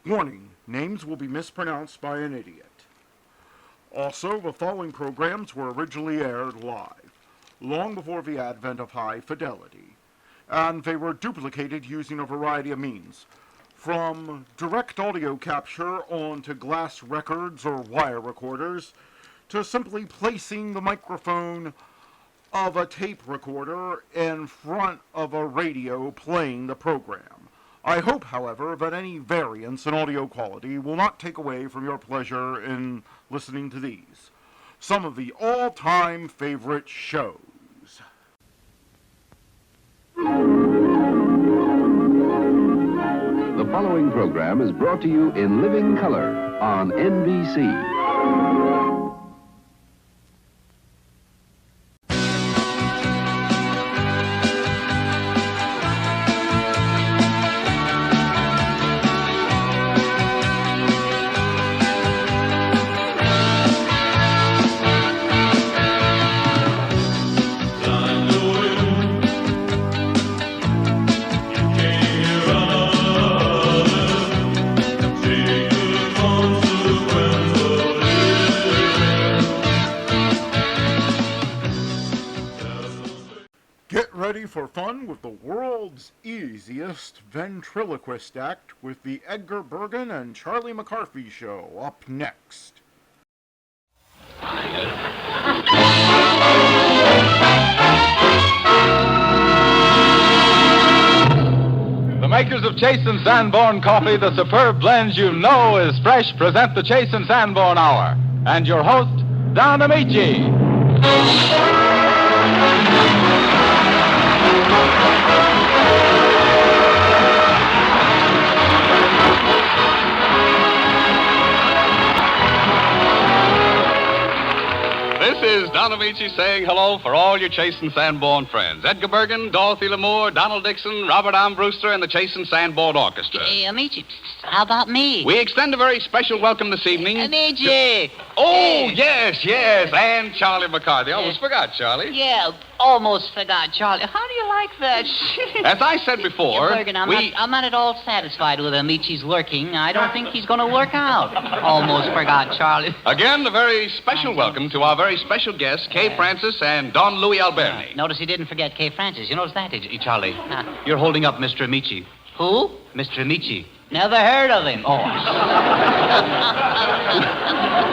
Warning, names will be mispronounced by an idiot. Also, the following programs were originally aired live, long before the advent of high fidelity, and they were duplicated using a variety of means, from direct audio capture onto glass records or wire recorders, to simply placing the microphone of a tape recorder in front of a radio playing the program. I hope, however, that any variance in audio quality will not take away from your pleasure in listening to these, some of the all-time favorite shows. The following program is brought to you in living color on NBC. Ready for fun with the world's easiest ventriloquist act with the Edgar, Bergen, and Charlie McCarthy Show up next. The makers of Chase and Sanborn Coffee, the superb blends you know is fresh, present the Chase and Sanborn Hour. And your host, Don Magee. This is Don Amici saying hello for all your Chase and Sanborn friends. Edgar Bergen, Dorothy Lamour, Donald Dixon, Robert M. Brewster, and the Chase and Sanborn Orchestra. Hey, Amici, how about me? We extend a very special welcome this evening. Amici! Oh, yes, and Charlie McCarthy. I almost forgot, Charlie. Yeah, almost forgot, Charlie. How do you like that? As I said before, yeah, Bergen, I'm not at all satisfied with Amici's lurking. I don't think he's going to work out. Almost forgot, Charlie. Again, a very special welcome to our very special guests, Kay Francis and Don Louis Alberni. Notice he didn't forget Kay Francis. You notice that, did you, Charlie? You're holding up Mr. Amici. Who? Mr. Amici. Never heard of him. Oh.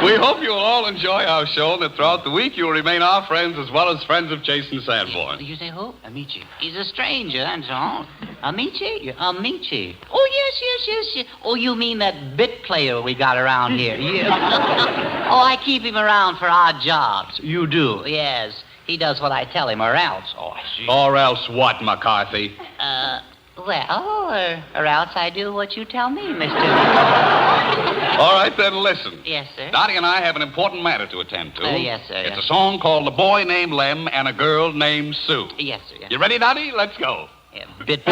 We hope you'll all enjoy our show and that throughout the week you'll remain our friends as well as friends of Chase and Sanborn. Did you say who? Amici. He's a stranger, and so. Amici? Amici. Oh, yes. Oh, you mean that bit player we got around here? Yeah. Oh, I keep him around for odd jobs. You do? Yes. He does what I tell him, or else. Oh, I see. Or else what, McCarthy? Or else I do what you tell me, mister. All right, then, listen. Yes, sir. Dottie and I have an important matter to attend to. Yes, sir. It's a song called The Boy Named Lem and a Girl Named Sue. Yes, sir. Yes. You ready, Dottie? Let's go. Yeah, bit...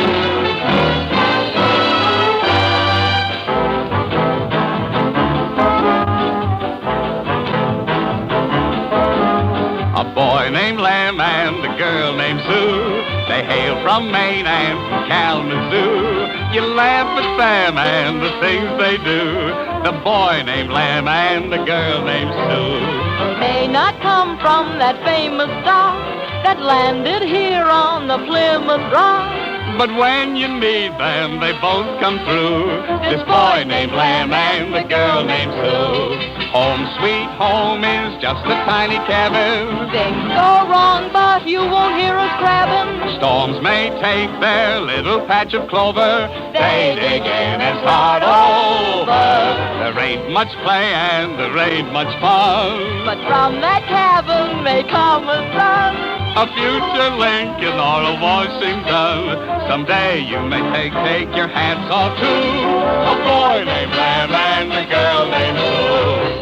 A boy named Lem and a girl named Sue. They hail from Maine and from Kalamazoo. You laugh at them and the things they do. The boy named Lem and the girl named Sue. May not come from that famous star that landed here on the Plymouth Rock. But when you need them, they both come through. This boy named Lem and the girl named Sue. Home sweet home is just a tiny cabin. Things go wrong, but you won't hear us crabbing. Storms may take their little patch of clover. They dig in and start over. There ain't much play and there ain't much fun. But from that cabin may come a son. A future Lincoln or a Washington. Someday you may take your hats off to a boy named Lem and a girl named Sue.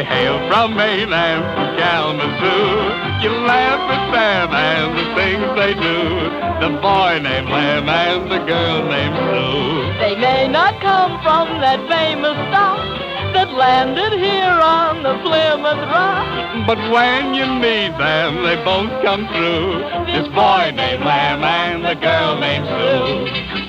hail from Maine and from Kalamazoo. You laugh at them and the things they do. The boy named Lamb and the girl named Sue. They may not come from that famous stock that landed here on the Plymouth Rock. But when you need them, they both come through. This boy named Lamb and the girl named Sue.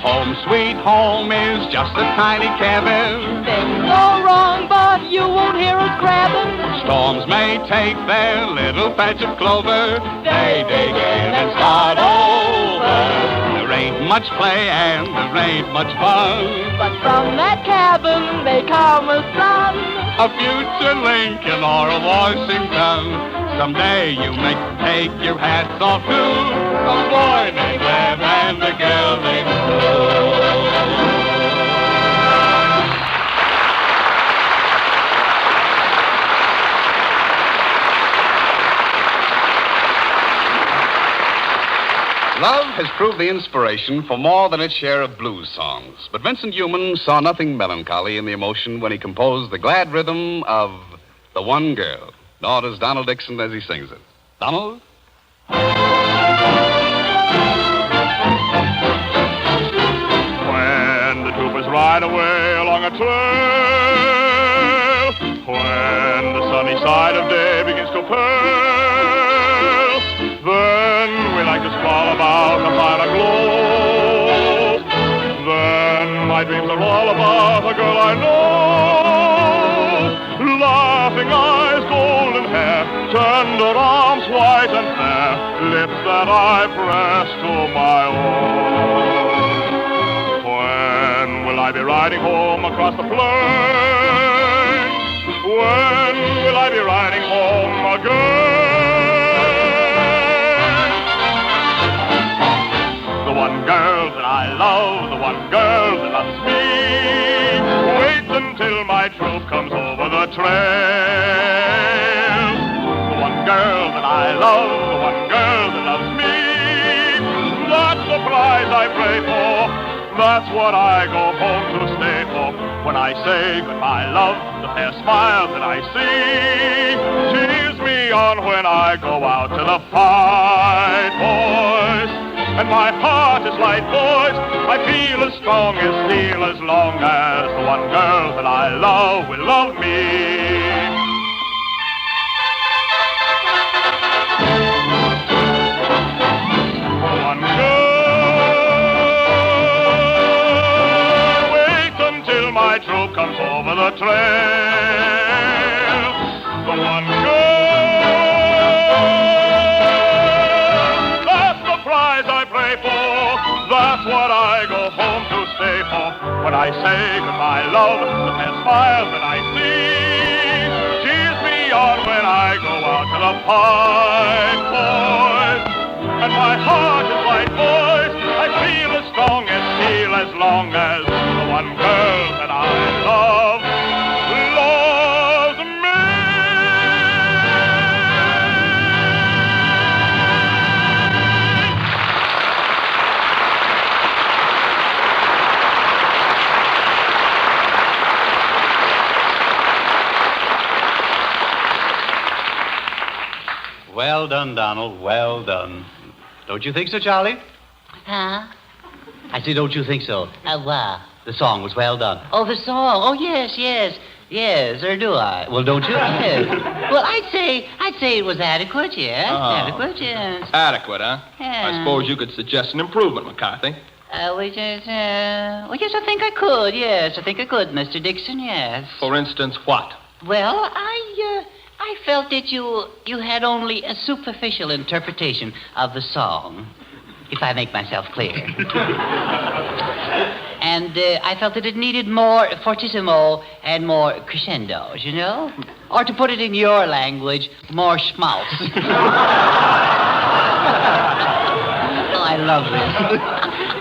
Home sweet home is just a tiny cabin. Things go wrong, but you won't hear us crabbing. Storms may take their little patch of clover. They dig in and start over. There ain't much play and there ain't much fun. But from that cabin they come a son. A future Lincoln or a Washington. Someday you may take your hats off to a boy named Lamb and a girl named Sue. Love has proved the inspiration for more than its share of blues songs. But Vincent Newman saw nothing melancholy in the emotion when he composed the glad rhythm of The One Girl. Nor does Donald Dixon as he sings it. Donald? When the troopers ride away along a trail, when the sunny side of day begins to pale, then we like to sprawl about and find a glow. Then my dreams are all about the girl I know. Laughing eyes, golden hair, tender arms, white and fair, lips that I press to my own. When will I be riding home across the plain? When will I be riding home again? The one girl that I love, the one girl that loves me, waits until my troop comes over the trail. The one girl that I love, the one girl that loves me, that's the prize I pray for, that's what I go home to stay for. When I say goodbye, love, the fair smile that I see cheers me on when I go out to the fight, boys. And my heart is light, boys. I feel as strong as steel as long as the one girl that I love will love me. One girl, wait until my troop comes over the trail. The one girl, that's the prize I pray for. That's what I go home to stay for. When I say goodbye, love, the fair smile that I see cheers me on when I go out to the fight, boys. And my heart is light, boys. I feel as strong as steel as long as the one girl that I love loves me. Well done, Donald. Well done. Don't you think so, Charlie? Huh? I say, don't you think so? What? The song was well done. Oh, the song. Oh, yes. Yes, or do I? Well, don't you? Yes. Well, I'd say it was adequate, yes. Oh. Adequate, yes. Adequate, huh? Yeah. I suppose you could suggest an improvement, McCarthy. Yes, I think I could, yes. I think I could, Mr. Dixon, yes. For instance, what? Well, I felt that you had only a superficial interpretation of the song, if I make myself clear. And I felt that it needed more fortissimo and more crescendos, you know? Or to put it in your language, more schmaltz. Oh, I love this.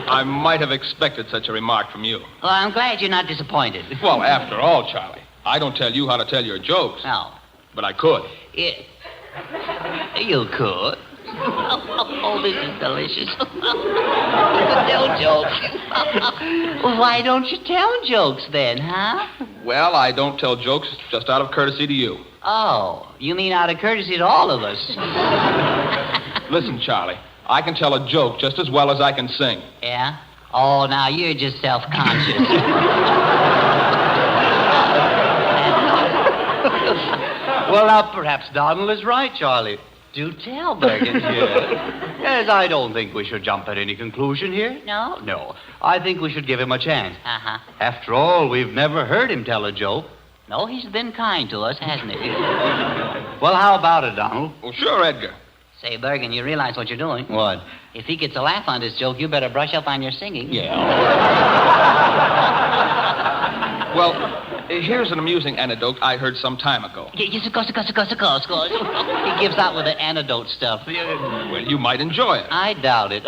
I might have expected such a remark from you. Well, I'm glad you're not disappointed. Well, after all, Charlie, I don't tell you how to tell your jokes. No. But I could. You could. Oh, this is delicious. You could tell jokes. Well, why don't you tell jokes then, huh? Well, I don't tell jokes just out of courtesy to you. Oh, you mean out of courtesy to all of us? Listen, Charlie, I can tell a joke just as well as I can sing. Yeah? Oh, now you're just self-conscious. Well, now, perhaps Donald is right, Charlie. Do tell, Bergen. Yes, I don't think we should jump at any conclusion here. No? No. I think we should give him a chance. Uh-huh. After all, we've never heard him tell a joke. No, he's been kind to us, hasn't he? Well, how about it, Donald? Well, sure, Edgar. Say, Bergen, you realize what you're doing? What? If he gets a laugh on this joke, you better brush up on your singing. Yeah. Well, here's an amusing anecdote I heard some time ago. Yes, of course. He gives out with the anecdote stuff. Well, you might enjoy it. I doubt it.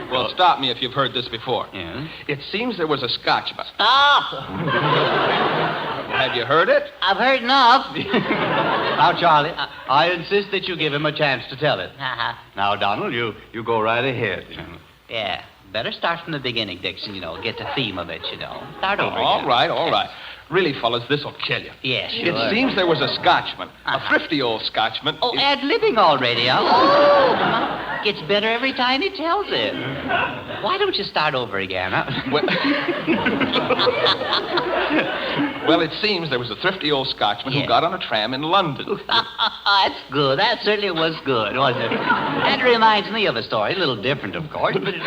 Well, stop me if you've heard this before. Yeah? It seems there was a Scotchman. Stop! Have you heard it? I've heard enough. Now, Charlie, I insist that you give him a chance to tell it. Uh-huh. Now, Donald, you go right ahead. Yeah. Better start from the beginning, Dixon, get the theme of it, Start over All again. right. Really, fellas, this'll kill you. Yeah, sure. It seems there was a Scotchman, a thrifty old Scotchman. Oh, ad-libbing already, huh? Oh, come on. Gets better every time he tells it. Why don't you start over again, huh? Well, it seems there was a thrifty old Scotchman who got on a tram in London. That's good. That certainly was good, wasn't it? That reminds me of a story. A little different, of course, but it's...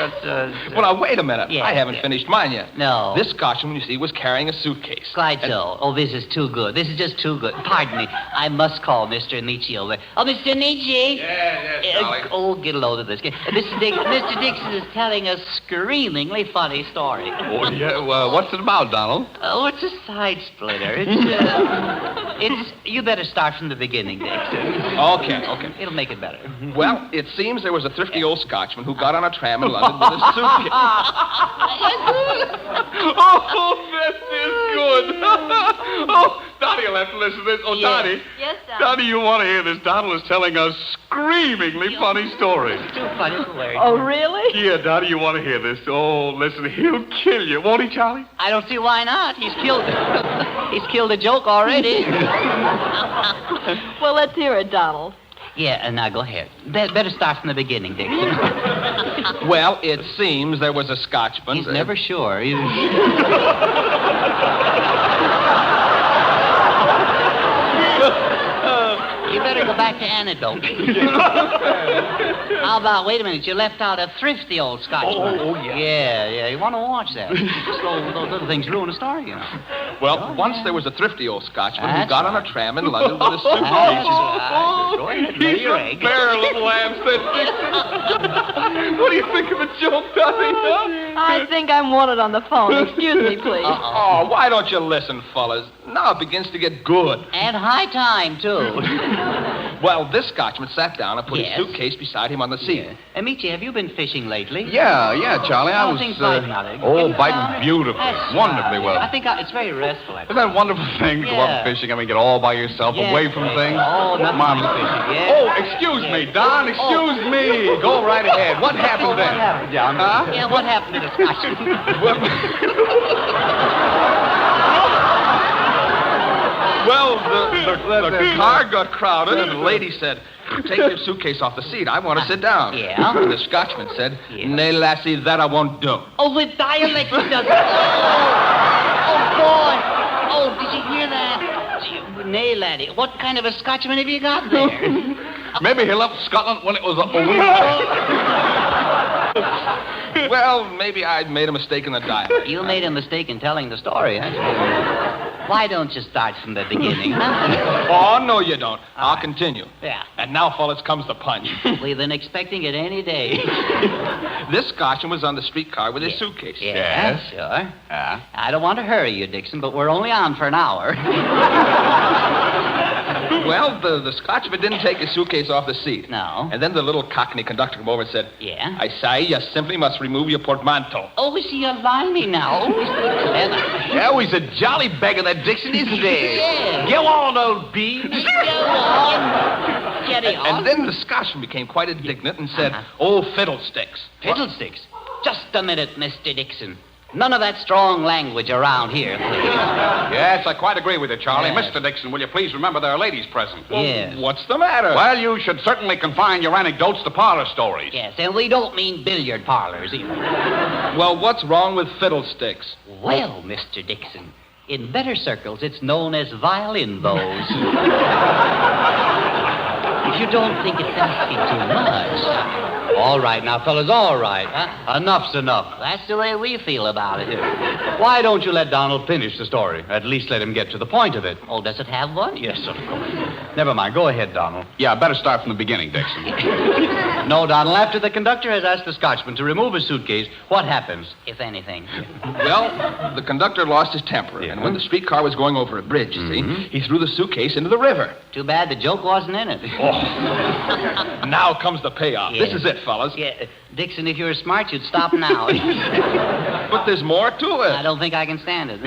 Well, now, wait a minute. Yeah, I haven't finished mine yet. No. This Scotchman, you see, was carrying a suitcase. Quite so. Oh, this is too good. This is just too good. Pardon me. I must call Mr. Nietzsche over. Oh, Mr. Nietzsche. Yes, Charlie. Get a load of this. Mr. Dixon is telling a screamingly funny story. Oh, yeah? Well, what's it about, Donald? Oh, it's a side splitter. You better start from the beginning, Dixon. Okay. It'll make it better. Well, it seems there was a thrifty old Scotchman who got on a tram in London with a suitcase. Oh, this is good. Oh, Donnie, you'll have to listen to this. Oh, Donnie. Yes, Donald. Donnie, you want to hear this? Donald is telling a screamingly funny story. It's too funny for words. Oh, really? Yeah, Donnie, you want to hear this? Oh, listen, he'll kill you. Won't he, Charlie? I don't see why not. He's killed a joke already. Well, let's hear it, Donald. Yeah, now go ahead. Better start from the beginning, Dixon. Well, it seems there was a Scotchman. He's never sure. You better go back to anecdote. How about, wait a minute, you left out a thrifty old Scotchman. Oh, yeah. Yeah, you want to watch that. Those little things ruin a story, Well, once there was a thrifty old Scotchman who That's got on right. a tram in London with a suitcase. Go ahead, lay your egg. Beryl of Lamstead. What do you think of a joke, Donnie? I think I'm wanted on the phone. Excuse me, please. Oh, why don't you listen, fellas? Now it begins to get good. And high time, too. Well, this Scotchman sat down and put Yes. his suitcase beside him on the seat. Amici, have you been fishing lately? Yeah, Charlie. I was, Things biting out there. biting beautifully. That's Wonderfully right. well. I think it's very restful. Isn't that a wonderful thing to go Yeah. out fishing? I mean, get all by yourself, Yeah. away from things. Oh, nothing Come on. like fishing. Yeah. Oh, excuse me, Don. Excuse me. Go right ahead. What happened then? What happened? Yeah, Yeah, what happened to the Scotchman? Well, the car got crowded, and the lady said, "Take your suitcase off the seat. I want to sit down." Yeah? And the Scotchman said, Yeah. "Nay, lassie, that I won't do." Oh, with dialect he does it. Oh, boy. Oh, did you hear that? Nay, laddie, what kind of a Scotchman have you got there? Maybe he left Scotland when it was a Well, maybe I made a mistake in the dialect. You made a mistake in telling the story, huh? Why don't you start from the beginning, huh? Oh, no, you don't. I'll continue. Yeah. And now, fellas, comes the punch. We've been expecting it any day. This Scotchman was on the streetcar with his suitcase. Yeah, sure. I don't want to hurry you, Dixon, but we're only on for an hour. Well, the Scotchman didn't take his suitcase off the seat. No. And then the little Cockney conductor came over and said, Yeah? "I say you simply must remove your portmanteau." Oh, is he alarming me now? Yeah, he's a jolly beggar, that Dixon, isn't he? Yeah. Go on, old bee. Go on. Get it on. And then the Scotchman became quite indignant and said, "Oh, fiddlesticks." Fiddlesticks. Just a minute, Mr. Dixon. None of that strong language around here, please. Yes, I quite agree with you, Charlie. Yes. Mr. Dixon, will you please remember there are ladies present? Yes. What's the matter? Well, you should certainly confine your anecdotes to parlor stories. Yes, and we don't mean billiard parlors either. Well, what's wrong with fiddlesticks? Well, Mr. Dixon, in better circles, it's known as violin bows. If you don't think it's asking too much. All right, now, fellas, all right. Enough's enough. That's the way we feel about it. Why don't you let Donald finish the story? At least let him get to the point of it. Oh, does it have one? Yes, of course. Never mind. Go ahead, Donald. Yeah, better start from the beginning, Dixon. No, Donald, after the conductor has asked the Scotchman to remove his suitcase, what happens? If anything. Well, the conductor lost his temper, and when the streetcar was going over a bridge, you see, he threw the suitcase into the river. Too bad the joke wasn't in it. Now comes the payoff. Yeah. This is it, fellas. Yeah, Dixon, if you were smart, you'd stop now. But there's more to it. I don't think I can stand it.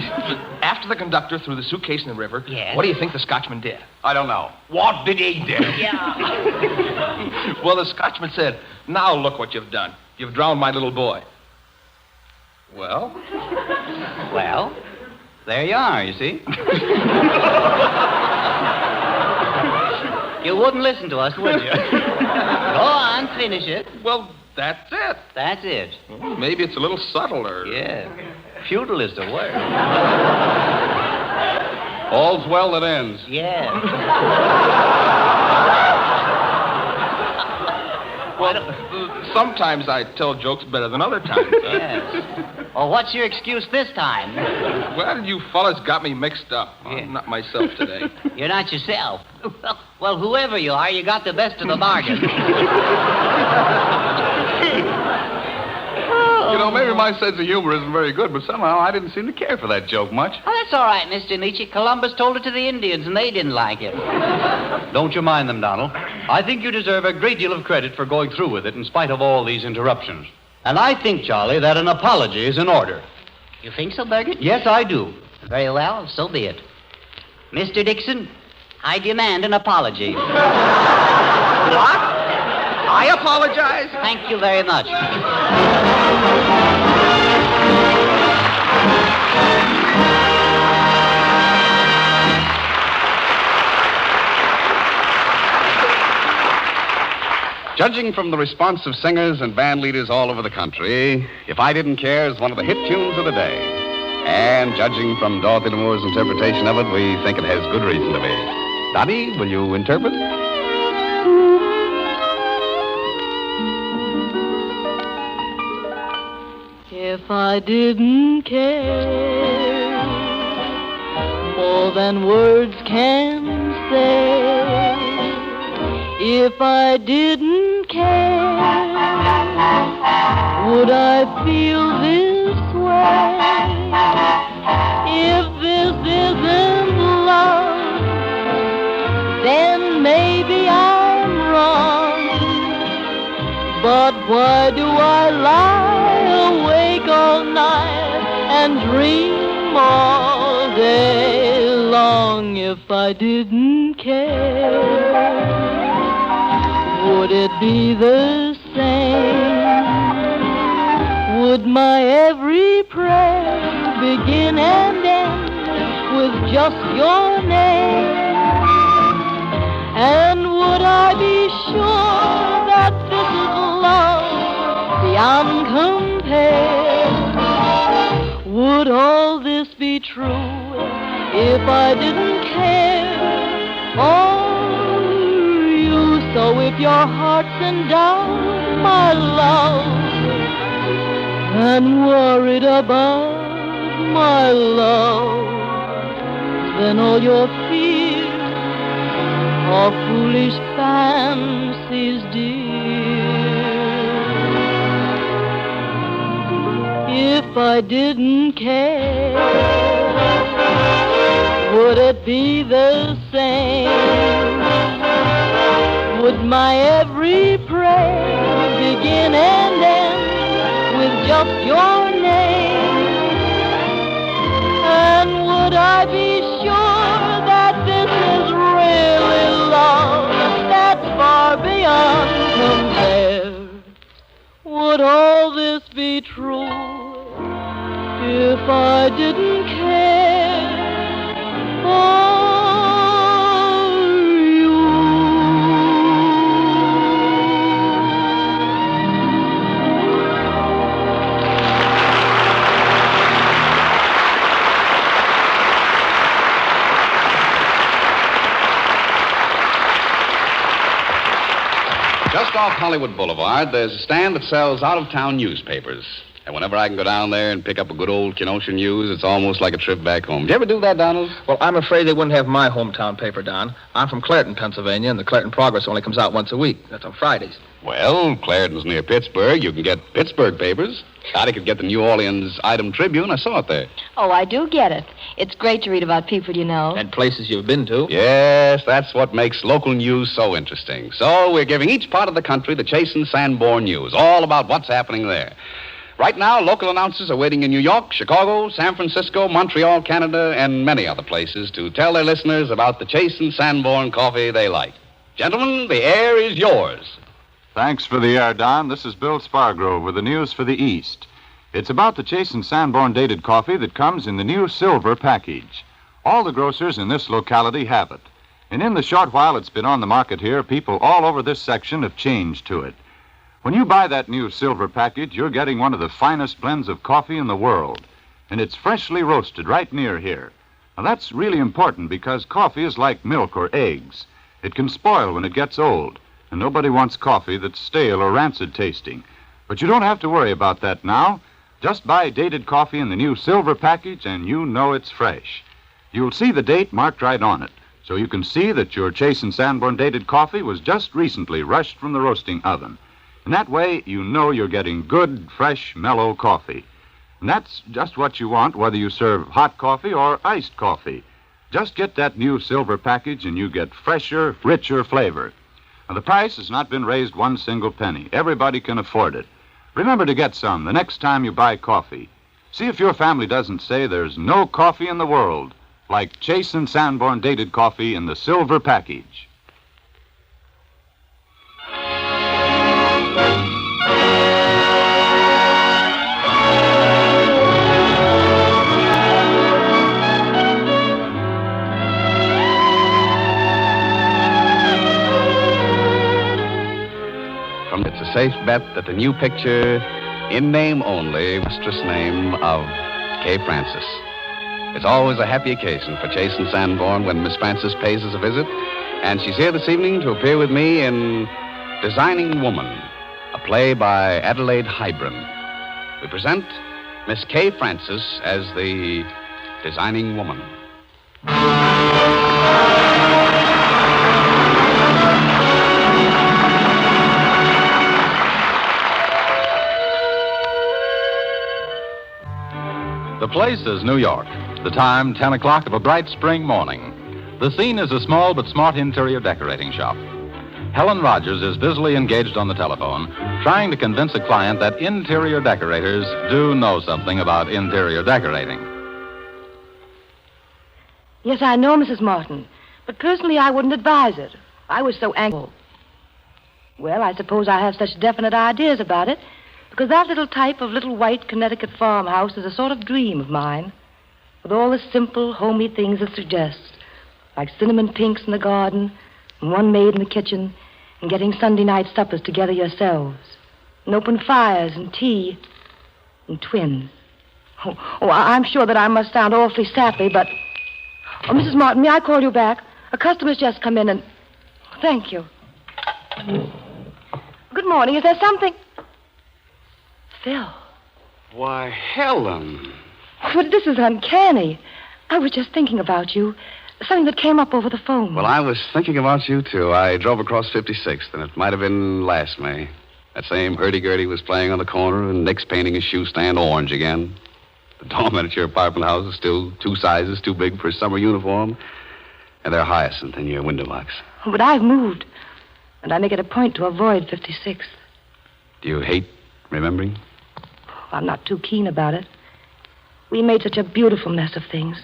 After the conductor threw the suitcase in the river, Yes. what do you think the Scotchman did? I don't know. What did he do? Yeah. Well, the Scotchman said, "Now look what you've done. You've drowned my little boy." Well? Well, there you are, you see. You wouldn't listen to us, would you? Go on, finish it. Well, that's it. That's it. Well, maybe it's a little subtler. Yeah. Futile is the word. All's well that ends. Yeah. Well, sometimes I tell jokes better than other times. Yes. Well, what's your excuse this time? Well, you fellas got me mixed up. I'm not myself today. You're not yourself. Well, whoever you are, you got the best of the bargain. You know, maybe my sense of humor isn't very good, but somehow I didn't seem to care for that joke much. Oh, that's all right, Mr. Nietzsche. Columbus told it to the Indians, and they didn't like it. Don't you mind them, Donald. I think you deserve a great deal of credit for going through with it in spite of all these interruptions. And I think, Charlie, that an apology is in order. You think so, Bergen? Yes, I do. Very well, so be it. Mr. Dixon, I demand an apology. What? I apologize? Thank you very much. Judging from the response of singers and band leaders all over the country, If I Didn't Care is one of the hit tunes of the day. And judging from Dorothy Lamour's interpretation of it, we think it has good reason to be. Dottie, will you interpret? If I didn't care more than words can say, if I didn't care, would I feel this way? If this isn't love, then maybe I'm wrong. But why do I lie awake all night and dream all day long? If I didn't care, would it be the same? Would my every prayer begin and end with just your name? And would I be sure that this is love beyond compare? Would all this be true if I didn't care for you? So if your heart's in doubt, my love, and worried about my love, then all your fears are foolish fancies, dear. If I didn't care, would it be the same? Would my every prayer begin and end with just your name? And would I be sure that this is really love that's far beyond compare? Would all this be true if I didn't care for you. Just off Hollywood Boulevard, there's a stand that sells out-of-town newspapers. And whenever I can go down there and pick up a good old Kenosha News, it's almost like a trip back home. Did you ever do that, Donald? Well, I'm afraid they wouldn't have my hometown paper, Don. I'm from Clareton, Pennsylvania, and the Clareton Progress only comes out once a week. That's on Fridays. Well, Clareton's near Pittsburgh. You can get Pittsburgh papers. Scotty could get the New Orleans Item Tribune. I saw it there. Oh, I do get it. It's great to read about people you know. And places you've been to. Yes, that's what makes local news so interesting. So we're giving each part of the country the Chase and Sanborn news, all about what's happening there. Right now, local announcers are waiting in New York, Chicago, San Francisco, Montreal, Canada, and many other places to tell their listeners about the Chase and Sanborn coffee they like. Gentlemen, the air is yours. Thanks for the air, Don. This is Bill Spargrove with the news for the East. It's about the Chase and Sanborn dated coffee that comes in the new silver package. All the grocers in this locality have it. And in the short while it's been on the market here, people all over this section have changed to it. When you buy that new silver package, you're getting one of the finest blends of coffee in the world. And it's freshly roasted right near here. Now, that's really important because coffee is like milk or eggs. It can spoil when it gets old, and nobody wants coffee that's stale or rancid tasting. But you don't have to worry about that now. Just buy dated coffee in the new silver package, and you know it's fresh. You'll see the date marked right on it, so you can see that your Chase and Sanborn dated coffee was just recently rushed from the roasting oven. And that way, you know you're getting good, fresh, mellow coffee. And that's just what you want, whether you serve hot coffee or iced coffee. Just get that new silver package and you get fresher, richer flavor. Now, the price has not been raised one single penny. Everybody can afford it. Remember to get some the next time you buy coffee. See if your family doesn't say there's no coffee in the world like Chase and Sanborn dated coffee in the silver package. It's a safe bet that the new picture, in name only, mistress name of Kay Francis. It's always a happy occasion for Chase and Sanborn when Miss Francis pays us a visit, and she's here this evening to appear with me in Designing Woman, a play by Adelaide Hybron. We present Miss Kay Francis as the Designing Woman. The place is New York. The time, 10 o'clock of a bright spring morning. The scene is a small but smart interior decorating shop. Helen Rogers is busily engaged on the telephone, trying to convince a client that interior decorators do know something about interior decorating. Yes, I know, Mrs. Martin. But personally, I wouldn't advise it. I was so angry. Well, I suppose I have such definite ideas about it, because that little type of little white Connecticut farmhouse is a sort of dream of mine, with all the simple, homey things it suggests, like cinnamon pinks in the garden, and one maid in the kitchen, and getting Sunday night suppers together yourselves, and open fires and tea, and twins. I'm sure that I must sound awfully sappy, but... Oh, Mrs. Martin, may I call you back? A customer's just come in and... Thank you. Good morning. Is there something... Phil. Why, Helen. But this is uncanny. I was just thinking about you. Something that came up over the phone. Well, I was thinking about you, too. I drove across 56th, and it might have been last May. That same hurdy-gurdy was playing on the corner, and Nick's painting his shoe stand orange again. The doorman at your apartment house is still 2 sizes too big for his summer uniform, and they're hyacinth in your window box. But I've moved, and I make it a point to avoid 56th. Do you hate remembering? I'm not too keen about it. We made such a beautiful mess of things.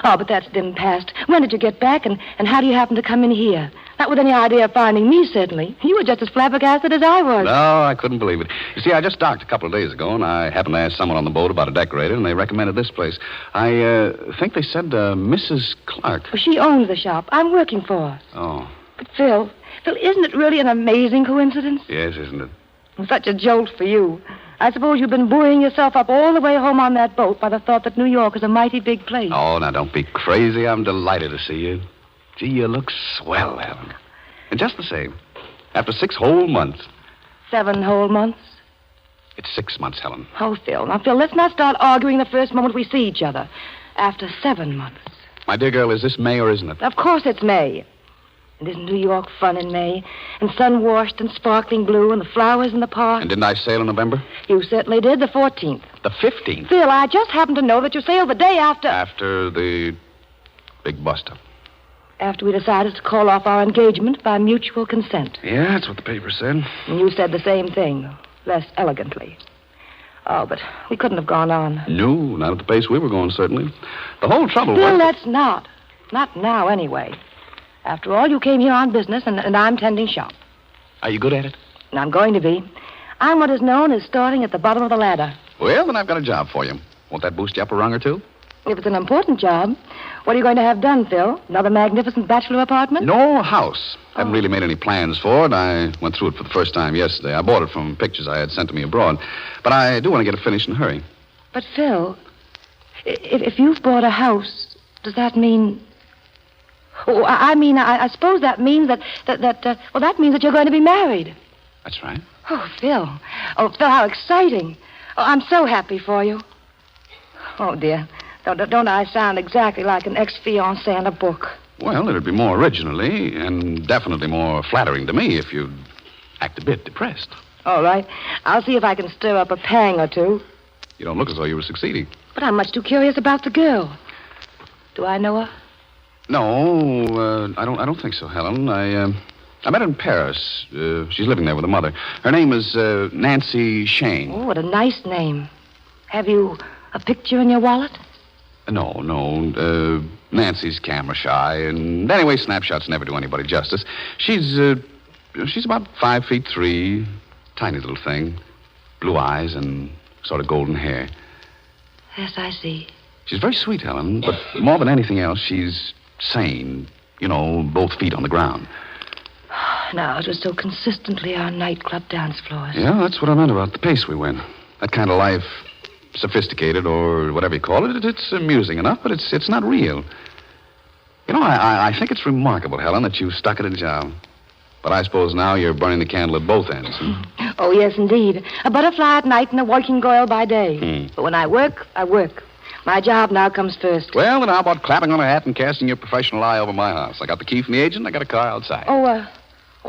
Oh, but that's dim past. When did you get back, and how do you happen to come in here? Not with any idea of finding me, certainly. You were just as flabbergasted as I was. No, I couldn't believe it. You see, I just docked a couple of days ago, and I happened to ask someone on the boat about a decorator, and they recommended this place. I think they said Mrs. Clark. Well, she owns the shop. I'm working for her. Oh. But, Phil, isn't it really an amazing coincidence? Yes, isn't it? Such a jolt for you. I suppose you've been buoying yourself up all the way home on that boat by the thought that New York is a mighty big place. Oh, now, don't be crazy. I'm delighted to see you. Gee, you look swell, Helen. And just the same, after 6 whole months. 7 whole months? It's 6 months, Helen. Oh, Phil. Now, Phil, let's not start arguing the first moment we see each other. After 7 months. My dear girl, is this May or isn't it? Of course it's May. And isn't New York fun in May? And sun-washed and sparkling blue and the flowers in the park. And didn't I sail in November? You certainly did, the 14th. The 15th? Phil, I just happen to know that you sailed the day after... After the big bust-up. After we decided to call off our engagement by mutual consent. Yeah, that's what the paper said. And you said the same thing, less elegantly. Oh, but we couldn't have gone on. No, not at the pace we were going, certainly. The whole trouble Phil, was... let's not. Not now, anyway. After all, you came here on business, and I'm tending shop. Are you good at it? And I'm going to be. I'm what is known as starting at the bottom of the ladder. Well, then I've got a job for you. Won't that boost you up a rung or two? If it's an important job, what are you going to have done, Phil? Another magnificent bachelor apartment? No house. Haven't really made any plans for it. I went through it for the first time yesterday. I bought it from pictures I had sent to me abroad. But I do want to get it finished in a hurry. But, Phil, if you've bought a house, does that mean... Oh, I suppose that means that means that you're going to be married. That's right. Oh, Phil. Oh, Phil, how exciting. Oh, I'm so happy for you. Oh, dear. Don't I sound exactly like an ex-fiancé in a book? Well, it'd be more originally and definitely more flattering to me if you'd act a bit depressed. All right. I'll see if I can stir up a pang or two. You don't look as though you were succeeding. But I'm much too curious about the girl. Do I know her? No, I don't think so, Helen. I met her in Paris. She's living there with her mother. Her name is Nancy Shane. Oh, what a nice name. Have you a picture in your wallet? No. Nancy's camera shy, and anyway, snapshots never do anybody justice. She's about 5'3", tiny little thing, blue eyes and sort of golden hair. Yes, I see. She's very sweet, Helen, but more than anything else, she's sane. You know, both feet on the ground. Now, it was so consistently our nightclub dance floors. Yeah, that's what I meant about the pace we went. That kind of life, sophisticated or whatever you call it, it's amusing enough, but it's not real. You know, I think it's remarkable, Helen, that you stuck at a job. But I suppose now you're burning the candle at both ends. Oh, yes, indeed. A butterfly at night and a working girl by day. But when I work, I work. My job now comes first. Well, then how about clapping on a hat and casting your professional eye over my house? I got the key from the agent. I got a car outside. Oh,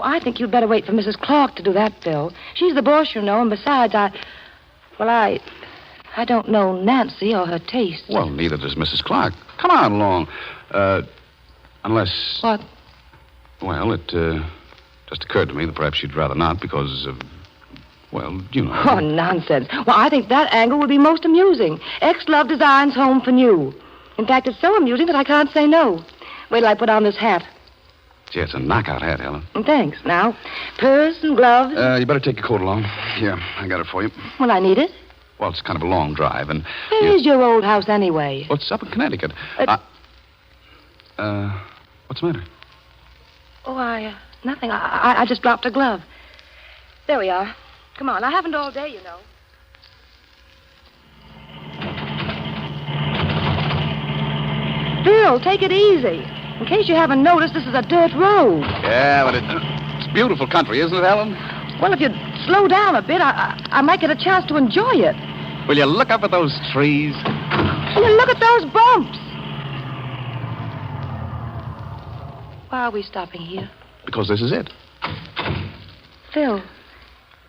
I think you'd better wait for Mrs. Clark to do that, Bill. She's the boss, you know, and besides, I don't know Nancy or her taste. Well, neither does Mrs. Clark. Come on along. Unless... What? Well, it just occurred to me that perhaps you'd rather not because of... Well, you know. Oh, nonsense. Well, I think that angle would be most amusing. Ex-Love Designs Home for New. In fact, it's so amusing that I can't say no. Wait till I put on this hat. Gee, it's a knockout hat, Helen. Thanks. Now, purse and gloves. You better take your coat along. Here, I got it for you. Well, I need it. Well, it's kind of a long drive, and... Where's your old house, anyway? Well, it's up in Connecticut. What's the matter? Oh, nothing. I just dropped a glove. There we are. Come on, I haven't all day, you know. Bill, take it easy. In case you haven't noticed, this is a dirt road. Yeah, but it's beautiful country, isn't it, Helen? Well, if you'd slow down a bit, I might get a chance to enjoy it. Will you look up at those trees? Will you look at those bumps? Why are we stopping here? Because this is it. Phil,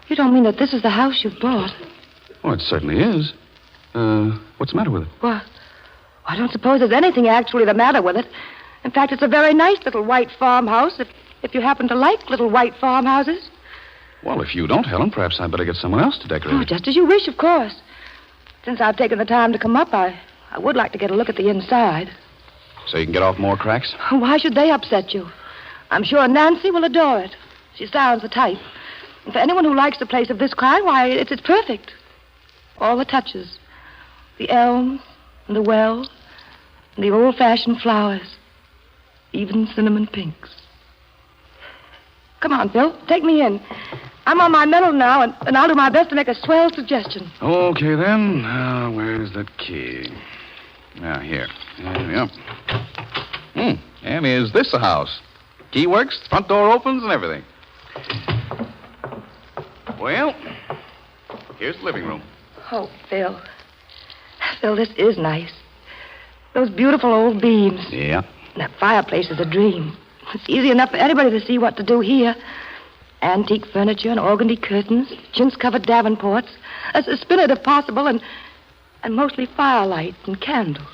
you don't mean that this is the house you've bought? Oh, it certainly is. What's the matter with it? Well, I don't suppose there's anything actually the matter with it. In fact, it's a very nice little white farmhouse, if you happen to like little white farmhouses. Well, if you don't, Helen, perhaps I'd better get someone else to decorate Oh, it. just as you wish, of course. Since I've taken the time to come up, I would like to get a look at the inside. So you can get off more cracks? Why should they upset you? I'm sure Nancy will adore it. She sounds the type. And for anyone who likes a place of this kind, why, it's perfect. All the touches. The elms, and the well, and the old-fashioned flowers. Even cinnamon pinks. Come on, Phil. Take me in. I'm on my mettle now, and I'll do my best to make a swell suggestion. Okay, then. Where's that key? Here. Yep. And is this a house? Key works, front door opens, and everything. Well, here's the living room. Oh, Phil. Phil, this is nice. Those beautiful old beams. Yeah. That fireplace is a dream. It's easy enough for anybody to see what to do here. Antique furniture and organdy curtains, chintz-covered davenports, a spinet if possible, and mostly firelight and candles.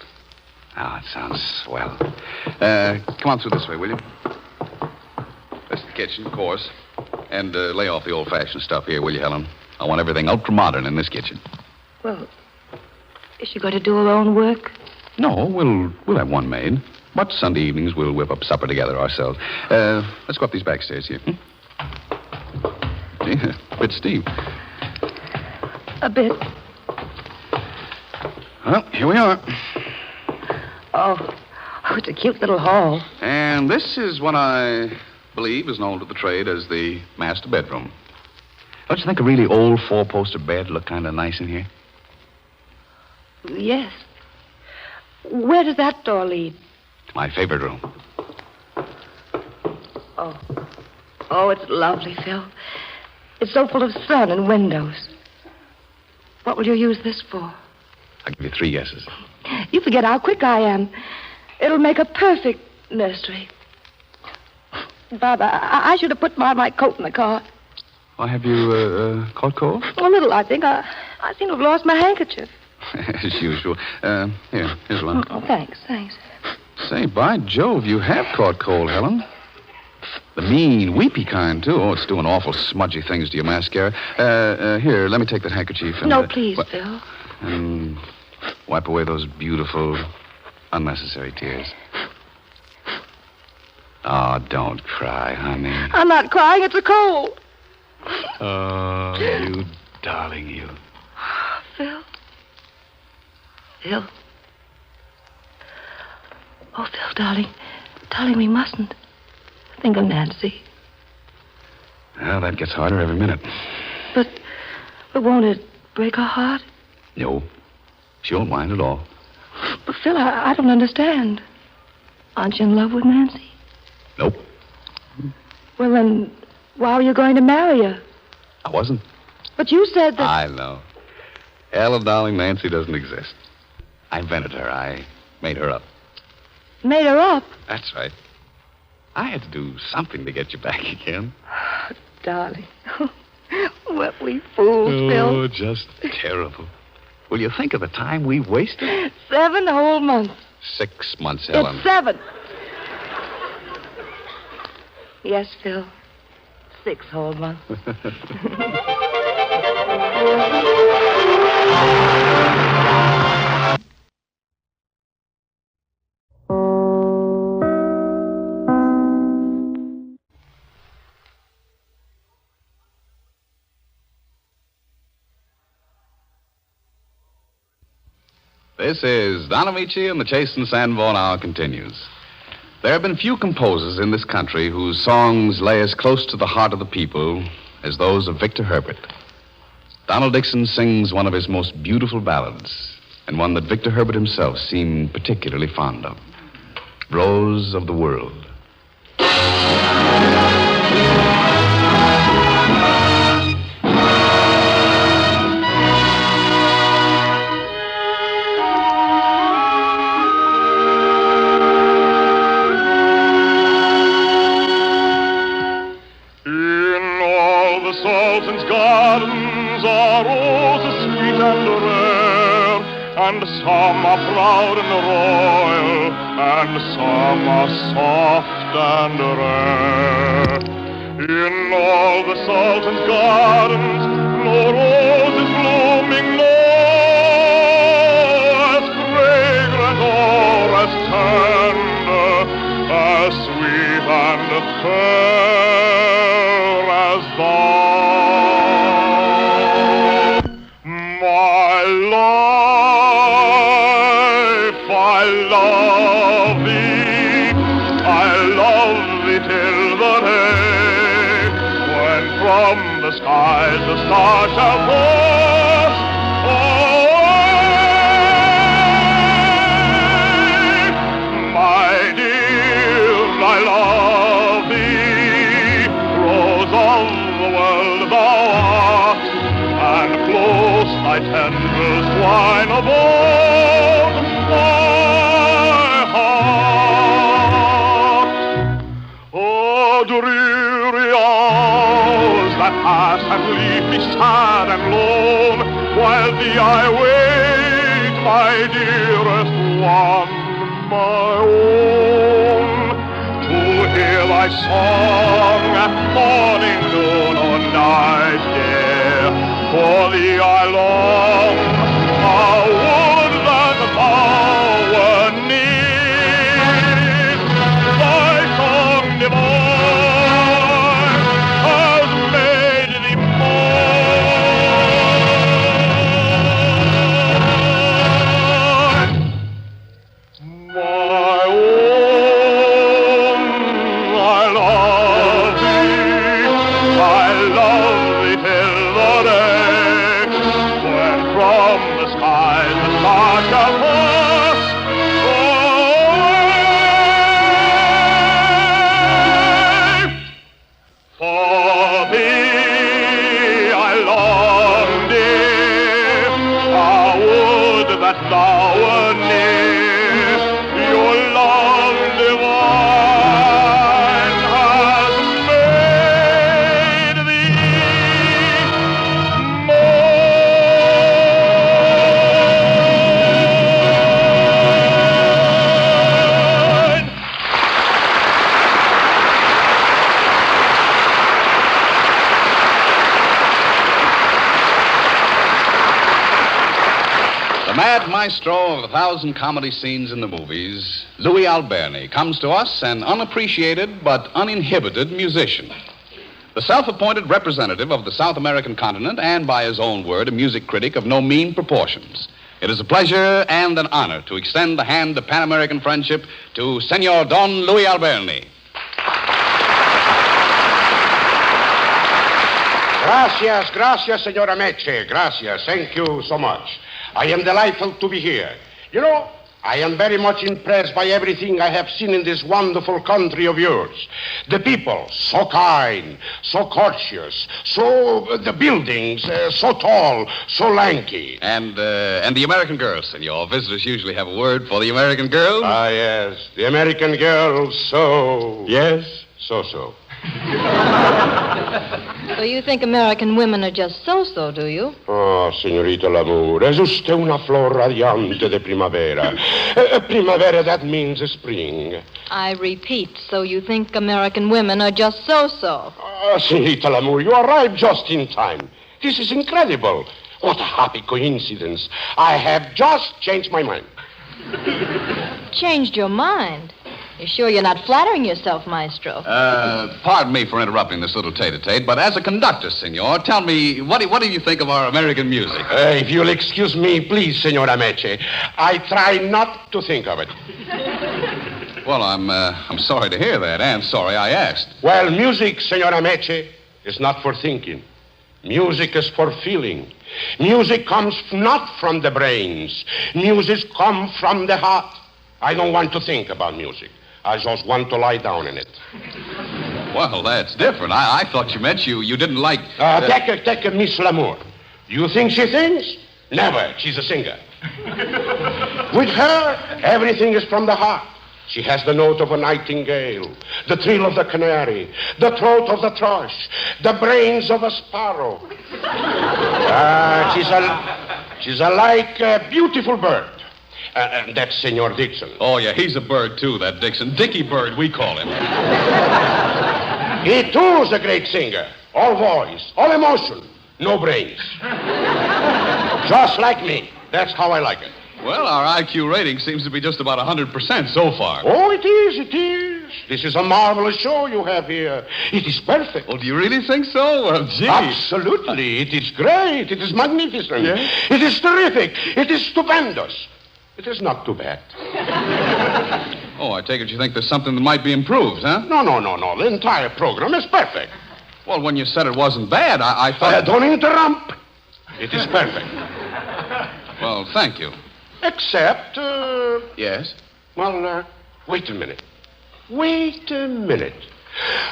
Oh, it sounds swell. Come on through this way, will you? That's the kitchen, of course. And lay off the old-fashioned stuff here, will you, Helen? I want everything ultra-modern in this kitchen. Well, is she going to do her own work? No, we'll have one maid. But Sunday evenings, we'll whip up supper together ourselves. Let's go up these back stairs here. Yeah, a bit steep. A bit. Well, here we are. Oh, it's a cute little hall. And this is what I believe is known to the trade as the master bedroom. Don't you think a really old four-poster bed would look kind of nice in here? Yes. Where does that door lead? To my favorite room. Oh, it's lovely, Phil. It's so full of sun and windows. What will you use this for? I'll give you 3 guesses. You forget how quick I am. It'll make a perfect nursery. Bob, I should have put my coat in the car. Why, have you caught cold? A little, I think. I seem to have lost my handkerchief. As usual. Here's one. Oh, thanks. Say, by Jove, you have caught cold, Helen. The mean, weepy kind, too. Oh, it's doing awful smudgy things to your mascara. Here, let me take that handkerchief and... No, please, Phil. And wipe away those beautiful, unnecessary tears. Oh, don't cry, honey. I'm not crying. It's a cold. Oh, you darling, you. Phil. Oh, Phil, darling. Darling, we mustn't. Think of Nancy. Well, that gets harder every minute. But won't it break her heart? No. She won't mind at all. But, Phil, I don't understand. Aren't you in love with Nancy? Nope. Well, then, why were you going to marry her? I wasn't. But you said that... I know. Helen, darling, Nancy doesn't exist. I invented her. I made her up. Made her up? That's right. I had to do something to get you back again. Oh, darling. What we fools, Phil. Oh, just terrible. Will you think of the time we've wasted? 7 whole months. 6 months, Helen. It's 7. Yes, Phil. 6 whole months. This is Don Amici, and the Chase and Sanborn Hour continues. There have been few composers in this country whose songs lay as close to the heart of the people as those of Victor Herbert. Donald Dixon sings one of his most beautiful ballads, and one that Victor Herbert himself seemed particularly fond of, Rose of the World. Sultan's gardens are roses sweet and rare, and some are proud and royal, and some are soft and rare. In all the Sultan's gardens, no rose is blooming, no as fragrant or as tender, as sweet and fair as thou. My life, I love thee. I love thee till the day when from the skies the stars shall burst. My dear, I love thee. Rose of the world thou art, and close thy tendrils twine about my heart. Oh, dreary hours that pass and leave me sad and lone, while thee I wait, my dearest one, my own, to hear thy song at morning, noon, or night, dear. For thee I long, I would that thou were near. Thy song divine has made thee mine. My own, I love thee. I love thee till the day when from the skies the stars shall pass away. For thee I long, dear. I would that thou were near. Your love divine has made thee mine. The mad maestro of 1,000 comedy scenes in the movies, Louis Alberne, comes to us an unappreciated but uninhibited musician. The self-appointed representative of the South American continent and, by his own word, a music critic of no mean proportions. It is a pleasure and an honor to extend the hand of Pan-American friendship to Senor Don Louis Alberne. Gracias, Senora Magee. Gracias. Thank you so much. I am delighted to be here. You know, I am very much impressed by everything I have seen in this wonderful country of yours. The people, so kind, so courteous, the buildings, so tall, so lanky. And the American girls, senor. Visitors usually have a word for the American girls. Ah, yes, the American girls, so... Yes, so. So you think American women are just so-so, do you? Oh, señorita Lamour, es usted una flor radiante de primavera. Primavera, that means spring. I repeat, so you think American women are just so-so? Señorita Lamour, you arrived just in time. This is incredible. What a happy coincidence. I have just changed my mind. Changed your mind? You're sure you're not flattering yourself, Maestro? Pardon me for interrupting this little tete-a-tete, but as a conductor, senor, tell me, what do you think of our American music? If you'll excuse me, please, Senora Magee. I try not to think of it. Well, I'm sorry to hear that, and sorry I asked. Well, music, Senora Magee, is not for thinking. Music is for feeling. Music comes not from the brains. Music comes from the heart. I don't want to think about music. I just want to lie down in it. Well, that's different. I thought you meant you didn't like... Take Miss Lamour. You think she sings? Never. She's a singer. With her, everything is from the heart. She has the note of a nightingale, the trill of the canary, the throat of the thrush, the brains of a sparrow. She's like a beautiful bird. That's Senor Dixon. Oh, yeah, he's a bird, too, that Dixon. Dickie Bird, we call him. He, too, is a great singer. All voice, all emotion, no brains. Just like me. That's how I like it. Well, our IQ rating seems to be just about 100% so far. Oh, it is. Thanks. This is a marvelous show you have here. It is perfect. Oh, do you really think so? Well, gee. Absolutely. It is great. It is magnificent. Yes? It is terrific. It is stupendous. It is not too bad. Oh, I take it you think there's something that might be improved, huh? No. The entire program is perfect. Well, when you said it wasn't bad, I thought... Don't interrupt. It is perfect. Well, thank you. Except, Yes? Well, wait a minute.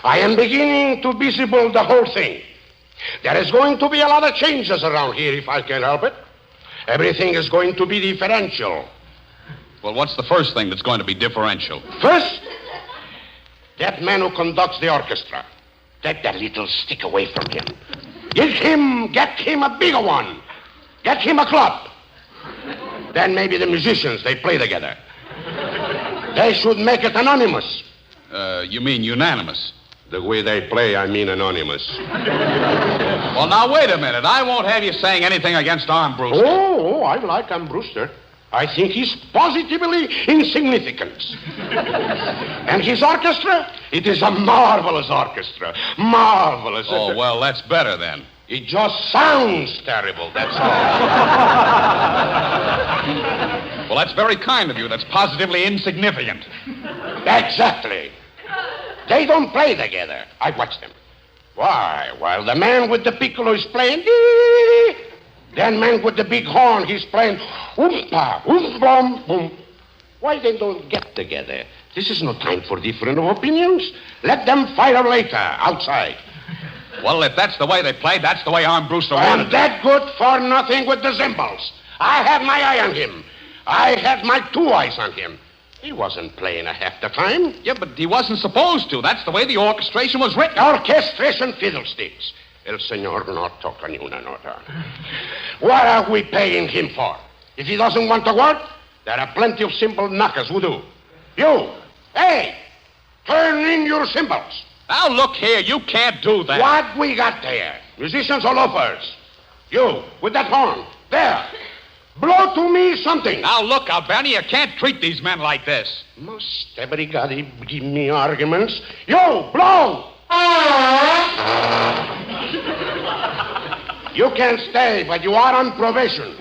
I am beginning to visible the whole thing. There is going to be a lot of changes around here if I can help it. Everything is going to be differential. Well, what's the first thing that's going to be differential? First, that man who conducts the orchestra. Take that little stick away from him. Get him a bigger one. Get him a club. Then maybe the musicians, they play together. They should make it anonymous. You mean unanimous? The way they play, I mean anonymous. Well, now, wait a minute. I won't have you saying anything against Armbruster. Oh, I like Armbruster. I think he's positively insignificant. And his orchestra? It is a marvelous orchestra. Marvelous. Oh, well, that's better then. It just sounds terrible, that's all. Well, that's very kind of you. That's positively insignificant. Exactly. They don't play together. I watch them. Why? While the man with the piccolo is playing, that man with the big horn, he's playing, oompa, oom, boom. Why they don't get together? This is no time for different opinions. Let them fire later, outside. Well, if that's the way they played, that's the way Armbruster wanted. And that good for nothing with the cymbals. I had my eye on him. I had my 2 eyes on him. He wasn't playing a half the time. Yeah, but he wasn't supposed to. That's the way the orchestration was written. Orchestration fiddlesticks. El señor no toca ni una nota. What are we paying him for? If he doesn't want to work, there are plenty of cymbal knockers who do. You, hey, turn in your cymbals. Now, look here, you can't do that. What we got there? Musicians or loafers? You, with that horn, there. Blow to me something. Now, look, Albani, you can't treat these men like this. Must everybody give me arguments? You, blow! You can stay, but you are on probation.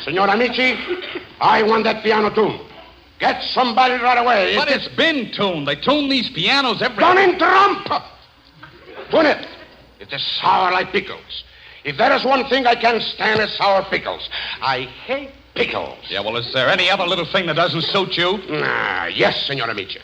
Senor Amici, I want that piano tuned. Get somebody right away. But it's been tuned. They tune these pianos every... Don't interrupt! Tune it. It is sour like pickles. If there is one thing I can't stand, it's sour pickles. I hate pickles. Yeah, well, is there any other little thing that doesn't suit you? Yes, Senor Amici.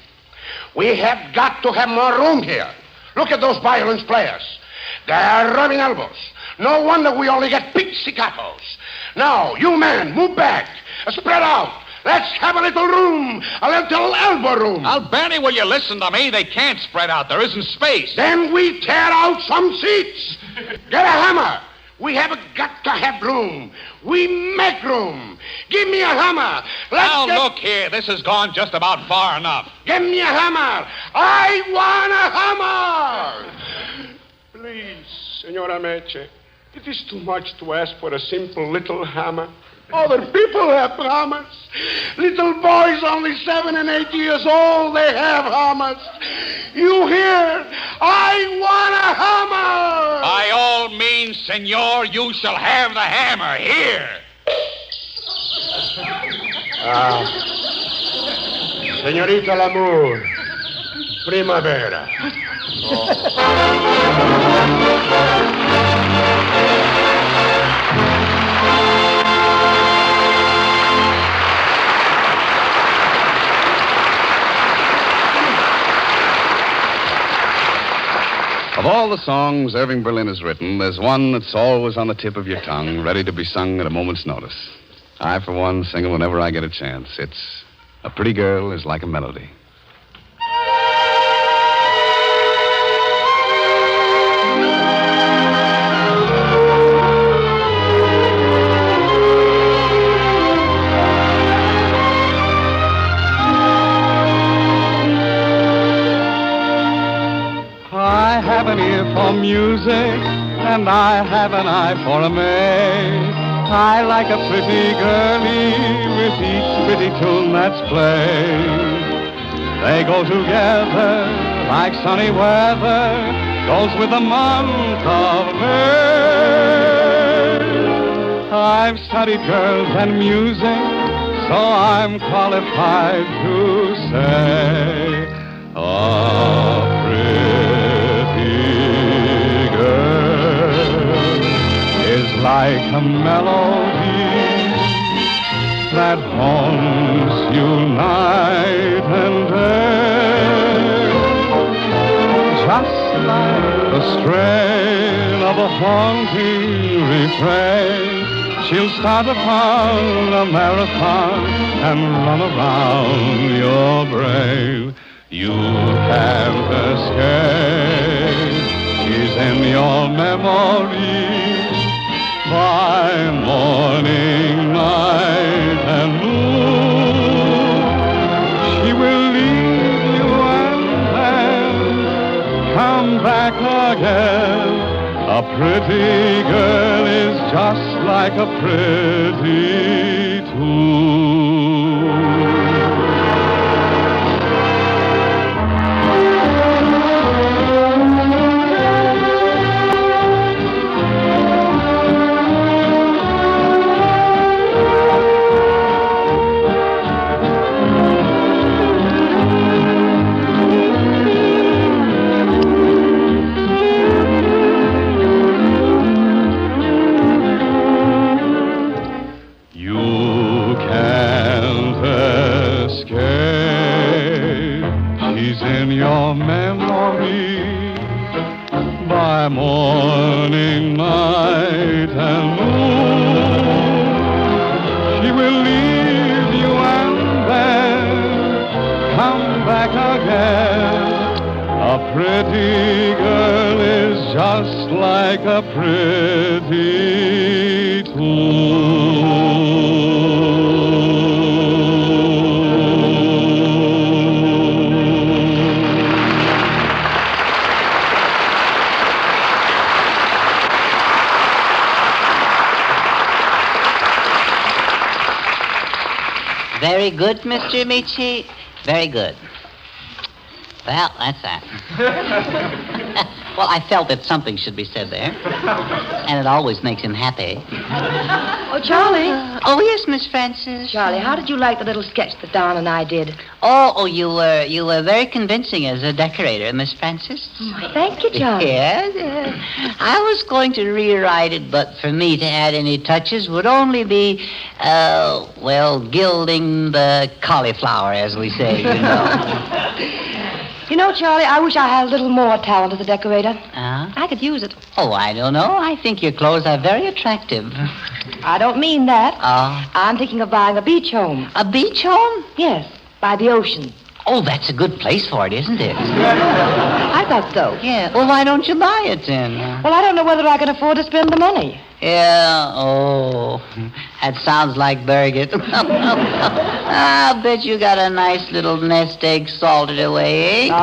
We have got to have more room here. Look at those violins players. They're rubbing elbows. No wonder we only get pizziccatos. Now, you men, move back. Spread out. Let's have a little room. A little elbow room. Albani, will you listen to me? They can't spread out. There isn't space. Then we tear out some seats. Get a hammer. We have got to have room. We make room. Give me a hammer. Look here. This has gone just about far enough. Give me a hammer. I want a hammer. Please, Senor Amici, it is too much to ask for a simple little hammer. Other people have hammers. Little boys only 7 and 8 years old, they have hammers. You hear? I want a hammer. By all means, senor, you shall have the hammer. Here. Señorita Lamour, primavera. Of all the songs Irving Berlin has written, there's one that's always on the tip of your tongue, ready to be sung at a moment's notice. I, for one, sing it whenever I get a chance. It's A Pretty Girl is Like a Melody. I have an ear for music, and I have an eye for a maid. I like a pretty girlie with each pretty tune that's played. They go together like sunny weather goes with the month of May. I've studied girls and music, so I'm qualified to say a pretty girl is like a melody that haunts you night and day. Just like the strain of a haunting refrain, she'll start upon a marathon and run around your brain. You can't escape. She's in your memory by morning, night, and moon. She will leave you and then come back again. A pretty girl is just like a pretty tune. Your memory by morning, night, and moon. She will leave you and then come back again. A pretty girl is just like a pretty tune. Very good, Mr. Magee. Very good. Well, that's that. Well, I felt that something should be said there. And it always makes him happy. Oh, Charlie. Oh, yes, Miss Frances. Charlie, how did you like the little sketch that Don and I did? Oh, you were very convincing as a decorator, Miss Frances. Oh, thank you, Charlie. Yes. I was going to rewrite it, but for me to add any touches would only be, gilding the cauliflower, as we say, you know. You know, Charlie, I wish I had a little more talent as a decorator. I could use it. Oh, I don't know. I think your clothes are very attractive. I don't mean that. Oh. I'm thinking of buying a beach home. A beach home? Yes, by the ocean. Oh, that's a good place for it, isn't it? I thought so. Yeah. Well, why don't you buy it then? Well, I don't know whether I can afford to spend the money. Yeah, oh, that sounds like Bergen. I bet you got a nice little nest egg salted away, eh? Oh.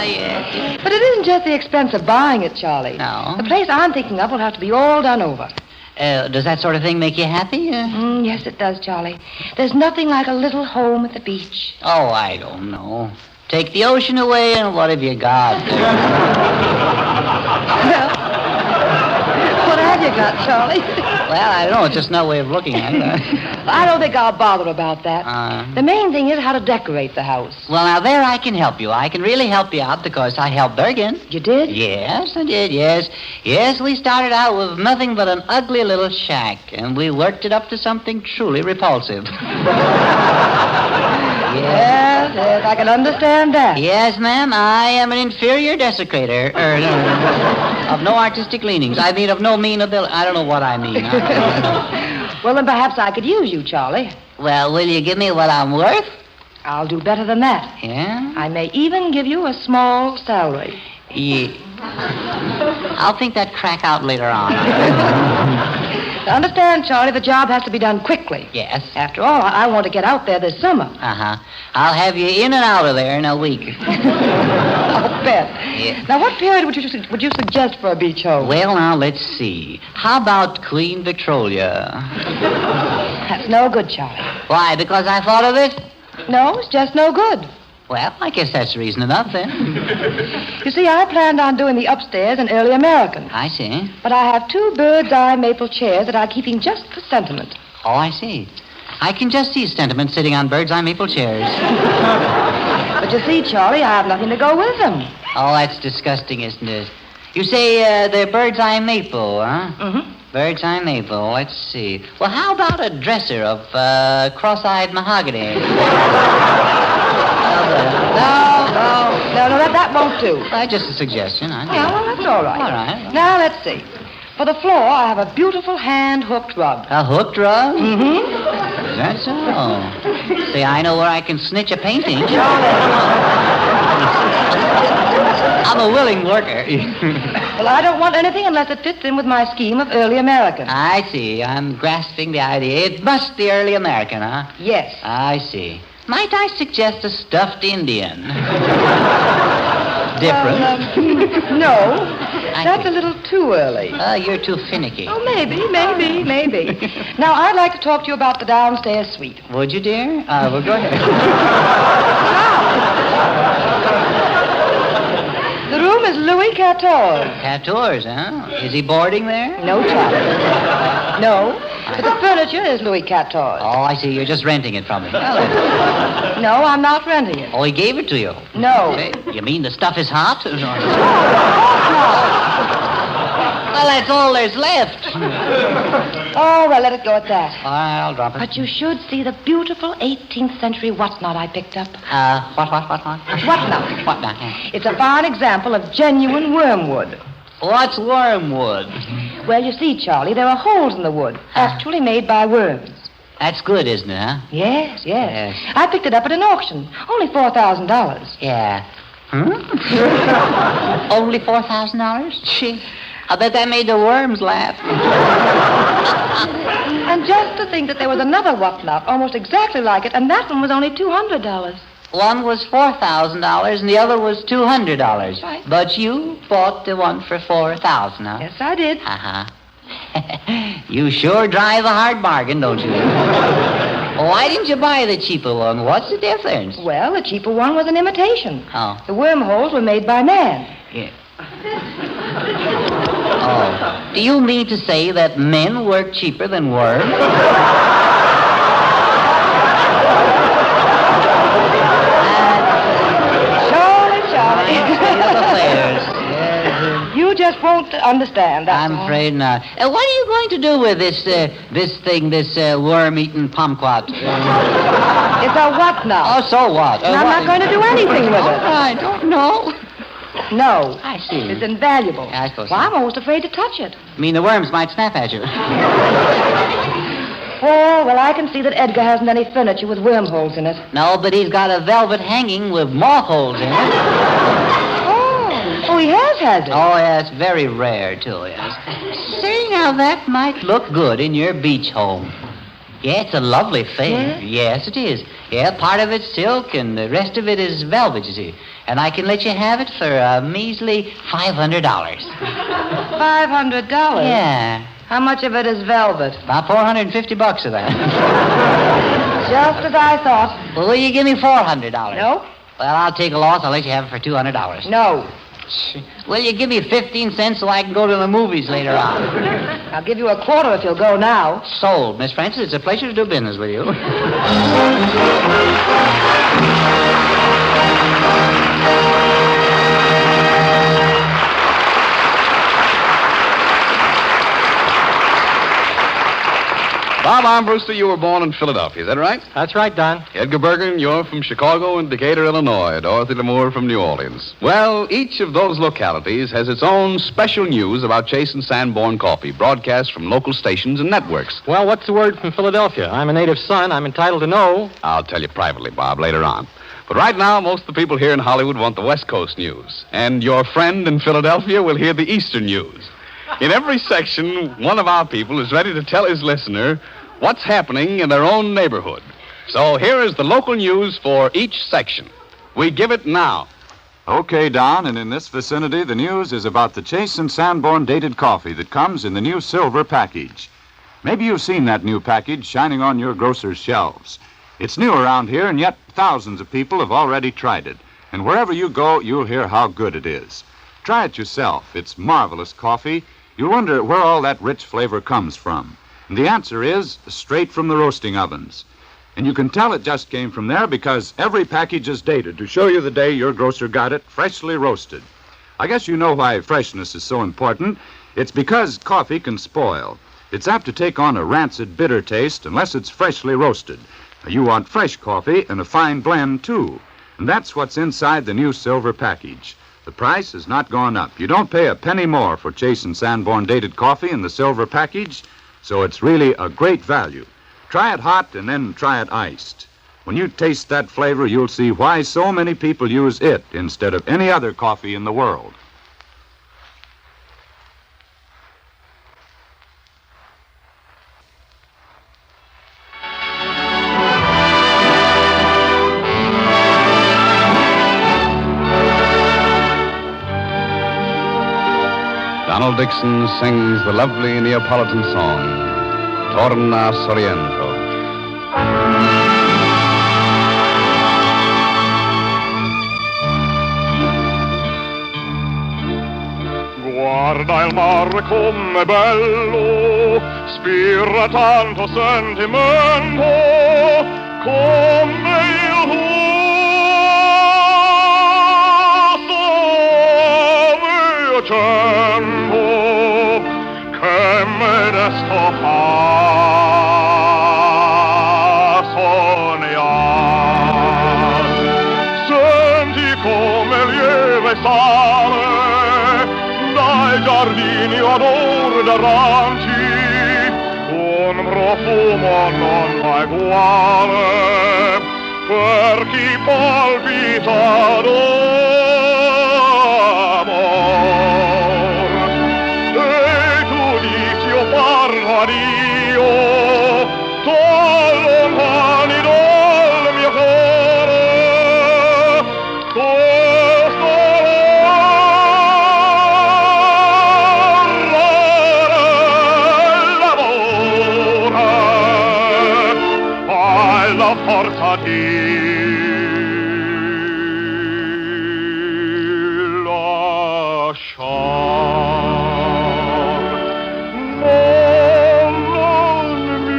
Yeah. But it isn't just the expense of buying it, Charlie. No. The place I'm thinking of will have to be all done over. Does that sort of thing make you happy? Yes, it does, Charlie. There's nothing like a little home at the beach. Oh, I don't know. Take the ocean away, and what have you got? What have you got, Charlie? Well, I don't know. It's just no way of looking at it. I don't think I'll bother about that. The main thing is how to decorate the house. Well, now, there I can help you. I can really help you out because I helped Bergen. You did? Yes, I did, yes. Yes, we started out with nothing but an ugly little shack, and we worked it up to something truly repulsive. Yes, I can understand that. Yes, ma'am, I am an inferior desecrator. Of no artistic leanings. I mean, of no mean ability. I don't know what I mean. Well, then perhaps I could use you, Charlie. Well, will you give me what I'm worth? I'll do better than that. Yeah? I may even give you a small salary. Yeah. I'll think that crack out later on. Understand, Charlie, the job has to be done quickly. Yes. After all, I want to get out there this summer. Uh-huh. I'll have you in and out of there in a week. Oh, bet. Yeah. Now, what period would you suggest for a beach home? Well, now, let's see. How about Queen Victrolia? That's no good, Charlie. Why, because I thought of it? No, it's just no good. Well, I guess that's reason enough, then. You see, I planned on doing the upstairs in early American. I see. But I have 2 bird's eye maple chairs that I'm keeping just for sentiment. Oh, I see. I can just see sentiment sitting on bird's eye maple chairs. But you see, Charlie, I have nothing to go with them. Oh, that's disgusting, isn't it? You say they're bird's eye maple, huh? Mm-hmm. Bird's eye maple. Let's see. Well, how about a dresser of cross-eyed mahogany? No, that won't do. Just a suggestion. I know. Yeah, well, that's all right. All right. Now, let's see. For the floor, I have a beautiful hand-hooked rug. A hooked rug? Mm-hmm. Is that so? See, I know where I can snitch a painting. I'm a willing worker. Well, I don't want anything unless it fits in with my scheme of early American. I see. I'm grasping the idea. It must be early American, huh? Yes. I see. Might I suggest a stuffed Indian? Different? No. That's a little too early. You're too finicky. Oh, maybe. Now, I'd like to talk to you about the downstairs suite. Would you, dear? Well, go ahead. The room is Louis XIV. XIV, huh? Is he boarding there? No, Charlie. No. But the furniture is Louis XIV. Oh, I see. You're just renting it from him. No, I'm not renting it. Oh, he gave it to you? No. You mean the stuff is hot? Well, that's all there's left. Oh, well, let it go at that. All right, I'll drop it. But you should see the beautiful 18th century whatnot I picked up. What? Whatnot. Whatnot? It's a fine example of genuine wormwood. What's wormwood? Well, you see, Charlie, there are holes in the wood, actually made by worms. That's good, isn't it, huh? Yes. I picked it up at an auction. Only $4,000. Yeah. Only $4,000? Gee, I bet that made the worms laugh. And just to think that there was another whatnot almost exactly like it, and that one was only $200. One was $4,000 and the other was $200. Right. But you bought the one for $4,000, huh? Yes, I did. Uh-huh. You sure drive a hard bargain, don't you? Why didn't you buy the cheaper one? What's the difference? Well, the cheaper one was an imitation. Oh. The wormholes were made by man. Yeah. Oh. Do you mean to say that men work cheaper than worms? You just won't understand. I'm afraid not. What are you going to do with this worm-eating kumquat? It's a what now? Oh, so what? I'm not going to do anything with it. I don't know. No. I see. It's invaluable. Yeah, I suppose well, so. I'm almost afraid to touch it. You mean the worms might snap at you? Oh, well, I can see that Edgar hasn't any furniture with wormholes in it. No, but he's got a velvet hanging with moth holes in it. Oh, he has it? Oh, yes, very rare, too, yes. Say, now, that might look good in your beach home. Yeah, it's a lovely thing. Yeah? Yes, it is. Yeah, part of it's silk and the rest of it is velvet, you see. And I can let you have it for a measly $500. $500? Yeah. How much of it is velvet? About $450 of that. Just as I thought. Well, will you give me $400? No. Well, I'll take a loss. I'll let you have it for $200. No. Will you give me 15 cents so I can go to the movies later on? I'll give you a quarter if you'll go now. Sold, Miss Francis. It's a pleasure to do business with you. Bob Armbruster, you were born in Philadelphia, is that right? That's right, Don. Edgar Bergen, you're from Chicago and Decatur, Illinois. Dorothy Lamour from New Orleans. Well, each of those localities has its own special news about Chase and Sanborn coffee, broadcast from local stations and networks. Well, what's the word from Philadelphia? I'm a native son. I'm entitled to know. I'll tell you privately, Bob, later on. But right now, most of the people here in Hollywood want the West Coast news. And your friend in Philadelphia will hear the Eastern news. In every section, one of our people is ready to tell his listener what's happening in their own neighborhood. So here is the local news for each section. We give it now. Okay, Don, and in this vicinity, the news is about the Chase and Sanborn dated coffee that comes in the new silver package. Maybe you've seen that new package shining on your grocer's shelves. It's new around here, and yet thousands of people have already tried it. And wherever you go, you'll hear how good it is. Try it yourself. It's marvelous coffee. You'll wonder where all that rich flavor comes from. And the answer is straight from the roasting ovens. And you can tell it just came from there because every package is dated to show you the day your grocer got it freshly roasted. I guess you know why freshness is so important. It's because coffee can spoil. It's apt to take on a rancid, bitter taste unless it's freshly roasted. You want fresh coffee and a fine blend, too. And that's what's inside the new silver package. The price has not gone up. You don't pay a penny more for Chase and Sanborn dated coffee in the silver package, so it's really a great value. Try it hot and then try it iced. When you taste that flavor, you'll see why so many people use it instead of any other coffee in the world. Donald Dixon sings the lovely Neapolitan song, Torna Sorrento. Guarda il mare com'è bello, spira tanto sentimento, come il tuo accento, che me resto fa sognare. Senti come lieve sale dai giardini odor d'aranci, un profumo non mai uguale per chi palpita d'amor. E tu dici io parlo a Dio, t'allontani dal mio cuore, questo la forza di lasciar. Non mi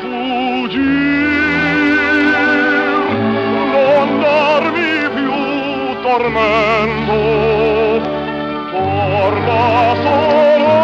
fuggir, non darmi più tormento, torna solo.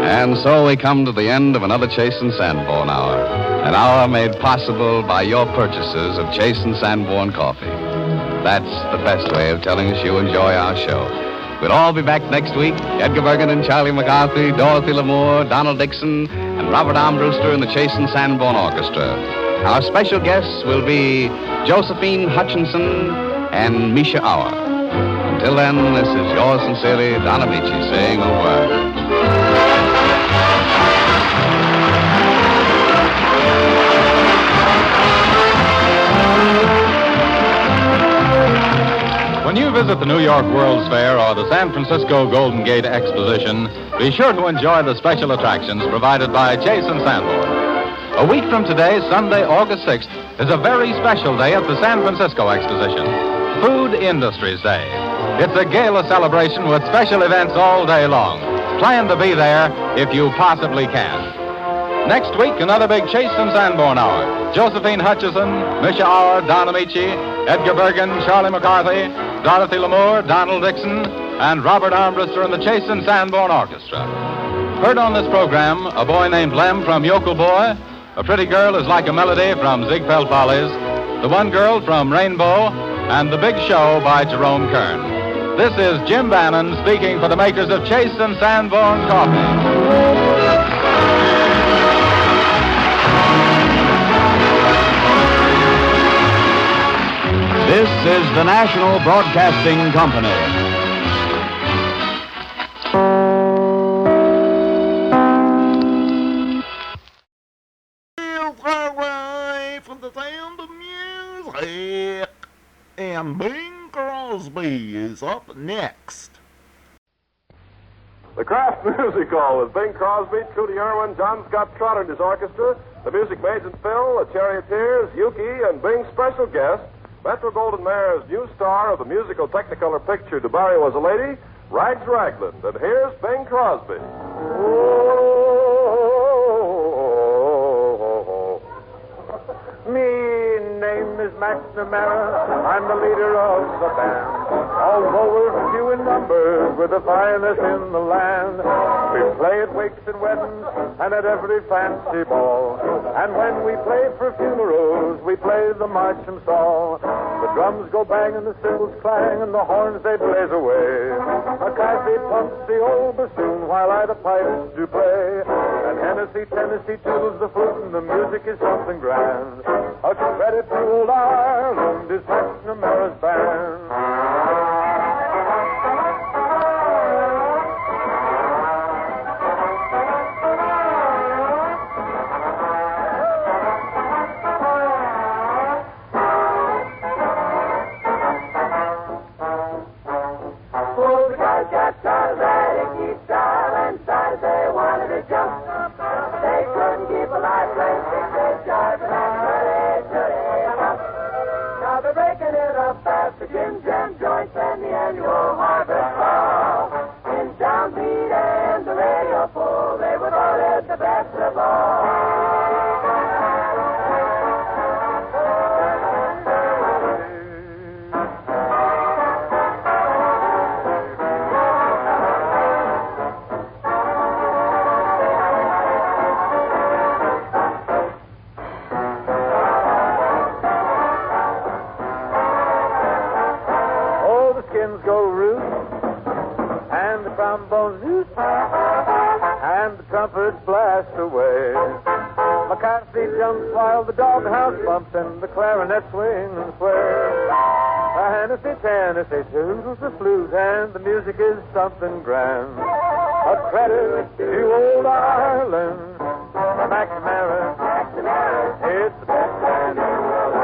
And so we come to the end of another Chase and Sanborn hour. An hour made possible by your purchases of Chase and Sanborn coffee. That's the best way of telling us you enjoy our show. We'll all be back next week. Edgar Bergen and Charlie McCarthy, Dorothy Lamour, Donald Dixon, and Robert Armbruster and the Chase and Sanborn Orchestra. Our special guests will be Josephine Hutchinson and Misha Auer. Until then, this is yours sincerely, Don Amici, saying au revoir. When you visit the New York World's Fair or the San Francisco Golden Gate Exposition, be sure to enjoy the special attractions provided by Chase and Sanborn. A week from today, Sunday, August 6th, is a very special day at the San Francisco Exposition, Food Industries Day. It's a gala celebration with special events all day long. Plan to be there if you possibly can. Next week, another big Chase and Sanborn hour. Josephine Hutchinson, Misha Auer, Don Amici, Edgar Bergen, Charlie McCarthy, Dorothy Lamour, Donald Dixon, and Robert Armbruster and the Chase and Sanborn Orchestra. Heard on this program, a boy named Lem from Yokel Boy, a pretty girl is like a melody from Ziegfeld Follies, the one girl from Rainbow, and The Big Show by Jerome Kern. This is Jim Bannon speaking for the makers of Chase and Sanborn Coffee. This is the National Broadcasting Company. From the sound of music. And Bing Crosby is up next. The Crst Music Hall with Bing Crosby, Trudy Irwin, John Scott Trotter and his orchestra, the Music Maids and Phil, the Charioteers, Yuki, and Bing's special guest, Metro-Goldwyn-Mayer's new star of the musical Technicolor picture, DeBarry Was a Lady, Rags Ragland. And here's Bing Crosby. Me name is McNamara. I'm the leader of the band. Although we're few in numbers, we're the finest in the land. We play at wakes and weddings and at every fancy ball. And when we play for funerals, we play the march and song. The drums go bang and the cymbals clang and the horns they blaze away. McCarthy pumps the old bassoon while I the pipes do play. And Tennessee toodles the flute and the music is something grand. A credit to old Ireland is McNamara's band. And the trumpets blast away. McCarthy jumps while the doghouse bumps and the clarinet swings and sways. Tennessee toodles the flute and the music is something grand. A credit to old Ireland, McNamara. It's the best band in the world.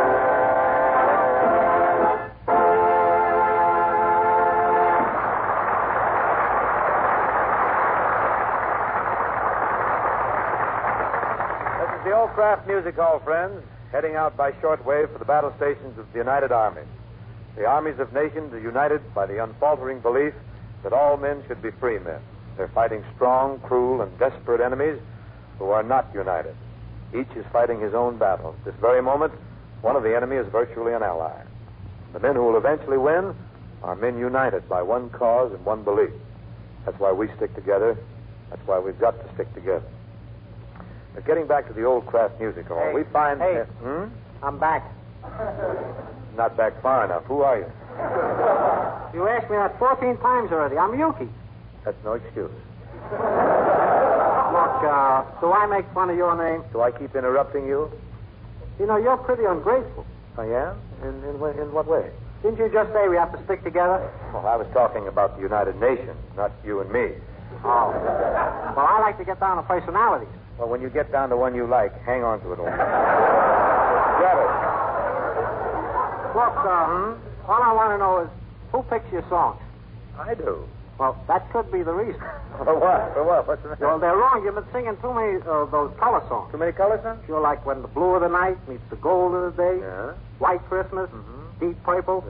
The Old Crft Music Hall, friends, heading out by shortwave for the battle stations of the United Army. The armies of nations are united by the unfaltering belief that all men should be free men. They're fighting strong, cruel, and desperate enemies who are not united. Each is fighting his own battle. At this very moment, one of the enemy is virtually an ally. The men who will eventually win are men united by one cause and one belief. That's why we stick together. That's why we've got to stick together. But getting back to the Old Crft Music Hall, we find... I'm back. Not back far enough. Who are you? You asked me that 14 times already. I'm Yuki. That's no excuse. Look, do I make fun of your name? Do I keep interrupting you? You know, you're pretty ungrateful. I am? In what way? Didn't you just say we have to stick together? Well, I was talking about the United Nations, not you and me. Oh. Well, I like to get down to personalities. Well, when you get down to one you like, hang on to it a while. Grab it. Look, all I want to know is who picks your songs? I do. Well, that could be the reason. For what? For what? What's the matter? Well, they're wrong. You've been singing too many of those color songs. Too many color songs? Sure, like when the blue of the night meets the gold of the day, White Christmas, Deep Purple,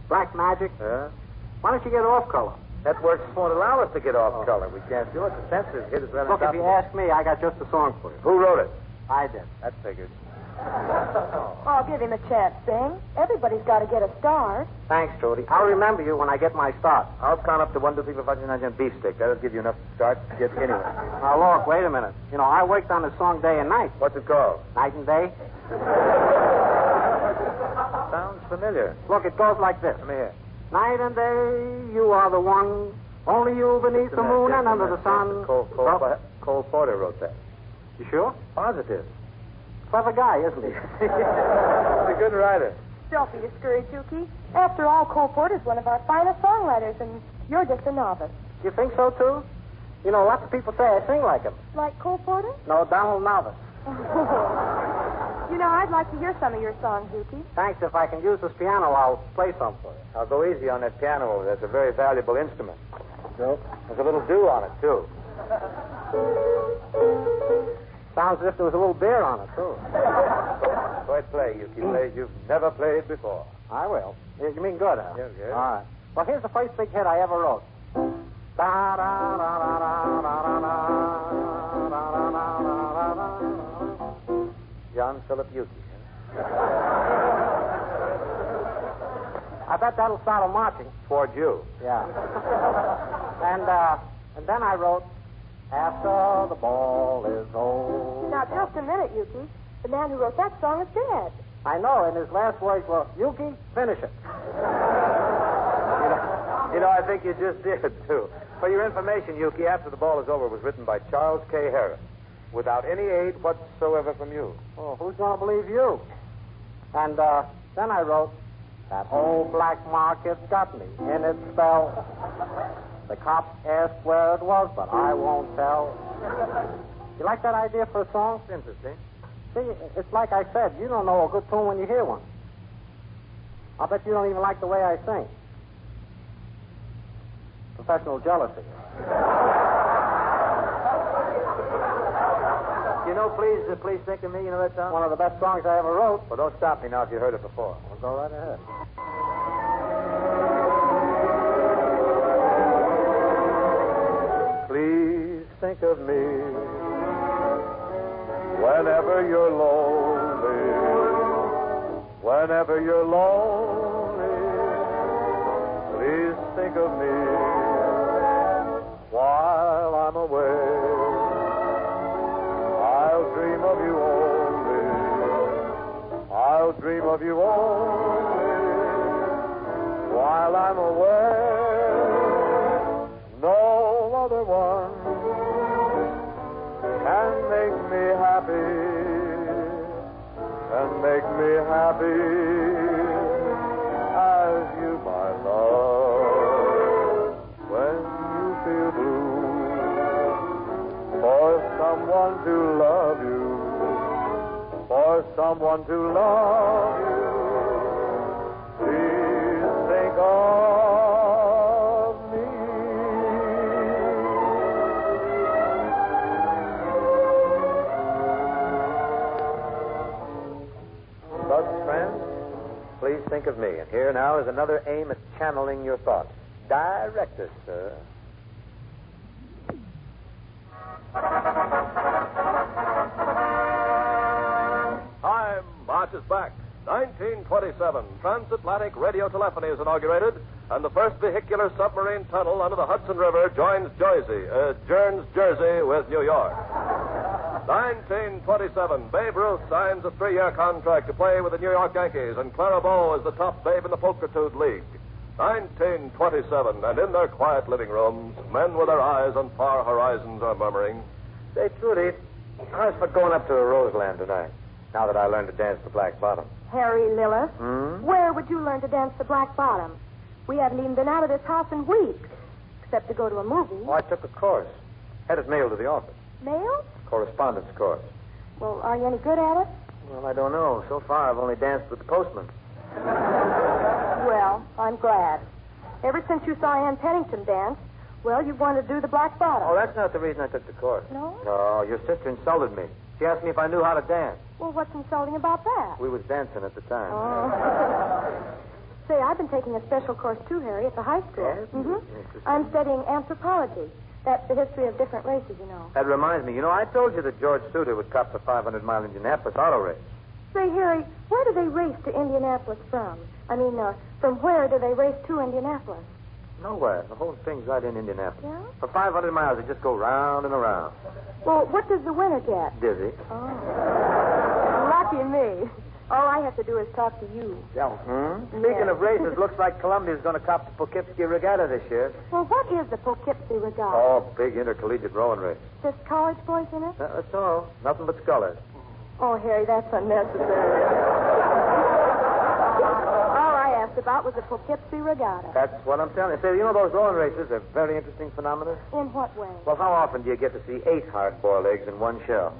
Black Magic. Why don't you get off color? That works won't allow us to get off color. We can't do it. The censors hit us right on Look, top if you of it. ask me, I got just a song for you. Who wrote it? I did. That figures. Oh, give him a chance, Sing. Everybody's got to get a start. Thanks, Trudy. I'll remember you when I get my start. I'll count up to 1, 2, 3, 4, 5, 6, 7, 8 beefsteak. That'll give you enough to start to get anywhere. Now, look, wait a minute. You know, I worked on this song day and night. What's it called? Night and Day. Sounds familiar. Look, it goes like this. Let me hear. Night and day, you are the one. Only you beneath the moon and under the sun. Cole Porter wrote that. You sure? Positive. Clever guy, isn't he? He's a good writer. Don't be discouraged, Yuki. After all, Cole Porter's one of our finest songwriters, and you're just a novice. You think so, too? You know, lots of people say I sing like him. Like Cole Porter? No, Donald Novice. You know, I'd like to hear some of your songs, Yuki. Thanks. If I can use this piano, I'll play some for you. I'll go easy on that piano over there. It's a very valuable instrument. Nope. There's a little dew on it, too. Sounds as if there was a little beer on it, too. Go ahead, play, Yuki. Play you've never played before. I will. You mean good, huh? Yeah, good. All right. Well, here's the first big hit I ever wrote. John Philip Yuki. I bet that'll start them marching. Towards you. Yeah. And then I wrote, After the Ball is Over. Now, just a minute, Yuki. The man who wrote that song is dead. I know, and his last words were, Yuki, finish it. You know, I think you just did, too. For your information, Yuki, After the Ball is Over was written by Charles K. Harris, without any aid whatsoever from you. Oh, who's going to believe you? And then I wrote, That old black market got me in its spell. The cops asked where it was, but I won't tell. You like that idea for a song? It's interesting. See, it's like I said, you don't know a good tune when you hear one. I'll bet you don't even like the way I sing. Professional jealousy. You know, please think of me. You know that song? One of the best songs I ever wrote. Well, don't stop me now if you heard it before. Well, go right ahead. Please think of me whenever you're lonely. Whenever you're lonely, please think of me while I'm away. I'll dream of you only. I'll dream of you only while I'm away. No other one can make me happy. Can make me happy as you, my love. When you feel blue, for someone to love you, for someone to love you, please think of me. Thus, friends, please think of me. And here now is another aim at channeling your thoughts. Direct us, sir. Time marches back. 1927, transatlantic radio telephony is inaugurated, and the first vehicular submarine tunnel under the Hudson River joins Jersey with New York. 1927, Babe Ruth signs a 3-year contract to play with the New York Yankees, and Clara Bow is the top babe in the Poker League. 1927, and in their quiet living rooms, men with their eyes on far horizons are murmuring, Say, Trudy, how's for going up to Roseland tonight, now that I learned to dance the black bottom? Harry Lillis, Hmm? where would you learn to dance the black bottom? We haven't even been out of this house in weeks, except to go to a movie. Oh, I took a course. Headed mail to the office. Mail? Correspondence course. Well, are you any good at it? Well, I don't know. So far, I've only danced with the postman. Well, I'm glad. Ever since you saw Ann Pennington dance, well, you've wanted to do the black bottom. Oh, that's not the reason I took the course. No? No, your sister insulted me. She asked me if I knew how to dance. Well, what's insulting about that? We was dancing at the time. Oh. Say, I've been taking a special course, too, Harry, at the high school. Yes? Mm-hmm. I'm studying anthropology. That's the history of different races, you know. That reminds me. You know, I told you that George Suter would cop the 500-mile Indianapolis auto race. Say, Harry, where do they race to Indianapolis from? I mean, from where do they race to Indianapolis? Nowhere. The whole thing's right in Indianapolis. Yeah? For 500 miles, they just go round and around. Well, what does the winner get? Dizzy. Oh. Lucky me. All I have to do is talk to you. Yeah. Speaking of races, looks like Columbia's going to cop the Poughkeepsie Regatta this year. Well, what is the Poughkeepsie Regatta? Oh, big intercollegiate rowing race. Just college boys in it? That's all. Nothing but scullers. Oh, Harry, that's unnecessary. All I asked about was the Poughkeepsie Regatta. That's what I'm telling you. Say, you know those rowing races are very interesting phenomena? In what way? Well, how often do you get to see 8 hard-boiled eggs in one shell?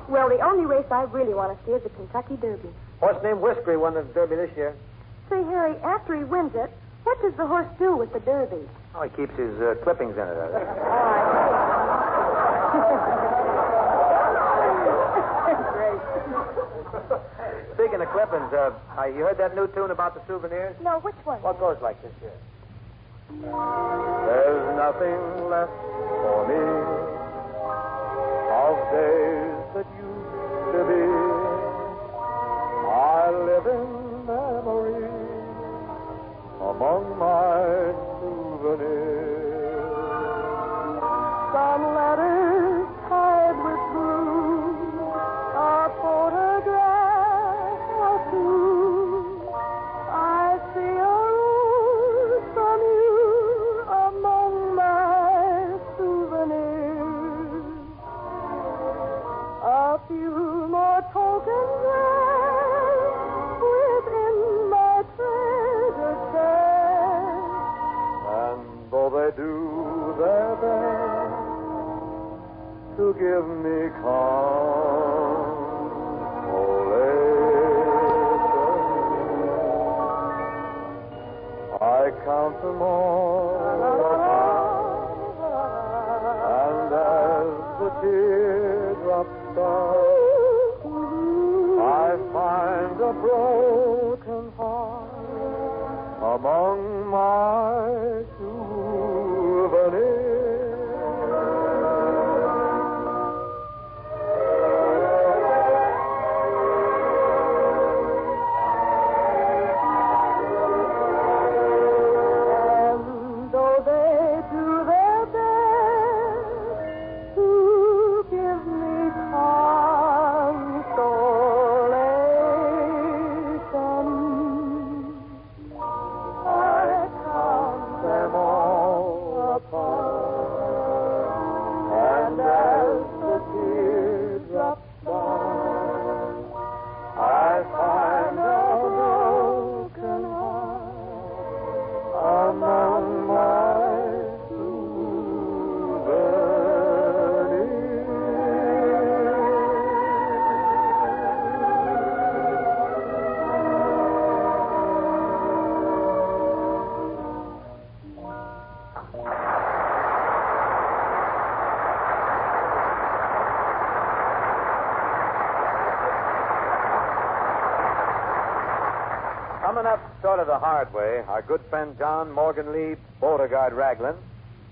Well, the only race I really want to see is the Kentucky Derby. Horse named Whiskery won the Derby this year. Say, Harry, after he wins it, what does the horse do with the Derby? Oh, he keeps his clippings in it. Speaking of clippings, you heard that new tune about the souvenirs? No, which one? Well, it goes like this here. There's nothing left for me of days that used to be. I live in memory among my souvenirs. Some letters tied with blue, a photograph or two. I see a rose from you among my souvenirs. A few more tokens within my treasure chest. And though they do their best to give me consolation, I count them all and as the teardrops start, I find a broken heart among my souvenirs. And though they do their best to give me consolation, I count them all apart, and as the teardrops fall, I find a broken heart among my Coming up sort of the hard way, our good friend John Morgan Lee Beauregard Raglan,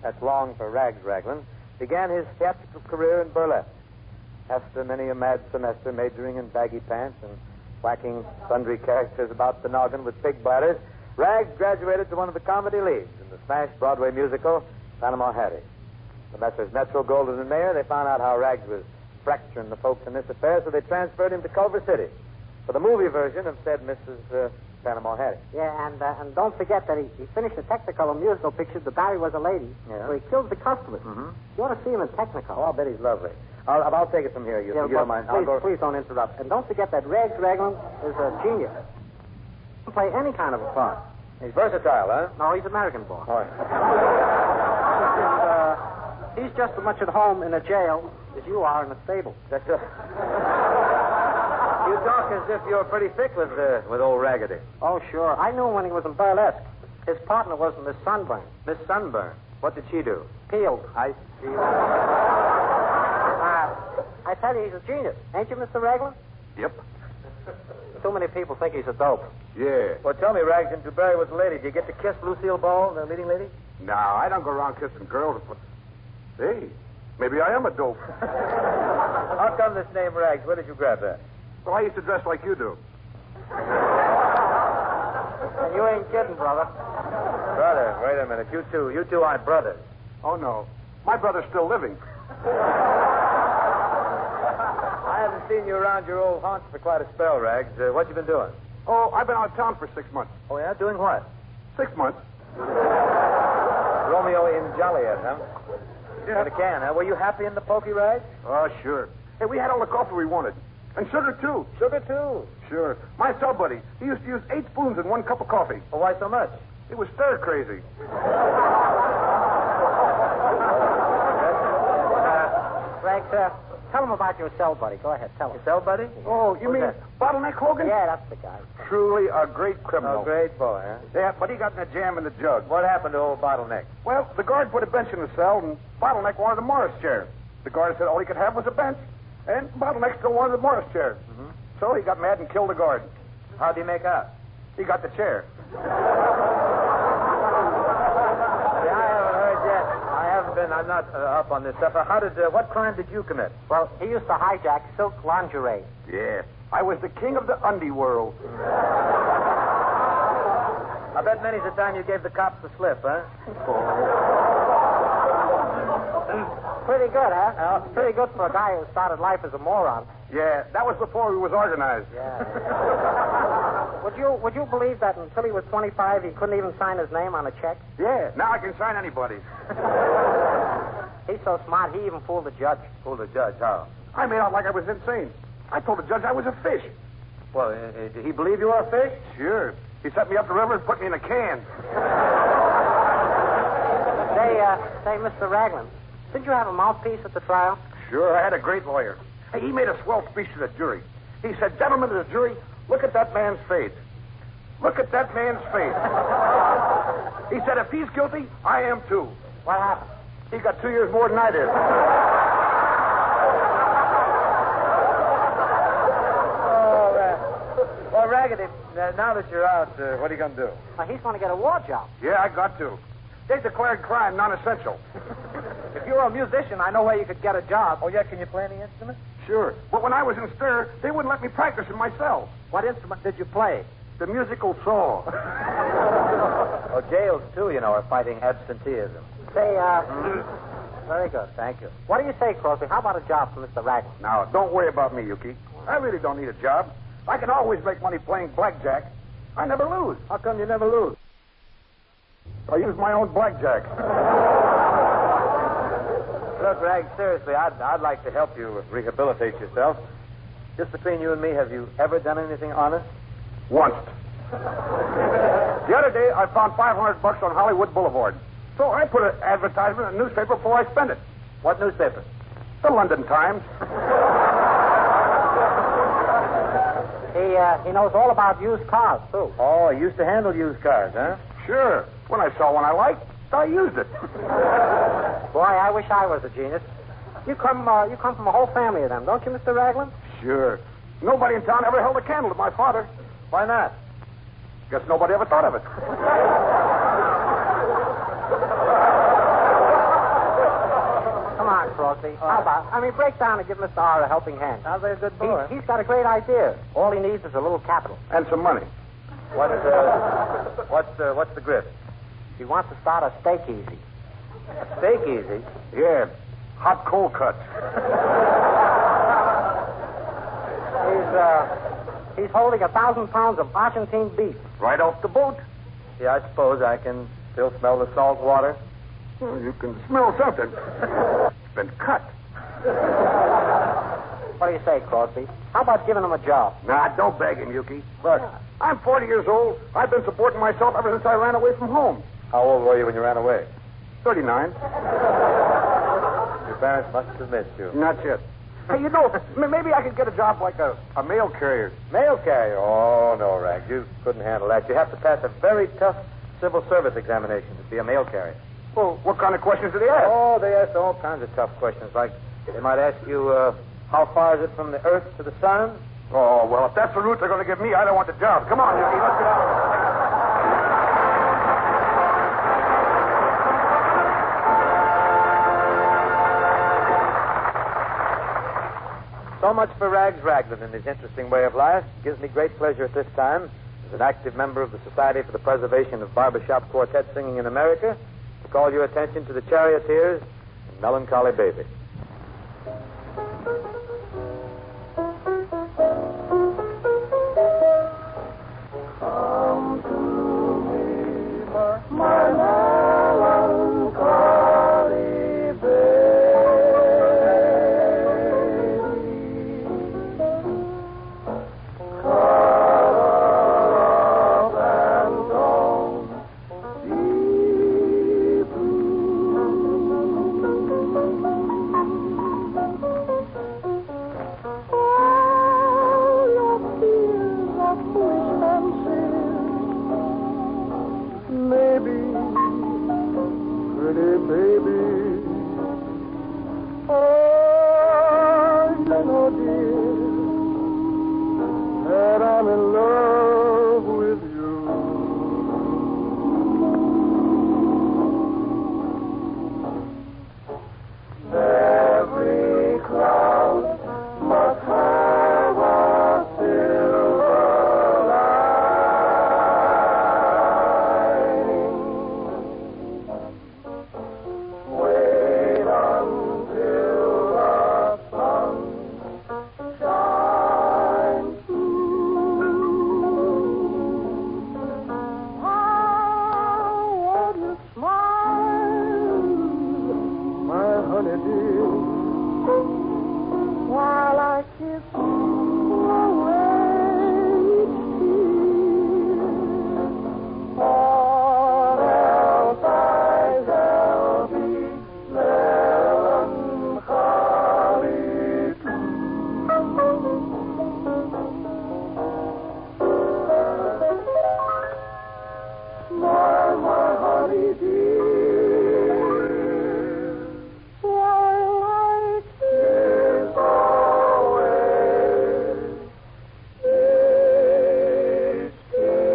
that's long for Rags Raglan, began his theatrical career in burlesque. After many a mad semester majoring in baggy pants and whacking sundry characters about the noggin with pig bladders, Rags graduated to one of the comedy leads in the smash Broadway musical, Panama Hattie. The Messrs. Metro Golden and Mayer, they found out how Rags was fracturing the folks in this affair, so they transferred him to Culver City. For the movie version, instead, Mrs. Panama Hattie. Yeah, and don't forget that he finished a Technicolor musical picture, The Barry Was a Lady, where he kills the customers. Mm-hmm. You ought to see him in Technicolor. Oh, I'll bet he's lovely. I'll take it from here. You don't mind? Please don't interrupt. And don't forget that Rags Raglan is a genius. He can play any kind of a part. He's versatile, huh? No, he's American born. Oh. He's just as much at home in a jail as you are in a stable. That's it. You talk as if you're pretty thick with old Raggedy. Oh, sure. I knew him when he was in burlesque. His partner was Miss Sunburn. Miss Sunburn? What did she do? Peeled. I see. I tell you, he's a genius. Ain't you, Mr. Raglan? Yep. Too many people think he's a dope. Yeah. Well, tell me, Rags, in Barry Was a Lady, did you get to kiss Lucille Ball, the leading lady? No, I don't go around kissing girls. But hey, maybe I am a dope. How come this name Rags? Where did you grab that? Well, I used to dress like you do. And you ain't kidding, brother. Brother, wait a minute. You two aren't brothers. Oh, no. My brother's still living. I haven't seen you around your old haunts for quite a spell, Rags. What you been doing? Oh, I've been out of town for 6 months. Oh, yeah? Doing what? 6 months. Romeo in Joliet, huh? Yeah. In a can, huh? Were you happy in the pokey, Rags? Oh, sure. Hey, we had all the coffee we wanted. And sugar, too. Sugar, too? Sure. My cell buddy, he used to use 8 spoons in 1 cup of coffee. Well, why so much? It was stir crazy. Rags, tell him about your cell buddy. Go ahead, tell him. Your cell buddy? Oh, you mean Bottleneck Hogan? Yeah, that's the guy. Truly a great criminal. Oh, great boy, huh? Yeah, but he got in a jam in the jug. What happened to old Bottleneck? Well, the guard put a bench in the cell, and Bottleneck wanted a Morris chair. The guard said all he could have was a bench, and Bottleneck still wanted the Morris chair. Mm-hmm. So he got mad and killed the guard. How'd he make out? He got the chair. I'm not up on this stuff. What crime did you commit? Well, he used to hijack silk lingerie. Yeah. I was the king of the underworld. I bet many's the time you gave the cops the slip, huh? Pretty good, huh? Pretty good for a guy who started life as a moron. Yeah, that was before he was organized. Yeah. Would you believe that until he was 25, he couldn't even sign his name on a check? Yeah, now I can sign anybody. He's so smart, he even fooled the judge. Fooled the judge? How? I made out like I was insane. I told the judge I was a fish. Well, did he believe you were a fish? Sure. He set me up the river and put me in a can. Say, Mr. Raglan, didn't you have a mouthpiece at the trial? Sure, I had a great lawyer. Hey, he made a swell speech to the jury. He said, "Gentlemen of the jury, look at that man's face. Look at that man's face." He said, "If he's guilty, I am too." What happened? He got 2 years more than I did. Well, Raggedy, now that you're out, what are you going to do? He's going to get a war job. Yeah, I got to. They declared crime non-essential. If you were a musician, I know where you could get a job. Oh, yeah? Can you play any instrument? Sure. But when I was in stir, they wouldn't let me practice in my cell. What instrument did you play? The musical saw. Well, jails, too, you know, are fighting absenteeism. Say, very good, thank you. What do you say, Crosby? How about a job for Mr. Raglan? Now, don't worry about me, Yuki. I really don't need a job. I can always make money playing blackjack. I never lose. How come you never lose? I use my own blackjack. Look, Rag, seriously, I'd like to help you rehabilitate yourself. Just between you and me, have you ever done anything honest? Once. The other day, I found $500 on Hollywood Boulevard. So I put an advertisement in a newspaper before I spent it. What newspaper? The London Times. He knows all about used cars, too. Oh, he used to handle used cars, huh? Sure. When I saw one I liked, I used it. Boy, I wish I was a genius. You come from a whole family of them, don't you, Mr. Raglan? Sure. Nobody in town ever held a candle to my father. Why not? Guess nobody ever thought of it. Come on, Crosby. How about, break down and give Mr. R a helping hand. Sounds like a good boy. He's got a great idea. All he needs is a little capital. And some money. What's the grip? He wants to start a steakeasy. A steakeasy? Yeah. Hot cold cuts. He's holding 1,000 pounds of Argentine beef. Right off the boat. Yeah, I suppose I can still smell the salt water. Well, you can smell something. It's been cut. What do you say, Crosby? How about giving him a job? Nah, don't beg him, Yuki. Look, I'm 40 years old. I've been supporting myself ever since I ran away from home. How old were you when you ran away? 39. Your parents must have missed you. Not yet. Hey, you know, maybe I could get a job like a mail carrier. Mail carrier? Oh, no, Rag. You couldn't handle that. You have to pass a very tough civil service examination to be a mail carrier. Well, what kind of questions do they ask? Oh, they ask all kinds of tough questions. Like, they might ask you, how far is it from the Earth to the sun? Oh, well, if that's the route they're going to give me, I don't want the job. Come on, Yuki, let's get out. So much for Rags Raglan and his interesting way of life. It gives me great pleasure at this time, as an active member of the Society for the Preservation of Barbershop Quartet Singing in America, to call your attention to the Charioteers and Melancholy Baby. Come to me, my melancholy baby. Cut off and don't be blue. All your fears are foolish fancies. Maybe, pretty baby. Oh, you know, dear, that I'm in love with you. Every cloud must have a silver lining. Wait until the sun shines through. How would you smile, my honey dear, while I kiss away each tear? Or else I shall be melancholy too. My honey dear, while I kiss away each tear.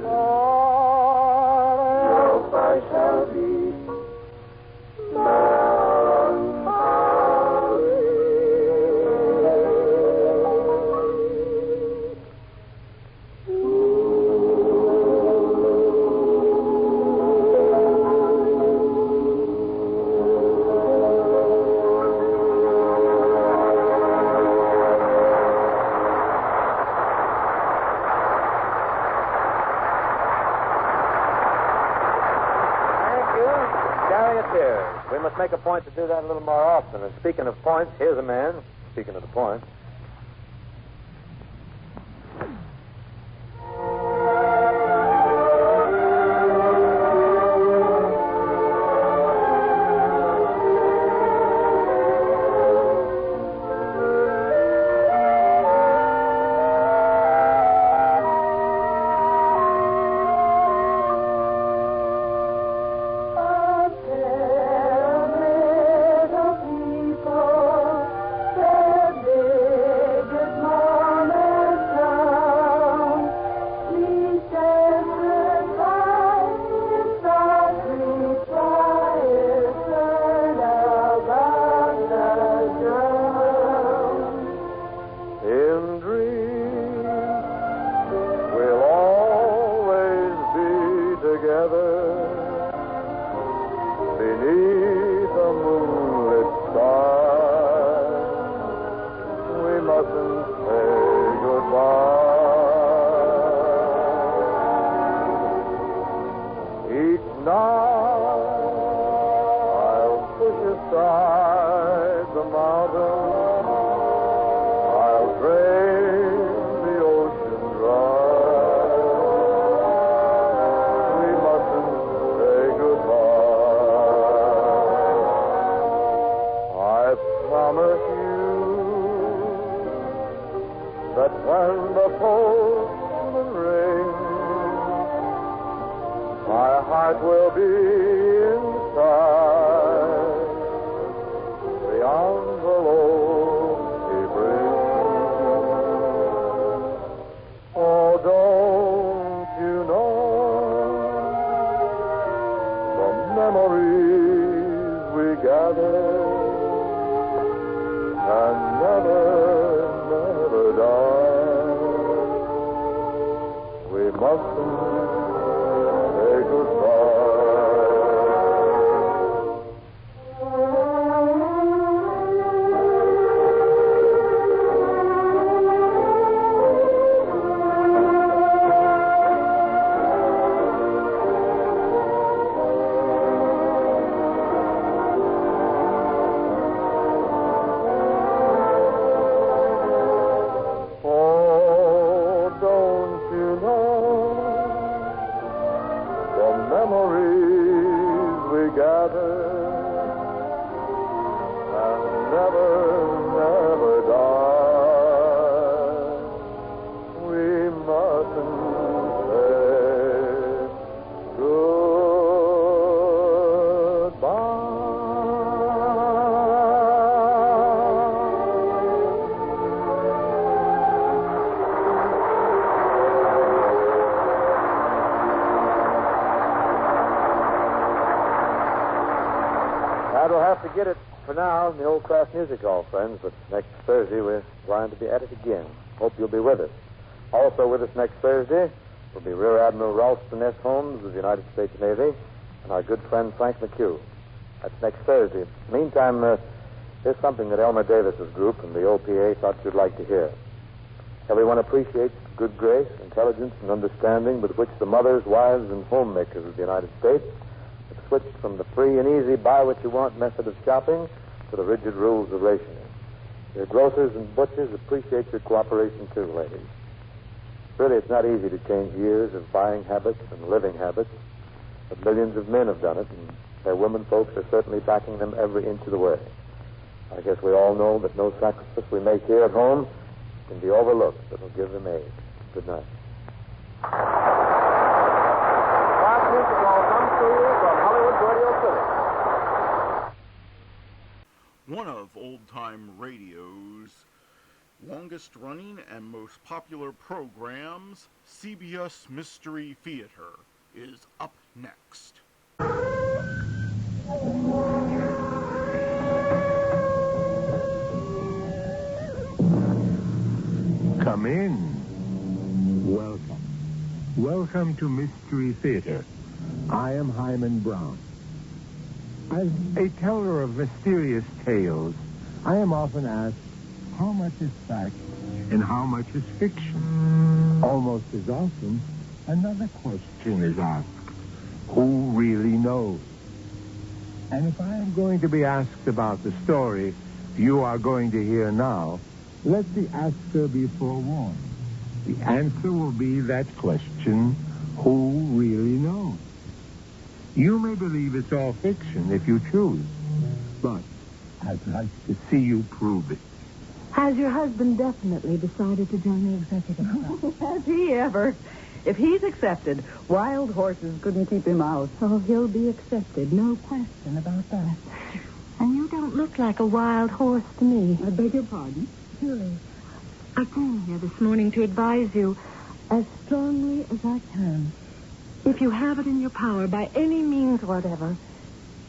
Or else I shall be Thank you. Charioteers. We must make a point to do that a little more often. And speaking of points, here's a man, speaking of the points. Little people, they're big. mustn't say goodbye. Each night I'll push aside the mountain. I'll drain the ocean dry. We mustn't say goodbye. I promise you that when the postman rings, my heart will be inside the envelope he brings. Oh, don't you know the memories we gather and never, never die? We mustn't say goodbye. Oh, don't you know the memories we gather and never, never die? We mustn't say That'll have to get it for now in the old Crst Music Hall, friends. But next Thursday, we're going to be at it again. Hope you'll be with us. Also with us next Thursday will be Rear Admiral Ralston S. Holmes of the United States Navy and our good friend Frank McHugh. That's next Thursday. Meantime, here's something that Elmer Davis's group and the OPA thought you'd like to hear. Everyone appreciates the good grace, intelligence, and understanding with which the mothers, wives, and homemakers of the United States have switched from the free and easy buy-what-you-want method of shopping to the rigid rules of rationing. Your grocers and butchers appreciate your cooperation, too, ladies. Really, it's not easy to change years of buying habits and living habits, but millions of men have done it, and their women folks are certainly backing them every inch of the way. I guess we all know that no sacrifice we make here at home can be overlooked that will give them aid. Good night. Crst Music Hall comes to you from Hollywood Radio City. One of old-time radio's longest-running and most popular programs, CBS Mystery Theater, is up next. Come in. Welcome. Welcome to Mystery Theater. I am Hyman Brown. As a teller of mysterious tales, I am often asked how much is fact and how much is fiction. Almost as often, another question is asked. Who really knows? And if I am going to be asked about the story you are going to hear now, let the asker be forewarned. The answer will be that question, who really knows? You may believe it's all fiction if you choose, but I'd like to see you prove it. Has your husband definitely decided to join the executive club? Has he ever? If he's accepted, wild horses couldn't keep him out. Oh, he'll be accepted. No question about that. And you don't look like a wild horse to me. I beg your pardon? Julie, I came here this morning to advise you as strongly as I can. If you have it in your power, by any means whatever,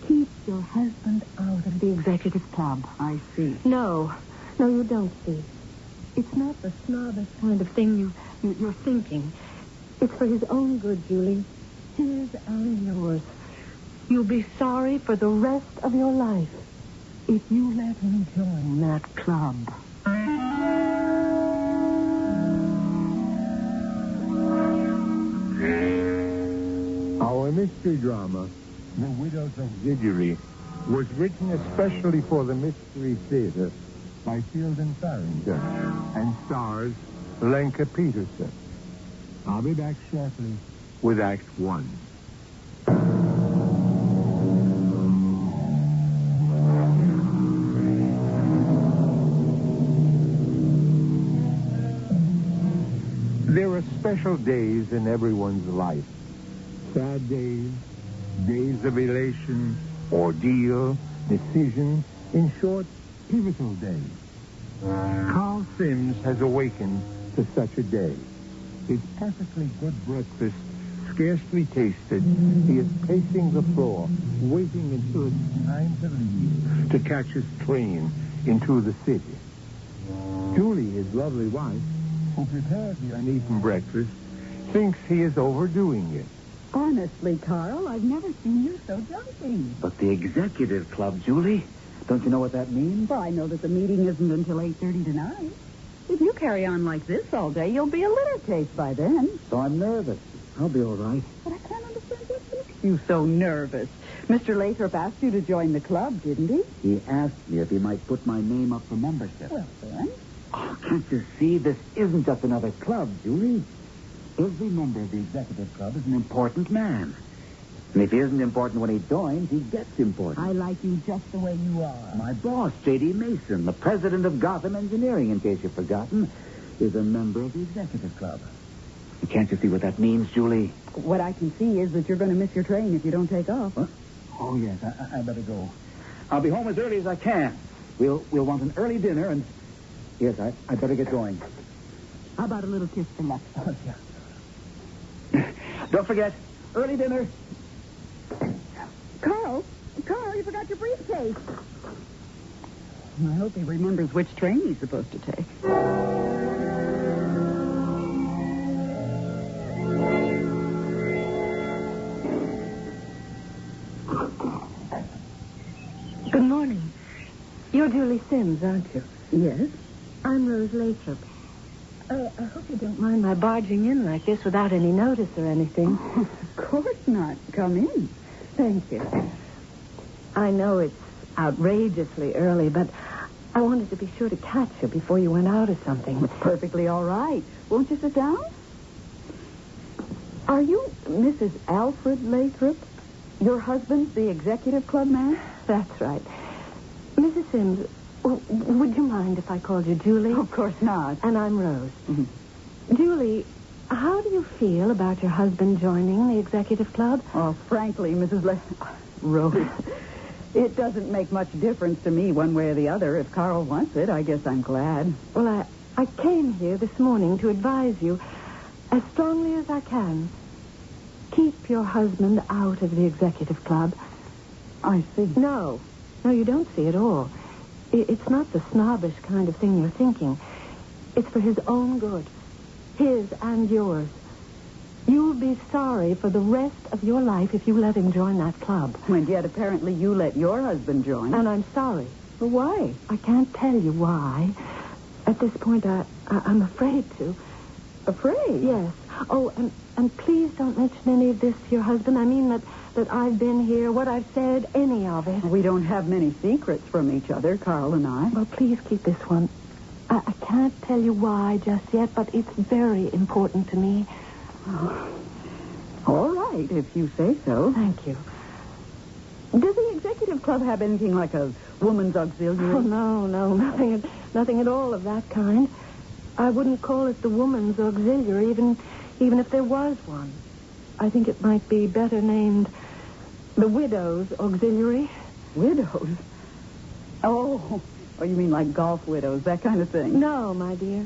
keep your husband out of the executive club. I see. No, you don't see. It's not the snobbish kind of thing you're thinking. It's for his own good, Julie. His and yours. You'll be sorry for the rest of your life if you let him join that club. mystery drama, The Widow's Auxiliary, was written especially for the Mystery Theater by Fielden Farrington and stars Lenka Peterson. I'll be back shortly with Act One. There are special days in everyone's life. Sad days, days of elation, ordeal, decision, in short, pivotal days. Carl Sims has awakened to such a day. His perfectly good breakfast scarcely tasted, he is pacing the floor, waiting until it's time to leave to catch his train into the city. Julie, his lovely wife, who prepared the uneaten breakfast, thinks he is overdoing it. Honestly, Carl, I've never seen you so jumpy. But the executive club, Julie, don't you know what that means? Well, I know that the meeting isn't until 8:30 tonight. If you carry on like this all day, you'll be a litter case by then. So I'm nervous. I'll be all right. But I can't understand what makes you so nervous. Mr. Lathrop asked you to join the club, didn't he? He asked me if he might put my name up for membership. Well, then. Oh, can't you see? This isn't just another club, Julie. Every member of the executive club is an important man. And if he isn't important when he joins, he gets important. I like you just the way you are. My boss, J.D. Mason, the president of Gotham Engineering, in case you've forgotten, is a member of the executive club. Can't you see what that means, Julie? What I can see is that you're going to miss your train if you don't take off. Huh? Oh, yes, I better go. I'll be home as early as I can. We'll want an early dinner, and... Yes, I better get going. How about a little kiss for luck? Oh, yeah. Don't forget, early dinner. Carl, you forgot your briefcase. I hope he remembers which train he's supposed to take. Good morning. You're Julie Sims, aren't you? Yes. I'm Rose Lathrop. I hope you don't mind my barging in like this without any notice or anything. Oh, of course not. Come in. Thank you. I know it's outrageously early, but I wanted to be sure to catch you before you went out or something. It's perfectly all right. Won't you sit down? Are you Mrs. Alfred Lathrop? Your husband's the executive club man? That's right. Mrs. Sims, would you mind if I called you Julie? Of course not. And I'm Rose. Mm-hmm. Julie, how do you feel about your husband joining the executive club? Oh, frankly, Mrs. Rose, it doesn't make much difference to me one way or the other. If Carl wants it, I guess I'm glad. Well, I came here this morning to advise you as strongly as I can. Keep your husband out of the executive club. I see. No, you don't see at all. It's not the snobbish kind of thing you're thinking. It's for his own good. His and yours. You'll be sorry for the rest of your life if you let him join that club. And yet apparently you let your husband join. And I'm sorry. Well, why? I can't tell you why. At this point, I'm afraid to. Afraid? Yes. Oh, and please don't mention any of this to your husband. I mean that I've been here, what I've said, any of it. We don't have many secrets from each other, Carl and I. Well, please keep this one. I can't tell you why just yet, but it's very important to me. Oh. All right, if you say so. Thank you. Does the executive club have anything like a woman's auxiliary? Oh, no, nothing at all of that kind. I wouldn't call it the woman's auxiliary, even if there was one. I think it might be better named the widow's auxiliary. Widows? Oh, you mean like golf widows, that kind of thing? No, my dear.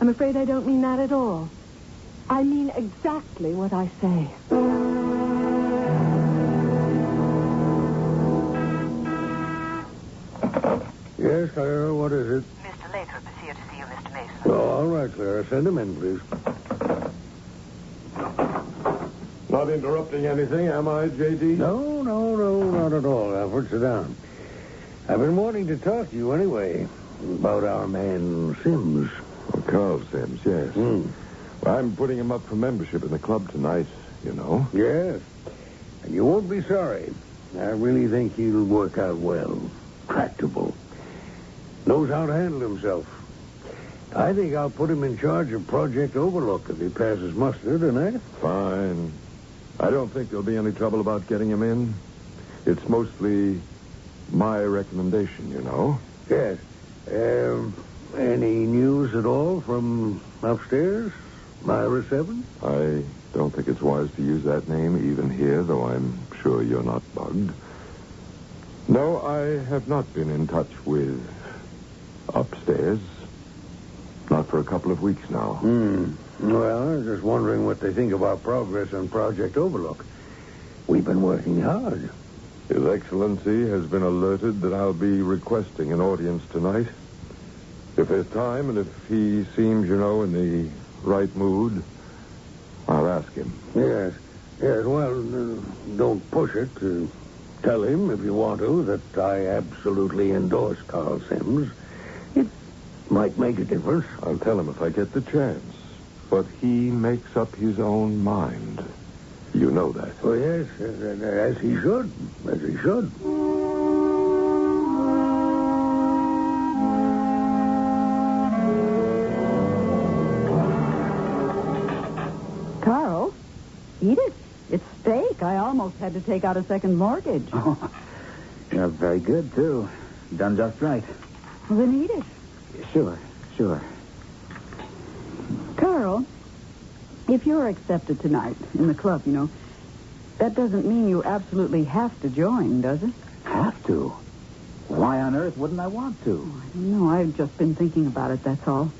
I'm afraid I don't mean that at all. I mean exactly what I say. Yes, Clara, what is it? Mr. Lathrop is here to see you, Mr. Mason. Oh, all right, Clara. Send him in, please. Not interrupting anything, am I, J.D.? No, not at all, Alfred. Sit down. I've been wanting to talk to you anyway about our man Sims. Carl Sims, yes. Well, I'm putting him up for membership in the club tonight, you know. Yes. And you won't be sorry. I really think he'll work out well. Tractable. Knows how to handle himself. I think I'll put him in charge of Project Overlook if he passes muster tonight. Fine. I don't think there'll be any trouble about getting him in. It's mostly my recommendation, you know. Yes. Any news at all from upstairs? Myra 7? I don't think it's wise to use that name even here, though I'm sure you're not bugged. No, I have not been in touch with upstairs. Not for a couple of weeks now. Well, I was just wondering what they think about progress on Project Overlook. We've been working hard. His Excellency has been alerted that I'll be requesting an audience tonight. If there's time and if he seems, in the right mood, I'll ask him. Yes. Well, don't push it. Tell him, if you want to, that I absolutely endorse Carl Sims. It might make a difference. I'll tell him if I get the chance. But he makes up his own mind. You know that. Oh, yes, as he should. As he should. Carl, eat it. It's steak. I almost had to take out a second mortgage. Oh, you're very good, too. Done just right. Well, then eat it. Sure. Carl, if you're accepted tonight in the club, that doesn't mean you absolutely have to join, does it? Have to? Why on earth wouldn't I want to? I don't know. I've just been thinking about it, that's all.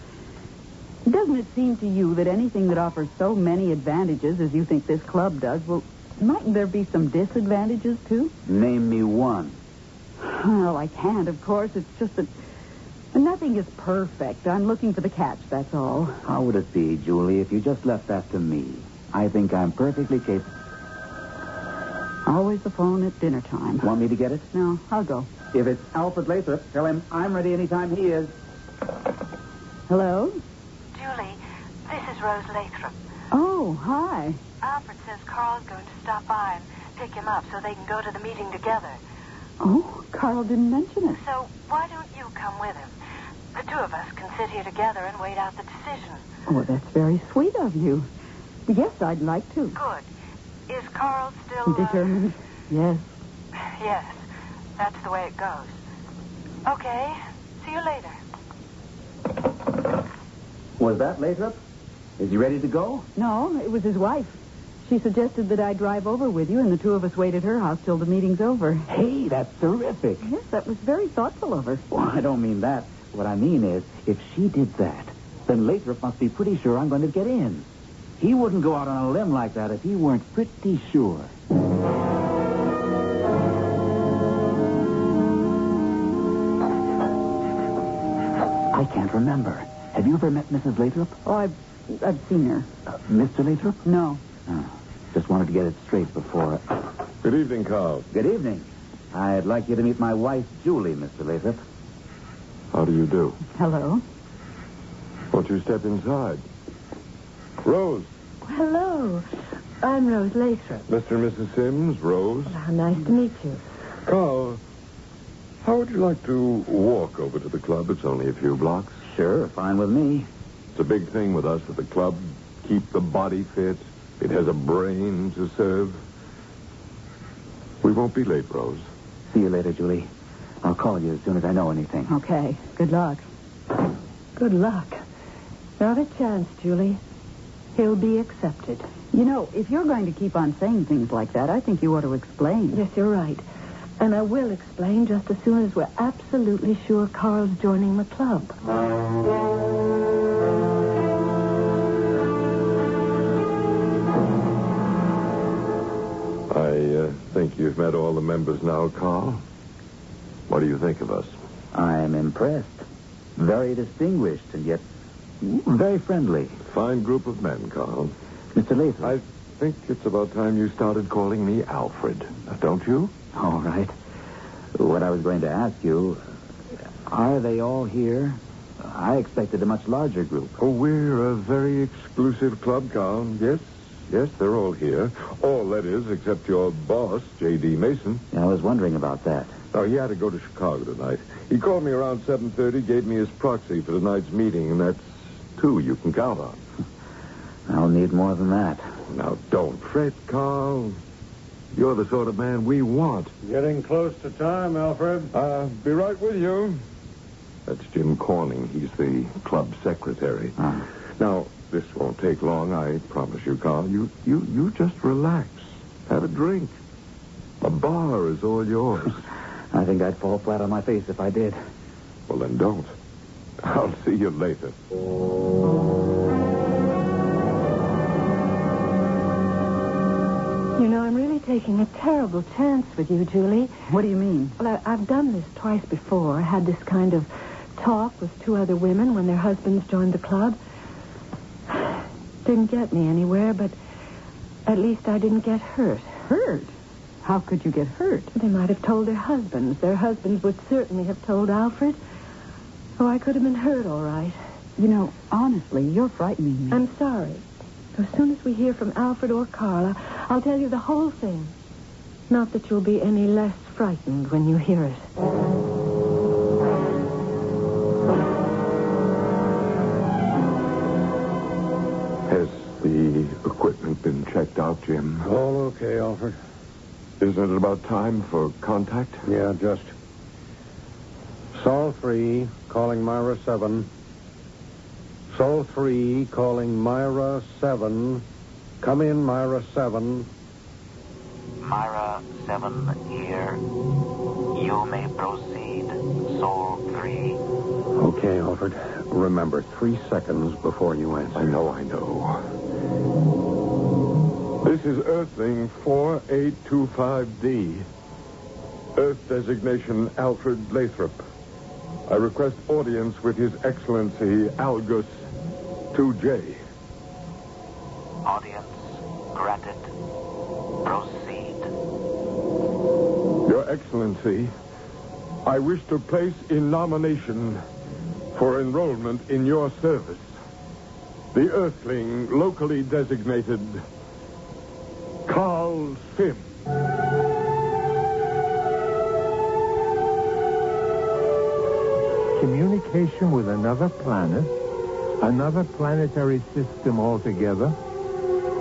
Doesn't it seem to you that anything that offers so many advantages as you think this club does, well, mightn't there be some disadvantages, too? Name me one. Well, I can't, of course. It's just that nothing is perfect. I'm looking for the catch, that's all. How would it be, Julie, if you just left that to me? I think I'm perfectly capable. Always the phone at dinner time. Want me to get it? No, I'll go. If it's Alfred Lathrop, tell him I'm ready anytime he is. Hello? Julie, this is Rose Lathrop. Oh, hi. Alfred says Carl's going to stop by and pick him up so they can go to the meeting together. Oh, Carl didn't mention it. So why don't you come with him? The two of us can sit here together and wait out the decision. Oh, that's very sweet of you. Yes, I'd like to. Good. Is Carl still... Determined? Yes. Yes. That's the way it goes. Okay. See you later. Was that Lathrop? Is he ready to go? No, it was his wife. She suggested that I drive over with you, and the two of us wait at her house till the meeting's over. Hey, that's terrific. Yes, that was very thoughtful of her. Well, I don't mean that. What I mean is, if she did that, then Lathrop must be pretty sure I'm going to get in. He wouldn't go out on a limb like that if he weren't pretty sure. I can't remember. Have you ever met Mrs. Lathrop? Oh, I've seen her. Mr. Lathrop? No. Oh, just wanted to get it straight before... Good evening, Carl. Good evening. I'd like you to meet my wife, Julie, Mr. Lathrop. How do you do? Hello. Won't you step inside? Rose. Hello. I'm Rose Lathrop. Mr. and Mrs. Sims, Rose. Well, how nice to meet you. Carl, how would you like to walk over to the club? It's only a few blocks. Sure, fine with me. It's a big thing with us at the club. Keep the body fit. It has a brain to serve. We won't be late, Rose. See you later, Julie. I'll call you as soon as I know anything. Okay. Good luck. Good luck. Not a chance, Julie. He'll be accepted. If you're going to keep on saying things like that, I think you ought to explain. Yes, you're right. And I will explain just as soon as we're absolutely sure Carl's joining the club. I think you've met all the members now, Carl. What do you think of us? I'm impressed. Very distinguished, and yet very friendly. Fine group of men, Carl. Mr. Lathrop. I think it's about time you started calling me Alfred. Don't you? All right. What I was going to ask you, are they all here? I expected a much larger group. Oh, we're a very exclusive club, Carl. Yes, Yes, they're all here. All, that is, except your boss, J.D. Mason. Yeah, I was wondering about that. Oh, he had to go to Chicago tonight. He called me around 7:30, gave me his proxy for tonight's meeting, and that's 2 you can count on. I'll need more than that. Now, don't fret, Carl. You're the sort of man we want. Getting close to time, Alfred. Be right with you. That's Jim Corning. He's the club secretary. Now, this won't take long, I promise you, Carl. You just relax. Have a drink. A bar is all yours. I think I'd fall flat on my face if I did. Well, then don't. I'll see you later. You know, I'm really taking a terrible chance with you, Julie. What do you mean? Well, I've done this twice before. I had this kind of talk with 2 other women when their husbands joined the club. Didn't get me anywhere, but at least I didn't get hurt. Hurt? How could you get hurt? They might have told their husbands. Their husbands would certainly have told Alfred. Oh, I could have been hurt, all right. You know, honestly, you're frightening me. I'm sorry. As soon as we hear from Alfred or Carla, I'll tell you the whole thing. Not that you'll be any less frightened when you hear it. Has the equipment been checked out, Jim? All okay, Alfred. Isn't it about time for contact? Yeah, just. Sol 3, calling Myra 7. Sol 3, calling Myra 7. Come in, Myra 7. Myra 7 here. You may proceed, Sol 3. Okay, Alfred. Remember, 3 seconds before you answer. I know. This is Earthling 4825D. Earth designation Alfred Lathrop. I request audience with His Excellency Algus 2J. Audience granted. Proceed. Your Excellency, I wish to place in nomination for enrollment in your service the Earthling locally designated Carl Sim. Communication with another planet, another planetary system altogether,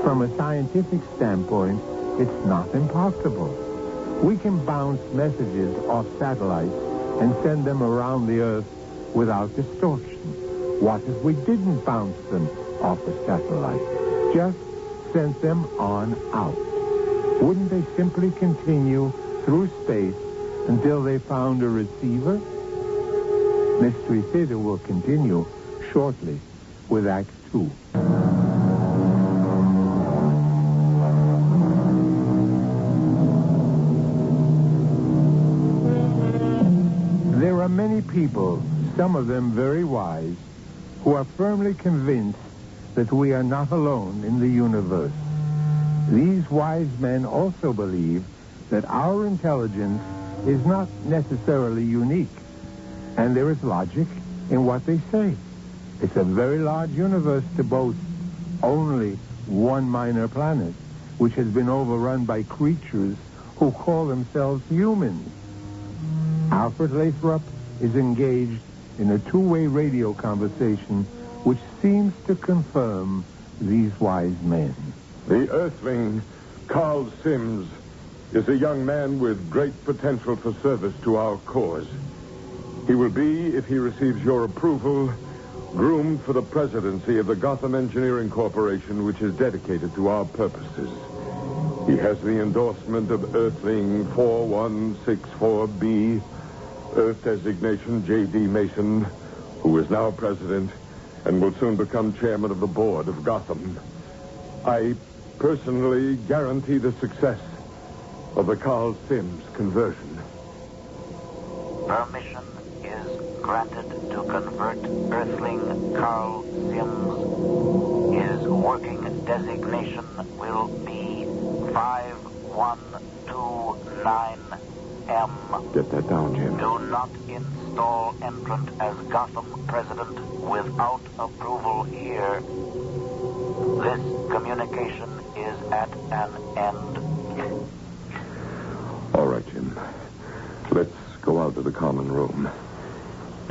from a scientific standpoint, it's not impossible. We can bounce messages off satellites and send them around the Earth without distortion. What if we didn't bounce them off a satellite? Just sent them on out. Wouldn't they simply continue through space until they found a receiver? Mystery Theater will continue shortly with Act 2. There are many people, some of them very wise, who are firmly convinced that we are not alone in the universe. These wise men also believe that our intelligence is not necessarily unique, and there is logic in what they say. It's a very large universe to boast only one minor planet, which has been overrun by creatures who call themselves humans. Alfred Lathrop is engaged in a two-way radio conversation which seems to confirm these wise men. The Earthling, Carl Sims, is a young man with great potential for service to our cause. He will be, if he receives your approval, groomed for the presidency of the Gotham Engineering Corporation, which is dedicated to our purposes. He has the endorsement of Earthling 4164B, Earth designation J.D. Mason, who is now president and will soon become chairman of the board of Gotham. I personally guarantee the success of the Carl Sims conversion. Permission is granted to convert Earthling Carl Sims. His working designation will be 5129M. Get that down, Jim. Do not install entrant as Gotham president without approval here. This communication is at an end. All right, Jim. Let's go out to the common room.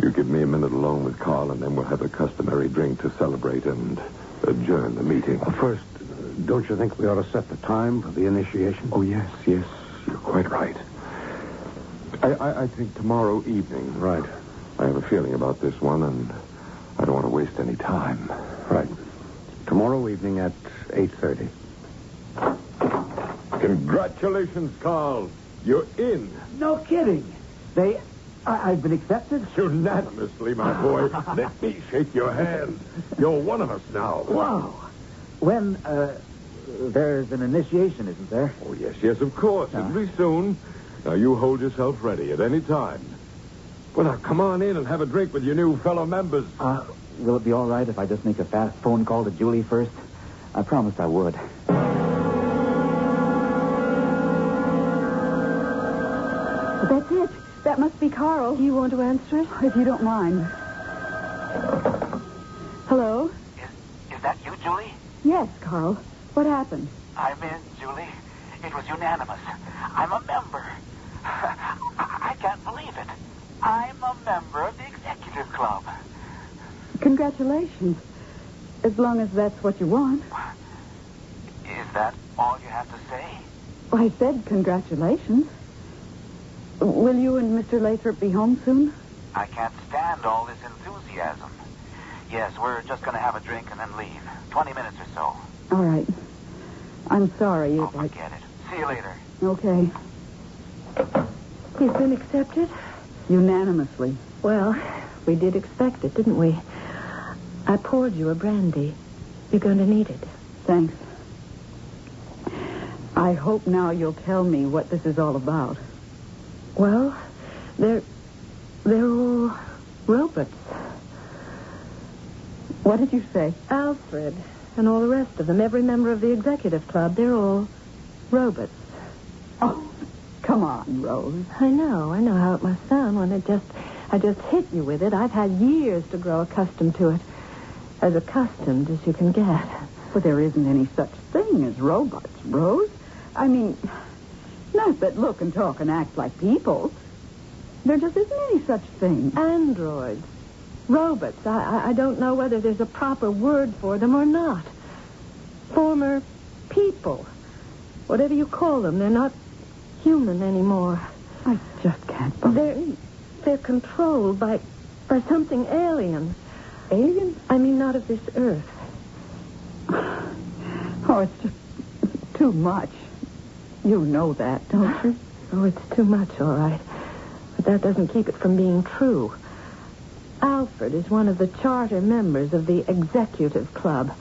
You give me a minute alone with Carl, and then we'll have a customary drink to celebrate and adjourn the meeting. First, don't you think we ought to set the time for the initiation? Oh, yes. You're quite right. I think tomorrow evening. Right. I have a feeling about this one, and I don't want to waste any time. Right. Tomorrow evening at 8:30. Congratulations, Carl. You're in. No kidding. I've been accepted? Unanimously, my boy. Let me shake your hand. You're one of us now. Wow. When, there's an initiation, isn't there? Oh, yes, of course. It'll be soon. Now, you hold yourself ready at any time. Well, now, come on in and have a drink with your new fellow members. Will it be all right if I just make a fast phone call to Julie first? I promised I would. That's it. That must be Carl. You want to answer it? If you don't mind. Hello? Is that you, Julie? Yes, Carl. What happened? I'm in, Julie. It was unanimous. I'm a member. I can't believe it. I'm a member of the executive club. Congratulations. As long as that's what you want. Is that all you have to say? Well, I said congratulations. Will you and Mr. Lathrop be home soon? I can't stand all this enthusiasm. Yes, we're just going to have a drink and then leave. 20 minutes or so. All right. I'm sorry. Forget it. See you later. Okay. He's been accepted? Unanimously. Well, we did expect it, didn't we? I poured you a brandy. You're going to need it. Thanks. I hope now you'll tell me what this is all about. Well, they're all robots. What did you say? Alfred and all the rest of them, every member of the executive club, they're all robots. Oh, come on, Rose. I know how it must sound when I just hit you with it. I've had years to grow accustomed to it. As accustomed as you can get. But there isn't any such thing as robots, Rose. I mean, not that look and talk and act like people. There just isn't any such thing. Androids. Robots. I don't know whether there's a proper word for them or not. Former people. Whatever you call them, they're not human anymore. I just can't believe. They're controlled by something alien. Alien? I mean, not of this earth. Oh, it's just too much. You know that, don't you? Oh, it's too much, all right. But that doesn't keep it from being true. Alfred is one of the charter members of the executive club.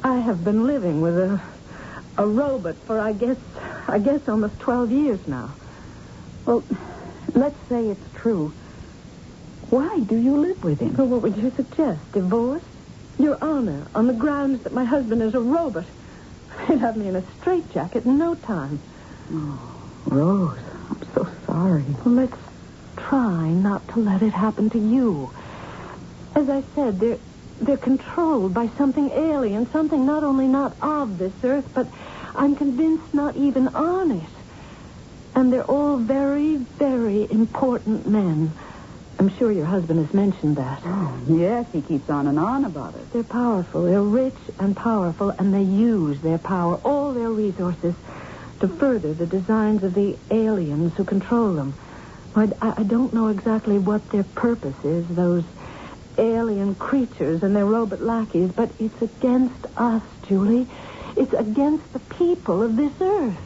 I have been living with a robot for, I guess almost 12 years now. Well, let's say it's true. Why do you live with him? Well, what would you suggest? Divorce? Your Honor, on the grounds that my husband is a robot. They'd have me in a straitjacket in no time. Oh, Rose, I'm so sorry. Well, let's try not to let it happen to you. As I said, they're controlled by something alien, something not only not of this earth, but I'm convinced not even on it. And they're all very, very important men. I'm sure your husband has mentioned that. Oh, yes, he keeps on and on about it. They're powerful. They're rich and powerful, and they use their power, all their resources, to further the designs of the aliens who control them. I don't know exactly what their purpose is, those alien creatures and their robot lackeys, but it's against us, Julie. It's against the people of this earth.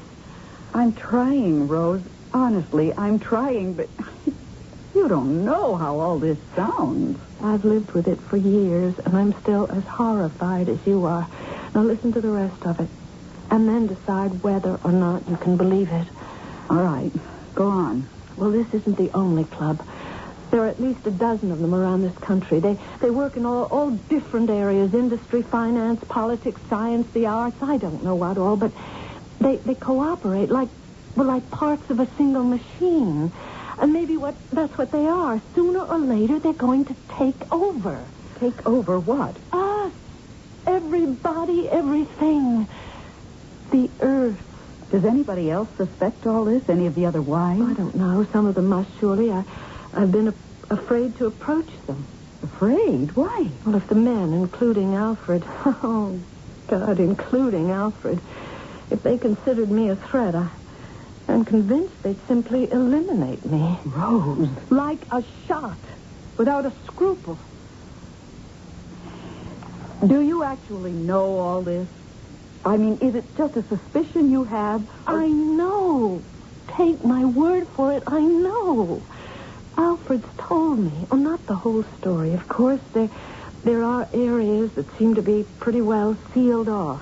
I'm trying, Rose. Honestly, I'm trying, but you don't know how all this sounds. I've lived with it for years, and I'm still as horrified as you are. Now listen to the rest of it, and then decide whether or not you can believe it. All right, go on. Well, this isn't the only club. There are at least a dozen of them around this country. They work in all different areas, industry, finance, politics, science, the arts. I don't know what all, but they cooperate like parts of a single machine. And maybe that's what they are. Sooner or later, they're going to take over. Take over what? Us. Everybody, everything. the earth. Does anybody else suspect all this? Any of the other wives? I don't know. Some of them must, surely. I've been afraid to approach them. Afraid? Why? Well, if the men, including Alfred, oh, God, including Alfred, if they considered me a threat, I'm convinced they'd simply eliminate me. Rose. Like a shot, without a scruple. Do you actually know all this? I mean, is it just a suspicion you have? I know. Take my word for it, I know. Alfred's told me. Oh, not the whole story. Of course, there are areas that seem to be pretty well sealed off.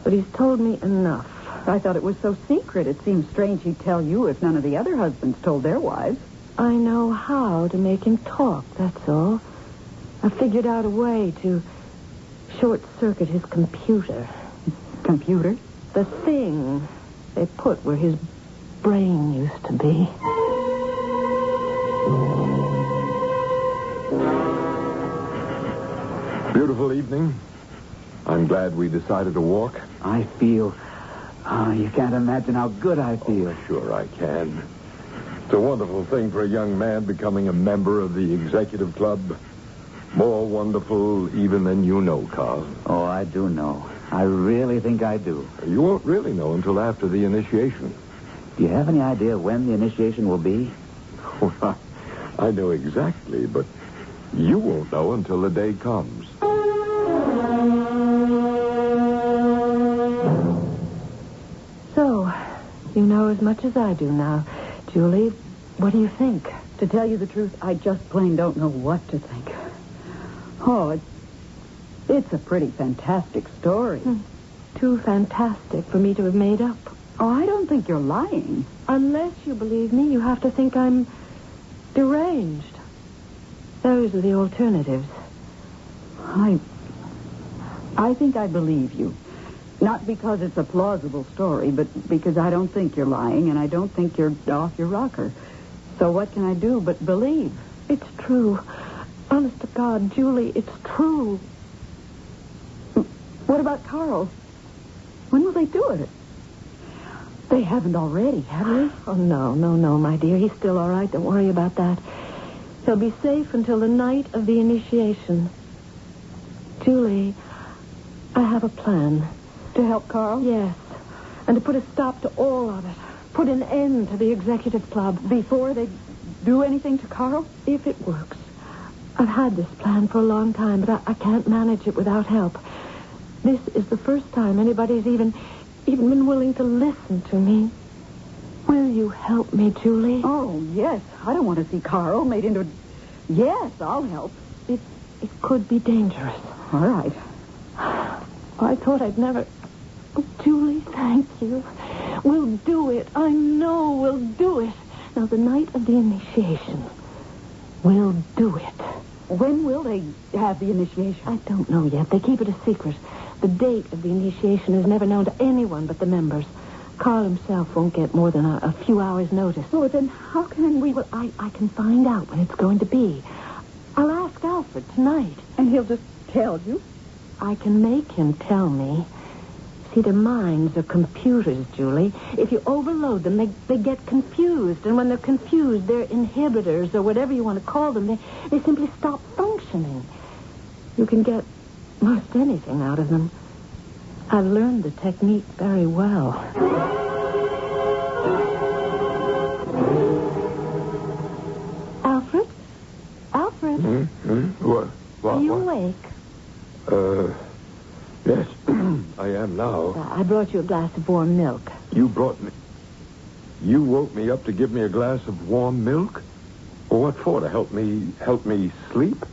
But he's told me enough. I thought it was so secret. It seems strange he'd tell you if none of the other husbands told their wives. I know how to make him talk, that's all. I figured out a way to short-circuit his computer. Computer? The thing they put where his brain used to be. Beautiful evening. I'm glad we decided to walk. I feel... you can't imagine how good I feel. Oh, sure I can. It's a wonderful thing for a young man becoming a member of the executive club. More wonderful even than you know, Carl. Oh, I do know. I really think I do. You won't really know until after the initiation. Do you have any idea when the initiation will be? Well, I know exactly, but you won't know until the day comes. So, you know as much as I do now. Julie, what do you think? To tell you the truth, I just plain don't know what to think. Oh, it's a pretty fantastic story. Too fantastic for me to have made up. Oh, I don't think you're lying. Unless you believe me, you have to think I'm deranged. Those are the alternatives. I think I believe you. Not because it's a plausible story, but because I don't think you're lying, and I don't think you're off your rocker. So what can I do but believe? It's true. Honest to God, Julie, it's true. What about Carl? When will they do it? They haven't already, have they? Oh, no, my dear. He's still all right. Don't worry about that. He'll be safe until the night of the initiation. Julie, I have a plan. To help Carl? Yes. And to put a stop to all of it. Put an end to the executive club. Before they do anything to Carl? If it works. I've had this plan for a long time, but I can't manage it without help. This is the first time anybody's even been willing to listen to me. Will you help me, Julie? Oh, yes. I don't want to see Carl made into... Yes, I'll help. It could be dangerous. All right. I thought I'd never... Oh, Julie, thank you. We'll do it. I know we'll do it. Now, the night of the initiation, we'll do it. When will they have the initiation? I don't know yet. They keep it a secret. The date of the initiation is never known to anyone but the members. Carl himself won't get more than a few hours' notice. Oh, then how can we... Well, I can find out when it's going to be. I'll ask Alfred tonight. And he'll just tell you? I can make him tell me. See, their minds are computers, Julie. If you overload them, they get confused. And when they're confused, their inhibitors, or whatever you want to call them, they simply stop functioning. You can get most anything out of them. I've learned the technique very well. Alfred? Alfred? What? Are you awake? Yes, I am now. I brought you a glass of warm milk. You brought me... You woke me up to give me a glass of warm milk? Well, what for? To help me sleep?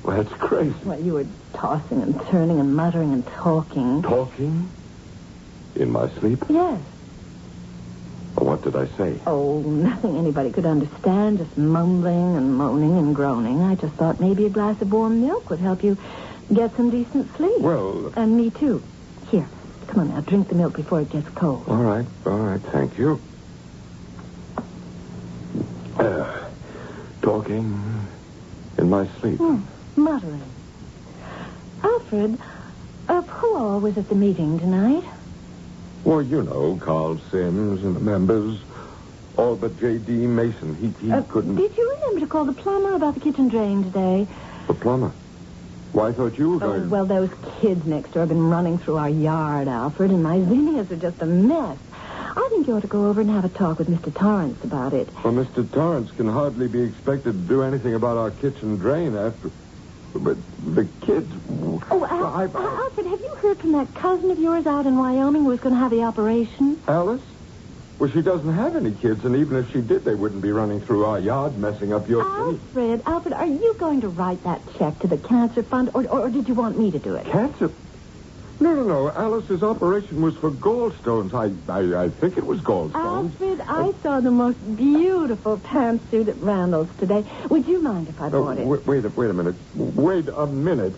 Well, that's crazy. Well, you were tossing and turning and muttering and talking. Talking? In my sleep? Yes. Well, what did I say? Oh, nothing anybody could understand, just mumbling and moaning and groaning. I just thought maybe a glass of warm milk would help you get some decent sleep. Well... And me, too. Here, come on now, drink the milk before it gets cold. All right, thank you. Talking in my sleep. Muttering. Alfred, who all was at the meeting tonight? Well, you know, Carl Sims and the members, all but J.D. Mason. He couldn't... Did you remember to call the plumber about the kitchen drain today? The plumber? Well, I thought you were going... Oh, well, those kids next door have been running through our yard, Alfred, and my zinnias are just a mess. I think you ought to go over and have a talk with Mr. Torrance about it. Well, Mr. Torrance can hardly be expected to do anything about our kitchen drain after... But the kids... Oh, Alfred, have you heard from that cousin of yours out in Wyoming who was going to have the operation? Alice? Well, she doesn't have any kids, and even if she did, they wouldn't be running through our yard, messing up your city. Alfred, are you going to write that check to the cancer fund, or did you want me to do it? Cancer? No. Alice's operation was for gallstones. I think it was gallstones. Alfred, I saw the most beautiful pantsuit at Randall's today. Would you mind if I bought it? Wait a minute. Wait a minute.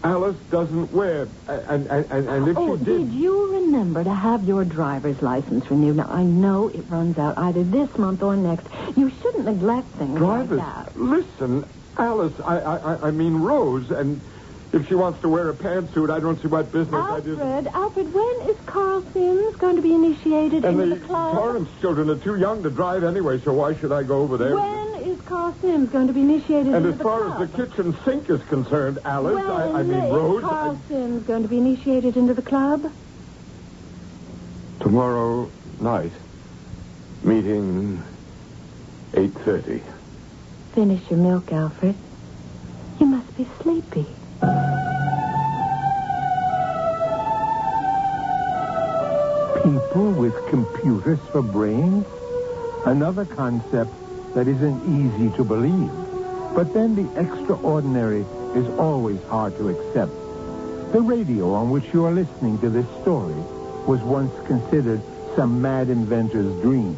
Alice doesn't wear... And if she did you remember to have your driver's license renewed? Now, I know it runs out either this month or next. You shouldn't neglect things like that. Listen, Alice, I mean Rose, and... If she wants to wear a pantsuit, I don't see what business I do. Alfred, when is Carl Sims going to be initiated into the club? And the Torrance children are too young to drive anyway, so why should I go over there? When is Carl Sims going to be initiated into the club? And as far as the kitchen sink is concerned, Alice, I mean When Rose... is Carl Sims going to be initiated into the club? Tomorrow night. Meeting 8:30. Finish your milk, Alfred. You must be sleepy. People with computers for brains? Another concept that isn't easy to believe. But then the extraordinary is always hard to accept. The radio on which you are listening to this story was once considered some mad inventor's dream.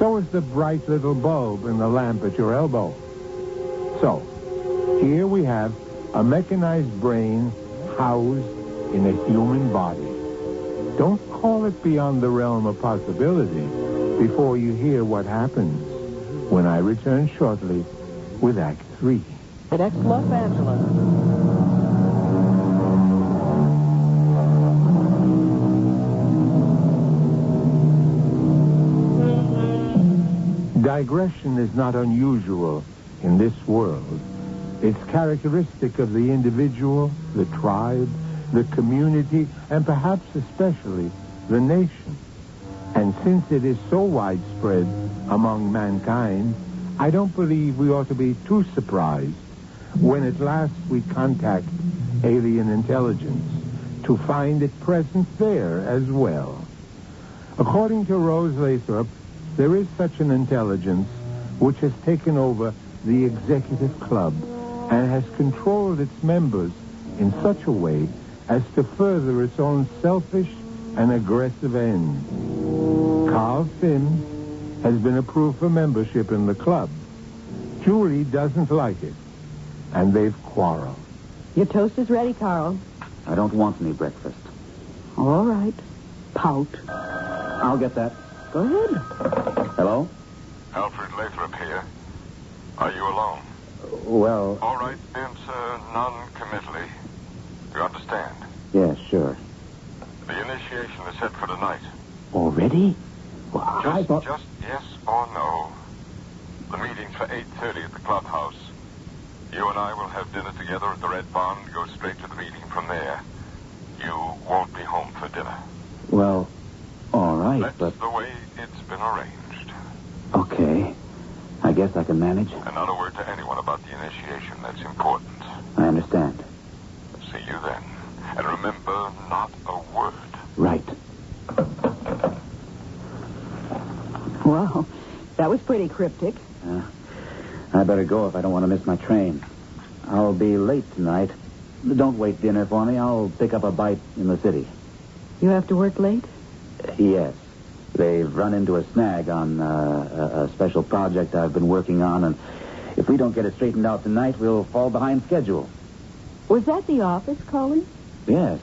So is the bright little bulb in the lamp at your elbow. So, here we have a mechanized brain housed in a human body. Don't call it beyond the realm of possibility before you hear what happens when I return shortly with Act 3. At Los Angeles. Digression is not unusual in this world. It's characteristic of the individual, the tribe, the community, and perhaps especially the nation. And since it is so widespread among mankind, I don't believe we ought to be too surprised when at last we contact alien intelligence to find it present there as well. According to Rose Lathrop, there is such an intelligence which has taken over the executive club and has controlled its members in such a way as to further its own selfish and aggressive ends. Carl Sims has been approved for membership in the club. Julie doesn't like it, and they've quarreled. Your toast is ready, Carl. I don't want any breakfast. All right. Pout. I'll get that. Go ahead. Hello? Alfred Lathrop here. Are you alone? Well... All right, answer non-committally. You understand? Yes, sure. The initiation is set for tonight. Already? Well, I thought... Just yes or no. The meeting's for 8:30 at the clubhouse. You and I will have dinner together at the Red Barn and go straight to the meeting from there. You won't be home for dinner. Well, all right, That's the way it's been arranged. Okay. I guess I can manage. And not a word to anyone about the initiation. That's important. I understand. See you then. And remember, not a word. Right. Well, that was pretty cryptic. I better go if I don't want to miss my train. I'll be late tonight. Don't wait dinner for me. I'll pick up a bite in the city. You have to work late? Yes. They've run into a snag on a special project I've been working on, and if we don't get it straightened out tonight, we'll fall behind schedule. Was that the office calling? Yes.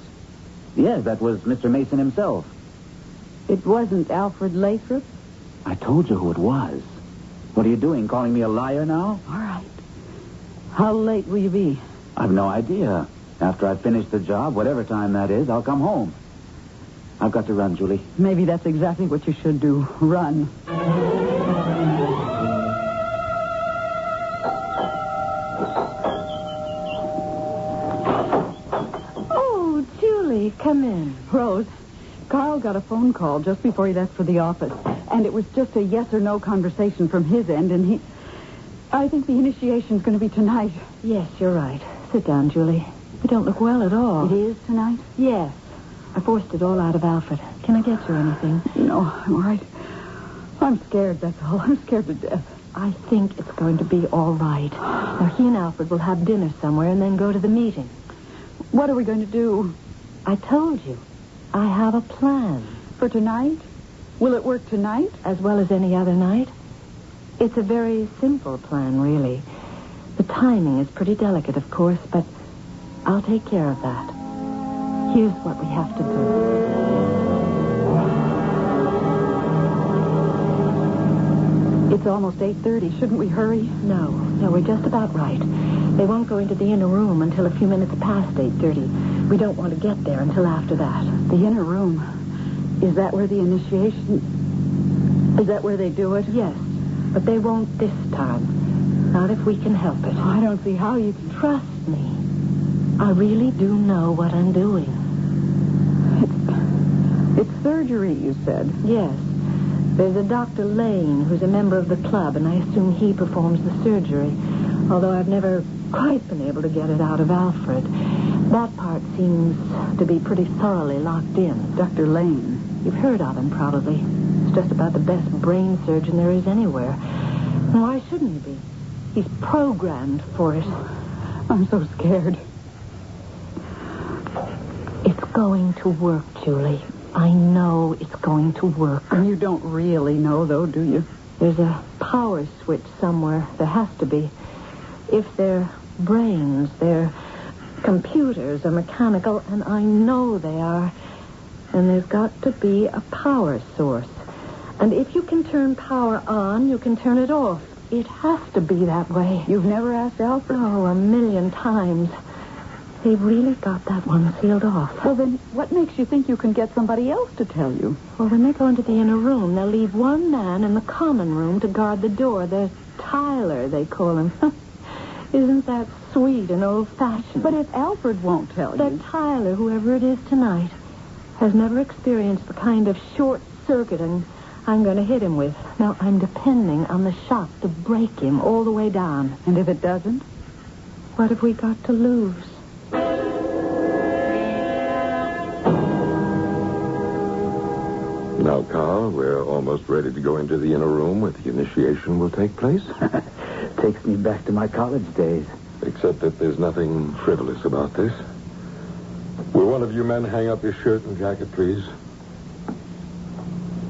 Yes, that was Mr. Mason himself. It wasn't Alfred Lathrop? I told you who it was. What are you doing, calling me a liar now? All right. How late will you be? I've no idea. After I finish the job, whatever time that is, I'll come home. I've got to run, Julie. Maybe that's exactly what you should do. Run. Oh, Julie, come in. Rose, Carl got a phone call just before he left for the office. And it was just a yes or no conversation from his end, and I think the initiation's going to be tonight. Yes, you're right. Sit down, Julie. You don't look well at all. It is tonight? Yes. I forced it all out of Alfred. Can I get you anything? No, I'm all right. I'm scared, that's all. I'm scared to death. I think it's going to be all right. Now, he and Alfred will have dinner somewhere and then go to the meeting. What are we going to do? I told you. I have a plan. For tonight? Will it work tonight? As well as any other night. It's a very simple plan, really. The timing is pretty delicate, of course, but I'll take care of that. Here's what we have to do. It's almost 8:30. Shouldn't we hurry? No, we're just about right. They won't go into the inner room until a few minutes past 8:30. We don't want to get there until after that. The inner room? Is that where the initiation... Is that where they do it? Yes, but they won't this time. Not if we can help it. I don't see how you can... Trust me. I really do know what I'm doing. It's surgery, you said? Yes. There's a Dr. Lane who's a member of the club, and I assume he performs the surgery, although I've never quite been able to get it out of Alfred. That part seems to be pretty thoroughly locked in. Dr. Lane? You've heard of him, probably. He's just about the best brain surgeon there is anywhere. And why shouldn't he be? He's programmed for it. I'm so scared. It's going to work, Julie. I know it's going to work. You don't really know, though, do you? There's a power switch somewhere. There has to be. If their brains, their computers are mechanical, and I know they are, then there's got to be a power source. And if you can turn power on, you can turn it off. It has to be that way. You've never asked Alfred? Oh, 1,000,000 times. They've really got that one sealed off. Well, then what makes you think you can get somebody else to tell you? Well, when they go into the inner room, they'll leave one man in the common room to guard the door. The Tyler, they call him. Isn't that sweet and old-fashioned? But if Alfred won't tell you... That Tyler, whoever it is tonight, has never experienced the kind of short-circuiting I'm going to hit him with. Now, I'm depending on the shock to break him all the way down. And if it doesn't? What have we got to lose? Now, Carl, we're almost ready to go into the inner room where the initiation will take place. Takes me back to my college days. Except that there's nothing frivolous about this. Will one of you men hang up your shirt and jacket, please?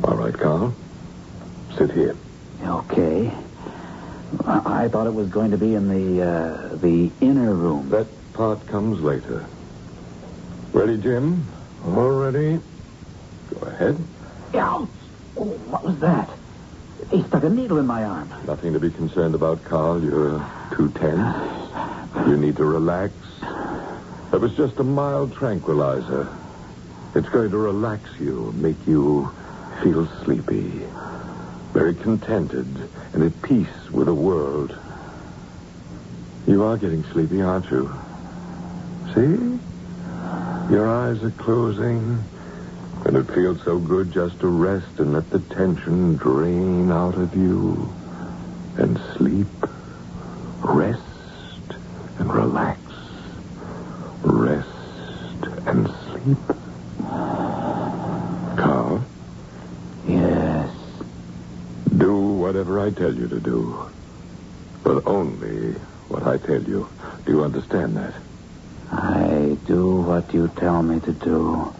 All right, Carl. Sit here. Okay. I thought it was going to be in the inner room. That part comes later. Ready, Jim? All ready. Go ahead. Ouch! Oh, what was that? He stuck a needle in my arm. Nothing to be concerned about, Carl. You're too tense. You need to relax. That was just a mild tranquilizer. It's going to relax you, make you feel sleepy, very contented, and at peace with the world. You are getting sleepy, aren't you? See? Your eyes are closing, and it feels so good just to rest and let the tension drain out of you and sleep. Rest and relax. Rest and sleep. Carl? Yes. Do whatever I tell you to do. But only what I tell you. Do you understand that? I do what you tell me to do.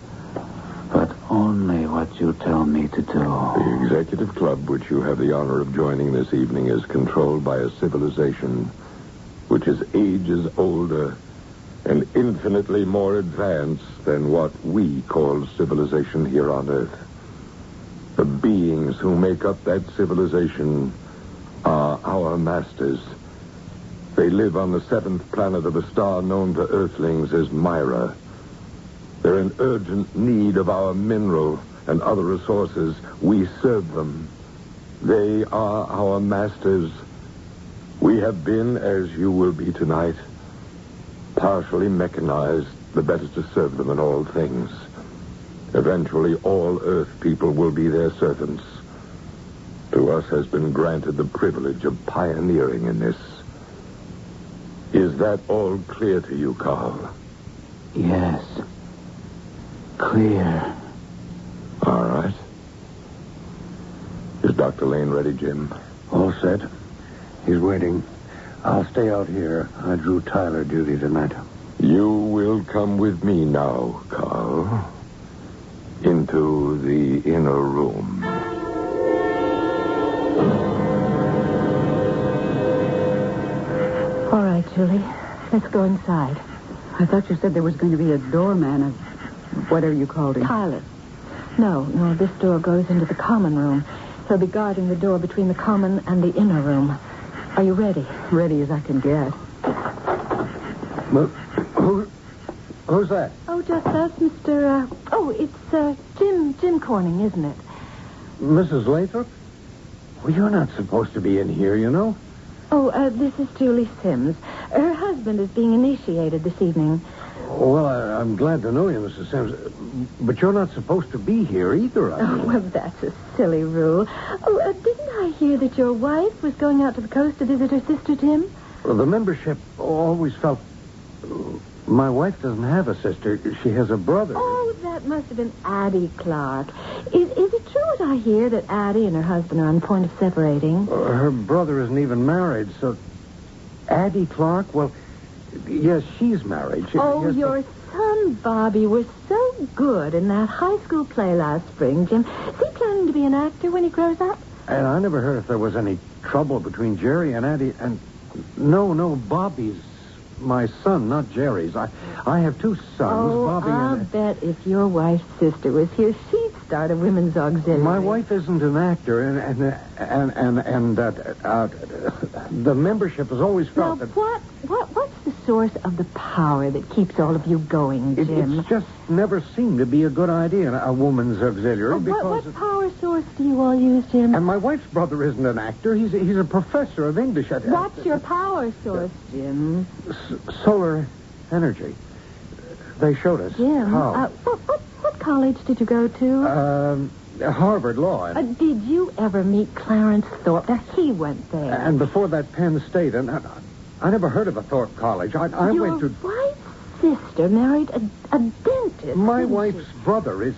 But only what you tell me to do. The executive club which you have the honor of joining this evening is controlled by a civilization which is ages older and infinitely more advanced than what we call civilization here on Earth. The beings who make up that civilization are our masters. They live on the 7th planet of a star known to Earthlings as Myra. They're in urgent need of our mineral and other resources. We serve them. They are our masters. We have been, as you will be tonight, partially mechanized, the better to serve them in all things. Eventually, all Earth people will be their servants. To us has been granted the privilege of pioneering in this. Is that all clear to you, Carl? Yes. Clear. All right. Is Dr. Lane ready, Jim? All set. He's waiting. I'll stay out here. I drew Tyler duty tonight. You will come with me now, Carl. Into the inner room. All right, Julie. Let's go inside. I thought you said there was going to be a doorman, whatever you called him. Pilot. No, this door goes into the common room. He'll be guarding the door between the common and the inner room. Are you ready? Ready as I can get. Who's that? Oh, just us, Mr. It's Jim Corning, isn't it? Mrs. Lathrop? Well, you're not supposed to be in here, you know. Oh, this is Julie Sims. Her husband is being initiated this evening. Well, I'm glad to know you, Mrs. Sims. But you're not supposed to be here either, I mean. Oh, well, that's a silly rule. Oh, didn't I hear that your wife was going out to the coast to visit her sister, Jim? Well, the membership always felt... My wife doesn't have a sister. She has a brother. Oh, that must have been Addie Clark. Is it true what I hear that Addie and her husband are on the point of separating? Her brother isn't even married, so... Addie Clark? Well, yes, she's married. Your son, Bobby, was so good in that high school play last spring, Jim. Is he planning to be an actor when he grows up? And I never heard if there was any trouble between Jerry and Addie. And no, Bobby's my son, not Jerry's. I have two sons, Bobby I'll and... bet if your wife's sister was here, she'd start a women's auxiliary. My wife isn't an actor, and the membership has always felt now, that... What's the source of the power that keeps all of you going, Jim? It's just never seemed to be a good idea, a woman's auxiliary, because... What power source do you all use, Jim? And my wife's brother isn't an actor. He's a professor of English. What's your power source, Jim? Solar energy. They showed us. Jim, how. What college did you go to? Harvard Law. Did you ever meet Clarence Thorpe? Now, he went there. And before that, Penn State. And I never heard of a Thorpe College. I went to... Your wife's sister married a dentist. My wife's brother is...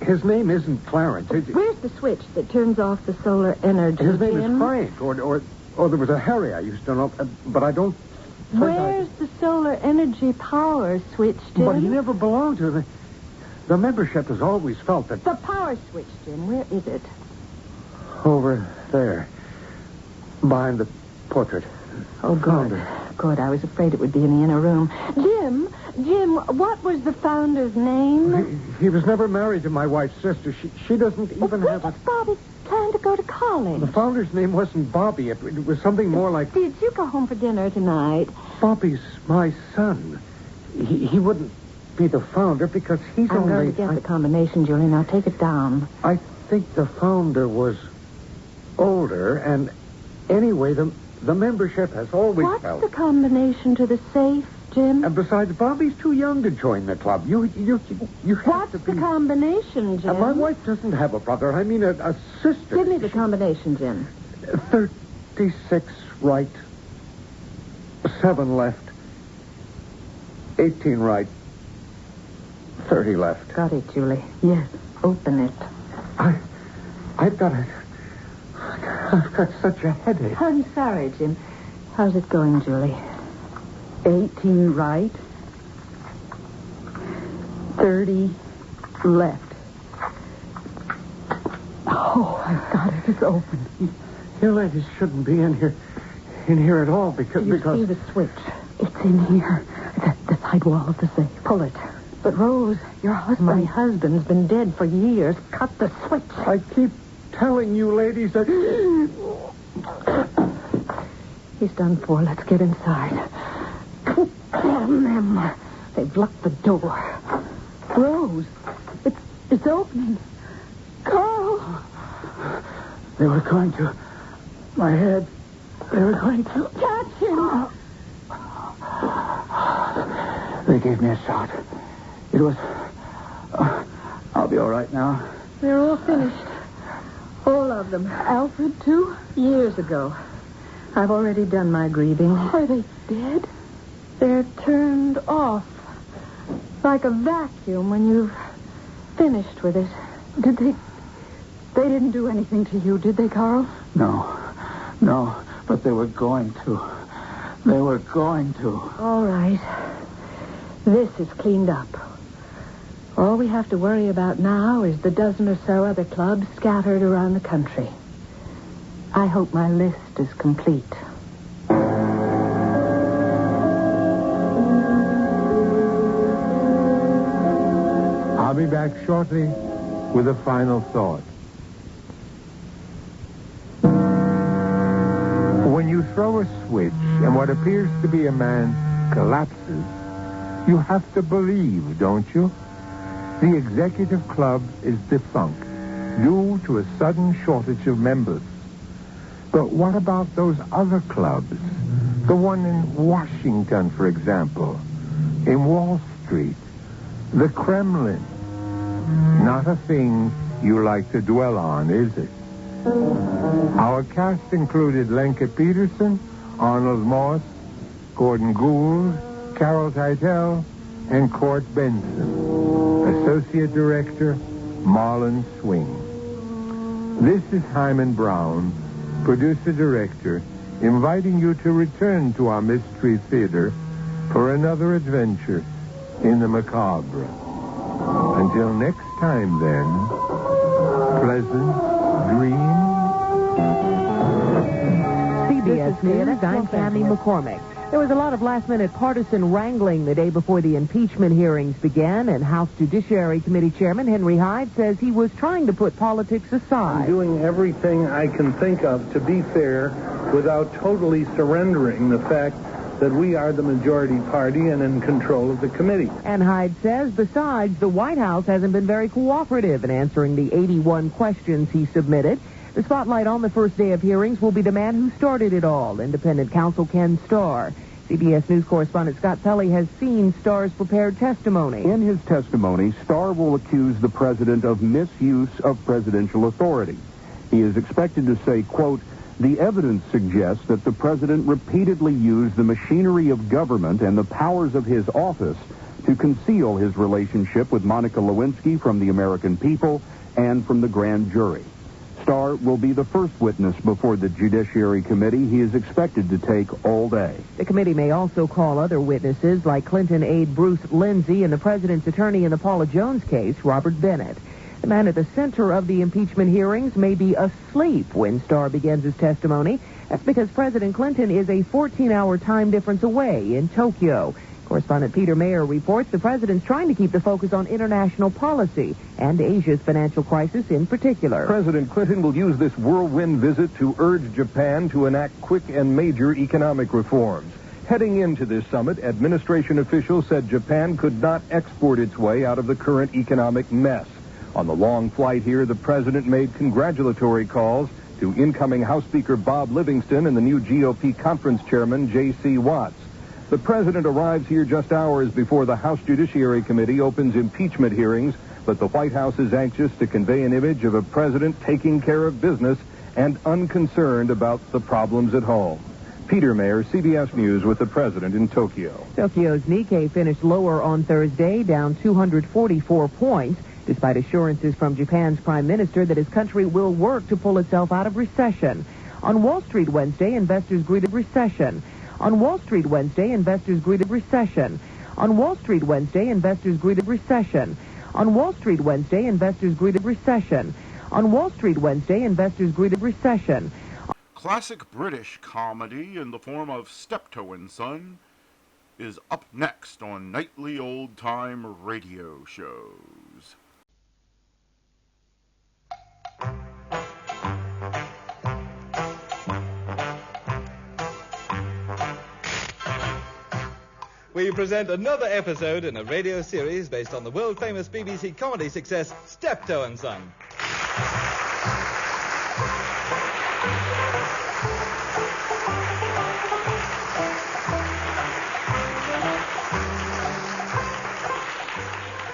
His name isn't Clarence. Where's the switch that turns off the solar energy, His name Jim? is Frank. Or there was a Harry I used to know, but I don't... Where's the solar energy power switch, Jim? But he never belonged to the membership has always felt that... The power switch, Jim, where is it? Over there. Behind the portrait. Oh, good. Good. I was afraid it would be in the inner room. Jim, what was the founder's name? He was never married to my wife's sister. She doesn't even have a... Bobby plan to go to college? The founder's name wasn't Bobby. It was something more like... Did you go home for dinner tonight? Bobby's my son. He wouldn't be the founder because he's I'm only... going to get the combination, Julie. Now take it down. I think the founder was older, and anyway, the membership has always felt... What's the combination to the safe, Jim? And besides, Bobby's too young to join the club. You have What's to be... the combination, Jim? My wife doesn't have a brother. I mean, a sister. Give me the combination, Jim. 36 right, 7 left, 18 right, 30 left. Got it, Julie. Yes, open it. I've got such a headache. I'm sorry, Jim. How's it going, Julie? 18 right, 30 left. Oh, I've got it. It's open. You ladies shouldn't be in here at all because... You see the switch? It's in here. The side wall of the safe. Pull it. But, Rose, your husband... My husband's been dead for years. Cut the switch. I keep telling you ladies that... He's done for. Let's get inside. Damn them. They've locked the door. Rose, it's opening. Carl! They were going to... My head. They were going to... Catch him! They gave me a shot. It was... I'll be all right now. They're all finished. All of them. Alfred, too? Years ago. I've already done my grieving. Are they dead? They're turned off. Like a vacuum when you've finished with it. Did they... They didn't do anything to you, did they, Carl? No, but they were going to. They were going to. All right. This is cleaned up. All we have to worry about now is the dozen or so other clubs scattered around the country. I hope my list is complete. I'll be back shortly with a final thought. When you throw a switch and what appears to be a man collapses, you have to believe, don't you? The executive club is defunct due to a sudden shortage of members. But what about those other clubs? The one in Washington, for example. In Wall Street. The Kremlin. Not a thing you like to dwell on, is it? Our cast included Lenka Peterson, Arnold Moss, Gordon Gould, Carol Teitel, and Court Benson. Associate Director, Marlon Swing. This is Hyman Brown, Producer-Director, inviting you to return to our Mystery Theater for another adventure in the macabre. Until next time, then, pleasant dreams. CBS News, I'm Tammy McCormick. There was a lot of last-minute partisan wrangling the day before the impeachment hearings began, and House Judiciary Committee Chairman Henry Hyde says he was trying to put politics aside. I'm doing everything I can think of to be fair without totally surrendering the fact that we are the majority party and in control of the committee. And Hyde says, besides, the White House hasn't been very cooperative in answering the 81 questions he submitted. The spotlight on the first day of hearings will be the man who started it all, independent counsel Ken Starr. CBS News correspondent Scott Pelley has seen Starr's prepared testimony. In his testimony, Starr will accuse the president of misuse of presidential authority. He is expected to say, quote, "The evidence suggests that the president repeatedly used the machinery of government and the powers of his office to conceal his relationship with Monica Lewinsky from the American people and from the grand jury." Starr will be the first witness before the Judiciary Committee. He is expected to take all day. The committee may also call other witnesses like Clinton aide Bruce Lindsay and the president's attorney in the Paula Jones case, Robert Bennett. The man at the center of the impeachment hearings may be asleep when Starr begins his testimony. That's because President Clinton is a 14-hour time difference away in Tokyo. Correspondent Peter Mayer reports the president's trying to keep the focus on international policy and Asia's financial crisis in particular. President Clinton will use this whirlwind visit to urge Japan to enact quick and major economic reforms. Heading into this summit, administration officials said Japan could not export its way out of the current economic mess. On the long flight here, the president made congratulatory calls to incoming House Speaker Bob Livingston and the new GOP conference chairman J.C. Watts. The president arrives here just hours before the House Judiciary Committee opens impeachment hearings, but the White House is anxious to convey an image of a president taking care of business and unconcerned about the problems at home. Peter Mayer, CBS News, with the president in Tokyo. Tokyo's Nikkei finished lower on Thursday, down 244 points, despite assurances from Japan's prime minister that his country will work to pull itself out of recession. On Wall Street Wednesday, investors greeted recession. On Wall Street Wednesday, investors greeted recession. On Wall Street Wednesday, investors greeted recession. On Wall Street Wednesday, investors greeted recession. On Wall Street Wednesday, investors greeted recession. Classic British comedy in the form of Steptoe and Son is up next on nightly old-time radio shows. we present another episode in a radio series based on the world-famous BBC comedy success, Steptoe and Son.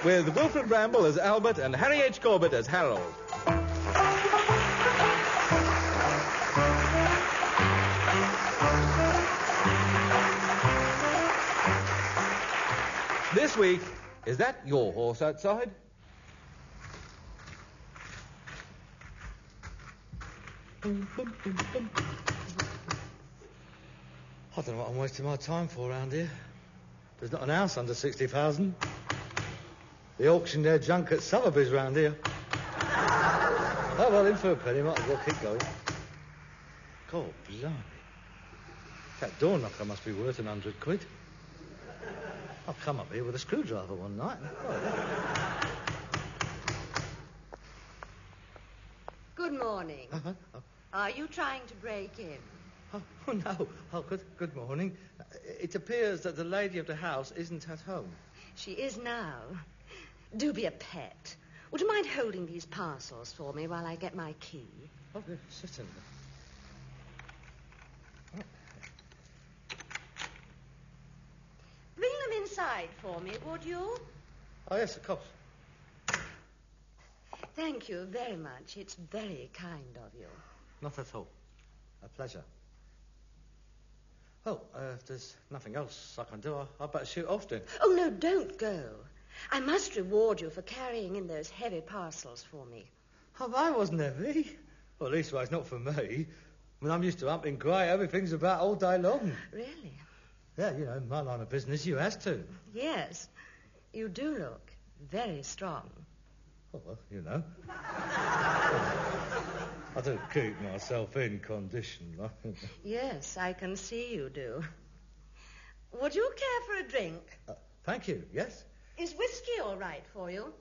With Wilfred Bramble as Albert and Harry H. Corbett as Harold. This week, is that your horse outside? I don't know what I'm wasting my time for around here. There's not an house under 60,000. They auction their junk at Sotheby's round here. Oh, well, in for a penny, might as well keep going. God, blimey. That door knocker must be worth £100. I'll come up here with a screwdriver one night. Good morning. Are you trying to break in? Oh, no. Oh, good morning. It appears that the lady of the house isn't at home. She is now. Do be a pet. Would you mind holding these parcels for me while I get my key? Oh, yes, certainly. Bring them inside for me, would you? Oh, yes, of course. Thank you very much. It's very kind of you. Not at all. A pleasure. Oh, if there's nothing else I can do, I'd better shoot off then. Oh, no, don't go. I must reward you for carrying in those heavy parcels for me. Oh, I wasn't heavy. Well, leastwise, not for me. When I'm used to humping grey, everything's about all day long. Really? Yeah, you know, in my line of business, you has to. Yes. You do look very strong. Oh, well, you know. I do keep myself in condition. Yes, I can see you do. Would you care for a drink? Thank you, yes. Is whiskey all right for you?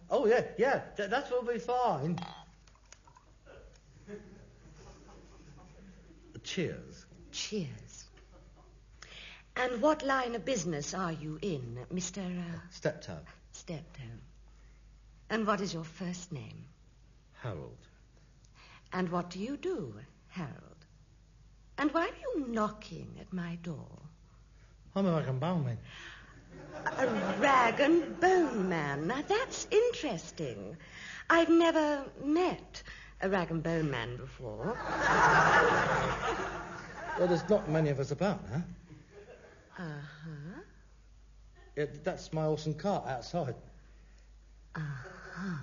Oh, yeah, that will be fine. Cheers. Cheers. And what line of business are you in, Mr. Steptoe. Steptoe. And what is your first name? Harold. And what do you do, Harold? And why are you knocking at my door? I'm a rag and bone man. A rag and bone man. Now, that's interesting. I've never met a rag and bone man before. Well, there's not many of us about, huh? Uh-huh. Yeah, that's my horse and cart outside. Uh-huh.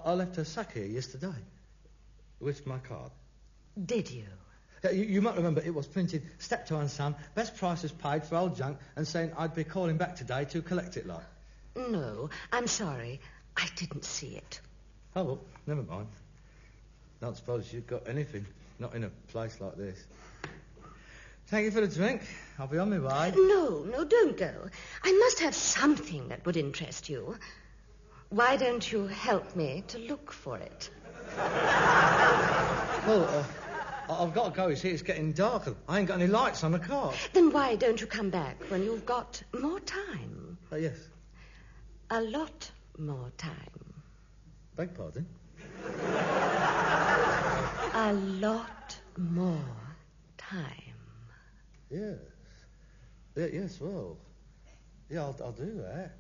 I left a sack here yesterday with my card. Did you? You might remember it was printed, Steptoe and Son, best prices paid for old junk, and saying I'd be calling back today to collect it, like. No, I'm sorry. I didn't see it. Oh, well, never mind. Don't suppose you've got anything, not in a place like this. Thank you for the drink. I'll be on my way. No, don't go. I must have something that would interest you. Why don't you help me to look for it? Well, I've got to go. You see, it's getting dark. I ain't got any lights on the car. Then why don't you come back when you've got more time? Yes. A lot more time. Beg pardon? A lot more time. Yes. Yes, well. Yeah, I'll do that.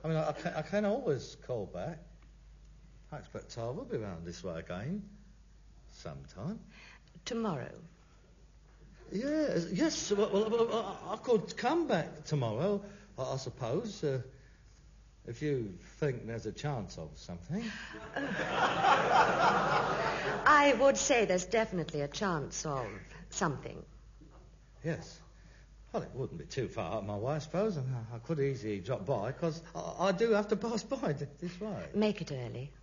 I mean, I can always call back. I expect I will be round this way again. Sometime. Tomorrow. Yes. Well, I could come back tomorrow, I suppose, if you think there's a chance of something. I would say there's definitely a chance of something. Yes. Well, it wouldn't be too far out my way, I suppose, and I could easily drop by, because I do have to pass by this way. Make it early.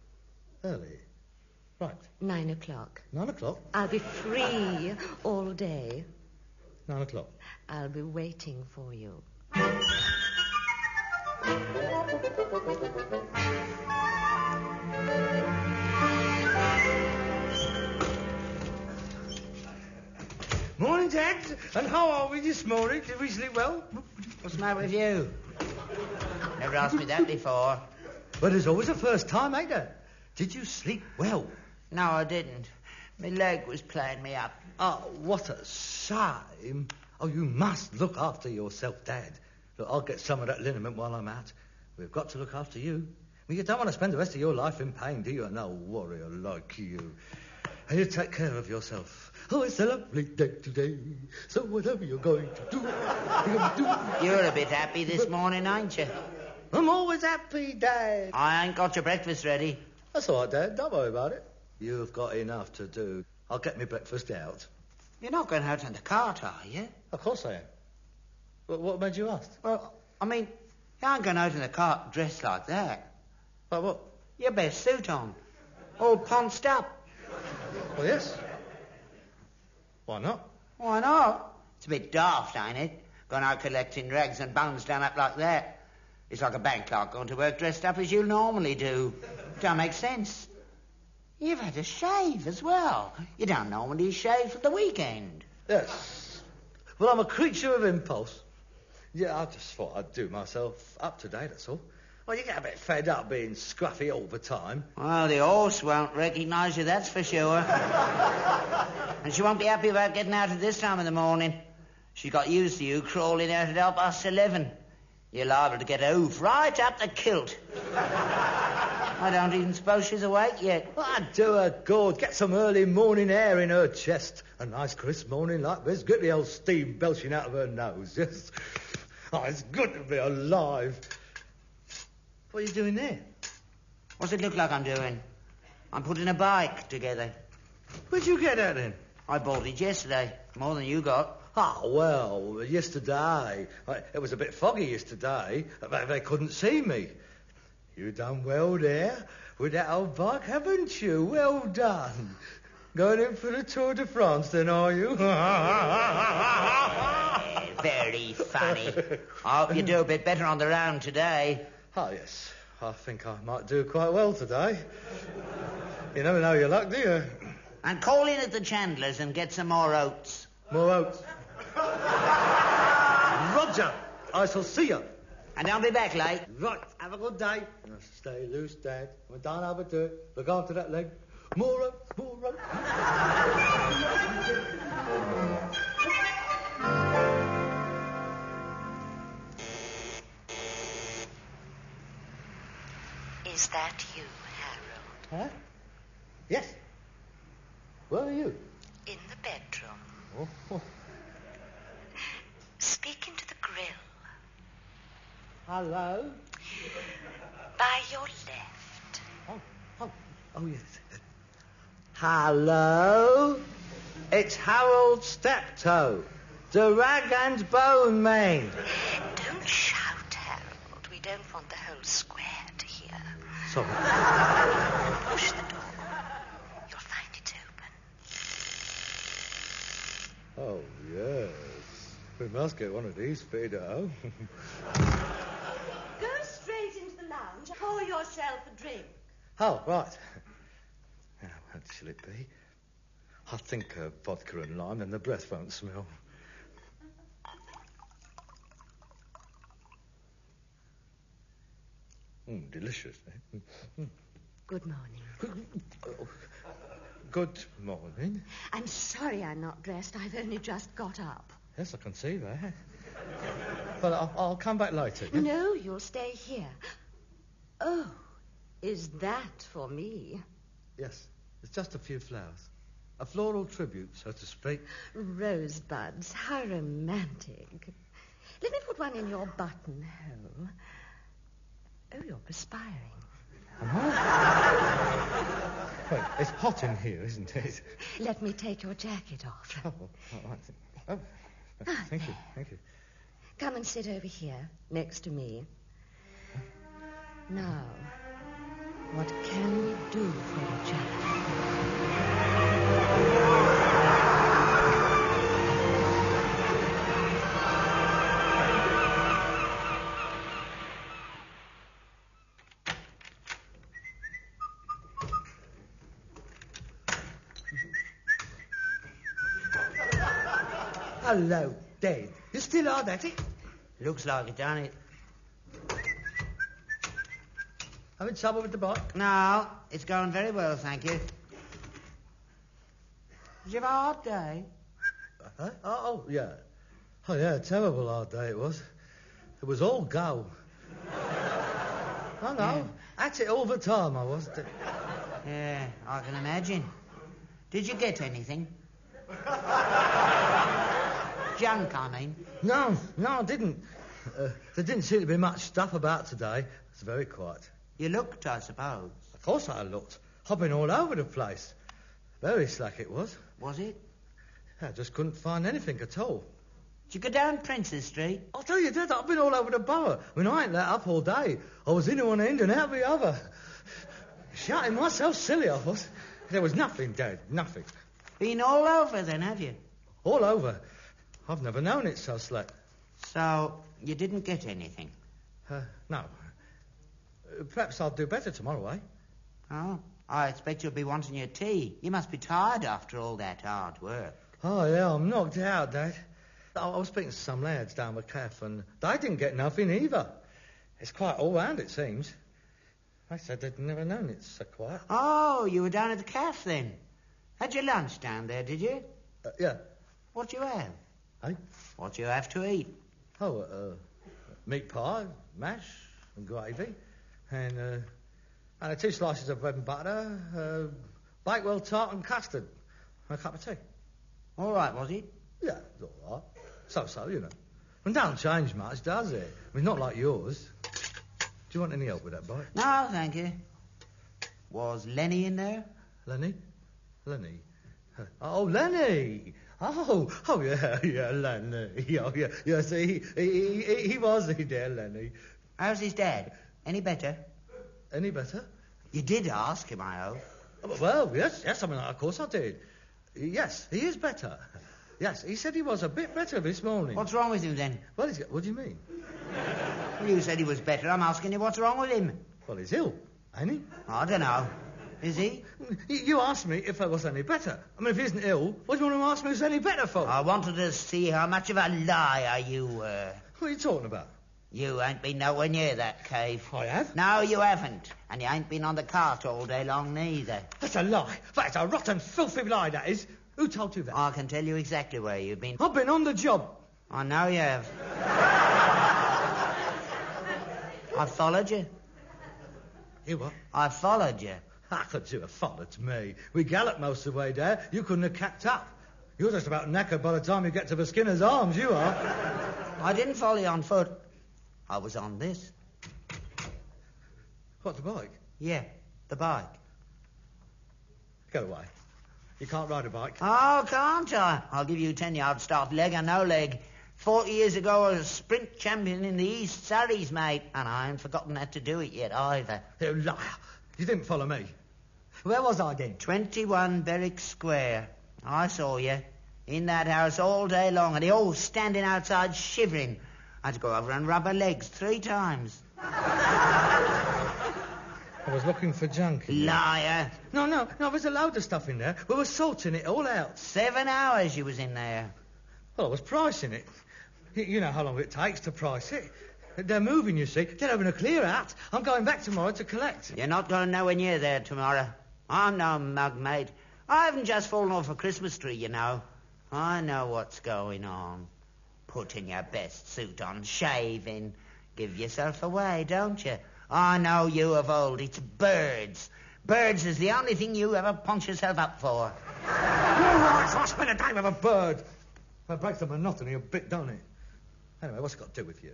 Early? Right. 9 o'clock. 9 o'clock? I'll be free all day. 9 o'clock. I'll be waiting for you. Morning, Dad. And how are we this morning? Did we sleep well? What's the matter with you? Never asked me that before. Well, there's always a first time, ain't there? Did you sleep well? No, I didn't. My leg was playing me up. Oh, what a shame. Oh, you must look after yourself, Dad. Look, I'll get some of that liniment while I'm out. We've got to look after you. Well, you don't want to spend the rest of your life in pain, do you? No warrior like you. And you take care of yourself. Oh, it's a lovely day today. So whatever you're going to do, you're going to do. You're a bit happy this morning, ain't you? I'm always happy, Dad. I ain't got your breakfast ready. That's all right, Dad. Don't worry about it. You've got enough to do. I'll get me breakfast out. You're not going out in the cart, are you? Of course I am. What made you ask? Well, I mean, you aren't going out in the cart dressed like that. Well, what? Your best suit on. All ponced up. Well, yes. Why not? Why not? It's a bit daft, ain't it? Going out collecting rags and bones done up like that. It's like a bank clerk going to work dressed up as you normally do. Don't make sense. You've had a shave as well. You don't normally shave for the weekend. Yes. Well, I'm a creature of impulse. Yeah, I just thought I'd do myself up to date, that's all. Well, you get a bit fed up being scruffy all the time. Well, the horse won't recognise you, that's for sure. And she won't be happy about getting out at this time of the morning. She got used to you crawling out at 11:30. You're liable to get a hoof right up the kilt. I don't even suppose she's awake yet. Well, I'd do her good. Get some early morning air in her chest. A nice crisp morning like this. Get the old steam belching out of her nose. Yes. Oh, it's good to be alive. What are you doing there? What's it look like I'm doing? I'm putting a bike together. Where'd you get that in? I bought it yesterday. More than you got. Oh, well, yesterday. It was a bit foggy yesterday. They couldn't see me. You done well there with that old bike, haven't you? Well done. Going in for the Tour de France, then, are you? Very funny. I hope you do a bit better on the round today. Oh, yes. I think I might do quite well today. You never know your luck, do you? And call in at the Chandler's and get some more oats. More oats? Roger. I shall see you. And don't be back late. Right. Have a good day. Stay loose, Dad. Don't overdo it. Look after that leg. More oats, more oats. Is that you, Harold? Huh? Yes. Where are you? In the bedroom. Oh. Speak into the grill. Hello? By your left. Oh, yes. Hello? It's Harold Steptoe, the rag and bone man. Don't shout, Harold. We don't want the whole square to hear. Sorry. Push the door. You'll find it's open. Oh, yes. We must get one of these fitted at home. Go straight into the lounge. Pour yourself a drink. Oh, right. Now, what shall it be? I think vodka and lime, then the breath won't smell. Delicious, eh? Good morning. Good morning. I'm sorry I'm not dressed. I've only just got up. Yes, I can see that. But I'll come back later. Yeah? No, you'll stay here. Oh, is that for me? Yes, it's just a few flowers. A floral tribute, so to speak. Rosebuds, how romantic. Let me put one in your buttonhole. Oh, you're perspiring. Wait, it's hot in here, isn't it? Let me take your jacket off. Thank you, thank you. Come and sit over here, next to me. Now, what can we do for each other? Hello, Dad. You still hard at it? Looks like it, don't it? Having trouble with the bike? No, it's going very well, thank you. Did you have a hard day? Huh? Oh, yeah. Oh, yeah, a terrible hard day it was. It was all go. I know. At it all the time, I was. Yeah, I can imagine. Did you get anything? Junk, I mean. No, I didn't. There didn't seem to be much stuff about today. It's very quiet. You looked, I suppose. Of course I looked. I've been all over the place. Very slack it was. Was it? I just couldn't find anything at all. Did you go down Princess Street? I'll tell you, Dad, I've been all over the borough. I mean, I ain't let up all day. I was in one end and out the other. Shouting myself silly, I was. There was nothing, Dad, nothing. Been all over then, have you? All over. I've never known it so slack. So, you didn't get anything? No. Perhaps I'll do better tomorrow, eh? Oh, I expect you'll be wanting your tea. You must be tired after all that hard work. Oh, yeah, I'm knocked out, Dad. I was speaking to some lads down the cafe, and they didn't get nothing either. It's quite all round, it seems. They said they'd never known it so quiet. Oh, you were down at the cafe then? Had your lunch down there, did you? Yeah. What do you have? Eh? What do you have to eat? Oh, meat pie, mash, and gravy, and 2 slices of bread and butter, Bakewell tart and custard, and a cup of tea. All right, was it? Yeah, it's all right. So, you know. And don't change much, does it? I mean, not like yours. Do you want any help with that bike? No, thank you. Was Lenny in there? Lenny? Oh, Lenny! Oh, yeah, Lenny. Oh, yeah, yes, he was there, Lenny. How's his dad? Any better? Any better? You did ask him, I hope. Oh, well, yes, I mean, of course I did. Yes, he is better. Yes, he said he was a bit better this morning. What's wrong with him, then? Well, what do you mean? Well, you said he was better. I'm asking you what's wrong with him. Well, he's ill, ain't he? I don't know. Is he? You asked me if I was any better. I mean, if he isn't ill, what do you want to ask me if he's any better for? I wanted to see how much of a liar you were. What are you talking about? You ain't been nowhere near that cave. I have? No, you haven't. And you ain't been on the cart all day long, neither. That's a lie. That's a rotten, filthy lie, that is. Who told you that? I can tell you exactly where you've been. I've been on the job. I know you have. I followed you. You what? I followed you. How could you have followed me? We galloped most of the way there. You couldn't have kept up. You're just about knackered by the time you get to the Skinner's Arms, you are. I didn't follow you on foot. I was on this. What, the bike? Yeah, the bike. Go away. You can't ride a bike. Oh, can't I? I'll give you 10 yards start, leg or no leg. 40 years ago, I was a sprint champion in the East Surreys, mate, and I ain't forgotten how to do it yet either. You liar. You didn't follow me. Where was I then? 21 Berwick Square. I saw you in that house all day long, and they all standing outside shivering. I had to go over and rub her legs 3 times. I was looking for junk. Liar. No, there's a load of stuff in there. We were sorting it all out. 7 hours you was in there. Well, I was pricing it. You know how long it takes to price it. They're moving, you see. They're having a clear out. I'm going back tomorrow to collect. You're not going nowhere near there tomorrow. I'm no mug, mate. I haven't just fallen off a Christmas tree, you know. I know what's going on. Putting your best suit on, shaving. Give yourself away, don't you? I know you of old. It's birds. Birds is the only thing you ever punch yourself up for. You're right. I spend a day with a bird. That breaks the monotony a bit, don't it? Anyway, what's it got to do with you?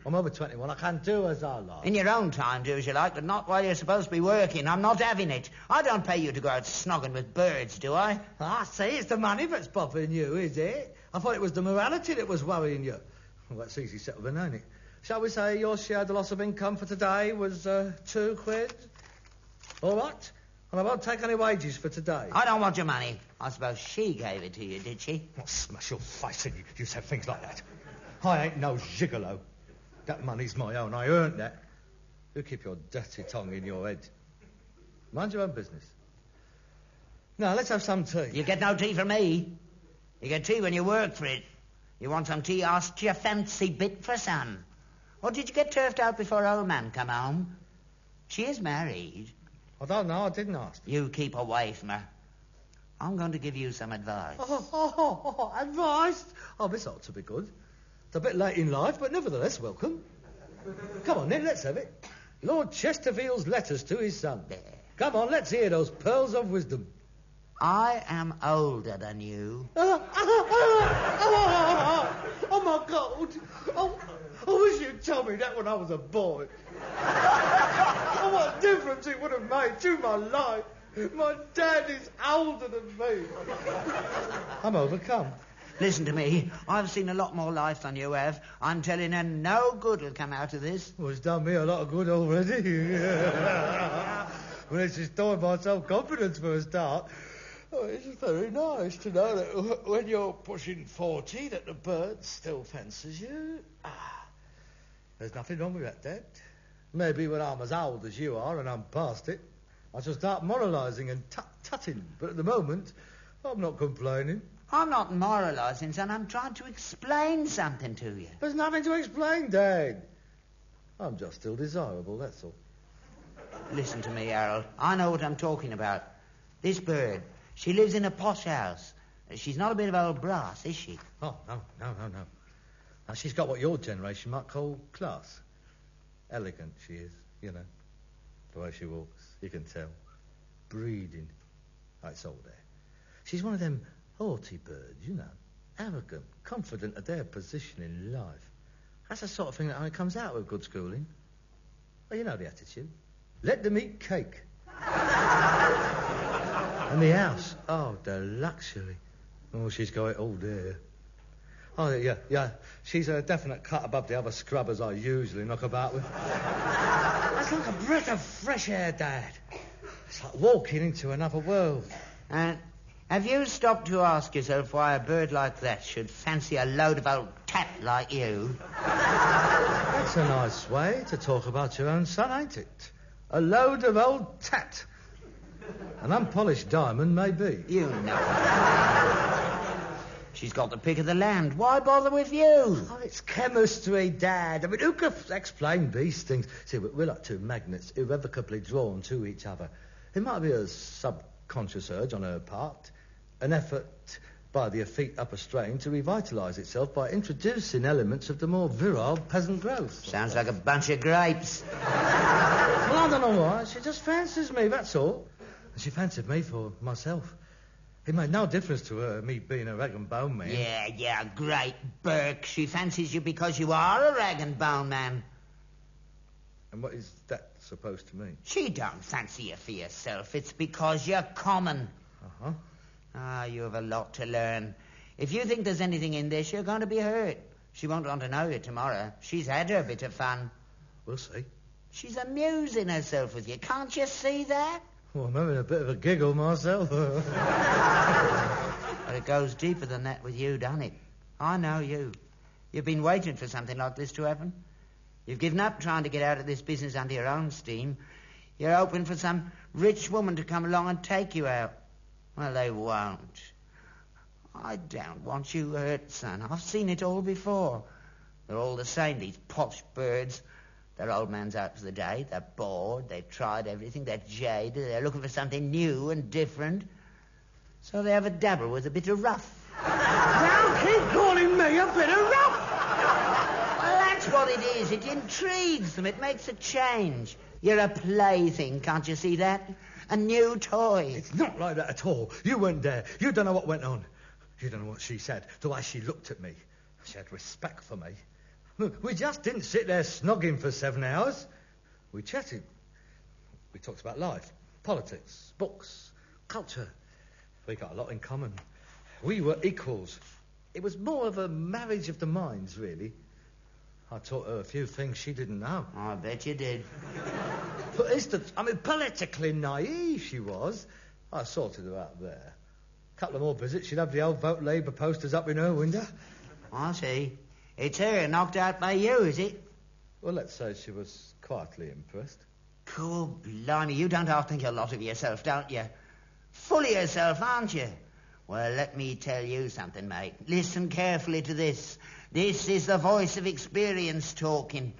I'm over 21. I can do as I like. In your own time, do as you like, but not while you're supposed to be working. I'm not having it. I don't pay you to go out snogging with birds, do I? I see. It's the money that's bothering you, is it? I thought it was the morality that was worrying you. Well, that's easy settlement, ain't it? Shall we say your share of the loss of income for today was £2? All right. And I won't take any wages for today. I don't want your money. I suppose she gave it to you, did she? I'll smash your face in you say things like that. I ain't no gigolo. That money's my own. I earned that. You keep your dirty tongue in your head. Mind your own business. Now, let's have some tea. You get no tea from me. You get tea when you work for it. You want some tea? Asked your fancy bit for some. Or did you get turfed out before old man come home? She is married. I don't know. I didn't ask. You keep away from her. I'm going to give you some advice. Advice? Oh, this ought to be good. It's a bit late in life, but nevertheless welcome. Come on, then, let's have it. Lord Chesterfield's letters to his son. Come on, let's hear those pearls of wisdom. I am older than you. Oh, my God. Oh, I wish you'd told me that when I was a boy. Oh, what difference it would have made to my life. My dad is older than me. I'm overcome. Listen to me. I've seen a lot more life than you have. I'm telling you, no good will come out of this. Well, it's done me a lot of good already. Well, it's restored my self-confidence for a start. Oh, it's very nice to know that when you're pushing 40 that the bird still fancies you. There's nothing wrong with that, Dad. Maybe when I'm as old as you are and I'm past it, I shall start moralising and tutting. But at the moment, I'm not complaining. I'm not moralising, son. I'm trying to explain something to you. There's nothing to explain, Dad. I'm just still desirable, that's all. Listen to me, Harold. I know what I'm talking about. This bird, she lives in a posh house. She's not a bit of old brass, is she? Oh, no. Now, she's got what your generation might call class. Elegant, she is, you know. The way she walks, you can tell. Breeding. Oh, it's all there. She's one of them haughty birds, you know. Arrogant, confident of their position in life. That's the sort of thing that only comes out with good schooling. Well, you know the attitude. Let them eat cake. And the house. Oh, the luxury. Oh, she's got it all there. Oh, yeah. She's a definite cut above the other scrubbers I usually knock about with. That's like a breath of fresh air, Dad. It's like walking into another world. And have you stopped to ask yourself why a bird like that should fancy a load of old tat like you? That's a nice way to talk about your own son, ain't it? A load of old tat. An unpolished diamond, maybe. You know. She's got the pick of the land. Why bother with you? Oh, it's chemistry, Dad. I mean, who could explain these things? See, we're like two magnets irrevocably drawn to each other. It might be a subconscious urge on her part, an effort by the effete upper strain to revitalise itself by introducing elements of the more virile peasant growth. Sounds like a bunch of grapes. Well, I don't know why. She just fancies me, that's all. And she fancied me for myself. It made no difference to her, me being a rag and bone man. Yeah, great Burke. She fancies you because you are a rag and bone man. And what is that supposed to mean? She don't fancy you for yourself. It's because you're common. Uh-huh. You have a lot to learn. If you think there's anything in this, you're going to be hurt. She won't want to know you tomorrow. She's had her bit of fun. We'll see. She's amusing herself with you. Can't you see that? Well, I'm having a bit of a giggle myself. But it goes deeper than that with you, doesn't it? I know you. You've been waiting for something like this to happen. You've given up trying to get out of this business under your own steam. You're hoping for some rich woman to come along and take you out. Well, they won't. I don't want you hurt, son. I've seen it all before. They're all the same, these posh birds. Their old man's out for the day. They're bored. They've tried everything. They're jaded. They're looking for something new and different. So they have a dabble with a bit of rough. Don't keep calling me a bit of rough! Well, that's what it is. It intrigues them. It makes a change. You're a plaything, can't you see that? A new toy. It's not like that at all. You weren't there. You don't know what went on. You don't know what she said, the way she looked at me. She had respect for me. Look, we just didn't sit there snogging for 7 hours. We chatted. We talked about life, politics, books, culture. We got a lot in common. We were equals. It was more of a marriage of the minds, really. I taught her a few things she didn't know. I bet you did. For instance, politically naive she was. I sorted her out there. A couple of more visits, she'd have the old Vote Labour posters up in her window. I see. It's her knocked out by you, is it? Well, let's say she was quietly impressed. Cool, blimey, you don't half think a lot of yourself, don't you? Full of yourself, aren't you? Well, let me tell you something, mate. Listen carefully to this. This is the voice of experience talking.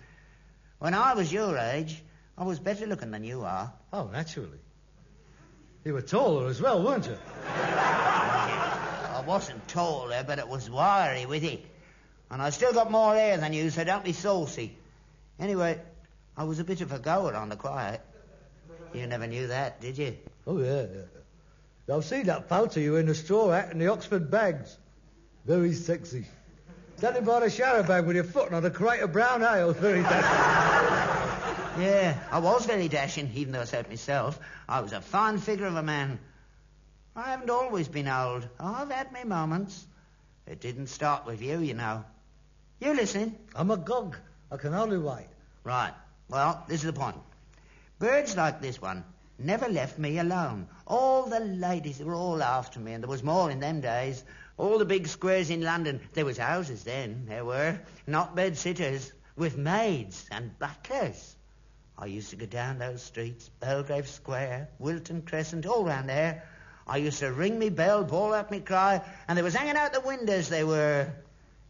When I was your age, I was better looking than you are. Oh, naturally. You were taller as well, weren't you? I wasn't taller, but it was wiry with it. And I still got more hair than you, so don't be saucy. Anyway, I was a bit of a goer on the quiet. You never knew that, did you? Oh, yeah. I've seen that photo of you in the straw hat and the Oxford bags. Very sexy. Standing by the shower bag with your foot on a crate of brown ale. Very dashing. Yeah, I was very dashing, even though I said it myself. I was a fine figure of a man. I haven't always been old. I've had my moments. It didn't start with you, you know. You listening? I'm agog. I can hardly wait. Right. Well, this is the point. Birds like this one never left me alone. All the ladies were all after me, and there was more in them days. All the big squares in London, there was houses then, there were. Not bed-sitters, with maids and butlers. I used to go down those streets, Belgrave Square, Wilton Crescent, all round there. I used to ring me bell, bawl out me cry, and they was hanging out the windows, they were.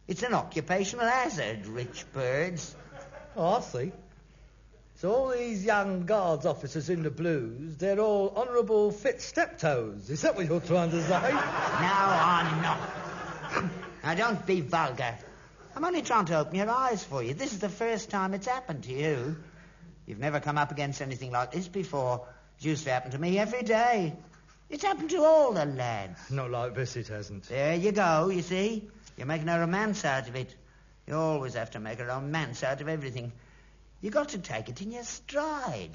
It's an occupational hazard, rich birds. Oh, I see. So all these young guards officers in the blues, they're all honourable fit steptoes. Is that what you're trying to say? No, I'm not. Now, don't be vulgar. I'm only trying to open your eyes for you. This is the first time it's happened to you. You've never come up against anything like this before. It used to happen to me every day. It's happened to all the lads. Not like this, it hasn't. There you go, you see. You're making a romance out of it. You always have to make a romance out of everything. You got to take it in your stride.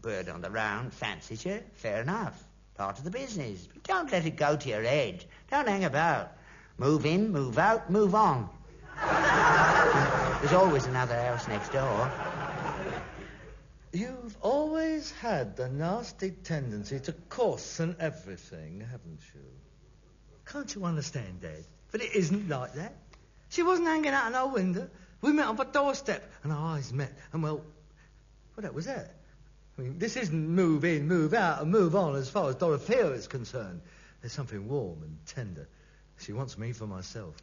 Bird on the round fancies you, fair enough. Part of the business. But don't let it go to your head. Don't hang about. Move in, move out, move on. There's always another house next door. You've always had the nasty tendency to caution everything, haven't you? Can't you understand, Dad? But it isn't like that. She wasn't hanging out on our window. We met on the doorstep, and our eyes met, and well, that was that. I mean, this isn't move in, move out, and move on as far as Dorothea is concerned. There's something warm and tender. She wants me for myself.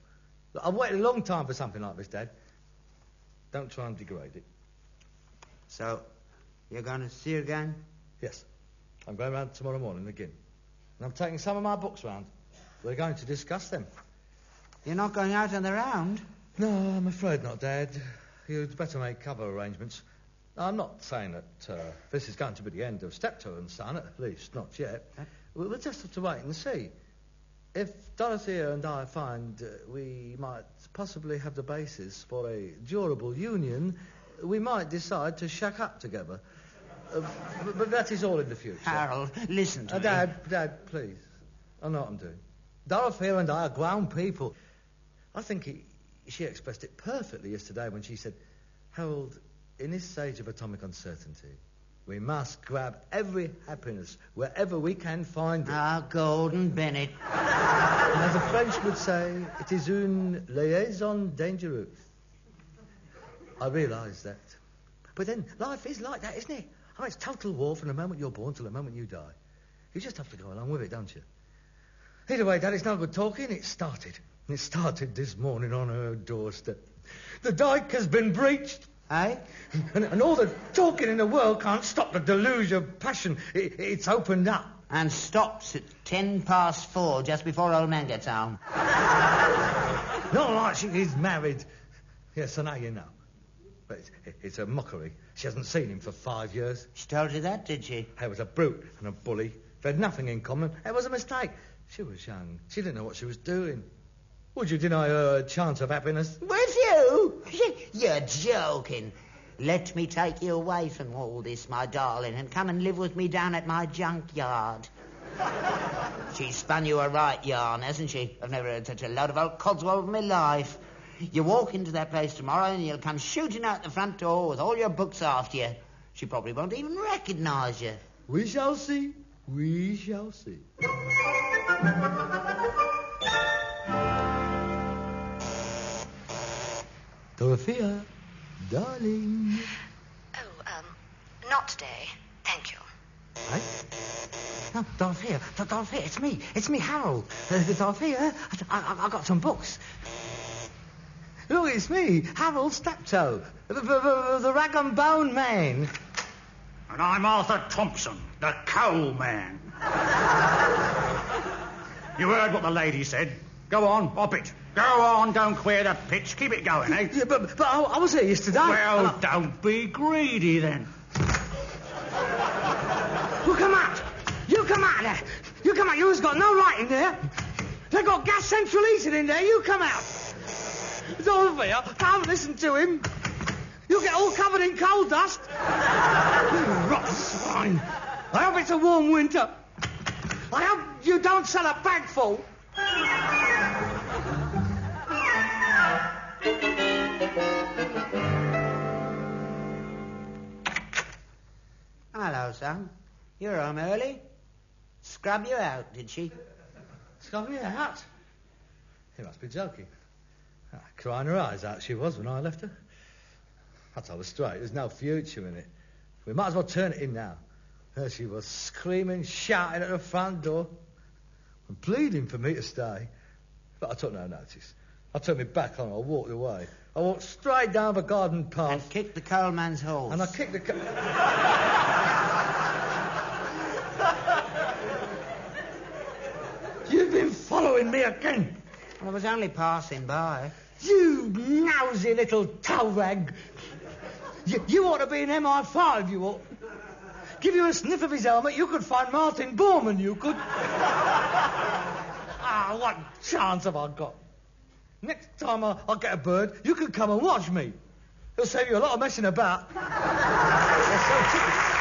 Look, I've waited a long time for something like this, Dad. Don't try and degrade it. So, you're going to see her again? Yes. I'm going round tomorrow morning again. And I'm taking some of my books round. We're going to discuss them. You're not going out on the round? No, I'm afraid not, Dad. You'd better make cover arrangements. I'm not saying that this is going to be the end of Steptoe and Son, at least not yet. We'll just have to wait and see. If Dorothea and I find we might possibly have the basis for a durable union, we might decide to shack up together. But that is all in the future. Harold, listen to me. Dad, please. I know what I'm doing. Dorothea and I are grown people. I think she expressed it perfectly yesterday when she said, Harold, in this age of atomic uncertainty, we must grab every happiness wherever we can find it. Ah, Gordon Bennett. And as the French would say, it is une liaison dangereuse. I realise that. But then life is like that, isn't it? I mean, it's total war from the moment you're born till the moment you die. You just have to go along with it, don't you? Either way, Dad, it's no good talking. It started. It started this morning on her doorstep. The dike has been breached. Eh? And all the talking in the world can't stop the deluge of passion. It's opened up. And stops at 4:10, just before old man gets home. Not like she is married. Yes, I know you know. But it's a mockery. She hasn't seen him for 5 years. She told you that, did she? He was a brute and a bully. They had nothing in common. It was a mistake. She was young. She didn't know what she was doing. Would you deny her a chance of happiness? With you? You're joking. Let me take you away from all this, my darling, and come and live with me down at my junkyard. She spun you a right yarn, hasn't she? I've never heard such a load of old codswallop in my life. You walk into that place tomorrow and you'll come shooting out the front door with all your books after you. She probably won't even recognise you. We shall see. We shall see. Dorothea, darling. Oh, not today. Thank you. Right? No, Dorothea, it's me, Harold. Dorothea, I got some books. Look, it's me, Harold Steptoe, the rag and bone man. And I'm Arthur Thompson, the coal man. You heard what the lady said. Go on, hop it. Go on, don't queer the pitch. Keep it going, eh? Yeah, but I was here yesterday. Well, don't be greedy, then. You come out. You come out there. You come out. You've got no right in there. They've got gas central heating in there. You come out. Dorothea, don't listen to him. You'll get all covered in coal dust. You rotten swine. I hope it's a warm winter. I hope you don't sell a bagful. Hello, son. You're home early. Scrub you out, did she? Scrub me out? You must be joking. Crying her eyes out she was when I left her. I told her straight, there's no future in it. We might as well turn it in now. There she was, screaming, shouting at the front door, and pleading for me to stay. But I took no notice. I turned my back on her, I walked away. I walked straight down the garden path. And kicked the coalman's horse. And I kicked the... You've been following me again. I was only passing by. You lousy little toe rag. You ought to be in MI5, you ought. Give you a sniff of his helmet, you could find Martin Bormann, you could. What chance have I got? Next time I get a bird, you can come and watch me. It'll save you a lot of messing about. They're so typical.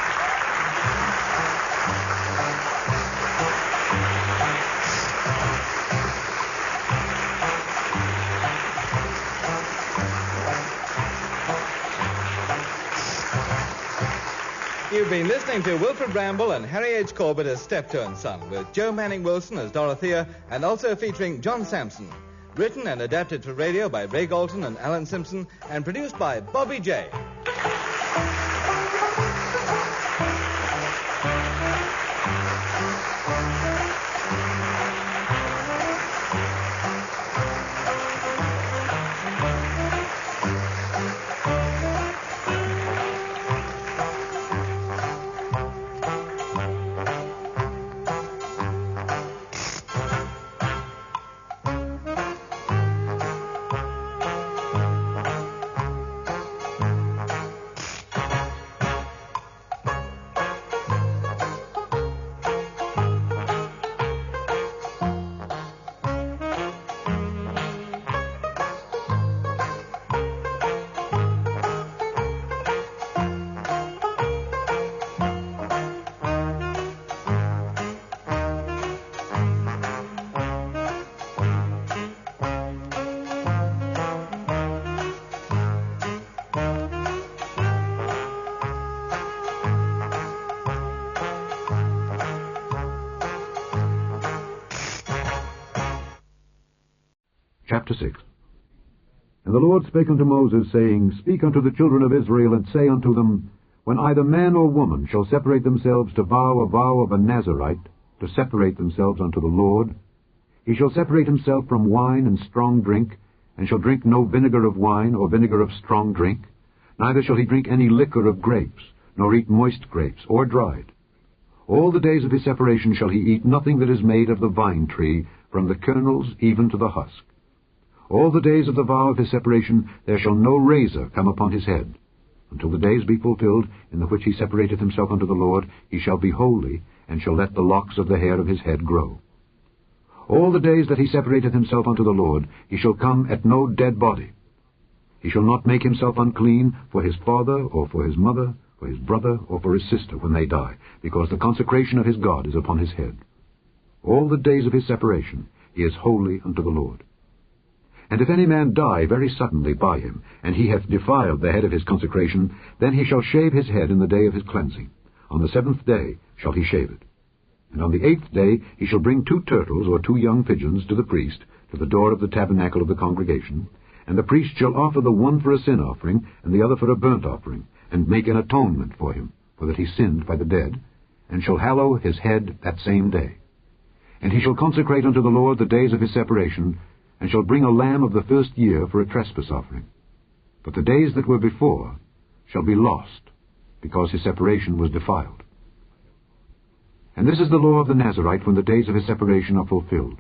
You've been listening to Wilfred Bramble and Harry H. Corbett as Steptoe and Son, with Joe Manning Wilson as Dorothea, and also featuring John Sampson. Written and adapted for radio by Ray Galton and Alan Simpson, and produced by Bobby J. Chapter 6. And the Lord spake unto Moses, saying, Speak unto the children of Israel, and say unto them, When either man or woman shall separate themselves to vow a vow of a Nazarite, to separate themselves unto the Lord, he shall separate himself from wine and strong drink, and shall drink no vinegar of wine, or vinegar of strong drink, neither shall he drink any liquor of grapes, nor eat moist grapes, or dried. All the days of his separation shall he eat nothing that is made of the vine tree, from the kernels even to the husk. All the days of the vow of his separation there shall no razor come upon his head. Until the days be fulfilled, in the which he separateth himself unto the Lord, he shall be holy, and shall let the locks of the hair of his head grow. All the days that he separateth himself unto the Lord, he shall come at no dead body. He shall not make himself unclean for his father, or for his mother, for his brother, or for his sister when they die, because the consecration of his God is upon his head. All the days of his separation he is holy unto the Lord. And if any man die very suddenly by him, and he hath defiled the head of his consecration, then he shall shave his head in the day of his cleansing. On the 7th day shall he shave it. And on the 8th day he shall bring 2 turtles or 2 young pigeons to the priest, to the door of the tabernacle of the congregation, and the priest shall offer the one for a sin offering, and the other for a burnt offering, and make an atonement for him, for that he sinned by the dead, and shall hallow his head that same day. And he shall consecrate unto the Lord the days of his separation, and shall bring a lamb of the first year for a trespass offering. But the days that were before shall be lost, because his separation was defiled. And this is the law of the Nazarite when the days of his separation are fulfilled.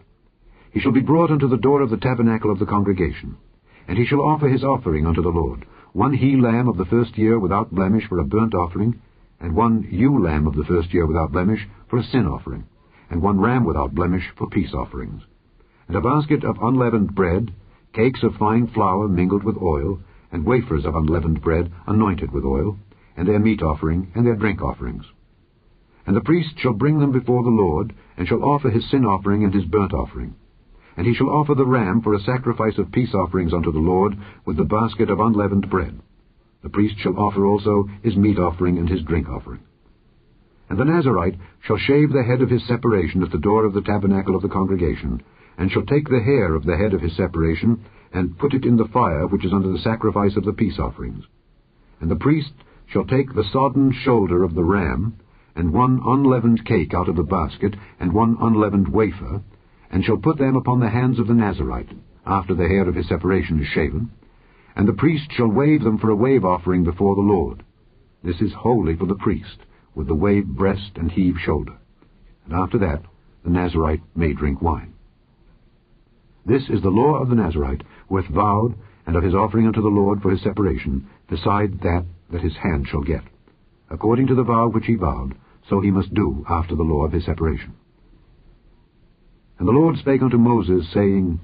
He shall be brought unto the door of the tabernacle of the congregation, and he shall offer his offering unto the Lord, 1 he-lamb of the first year without blemish for a burnt offering, and 1 ewe-lamb of the first year without blemish for a sin offering, and 1 ram without blemish for peace offerings, and a basket of unleavened bread, cakes of fine flour mingled with oil, and wafers of unleavened bread anointed with oil, and their meat offering, and their drink offerings. And the priest shall bring them before the Lord, and shall offer his sin offering and his burnt offering. And he shall offer the ram for a sacrifice of peace offerings unto the Lord, with the basket of unleavened bread. The priest shall offer also his meat offering and his drink offering. And the Nazarite shall shave the head of his separation at the door of the tabernacle of the congregation, and shall take the hair of the head of his separation, and put it in the fire which is under the sacrifice of the peace offerings. And the priest shall take the sodden shoulder of the ram, and 1 unleavened cake out of the basket, and 1 unleavened wafer, and shall put them upon the hands of the Nazarite, after the hair of his separation is shaven, and the priest shall wave them for a wave offering before the Lord. This is holy for the priest, with the waved breast and heaved shoulder. And after that, the Nazarite may drink wine. This is the law of the Nazarite, who hath vowed, and of his offering unto the Lord for his separation, beside that his hand shall get. According to the vow which he vowed, so he must do after the law of his separation. And the Lord spake unto Moses, saying,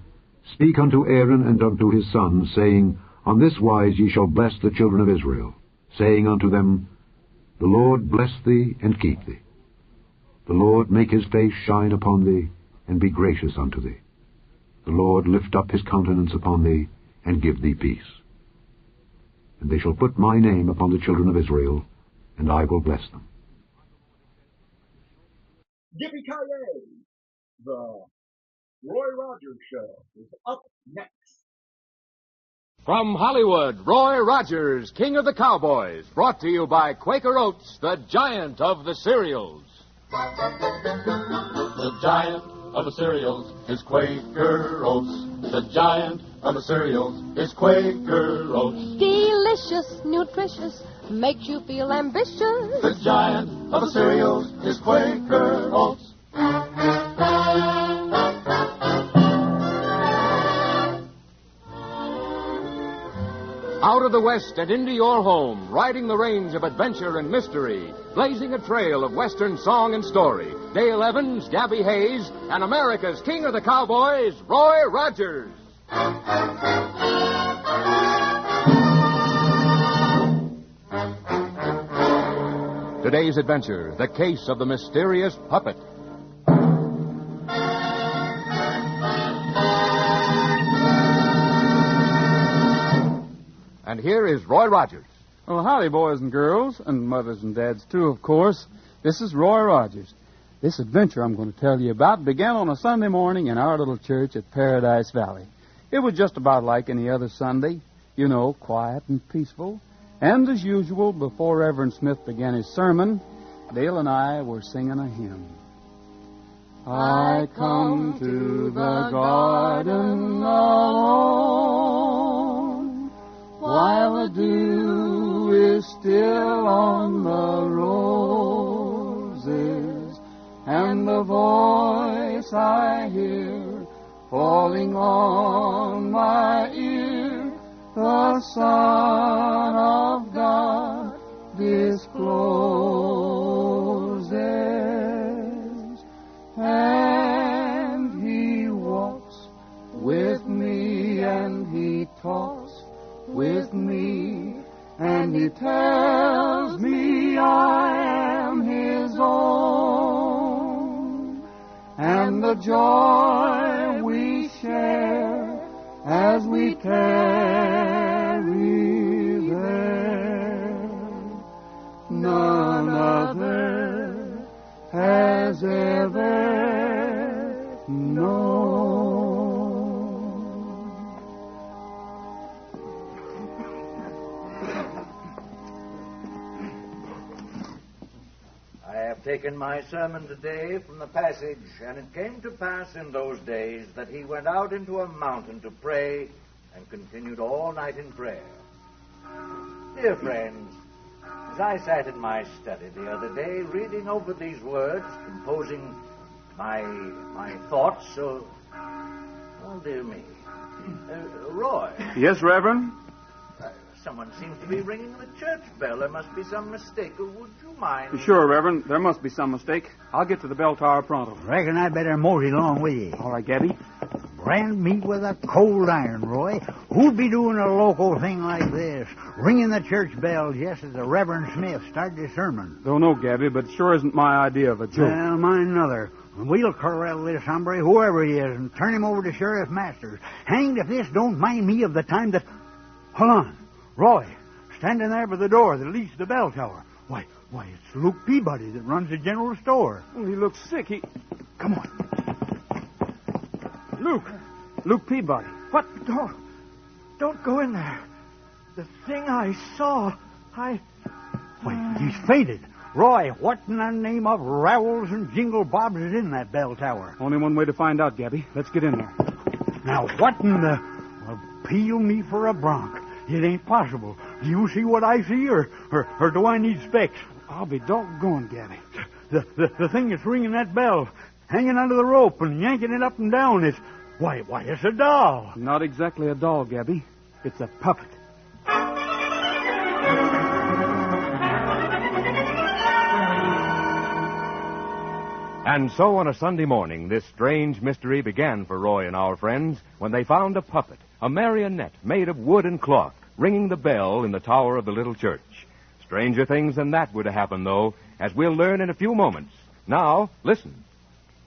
Speak unto Aaron and unto his sons, saying, On this wise ye shall bless the children of Israel, saying unto them, The Lord bless thee and keep thee. The Lord make his face shine upon thee, and be gracious unto thee. The Lord lift up his countenance upon thee, and give thee peace. And they shall put my name upon the children of Israel, and I will bless them. Yippee-ki-yay! The Roy Rogers Show is up next. From Hollywood, Roy Rogers, King of the Cowboys, brought to you by Quaker Oats, the giant of the cereals. The giant of the cereals is Quaker Oats. The giant of the cereals is Quaker Oats. Delicious, nutritious, makes you feel ambitious. The giant of the cereals is Quaker Oats. Out of the West and into your home, riding the range of adventure and mystery, blazing a trail of Western song and story, Dale Evans, Gabby Hayes, and America's King of the Cowboys, Roy Rogers. Today's adventure, the case of the mysterious puppet. And here is Roy Rogers. Well, howdy, boys and girls, and mothers and dads, too, of course. This is Roy Rogers. This adventure I'm going to tell you about began on a Sunday morning in our little church at Paradise Valley. It was just about like any other Sunday, you know, quiet and peaceful. And as usual, before Reverend Smith began his sermon, Dale and I were singing a hymn. I come to the garden alone, while the dew is still on the roses, and the voice I hear falling on my ear, the Son of God discloses, and he walks with me, and he talks with me, and he tells me I am his own, and the joy we share as we tarry there, none other has ever known. taken my sermon today from the passage, and it came to pass in those days that he went out into a mountain to pray and continued all night in prayer. Dear friends, as I sat in my study the other day reading over these words, composing my thoughts, oh dear me. Roy. Yes, Reverend? Someone seems to be ringing the church bell. There must be some mistake. Would you mind? Sure, Reverend. There must be some mistake. I'll get to the bell tower pronto. Reckon I'd better mosey along with you. All right, Gabby. Brand meat with a cold iron, Roy. Who'd be doing a local thing like this? Ringing the church bell just as the Reverend Smith started his sermon. Don't know, Gabby, but it sure isn't my idea of a joke. Well, mine another. We'll corral this hombre, whoever he is, and turn him over to Sheriff Masters. Hanged if this don't mind me of the time that... Hold on. Roy, standing there by the door that leads to the bell tower. Why, it's Luke Peabody that runs the general store. Oh, he looks sick. Come on. Luke Peabody. What? Don't go in there. The thing I saw, Wait, he's fainted. Roy, what in the name of Rowells and Jingle Bobs is in that bell tower? Only one way to find out, Gabby. Let's get in there. Now, what in the... Well, peel me for a bronc. It ain't possible. Do you see what I see, or do I need specs? I'll be doggone, Gabby. The thing that's ringing that bell, hanging onto the rope and yanking it up and down, it's... Why, it's a doll. Not exactly a doll, Gabby. It's a puppet. And so on a Sunday morning, this strange mystery began for Roy and our friends when they found a puppet, a marionette made of wood and cloth, ringing the bell in the tower of the little church. Stranger things than that would have happened, though, as we'll learn in a few moments. Now, listen.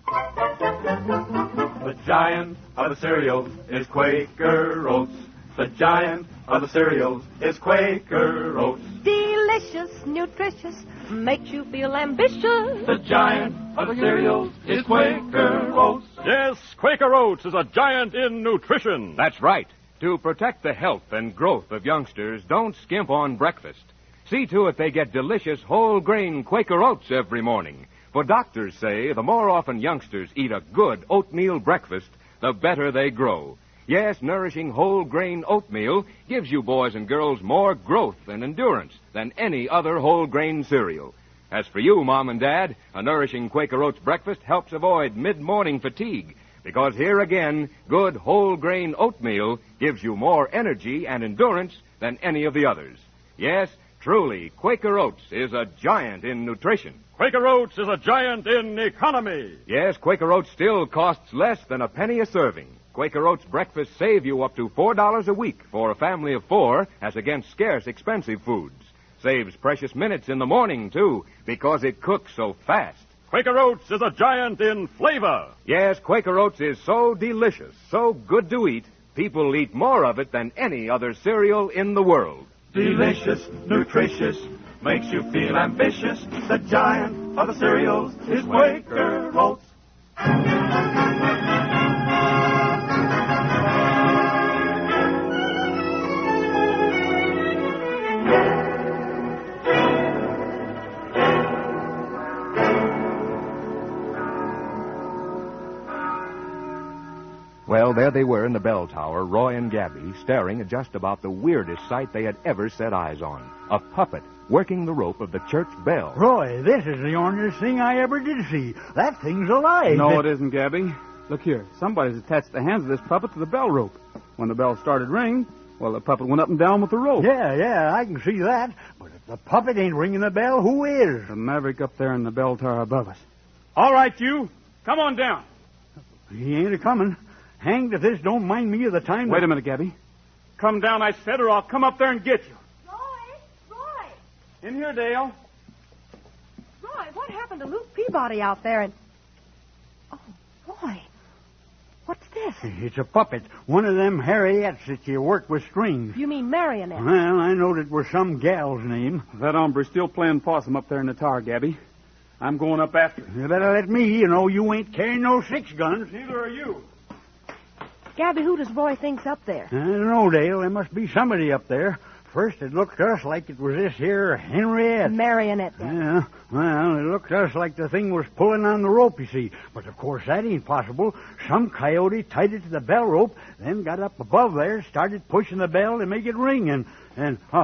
The giant of the cereals is Quaker Oats. The giant of the cereals is Quaker Oats. Delicious, nutritious, makes you feel ambitious. The giant of the cereals is Quaker Oats. Yes, Quaker Oats is a giant in nutrition. That's right. To protect the health and growth of youngsters, don't skimp on breakfast. See to it they get delicious whole-grain Quaker Oats every morning. For doctors say the more often youngsters eat a good oatmeal breakfast, the better they grow. Yes, nourishing whole-grain oatmeal gives you boys and girls more growth and endurance than any other whole-grain cereal. As for you, Mom and Dad, a nourishing Quaker Oats breakfast helps avoid mid-morning fatigue, because here again, good whole-grain oatmeal gives you more energy and endurance than any of the others. Yes, truly, Quaker Oats is a giant in nutrition. Quaker Oats is a giant in economy. Yes, Quaker Oats still costs less than a penny a serving. Quaker Oats breakfasts save you up to $4 a week for a family of 4 as against scarce, expensive foods. Saves precious minutes in the morning, too, because it cooks so fast. Quaker Oats is a giant in flavor. Yes, Quaker Oats is so delicious, so good to eat, people eat more of it than any other cereal in the world. Delicious, nutritious, makes you feel ambitious. The giant of the cereals is Quaker Oats. Well, there they were in the bell tower, Roy and Gabby, staring at just about the weirdest sight they had ever set eyes on. A puppet working the rope of the church bell. Roy, this is the ornest thing I ever did see. That thing's alive. No, it isn't, Gabby. Look here. Somebody's attached the hands of this puppet to the bell rope. When the bell started ringing, well, the puppet went up and down with the rope. Yeah, I can see that. But if the puppet ain't ringing the bell, who is? The maverick up there in the bell tower above us. All right, you. Come on down. He ain't a-coming. Hanged if this don't mind me of the time... Wait a minute, Gabby. Come down, I said, or I'll come up there and get you. Roy! In here, Dale. Roy, what happened to Luke Peabody out there and... Oh, Roy. What's this? It's a puppet. One of them Harriettes that you work with strings. You mean marionette? Well, I knowed it was some gal's name. That hombre's still playing possum up there in the tower, Gabby. I'm going up after him. You better let me. You know you ain't carrying no 6 guns. Neither are you. Gabby, who does Roy think's up there? I don't know, Dale. There must be somebody up there. first it looked to us like it was this here Henriette. Marionette. Yeah, well, it looked to us like the thing was pulling on the rope, you see. But, of course, that ain't possible. Some coyote tied it to the bell rope, then got up above there, started pushing the bell to make it ring, and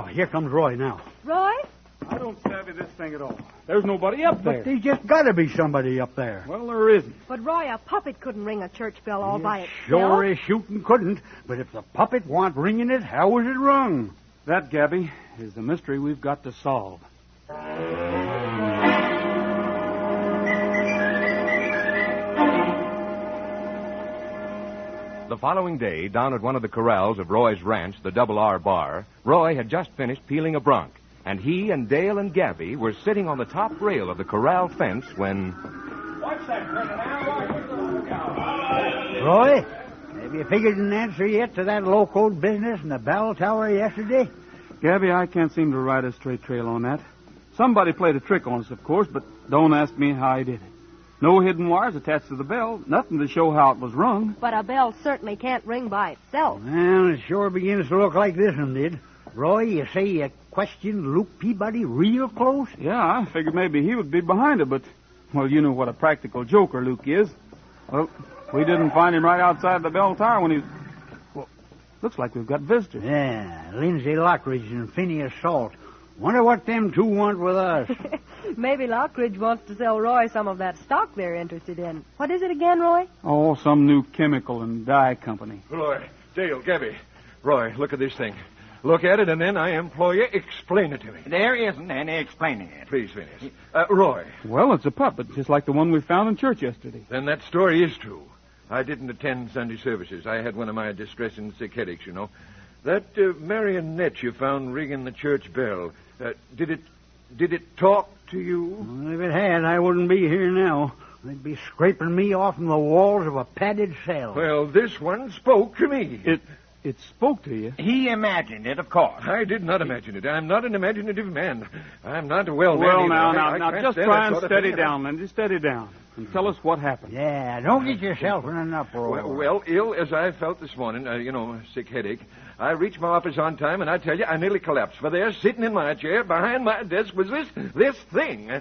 here comes Roy now. Roy? I don't savvy this thing at all. There's nobody up there. But there's just got to be somebody up there. Well, there isn't. But, Roy, a puppet couldn't ring a church bell all by itself. Sure as shooting couldn't. But if the puppet want ringing it, how was it rung? That, Gabby, is the mystery we've got to solve. The following day, down at one of the corrals of Roy's ranch, the Double R Bar, Roy had just finished peeling a bronc, and he and Dale and Gabby were sitting on the top rail of the corral fence when... What's that, Roy, have you figured an answer yet to that low-code business in the bell tower yesterday? Gabby, I can't seem to ride a straight trail on that. Somebody played a trick on us, of course, but don't ask me how he did it. No hidden wires attached to the bell, nothing to show how it was rung. But a bell certainly can't ring by itself. Well, it sure begins to look like this one did. Roy, you say you questioned Luke Peabody real close? Yeah, I figured maybe he would be behind it, but, well, you know what a practical joker Luke is. Well, we didn't find him right outside the bell tower when he was... Well, looks like we've got visitors. Yeah, Lindsay Lockridge and Phineas Salt. Wonder what them two want with us. Maybe Lockridge wants to sell Roy some of that stock they're interested in. What is it again, Roy? Oh, some new chemical and dye company. Roy, Dale, Gabby. Roy, look at this thing. Look at it, and then I implore you, explain it to me. There isn't any explaining it. Please, Phineas. Roy. Well, it's a puppet, just like the one we found in church yesterday. Then that story is true. I didn't attend Sunday services. I had one of my distressing sick headaches, you know. That marionette you found ringing the church bell, did it talk to you? Well, if it had, I wouldn't be here now. They'd be scraping me off from the walls of a padded cell. Well, this one spoke to me. It spoke to you? He imagined it, of course. I did not imagine it. I'm not an imaginative man. I'm not well. Well, now, now, just try and steady down, Lindsay. Steady down. And tell us what happened. Yeah, don't get yourself in an uproar. Well, ill as I felt this morning, sick headache, I reached my office on time, and I tell you, I nearly collapsed. For there, sitting in my chair, behind my desk, was this thing.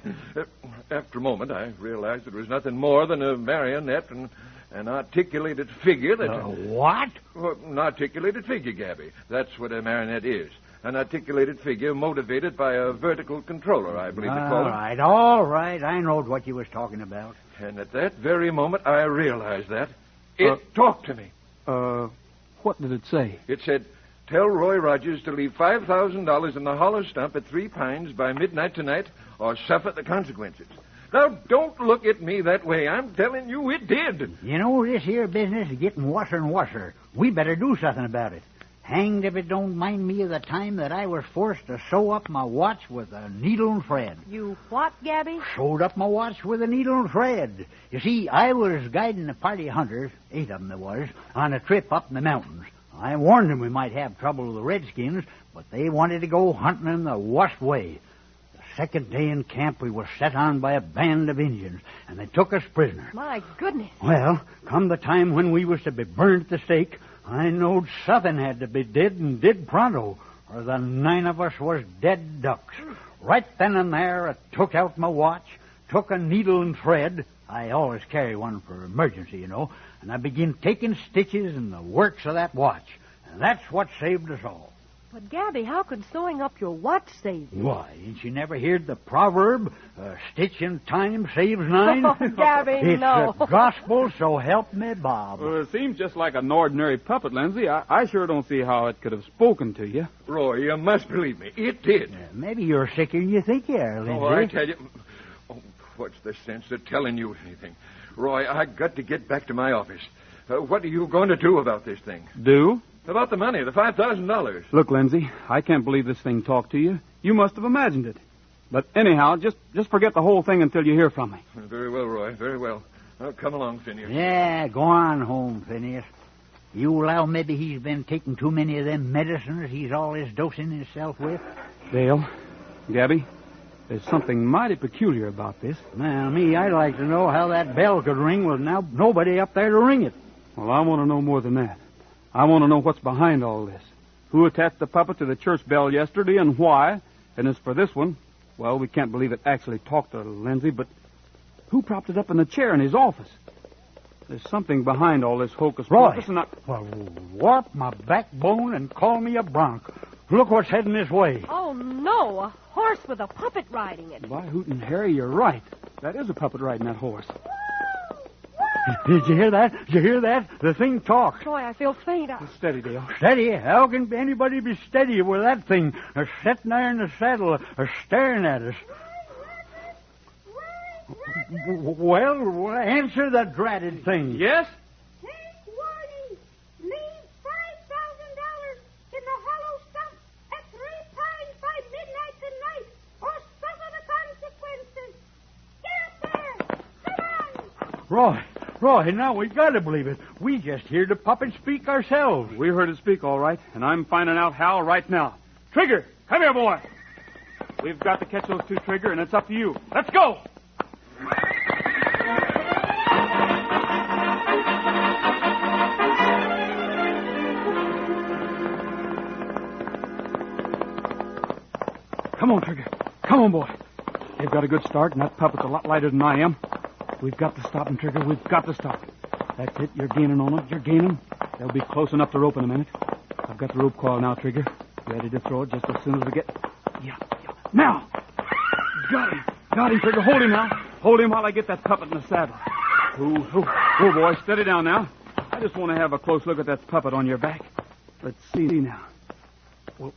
After a moment, I realized it was nothing more than a marionette and an articulated figure that... what? Well, an articulated figure, Gabby. That's what a marionette is. An articulated figure motivated by a vertical controller, I believe they call it. All right. I know what you was talking about. And at that very moment, I realized that. It talked to me. What did it say? It said, tell Roy Rogers to leave $5,000 in the hollow stump at Three Pines by midnight tonight or suffer the consequences. Now, don't look at me that way. I'm telling you it did. You know, this here business is getting worse and worse. We better do something about it. Hanged if it don't mind me of the time that I was forced to sew up my watch with a needle and thread. You what, Gabby? Sewed up my watch with a needle and thread. You see, I was guiding a party of hunters, 8 of them there was, on a trip up in the mountains. I warned them we might have trouble with the redskins, but they wanted to go hunting in the worst way. The second day in camp, we were set on by a band of Indians, and they took us prisoners. My goodness. Well, come the time when we was to be burned at the stake, I knowed something had to be did, and did pronto, or the 9 of us was dead ducks. Right then and there, I took out my watch, took a needle and thread. I always carry one for emergency, you know, and I began taking stitches in the works of that watch. And that's what saved us all. But, Gabby, how could sewing up your watch save you? Why, ain't you never heard the proverb, stitch in time saves 9? Oh, Gabby, no. It's the gospel, so help me, Bob. Well, it seems just like an ordinary puppet, Lindsay. I sure don't see how it could have spoken to you. Roy, you must believe me. It did. Maybe you're sicker than you think you are, Lindsay. Oh, I tell you... Oh, what's the sense of telling you anything? Roy, I got to get back to my office. What are you going to do about this thing? Do? About the money, the $5,000. Look, Lindsay, I can't believe this thing talked to you. You must have imagined it. But anyhow, just forget the whole thing until you hear from me. Very well, Roy, very well. Well, come along, Phineas. Yeah, go on home, Phineas. You allow maybe he's been taking too many of them medicines he's always dosing himself with? Dale, Gabby, there's something mighty peculiar about this. Well, me, I'd like to know how that bell could ring with nobody up there to ring it. Well, I want to know more than that. I want to know what's behind all this. who attached the puppet to the church bell yesterday and why. And as for this one, well, we can't believe it actually talked to Lindsay, but who propped it up in the chair in his office? There's something behind all this hocus pocus, and Well, warp my backbone and call me a bronc. Look what's heading this way. Oh, no, a horse with a puppet riding it. By hootin' Harry, you're right. That is a puppet riding that horse. Did you hear that? Did you hear that? The thing talks. Boy, I feel faint. Steady, Dale. Steady? How can anybody be steady with that thing sitting there in the saddle staring at us? Well, answer the dratted thing. Yes? Take warning. Leave $5,000 in the hollow stump at 3 times by midnight tonight, or suffer the consequences. Get up there! Come on! Roy, now we gotta believe it. We just hear the puppet speak ourselves. We heard it speak, all right, and I'm finding out how right now. Trigger, come here, boy. We've got to catch those two, Trigger, and it's up to you. Let's go! Come on, Trigger. Come on, boy. They've got a good start, and that puppet's a lot lighter than I am. We've got to stop him, Trigger. We've got to stop him. That's it. You're gaining on them. You're gaining. They'll be close enough to rope in a minute. I've got the rope coil now, Trigger. Ready to throw it just as soon as we get... Yeah. Now! Got him. Got him, Trigger. Hold him now. Hold him while I get that puppet in the saddle. Oh, boy. Steady down now. I just want to have a close look at that puppet on your back. Let's see now. Well,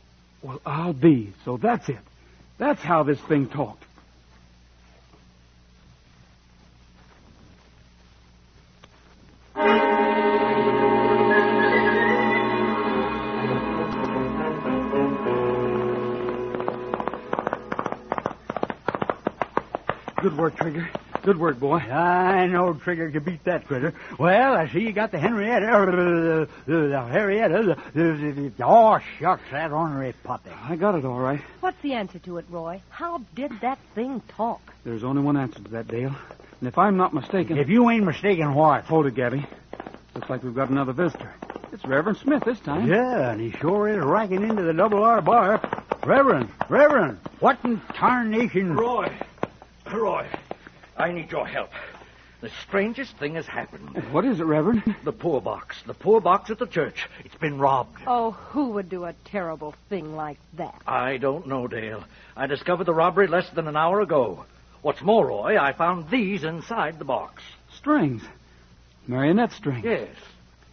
I'll be. So that's it. That's how this thing talked. Good work, Trigger. Good work, boy. I know Trigger could beat that critter. Well, I see you got the Henrietta, the Harrietta, oh, shucks, that ornery puppy. I got it all right. What's the answer to it, Roy? How did that thing talk? There's only one answer to that, Dale. And if I'm not mistaken... If you ain't mistaken, what? Hold it, Gabby. Looks like we've got another visitor. It's Reverend Smith this time. Yeah, and he sure is racking into the Double R bar. Reverend, what in tarnation... Roy, I need your help. The strangest thing has happened. What is it, Reverend? The poor box at the church. It's been robbed. Oh, who would do a terrible thing like that? I don't know, Dale. I discovered the robbery less than an hour ago. What's more, Roy, I found these inside the box. Strings. Marionette strings. Yes.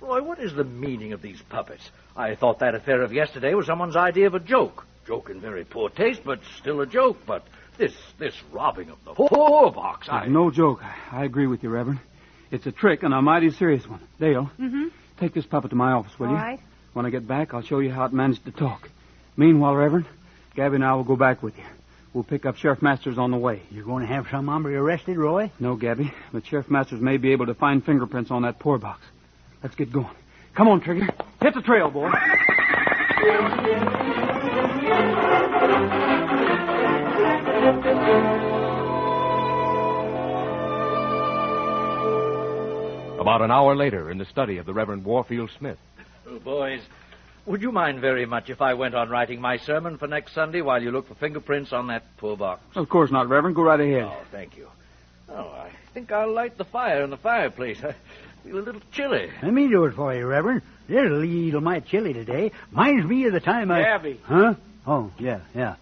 Roy, what is the meaning of these puppets? I thought that affair of yesterday was someone's idea of a joke. Joke in very poor taste, but still a joke. But this robbing of the poor box, No joke. I agree with you, Reverend. It's a trick, and a mighty serious one. Dale, take this puppet to my office, will you? All right. When I get back, I'll show you how it managed to talk. Meanwhile, Reverend, Gabby and I will go back with you. We'll pick up Sheriff Masters on the way. You going to have some hombre arrested, Roy? No, Gabby, but Sheriff Masters may be able to find fingerprints on that poor box. Let's get going. Come on, Trigger. Hit the trail, boy. About an hour later, in the study of the Reverend Warfield Smith. Oh, boys, would you mind very much if I went on writing my sermon for next Sunday while you look for fingerprints on that poor box? Of course not, Reverend. Go right ahead. Oh, thank you. Oh, I think I'll light the fire in the fireplace. I feel a little chilly. Let me do it for you, Reverend. It's a little mite chilly today. Minds me of the time Gabby. Huh? Oh, yeah. Well,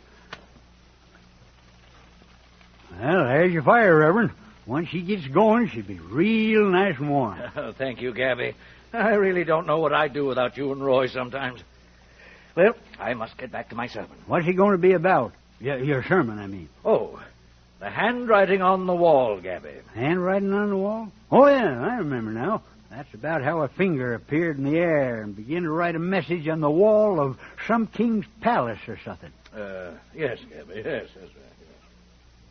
there's your fire, Reverend. Once she gets going, she'll be real nice and warm. Oh, thank you, Gabby. I really don't know what I'd do without you and Roy sometimes. Well, I must get back to my sermon. What's he going to be about? Your sermon, I mean. Oh, the handwriting on the wall, Gabby. Handwriting on the wall? Oh, yeah, I remember now. That's about how a finger appeared in the air and began to write a message on the wall of some king's palace or something. Yes, Gabby, yes.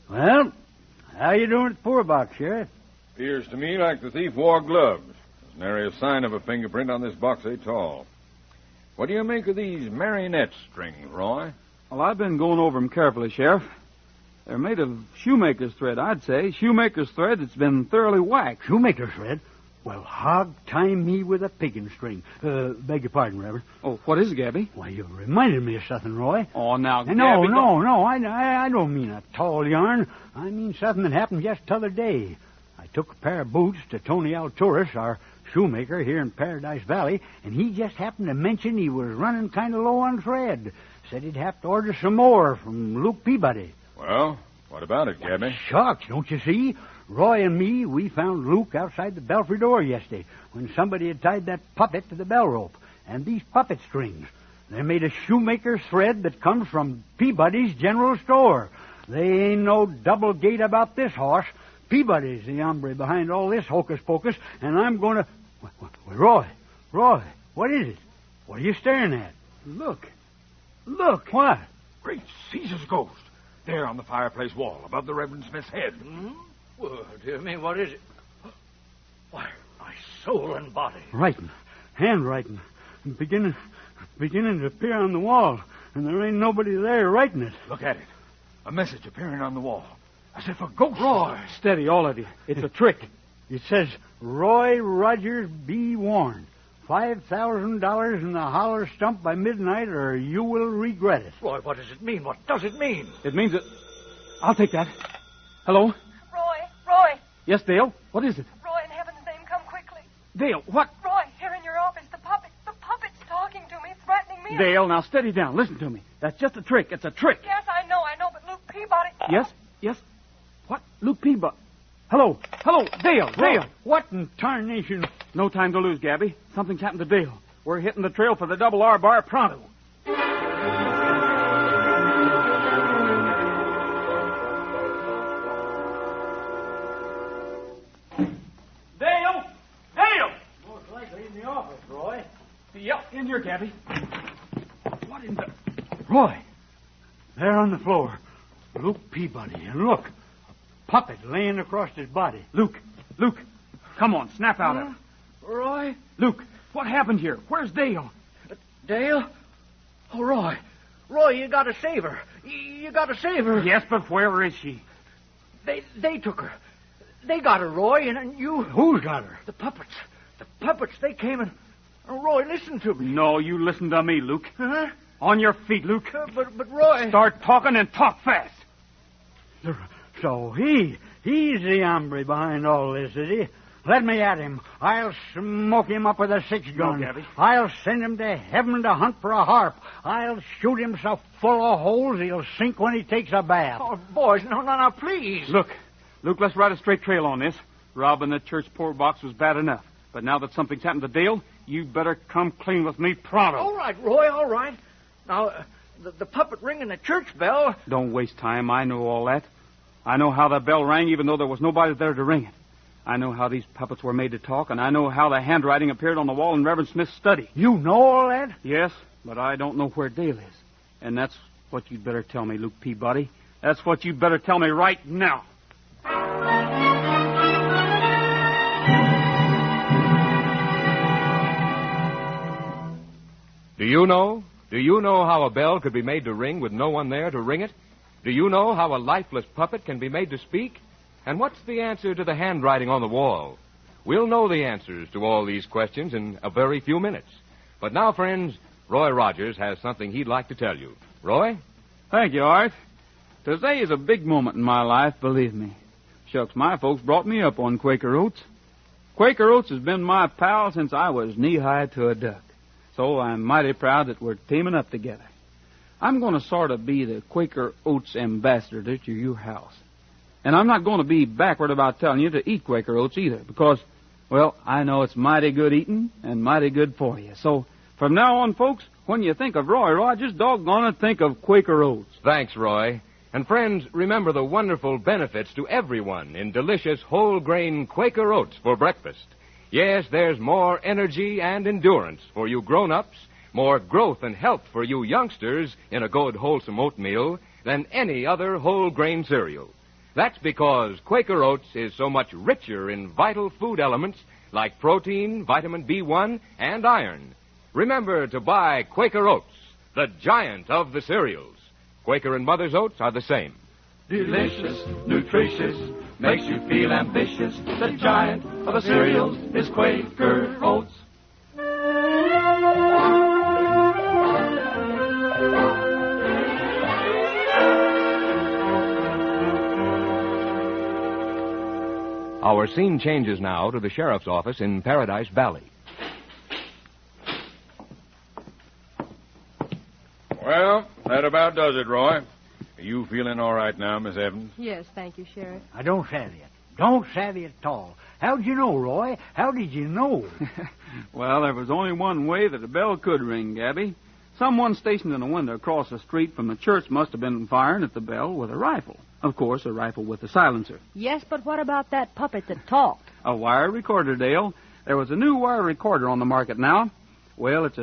Well, how you doing at the poor box, Sheriff? Appears to me like the thief wore gloves. There's nary a sign of a fingerprint on this box at all. What do you make of these marionette strings, Roy? Well, I've been going over them carefully, Sheriff. They're made of shoemaker's thread, I'd say. Shoemaker's thread that's been thoroughly waxed. Shoemaker's thread? Well, hog time me with a piggin string. Beg your pardon, Reverend. Oh, what is it, Gabby? Why, you reminded me of something, Roy. Oh, now, No, Gabby... no, I don't mean a tall yarn. I mean something that happened just t'other day. I took a pair of boots to Tony Alturas, our shoemaker here in Paradise Valley, and he just happened to mention he was running kind of low on thread. Said he'd have to order some more from Luke Peabody. Well, what about it, Gabby? Shucks, don't you see? Roy and me, we found Luke outside the belfry door yesterday when somebody had tied that puppet to the bell rope. And these puppet strings, they're made of shoemaker's thread that comes from Peabody's general store. They ain't no double gate about this horse. Peabody's the hombre behind all this hocus-pocus, and I'm going to... Roy, what is it? What are you staring at? Look. What? Great Caesar's ghost. There on the fireplace wall, above the Reverend Smith's head. Oh, dear me, what is it? Why, my soul and body. Writing. Handwriting. Beginning to appear on the wall, and there ain't nobody there writing it. Look at it. A message appearing on the wall. As if a ghost. Roy! Steady, all of you. It's a trick. It says, Roy Rogers, be warned. $5,000 in the holler stump by midnight, or you will regret it. Roy, what does it mean? What does it mean? It means that... I'll take that. Hello? Roy. Yes, Dale? What is it? Roy, in heaven's name, come quickly. Dale, what? Roy, here in your office, the puppet's talking to me, threatening me. Dale, now steady down. Listen to me. That's just a trick. It's a trick. Yes, I know, but Luke Peabody... Yes? What? Luke Peabody. Hello, Dale. What in tarnation? No time to lose, Gabby. Something's happened to Dale. We're hitting the trail for the double R bar pronto. Dale! Most likely in the office, Roy. Yep, in here, Gabby. What in the... Roy, there on the floor, Luke Peabody, and look, a puppet laying across his body. Luke, come on, snap out of it. Roy? Luke, what happened here? Where's Dale? Dale? Oh, Roy, you gotta save her. You gotta save her. Yes, but where is she? They took her. They got her, Roy, and you... Who's got her? The puppets, they came and... Roy, listen to me. No, you listen to me, Luke. Huh? On your feet, Luke. But Roy... Start talking and talk fast. So he's the hombre behind all this, is he? Let me at him. I'll smoke him up with a 6-gun. No, Gabby. I'll send him to heaven to hunt for a harp. I'll shoot him so full of holes he'll sink when he takes a bath. Oh, boys, no, please. Luke, let's ride a straight trail on this. Robbing the church poor box was bad enough. But now that something's happened to Dale, you better come clean with me pronto. All right, Roy, all right. Now, the puppet ringing the church bell... Don't waste time. I know all that. I know how the bell rang even though there was nobody there to ring it. I know how these puppets were made to talk, and I know how the handwriting appeared on the wall in Reverend Smith's study. You know all that? Yes, but I don't know where Dale is. And that's what you'd better tell me, Luke Peabody. That's what you'd better tell me right now. Do you know? Do you know how a bell could be made to ring with no one there to ring it? Do you know how a lifeless puppet can be made to speak? And what's the answer to the handwriting on the wall? We'll know the answers to all these questions in a very few minutes. But now, friends, Roy Rogers has something he'd like to tell you. Roy? Thank you, Art. Today is a big moment in my life, believe me. Shucks, my folks brought me up on Quaker Oats. Quaker Oats has been my pal since I was knee-high to a duck. So I'm mighty proud that we're teaming up together. I'm going to sort of be the Quaker Oats ambassador to your house. And I'm not going to be backward about telling you to eat Quaker Oats either, because, well, I know it's mighty good eating and mighty good for you. So from now on, folks, when you think of Roy Rogers, doggone it, think of Quaker Oats. Thanks, Roy. And friends, remember the wonderful benefits to everyone in delicious whole-grain Quaker Oats for breakfast. Yes, there's more energy and endurance for you grown-ups, more growth and health for you youngsters in a good, wholesome oatmeal than any other whole-grain cereal. That's because Quaker Oats is so much richer in vital food elements like protein, vitamin B1, and iron. Remember to buy Quaker Oats, the giant of the cereals. Quaker and Mother's Oats are the same. Delicious, nutritious, makes you feel ambitious. The giant of the cereals is Quaker Oats. Our scene changes now to the sheriff's office in Paradise Valley. Well, that about does it, Roy. Are you feeling all right now, Miss Evans? Yes, thank you, Sheriff. I don't savvy it. Don't savvy it at all. How'd you know, Roy? How did you know? Well, there was only one way that the bell could ring, Gabby. Someone stationed in a window across the street from the church must have been firing at the bell with a rifle. Of course, a rifle with a silencer. Yes, but what about that puppet that talked? A wire recorder, Dale. There was a new wire recorder on the market now. Well, it's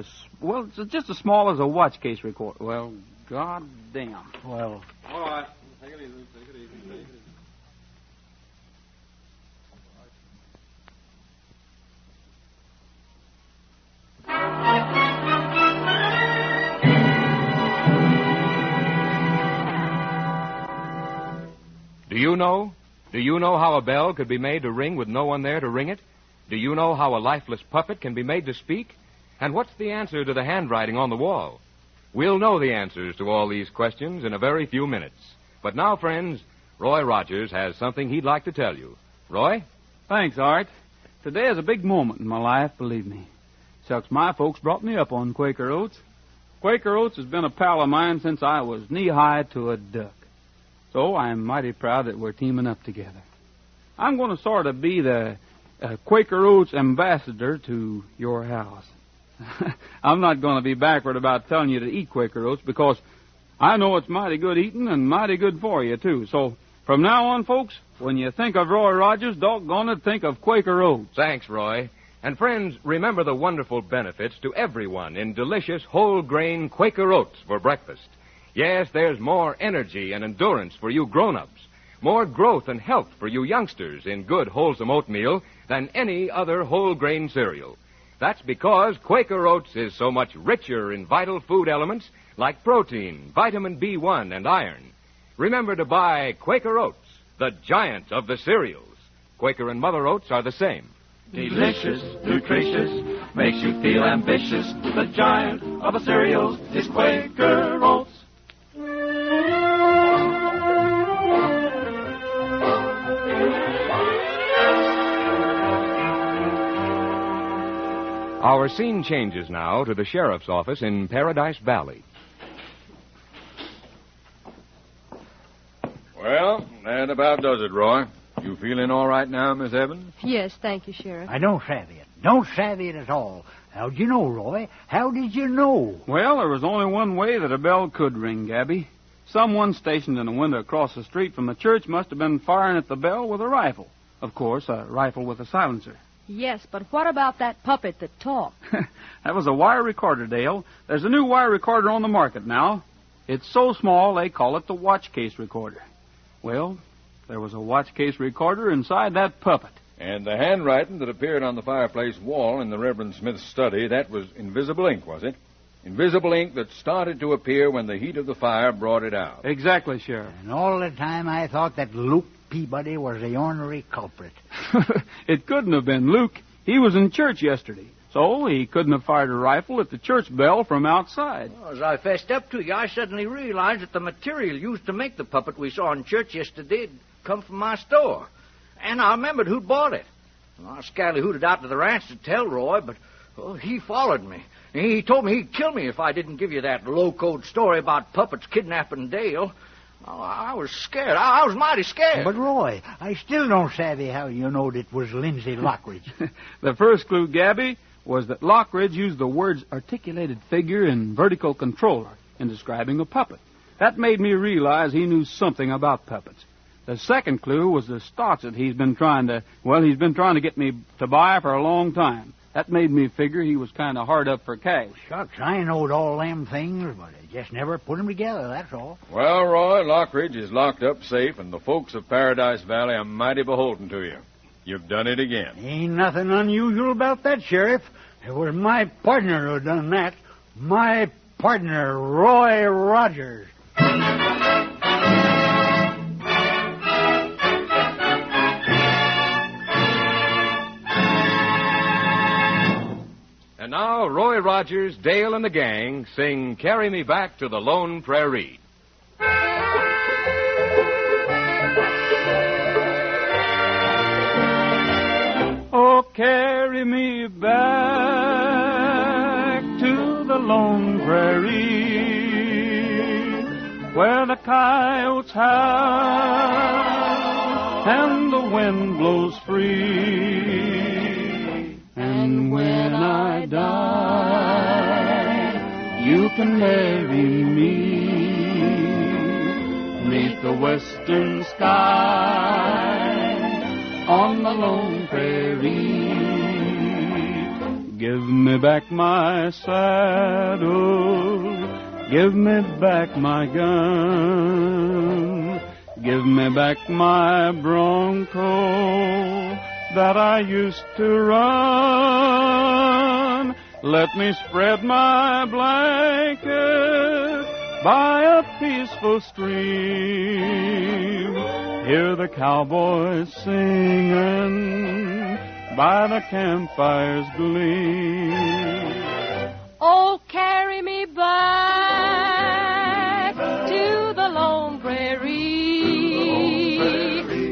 just as small as a watch case recorder. Well, goddamn. Well, all right. Take it easy. Take it easy. Take it easy. Do you know how a bell could be made to ring with no one there to ring it? Do you know how a lifeless puppet can be made to speak? And what's the answer to the handwriting on the wall? We'll know the answers to all these questions in a very few minutes. But now, friends, Roy Rogers has something he'd like to tell you. Roy? Thanks, Art. Today is a big moment in my life, believe me. Shucks, my folks brought me up on Quaker Oats. Quaker Oats has been a pal of mine since I was knee-high to a duck. So I'm mighty proud that we're teaming up together. I'm going to sort of be the Quaker Oats ambassador to your house. I'm not going to be backward about telling you to eat Quaker Oats because I know it's mighty good eating and mighty good for you, too. So from now on, folks, when you think of Roy Rogers, doggone it, think of Quaker Oats. Thanks, Roy. And friends, remember the wonderful benefits to everyone in delicious whole-grain Quaker Oats for breakfast. Yes, there's more energy and endurance for you grown-ups, more growth and health for you youngsters in good, wholesome oatmeal than any other whole-grain cereal. That's because Quaker Oats is so much richer in vital food elements like protein, vitamin B1, and iron. Remember to buy Quaker Oats, the giant of the cereals. Quaker and Mother Oats are the same. Delicious, nutritious, makes you feel ambitious. The giant of the cereals is Quaker Oats. Our scene changes now to the sheriff's office in Paradise Valley. Well, that about does it, Roy. You feeling all right now, Miss Evans? Yes, thank you, Sheriff. I don't savvy it. Don't savvy it at all. How'd you know, Roy? How did you know? Well, there was only one way that a bell could ring, Gabby. Someone stationed in a window across the street from the church must have been firing at the bell with a rifle. Of course, a rifle with a silencer. Yes, but what about that puppet that talked? That was a wire recorder, Dale. There's a new wire recorder on the market now. It's so small they call it the watch case recorder. Well, there was a watch case recorder inside that puppet. And the handwriting that appeared on the fireplace wall in the Reverend Smith's study, that was invisible ink, was it? Invisible ink that started to appear when the heat of the fire brought it out. Exactly, Sheriff. And all the time I thought that Luke Peabody was the ornery culprit. It couldn't have been Luke. He was in church yesterday, so he couldn't have fired a rifle at the church bell from outside. Well, as I fessed up to you, I suddenly realized that the material used to make the puppet we saw in church yesterday had come from my store. And I remembered who'd bought it. Well, I scally-hooted out to the ranch to tell Roy, but he followed me. He told me he'd kill me if I didn't give you that low-code story about puppets kidnapping Dale. Oh, I was scared. I was mighty scared. But, Roy, I still don't savvy how you knowed it was Lindsay Lockridge. The first clue, Gabby, was that Lockridge used the words articulated figure and vertical controller in describing a puppet. That made me realize he knew something about puppets. The second clue was the stocks that he's been trying to get me to buy for a long time. That made me figure he was kind of hard up for cash. Shucks, I knowed all them things, but I just never put them together, that's all. Well, Roy, Lockridge is locked up safe, and the folks of Paradise Valley are mighty beholden to you. You've done it again. Ain't nothing unusual about that, Sheriff. It was my partner who done that. My partner, Roy Rogers. Roy Rogers, Dale, and the gang sing Carry Me Back to the Lone Prairie. Oh, carry me back to the lone prairie where the coyotes howl and the wind blows free. And when I die, you can bury me 'neath the western sky on the lone prairie. Give me back my saddle, give me back my gun, give me back my bronco that I used to run. Let me spread my blanket by a peaceful stream. Hear the cowboys singing by the campfire's gleam. Oh, carry me back to the lone prairie,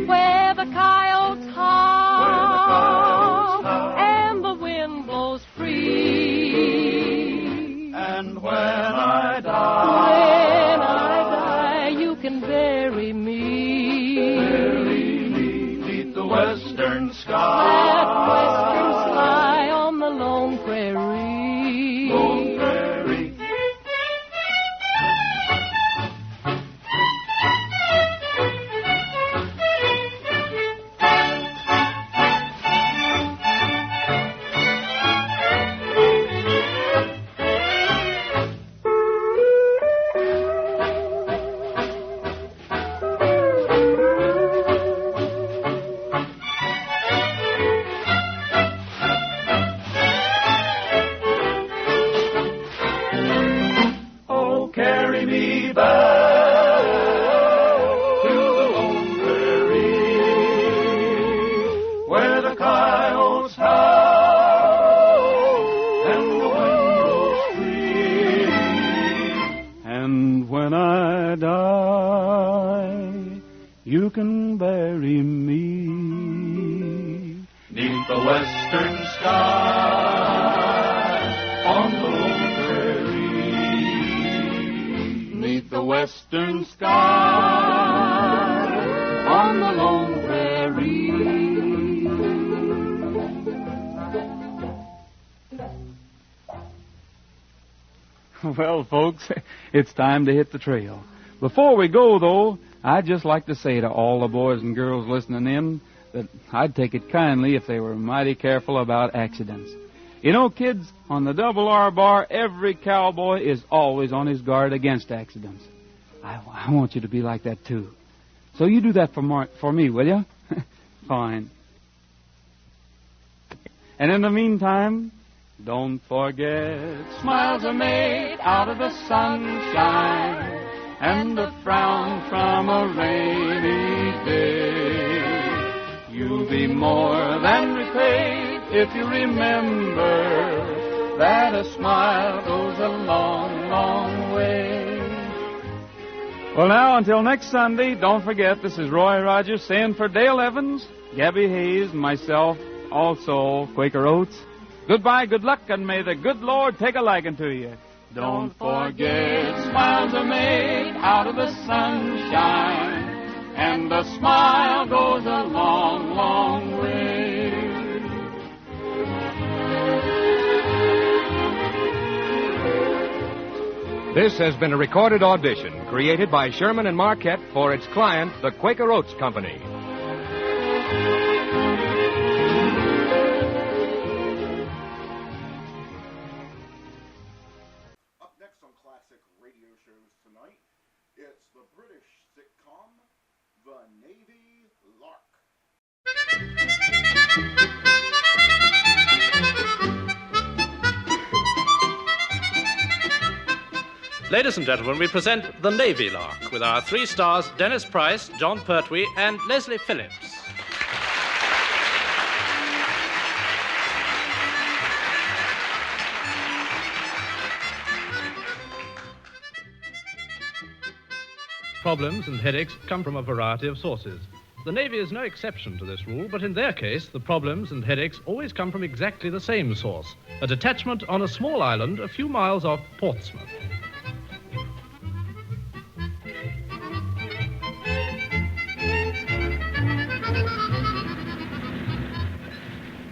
where the coyotes howl and the wind blows free. And when I die, you can bury me beneath the western sky. That western sky on the lone prairie. Lone prairie. You can bury me 'neath the western sky on the lone prairie. 'neath the western sky on the lone prairie. Well, folks, it's time to hit the trail. Before we go, though, I'd just like to say to all the boys and girls listening in that I'd take it kindly if they were mighty careful about accidents. You know, kids, on the Double R Bar, every cowboy is always on his guard against accidents. I want you to be like that, too. So you do that for me, will you? Fine. And in the meantime, don't forget, smiles are made out of the sunshine and the frown from a rainy day. You'll be more than repaid if you remember that a smile goes a long, long way. Well, now, until next Sunday, don't forget, this is Roy Rogers saying for Dale Evans, Gabby Hayes, myself, also Quaker Oats, goodbye, good luck, and may the good Lord take a liking to you. Don't forget, smiles are made out of the sunshine, and a smile goes a long, long way. This has been a recorded audition created by Sherman and Marquette for its client, the Quaker Oats Company. It's the British sitcom, The Navy Lark. Ladies and gentlemen, we present The Navy Lark with our three stars Dennis Price, John Pertwee, and Leslie Phillips. problems and headaches come from a variety of sources. The Navy is no exception to this rule, but in their case, the problems and headaches always come from exactly the same source, a detachment on a small island a few miles off Portsmouth.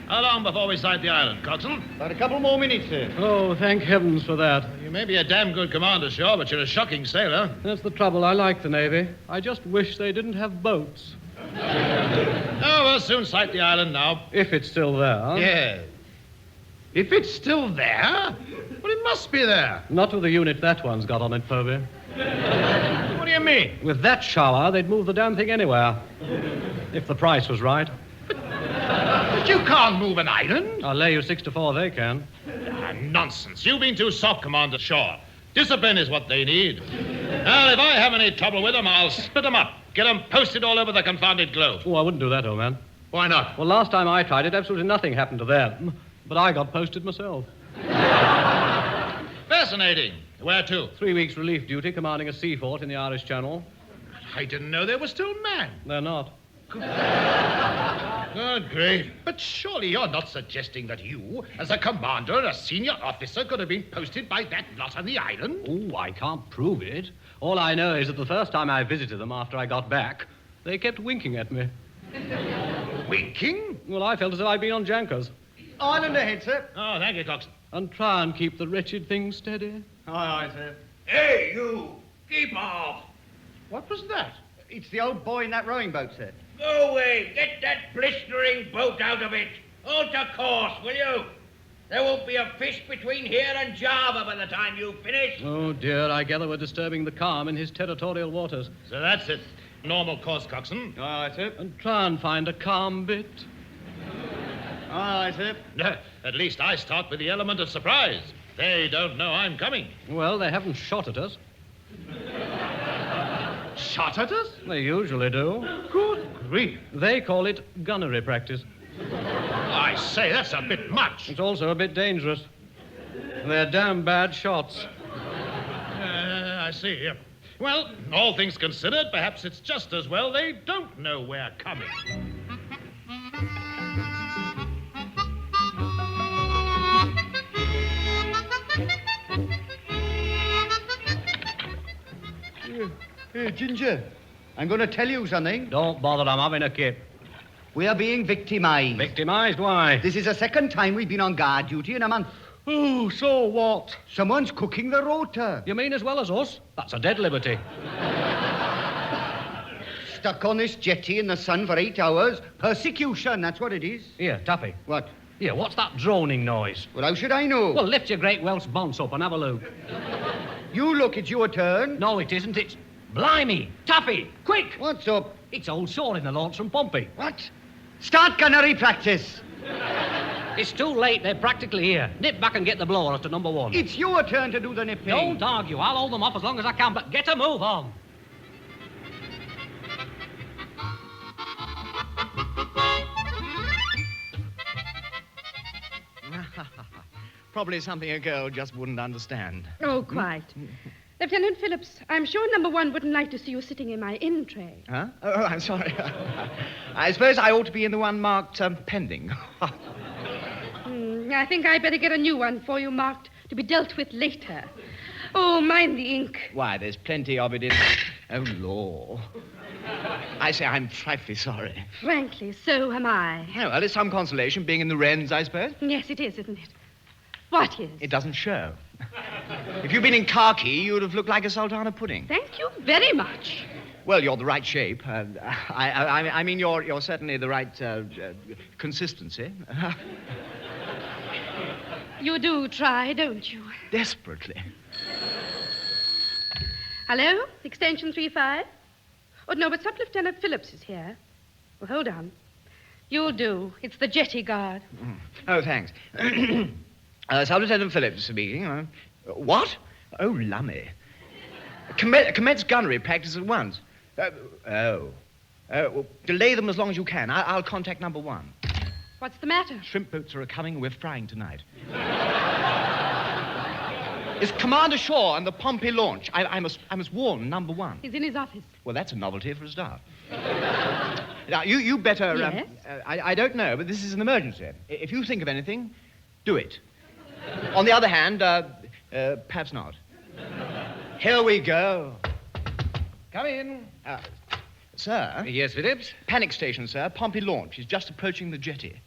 How long before we sight the island, Coxswain? About a couple more minutes, sir. Oh, thank heavens for that. You may be a damn good commander, sure, but you're a shocking sailor. That's the trouble. I like the Navy. I just wish they didn't have boats. Oh, we'll soon sight the island now. If it's still there. Yeah. If it's still there? Well, it must be there. Not with the unit that one's got on it, Phoebe. What do you mean? With that shower, they'd move the damn thing anywhere. If the price was right. But you can't move an island. I'll lay you 6-4 they can. Nonsense. You've been too soft, Commander Shaw. Discipline is what they need. Well, if I have any trouble with them, I'll split them up. Get them posted all over the confounded globe. Oh, I wouldn't do that, old man. Why not? Well, last time I tried it, absolutely nothing happened to them. But I got posted myself. Fascinating. Where to? 3 weeks relief duty commanding a sea fort in the Irish Channel. I didn't know they were still manned. They're not. Good grief. But surely you're not suggesting that you, as a commander and a senior officer, could have been posted by that lot on the island? Oh, I can't prove it. All I know is that the first time I visited them after I got back, they kept winking at me. Winking? Well, I felt as though I'd been on Jankers. Island ahead, sir. Oh, thank you, Coxswain. And try and keep the wretched thing steady. Aye, sir. Hey, you! Keep off! What was that? It's the old boy in that rowing boat, sir. Go away. Get that blistering boat out of it. Alter course, will you? There won't be a fish between here and Java by the time you finish. Oh, dear, I gather we're disturbing the calm in his territorial waters. So that's it. Normal course, Coxswain. Aye, sir. And try and find a calm bit. Aye, sir. At least I start with the element of surprise. They don't know I'm coming. Well, they haven't shot at us. Shot at us? They usually do. Good grief. They call it gunnery practice. I say, that's a bit much. It's also a bit dangerous. They're damn bad shots. I see. Well, all things considered, perhaps it's just as well they don't know we're coming. Hey, Ginger, I'm going to tell you something. Don't bother, I'm having a kip. We are being victimized. Victimized? Why? This is the second time we've been on guard duty in a month. Oh, so what? Someone's cooking the rota. You mean as well as us? That's a dead liberty. Stuck on this jetty in the sun for 8 hours. Persecution, that's what it is. Here, Tuffy. What? Here, what's that droning noise? Well, how should I know? Well, lift your great Welsh bonce up and have a look. You look, it's your turn. No, it isn't. It's... Blimey! Tuffy! Quick! What's up? It's old Shaw in the launch from Pompey. What? Start gunnery practice. It's too late. They're practically here. Nip back and get the blower to number 1. It's your turn to do the nipping. Don't argue. I'll hold them off as long as I can, but get a move on. Probably something a girl just wouldn't understand. Oh, quite. Lieutenant Phillips, I'm sure number 1 wouldn't like to see you sitting in my in tray. Huh? Oh, I'm sorry. I suppose I ought to be in the one marked pending. I think I better get a new one for you marked to be dealt with later. Oh, mind the ink. Why, there's plenty of it in... Oh, law. I say I'm frightfully sorry. Frankly, so am I. Oh, well, it's some consolation being in the Wrens, I suppose. Yes, it is, isn't it? What is? It doesn't show. If you'd been in khaki, you'd have looked like a sultana pudding. Thank you very much. Well, you're the right shape. I mean, you're certainly the right consistency. You do try, don't you? Desperately. Hello? Extension 35? Oh, no, but Sub-Lieutenant Phillips is here. Well, hold on. You'll do. It's the jetty guard. Oh, thanks. Sub-Lieutenant Phillips speaking. What? Oh, lummy. Commence gunnery practice at once. Well, delay them as long as you can. I'll contact number 1. What's the matter? Shrimp boats are coming. We're frying tonight. Is Commander Shaw and the Pompey launch. I must warn number one. He's in his office. Well, that's a novelty for a start. Now, you better... Yes? I don't know, but this is an emergency. If you think of anything, do it. On the other hand, perhaps not. Here we go. Come in. Sir? Yes, Phillips? Panic station, sir. Pompey launch. He's just approaching the jetty.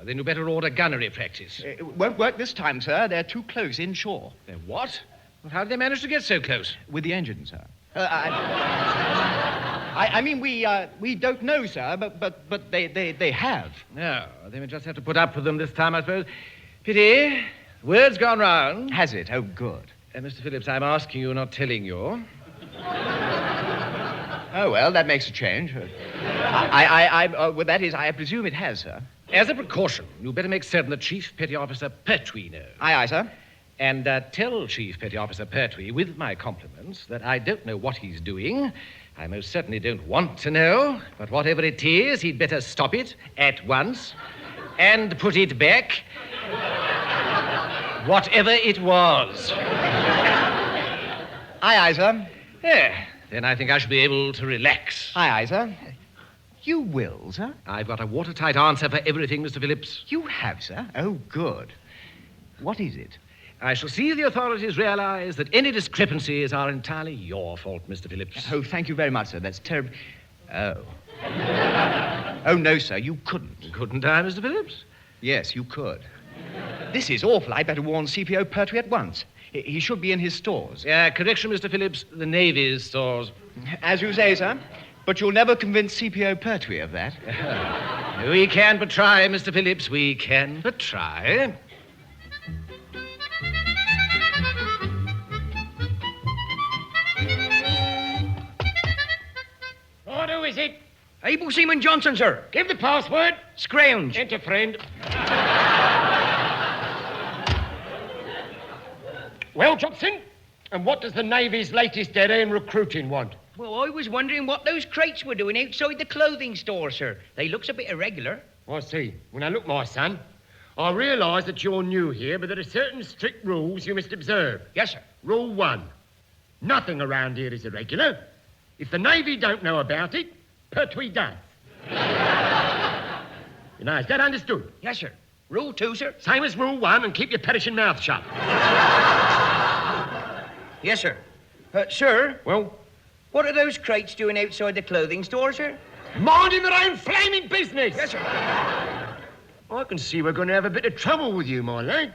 Then you better order gunnery practice. It won't work this time, sir. They're too close inshore. They're what? Well, how did they manage to get so close? With the engine, sir. I mean, we don't know, sir, but they have. No, they may just have to put up with them this time, I suppose. Pity. Word's gone round. Has it? Oh, good. Mr. Phillips, I'm asking you, not telling you. Oh, well, that makes a change. That is, I presume it has, sir. As a precaution, you better make certain that Chief Petty Officer Pertwee knows. Aye, sir. And tell Chief Petty Officer Pertwee, with my compliments, that I don't know what he's doing. I most certainly don't want to know. But whatever it is, he'd better stop it at once and put it back. Whatever it was. Aye, sir. Then I think I shall be able to relax. Aye, sir. You will, sir? I've got a watertight answer for everything, Mr. Phillips. You have, sir? Oh, good. What is it? I shall see the authorities realize that any discrepancies are entirely your fault, Mr. Phillips. Oh, thank you very much, sir. That's terrible. Oh. Oh, no, sir, you couldn't. Couldn't I, Mr. Phillips? Yes, you could. This is awful. I'd better warn CPO Pertwee at once. He should be in his stores. Correction, Mr. Phillips. The Navy's stores. As you say, sir. But you'll never convince CPO Pertwee of that. We can but try, Mr. Phillips. We can but try. Lord, who is it? Able Seaman Johnson, sir. Give the password. Scrounge. Enter, friend. Well, Johnson, and what does the Navy's latest dead-end recruiting want? Well, I was wondering what those crates were doing outside the clothing store, sir. They looks a bit irregular. I see. Well, now, look, my son, I realise that you're new here, but there are certain strict rules you must observe. Yes, sir. Rule 1. Nothing around here is irregular. If the Navy don't know about it, Pertwee does. You know, is that understood? Yes, sir. Rule 2, sir. Same as Rule 1, and keep your perishing mouth shut. Yes, sir. Sir? Well? What are those crates doing outside the clothing store, sir? Minding their own flaming business. Yes, sir. I can see we're going to have a bit of trouble with you, my lad.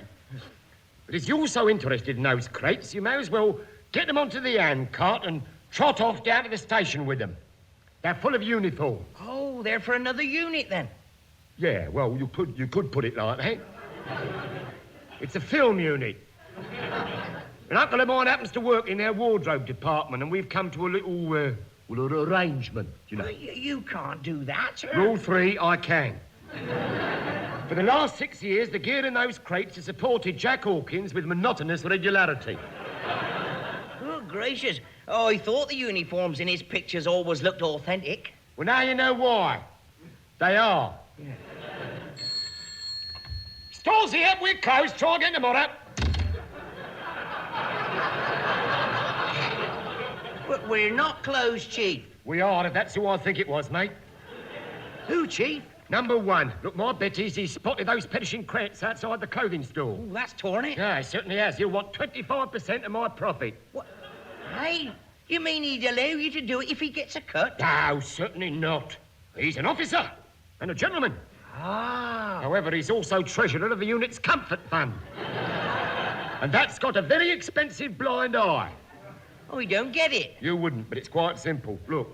But as you're so interested in those crates, you may as well get them onto the handcart and trot off down to the station with them. They're full of uniform. Oh, they're for another unit, then. Yeah, well, you could put it like that. It's a film unit. An uncle of mine happens to work in their wardrobe department, and we've come to a little, arrangement, you know. You can't do that, sir. Rule 3, I can. For the last 6 years, the gear in those crates has supported Jack Hawkins with monotonous regularity. Good gracious. Oh, I thought the uniforms in his pictures always looked authentic. Well, now you know why. They are. Yeah. Stores here, we're closed. Try again tomorrow. But we're not closed, Chief. We are, if that's who I think it was, mate. Who, Chief? Number 1. Look, my bet is he spotted those perishing crates outside the clothing store. Oh, that's torn it. Yeah, he certainly has. He'll want 25% of my profit. What? Hey, you mean he'd allow you to do it if he gets a cut? No, certainly not. He's an officer and a gentleman. Ah. However, he's also treasurer of the unit's comfort fund. And that's got a very expensive blind eye. Oh, we don't get it. You wouldn't, but it's quite simple. Look,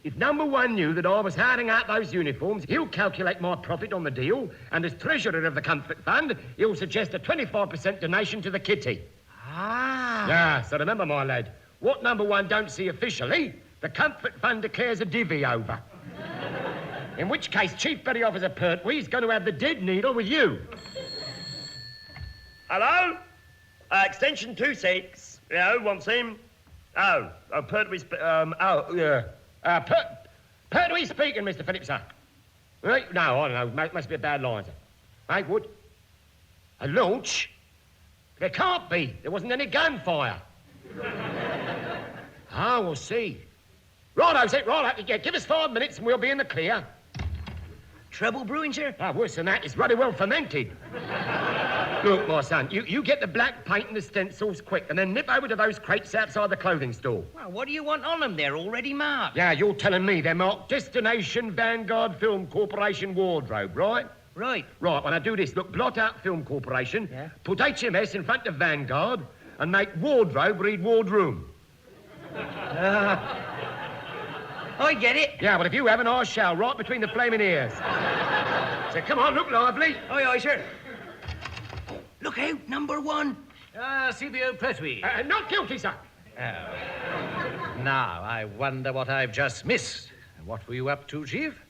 if number 1 knew that I was handing out those uniforms, he'll calculate my profit on the deal, and as treasurer of the comfort fund, he'll suggest a 25% donation to the kitty. Ah. Yeah, so remember, my lad, what number 1 don't see officially, the comfort fund declares a divvy over. In which case, Chief Petty Officer Pertwee's going to have the dead needle with you. Hello? Extension 26. Yeah, who wants him? Pertwee's... Pertwee speaking, Mr. Phillips, sir. Right? No, I don't know. Must be a bad line, sir. Hey, Wood? A launch? There can't be. There wasn't any gunfire. We'll see. Righto, sir, right. Yeah, give us 5 minutes and we'll be in the clear. Trouble brewing, sir? Worse than that, it's ruddy well fermented. Look, my son, you get the black paint and the stencils quick and then nip over to those crates outside the clothing store. Well, what do you want on them? They're already marked. Yeah, you're telling me they're marked Destination Vanguard Film Corporation Wardrobe, right? Right. Right, when I do this, look, blot out Film Corporation, put HMS in front of Vanguard, and make Wardrobe read Wardroom. I get it. Yeah, but if you haven't, I shall, right between the flaming ears. So come on, look lively. Aye, aye, sir. Look out, number 1. CBO Pertwee. Not guilty, sir. Now, I wonder what I've just missed. What were you up to, Chief?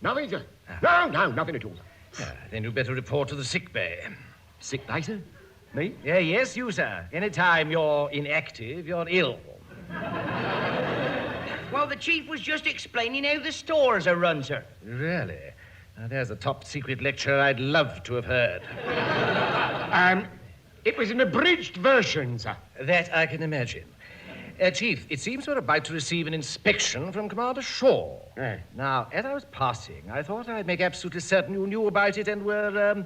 Nothing, sir. No, nothing at all. Then you'd better report to the sick bay. Sick bay, sir? Me? Yes, you, sir. Any time you're inactive, you're ill. Well, the chief was just explaining how the stores are run, sir. Really? Now, there's a top-secret lecture I'd love to have heard. It was an abridged version, sir. That I can imagine. Chief, it seems we're about to receive an inspection from Commander Shaw. Now, as I was passing, I thought I'd make absolutely certain you knew about it and were,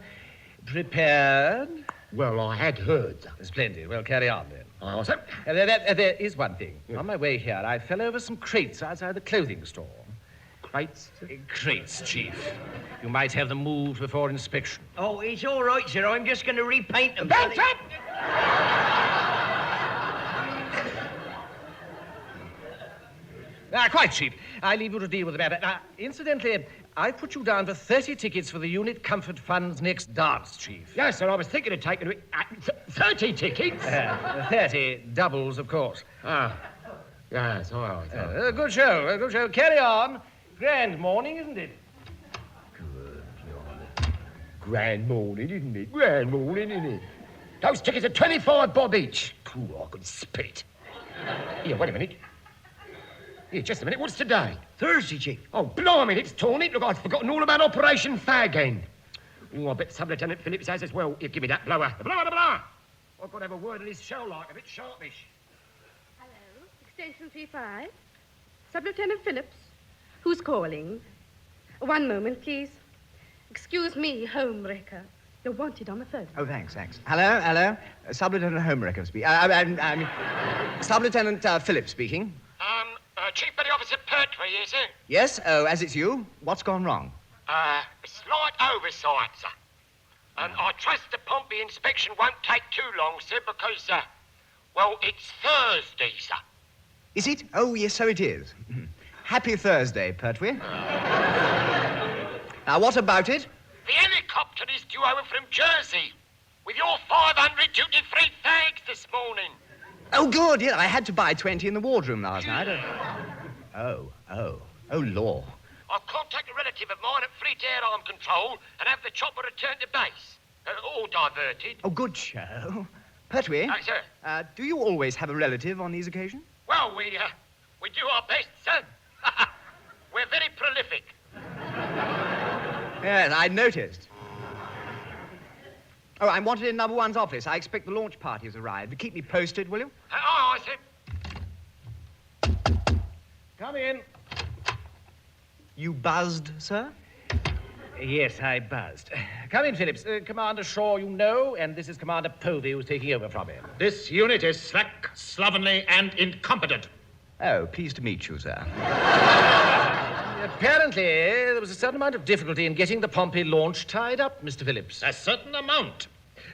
prepared. Well, I had heard, sir. Splendid. Well, carry on, then. Sir? There is one thing. On my way here, I fell over some crates outside the clothing store. Crates? Crates, Chief. You might have them moved before inspection. Oh, it's all right, sir. I'm just going to repaint them. That's it! Quite, Chief. I leave you to deal with the matter. Incidentally, I put you down for 30 tickets for the Unit Comfort Fund's next dance, Chief. Yes, sir, I was thinking of taking 30 tickets? 30 doubles, of course. Yes, all right. Good show, good show. Carry on. Grand morning, isn't it? Grand morning, isn't it? Grand morning, isn't it? Those tickets are 25 bob each. Pooh, I could spit. Here, wait a minute. Here, just a minute. What's today? Thursday, Chief. Oh, blimey, it's torn it. Look, I'd forgotten all about Operation Fag End. Oh, I bet Sub-Lieutenant Phillips has as well. Here, give me that blower. The blower, the blower! I've got to have a word in his shell like, a bit sharpish. Hello, extension 35. Sub-Lieutenant Phillips. Who's calling? 1 moment, please. Excuse me, homewrecker. You're wanted on the phone. Oh, thanks. Hello. Sub-Lieutenant Homewrecker speaking. Sub-Lieutenant Phillips speaking. Chief Petty Officer Pertwee, is it? Yes? Oh, as it's you. What's gone wrong? Slight oversight, sir. I trust the Pompey inspection won't take too long, sir, because, it's Thursday, sir. Is it? Oh, yes, so it is. Happy Thursday, Pertwee. Now, what about it? The helicopter is due over from Jersey with your 500 duty-free fags this morning. Oh, good, yeah. I had to buy 20 in the wardroom last night. Oh, law. I'll contact a relative of mine at Fleet Air Arm Control and have the chopper returned to base. All diverted. Oh, good show. Pertwee? Sir? Do you always have a relative on these occasions? Well, we do our best, sir. We're very prolific. Yes, I noticed. Oh, I'm wanted in number 1's office. I expect the launch party has arrived. Keep me posted, will you? Aye, sir. Come in. You buzzed, sir? Yes, I buzzed. Come in, Phillips. Commander Shaw, you know, and this is Commander Povey who's taking over from him. This unit is slack, slovenly, and incompetent. Oh, pleased to meet you, sir. Apparently, there was a certain amount of difficulty in getting the Pompey launch tied up, Mr. Phillips. A certain amount.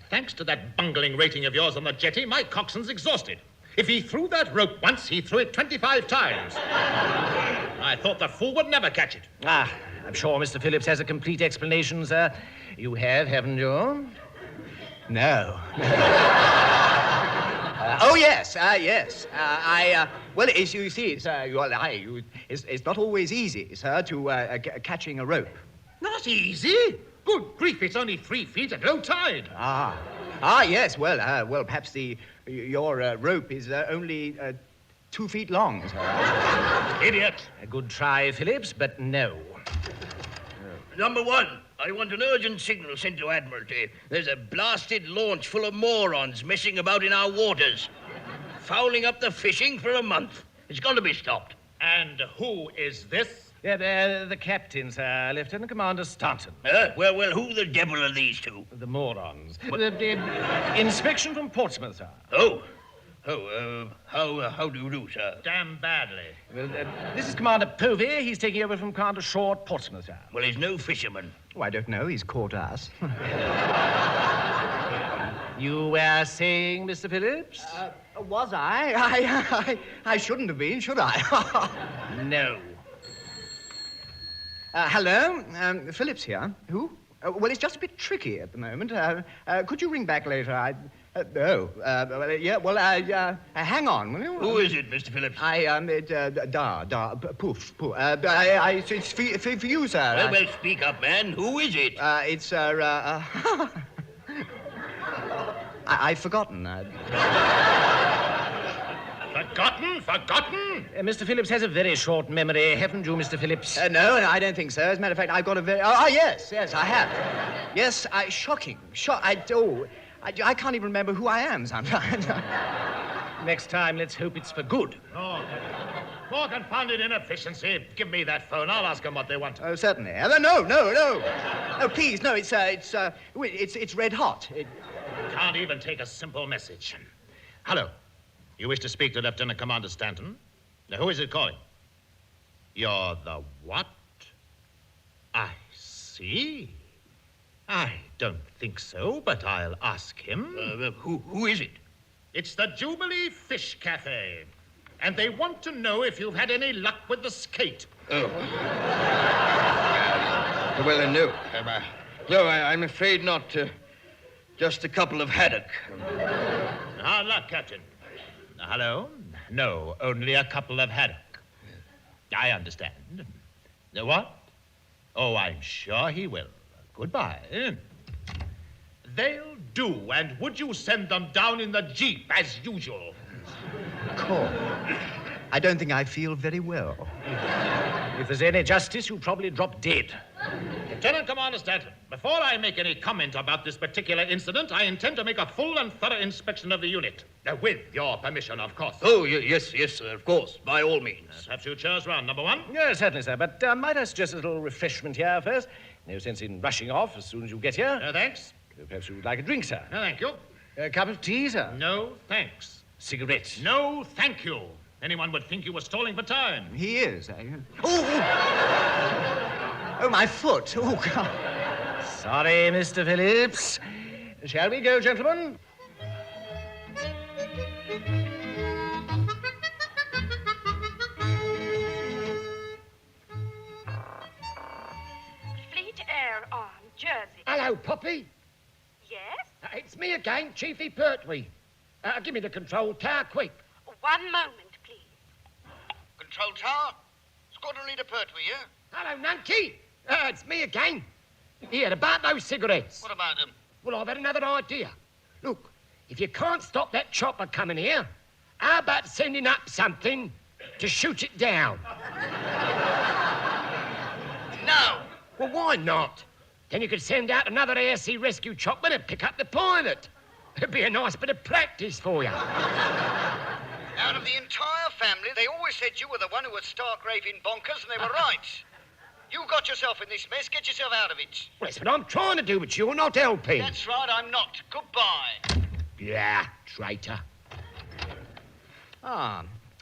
Thanks to that bungling rating of yours on the jetty, my coxswain's exhausted. If he threw that rope once, he threw it 25 times. I thought the fool would never catch it. I'm sure Mr. Phillips has a complete explanation, sir. You have, haven't you? No. Yes. Well, as you see, sir, it's not always easy, sir, to catching a rope. Not easy? Good grief, it's only 3 feet at low tide. Yes. Well, perhaps your rope is only 2 feet long, sir. Idiot. A good try, Phillips, but no. Number 1, I want an urgent signal sent to Admiralty. There's a blasted launch full of morons messing about in our waters, fouling up the fishing for a month. It's got to be stopped. And who is this? Yeah, the captain, sir, Lieutenant Commander Stanton. Well, who the devil are these two? The morons. The inspection from Portsmouth, sir. How do you do, sir? Damn badly. Well, this is Commander Povey. He's taking over from Commander Shaw at Portsmouth, sir. Well, he's no fisherman. Oh, I don't know. He's caught us. You were saying, Mr. Phillips? Was I? I shouldn't have been, should I? No. Hello? Phillips here. Who? Well, it's just a bit tricky at the moment. Could you ring back later? Hang on, will you? Who is it, Mr. Phillips? Poof. It's for you, sir. Well, speak up, man. Who is it? It's, I've forgotten. Forgotten? Mr. Phillips has a very short memory, haven't you, Mr. Phillips? No, I don't think so. As a matter of fact, I've got a very... yes, I have. Yes, shocking. I can't even remember who I am sometimes. Next time, let's hope it's for good. Oh, more confounded inefficiency. Give me that phone. I'll ask them what they want. Oh, certainly. No. Oh, please, no, it's red hot. Can't even take a simple message. Hello. You wish to speak to Lieutenant Commander Stanton? Now, who is it calling? You're the what? I see. I don't think so, but I'll ask him. Who is it? It's the Jubilee Fish Cafe. And they want to know if you've had any luck with the skate. Oh. Well, no. No, I'm afraid not. Just a couple of haddock. Hard luck, Captain. Hello? No, only a couple of haddock. I understand. What? Oh, I'm sure he will. Goodbye. They'll do, and would you send them down in the Jeep as usual? Call. I don't think I feel very well. If there's any justice, you'll probably drop dead. Lieutenant Commander Stanton, before I make any comment about this particular incident, I intend to make a full and thorough inspection of the unit. With your permission, of course. Oh, yes, sir, of course, by all means. Have two chairs round, number one? Yes, certainly, sir, but might I suggest a little refreshment here first? No sense in rushing off as soon as you get here. Thanks. Perhaps you would like a drink, sir. No, thank you. A cup of tea, sir? No, thanks. Cigarette? No, thank you. Anyone would think you were stalling for time. He is. Oh, my foot. Oh, God. Sorry, Mr. Phillips. Shall we go, gentlemen? Fleet Air on, Jersey. Hello, Poppy. Yes? It's me again, Chiefy Pertwee. Give me the control tower, quick. 1 moment, please. Control tower? Squadron Leader Pertwee, yeah? Hello, Nunky. It's me again. Here, about those cigarettes. What about them? Well, I've had another idea. Look, if you can't stop that chopper coming here, how about sending up something to shoot it down? No. Well, why not? Then you could send out another air sea rescue chopper and pick up the pilot. It'd be a nice bit of practice for you. Out of the entire family, they always said you were the one who was stark raving bonkers, and they were right. You got yourself in this mess. Get yourself out of it. Well, that's what I'm trying to do, but you're not helping. That's right, I'm not. Goodbye. Yeah, traitor.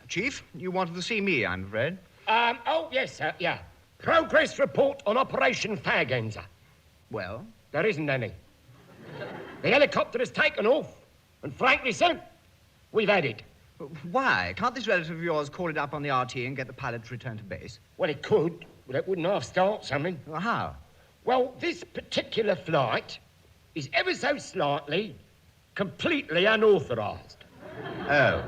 Chief, you wanted to see me, I'm afraid. Oh, yes, sir, yeah. Progress report on Operation Fagenza. Well? There isn't any. The helicopter has taken off, and frankly, sir, we've had it. Why? Can't this relative of yours call it up on the RT and get the pilot to return to base? Well, it could, but that wouldn't half start something. Well, how? Well, this particular flight is ever so slightly, completely unauthorised. Oh.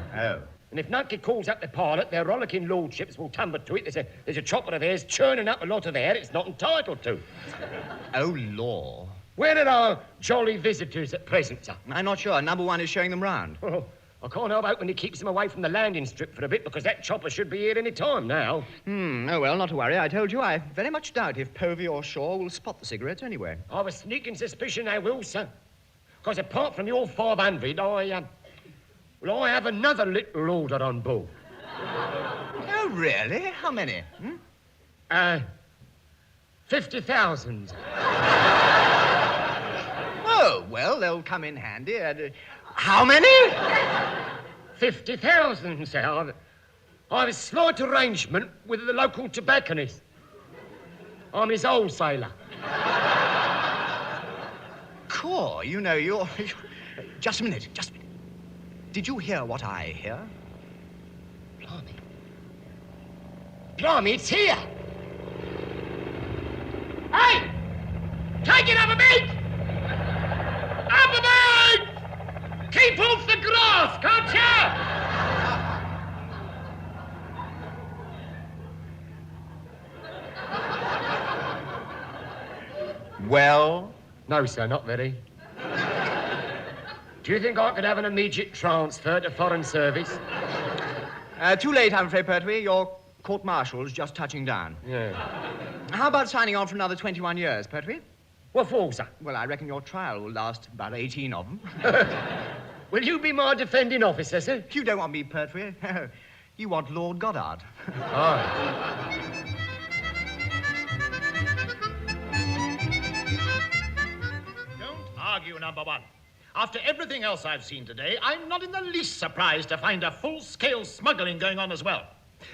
And if Nunkey calls up the pilot, their rollicking lordships will tumble to it. There's a chopper of theirs churning up a lot of air it's not entitled to. Oh, law. Where are our jolly visitors at present, sir? I'm not sure. Number one is showing them round. Oh, I can't help hoping he keeps him away from the landing strip for a bit, because that chopper should be here any time now. Oh, well, not to worry. I told you I very much doubt if Povey or Shaw will spot the cigarettes anyway. I've a sneaking suspicion they will, sir. Because apart from your 500, I have another little order on board. Oh, really? How many? 50,000. Oh, well, they'll come in handy. How many? 50,000, sir. I've a slight arrangement with the local tobacconist. I'm his wholesaler. Core, you know, you're... Just a minute. Did you hear what I hear? Blimey, it's here! Hey! Take it up a bit! Up a bit! Keep off the grass, can't you? Well? No, sir, not very. Do you think I could have an immediate transfer to foreign service? Too late, I'm afraid, Pertwee. Your court-martial's just touching down. Yeah. How about signing on for another 21 years, Pertwee? What for, sir? Well, I reckon your trial will last about 18 of them. Will you be my defending officer, sir? You don't want me, Pertwee. You want Lord Goddard. Oh. Don't argue, number one. After everything else I've seen today, I'm not in the least surprised to find a full-scale smuggling going on as well.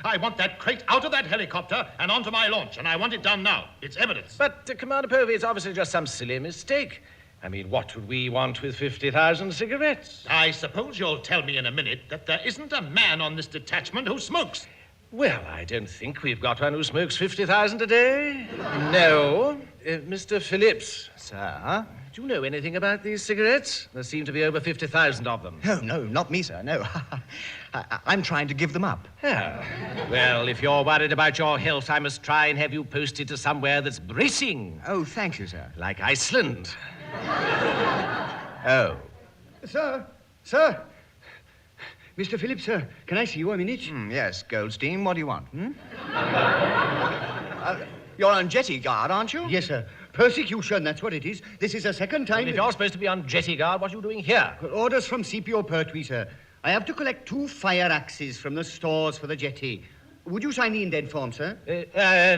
I want that crate out of that helicopter and onto my launch, and I want it done now. It's evidence. But, Commander Povey, it's obviously just some silly mistake. I mean, what would we want with 50,000 cigarettes? I suppose you'll tell me in a minute that there isn't a man on this detachment who smokes. Well, I don't think we've got one who smokes 50,000 a day. No. Mr. Phillips. Sir? Do you know anything about these cigarettes? There seem to be over 50,000 of them. No, not me, sir, no. I'm trying to give them up. Ah. Well, if you're worried about your health, I must try and have you posted to somewhere that's bracing. Oh, thank you, sir. Like Iceland. Oh. Sir. Mr. Phillips, sir, can I see you a minute? Yes, Goldstein, what do you want? You're on jetty guard, aren't you? Yes, sir. Persecution, that's what it is. This is the second time... Well, if you're supposed to be on jetty guard, what are you doing here? Orders from CPO Pertwee, sir. I have to collect 2 fire axes from the stores for the jetty. Would you sign the indent form, sir?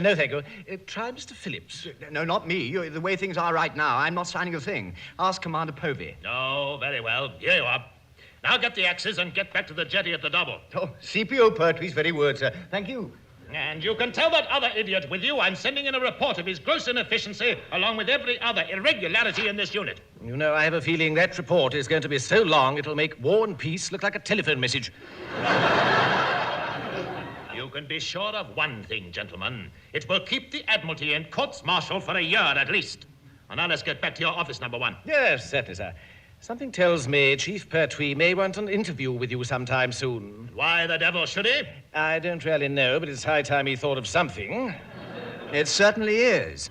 No, thank you. Try Mr. Phillips. No, not me. The way things are right now, I'm not signing a thing. Ask Commander Povey. Oh, very well. Here you are. Now get the axes and get back to the jetty at the double. Oh, CPO Pertwee's very word, sir. Thank you. And you can tell that other idiot with you I'm sending in a report of his gross inefficiency along with every other irregularity in this unit. You know, I have a feeling that report is going to be so long it'll make War and Peace look like a telephone message. You can be sure of one thing, gentlemen. It will keep the Admiralty in courts-martial for a year at least. And now let's get back to your office, number one. Yes, certainly, sir. Something tells me Chief Pertwee may want an interview with you sometime soon. Why the devil should he? I don't really know, but it's high time he thought of something. It certainly is.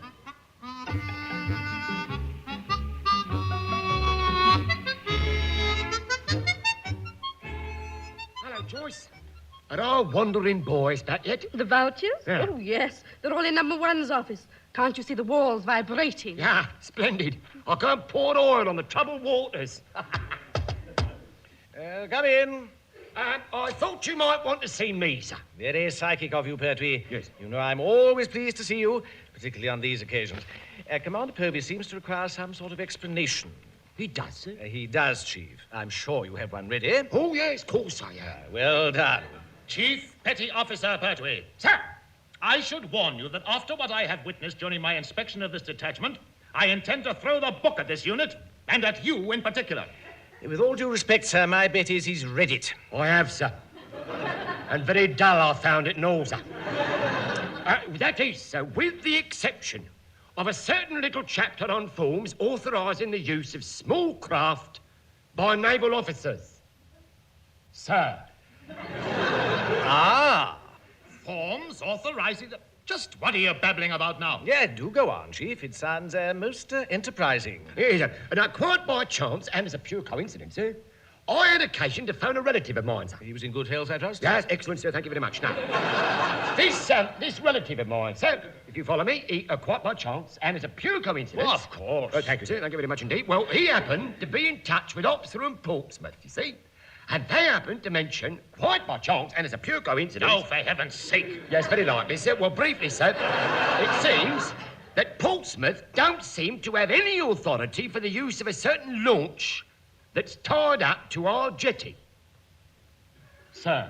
Hello, Joyce. Are our wandering boys back yet? The vouchers? Yeah. Oh, yes. They're all in number one's office. Can't you see the walls vibrating? Yeah, splendid. I can't pour oil on the troubled waters. Come in. I thought you might want to see me, sir. Very psychic of you, Pertwee. Yes. You know I'm always pleased to see you, particularly on these occasions. Commander Povey seems to require some sort of explanation. He does, sir? He does, Chief. I'm sure you have one ready. Oh, yes, of course I have. Well done. Chief Petty Officer Pertwee. Sir! I should warn you that after what I have witnessed during my inspection of this detachment, I intend to throw the book at this unit, and at you in particular. With all due respect, sir, my bet is he's read it. I have, sir. And very dull I found it and all, sir. That is, sir, with the exception of a certain little chapter on forms authorising the use of small craft by naval officers. Sir. Ah. Forms authorising... Just what are you babbling about now? Yeah, do go on, Chief. It sounds most enterprising. Yes, sir. And quite by chance, and as a pure coincidence, sir, I had occasion to phone a relative of mine, sir. He was in good health, I trust? Yes, excellent, sir. Thank you very much. Now, this relative of mine, sir, if you follow me, he, quite by chance, and it's a pure coincidence. Well, of course. Thank you, sir. Thank you very much indeed. Well, he happened to be in touch with Oxford and Portsmouth, you see. And they happened to mention, quite by chance, and it's a pure coincidence... Oh, for heaven's sake. Yes, very likely, sir. Well, briefly, sir, it seems that Portsmouth don't seem to have any authority for the use of a certain launch that's tied up to our jetty. Sir.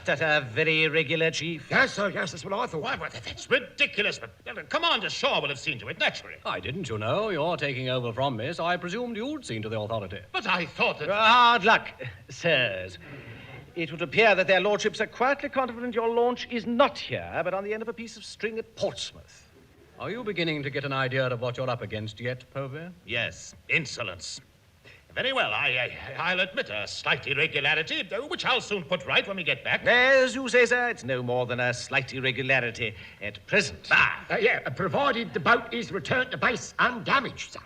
That's a very irregular, Chief. Yes, sir, yes, that's what I thought. Why, that's ridiculous, but Commander Shaw will have seen to it, naturally. I didn't, you know. You're taking over from me, so I presumed you'd seen to the authority. But I thought that... Hard luck, sirs. It would appear that their lordships are quietly confident your launch is not here, but on the end of a piece of string at Portsmouth. Are you beginning to get an idea of what you're up against yet, Povey? Yes, insolence. Very well, I'll admit a slight irregularity, which I'll soon put right when we get back. As you say, sir, it's no more than a slight irregularity at present. Provided the boat is returned to base undamaged, sir.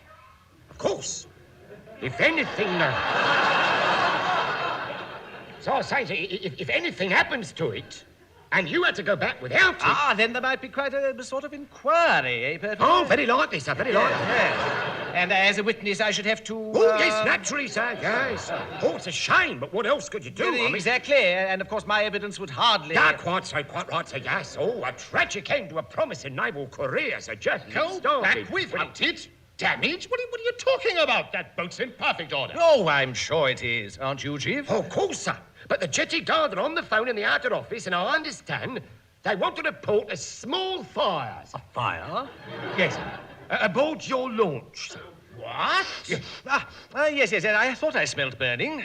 Of course. If anything... So I was saying, if anything happens to it, and you had to go back without it... then there might be quite a sort of inquiry, eh, Pertwee? Oh, very likely, sir, very likely. Yeah. And as a witness, I should have to... Oh, yes, naturally, sir, yes. Oh, it's a shame, but what else could you do? Exactly, and of course my evidence would hardly... Quite right, sir, yes. Oh, a tragic end to a promising naval career, sir, just Go back without it? Damage? What are you talking about? That boat's in perfect order. Oh, I'm sure it is, aren't you, Chief? Oh, of course, sir. But the jetty guard are on the phone in the outer office, and I understand they want to report a small fire. A fire? Yes, aboard your launch, sir. What? Yes. Yes, I thought I smelled burning.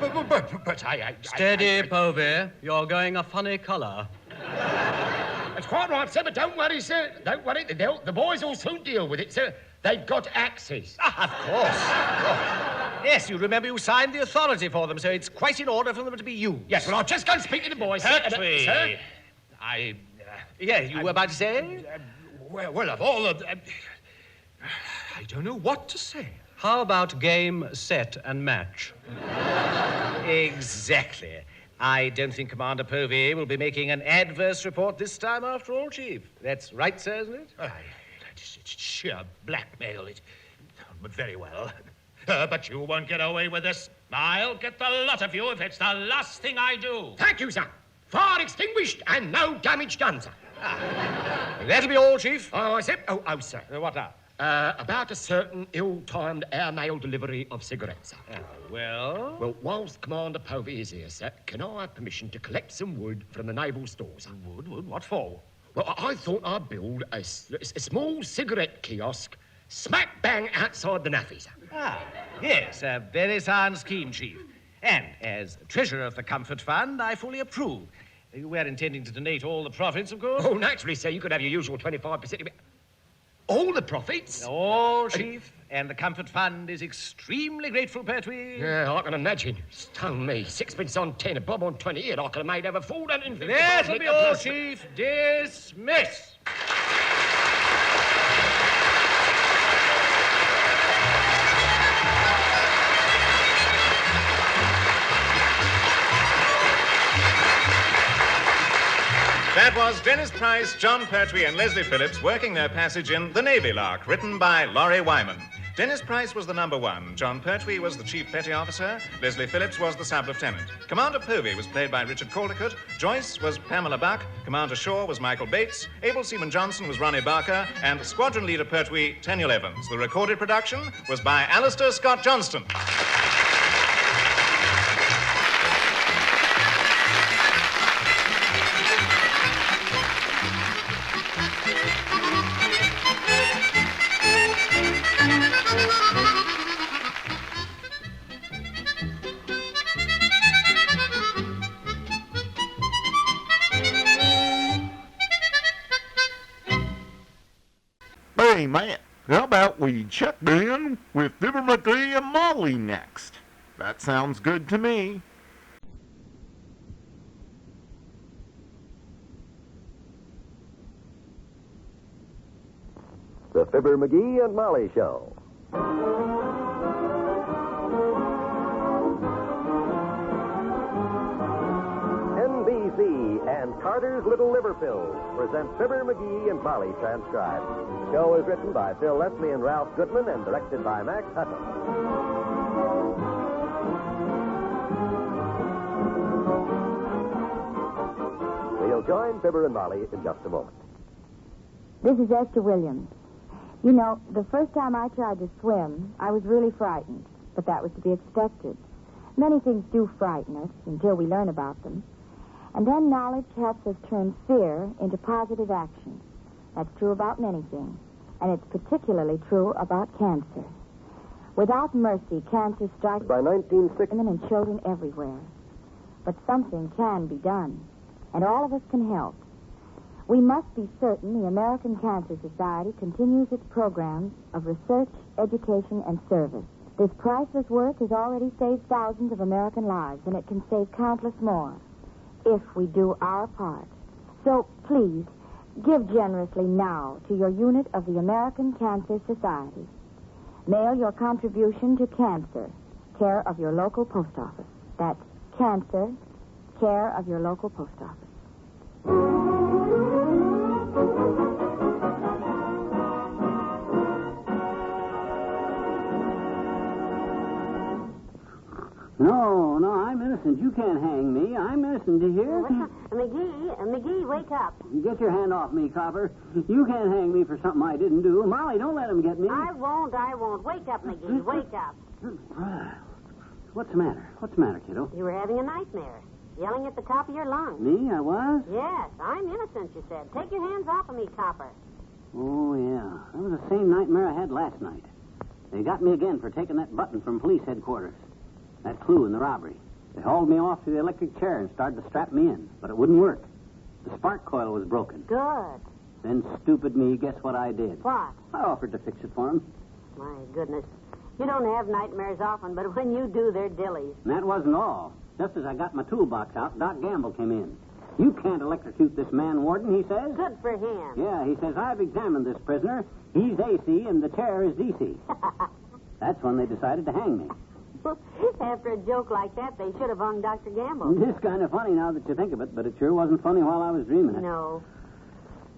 But I... Steady, Povey. You're going a funny colour. That's quite right, sir, but don't worry, sir. Don't worry. The boys will soon deal with it, sir. They've got axes. Of course. Yes, you remember you signed the authority for them, so it's quite in order for them to be used. Yes, well, I'll just go and speak to the boys, sir. Pertwee. Sir? Yeah, you were about to say? Well, of all of... I don't know what to say. How about game, set, and match? Exactly. I don't think Commander Povey will be making an adverse report this time after all, Chief. That's right, sir, isn't it? It's sheer blackmail. But very well. But you won't get away with this. I'll get the lot of you if it's the last thing I do. Thank you, sir. Fire extinguished and no damage done, sir. That'll be all, Chief. Oh, sir. Oh, sir. What now? About a certain ill-timed airmail delivery of cigarettes, sir. Well? Well, whilst Commander Povey is here, sir, can I have permission to collect some wood from the naval stores? Wood? What for? Well, I thought I'd build a small cigarette kiosk smack bang outside the naffy, sir. Yes, a very sound scheme, Chief. And as treasurer of the Comfort Fund, I fully approve. We're intending to donate all the profits, of course. Oh, naturally, sir. You could have your usual 25%. All the profits? All, Chief. And the Comfort Fund is extremely grateful, Pertwee. Yeah, I can imagine. Stone me. 6 on 10, a bob on 20, and I could have made over 450. That'll be all, Chief. Dismiss. That was Dennis Price, John Pertwee, and Leslie Phillips working their passage in The Navy Lark, written by Laurie Wyman. Dennis Price was the number one. John Pertwee was the chief petty officer. Leslie Phillips was the sub-lieutenant. Commander Povey was played by Richard Caldecott. Joyce was Pamela Buck. Commander Shaw was Michael Bates. Able Seaman Johnson was Ronnie Barker. And Squadron Leader Pertwee, Tenniel Evans. The recorded production was by Alistair Scott Johnston. Hey, man, how about we check in with Fibber McGee and Molly next? That sounds good to me. The Fibber, McGee and Molly Show. and Carter's Little Liver Pills present Fibber, McGee, and Molly transcribed. The show is written by Phil Leslie and Ralph Goodman and directed by Max Hutton. We'll join Fibber and Molly in just a moment. This is Esther Williams. You know, the first time I tried to swim, I was really frightened, but that was to be expected. Many things do frighten us until we learn about them. And then knowledge helps us turn fear into positive action. That's true about many things, and it's particularly true about cancer. Without mercy, cancer strikes by 1960 women and children everywhere. But something can be done, and all of us can help. We must be certain the American Cancer Society continues its programs of research, education, and service. This priceless work has already saved thousands of American lives, and it can save countless more if we do our part. So, please, give generously now to your unit of the American Cancer Society. Mail your contribution to Cancer, care of your local post office. That's Cancer, care of your local post office. No, I'm innocent. You can't hang me. I'm innocent, do you hear? McGee, wake up. Get your hand off me, Copper. You can't hang me for something I didn't do. Molly, don't let him get me. I won't. Wake up, McGee. Wake up. What's the matter, kiddo? You were having a nightmare. Yelling at the top of your lungs. Me? I was? Yes, I'm innocent, you said. Take your hands off of me, Copper. Oh, yeah. That was the same nightmare I had last night. They got me again for taking that button from police headquarters. That clue in the robbery. They hauled me off to the electric chair and started to strap me in, but it wouldn't work. The spark coil was broken. Good. Then, stupid me, guess what I did? What? I offered to fix it for him. My goodness. You don't have nightmares often, but when you do, they're dillies. And that wasn't all. Just as I got my toolbox out, Doc Gamble came in. You can't electrocute this man, Warden, he says. Good for him. Yeah, he says, I've examined this prisoner. He's AC and the chair is DC. That's when they decided to hang me. After a joke like that, they should have hung Dr. Gamble. It's kind of funny now that you think of it, but it sure wasn't funny while I was dreaming it. No.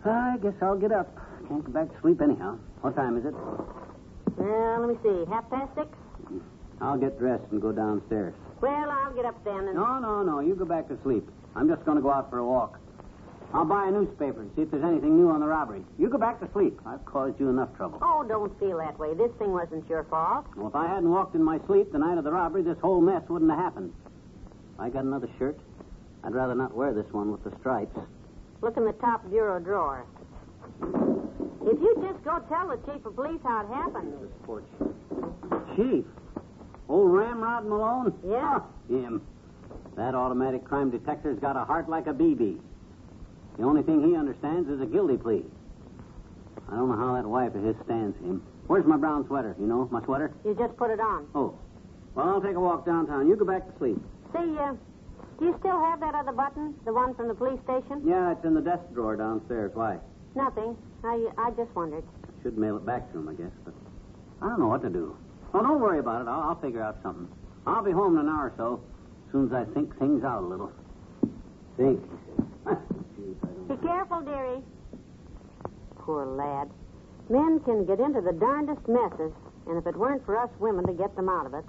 I guess I'll get up. Can't go back to sleep anyhow. What time is it? Well, let me see. 6:30? I'll get dressed and go downstairs. Well, I'll get up then and... No. You go back to sleep. I'm just going to go out for a walk. I'll buy a newspaper and see if there's anything new on the robbery. You go back to sleep. I've caused you enough trouble. Oh, don't feel that way. This thing wasn't your fault. Well, if I hadn't walked in my sleep the night of the robbery, this whole mess wouldn't have happened. If I got another shirt, I'd rather not wear this one with the stripes. Look in the top bureau drawer. If you just go tell the chief of police how it happened. Chief? Old Ramrod Malone? Yeah. Him. That automatic crime detector's got a heart like a BB. The only thing he understands is a guilty plea. I don't know how that wife of his stands him. Where's my brown sweater? You know, my sweater? You just put it on. Oh. Well, I'll take a walk downtown. You go back to sleep. See, do you still have that other button? The one from the police station? Yeah, it's in the desk drawer downstairs. Why? Nothing. I just wondered. Should mail it back to him, I guess, but I don't know what to do. Well, don't worry about it. I'll figure out something. I'll be home in an hour or so, as soon as I think things out a little. Think. Be careful, dearie. Poor lad. Men can get into the darndest messes, and if it weren't for us women to get them out of it,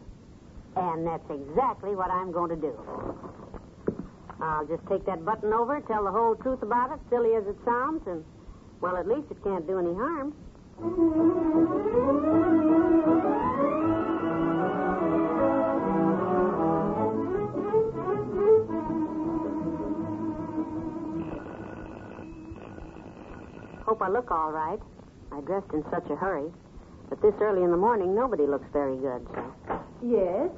and that's exactly what I'm going to do. I'll just take that button over, tell the whole truth about it, silly as it sounds, and, well, at least it can't do any harm. Hope I look all right. I dressed in such a hurry. But this early in the morning, nobody looks very good, so. Yes?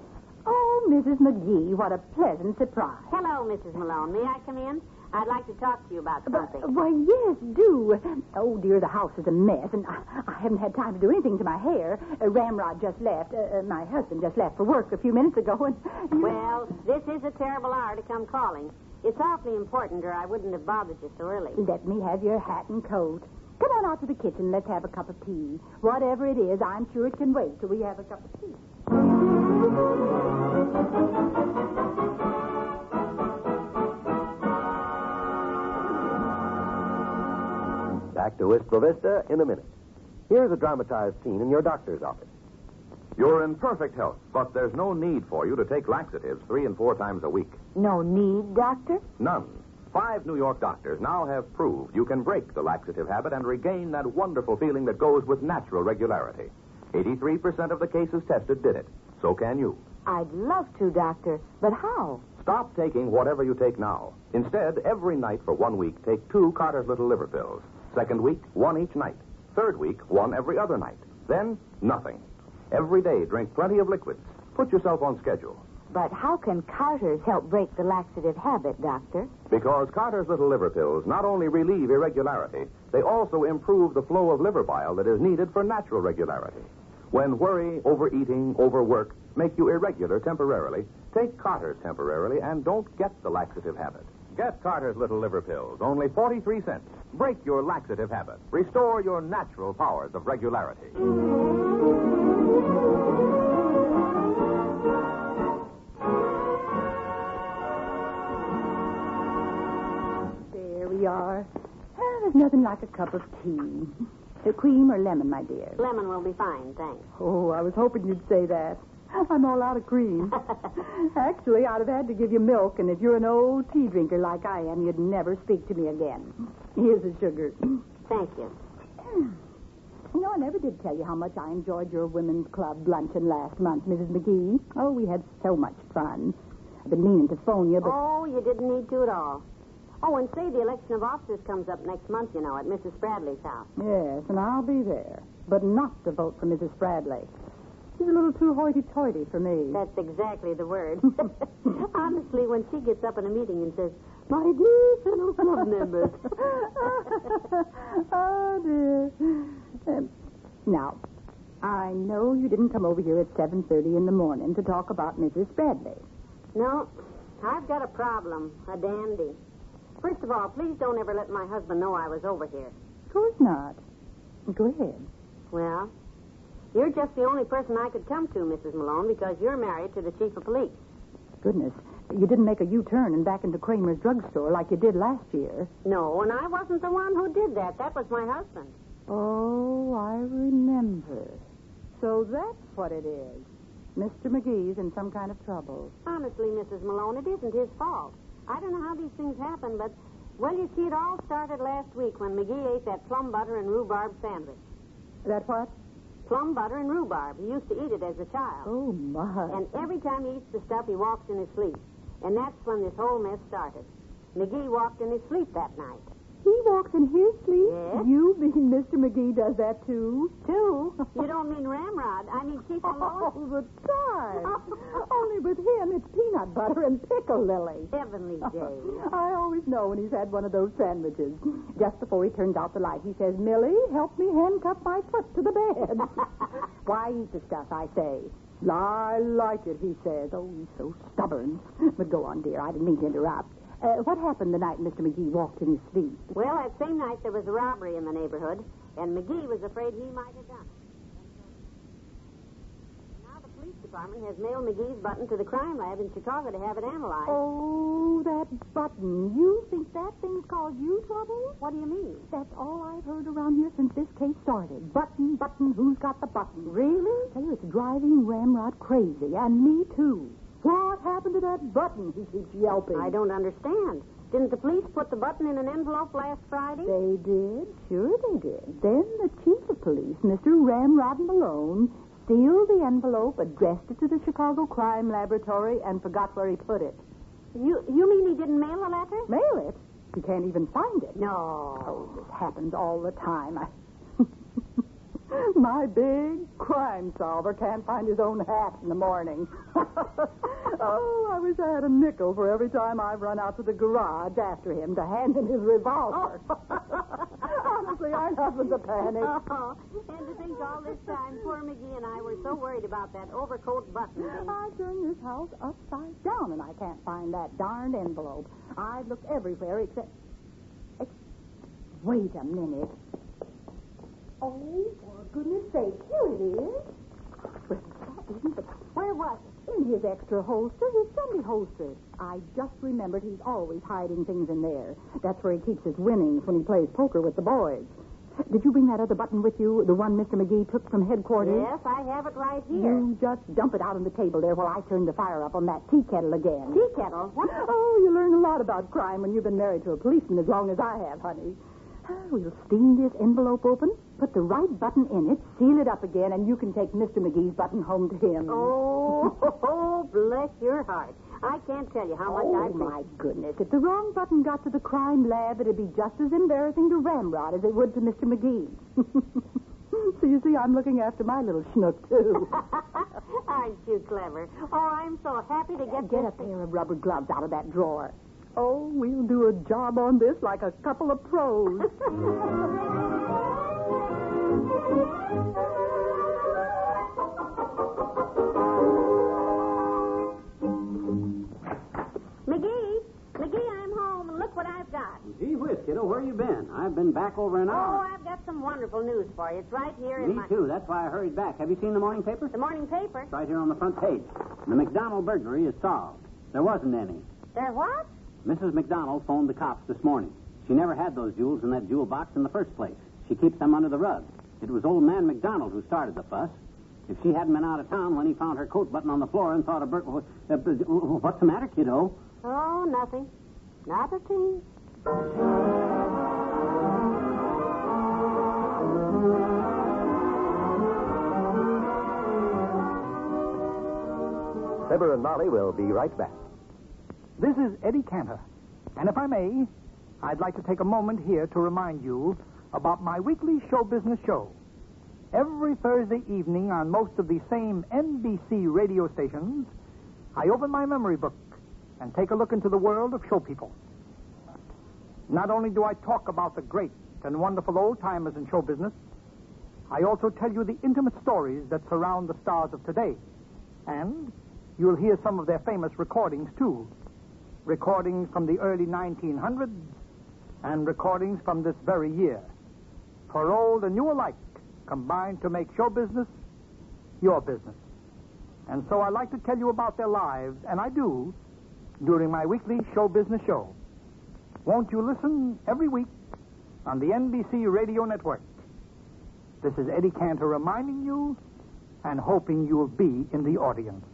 Oh, Mrs. McGee, what a pleasant surprise. Hello, Mrs. Malone. May I come in? I'd like to talk to you about something. Why, yes, do. Oh, dear, the house is a mess, and I haven't had time to do anything to my hair. Ramrod just left. My husband just left for work a few minutes ago, and... Well, this is a terrible hour to come calling. It's awfully important, or I wouldn't have bothered you so early. Let me have your hat and coat. Come on out to the kitchen. Let's have a cup of tea. Whatever it is, I'm sure it can wait till we have a cup of tea. back to Wistful Vista in a minute. Here's a dramatized scene in your doctor's office. You're in perfect health, but there's no need for you to take laxatives 3 and 4 times a week. No need, Doctor? None. 5 New York doctors now have proved you can break the laxative habit and regain that wonderful feeling that goes with natural regularity. 83% of the cases tested did it. So can you. I'd love to, Doctor, but how? Stop taking whatever you take now. Instead, every night for 1 week, take 2 Carter's Little Liver Pills. Second week, 1 each night. Third week, 1 every other night. Then, nothing. Every day, drink plenty of liquids. Put yourself on schedule. But how can Carter's help break the laxative habit, Doctor? Because Carter's Little Liver Pills not only relieve irregularity, they also improve the flow of liver bile that is needed for natural regularity. When worry, overeating, overwork make you irregular temporarily, take Carter's temporarily and don't get the laxative habit. Get Carter's Little Liver Pills, only 43 cents. Break your laxative habit. Restore your natural powers of regularity. There we are. There's nothing like a cup of tea. Cream or lemon, my dear? Lemon will be fine, thanks. Oh, I was hoping you'd say that. I'm all out of cream. Actually, I'd have had to give you milk, and if you're an old tea drinker like I am, you'd never speak to me again. Here's the sugar. Thank you. You know, I never did tell you how much I enjoyed your women's club luncheon last month, Mrs. McGee. Oh, we had so much fun. I've been meaning to phone you, but... Oh, you didn't need to at all. Oh, and say the election of officers comes up next month, you know, at Mrs. Spradley's house. Yes, and I'll be there. But not to vote for Mrs. Spradley. She's a little too hoity-toity for me. That's exactly the word. Honestly, when she gets up in a meeting and says, "My dear fellow club members." Oh, dear. Now, I know you didn't come over here at 7:30 in the morning to talk about Mrs. Spradley. No, I've got a problem, a dandy. First of all, please don't ever let my husband know I was over here. Of course not. Go ahead. Well, you're just the only person I could come to, Mrs. Malone, because you're married to the chief of police. Goodness, you didn't make a U-turn and back into Kramer's drugstore like you did last year. No, and I wasn't the one who did that. That was my husband. Oh, I remember. So that's what it is. Mr. McGee's in some kind of trouble. Honestly, Mrs. Malone, it isn't his fault. I don't know how these things happen, but, well, you see, it all started last week when McGee ate that plum butter and rhubarb sandwich. That what? Plum butter and rhubarb. He used to eat it as a child. Oh, my. And every time he eats the stuff, he walks in his sleep. And that's when this whole mess started. McGee walked in his sleep that night. He walks in his sleep? Yes. You mean Mr. McGee does that, too? Too? You don't mean Ramrod. I mean Chief Malone. All the time. Only with him, it's peanut butter and pickle lily. Heavenly days. I always know when he's had one of those sandwiches. Just before he turns out the light, he says, "Millie, help me handcuff my foot to the bed." Why eat the stuff, I say? I like it, he says. Oh, he's so stubborn. But go on, dear. I didn't mean to interrupt. What happened the night Mr. McGee walked in his sleep? Well, that same night there was a robbery in the neighborhood, and McGee was afraid he might have done it. Now the police department has mailed McGee's button to the crime lab in Chicago to have it analyzed. Oh, that button. You think that thing's caused you trouble? What do you mean? That's all I've heard around here since this case started. Button, button, who's got the button? Really? I tell you, it's driving Ramrod crazy, and me too. What happened to that button? He keeps yelping. I don't understand. Didn't the police put the button in an envelope last Friday? They did. Sure they did. Then the chief of police, Mr. Ramrod Malone, sealed the envelope, addressed it to the Chicago Crime Laboratory, and forgot where he put it. You mean he didn't mail the letter? Mail it? He can't even find it. No. Oh, this happens all the time. My big crime solver can't find his own hat in the morning. Oh, I wish I had a nickel for every time I run out to the garage after him to hand him his revolver. Honestly, I haven't a panic. Oh, and to think all this time, poor McGee and I were so worried about that overcoat button thing. I turned this house upside down, and I can't find that darned envelope. I've looked everywhere except... Wait a minute. Oh, for goodness sake, here it is. Where was it? In his extra holster, his Sunday holster. I just remembered he's always hiding things in there. That's where he keeps his winnings when he plays poker with the boys. Did you bring that other button with you, the one Mr. McGee took from headquarters? Yes, I have it right here. You just dump it out on the table there while I turn the fire up on that tea kettle again. Tea kettle? What? Oh, you learn a lot about crime when you've been married to a policeman as long as I have, honey. We'll steam this envelope open, put the right button in it, seal it up again, and you can take Mr. McGee's button home to him. Oh, bless your heart. I can't tell you how much I think. Oh, my goodness. If the wrong button got to the crime lab, it'd be just as embarrassing to Ramrod as it would to Mr. McGee. So you see, I'm looking after my little schnook, too. Aren't you clever? Oh, I'm so happy to Get a pair of rubber gloves out of that drawer. Oh, we'll do a job on this like a couple of pros. McGee, I'm home, and look what I've got. Gee whiz, kiddo, where you been? I've been back over an hour. Oh, I've got some wonderful news for you. It's right here in Me my... too. That's why I hurried back. Have you seen the morning paper? The morning paper? It's right here on the front page. The McDonald burglary is solved. There wasn't any. There what? Mrs. McDonald phoned the cops this morning. She never had those jewels in that jewel box in the first place. She keeps them under the rug. It was old man McDonald who started the fuss. If she hadn't been out of town when he found her coat button on the floor and thought of what's the matter, kiddo? Oh, nothing. Not a thing. Fibber and Molly will be right back. This is Eddie Cantor. And if I may, I'd like to take a moment here to remind you about my weekly show business show. Every Thursday evening on most of the same NBC radio stations, I open my memory book and take a look into the world of show people. Not only do I talk about the great and wonderful old-timers in show business, I also tell you the intimate stories that surround the stars of today. And you'll hear some of their famous recordings, too. Recordings from the early 1900s and recordings from this very year. For old and new alike, combined to make show business your business. And so I like to tell you about their lives, and I do, during my weekly show business show. Won't you listen every week on the NBC Radio Network? This is Eddie Cantor reminding you and hoping you'll be in the audience.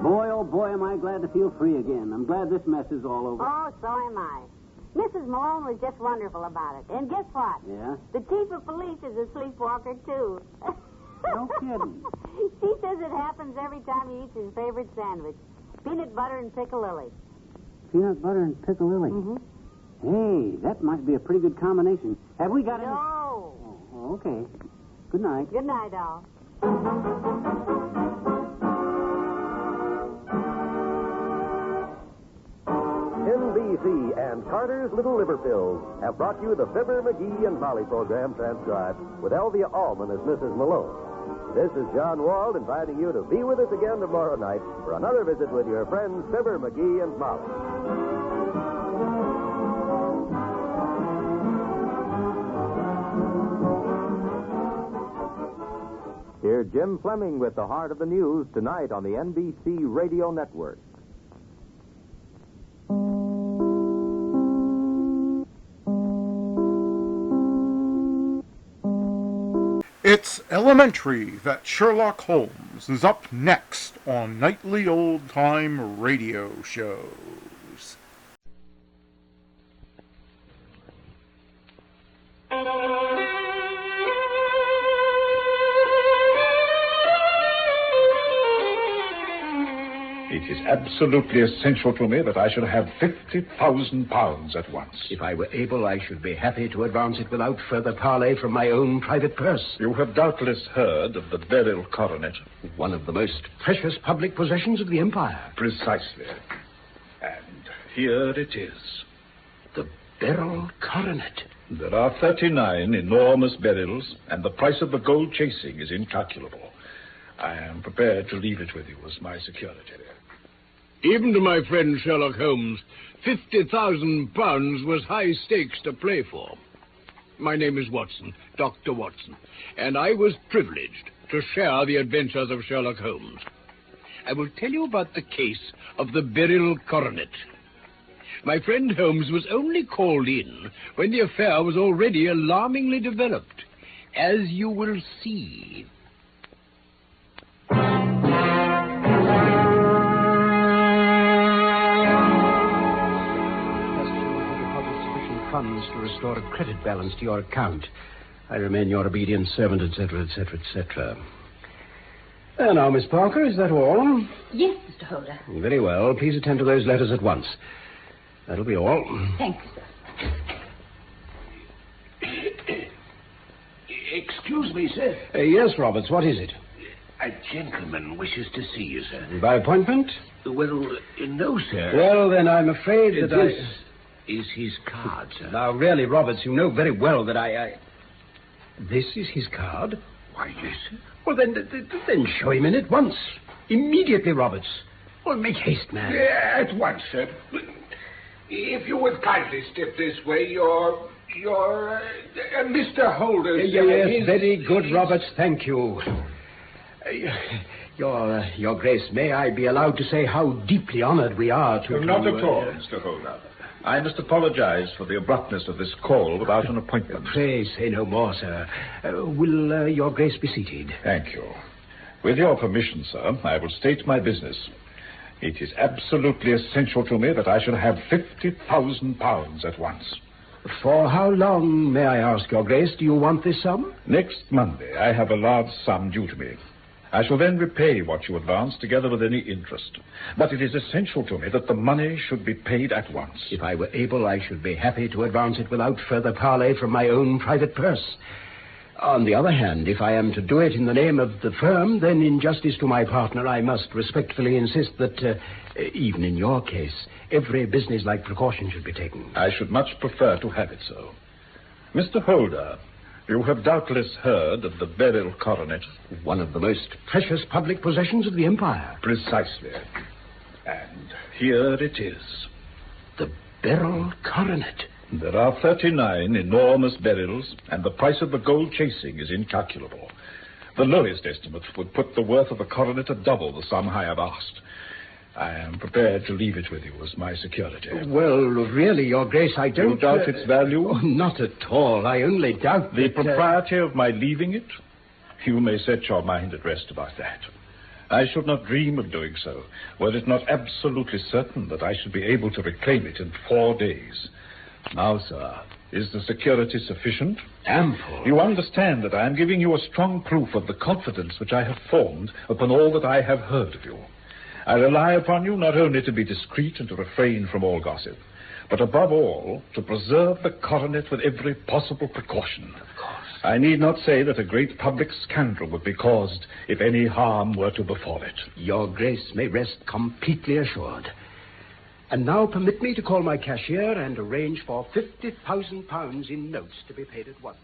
Boy, oh boy, am I glad to feel free again. I'm glad this mess is all over. Oh, so am I. Mrs. Malone was just wonderful about it. And guess what? Yeah? The chief of police is a sleepwalker, too. No kidding. She says it happens every time he eats his favorite sandwich. Peanut butter and piccalilli. Peanut butter and piccalilli? Mm-hmm. Hey, that might be a pretty good combination. Have we got any... No. Oh, okay. Good night. Good night, all. NBC and Carter's Little Liver Pills have brought you the Fibber, McGee, and Molly program transcribed with Elvia Allman as Mrs. Malone. This is John Wald inviting you to be with us again tomorrow night for another visit with your friends Fibber, McGee, and Molly. Hear Jim Fleming with the heart of the news tonight on the NBC Radio Network. It's elementary that Sherlock Holmes is up next on nightly old-time radio shows. It is absolutely essential to me that I should have £50,000 at once. If I were able, I should be happy to advance it without further parley from my own private purse. You have doubtless heard of the Beryl Coronet. One of the most precious public possessions of the Empire. Precisely. And here it is. The Beryl Coronet. There are 39 enormous beryls, and the price of the gold chasing is incalculable. I am prepared to leave it with you as my security. Even to my friend Sherlock Holmes, £50,000 was high stakes to play for. My name is Watson, Dr. Watson, and I was privileged to share the adventures of Sherlock Holmes. I will tell you about the case of the Beryl Coronet. My friend Holmes was only called in when the affair was already alarmingly developed, as you will see. Funds to restore a credit balance to your account. I remain your obedient servant, etc., etc., etc. Now, Miss Parker, is that all? Yes, Mr. Holder. Very well. Please attend to those letters at once. That'll be all. Thank you, sir. Excuse me, sir. Yes, Roberts, what is it? A gentleman wishes to see you, sir. By appointment? Well, no, sir. Well, then I'm afraid that This is his card, sir. Now, really, Roberts, you know very well that I... This is his card? Why, yes, sir. Well, then show him in at once. Immediately, Roberts. Well, make haste, man. At once, sir. If you would kindly step this way, your Mr. Holder. Yes, very good, Roberts. Thank you. Your Grace, may I be allowed to say how deeply honored we are to... Not at all, Mr. Holder. I must apologize for the abruptness of this call without an appointment. Pray say no more, sir. Will your Grace be seated? Thank you. With your permission, sir, I will state my business. It is absolutely essential to me that I should have £50,000 at once. For how long, may I ask, your Grace, do you want this sum? Next Monday, I have a large sum due to me. I shall then repay what you advance, together with any interest. But it is essential to me that the money should be paid at once. If I were able, I should be happy to advance it without further parley from my own private purse. On the other hand, if I am to do it in the name of the firm, then in justice to my partner, I must respectfully insist that, even in your case, every businesslike precaution should be taken. I should much prefer to have it so. Mr. Holder, you have doubtless heard of the Beryl Coronet. One of the most precious public possessions of the Empire. Precisely. And here it is. The Beryl Coronet. There are 39 enormous beryls, and the price of the gold chasing is incalculable. The lowest estimate would put the worth of the coronet at double the sum I have asked. I am prepared to leave it with you as my security. Well, really, Your Grace, I don't... You doubt its value? Oh, not at all. I only doubt the propriety of my leaving it? You may set your mind at rest about that. I should not dream of doing so, were it not absolutely certain that I should be able to reclaim it in 4 days. Now, sir, is the security sufficient? Ample. You understand that I am giving you a strong proof of the confidence which I have formed upon all that I have heard of you. I rely upon you not only to be discreet and to refrain from all gossip, but above all, to preserve the coronet with every possible precaution. Of course. I need not say that a great public scandal would be caused if any harm were to befall it. Your Grace may rest completely assured. And now permit me to call my cashier and arrange for £50,000 in notes to be paid at once.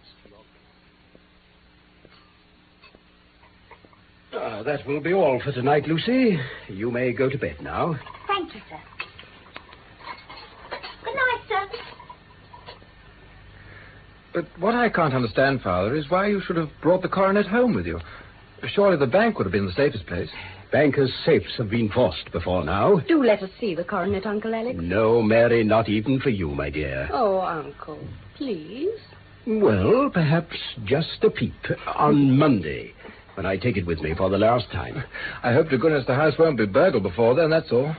That will be all for tonight, Lucy. You may go to bed now. Thank you, sir. Good night, sir. But what I can't understand, Father, is why you should have brought the coronet home with you. Surely the bank would have been the safest place. Bankers' safes have been forced before now. Do let us see the coronet, Uncle Alex. No, Mary, not even for you, my dear. Oh, Uncle, please. Well, perhaps just a peep on Monday, when I take it with me for the last time. I hope to goodness the house won't be burgled before then, that's all.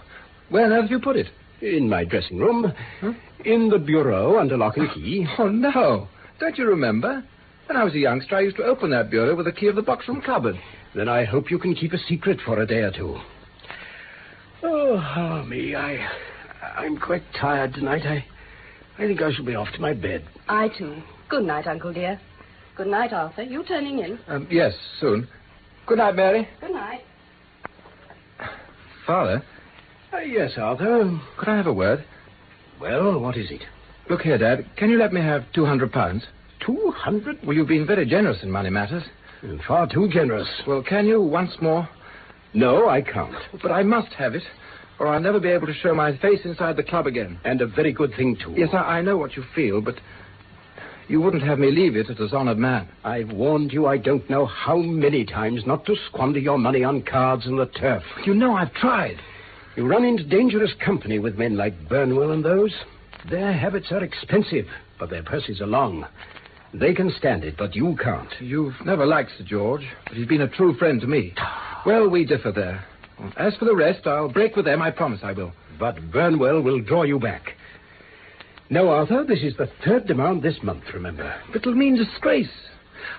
Where have you put it? In my dressing room. Huh? In the bureau under lock and key. Oh, no. Don't you remember? When I was a youngster, I used to open that bureau with the key of the box-room cupboard. Then I hope you can keep a secret for a day or two. Oh, me, I'm quite tired tonight. I think I shall be off to my bed. I, too. Good night, Uncle dear. Good night, Arthur. You turning in? Yes, soon. Good night, Mary. Good night. Father? Yes, Arthur. Could I have a word? Well, what is it? Look here, Dad. Can you let me have £200? 200? Well, you've been very generous in money matters. Far too generous. Well, can you once more? No, I can't. But I must have it, or I'll never be able to show my face inside the club again. And a very good thing, too. Yes, I know what you feel, but You wouldn't have me leave it, a dishonored man. I've warned you I don't know how many times not to squander your money on cards and the turf. You know I've tried. You run into dangerous company with men like Burnwell and those. Their habits are expensive, but their purses are long. They can stand it, but you can't. You've never liked Sir George, but he's been a true friend to me. Well, we differ there. As for the rest, I'll break with them, I promise I will. But Burnwell will draw you back. No, Arthur, this is the third demand this month, remember. But it'll mean disgrace.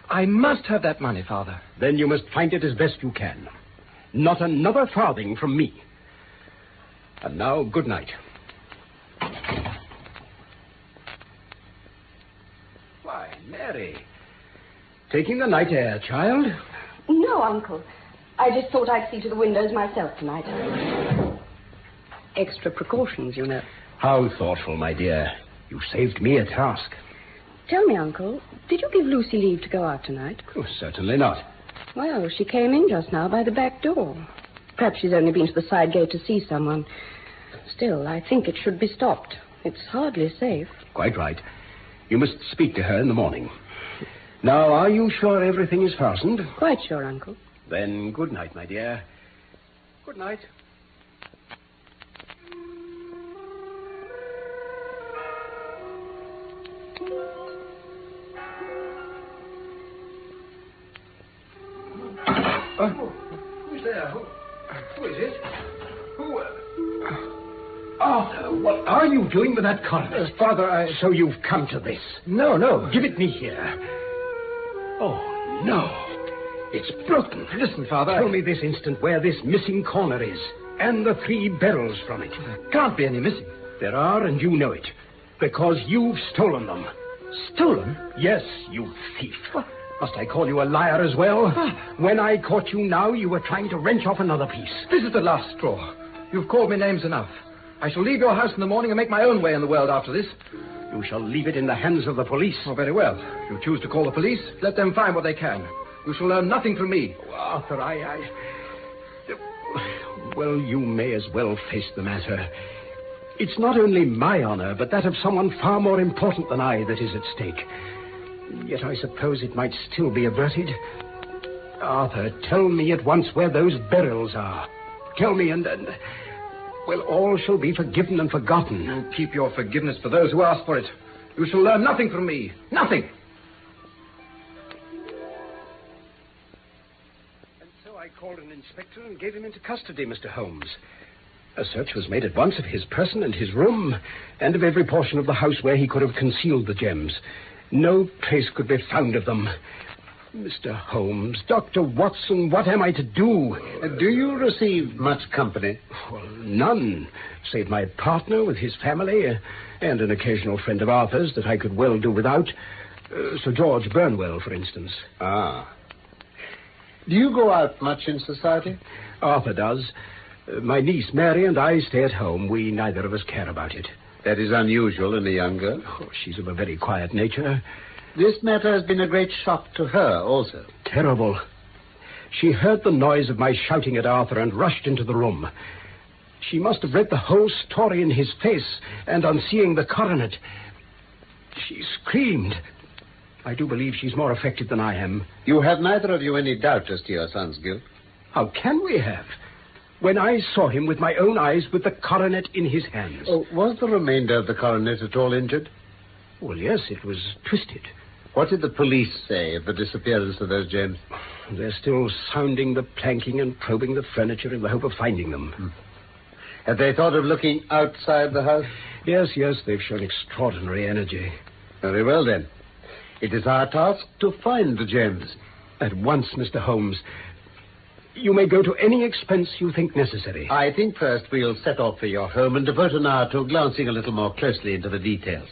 I must have that money, Father. Then you must find it as best you can. Not another farthing from me. And now, good night. Why, Mary. Taking the night air, child? No, Uncle. I just thought I'd see to the windows myself tonight. Extra precautions, you know. How thoughtful, my dear. You saved me a task. Tell me, Uncle, did you give Lucy leave to go out tonight? Oh, certainly not. Well, she came in just now by the back door. Perhaps she's only been to the side gate to see someone. Still, I think it should be stopped. It's hardly safe. Quite right. You must speak to her in the morning. Now, are you sure everything is fastened? Quite sure, Uncle. Then good night, my dear. Good night. Who's there? Who is it? Who? Arthur, what are you doing with that coronet? Father, So you've come to this. No. Give it me here. Oh, no. It's broken. Listen, Father. Tell me this instant where this missing corner is, and the 3 barrels from it. There can't be any missing. There are, and you know it, because you've stolen them. Stolen? Yes, you thief. Must I call you a liar as well? When I caught you now, you were trying to wrench off another piece. This is the last straw. You've called me names enough. I shall leave your house in the morning and make my own way in the world after this. You shall leave it in the hands of the police. Oh, very well. If you choose to call the police, let them find what they can. You shall learn nothing from me. Oh, Arthur, Well, you may as well face the matter. It's not only my honor, but that of someone far more important than I that is at stake. Yet I suppose it might still be averted. Arthur, tell me at once where those Beryls are. Tell me, and well, all shall be forgiven and forgotten. You keep your forgiveness for those who ask for it. You shall learn nothing from me. Nothing. And so I called an inspector and gave him into custody, Mr. Holmes. A search was made at once of his person and his room, and of every portion of the house where he could have concealed the gems. No trace could be found of them. Mr. Holmes, Dr. Watson, what am I to do? Do you receive much company? Well, none, save my partner with his family, and an occasional friend of Arthur's that I could well do without. Sir George Burnwell, for instance. Ah. Do you go out much in society? Arthur does. My niece Mary and I stay at home. We neither of us care about it. That is unusual in a young girl. Oh, she's of a very quiet nature. This matter has been a great shock to her also. Terrible. She heard the noise of my shouting at Arthur and rushed into the room. She must have read the whole story in his face, and on seeing the coronet, she screamed. I do believe she's more affected than I am. You have neither of you any doubt as to your son's guilt? How can we have? When I saw him with my own eyes with the coronet in his hands. Oh, was the remainder of the coronet at all injured? Well, yes, it was twisted. What did the police say of the disappearance of those gems? They're still sounding the planking and probing the furniture in the hope of finding them. Have they thought of looking outside the house? Yes, they've shown extraordinary energy. Very well, then. It is our task to find the gems. At once, Mr. Holmes. You may go to any expense you think necessary. I think first we'll set off for your home and devote an hour to glancing a little more closely into the details.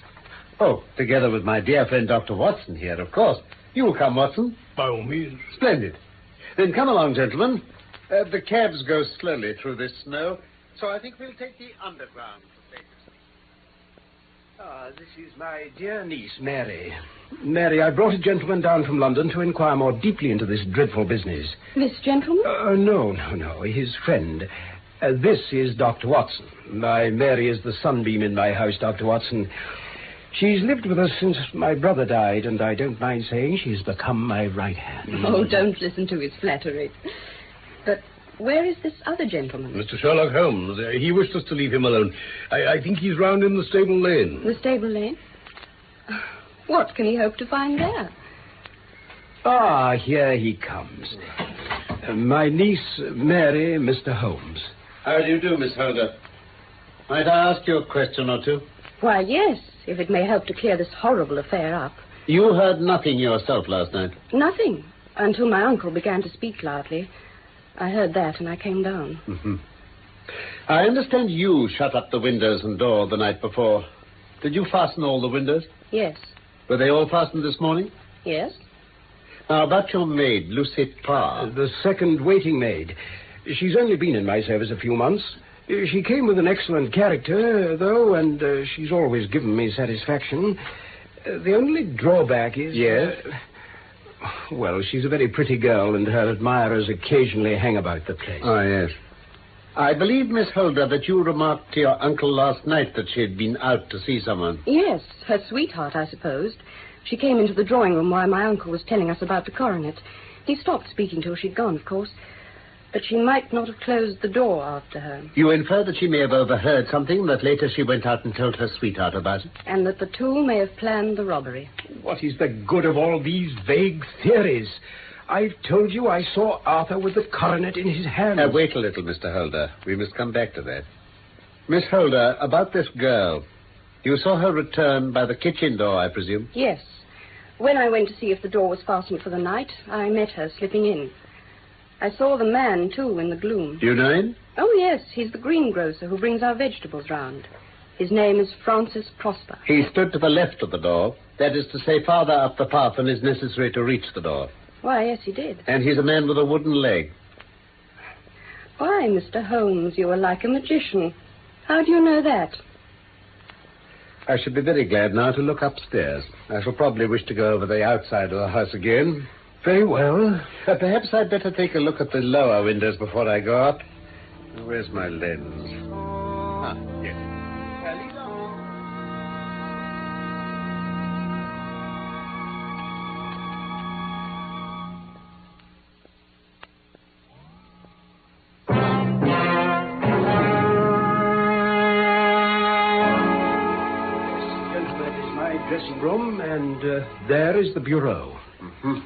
Oh, together with my dear friend Dr. Watson here, of course. You'll come, Watson? By all means. Splendid. Then come along, gentlemen. The cabs go slowly through this snow, so I think we'll take the underground for safety. This is my dear niece, Mary. Mary, I brought a gentleman down from London to inquire more deeply into this dreadful business. This gentleman? No. His friend. This is Dr. Watson. My Mary is the sunbeam in my house, Dr. Watson. She's lived with us since my brother died, and I don't mind saying she's become my right hand. Oh, don't listen to his flattery. But where is this other gentleman? Mr. Sherlock Holmes. He wished us to leave him alone. I think he's round in the stable lane. The stable lane? What can he hope to find there? Ah, here he comes. My niece, Mary, Mr. Holmes. How do you do, Miss Holder? Might I ask you a question or two? Why, yes, if it may help to clear this horrible affair up. You heard nothing yourself last night. Nothing, until my uncle began to speak loudly. I heard that, and I came down. Mm-hmm. I understand you shut up the windows and door the night before. Did you fasten all the windows? Yes. Were they all fastened this morning? Yes. Now, about your maid, Lucy Parr. The second waiting maid. She's only been in my service a few months. She came with an excellent character, though, and she's always given me satisfaction. The only drawback is... Yes? Well, she's a very pretty girl, and her admirers occasionally hang about the place. Oh, yes. I believe, Miss Holder, that you remarked to your uncle last night that she had been out to see someone. Yes, her sweetheart, I supposed. She came into the drawing room while my uncle was telling us about the coronet. He stopped speaking till she'd gone, of course. But she might not have closed the door after her. You infer that she may have overheard something, that later she went out and told her sweetheart about it? And that the two may have planned the robbery. What is the good of all these vague theories? I've told you I saw Arthur with the coronet in his hand. Wait a little, Mr. Holder. We must come back to that. Miss Holder, about this girl. You saw her return by the kitchen door, I presume? Yes. When I went to see if the door was fastened for the night, I met her slipping in. I saw the man, too, in the gloom. You know him? Oh, yes. He's the greengrocer who brings our vegetables round. His name is Francis Prosper. He stood to the left of the door. That is to say, farther up the path than is necessary to reach the door. Why, yes, he did. And he's a man with a wooden leg. Why, Mr. Holmes, you are like a magician. How do you know that? I should be very glad now to look upstairs. I shall probably wish to go over the outside of the house again. Very well. Perhaps I'd better take a look at the lower windows before I go up. Where's my lens? Ah, yes. That is my dressing room, and there is the bureau. Mm-hmm.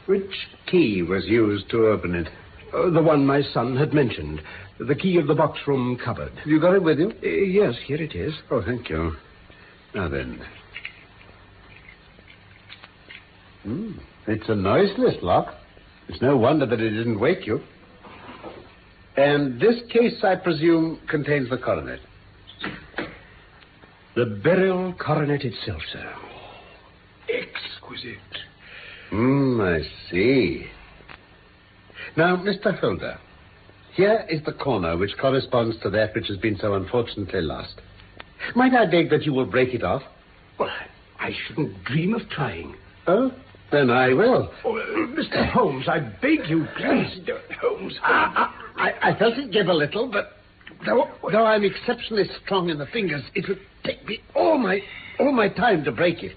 Which key was used to open it? The one my son had mentioned. The key of the box-room cupboard. You got it with you? Yes, here it is. Oh, thank you. Now then. It's a noiseless lock. It's no wonder that it didn't wake you. And this case, I presume, contains the coronet. The Beryl coronet itself, sir. Exquisite. I see. Now, Mr. Holder, here is the corner which corresponds to that which has been so unfortunately lost. Might I beg that you will break it off? Well, I shouldn't dream of trying. Oh, then I will. Oh, Mr. Holmes, I beg you, please. Holmes. I felt it give a little, but though I'm exceptionally strong in the fingers, it would take me all my time to break it.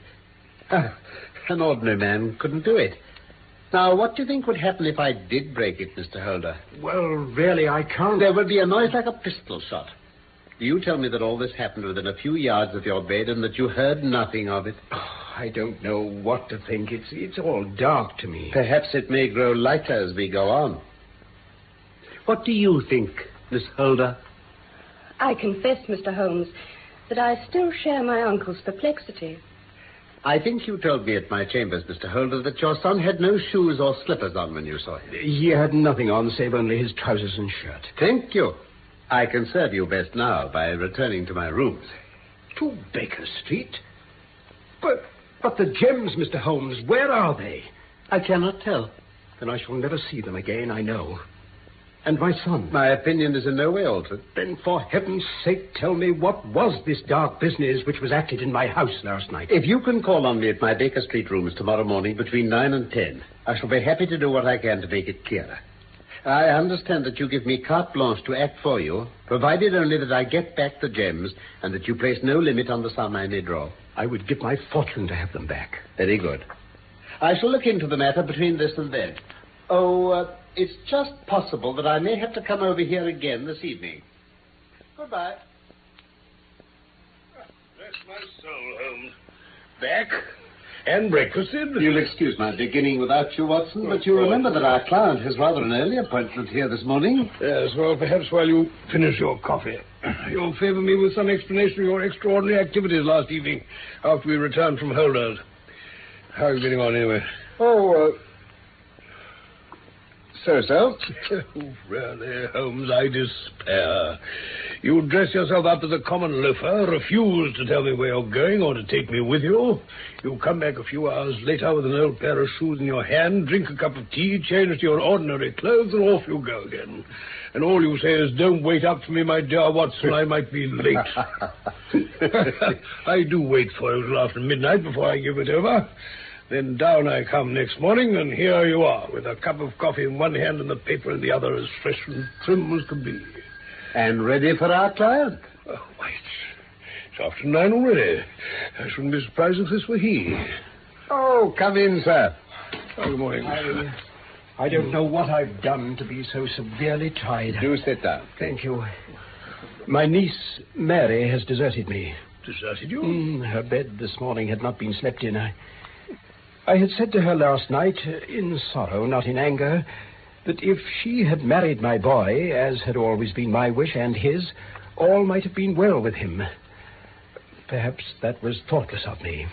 An ordinary man couldn't do it. Now, what do you think would happen if I did break it, Mr. Holder? Well, really, I can't. There would be a noise like a pistol shot. You tell me that all this happened within a few yards of your bed and that you heard nothing of it. Oh, I don't know what to think. It's all dark to me. Perhaps it may grow lighter as we go on. What do you think, Miss Holder? I confess, Mr. Holmes, that I still share my uncle's perplexity. I think you told me at my chambers, Mr. Holder, that your son had no shoes or slippers on when you saw him. He had nothing on save only his trousers and shirt. Thank you. I can serve you best now by returning to my rooms. To Baker Street? But the gems, Mr. Holmes, where are they? I cannot tell. Then I shall never see them again, I know. And my son? My opinion is in no way altered. Then for heaven's sake, tell me what was this dark business which was acted in my house last night? If you can call on me at my Baker Street rooms tomorrow morning between 9 and 10, I shall be happy to do what I can to make it clearer. I understand that you give me carte blanche to act for you, provided only that I get back the gems and that you place no limit on the sum I may draw. I would give my fortune to have them back. Very good. I shall look into the matter between this and then. It's just possible that I may have to come over here again this evening. Goodbye. Bless my soul, Holmes. Back and breakfasted. You'll excuse my beginning without you, Watson, but you remember that our client has rather an early appointment here this morning. Yes, well, perhaps while you finish your coffee, you'll favor me with some explanation of your extraordinary activities last evening after we returned from Holder's. How are you getting on, anyway? So. Really, Holmes, I despair. You dress yourself up as a common loafer, refuse to tell me where you're going or to take me with you. You come back a few hours later with an old pair of shoes in your hand, drink a cup of tea, change to your ordinary clothes, and off you go again. And all you say is, don't wait up for me, my dear Watson, I might be late. I do wait for you till after midnight before I give it over. Then down I come next morning, and here you are, with a cup of coffee in one hand and the paper in the other, as fresh and trim as could be. And ready for our client. Oh, wait. It's after 9 already. I shouldn't be surprised if this were he. Oh, come in, sir. Oh, good morning. I don't know what I've done to be so severely tried. Do sit down. Thank you. My niece, Mary, has deserted me. Deserted you? Her bed this morning had not been slept in. I had said to her last night, in sorrow, not in anger, that if she had married my boy, as had always been my wish and his, all might have been well with him. Perhaps that was thoughtless of me.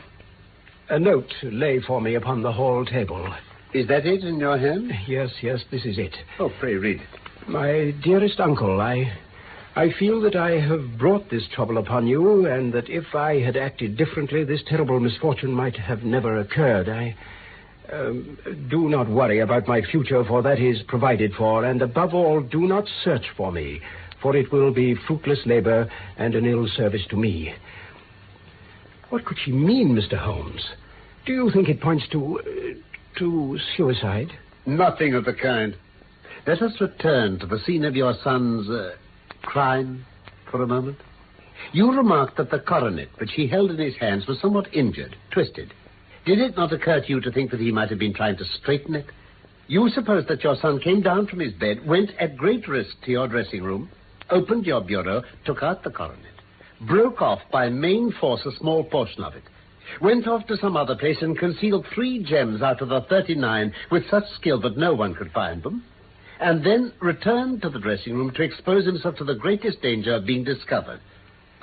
A note lay for me upon the hall table. Is that it in your hand? Yes, this is it. Oh, pray read it. My dearest uncle, I feel that I have brought this trouble upon you, and that if I had acted differently, this terrible misfortune might have never occurred. Do not worry about my future, for that is provided for, and above all, do not search for me, for it will be fruitless labor and an ill service to me. What could she mean, Mr. Holmes? Do you think it points to suicide? Nothing of the kind. Let us return to the scene of your son's crime for a moment. You remarked that the coronet, which he held in his hands, was somewhat injured, twisted. Did it not occur to you to think that he might have been trying to straighten it? You suppose that your son came down from his bed, went at great risk to your dressing room, opened your bureau, took out the coronet, broke off by main force a small portion of it, went off to some other place and concealed 3 gems out of the 39 with such skill that no one could find them, and then returned to the dressing room to expose himself to the greatest danger of being discovered.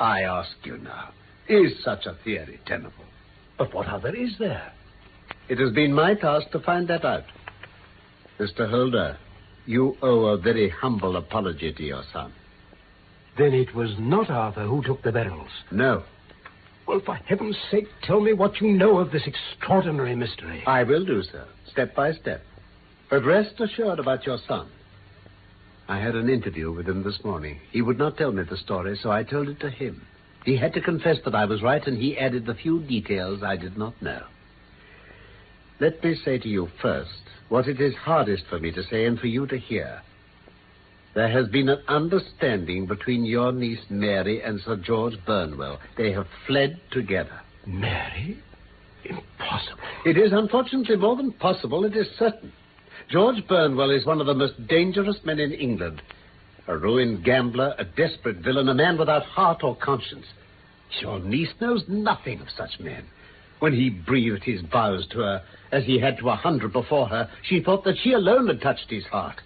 I ask you now, is such a theory tenable? But what other is there? It has been my task to find that out. Mr. Holder, you owe a very humble apology to your son. Then it was not Arthur who took the barrels? No. Well, for heaven's sake, tell me what you know of this extraordinary mystery. I will do, sir, step by step. But rest assured about your son. I had an interview with him this morning. He would not tell me the story, so I told it to him. He had to confess that I was right, and he added the few details I did not know. Let me say to you first what it is hardest for me to say and for you to hear. There has been an understanding between your niece Mary and Sir George Burnwell. They have fled together. Mary? Impossible. It is unfortunately more than possible. It is certain. George Burnwell is one of the most dangerous men in England. A ruined gambler, a desperate villain, a man without heart or conscience. Your niece knows nothing of such men. When he breathed his vows to her, as he had to 100 before her, she thought that she alone had touched his heart.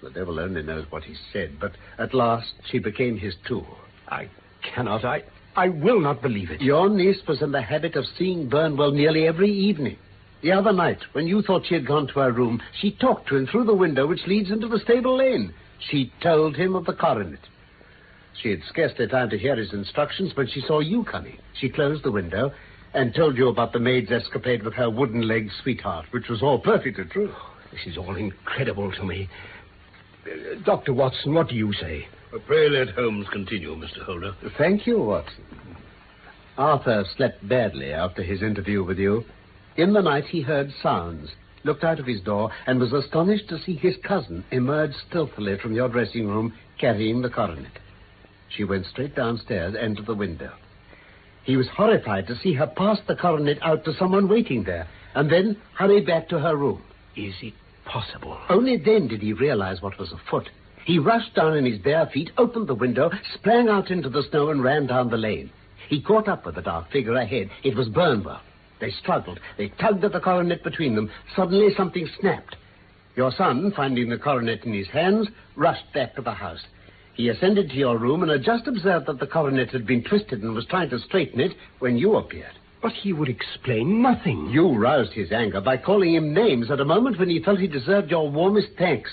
The devil only knows what he said, but at last she became his tool. I will not believe it. Your niece was in the habit of seeing Burnwell nearly every evening. The other night, when you thought she had gone to her room, she talked to him through the window which leads into the stable lane. She told him of the coronet. She had scarcely time to hear his instructions when she saw you coming. She closed the window and told you about the maid's escapade with her wooden-legged sweetheart, which was all perfectly true. This is all incredible to me. Dr. Watson, what do you say? Pray let Holmes continue, Mr. Holder. Thank you, Watson. Arthur slept badly after his interview with you. In the night, he heard sounds, looked out of his door, and was astonished to see his cousin emerge stealthily from your dressing room, carrying the coronet. She went straight downstairs and to the window. He was horrified to see her pass the coronet out to someone waiting there, and then hurry back to her room. Is it possible? Only then did he realize what was afoot. He rushed down in his bare feet, opened the window, sprang out into the snow, and ran down the lane. He caught up with the dark figure ahead. It was Burnwell. They struggled. They tugged at the coronet between them. Suddenly, something snapped. Your son, finding the coronet in his hands, rushed back to the house. He ascended to your room and had just observed that the coronet had been twisted and was trying to straighten it when you appeared. But he would explain nothing. You roused his anger by calling him names at a moment when he felt he deserved your warmest thanks.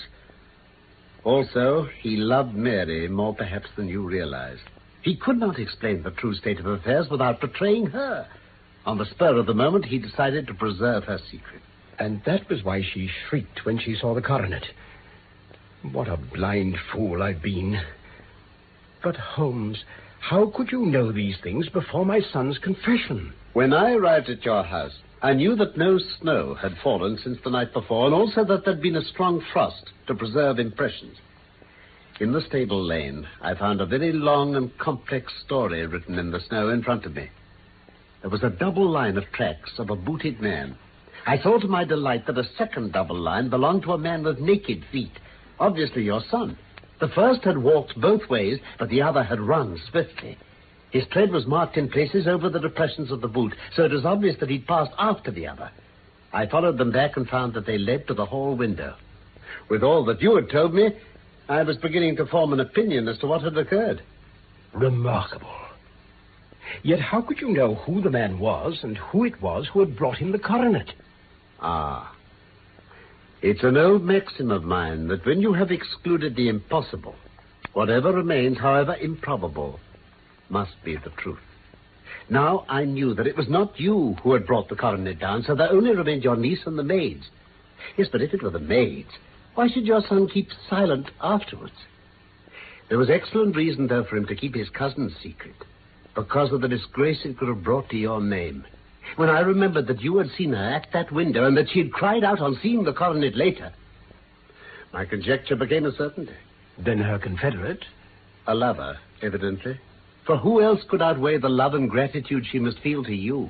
Also, he loved Mary more perhaps than you realized. He could not explain the true state of affairs without betraying her. On the spur of the moment, he decided to preserve her secret. And that was why she shrieked when she saw the coronet. What a blind fool I've been. But, Holmes, how could you know these things before my son's confession? When I arrived at your house, I knew that no snow had fallen since the night before, and also that there'd been a strong frost to preserve impressions. In the stable lane, I found a very long and complex story written in the snow in front of me. There was a double line of tracks of a booted man. I saw to my delight that a second double line belonged to a man with naked feet, obviously your son. The first had walked both ways, but the other had run swiftly. His tread was marked in places over the depressions of the boot, so it was obvious that he'd passed after the other. I followed them back and found that they led to the hall window. With all that you had told me, I was beginning to form an opinion as to what had occurred. Remarkable. Yet how could you know who the man was and who it was who had brought him the coronet? Ah. It's an old maxim of mine that when you have excluded the impossible, whatever remains, however improbable, must be the truth. Now I knew that it was not you who had brought the coronet down, so there only remained your niece and the maids. Yes, but if it were the maids, why should your son keep silent afterwards? There was excellent reason, though, for him to keep his cousin's secret, because of the disgrace it could have brought to your name. When I remembered that you had seen her at that window and that she had cried out on seeing the coronet later, my conjecture became a certainty. Then her confederate? A lover, evidently. For who else could outweigh the love and gratitude she must feel to you?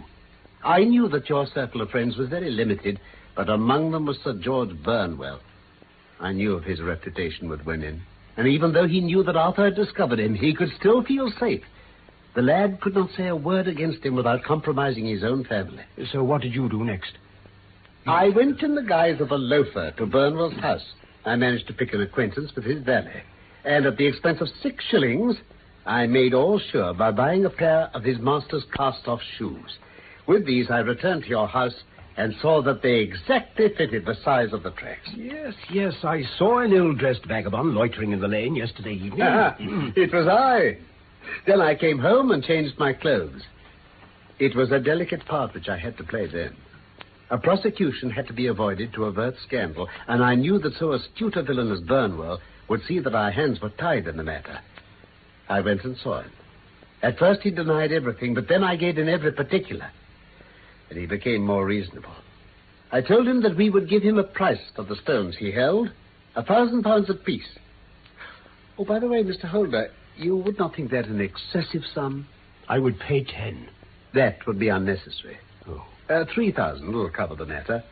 I knew that your circle of friends was very limited, but among them was Sir George Burnwell. I knew of his reputation with women, and even though he knew that Arthur had discovered him, he could still feel safe. The lad could not say a word against him without compromising his own family. So what did you do next? I went in the guise of a loafer to Burnwell's house. I managed to pick an acquaintance with his valet, and at the expense of 6 shillings, I made all sure by buying a pair of his master's cast-off shoes. With these, I returned to your house and saw that they exactly fitted the size of the tracks. Yes, I saw an ill-dressed vagabond loitering in the lane yesterday evening. It was I. Then I came home and changed my clothes. It was a delicate part which I had to play then. A prosecution had to be avoided to avert scandal, and I knew that so astute a villain as Burnwell would see that our hands were tied in the matter. I went and saw him. At first he denied everything, but then I gave him every particular. And he became more reasonable. I told him that we would give him a price for the stones he held, £1,000 apiece. Oh, by the way, Mr. Holder, you would not think that an excessive sum? I would pay 10. That would be unnecessary. Oh. 3,000 will cover the matter.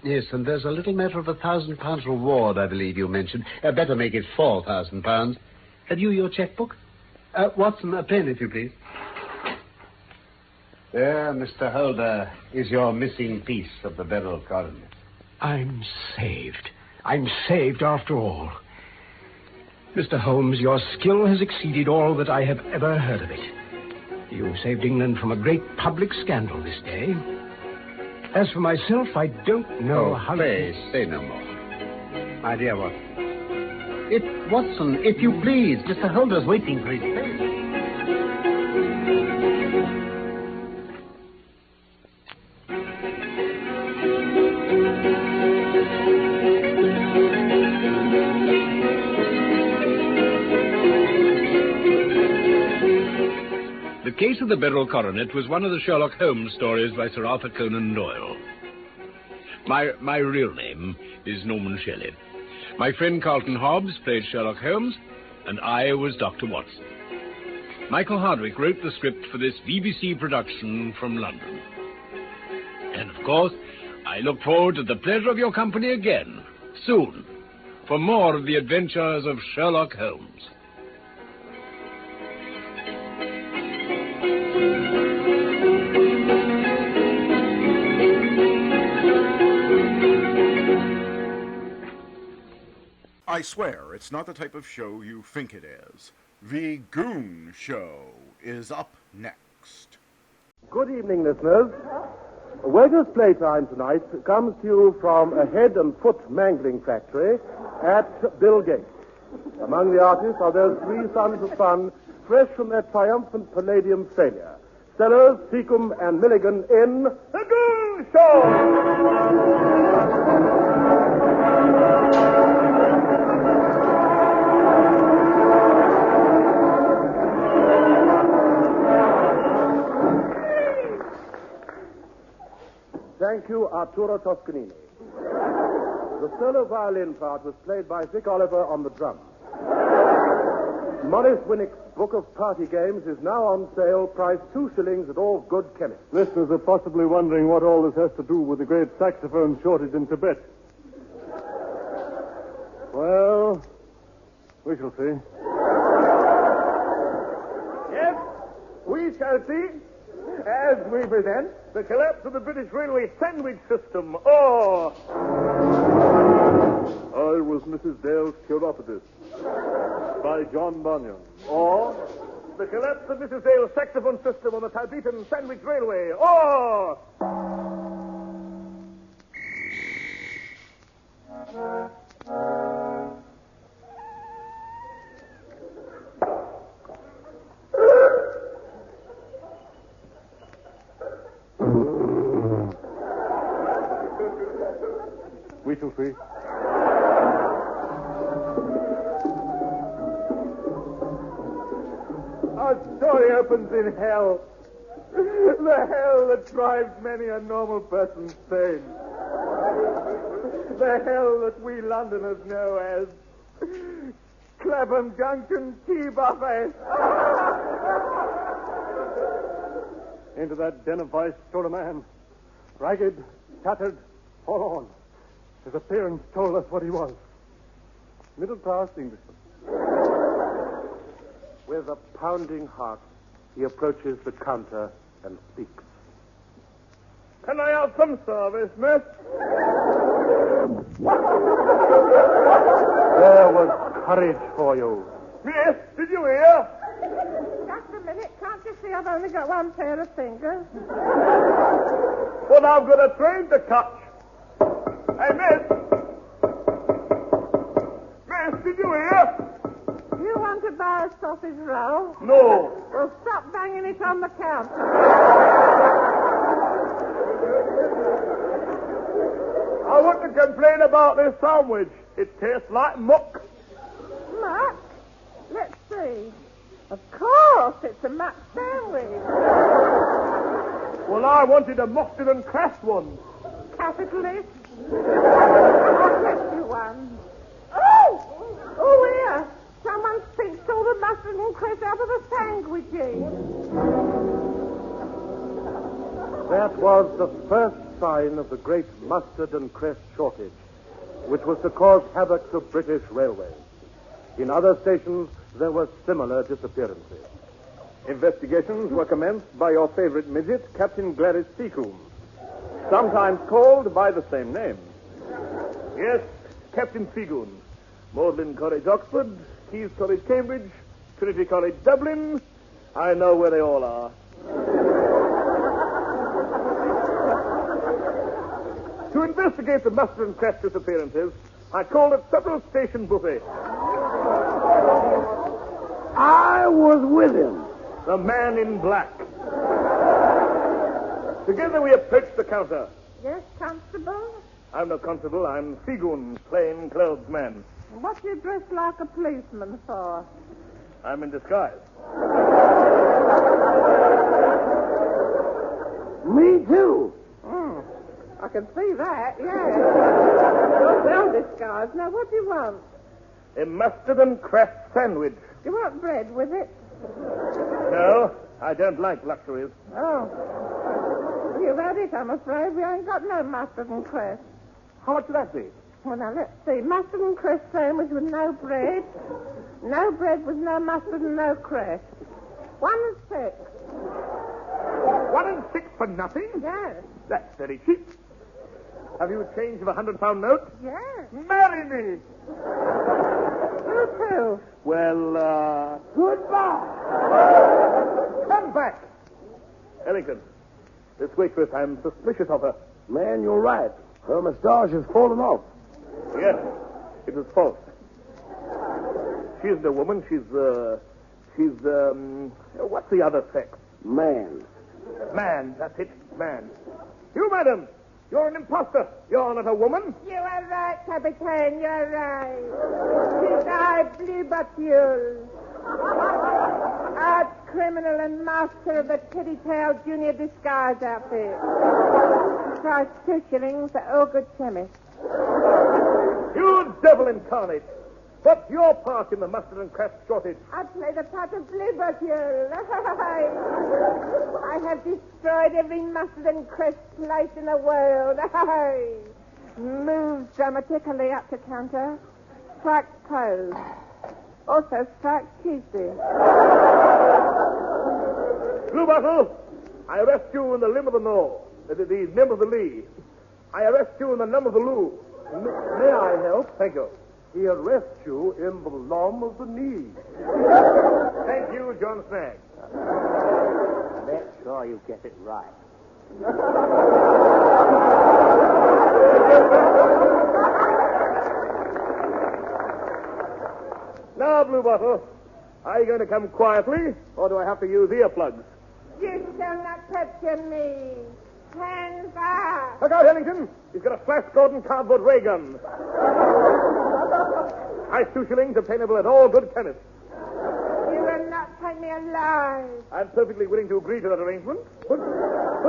Yes, and there's a little matter of £1,000 reward, I believe you mentioned. Better make it £4,000. Have you your checkbook? Watson, a pen, if you please. There, Mr. Holder, is your missing piece of the Beryl coronet. I'm saved. I'm saved after all. Mr. Holmes, your skill has exceeded all that I have ever heard of it. You saved England from a great public scandal this day. As for myself, I don't know how... Faye, say no more. My dear Watson. Watson, if you please, Mr. Holder's waiting for his place. The Case of the Beryl Coronet was one of the Sherlock Holmes stories by Sir Arthur Conan Doyle. My real name is Norman Shelley. My friend Carlton Hobbs played Sherlock Holmes, and I was Dr. Watson. Michael Hardwick wrote the script for this BBC production from London. And, of course, I look forward to the pleasure of your company again, soon, for more of the adventures of Sherlock Holmes. I swear, it's not the type of show you think it is. The Goon Show is up next. Good evening, listeners. Wager's Playtime tonight comes to you from a head and foot mangling factory at Bill Gates. Among the artists are those three sons of Sun, fresh from their triumphant Palladium failure. Sellers, Seacombe, and Milligan in The Goon Show! Thank you, Arturo Toscanini. The solo violin part was played by Vic Oliver on the drums. Maurice Winnick's Book of Party Games is now on sale, priced 2 shillings at all good chemists. Listeners are possibly wondering what all this has to do with the great saxophone shortage in Tibet. Well, we shall see. Yes, we shall see. As we present the collapse of the British Railway sandwich system, or... I was Mrs. Dale's chiropodist, by John Bunyan. Or the collapse of Mrs. Dale's saxophone system on the Tibetan Sandwich Railway, or... We shall see. Our story opens in hell. The hell that drives many a normal person sane. The hell that we Londoners know as Clapham Junction Tea Buffet. Into that den of vice strode a man, ragged, tattered, forlorn. His appearance told us what he was. Middle-class Englishman. With a pounding heart, he approaches the counter and speaks. Can I have some service, miss? There was courage for you. Miss, did you hear? Just a minute. Can't you see I've only got one pair of fingers? But I've got a train to catch. Hey, miss! Miss, did you hear? You want to buy a sausage roll? No. Well, stop banging it on the counter. I want to complain about this sandwich. It tastes like muck. Muck? Let's see. Of course, it's a muck sandwich. Well, I wanted a mustard and crust one. Capitalist. I'll get you one. Oh! Oh, here. Someone's pinched all the mustard and crust out of the sandwiches. That was the first sign of the great mustard and crest shortage, which was to cause havoc to British railways. In other stations, there were similar disappearances. Investigations were commenced by your favorite midget, Captain Gladys Seacombe, sometimes called by the same name. Yes, Captain Seagoon. Magdalen College, Oxford, King's College, Cambridge, Trinity College, Dublin. I know where they all are. To investigate the mustard and crest disappearances, I called at several station buffets. I was with him, the man in black. Together we approached the counter. Yes, Constable? I'm no constable. I'm Seagoon, plain clothes man. What do you dress like a policeman for? I'm in disguise. Me too. I can see that, yes. You're well disguised. Now, what do you want? A mustard and crest sandwich. Do you want bread with it? No, I don't like luxuries. Oh. You've had it, I'm afraid. We ain't got no mustard and cress. How much would that be? Well, now, let's see. Mustard and cress sandwich with no bread. No bread with no mustard and no cress. 1 and 6. 1 and 6 for nothing? Yes. That's very cheap. Have you a change of a £100 note? Yes. Marry me. You too. Well, goodbye. Come back. Ellington, this waitress, I'm suspicious of her. Man, you're right. Her moustache has fallen off. Yes, it was false. She isn't a woman. She's what's the other sex? Man. Man, that's it, man. You, madam, you're an imposter. You're not a woman. You are right, Captain. You're right. She's I, Blue Butule. Arch criminal and master of the Titty-Tail Junior Disguise outfit. Price 2 shillings for all good chemist. You devil incarnate. What's your part in the mustard and cress shortage? I play the part of Blue Butule. I have destroyed every mustard and cress place in the world. Moves dramatically up to counter. Strike pose. Also strike Tuesday. Blue Bottle, I arrest you in the limb of the Nor. The limb of the Lee. I arrest you in the numb of the Loo. May I help? Thank you. He arrests you in the lom of the knee. Thank you, John Snag. Make sure you get it right. Now, Blue Bottle, are you going to come quietly, or do I have to use earplugs? You shall not capture me. Hands up. Look out, Ellington. He's got a Flash Gordon cardboard ray gun. Price 2 shillings, obtainable at all good chemists. You will not take me alive. I'm perfectly willing to agree to that arrangement. But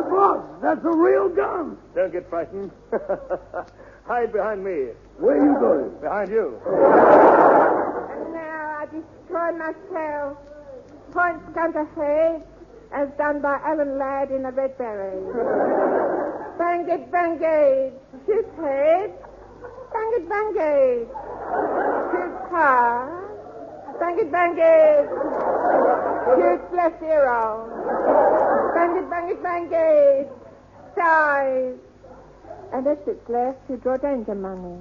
boss, that's a real gun. Don't get frightened. Hide behind me. Where are you going? Behind you. And now I destroy myself. Points gun to head, as done by Alan Ladd in the Red Beret. Bang it, shoot head. Bang it, shoot car. Bang it, shoot left hero. Bang it, size. And if it's left, you draw danger money.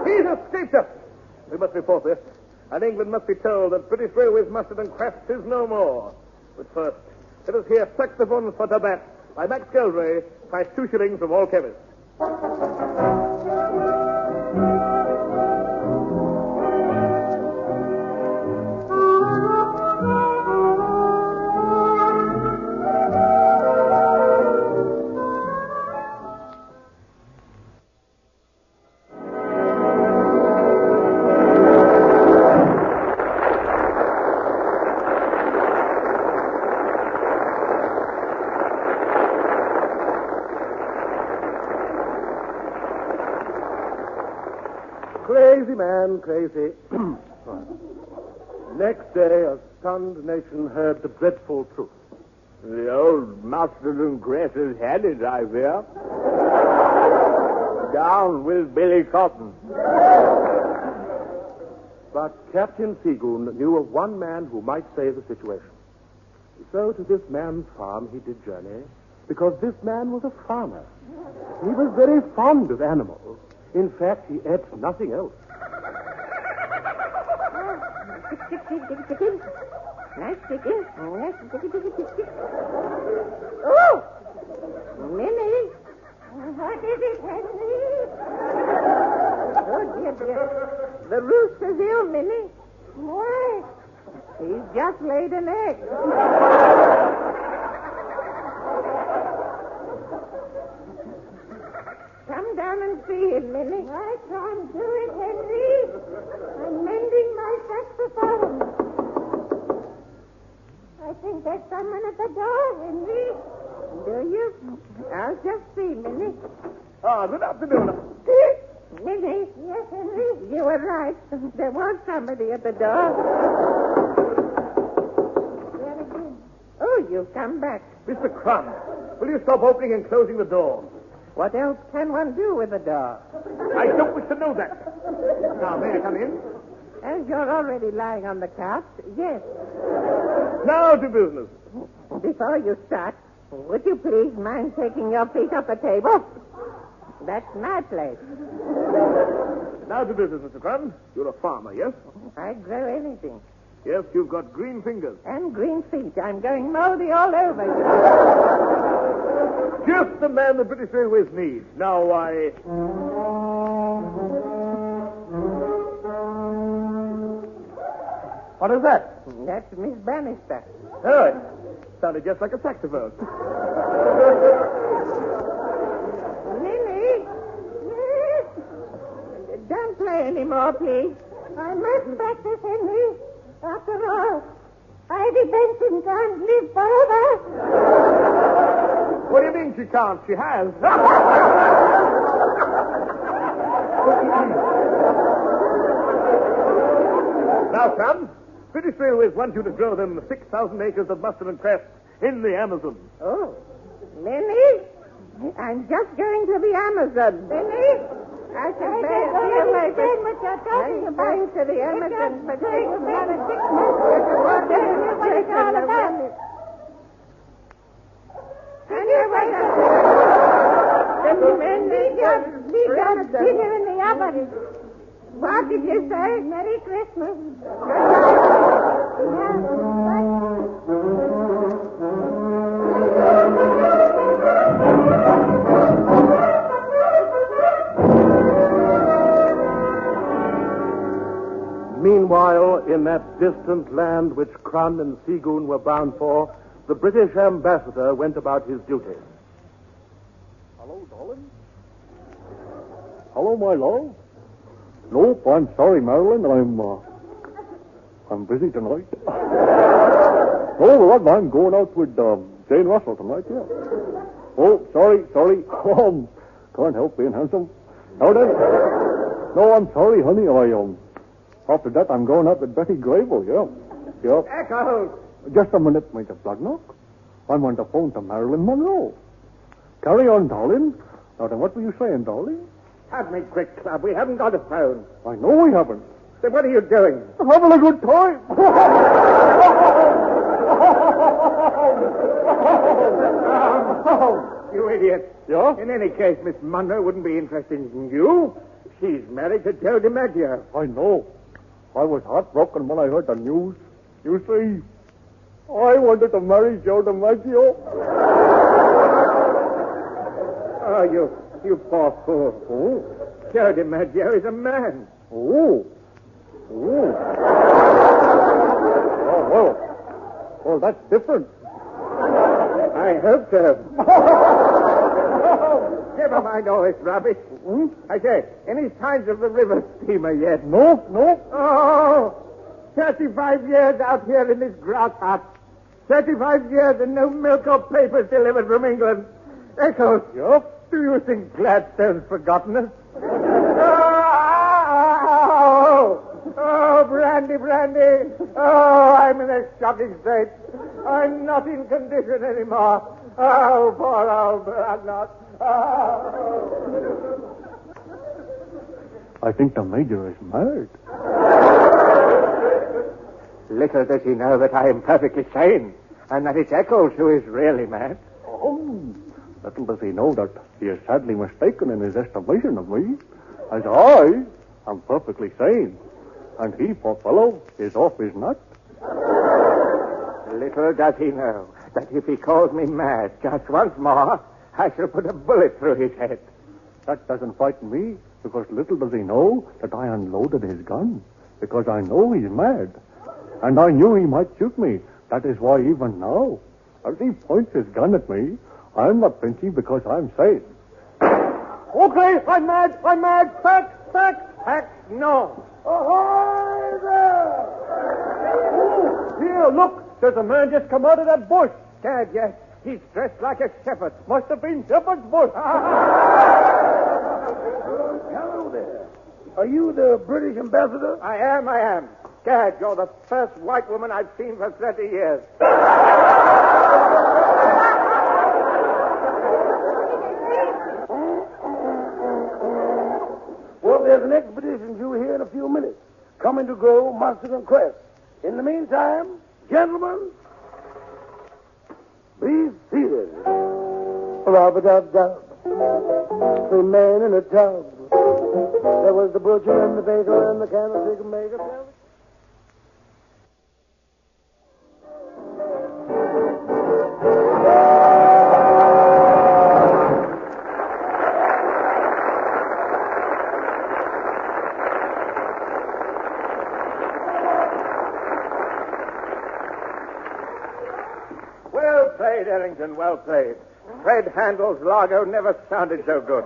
He's escaped us. We must report this. And England must be told that British Railways mustard and crest is no more. But first, let us hear Saxophones for Tibet by Max Geldray, price 2 shillings from all chemists. Crazy, man, crazy. Next day, a stunned nation heard the dreadful truth. The old mustard and cress has had it, I fear. Down with Billy Cotton. But Captain Seagoon knew of one man who might save the situation. So to this man's farm he did journey, because this man was a farmer. He was very fond of animals. In fact, he ate nothing else. Nice chicken. Oh! Minnie! What is it, Henry? Oh, dear. The rooster's ill, Minnie. Why? He's just laid an egg. Come down and see him, Minnie. I can't do it, Henry. I'm mending my saxophone. I think there's someone at the door, Henry. Do you? I'll just see, Minnie. Good afternoon. Minnie? Yes, Henry? You were right. There was somebody at the door. you've come back. Mr. Crumb, will you stop opening and closing the door? What else can one do with a door? I don't wish to know that. Now, may I come in? As you're already lying on the couch, yes. Now to business. Before you start, would you please mind taking your feet off the table? That's my place. Now to business, Mr. Crumb. You're a farmer, yes? I grow anything. Yes, you've got green fingers. And green feet. I'm going moldy all over you. Just the man the British Railways needs. Now, What is that? That's Miss Bannister. Oh, it sounded just like a saxophone. Lily! Don't play anymore, please. I must practice, Henry. After all, Ivy Benson can't live forever. What do you mean she can't? She has. Now, son, British Railways want you to grow them 6,000 acres of mustard and crest in the Amazon. Oh, Lenny, I'm just going to the Amazon. Lenny, I can bear what you're talking about. I'm going to the Amazon for 6 months. What it's all about. And you wait up. Lenny, we got dinner in the oven. What did you say? Merry Christmas. Meanwhile, in that distant land which Crun and Seagoon were bound for, the British ambassador went about his duty. Hello, darling. Hello, my love. Nope, I'm sorry, Marilyn. I'm busy tonight. Oh, well, I'm going out with Jane Russell tonight, yeah. Oh, sorry. Can't help being handsome. Now then. No, I'm sorry, honey. After that, I'm going out with Betty Grable, yeah. Echo! Just a minute, Major Plugnock. I'm on the phone to Marilyn Monroe. Carry on, darling. Now then, what were you saying, darling? Have me quick, Club. We haven't got a phone. I know we haven't. Then what are you doing? I'm having a good time. You idiot. Yeah? In any case, Miss Monroe wouldn't be interested in you. She's married to Joe DiMaggio. I know. I was heartbroken when I heard the news. You see, I wanted to marry Joe DiMaggio. Oh, you poor fool. Oh. Joe DiMaggio is a man. Oh, well, that's different. I hope so. Never mind all this rubbish. I say, any signs of the river steamer yet? No. Oh, 35 years out here in this grass hut. 35 years and no milk or papers delivered from England. Echo, do you think Gladstone's forgotten us? Oh, Brandy. Oh, I'm in a shocking state. I'm not in condition anymore. Oh, poor old Bradlock. I think the Major is mad. Little does he know that I am perfectly sane, and that it's Eccles who is really mad. Oh, little does he know that he is sadly mistaken in his estimation of me, as I am perfectly sane, and he, poor fellow, is off his nut. Little does he know that if he calls me mad just once more, I shall put a bullet through his head. That doesn't frighten me, because little does he know that I unloaded his gun, because I know he's mad. And I knew he might shoot me. That is why even now, as he points his gun at me, I'm not flinching because I'm sane. Okay, I'm mad. Fact, no. Ahoy there! Here, look, there's a man just come out of that bush. Dad, yes. He's dressed like a shepherd. Must have been Shepherd's bush. Hello there. Are you the British ambassador? I am. Gad, you're the first white woman I've seen for 30 years. Well, there's an expedition due here in a few minutes. Coming to go mustard and crest. In the meantime, gentlemen, be seated. Rub-a-dub-dub. The man in a tub. There was the butcher and the baker and the candlestick maker. Well played, Ellington, well played. Fred Handel's Largo never sounded so good.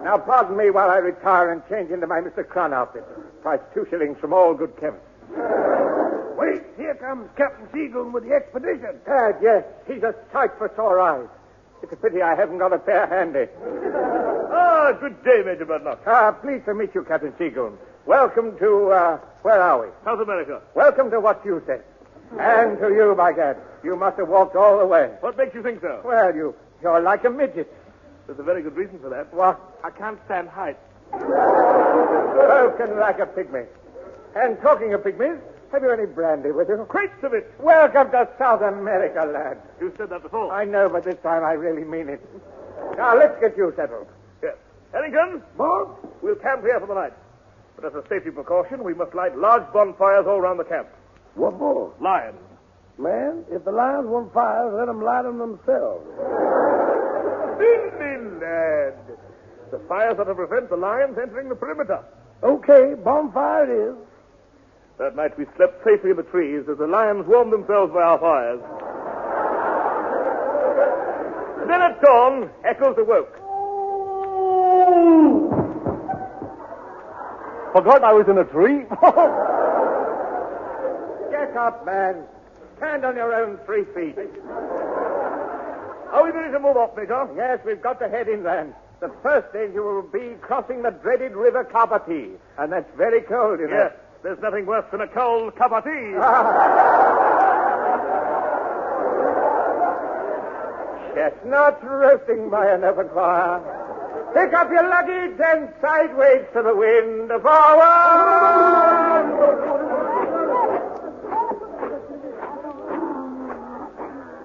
Now, pardon me while I retire and change into my Mr. Crun outfit. Price 2 shillings from all good chemists. Wait, here comes Captain Seagoon with the expedition. Dad, yes, he's a sight for sore eyes. It's a pity I haven't got a pair handy. Good day, Major Budlock. Pleased to meet you, Captain Seagoon. Welcome to, where are we? South America. Welcome to what you said. And to you, by Gad. You must have walked all the way. What makes you think so? Well, you're like a midget. There's a very good reason for that. What? I can't stand height. Spoken like a pygmy. And talking of pygmies, have you any brandy with you? Crates of it. Welcome to South America, lad. You said that before. I know, but this time I really mean it. Now, let's get you settled. Yes. Ellington? Boss? We'll camp here for the night. But as a safety precaution, we must light large bonfires all around the camp. What for? Lions. Man, if the lions want fires, let them light them themselves. Silly lad. The fires are to prevent the lions entering the perimeter. Okay, bonfire it is. That night we slept safely in the trees as the lions warmed themselves by our fires. Then at dawn, Eccles awoke. Forgot I was in a tree. Get up, man. Stand on your own 3 feet. Are we ready to move off, Major? Yes, we've got to head inland. The first danger will be crossing the dreaded river Kapati. And that's very cold, you know. Yes, there's nothing worse than a cold cup of tea. Chestnuts roasting by an open fire. Pick up your luggage and sideways to the wind. Forward!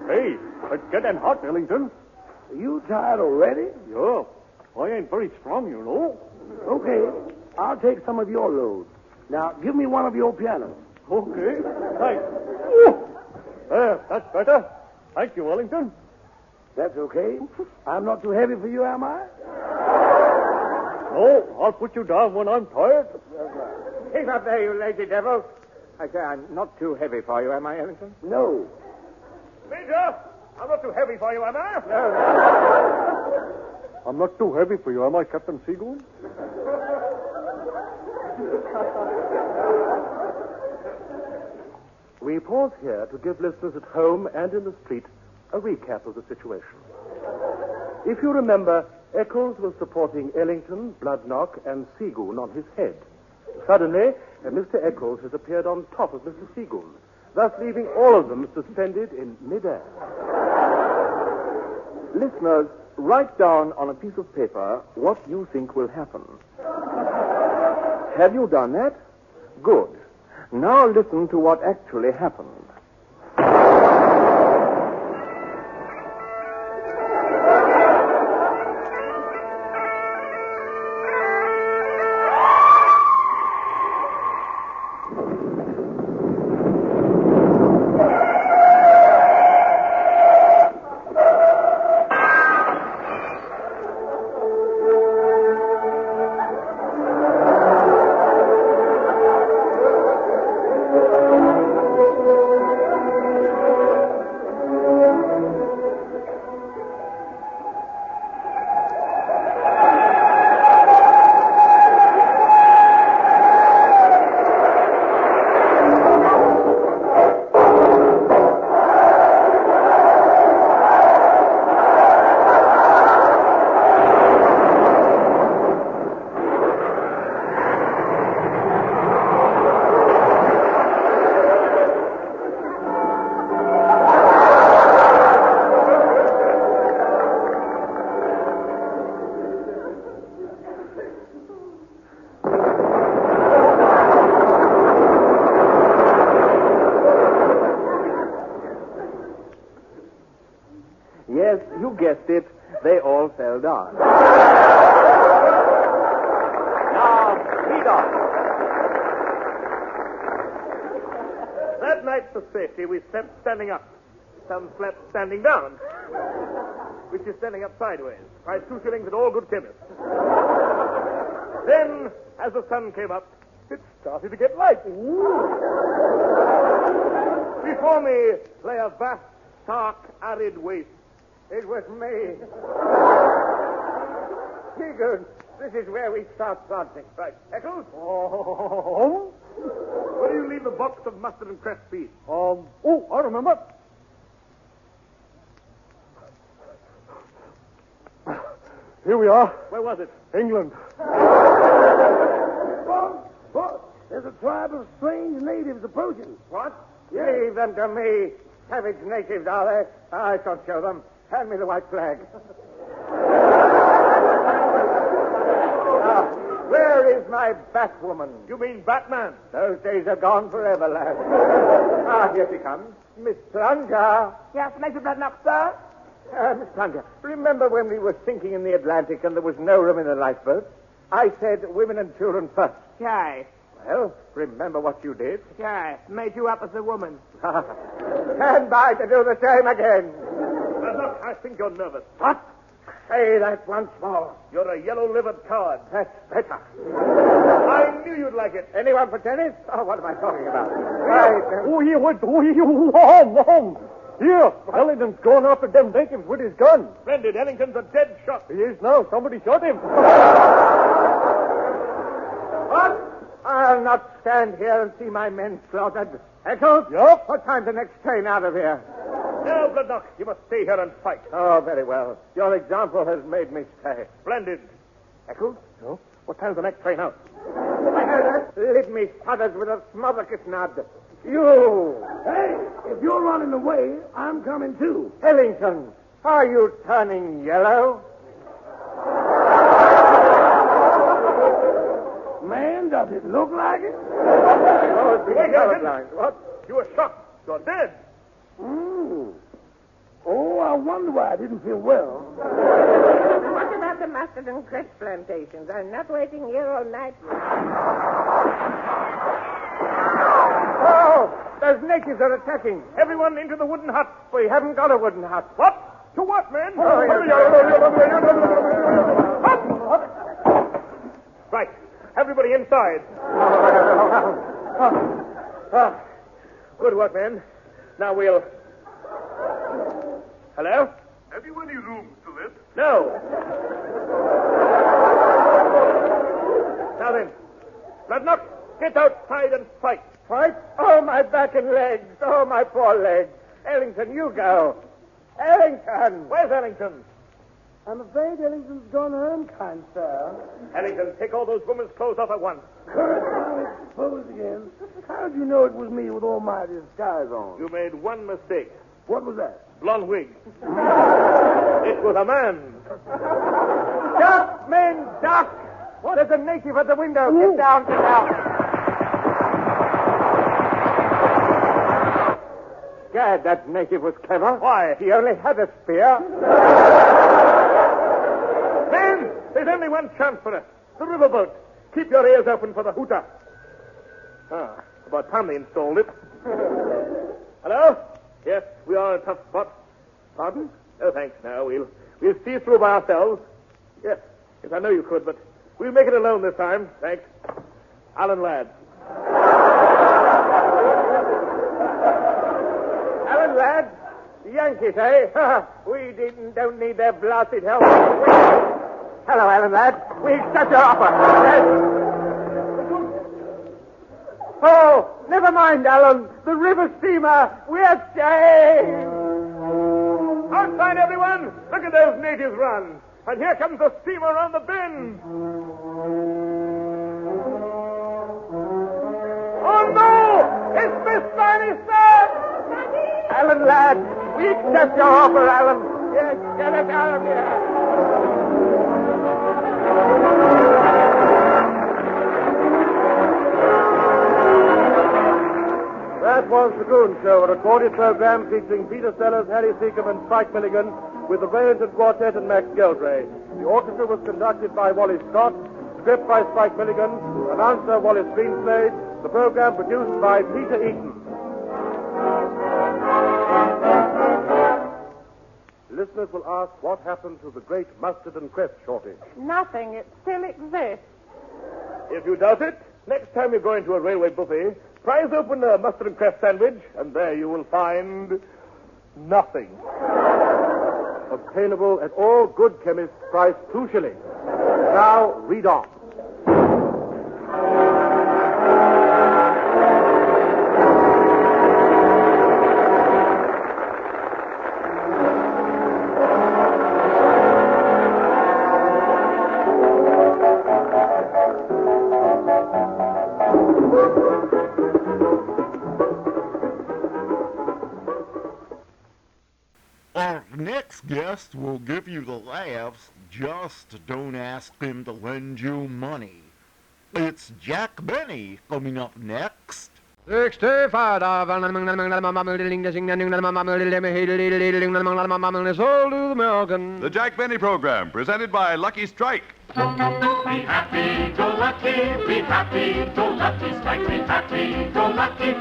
Hey, it's getting hot, Ellington. Are you tired already? Yeah. I ain't very strong, you know. Okay, I'll take some of your load. Now, give me one of your pianos. Okay. Thanks. There, that's better. Thank you, Ellington. That's okay. I'm not too heavy for you, am I? No, I'll put you down when I'm tired. Keep up there, you lazy devil. I say, I'm not too heavy for you, am I, Ellington? No. Major, I'm not too heavy for you, am I? No. I'm not too heavy for you, am I, Captain Seagoon? We pause here to give listeners at home and in the street a recap of the situation. If you remember, Eccles was supporting Ellington, Bloodknock, and Seagoon on his head. Suddenly, Mr. Eccles has appeared on top of Mr. Seagoon, thus leaving all of them suspended in midair. Listeners, write down on a piece of paper what you think will happen. Have you done that? Good. Now listen to what actually happened. guessed it, they all fell down. Now, lead on. That night for safety, we slept standing up. Some slept standing down, which is standing up sideways. Price 2 shillings at all good chemists. Then, as the sun came up, it started to get light. Before me lay a vast, stark, arid waste. It was me. Seagoon, this is where we start planting. Right. Eccles? Where do you leave the box of mustard and Crst seeds? I remember. Here we are. Where was it? England. There's a tribe of strange natives approaching. What? Leave them to me. Savage natives, are they? I shall show them. Hand me the white flag. Where is my Batwoman? You mean Batman? Those days are gone forever, lad. Here she comes. Miss Plunger. Yes, Major Bradnock, sir? Miss Plunger, remember when we were sinking in the Atlantic and there was no room in the lifeboat? I said women and children first. Yes. Well, remember what you did? Yes, made you up as a woman. Stand by to do the same again. Look, I think you're nervous. What? Say that once more. You're a yellow-livered coward. That's better. I knew you'd like it. Anyone for tennis? Oh, what am I talking about? Here, Ellington's going after them natives with his gun. Splendid. Ellington's a dead shot. He is now. Somebody shot him. What? I'll not stand here and see my men slaughtered. Eccles? Yup? What time's the next train out of here? No, Bladnock. You must stay here and fight. Oh, very well. Your example has made me stay. Splendid. Eccles? No? What time's the next train out? Leave me sputters with a smotherkisnad. You! Hey, if you're running away, I'm coming too. Ellington, are you turning yellow? Man, does it look like it? Oh, Wait, colorblind. What? You were shot. You're dead. Oh, I wonder why I didn't feel well. What about the mustard and Crst plantations? I'm not waiting here all night. Oh, those natives are attacking. Everyone into the wooden hut. We haven't got a wooden hut. What? To what, men? Right. Everybody inside. Good work, men. Now we'll... Hello? Have you any rooms to let? No. Now then, Bladnock, get outside and fight. Fight? Oh, my back and legs. Oh, my poor legs. Ellington, you go. Ellington! Where's Ellington? I'm afraid Ellington's gone home, kind sir. Ellington, take all those women's clothes off at once. Curse, now exposed again. How'd you know it was me with all my disguise on? You made one mistake. What was that? Blonde wig. It was a man. Duck, men, duck! What? There's a native at the window. Get down, get down. Gad, that native was clever. Why? He only had a spear. Men, there's only one chance for us. The riverboat. Keep your ears open for the hooter. About time they installed it. Hello? Yes, we are in a tough spot. Pardon? Oh, thanks. No, we'll see through by ourselves. Yes, I know you could, but we'll make it alone this time. Thanks. Alan Ladd. Alan Ladd? Yankees, eh? We don't need their blasted help. Hello, Alan Ladd. We accept your offer. Yes. Oh, never mind, Alan. The river steamer. We're safe. Outside, everyone. Look at those natives run. And here comes the steamer around the bend. Oh, no! It's Miss Bannister! Alan Ladd, we accept your offer, Alan. Yes, get us out of here. That was the Goon Show, a recorded program featuring Peter Sellers, Harry Seacombe, and Spike Milligan, with the Remington Quartet and Max Geldray. The orchestra was conducted by Wally Scott, script by Spike Milligan, announcer Wallace Greenslade, the program produced by Peter Eaton. Listeners will ask what happened to the great mustard and crest shortage. Nothing. It still exists. If you doubt it, next time you go into a railway buffet, prise open a mustard and crest sandwich, and there you will find nothing. Obtainable at all good chemists, price 2 shillings. Now, read on. Our next guest will give you the laughs. Just don't ask him to lend you money. It's Jack Benny coming up next. 65 The Jack Benny Program, presented by Lucky Strike. Be happy, go lucky, be happy, go lucky, strike, be happy, go lucky.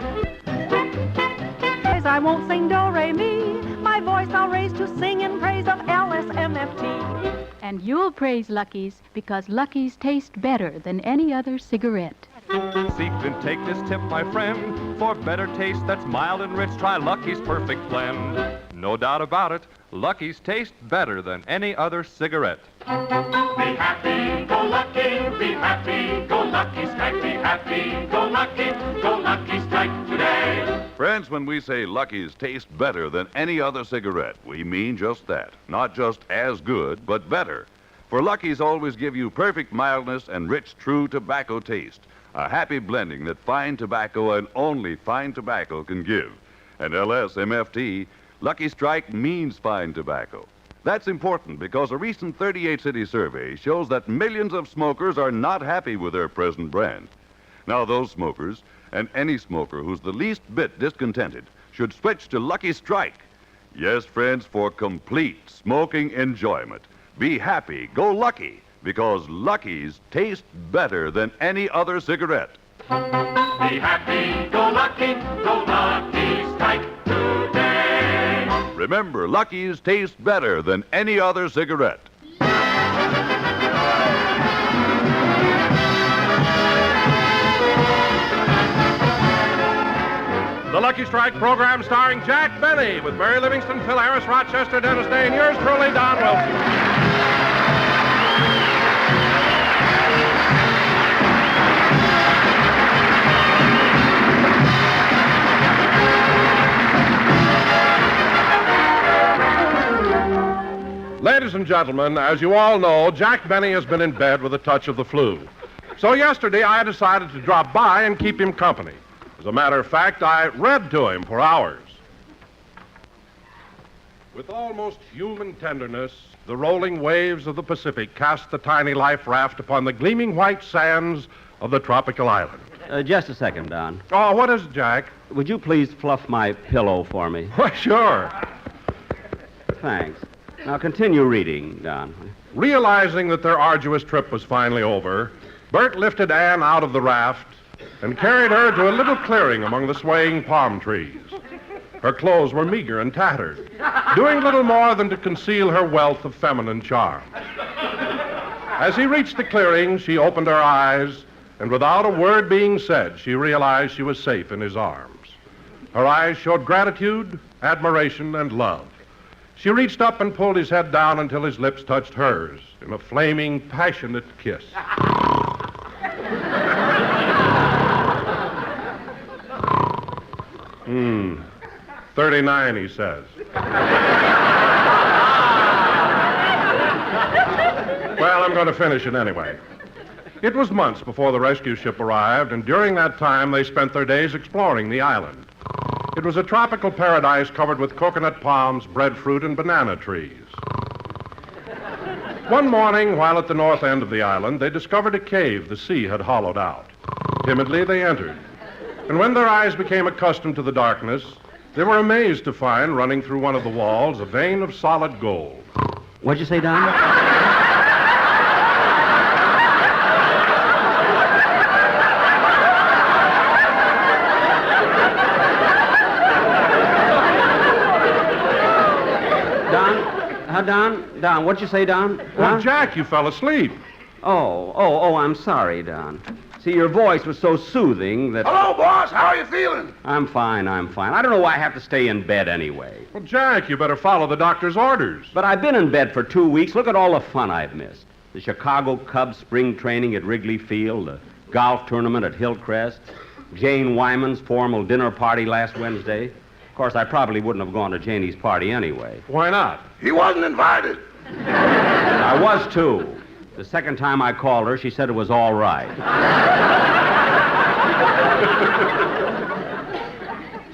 I won't sing do-re-mi. My voice I'll raise to sing in praise of LSMFT. And you'll praise Lucky's because Lucky's taste better than any other cigarette. Seek and take this tip, my friend. For better taste that's mild and rich, try Lucky's Perfect Blend. No doubt about it, Lucky's taste better than any other cigarette. Be happy, go lucky, be happy, go lucky, strike, be happy, go lucky, strike today. Friends, when we say Lucky's taste better than any other cigarette, we mean just that. Not just as good, but better. For Lucky's always give you perfect mildness and rich, true tobacco taste. A happy blending that fine tobacco and only fine tobacco can give. And LSMFT, Lucky Strike means fine tobacco. That's important because a recent 38-city survey shows that millions of smokers are not happy with their present brand. Now, those smokers, and any smoker who's the least bit discontented, should switch to Lucky Strike. Yes, friends, for complete smoking enjoyment. Be happy, go lucky, because Lucky's taste better than any other cigarette. Be happy, go lucky, strike today. Remember, Lucky's taste better than any other cigarette. The Lucky Strike program starring Jack Benny with Mary Livingston, Phil Harris, Rochester, Dennis Day, and yours truly, Don Wilson. Ladies and gentlemen, as you all know, Jack Benny has been in bed with a touch of the flu. So yesterday I decided to drop by and keep him company. As a matter of fact, I read to him for hours. With almost human tenderness, the rolling waves of the Pacific cast the tiny life raft upon the gleaming white sands of the tropical island. Just a second, Don. Oh, what is it, Jack? Would you please fluff my pillow for me? Why, sure. Thanks. Now continue reading, Don. Realizing that their arduous trip was finally over, Bert lifted Anne out of the raft and carried her to a little clearing among the swaying palm trees. Her clothes were meager and tattered, doing little more than to conceal her wealth of feminine charms. As he reached the clearing, she opened her eyes, and without a word being said, she realized she was safe in his arms. Her eyes showed gratitude, admiration, and love. She reached up and pulled his head down until his lips touched hers in a flaming, passionate kiss. 39, he says. Well, I'm going to finish it anyway. It was months before the rescue ship arrived, and during that time they spent their days exploring the island. It was a tropical paradise covered with coconut palms, breadfruit, and banana trees. One morning, while at the north end of the island, they discovered a cave the sea had hollowed out. Timidly, they entered. And when their eyes became accustomed to the darkness, They were amazed to find running through one of the walls a vein of solid gold. What'd you say, Don? Don, what'd you say, Don? Well, Jack, you fell asleep. Oh, I'm sorry, Don. See, your voice was so soothing that... Hello, boss. How are you feeling? I'm fine. I don't know why I have to stay in bed anyway. Well, Jack, you better follow the doctor's orders. But I've been in bed for 2 weeks. Look at all the fun I've missed. The Chicago Cubs spring training at Wrigley Field, the golf tournament at Hillcrest, Jane Wyman's formal dinner party last Wednesday. Of course, I probably wouldn't have gone to Janie's party anyway. Why not? He wasn't invited. I was, too. The second time I called her, she said it was all right.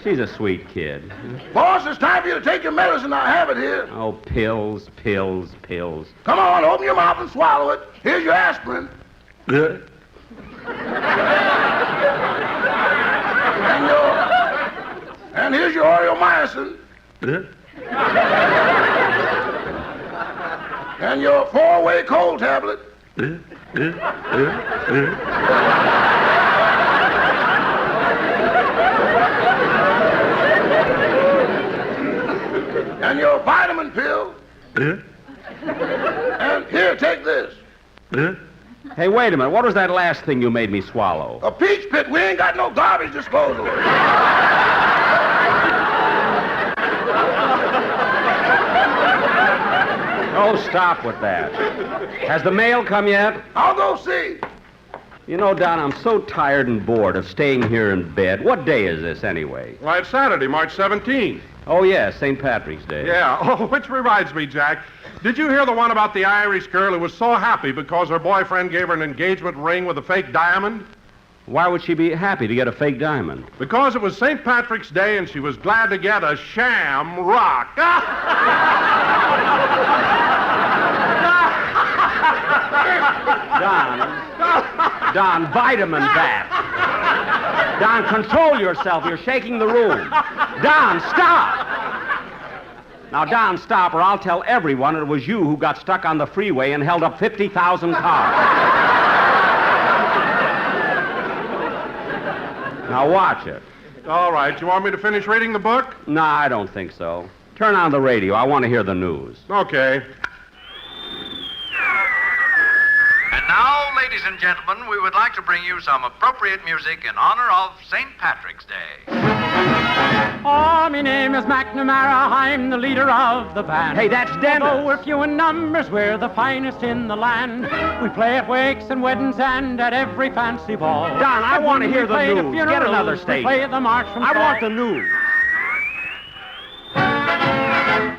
She's a sweet kid. Boss, it's time for you to take your medicine. I have it here. Oh, pills. Come on, open your mouth and swallow it. Here's your aspirin. And here's your Oreomycin. And your 4-way cold tablet. And your vitamin pill. And here, take this. Hey, wait a minute. What was that last thing you made me swallow? A peach pit. We ain't got no garbage disposal. Oh, stop with that. Has the mail come yet? I'll go see. You know, Don, I'm so tired and bored of staying here in bed. What day is this, anyway? Why, it's Saturday, March 17th. Oh, yes, St. Patrick's Day. Yeah. Oh, which reminds me, Jack. Did you hear the one about the Irish girl who was so happy because her boyfriend gave her an engagement ring with a fake diamond? Why would she be happy to get a fake diamond? Because it was St. Patrick's Day and she was glad to get a sham rock. Don, vitamin bat. Don, control yourself. You're shaking the room. Don, stop. Now, Don, stop, or I'll tell everyone it was you who got stuck on the freeway and held up 50,000 cars. Now, watch it. All right. You want me to finish reading the book? No, I don't think so. Turn on the radio. I want to hear the news. Okay. And now, ladies and gentlemen, we would like to bring you some appropriate music in honor of St. Patrick's Day. Oh, my name is McNamara. I'm the leader of the band. Hey, that's Dennis. Although we're few in numbers, we're the finest in the land. We play at wakes and weddings and at every fancy ball. Don, I want to hear the play news. Get another station. We play the march from I want the news.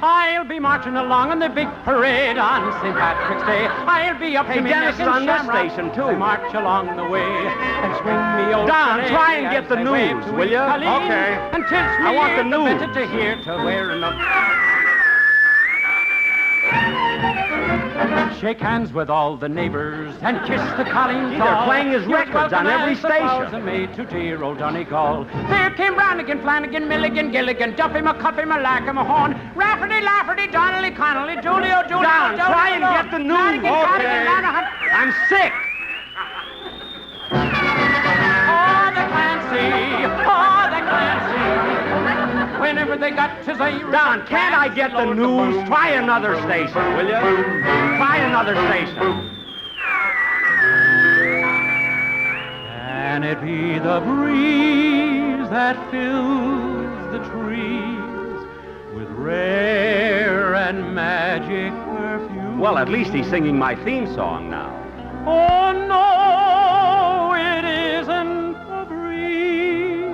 I'll be marching along on the big parade on St. Patrick's Day. I'll be up to me Dennis neck is on in this shamrock. station, too. I march along the way and swing me old Don, sleigh try and get as the I wave news, to will ya? Colleen. Okay. And 'tis I want the news. better to hear to wearing up. Shake hands with all the neighbors and kiss the Colleen Gee, doll. they're playing his You're records welcome on every as the station. vows are made to dear old Donegal. There came Brannigan, Flanagan, Milligan, Gilligan, Duffy, McCuffy, Malacca, Mahone, Rafferty, Lafferty, Donnelly, Connolly, Julio, Don, try and get the news. Okay. I'm sick. Oh, the Clancy, whenever they got to say... Don, can't I get the news? Try another station, will you? Try another station. Can it be the breeze that fills the trees with rare and magic perfume? Well, at least he's singing my theme song now. Oh, no, it isn't the breeze.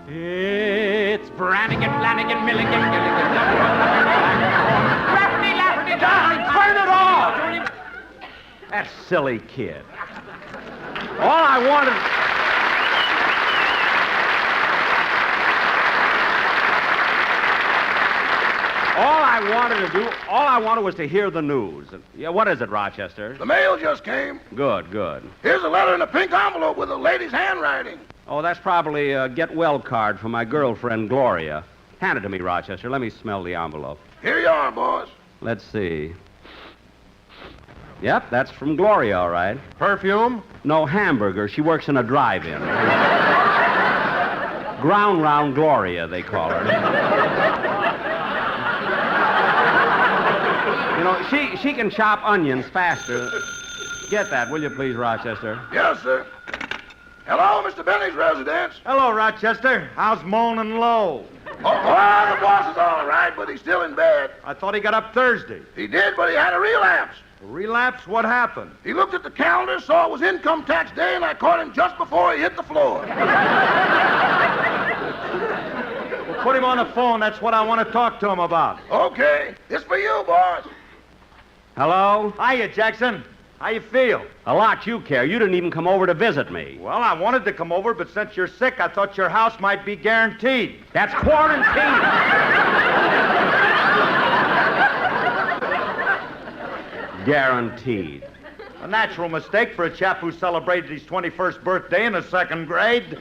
It's Brannigan, Flanagan, Milligan, Gilligan, Rafferty, Lafferty, Don, turn it off! That silly kid. All I wanted... All I I wanted was to hear the news. Yeah, what is it, Rochester? The mail just came. Good, good. Here's a letter in a pink envelope with a lady's handwriting. Oh, that's probably a get-well card for my girlfriend, Gloria. Hand it to me, Rochester. Let me smell the envelope. Here you are, boss. Let's see. Yep, that's from Gloria, all right. Perfume? No, hamburger. She works in a drive-in. Ground Round Gloria, they call her. You know, she can chop onions faster. Get that, will you please, Rochester? Yes, sir. Hello, Mr. Benny's residence. Hello, Rochester. How's Moanin' Low? The boss is all right, but he's still in bed. I thought he got up Thursday. He did, but he had a relapse. A relapse? What happened? He looked at the calendar, saw it was income tax day, and I caught him just before he hit the floor. Well, put him on the phone. That's what I want to talk to him about. Okay. It's for you, boss. Hello? Hiya, Jackson. How you feel? A lot you care. You didn't even come over to visit me. Well, I wanted to come over, but since you're sick, I thought your house might be guaranteed. That's quarantine. Guaranteed. A natural mistake for a chap who celebrated his 21st birthday in the second grade.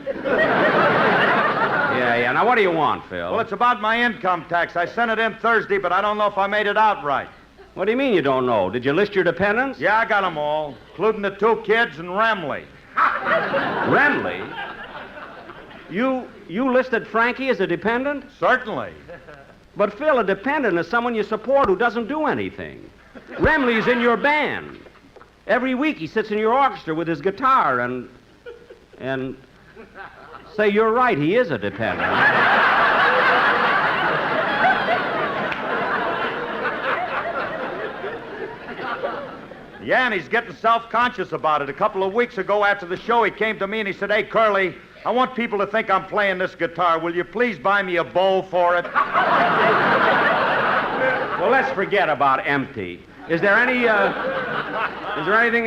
Yeah. Now, what do you want, Phil? Well, it's about my income tax. I sent it in Thursday, but I don't know if I made it out right. What do you mean you don't know? Did you list your dependents? Yeah, I got them all, including the 2 kids and Remley. Remley? You listed Frankie as a dependent? Certainly. But, Phil, a dependent is someone you support who doesn't do anything. Remley's in your band. Every week he sits in your orchestra with his guitar and... Say, you're right, he is a dependent. Yeah, and he's getting self-conscious about it. A couple of weeks ago after the show, he came to me and he said, "Hey, Curly, I want people to think I'm playing this guitar. Will you please buy me a bowl for it?" Well, let's forget about empty. Is there anything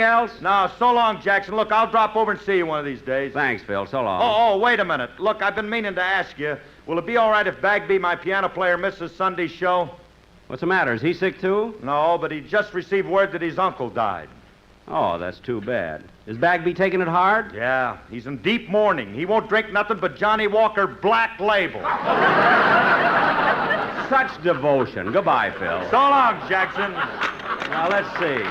else? No, so long, Jackson. Look, I'll drop over and see you one of these days. Thanks, Phil. So long. Oh, wait a minute. Look, I've been meaning to ask you, will it be all right if Bagby, my piano player, misses Sunday's show? What's the matter? Is he sick, too? No, but he just received word that his uncle died. Oh, that's too bad. Is Bagby taking it hard? Yeah, he's in deep mourning. He won't drink nothing but Johnny Walker Black Label. Such devotion. Goodbye, Phil. So long, Jackson. Now, let's see.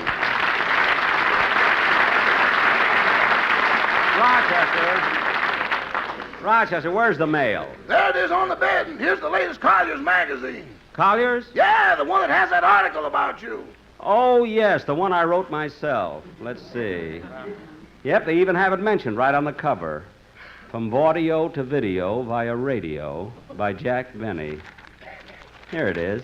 Rochester, where's the mail? There it is on the bed, and here's the latest Collier's magazine. Collier's? Yeah, the one that has that article about you. Oh, yes, the one I wrote myself. Let's see. Yep, they even have it mentioned right on the cover. From vaudeville to video via radio by Jack Benny. Here it is.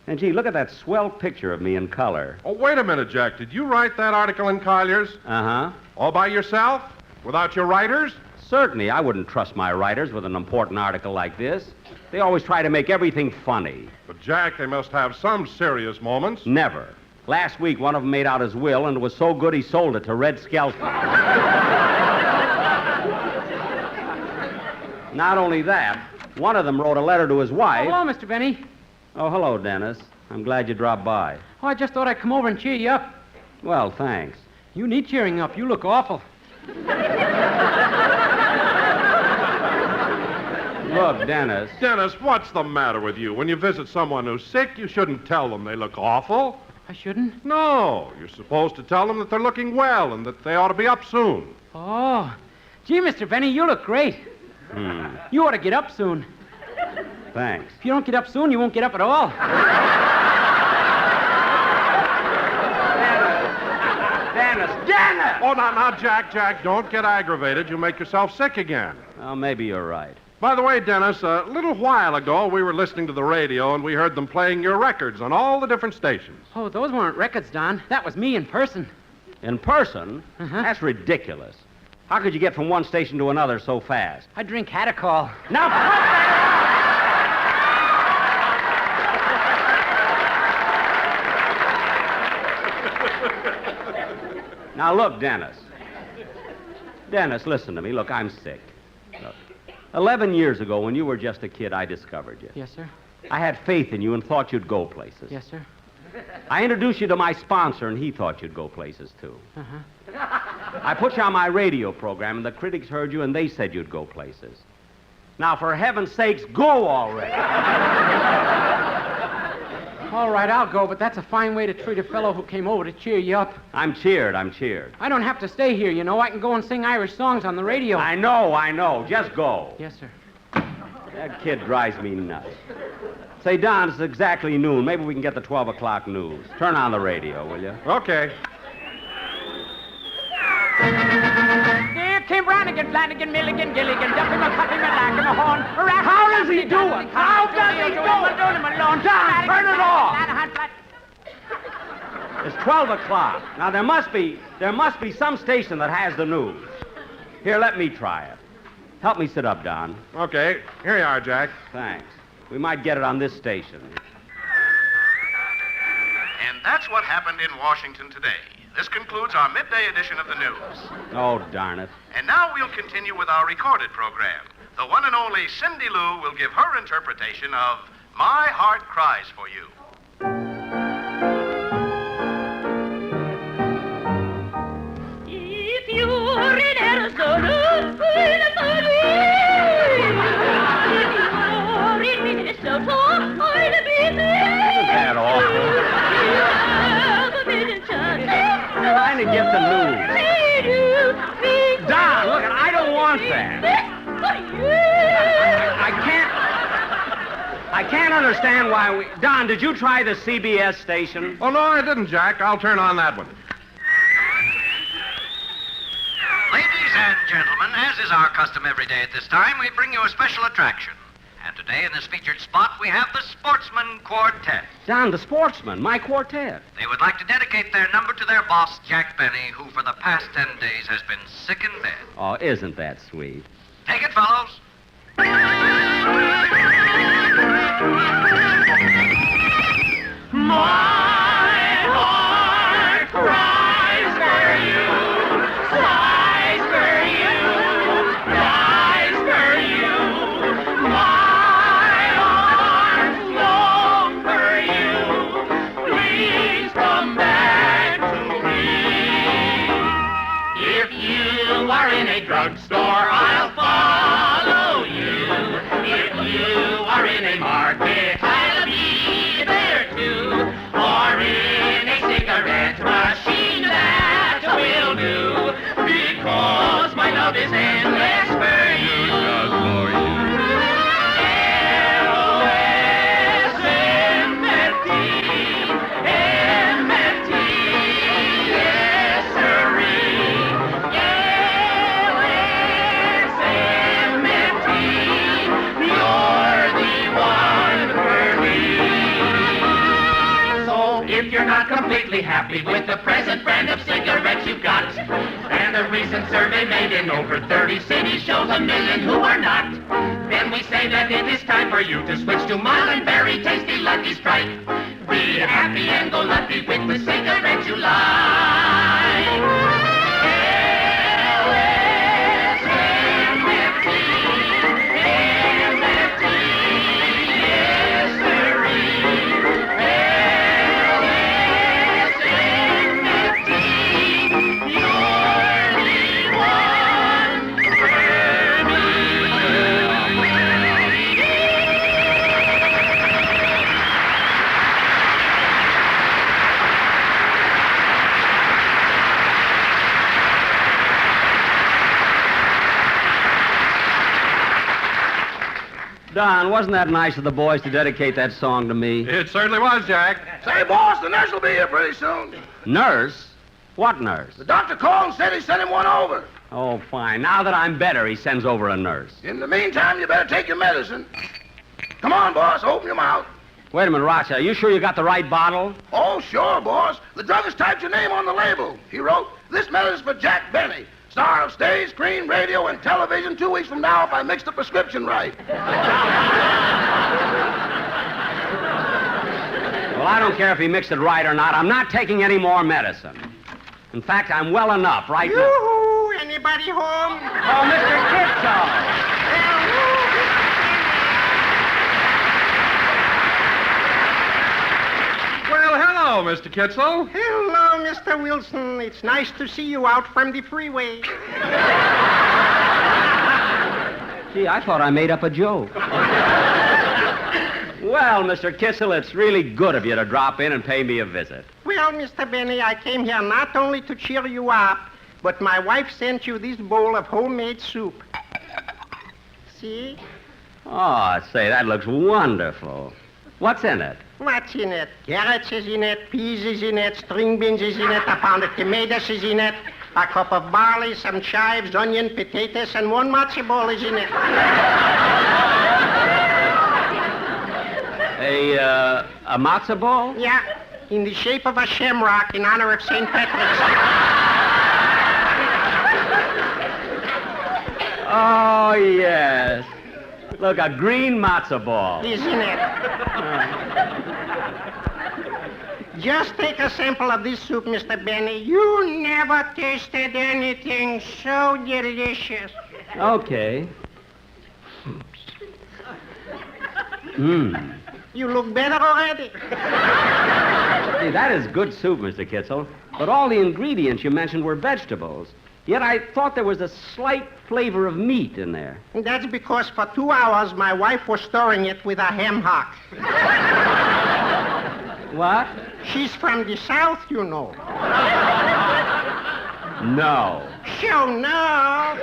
And, gee, look at that swell picture of me in color. Oh, wait a minute, Jack. Did you write that article in Collier's? Uh-huh. All by yourself? Without your writers? Certainly. I wouldn't trust my writers with an important article like this. They always try to make everything funny. But, Jack, they must have some serious moments. Never. Last week, one of them made out his will, and it was so good he sold it to Red Skelton. Not only that, one of them wrote a letter to his wife. Hello, Mr. Benny. Oh, hello, Dennis. I'm glad you dropped by. Oh, I just thought I'd come over and cheer you up. Well, thanks. You need cheering up. You look awful. Look, Dennis. Dennis, what's the matter with you? When you visit someone who's sick, you shouldn't tell them they look awful. I shouldn't? No, you're supposed to tell them that they're looking well and that they ought to be up soon. Oh. Gee, Mr. Benny, you look great. You ought to get up soon. Thanks. If you don't get up soon, you won't get up at all. Dennis! Oh, now, Jack, don't get aggravated. You'll make yourself sick again. Well, maybe you're right. By the way, Dennis, a little while ago, we were listening to the radio, and we heard them playing your records on all the different stations. Oh, those weren't records, Don. That was me in person. In person? That's ridiculous. How could you get from one station to another so fast? I drink Hadacol. Now, Now, look, Dennis. Dennis, listen to me. Look, I'm sick. Look, 11 years ago, when you were just a kid, I discovered you. Yes, sir. I had faith in you and thought you'd go places. Yes, sir. I introduced you to my sponsor, and he thought you'd go places, too. Uh-huh. I put you on my radio program, and the critics heard you, and they said you'd go places. Now, for heaven's sakes, go already. All right, I'll go, but that's a fine way to treat a fellow who came over to cheer you up. I'm cheered. I don't have to stay here, you know. I can go and sing Irish songs on the radio. I know. Just go. Yes, sir. That kid drives me nuts. Say, Don, it's exactly noon. Maybe we can get the 12 o'clock news. Turn on the radio, will you? Okay. There came Brannigan, Flanagan, Milligan, Gilligan, Duffy, McCarthy, Malacca, Mahone. How does he do it? How does he do it? Don, turn it off. It's 12 o'clock. Now, there must be some station that has the news. Here, let me try it. Help me sit up, Don. Okay. Here you are, Jack. Thanks. We might get it on this station. And that's what happened in Washington today. This concludes our midday edition of the news. Oh, darn it. And now we'll continue with our recorded program. The one and only Cindy Lou will give her interpretation of My Heart Cries for You. If you're in Arizona, That awful. Trying to get the news. Don, look, I don't want that. I can't understand why we... Don, did you try the CBS station? Oh, no, I didn't, Jack. I'll turn on that one. Ladies and gentlemen, as is our custom every day at this time, we bring you a special attraction. And today in this featured spot, we have the Sportsman Quartet. Don, the Sportsman, my quartet. They would like to dedicate their number to their boss, Jack Benny, who for the past 10 days has been sick in bed. Oh, isn't that sweet? Take it, fellows. My heart cries for you, sighs for you, cries for you. My arms long for you. Please come back to me. If you are in a drugstore, I'll follow you. If you are in a market, I'll be there too. Or in a cigarette machine, that will do. Because my love is endless for you. L-O-S-M-F-T, M-F-T, yes, sirree. L-S-M-F-T, you're the one for me. So if you're not completely happy with the present brand of cigarettes you've got, and a recent survey made in over 30 cities shows 1 million who are not, then we say that it is time for you to switch to mild and very tasty Lucky Strike. Be happy and go lucky with the cigarettes you like. L-S-M-F-T, M-F-T, yes, sirree. L-S-M-F-T, you're the one for me. Don, wasn't that nice of the boys to dedicate that song to me? It certainly was, Jack. Say, boss, the nurse will be here pretty soon. Nurse? What nurse? The doctor called and said he sent him one over. Oh, fine. Now that I'm better, he sends over a nurse. In the meantime, you better take your medicine. Come on, boss, open your mouth. Wait a minute, Rocha. Are you sure you got the right bottle? Oh, sure, boss. The druggist typed your name on the label. He wrote, "This medicine's for Jack Benny, star of stage, screen, radio, and television 2 weeks from now if I mix the prescription right." Well, I don't care if he mixed it right or not. I'm not taking any more medicine. In fact, I'm well enough right now. Yoo-hoo! Anybody home? Oh, Mr. Kitso! Mr. Kitzel. Hello, Mr. Wilson. It's nice to see you out from the freeway. Gee, I thought I made up a joke. Well, Mr. Kitzel, it's really good of you to drop in and pay me a visit. Well, Mr. Benny, I came here not only to cheer you up, but my wife sent you this bowl of homemade soup. See? Oh, say, that looks wonderful. What's in it? What's in it? Carrots is in it, peas is in it, string beans is in it, a pound of tomatoes is in it, a cup of barley, some chives, onion, potatoes, and one matzo ball is in it. A matzo ball? Yeah, in the shape of a shamrock in honor of St. Patrick's. Oh, yes. Look, a green matzo ball. Isn't it? Just take a sample of this soup, Mr. Benny. You never tasted anything so delicious. Okay. Mmm. You look better already. See, that is good soup, Mr. Kitzel. But all the ingredients you mentioned were vegetables. Yet I thought there was a slight flavor of meat in there. And that's because for 2 hours my wife was stirring it with a ham hock. What? She's from the South, you know. No. Sure, no.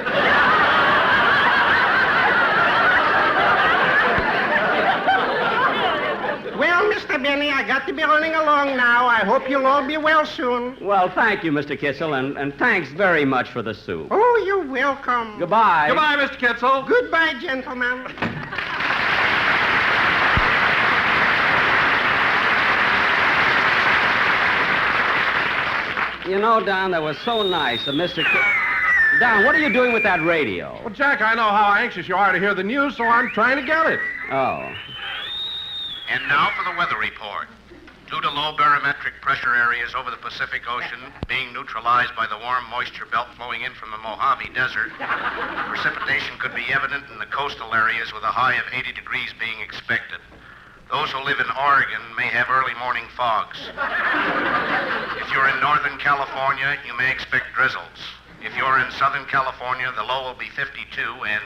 Well, Mr. Benny, I got to be running along now. I hope you'll all be well soon. Well, thank you, Mr. Kitzel, and thanks very much for the soup. Oh, you're welcome. Goodbye. Goodbye, Mr. Kitzel. Goodbye, gentlemen. You know, Don, that was so nice of Mr. Don, what are you doing with that radio? Well, Jack, I know how anxious you are to hear the news, so I'm trying to get it. Oh. And now for the weather report. Due to low barometric pressure areas over the Pacific Ocean being neutralized by the warm moisture belt flowing in from the Mojave Desert, precipitation could be evident in the coastal areas with a high of 80 degrees being expected. Those who live in Oregon may have early morning fogs. If you're in Northern California, you may expect drizzles. If you're in Southern California, the low will be 52, and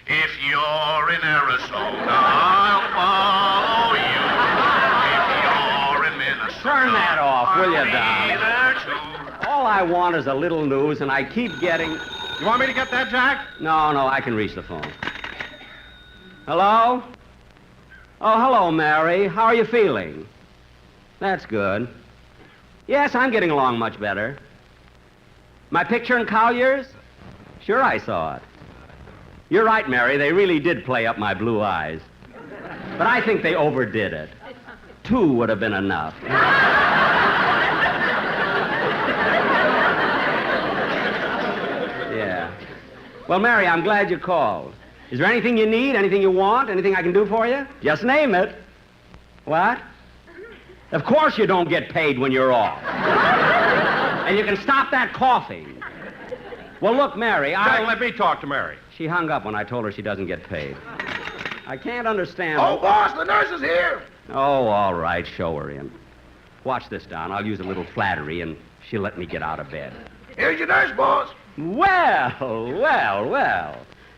if you're in Arizona, I'll follow you. If you're in Minnesota, Turn that off, will you, I'll be Don? there too. All I want is a little news, and I keep getting... You want me to get that, Jack? No, I can reach the phone. Hello? Oh, hello, Mary. How are you feeling? That's good. Yes, I'm getting along much better. My picture in Collier's? Sure, I saw it. You're right, Mary. They really did play up my blue eyes. But I think they overdid it. 2 would have been enough. Yeah. Well, Mary, I'm glad you called. Is there anything you need, anything you want, anything I can do for you? Just name it. What? Of course you don't get paid when you're off. And you can stop that coughing. Well, look, Mary, Jack, let me talk to Mary. She hung up when I told her she doesn't get paid. I can't understand... Oh, boss, the nurse is here. Oh, all right, show her in. Watch this, Don. I'll use a little flattery, and she'll let me get out of bed. Here's your nurse, boss. Well.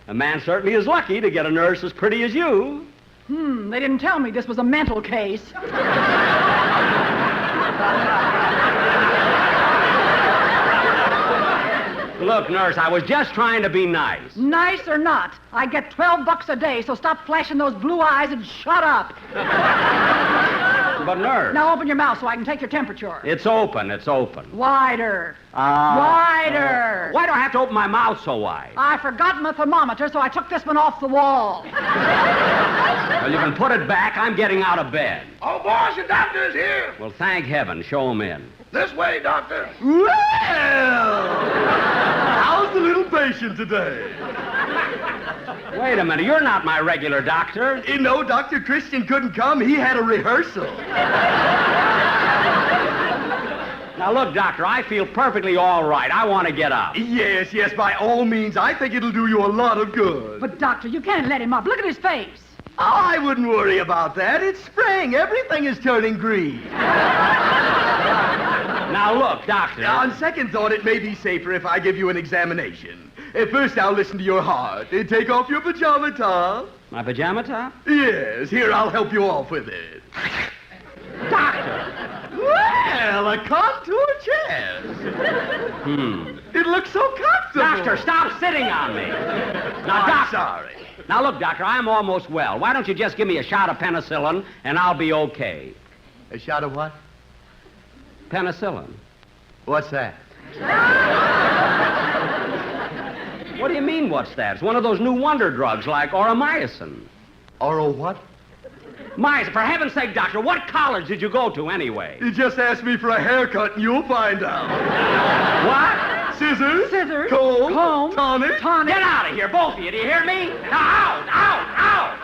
A man certainly is lucky to get a nurse as pretty as you. They didn't tell me this was a mental case. Look, nurse, I was just trying to be nice. Nice or not, I get $12 a day, so stop flashing those blue eyes and shut up. But, nurse... Now open your mouth so I can take your temperature. It's open. Wider. Wider. Why do I have to open my mouth so wide? I forgot my thermometer, so I took this one off the wall. Well, you can put it back. I'm getting out of bed. Oh, boss, your doctor is here. Well, thank heaven. Show him in. This way, doctor. Well, how's the little patient today? Wait a minute. You're not my regular doctor. No, Dr. Christian couldn't come. He had a rehearsal. Now, look, doctor, I feel perfectly all right. I want to get up. Yes, by all means. I think it'll do you a lot of good. But, doctor, you can't let him up. Look at his face. Oh, I wouldn't worry about that. It's spring. Everything is turning green. Now, look, Doctor. On second thought, it may be safer if I give you an examination. First, I'll listen to your heart. Take off your pajama top. My pajama top? Yes. Here, I'll help you off with it. Doctor! Well, a contour chest. It looks so comfortable. Doctor, stop sitting on me. Now, I'm Doctor. sorry. Now, look, Doctor, I'm almost well. Why don't you just give me a shot of penicillin, and I'll be okay. A shot of what? Penicillin. What's that? What do you mean, what's that? It's one of those new wonder drugs like auramycin. Oro what? Mycin. For heaven's sake, Doctor, what college did you go to anyway? You just ask me for a haircut and you'll find out. What? Scissors. Scissors. Comb. Tonic. Get out of here, both of you. Do you hear me? Now, out!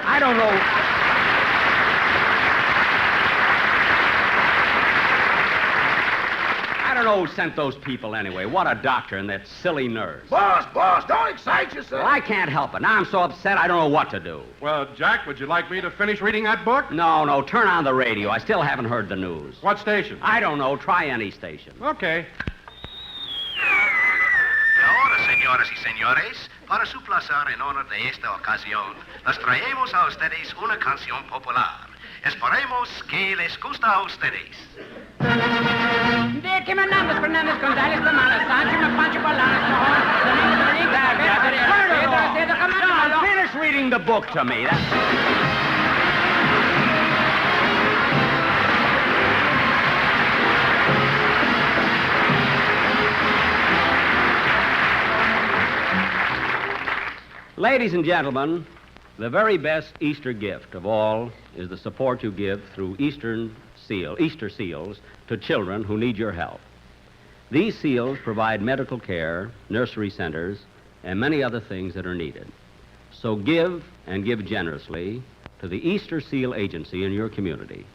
I don't know. I don't know who sent those people anyway. What a doctor and that silly nurse. Boss, don't excite yourself. Well, I can't help it. Now I'm so upset I don't know what to do. Well, Jack, would you like me to finish reading that book? No, turn on the radio. I still haven't heard the news. What station? I don't know. Try any station. Okay. Ahora, señoras y señores, para su placer en honor de esta ocasión, les traemos a ustedes una canción popular. Esperemos que les gusta a ustedes. De que Menendez, González, Tamala, Sancho, Pancho, Balanas, Now, finish reading the book to me. Ladies and gentlemen, the very best Easter gift of all is the support you give through Easter seals to children who need your help. These seals provide medical care, nursery centers, and many other things that are needed. So give, and give generously, to the Easter Seal Agency in your community,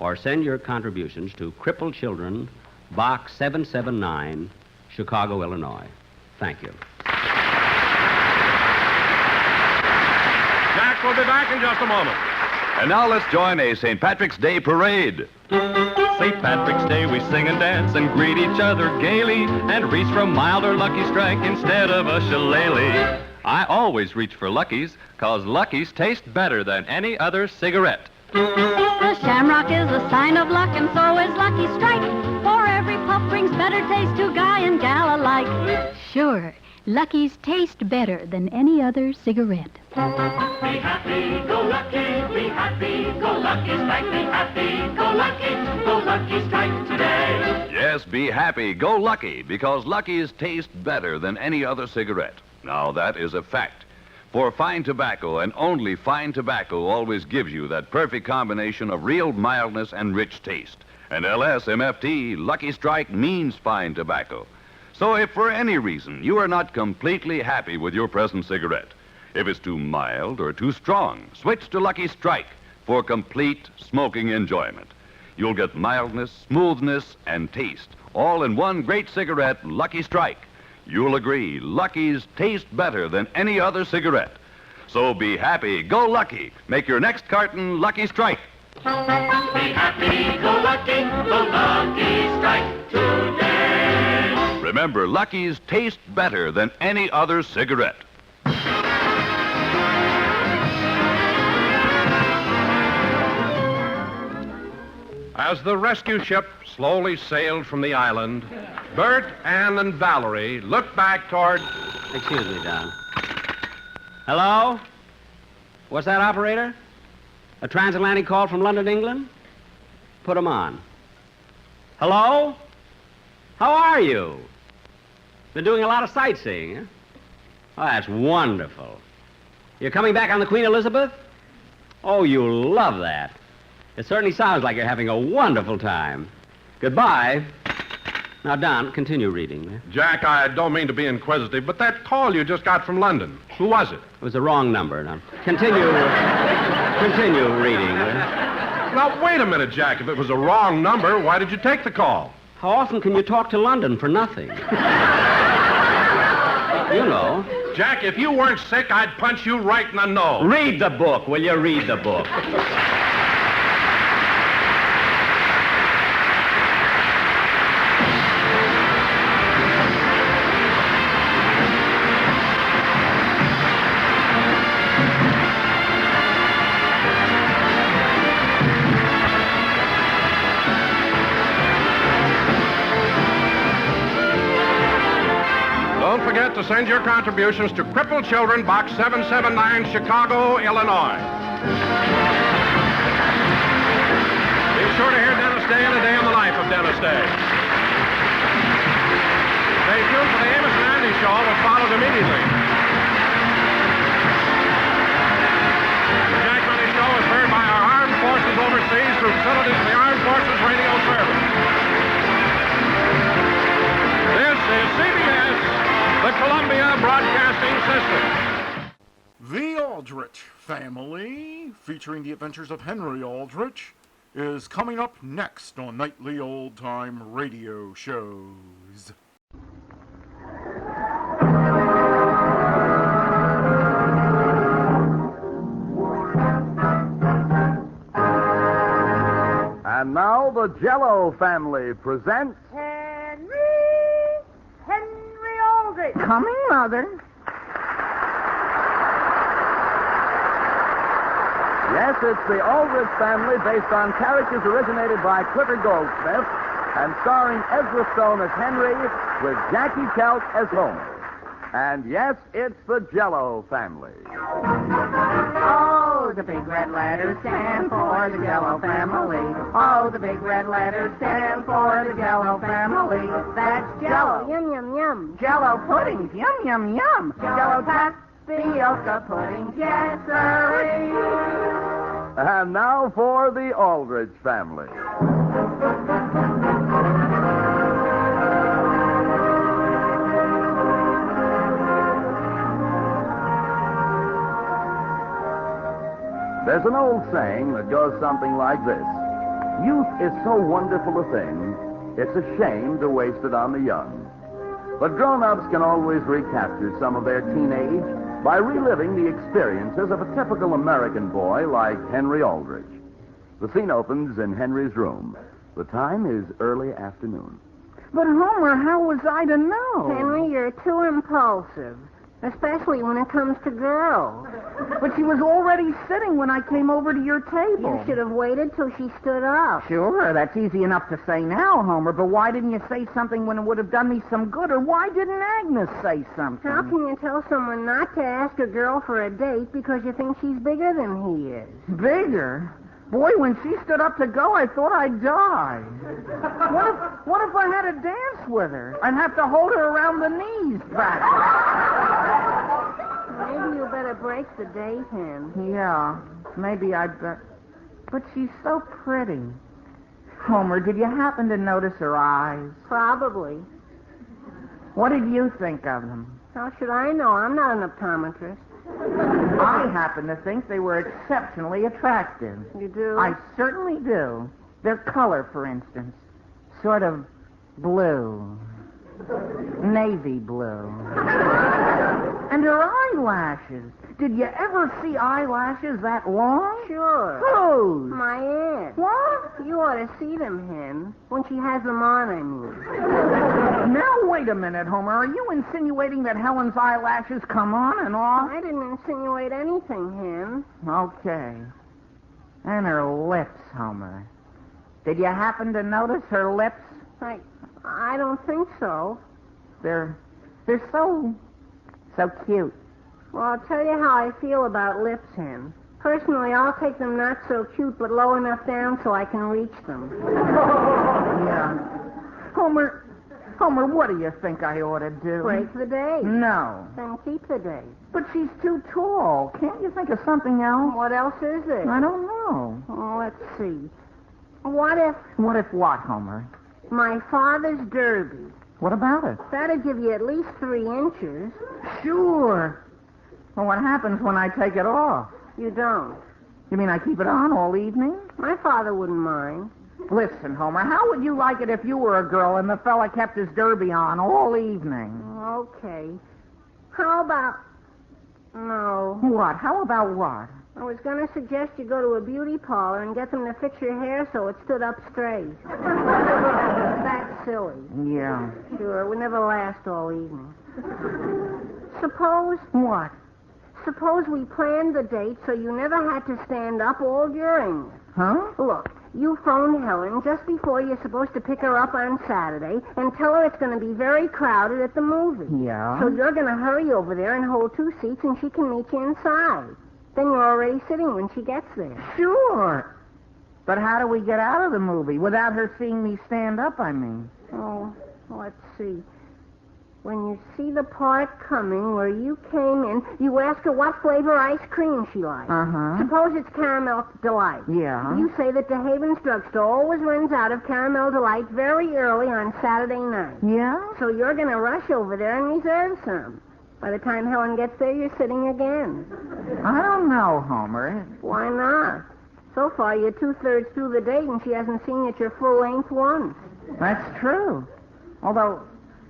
or send your contributions to Crippled Children, Box 779, Chicago, Illinois. Thank you. Jack will be back in just a moment. And now let's join a St. Patrick's Day parade. St. Patrick's Day we sing and dance and greet each other gaily and reach for a mild or Lucky Strike instead of a shillelagh. I always reach for Lucky's, 'cause Lucky's taste better than any other cigarette. The shamrock is a sign of luck, and so is Lucky Strike. For every puff brings better taste to guy and gal alike. Sure, Lucky's taste better than any other cigarette. Be happy, go lucky, be happy, go lucky strike, be happy, go lucky strike today. Yes, be happy, go Lucky, because Lucky's taste better than any other cigarette. Now, that is a fact. For fine tobacco, and only fine tobacco, always gives you that perfect combination of real mildness and rich taste. And LSMFT, Lucky Strike, means fine tobacco. So if for any reason you are not completely happy with your present cigarette, if it's too mild or too strong, switch to Lucky Strike for complete smoking enjoyment. You'll get mildness, smoothness, and taste, all in one great cigarette, Lucky Strike. You'll agree, Lucky's taste better than any other cigarette. So be happy, go Lucky. Make your next carton Lucky Strike. Be happy, go lucky strike today. Remember, Lucky's taste better than any other cigarette. As the rescue ship slowly sailed from the island, Bert, Ann, and Valerie looked back toward... Excuse me, Don. Hello? What's that, operator? A transatlantic call from London, England? Put 'em on. Hello? How are you? Been doing a lot of sightseeing, huh? Oh, that's wonderful. You're coming back on the Queen Elizabeth? Oh, you'll love that. It certainly sounds like you're having a wonderful time. Goodbye. Now, Don, continue reading. Jack, I don't mean to be inquisitive, but that call you just got from London, who was it? It was the wrong number. Now, continue reading. Now, wait a minute, Jack. If it was a wrong number, why did you take the call? How often can you talk to London for nothing? You know. Jack, if you weren't sick, I'd punch you right in the nose. Read the book, will you? Read the book. Don't forget to send your contributions to Crippled Children, Box 779, Chicago, Illinois. Be sure to hear Dennis Day and A Day in the Life of Dennis Day. Stay tuned for the Amos and Andy Show, which follows immediately. The Jack Benny Show is heard by our armed forces overseas through facilities of the Armed Forces Radio Service. This is CBS, the Columbia Broadcasting System. The Aldrich Family, featuring the adventures of Henry Aldrich, is coming up next on Nightly Old Time Radio Shows. And now the Jell-O Family presents... Henry Aldrich. Coming, Mother. Yes, it's the Aldrich Family, based on characters originated by Clifford Goldsmith, and starring Ezra Stone as Henry, with Jackie Kelch as Homer. And yes, it's the Jell-O Family. Oh, the big red letters stand for the Jell-O Family. Oh, the big red letters stand for the Jell-O Family. That's Jell-O. Yum, yum, yum. Jell-O puddings. Yum, yum, yum. Jell-O tapioca puddings. Yes, sirree. And now for the Aldrich Family. There's an old saying that goes something like this. Youth is so wonderful a thing, it's a shame to waste it on the young. But grown-ups can always recapture some of their teenage by reliving the experiences of a typical American boy like Henry Aldrich. The scene opens in Henry's room. The time is early afternoon. But, Homer, how was I to know? Henry, you're too impulsive, especially when it comes to girls. But she was already sitting when I came over to your table. You should have waited till she stood up. Sure, that's easy enough to say now, Homer, but why didn't you say something when it would have done me some good, or why didn't Agnes say something? How can you tell someone not to ask a girl for a date because you think she's bigger than he is? Bigger? Boy, when she stood up to go, I thought I'd die. What if I had to dance with her? I'd have to hold her around the knees back. Maybe you better break the date, Hen. Yeah, maybe I'd better. But she's so pretty. Homer, did you happen to notice her eyes? Probably. What did you think of them? How should I know? I'm not an optometrist. I happen to think they were exceptionally attractive. You do? I certainly do. Their color, for instance. Sort of blue. Navy blue. And her eyelashes. Did you ever see eyelashes that long? Sure. Whose? My aunt. What? You ought to see them, Hen. When she has them on, I mean. Now, wait a minute, Homer. Are you insinuating that Helen's eyelashes come on and off? I didn't insinuate anything, Hen. Okay. And her lips, Homer. Did you happen to notice her lips? I don't think so. They're so cute. Well, I'll tell you how I feel about lips, Hen. Personally, I'll take them not so cute, but low enough down so I can reach them. Yeah. Homer, what do you think I ought to do? Break the date. No. Then keep the date. But she's too tall. Can't you think of something else? What else is there? I don't know. Oh, let's see. What if... What if what, Homer? My father's derby. What about it? That'd give you at least 3 inches. Sure. Well, what happens when I take it off? You don't. You mean I keep it on all evening? My father wouldn't mind. Listen, Homer, how would you like it if you were a girl and the fella kept his derby on all evening? Okay. How about... No. What? How about what? I was going to suggest you go to a beauty parlor and get them to fix your hair so it stood up straight. That's silly. Yeah. Sure, it would never last all evening. Suppose... What? Suppose we planned the date so you never had to stand up all during it. Huh? Look, you phone Helen just before you're supposed to pick her up on Saturday and tell her it's going to be very crowded at the movie. Yeah? So you're going to hurry over there and hold 2 seats and she can meet you inside. Then you're already sitting when she gets there. Sure. But how do we get out of the movie without her seeing me stand up, I mean? Oh, let's see. When you see the part coming where you came in, you ask her what flavor ice cream she likes. Uh-huh. Suppose it's Caramel Delight. Yeah? You say that DeHaven's drugstore always runs out of Caramel Delight very early on Saturday night. Yeah? So you're going to rush over there and reserve some. By the time Helen gets there, you're sitting again. I don't know, Homer. Why not? So far, you're 2/3 through the date and she hasn't seen you at your full length once. That's true. Although,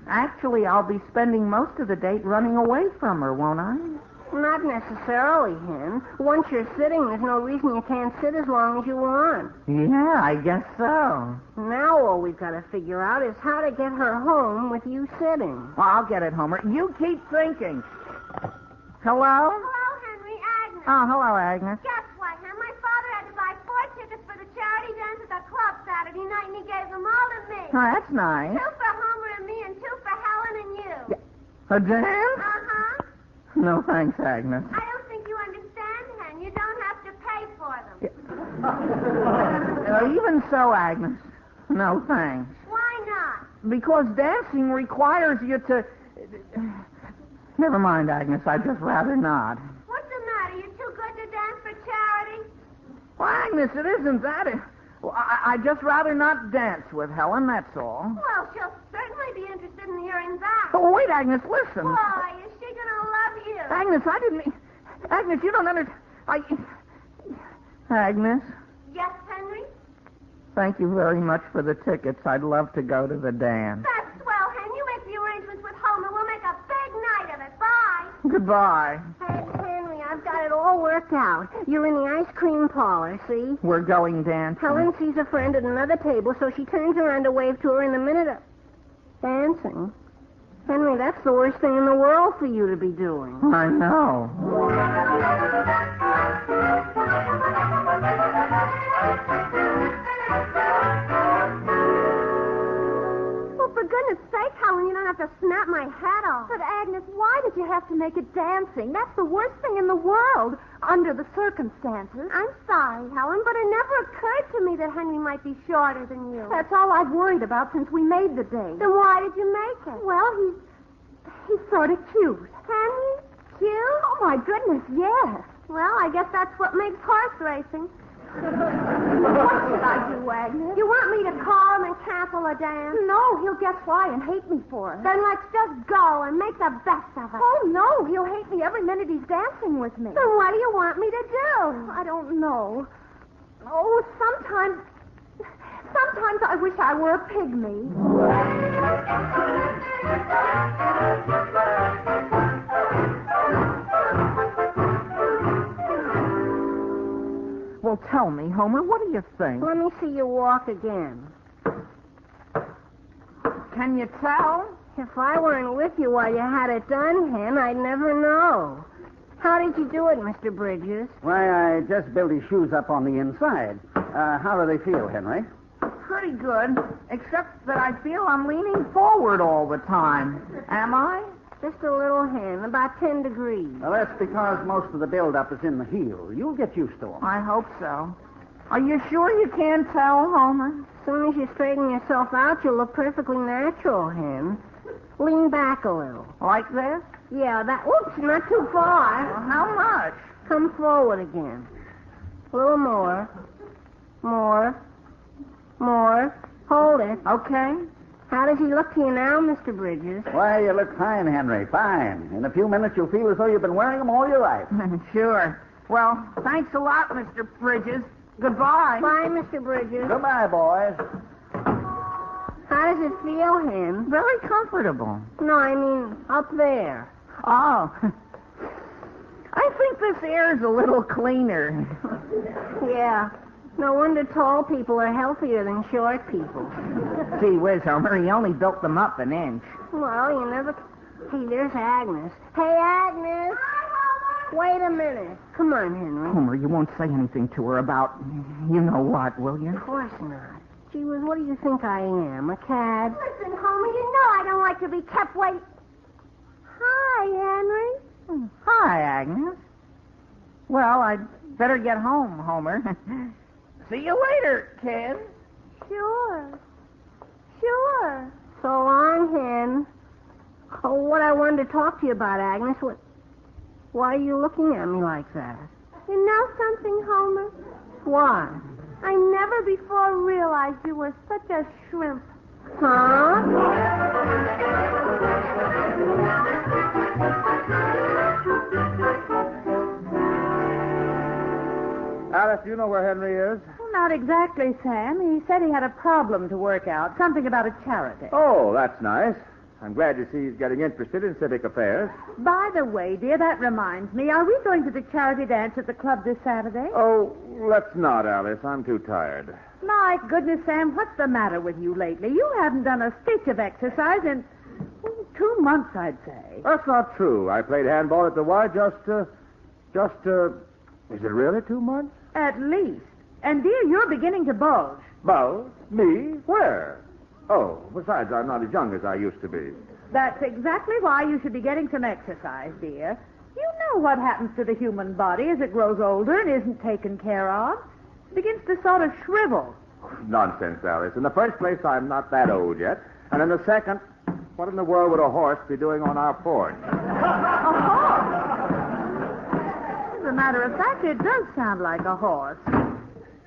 actually, I'll be spending most of the date running away from her, won't I? Not necessarily, Hen. Once you're sitting, there's no reason you can't sit as long as you want. Yeah, I guess so. Now all we've got to figure out is how to get her home with you sitting. Well, I'll get it, Homer. You keep thinking. Hello? Hello, Henry. Agnes. Oh, hello, Agnes. Guess what, Hen? My father had to buy 4 tickets for the charity dance at the club Saturday night, and he gave them all to me. Oh, that's nice. 2 for Homer and me, and 2 for Helen and you. A dance? Uh-huh. No, thanks, Agnes. I don't think you understand, Hen. You don't have to pay for them. Even so, Agnes. No, thanks. Why not? Because dancing requires you to... Never mind, Agnes. I'd just rather not. What's the matter? You too good to dance for charity? Well, Agnes, it isn't that. Well, I'd just rather not dance with Helen, that's all. Well, she'll certainly be interested in hearing that. Oh, wait, Agnes, listen. Why, is she going to love you? Agnes, I didn't mean... Agnes, you don't understand... Agnes, Yes, Henry? thank you very much for the tickets. I'd love to go to the dance. That's swell, Hen. You make the arrangements with Homer. We'll make a big night of it. Bye. Goodbye. Hey, Henry, I've got it all worked out. You're in the ice cream parlor, see? We're going dancing. Helen sees a friend at another table, so she turns around to wave to her in the minute of... Dancing? Henry, that's the worst thing in the world for you to be doing. I know. Well, for goodness sake, Helen, you don't have to snap my head off. But, Agnes, why did you have to make it dancing? That's the worst thing in the world, under the circumstances. I'm sorry, Helen, but it never occurred to me that Henry might be shorter than you. That's all I've worried about since we made the date. Then why did you make it? Well, he's sort of cute. Henry? Cute? Oh, my goodness, yes. Well, I guess that's what makes horse racing. What should I do, Agnes? You want me to call him and cancel the dance? No, he'll guess why and hate me for it. Then let's just go and make the best of it. Oh, no, he'll hate me every minute he's dancing with me. Then what do you want me to do? I don't know. Oh, sometimes I wish I were a pygmy. Well, tell me, Homer, what do you think? Let me see you walk again. Can you tell? If I weren't with you while you had it done, Hen, I'd never know. How did you do it, Mr. Bridges? Why, I just built his shoes up on the inside. How do they feel, Henry? Pretty good, except that I feel I'm leaning forward all the time. Am I? Just a little, Hen, about 10 degrees. Well, that's because most of the build-up is in the heel. You'll get used to them. I hope so. Are you sure you can't tell, Homer? As soon as you straighten yourself out, you'll look perfectly natural, Hen. Lean back a little. Like this? Yeah, that... Oops, not too far. Well, how much? Come forward again. A little more. More. Hold it. Okay. How does he look to you now, Mr. Bridges? Why, you look fine, Henry, fine. In a few minutes, you'll feel as though you've been wearing them all your life. Sure. Well, thanks a lot, Mr. Bridges. Goodbye. Bye, Mr. Bridges. Goodbye, boys. How does it feel, Hen? Very comfortable. No, I mean up there. Oh. I think this air's a little cleaner. Yeah. No wonder tall people are healthier than short people. Gee whiz, Homer, he only built them up an inch. Well, you never... Hey, there's Agnes. Hey, Agnes! Wait a minute. Come on, Henry. Homer, you won't say anything to her about you know what, will you? Of course not. Gee whiz, what do you think I am, a cad? Listen, Homer, you know I don't like to be kept waiting. Hi, Henry. Hi, Agnes. Well, I'd better get home, Homer. See you later, kid. Sure. So long, Hen. Oh, what I wanted to talk to you about, Agnes, why are you looking at me like that? You know something, Homer? What? I never before realized you were such a shrimp. Huh? Alice, do you know where Henry is? Well, not exactly, Sam. He said he had a problem to work out, something about a charity. Oh, that's nice. I'm glad to see he's getting interested in civic affairs. By the way, dear, that reminds me, are we going to the charity dance at the club this Saturday? Oh, let's not, Alice. I'm too tired. My goodness, Sam, what's the matter with you lately? You haven't done a stitch of exercise in 2 months, I'd say. That's not true. I played handball at the Y is it really 2 months? At least. And, dear, you're beginning to bulge. Bulge? Me? Where? Oh, besides, I'm not as young as I used to be. That's exactly why you should be getting some exercise, dear. You know what happens to the human body as it grows older and isn't taken care of. It begins to sort of shrivel. Nonsense, Alice. In the first place, I'm not that old yet. And in the second, what in the world would a horse be doing on our porch? A horse? As a matter of fact, it does sound like a horse.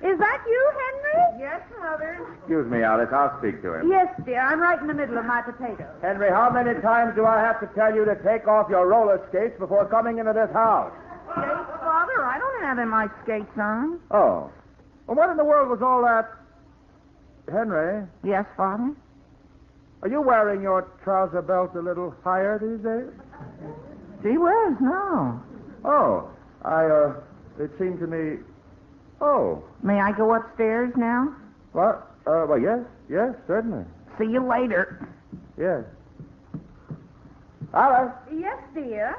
Is that you, Henry? Yes, Mother. Excuse me, Alice. I'll speak to him. Yes, dear. I'm right in the middle of my potatoes. Henry, how many times do I have to tell you to take off your roller skates before coming into this house? Skates, Father? I don't have any my skates on. Oh. Well, what in the world was all that? Henry? Yes, Father? Are you wearing your trouser belt a little higher these days? Gee whiz, no. Oh. It seemed to me... Oh. May I go upstairs now? What? Well, yes, certainly. See you later. Yes. Alice, Yes, dear.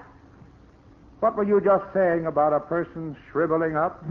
what were you just saying about a person shriveling up?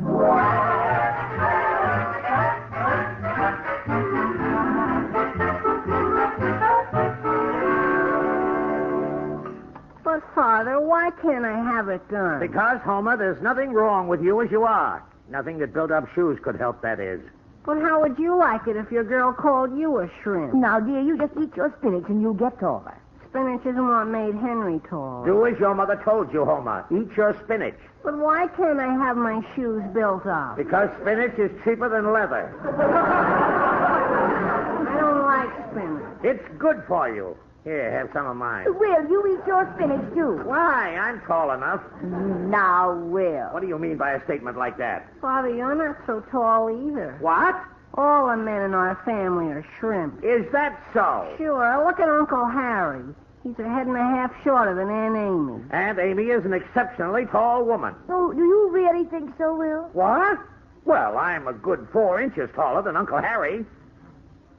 But, Father, why can't I have it done? Because, Homer, there's nothing wrong with you as you are. Nothing that built-up shoes could help, that is. But how would you like it if your girl called you a shrimp? Now, dear, you just eat your spinach and you'll get taller. Spinach isn't what made Henry tall. Do as your mother told you, Homer. Eat your spinach. But why can't I have my shoes built up? Because spinach is cheaper than leather. I don't like spinach. It's good for you. Here, have some of mine. Will, you eat your spinach, too. Why? I'm tall enough. Now, Will. What do you mean by a statement like that? Father, you're not so tall either. What? All the men in our family are shrimp. Is that so? Sure. Look at Uncle Harry. He's a head and a half shorter than Aunt Amy. Aunt Amy is an exceptionally tall woman. Oh, do you really think so, Will? What? Well, I'm a good 4 inches taller than Uncle Harry.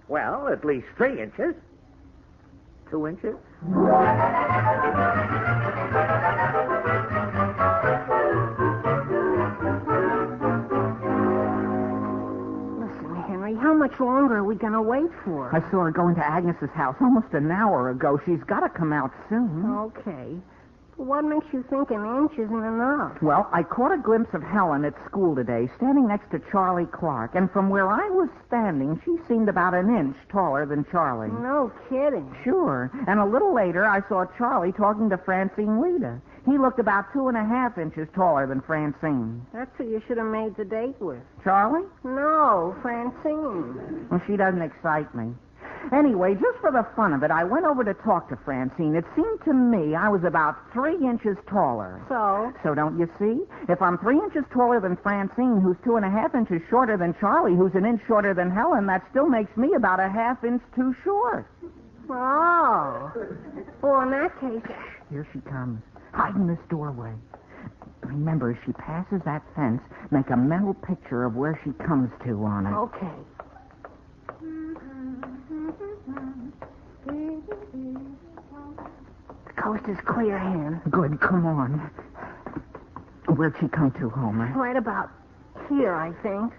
Well, at least 3 inches. 2 inches? Listen, Henry, how much longer are we going to wait for? I saw her going to Agnes's house almost an hour ago. She's got to come out soon. Okay. What makes you think an inch isn't enough? Well, I caught a glimpse of Helen at school today, standing next to Charlie Clark, and from where I was standing, she seemed about an inch taller than Charlie. No kidding. Sure. And a little later, I saw Charlie talking to Francine Lita. He looked about 2.5 inches taller than Francine. That's who you should have made the date with. Charlie? No, Francine. Well, she doesn't excite me. Anyway, just for the fun of it, I went over to talk to Francine. It seemed to me I was about 3 inches taller. So? So don't you see? If I'm 3 inches taller than Francine, who's 2.5 inches shorter than Charlie, who's an inch shorter than Helen, that still makes me about a half inch too short. Oh. Well, in that case... Here she comes. Hide in this doorway. Remember, as she passes that fence, make a mental picture of where she comes to on it. Okay. The coast is clear, Hen. Good, come on. Where'd she come to, Homer? Right about here, I think.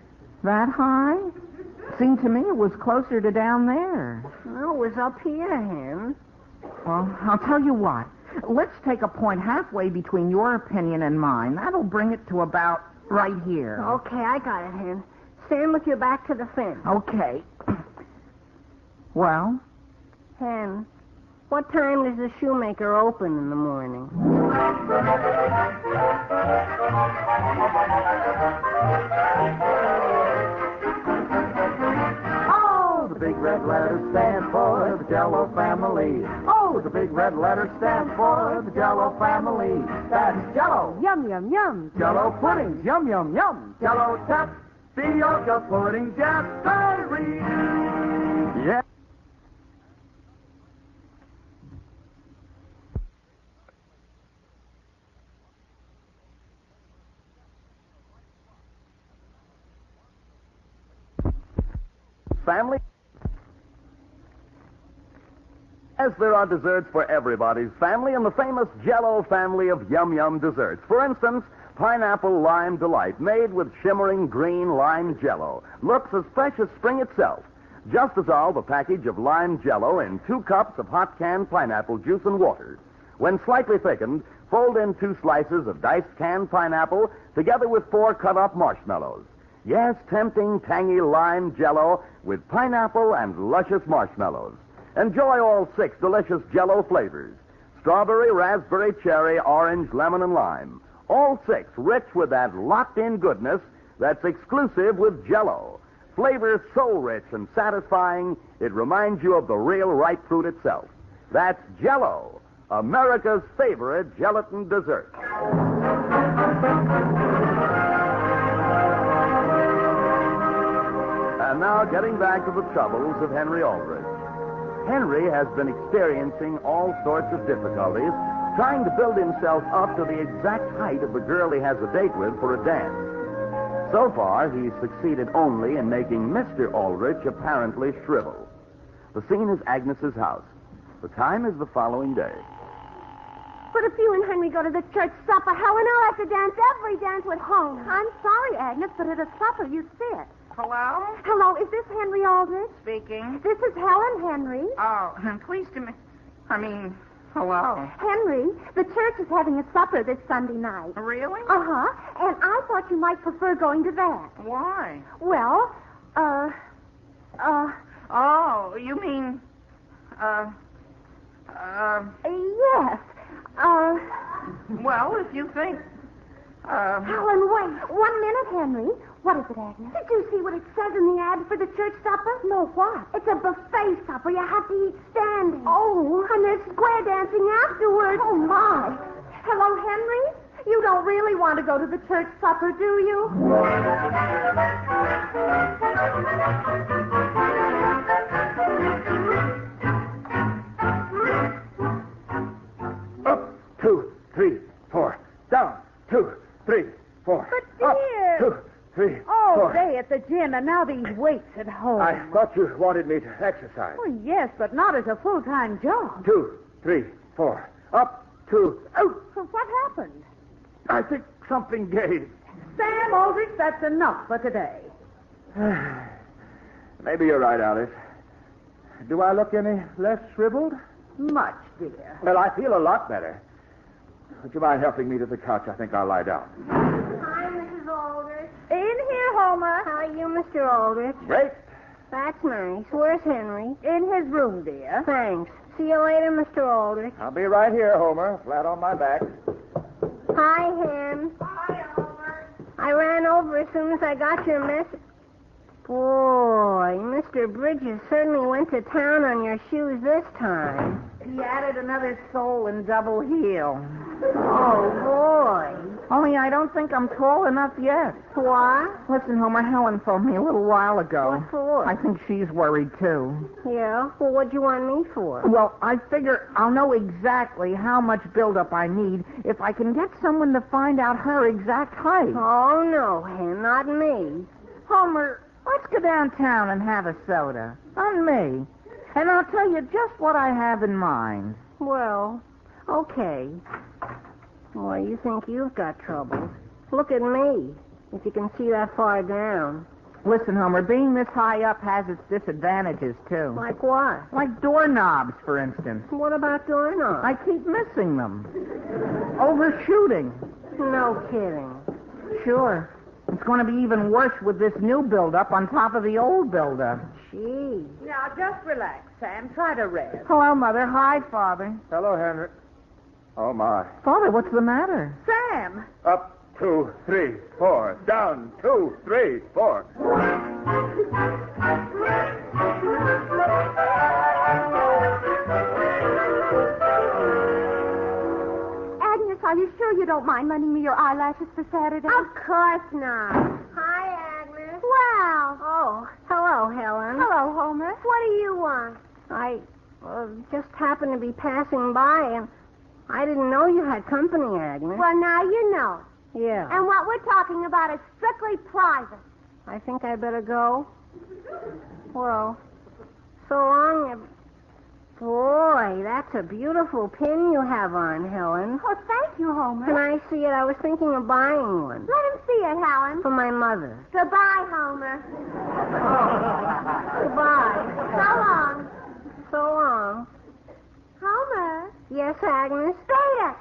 That high? Seemed to me it was closer to down there. No, it was up here, Hen. Well, I'll tell you what. Let's take a point halfway between your opinion and mine. That'll bring it to about right here. Okay, I got it, Hen. Stand with your back to the fence. Okay. Well? Hen, what time does the shoemaker open in the morning? Oh, the big red letters stand for the Jello family. Oh, the big red letters stand for the Jello family. That's Jello. Yum, yum, yum. Jello pudding. Yum, yum, yum. Jello tapioca pudding. Jaspery. Yeah. Family? Yes, there are desserts for everybody's family in the famous Jello family of yum-yum desserts. For instance, Pineapple Lime Delight, made with shimmering green lime Jello. Looks as fresh as spring itself. Just dissolve a package of lime Jello in 2 cups of hot canned pineapple juice and water. When slightly thickened, fold in 2 slices of diced canned pineapple together with 4 cut-up marshmallows. Yes, tempting, tangy lime Jello with pineapple and luscious marshmallows. Enjoy all 6 delicious Jello flavors: strawberry, raspberry, cherry, orange, lemon, and lime. All 6 rich with that locked-in goodness that's exclusive with Jello. Flavor so rich and satisfying, it reminds you of the real ripe fruit itself. That's Jello, America's favorite gelatin dessert. And now, getting back to the troubles of Henry Aldrich. Henry has been experiencing all sorts of difficulties trying to build himself up to the exact height of the girl he has a date with for a dance. So far, he's succeeded only in making Mr. Aldrich apparently shrivel. The scene is Agnes's house. The time is the following day. But if you and Henry go to the church supper, Helen, I'll have to dance every dance with Holmes. I'm sorry, Agnes, but at a supper you sit. Hello? Hello, is this Henry Aldrich? Speaking. This is Helen, Henry. Oh, pleased to meet... hello. Henry, the church is having a supper this Sunday night. Really? Uh-huh. And I thought you might prefer going to that. Why? Well, Oh, you mean... Yes. Well, if you think... Helen, wait. 1 minute, Henry. What is it, Agnes? Did you see what it says in the ad for the church supper? No, what? It's a buffet supper. You have to eat standing. Oh. And there's square dancing afterwards. Oh, my. Hello, Henry? You don't really want to go to the church supper, do you? Up, 2, 3, 4. Down, 2, 3, 4. But, dear. Up, 2, 3, All 4. day at the gym, and now these weights at home. I thought you wanted me to exercise. Oh, yes, but not as a full-time job. 2, 3, 4. Up, 2. Out. So what happened? I think something gave. Sam Aldrich, that's enough for today. Maybe you're right, Alice. Do I look any less shriveled? Much, dear. Well, I feel a lot better. Would you mind helping me to the couch? I think I'll lie down. Hi, Mrs. Aldrich. In here, Homer. How are you, Mr. Aldrich? Great. That's nice. Where's Henry? In his room, dear. Thanks. See you later, Mr. Aldrich. I'll be right here, Homer, flat on my back. Hi, Hen. Hi, Homer. I ran over as soon as I got your message. Boy, Mr. Bridges certainly went to town on your shoes this time. He added another sole and double heel. Oh, boy. Only I don't think I'm tall enough yet. What? Listen, Homer, Helen phoned me a little while ago. What for? I think she's worried, too. Yeah? Well, what'd you want me for? Well, I figure I'll know exactly how much buildup I need if I can get someone to find out her exact height. Oh, no, Hen, not me. Homer, let's go downtown and have a soda. On me. And I'll tell you just what I have in mind. Well, okay. Boy, you think you've got troubles. Look at me, if you can see that far down. Listen, Homer, being this high up has its disadvantages, too. Like what? Like doorknobs, for instance. What about doorknobs? I keep missing them. Overshooting. No kidding. Sure. It's going to be even worse with this new build-up on top of the old build-up. Gee. Now, just relax, Sam. Try to rest. Hello, Mother. Hi, Father. Hello, Henry. Oh, my. Father, what's the matter? Sam! Up, 2, 3, 4. Down, 2, 3, 4. Agnes, are you sure you don't mind lending me your eyelashes for Saturday? Of course not. Hi, Agnes. Wow. Oh, hello, Helen. Hello, Homer. What do you want? I just happened to be passing by, and I didn't know you had company, Agnes. Well, now you know. Yeah. And what we're talking about is strictly private. I think I better go. Well, so long. Boy, that's a beautiful pin you have on, Helen. Oh, thank you, Homer. Can I see it? I was thinking of buying one. Let him see it, Helen. For my mother. Goodbye, Homer. Goodbye. So long. So long. Homer. Yes, Agnes? Say it.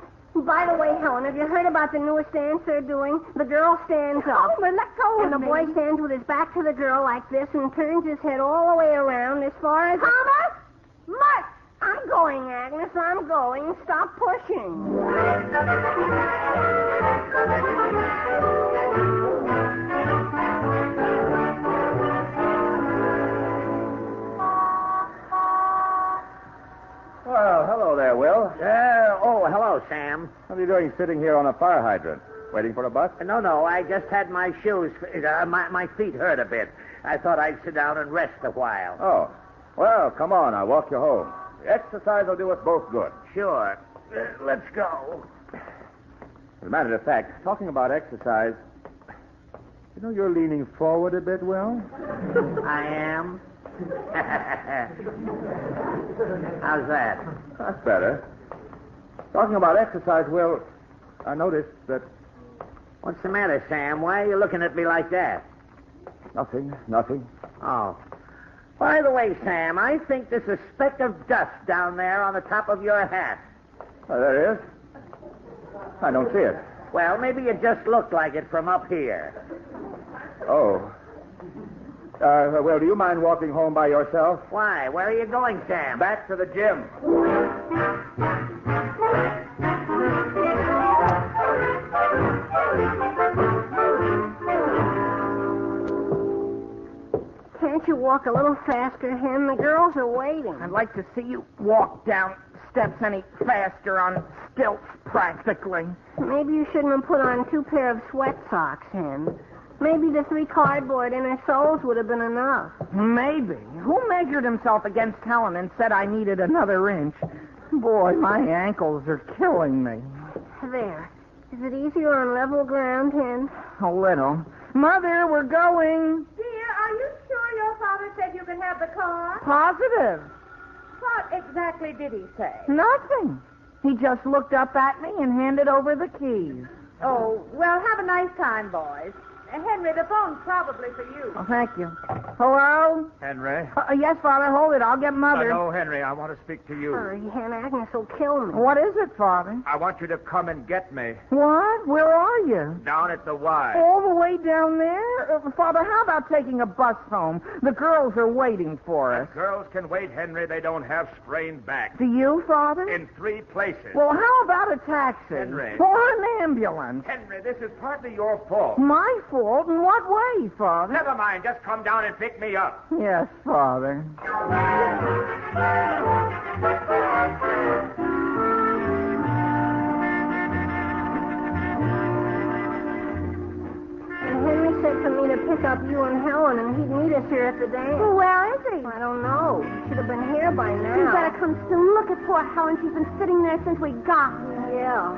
By the way, Helen, have you heard about the newest dance they're doing? The girl stands up. Homer, let go and of the me. boy stands with his back to the girl like this and turns his head all the way around as far as... Homer! March! I'm going, Agnes. I'm going. Stop pushing. Well, hello there, Will. Hello, Sam. What are you doing sitting here on a fire hydrant? Waiting for a bus? No, I just had my shoes. My feet hurt a bit. I thought I'd sit down and rest a while. Oh. Well, come on. I'll walk you home. The exercise will do us both good. Sure. Let's go. As a matter of fact, talking about exercise, you know you're leaning forward a bit, Will? I am. How's that? That's better. Talking about exercise, Will, I noticed that... What's the matter, Sam? Why are you looking at me like that? Nothing. Oh. By the way, Sam, I think there's a speck of dust down there on the top of your hat. Oh, there is? I don't see it. Well, maybe it just looked like it from up here. Oh. Well, do you mind walking home by yourself? Why? Where are you going, Sam? Back to the gym. Can't you walk a little faster, Hen? The girls are waiting. I'd like to see you walk down steps any faster on stilts, practically. Maybe you shouldn't have put on 2 pair of sweat socks, Hen. Maybe the 3 cardboard inner soles would have been enough. Maybe. Who measured himself against Helen and said I needed another inch? Boy, my ankles are killing me. There. Is it easier on level ground, Hen? A little. Mother, we're going. Dear, are you sure your father said you could have the car? Positive. What exactly did he say? Nothing. He just looked up at me and handed over the keys. Oh, well, have a nice time, boys. Henry, the phone's probably for you. Oh, thank you. Hello? Henry? Yes, Father, hold it. I'll get Mother. No, Henry, I want to speak to you. Hurry, Hen. Agnes will kill me. What is it, Father? I want you to come and get me. What? Where are you? Down at the Y. All the way down there? Father, how about taking a bus home? The girls are waiting for us. Girls can wait, Henry. They don't have sprained backs. Do you, Father? In 3 places. Well, how about a taxi? Henry. Or an ambulance? Henry, this is partly your fault. My fault? In what way, Father? Never mind. Just come down and pick me up. Yes, Father. link up you and Helen, and he'd meet us here at the dance. Well, where is he? I don't know. Should have been here by now. You better come soon. Look at poor Helen. She's been sitting there since we got here. Yeah.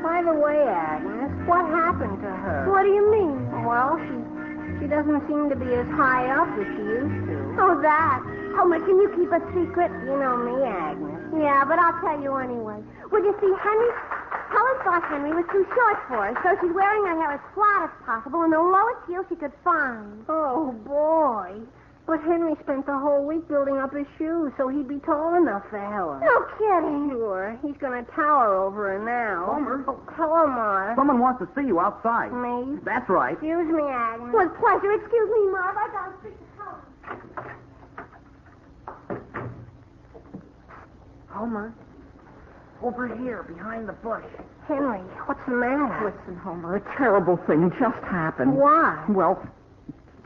By the way, Agnes, what happened to her? What do you mean? Well, she doesn't seem to be as high up as she used to. Oh, that. Homer, can you keep a secret? You know me, Agnes. Yeah, but I'll tell you anyway. Well, you see, Helen thought Henry was too short for her, so she's wearing her hair as flat as possible and the lowest heel she could find. Oh, boy. But Henry spent the whole week building up his shoes so he'd be tall enough for Helen. No kidding. Sure. He's going to tower over her now. Homer. Oh, hello, Marv. Someone wants to see you outside. Me? That's right. Excuse me, Agnes. With pleasure. Excuse me, Marv. I gotta speak to Helen. Homer, over here, behind the bush. Henry, what's the matter? Listen, Homer, a terrible thing just happened. What? Well,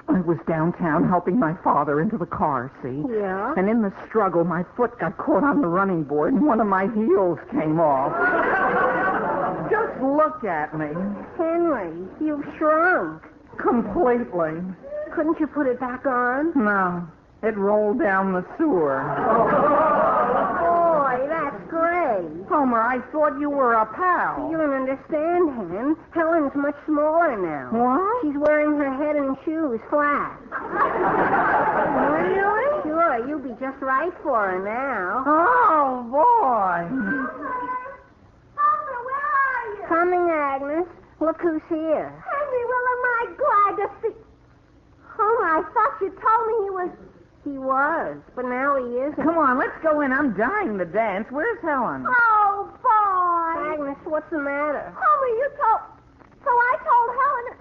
I was downtown helping my father into the car, see? Yeah? And in the struggle, my foot got caught on the running board and one of my heels came off. Just look at me. Henry, you've shrunk. Completely. Couldn't you put it back on? No. It rolled down the sewer. Boy, that's great. Homer, I thought you were a pal. You don't understand, Hen. Helen's much smaller now. What? She's wearing her head in shoes flat. Really? Sure, you'll be just right for her now. Oh, boy. Homer, where are you? Coming, Agnes. Look who's here. Henry, well, am I glad to see... Homer, I thought you told me he was... He was, but now he isn't. Come on, let's go in. I'm dying to dance. Where's Helen? Oh, boy. Agnes, what's the matter? Homer, you told... So I told Helen...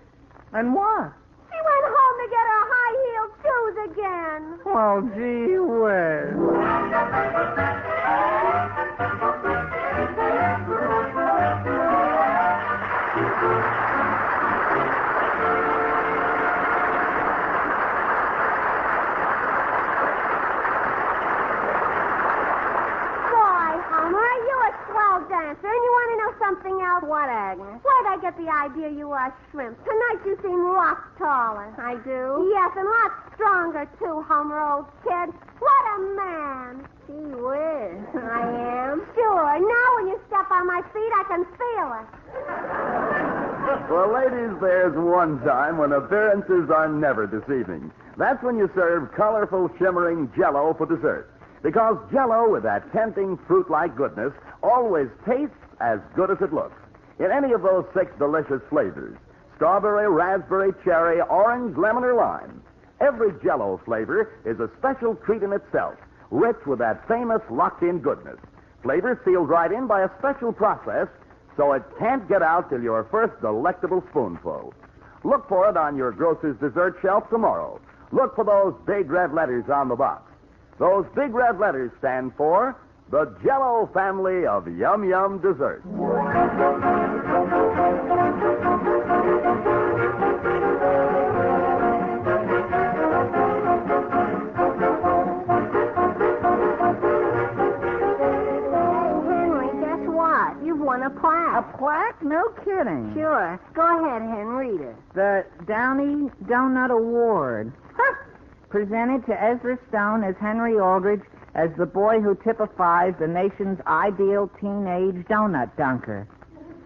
And what? She went home to get her high-heeled shoes again. Well, gee whiz. Dancer, and you want to know something else? What, Agnes? Where'd I get the idea you were shrimp? Tonight you seem lots taller. I do? Yes, and lots stronger, too, Homer, old kid. What a man. Gee whiz, I am? Sure. Now when you step on my feet, I can feel it. Well, ladies, there's one time when appearances are never deceiving. That's when you serve colorful, shimmering Jell-O for dessert. Because Jell-O, with that tempting fruit-like goodness, always tastes as good as it looks. In any of those 6 delicious flavors, strawberry, raspberry, cherry, orange, lemon, or lime, every Jell-O flavor is a special treat in itself, rich with that famous locked-in goodness. Flavor sealed right in by a special process, so it can't get out till your first delectable spoonful. Look for it on your grocer's dessert shelf tomorrow. Look for those big red letters on the box. Those big red letters stand for the Jell-O family of yum-yum desserts. Won a plaque. A plaque? No kidding. Sure. Go ahead, Hen, read it. The Downey Donut Award. Presented to Ezra Stone as Henry Aldrich as the boy who typifies the nation's ideal teenage donut dunker.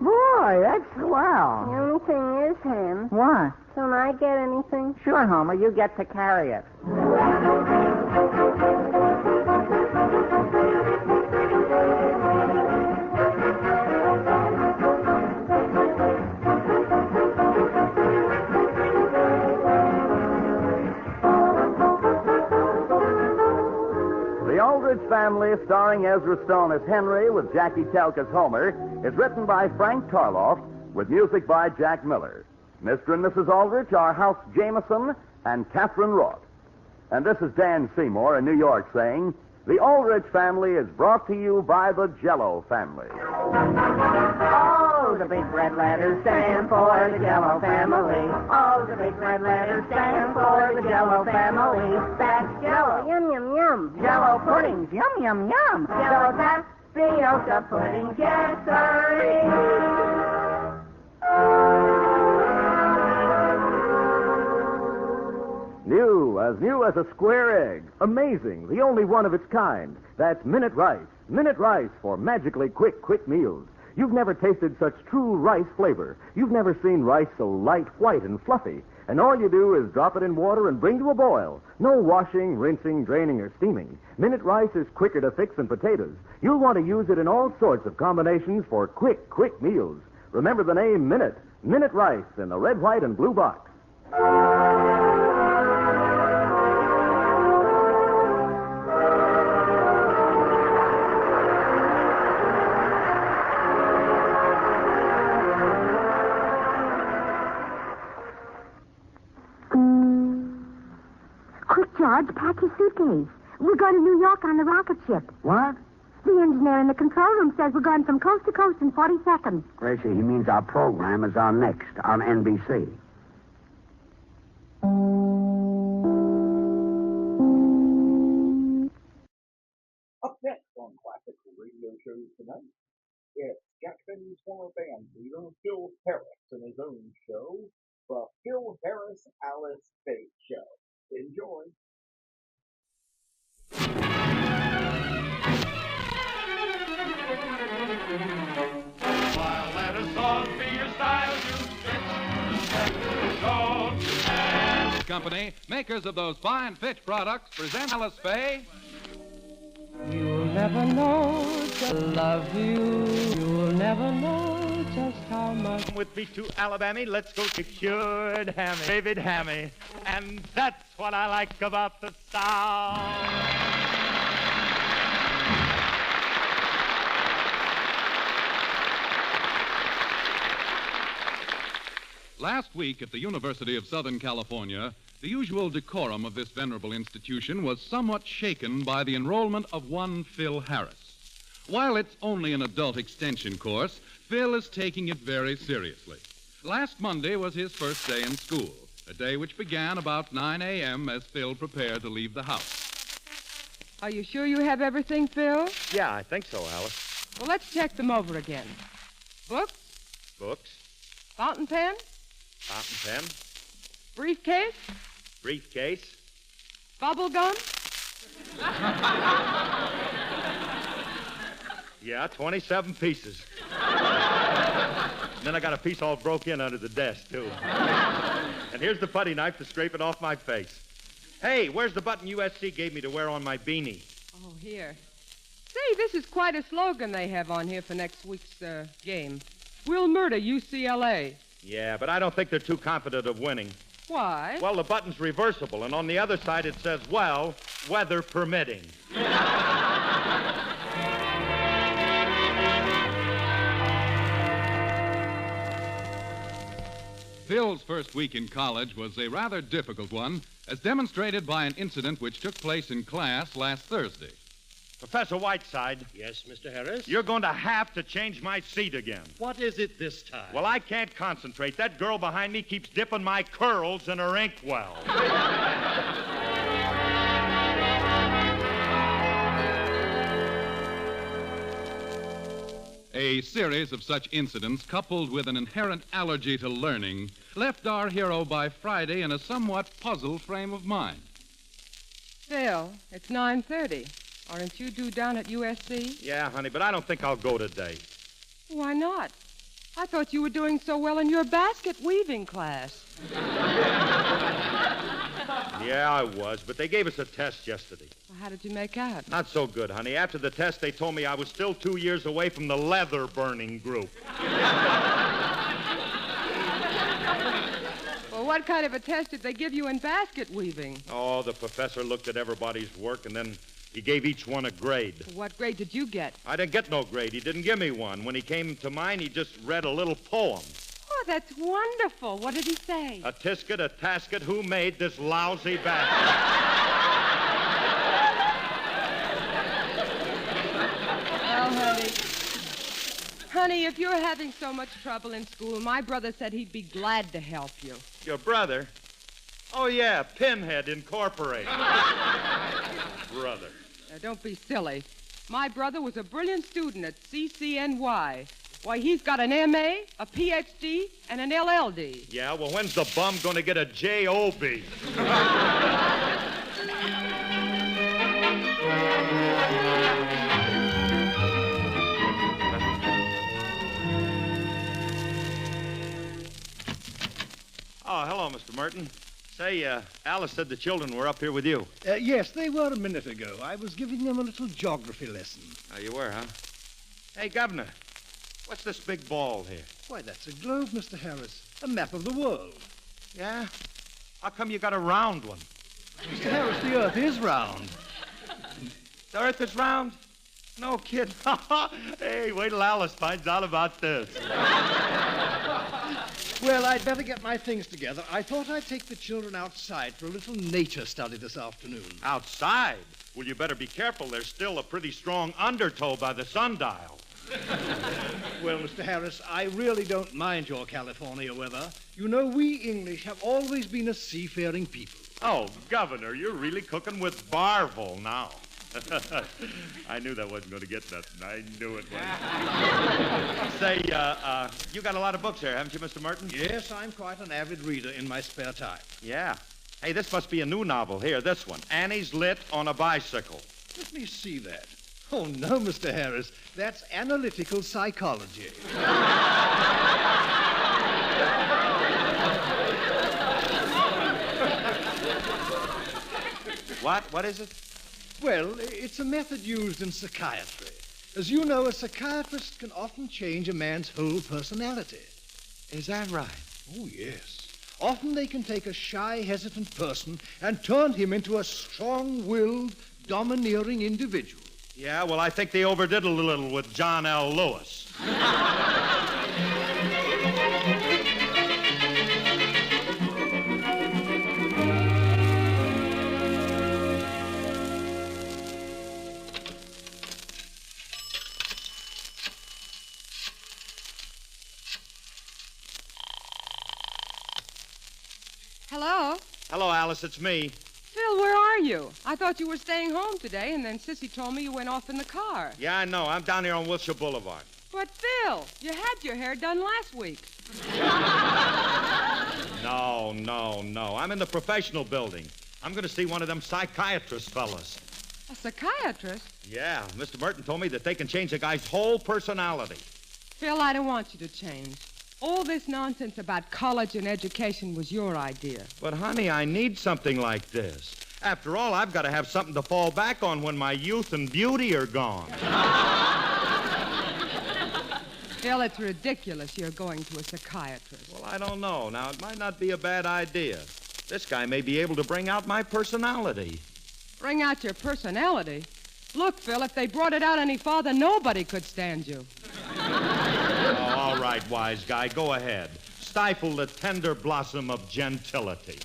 Boy, that's swell. The only thing is, Hen. What? Don't I get anything? Sure, Homer. You get to carry it. The Aldrich Family, starring Ezra Stone as Henry with Jackie Telk as Homer, is written by Frank Tarloff with music by Jack Miller. Mr. and Mrs. Aldrich are House Jameson and Catherine Roth. And this is Dan Seymour in New York saying, the Aldrich Family is brought to you by the Jell-O family. Oh, the big red letters stand for the Jell-O family. Oh, the big red letters stand for the Jell-O family. That's Jell-O. Yum, yum, yum. Jell-O puddings. Yum, yum, yum. Jell-O tapioca pudding. Yes, sirree. as new as a square egg. Amazing, the only one of its kind. That's Minute Rice. Minute Rice for magically quick meals. You've never tasted such true rice flavor. You've never seen rice so light, white, and fluffy. And all you do is drop it in water and bring to a boil. No washing, rinsing, draining, or steaming. Minute Rice is quicker to fix than potatoes. You'll want to use it in all sorts of combinations for quick meals. Remember the name Minute. Minute Rice in the red, white, and blue box. Quick, George, pack your suitcase. We're going to New York on the rocket ship. What? The engineer in the control room says we're going from coast to coast in 40 seconds. Gracie, he means our program is on next on NBC. Up next on classic radio shows tonight, it's Jack Benny's former band leader, Phil Harris, in his own show, the Phil Harris Alice Faye Show. Enjoy. While let us all be your style, you Company, makers of those fine Fitch products, present Alice Faye. You'll never know just love you. You'll never know just how much. With me to Alabama, let's go to cured hammy, David Hammy, and that's what I like about the South. Last week at the University of Southern California, the usual decorum of this venerable institution was somewhat shaken by the enrollment of one Phil Harris. While it's only an adult extension course, Phil is taking it very seriously. Last Monday was his first day in school, a day which began about 9 a.m. as Phil prepared to leave the house. Are you sure you have everything, Phil? Yeah, I think so, Alice. Well, let's check them over again. Books? Books, Fountain pen? fountain pen, Briefcase? briefcase, Bubble gum? yeah, 27 pieces. Then I got a piece all broke in under the desk, too. And here's the putty knife to scrape it off my face. Hey, where's the button USC gave me to wear on my beanie? Oh, here. Say, this is quite a slogan they have on here for next week's game. We'll murder UCLA. Yeah, but I don't think they're too confident of winning. Why? Well, the button's reversible, and on the other side it says, well, weather permitting. Phil's first week in college was a rather difficult one, as demonstrated by an incident which took place in class last Thursday. Professor Whiteside. Yes, Mr. Harris? You're going to have to change my seat again. What is it this time? Well, I can't concentrate. That girl behind me keeps dipping my curls in her inkwell. A series of such incidents, coupled with an inherent allergy to learning, left our hero by Friday in a somewhat puzzled frame of mind. Phil, it's 9:30. Aren't you due down at USC? Yeah, honey, but I don't think I'll go today. Why not? I thought you were doing so well in your basket weaving class. Yeah, I was, but they gave us a test yesterday. Well, how did you make out? Not so good, honey. After the test, they told me I was still 2 years away from the leather burning group. Well, what kind of a test did they give you in basket weaving? Oh, the professor looked at everybody's work, and then he gave each one a grade. What grade did you get? I didn't get no grade. He didn't give me one. When he came to mine, he just read a little poem. Oh, that's wonderful. What did he say? A tisket, a tasket, who made this lousy basket? Well, honey, if you're having so much trouble in school, my brother said he'd be glad to help you. Your brother? Oh, yeah, Pinhead Incorporated. Brother. Now, don't be silly. My brother was a brilliant student at CCNY. Why, he's got an MA, a PhD, and an LLD. Yeah, well, when's the bum going to get a JOB? Oh, hello, Mr. Merton. Say, Alice said the children were up here with you. Yes, they were a minute ago. I was giving them a little geography lesson. Oh, you were, huh? Hey, Governor, what's this big ball here? Why, that's a globe, Mr. Harris. A map of the world. Yeah? How come you got a round one? Mr. Harris, the Earth is round. The Earth is round? No kid. Hey, wait till Alice finds out about this. Well, I'd better get my things together. I thought I'd take the children outside for a little nature study this afternoon. Outside? Well, you better be careful. There's still a pretty strong undertow by the sundial. Well, Mr. Harris, I really don't mind your California weather. You know, we English have always been a seafaring people. Oh, Governor, you're really cooking with Barville now. I knew that wasn't going to get nothing. I knew it wasn't. Say, you got a lot of books here, haven't you, Mr. Merton? Yes, I'm quite an avid reader in my spare time. Yeah. Hey, this must be a new novel. Here, this one. Annie's Lit on a Bicycle. Let me see that. Oh, no, Mr. Harris. That's analytical psychology. What? What is it? Well, it's a method used in psychiatry. As you know, a psychiatrist can often change a man's whole personality. Is that right? Oh, yes. Often they can take a shy, hesitant person and turn him into a strong-willed, domineering individual. Yeah, well, I think they overdid a little with John L. Lewis. Hello? Hello, Alice, it's me. Phil, where are you? I thought you were staying home today, and then Sissy told me you went off in the car. Yeah, I know. I'm down here on Wilshire Boulevard. But, Phil, you had your hair done last week. No. I'm in the professional building. I'm going to see one of them psychiatrist fellas. A psychiatrist? Yeah, Mr. Merton told me that they can change a guy's whole personality. Phil, I don't want you to change. All this nonsense about college and education was your idea. But, honey, I need something like this. After all, I've got to have something to fall back on when my youth and beauty are gone. Phil, it's ridiculous you're going to a psychiatrist. Well, I don't know. Now, it might not be a bad idea. This guy may be able to bring out my personality. Bring out your personality? Look, Phil, if they brought it out any farther, nobody could stand you. Oh, all right, wise guy, go ahead. Stifle the tender blossom of gentility.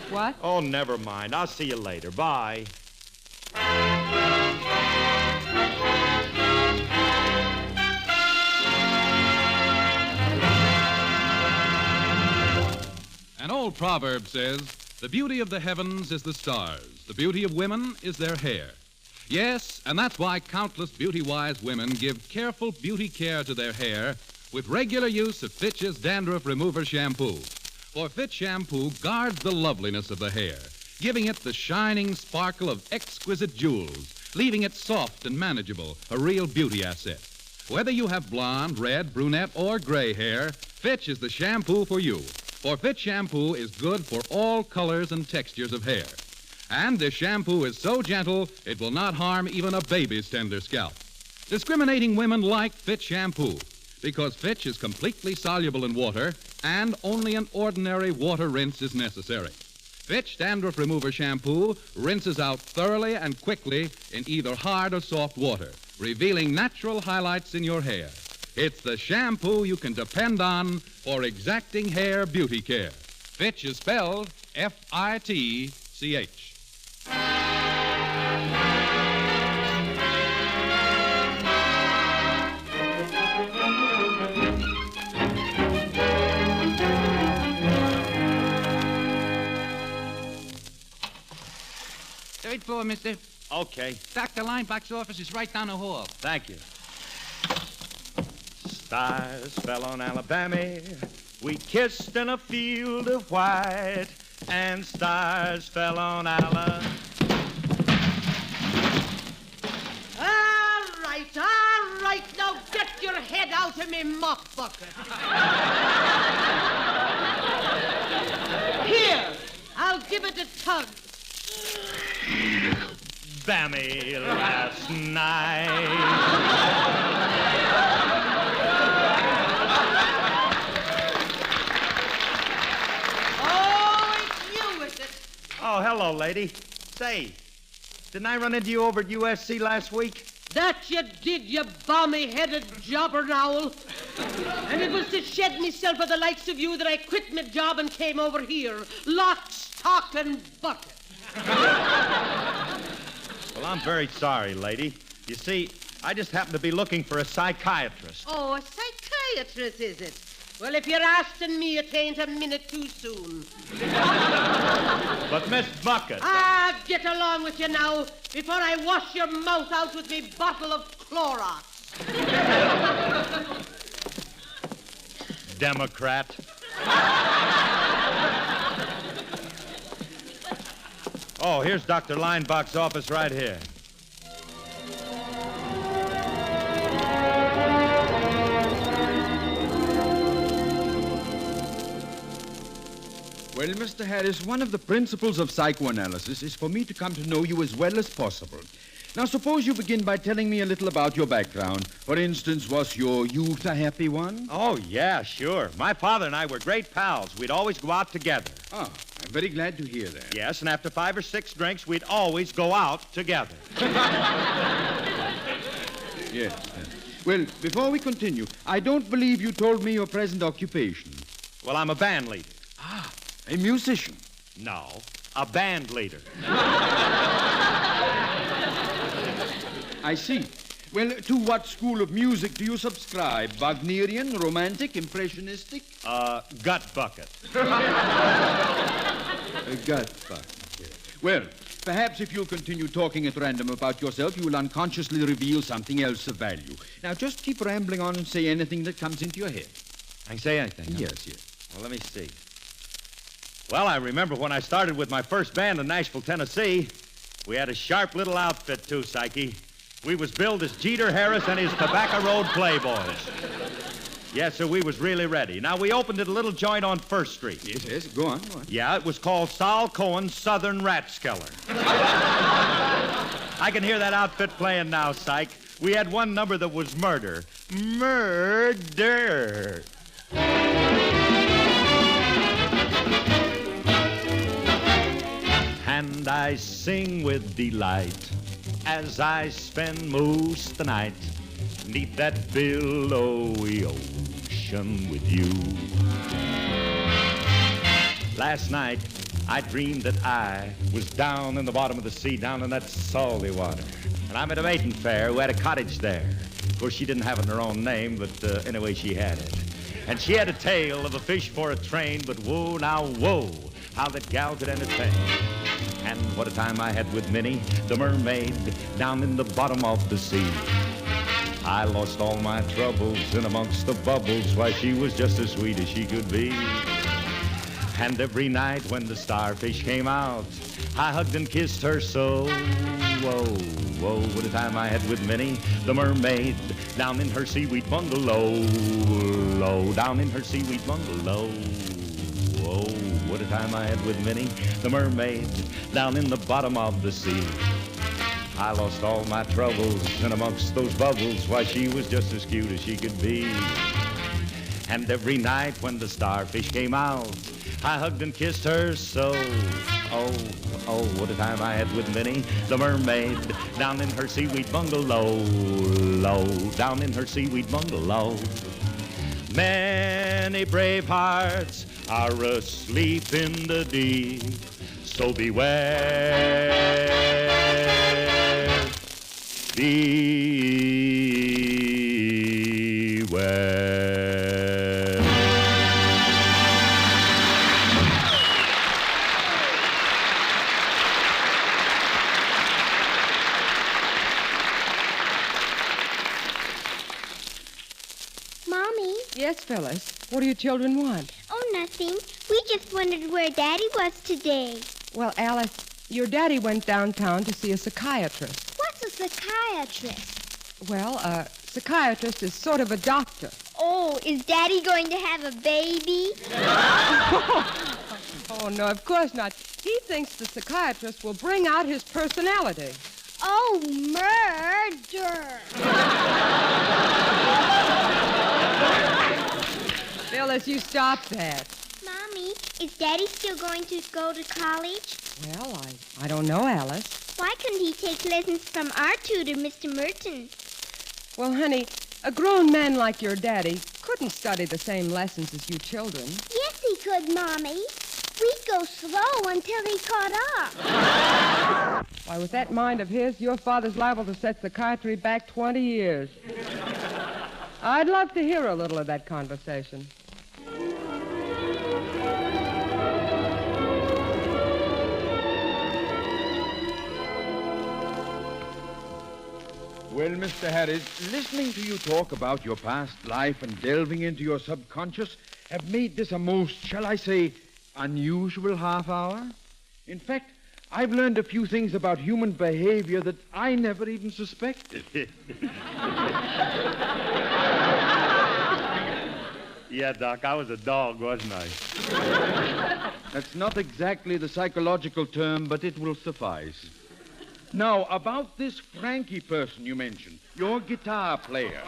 What? Oh, never mind. I'll see you later. Bye. An old proverb says, the beauty of the heavens is the stars. The beauty of women is their hair. Yes, and that's why countless beauty-wise women give careful beauty care to their hair with regular use of Fitch's Dandruff Remover Shampoo. For Fitch Shampoo guards the loveliness of the hair, giving it the shining sparkle of exquisite jewels, leaving it soft and manageable, a real beauty asset. Whether you have blonde, red, brunette, or gray hair, Fitch is the shampoo for you. For Fitch Shampoo is good for all colors and textures of hair. And this shampoo is so gentle, it will not harm even a baby's tender scalp. Discriminating women like Fitch Shampoo because Fitch is completely soluble in water and only an ordinary water rinse is necessary. Fitch Dandruff Remover Shampoo rinses out thoroughly and quickly in either hard or soft water, revealing natural highlights in your hair. It's the shampoo you can depend on for exacting hair beauty care. Fitch is spelled F-I-T-C-H. Third floor, mister. Okay. Dr. Lineback's office is right down the hall. Thank you. Stars fell on Alabama. We kissed in a field of white, and stars fell on Alabama. All right. Now get your head out of me mop bucket. hug. Bammy last night. Oh, it's you, is it? Oh, hello, lady. Say, didn't I run into you over at USC last week? That you did, you balmy-headed jobber owl. And it was to shed myself for the likes of you that I quit my job and came over here. Lock, stock, and bucket. Well, I'm very sorry, lady. You see, I just happened to be looking for a psychiatrist. Oh, a psychiatrist, is it? Well, if you're asking me, it ain't a minute too soon. But Miss Bucket... Ah, get along with you now before I wash your mouth out with me bottle of Clorox. Democrat. Oh, here's Dr. Leinbach's office right here. Well, Mr. Harris, one of the principles of psychoanalysis is for me to come to know you as well as possible. Now, suppose you begin by telling me a little about your background. For instance, was your youth a happy one? Oh, yeah, sure. My father and I were great pals. We'd always go out together. Ah, I'm very glad to hear that. Yes, and after 5 or 6 drinks, we'd always go out together. Yes. Well, before we continue, I don't believe you told me your present occupation. Well, I'm a band leader. Ah, a musician. No, a band leader. I see. Well, to what school of music do you subscribe? Wagnerian, romantic, impressionistic? Gut bucket. A gut bucket. Yes. Well, perhaps if you'll continue talking at random about yourself, you will unconsciously reveal something else of value. Now, just keep rambling on and say anything that comes into your head. I can say anything? Huh? Yes, yes. Well, let me see. Well, I remember when I started with my first band in Nashville, Tennessee. We had a sharp little outfit, too, Psyche. We was billed as Jeter Harris and his Tobacco Road Playboys. Yes, sir, we was really ready. Now, we opened at a little joint on First Street. Yes, yes, go on, go on. Yeah, it was called Sol Cohen's Southern Ratskeller. I can hear that outfit playing now, Psych. We had one number that was murder. Murder. And I sing with delight as I spend most the night 'neath that billowy ocean with you. Last night, I dreamed that I was down in the bottom of the sea, down in that salty water. And I met a maiden fair who had a cottage there. Of course, she didn't have it in her own name, but anyway, she had it. And she had a tale of a fish for a train, but whoa, now, whoa, how that gal could entertain. And what a time I had with Minnie, the mermaid, down in the bottom of the sea. I lost all my troubles in amongst the bubbles, why, she was just as sweet as she could be. And every night when the starfish came out, I hugged and kissed her so. Whoa, whoa, what a time I had with Minnie, the mermaid, down in her seaweed bungalow. Low, down in her seaweed bungalow. Whoa, what a time I had with Minnie, the mermaid, down in the bottom of the sea. I lost all my troubles in amongst those bubbles, why, she was just as cute as she could be. And every night when the starfish came out, I hugged and kissed her so. Oh, oh, what a time I had with Minnie, the mermaid, down in her seaweed bungalow. Low, down in her seaweed bungalow. Many brave hearts are asleep in the deep, so beware. Beware. Mommy? Yes, Phyllis. What do your children want? Oh, nothing. We just wondered where Daddy was today. Well, Alice, your daddy went downtown to see a psychiatrist. What's a psychiatrist? Well, a psychiatrist is sort of a doctor. Oh, is Daddy going to have a baby? Oh, no, of course not. He thinks the psychiatrist will bring out his personality. Oh, murder. Phyllis, you stop that. Mommy, is Daddy still going to go to college? Well, I don't know, Alice. Why couldn't he take lessons from our tutor, Mr. Merton? Well, honey, a grown man like your daddy couldn't study the same lessons as you children. Yes, he could, Mommy. We'd go slow until he caught up. Why, with that mind of his, your father's liable to set psychiatry back 20 years. I'd love to hear a little of that conversation. Well, Mr. Harris, listening to you talk about your past life and delving into your subconscious have made this a most, shall I say, unusual half hour. In fact, I've learned a few things about human behavior that I never even suspected. Yeah, Doc, I was a dog, wasn't I? That's not exactly the psychological term, but it will suffice. Now, about this Frankie person you mentioned, your guitar player.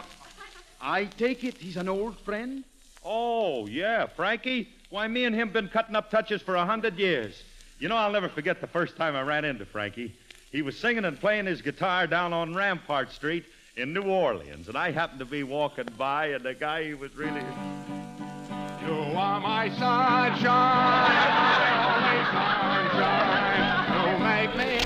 I take it he's an old friend? Oh, yeah, Frankie. Why, me and him been cutting up touches for 100 years. You know, I'll never forget the first time I ran into Frankie. He was singing and playing his guitar down on Rampart Street in New Orleans, and I happened to be walking by, and the guy, he was really... You are my sunshine, my only sunshine. You make me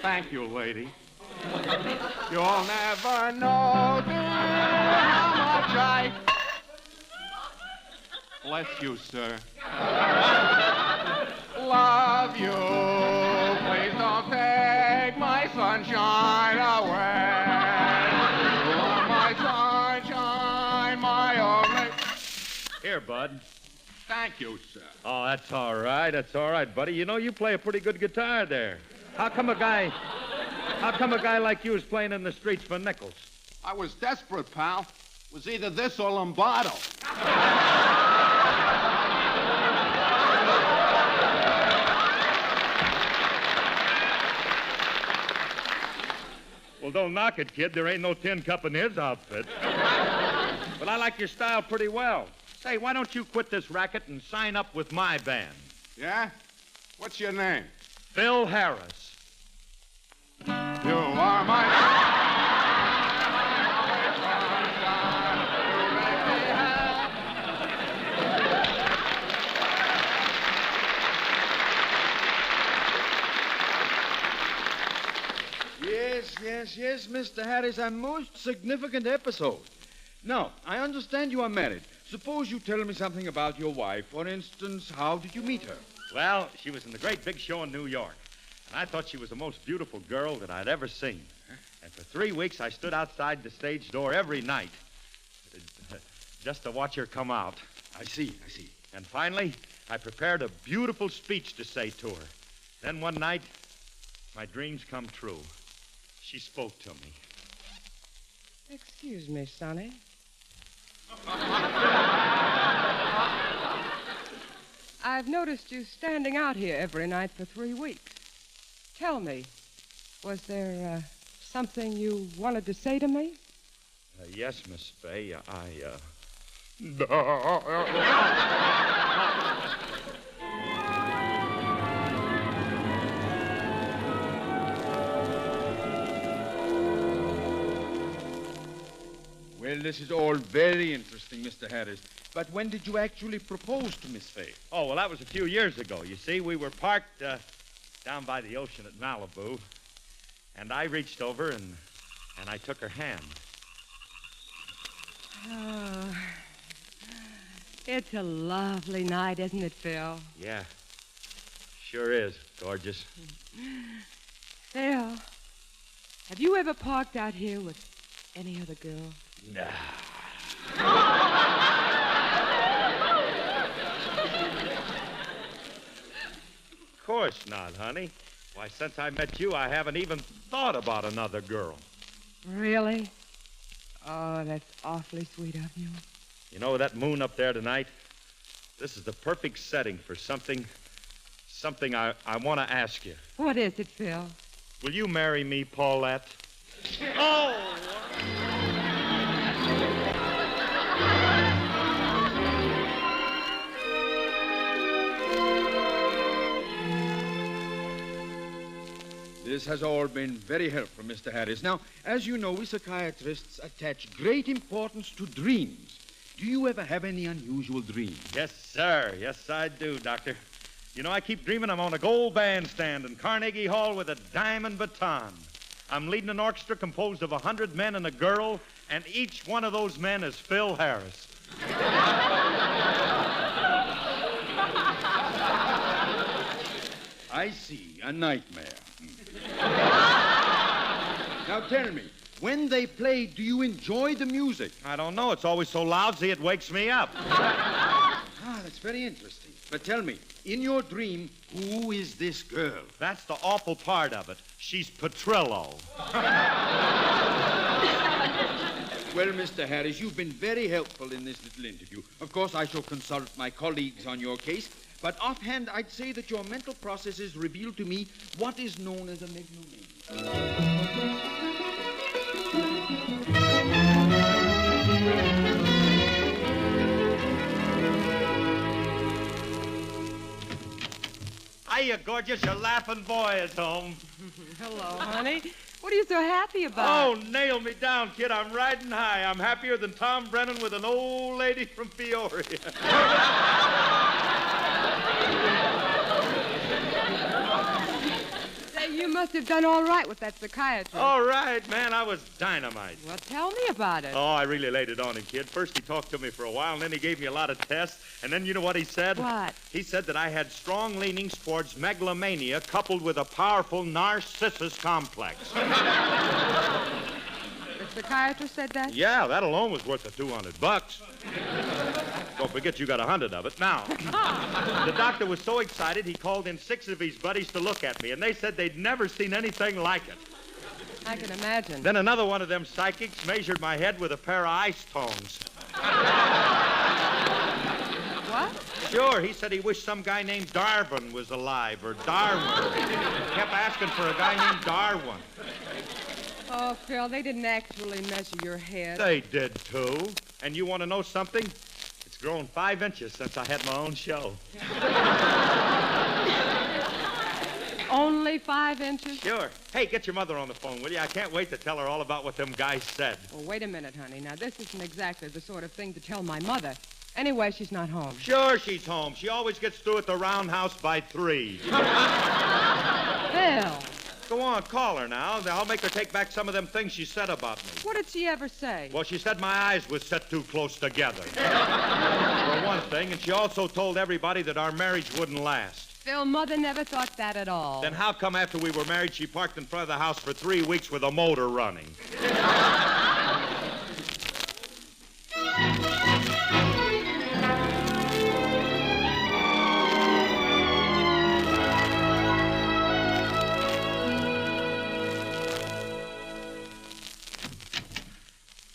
Thank you, lady. You'll never know, dear, how much I... Bless you, sir. Love you. Please don't take my sunshine away. You are my sunshine, my only... Here, bud. Thank you, sir. Oh, that's all right. That's all right, buddy. You know, you play a pretty good guitar there. How come a guy like you is playing in the streets for nickels? I was desperate, pal. It was either this or Lombardo. Well, don't knock it, kid. There ain't no tin cup in his outfit. But I like your style pretty well. Say, why don't you quit this racket and sign up with my band? Yeah? What's your name? Phil Harris. You are my... Yes, Mr. Harris, a most significant episode. Now, I understand you are married. Suppose you tell me something about your wife. For instance, how did you meet her? Well, she was in the great big show in New York, and I thought she was the most beautiful girl that I'd ever seen. And for 3 weeks, I stood outside the stage door every night just to watch her come out. I see. And finally, I prepared a beautiful speech to say to her. Then one night, my dreams come true. She spoke to me. Excuse me, Sonny. I've noticed you standing out here every night for 3 weeks. Tell me, was there something you wanted to say to me? Yes, Miss Faye, Well, this is all very interesting, Mr. Harris. But when did you actually propose to Miss Faye? Oh, well, that was a few years ago. You see, we were parked down by the ocean at Malibu, and I reached over and I took her hand. Oh, it's a lovely night, isn't it, Phil? Yeah, sure is, gorgeous. Phil, have you ever parked out here with any other girl? Nah. Of course not, honey. Why, since I met you, I haven't even thought about another girl. Really? Oh, that's awfully sweet of you. You know, that moon up there tonight, this is the perfect setting for something I want to ask you. What is it, Phil? Will you marry me, Paulette? Oh! This has all been very helpful, Mr. Harris. Now, as you know, we psychiatrists attach great importance to dreams. Do you ever have any unusual dreams? Yes, sir. Yes, I do, Doctor. You know, I keep dreaming I'm on a gold bandstand in Carnegie Hall with a diamond baton. I'm leading an orchestra composed of 100 men and a girl, and each one of those men is Phil Harris. I see. A nightmare. Now tell me, when they play, do you enjoy the music? I don't know. It's always so lousy it wakes me up. That's very interesting. But tell me, in your dream, who is this girl? That's the awful part of it. She's Petrillo. Well, Mr. Harris, you've been very helpful in this little interview. Of course, I shall consult my colleagues on your case, but offhand, I'd say that your mental processes reveal to me what is known as a megalomania. Hiya, gorgeous. Your laughing boy is home. Hello, honey. What are you so happy about? Oh, nail me down, kid. I'm riding high. I'm happier than Tom Brennan with an old lady from Peoria. Say, you must have done all right with that psychiatrist. All right, man. I was dynamite. Well, tell me about it. Oh, I really laid it on him, kid. First, he talked to me for a while, and then he gave me a lot of tests. And then you know what he said? What? He said that I had strong leanings towards megalomania coupled with a powerful narcissus complex. The psychiatrist said that? Yeah, that alone was worth the $200. Don't forget you got 100 of it. Now, the doctor was so excited he called in 6 of his buddies to look at me, and they said they'd never seen anything like it. I can imagine. Then another one of them psychics measured my head with a pair of ice tongs. What? Sure, he said he wished some guy named Darwin was alive, or Darwin. Kept asking for a guy named Darwin. Oh, Phil, they didn't actually measure your head. They did, too. And you want to know something? It's grown 5 inches since I had my own show. Only 5 inches? Sure. Hey, get your mother on the phone, will you? I can't wait to tell her all about what them guys said. Well, wait a minute, honey. Now, this isn't exactly the sort of thing to tell my mother. Anyway, she's not home. Sure she's home. She always gets through at the roundhouse by 3. Phil. Go on, call her now. I'll make her take back some of them things she said about me. What did she ever say? Well, she said my eyes was set too close together. For one thing, and she also told everybody that our marriage wouldn't last. Phil, Mother never thought that at all. Then how come after we were married, she parked in front of the house for 3 weeks with a motor running?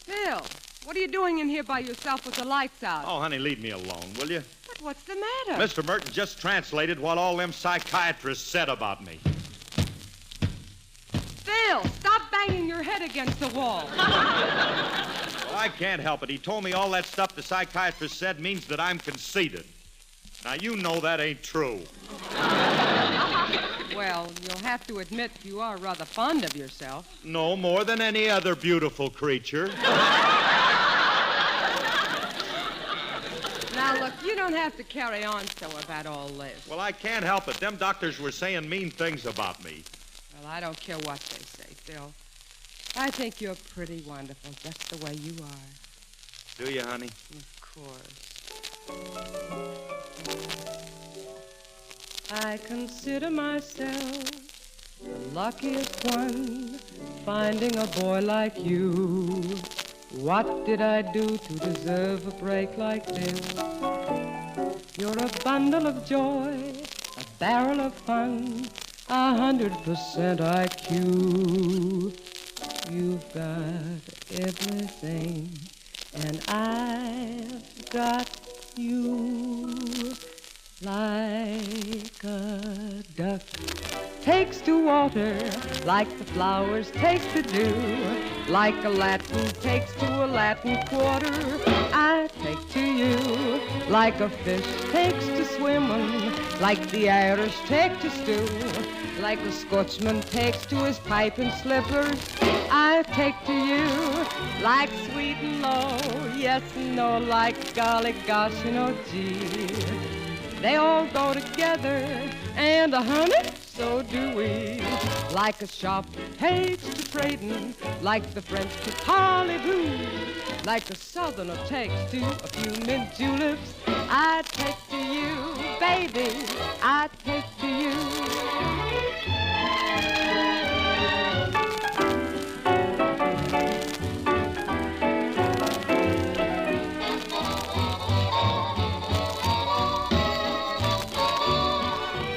Phil, what are you doing in here by yourself with the lights out? Oh, honey, leave me alone, will you? But what's the matter? Mr. Merton just translated what all them psychiatrists said about me. Phil, stop banging your head against the wall. Well, I can't help it. He told me all that stuff the psychiatrist said means that I'm conceited. Now, you know that ain't true. Well, you'll have to admit you are rather fond of yourself. No more than any other beautiful creature. Now, look, you don't have to carry on so about all this. Well, I can't help it. Them doctors were saying mean things about me. Well, I don't care what they say, Phil. I think you're pretty wonderful just the way you are. Do you, honey? Of course. I consider myself the luckiest one finding a boy like you. What did I do to deserve a break like this? You're a bundle of joy, a barrel of fun, 100% IQ. You've got everything, and I've got you. Like a duck takes to water, like the flowers takes to dew, like a Latin takes to a Latin quarter, I take to you. Like a fish takes to swimming, like the Irish take to stew, like a Scotchman takes to his pipe and slippers, I take to you. Like sweet and low, yes and no, like golly gosh, you know, gee. They all go together, and honey, so do we. Like a shop takes to trading, like the French to parlez-vous, like a southerner takes to a few mint juleps, I take to you, baby, I take to you.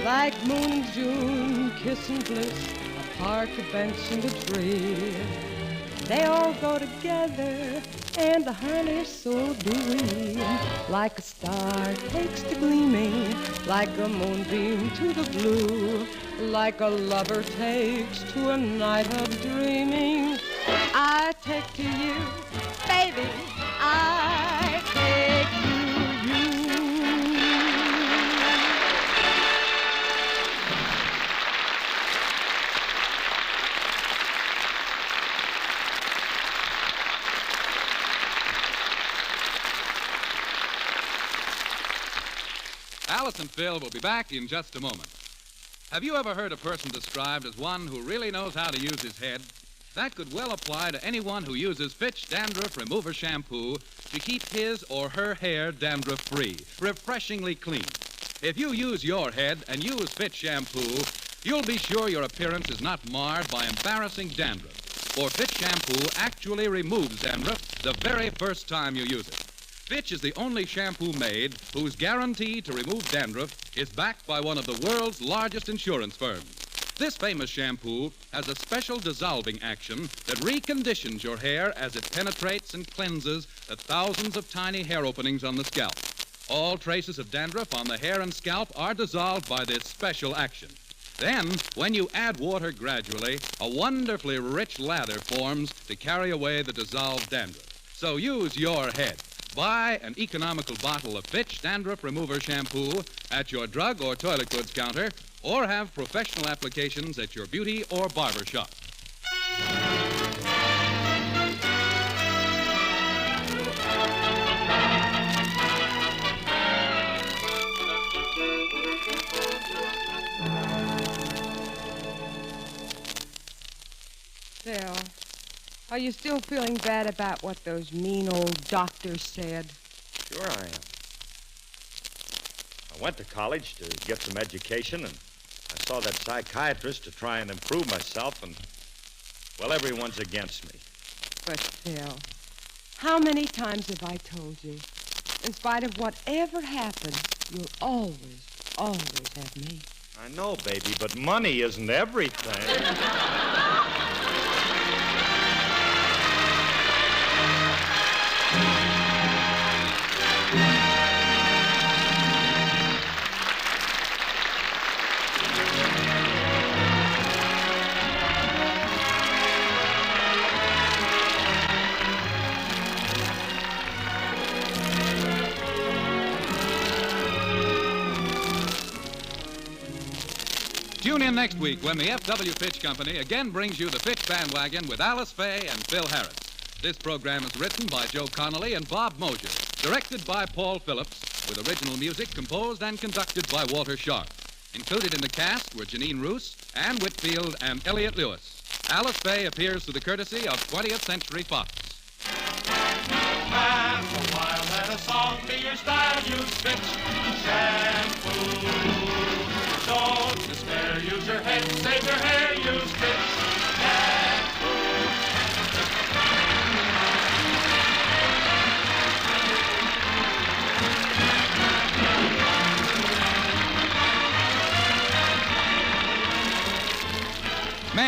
Like moon and June, kiss and bliss, a park, a bench, and a tree. They all go together, and honey, so do we. Like a star takes to gleaming, like a moonbeam to the blue, like a lover takes to a night of dreaming, I take to you, baby, I take to you. Alice and Phil will be back in just a moment. Have you ever heard a person described as one who really knows how to use his head? That could well apply to anyone who uses Fitch Dandruff Remover Shampoo to keep his or her hair dandruff-free, refreshingly clean. If you use your head and use Fitch Shampoo, you'll be sure your appearance is not marred by embarrassing dandruff. For Fitch Shampoo actually removes dandruff the very first time you use it. Fitch is the only shampoo made whose guarantee to remove dandruff is backed by one of the world's largest insurance firms. This famous shampoo has a special dissolving action that reconditions your hair as it penetrates and cleanses the thousands of tiny hair openings on the scalp. All traces of dandruff on the hair and scalp are dissolved by this special action. Then, when you add water gradually, a wonderfully rich lather forms to carry away the dissolved dandruff. So use your head. Buy an economical bottle of Fitch Dandruff Remover Shampoo at your drug or toilet goods counter, or have professional applications at your beauty or barber shop. Phil, are you still feeling bad about what those mean old doctors said? Sure I am. I went to college to get some education, and I saw that psychiatrist to try and improve myself, and, well, everyone's against me. But, Phil, how many times have I told you, in spite of whatever happened, you'll always, always have me? I know, baby, but money isn't everything. Tune in next week when the F.W. Fitch Company again brings you the Fitch Bandwagon with Alice Faye and Phil Harris. This program is written by Joe Connolly and Bob Mosier, directed by Paul Phillips, with original music composed and conducted by Walter Sharp. Included in the cast were Janine Roos, Ann Whitfield, and Elliott Lewis. Alice Faye appears through the courtesy of 20th Century Fox. And for a while, let a song be your style. Use Fitch shampoo. Don't despair, use your head, save your hair, use Fitch shampoo.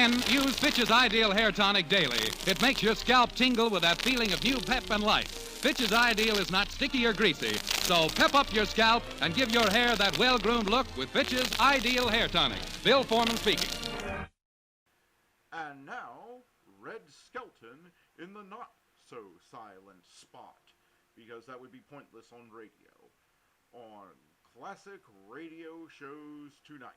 Men, use Fitch's Ideal Hair Tonic daily. It makes your scalp tingle with that feeling of new pep and life. Fitch's Ideal is not sticky or greasy, so pep up your scalp and give your hair that well-groomed look with Fitch's Ideal Hair Tonic. Bill Foreman speaking. And now, Red Skelton in the not-so-silent spot, because that would be pointless on radio. On Classic Radio Shows Tonight.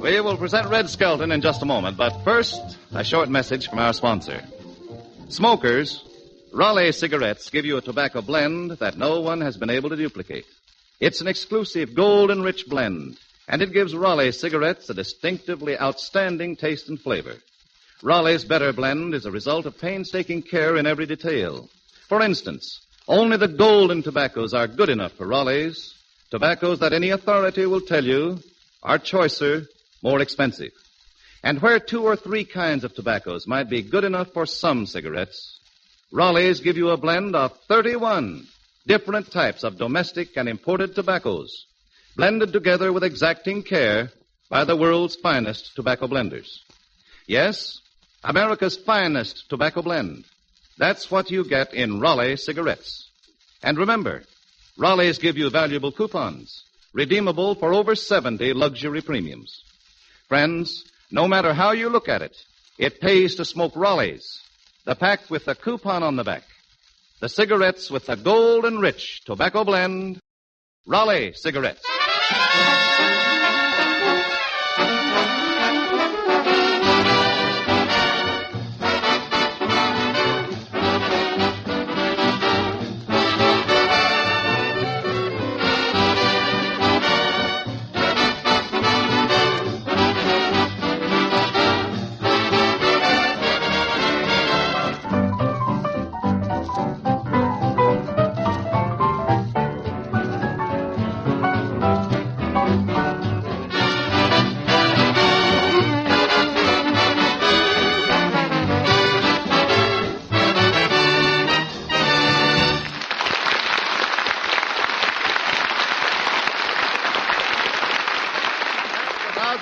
We will present Red Skelton in just a moment, but first, a short message from our sponsor. Smokers, Raleigh cigarettes give you a tobacco blend that no one has been able to duplicate. It's an exclusive gold-enriched blend, and it gives Raleigh cigarettes a distinctively outstanding taste and flavor. Raleigh's Better blend is a result of painstaking care in every detail. For instance, only the golden tobaccos are good enough for Raleigh's, tobaccos that any authority will tell you are choicer, more expensive. And where 2 or 3 kinds of tobaccos might be good enough for some cigarettes, Raleigh's give you a blend of 31 different types of domestic and imported tobaccos, blended together with exacting care by the world's finest tobacco blenders. Yes, America's finest tobacco blend. That's what you get in Raleigh cigarettes. And remember, Raleigh's give you valuable coupons, redeemable for over 70 luxury premiums. Friends, no matter how you look at it, it pays to smoke Raleigh's, the pack with the coupon on the back, the cigarettes with the gold-enriched tobacco blend, Raleigh cigarettes.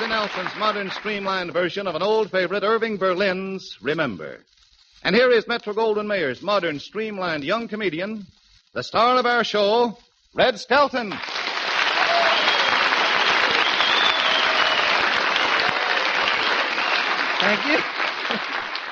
Nelson's modern streamlined version of an old favorite, Irving Berlin's Remember. And here is Metro-Goldwyn-Mayer's modern streamlined young comedian, the star of our show, Red Skelton. Thank you.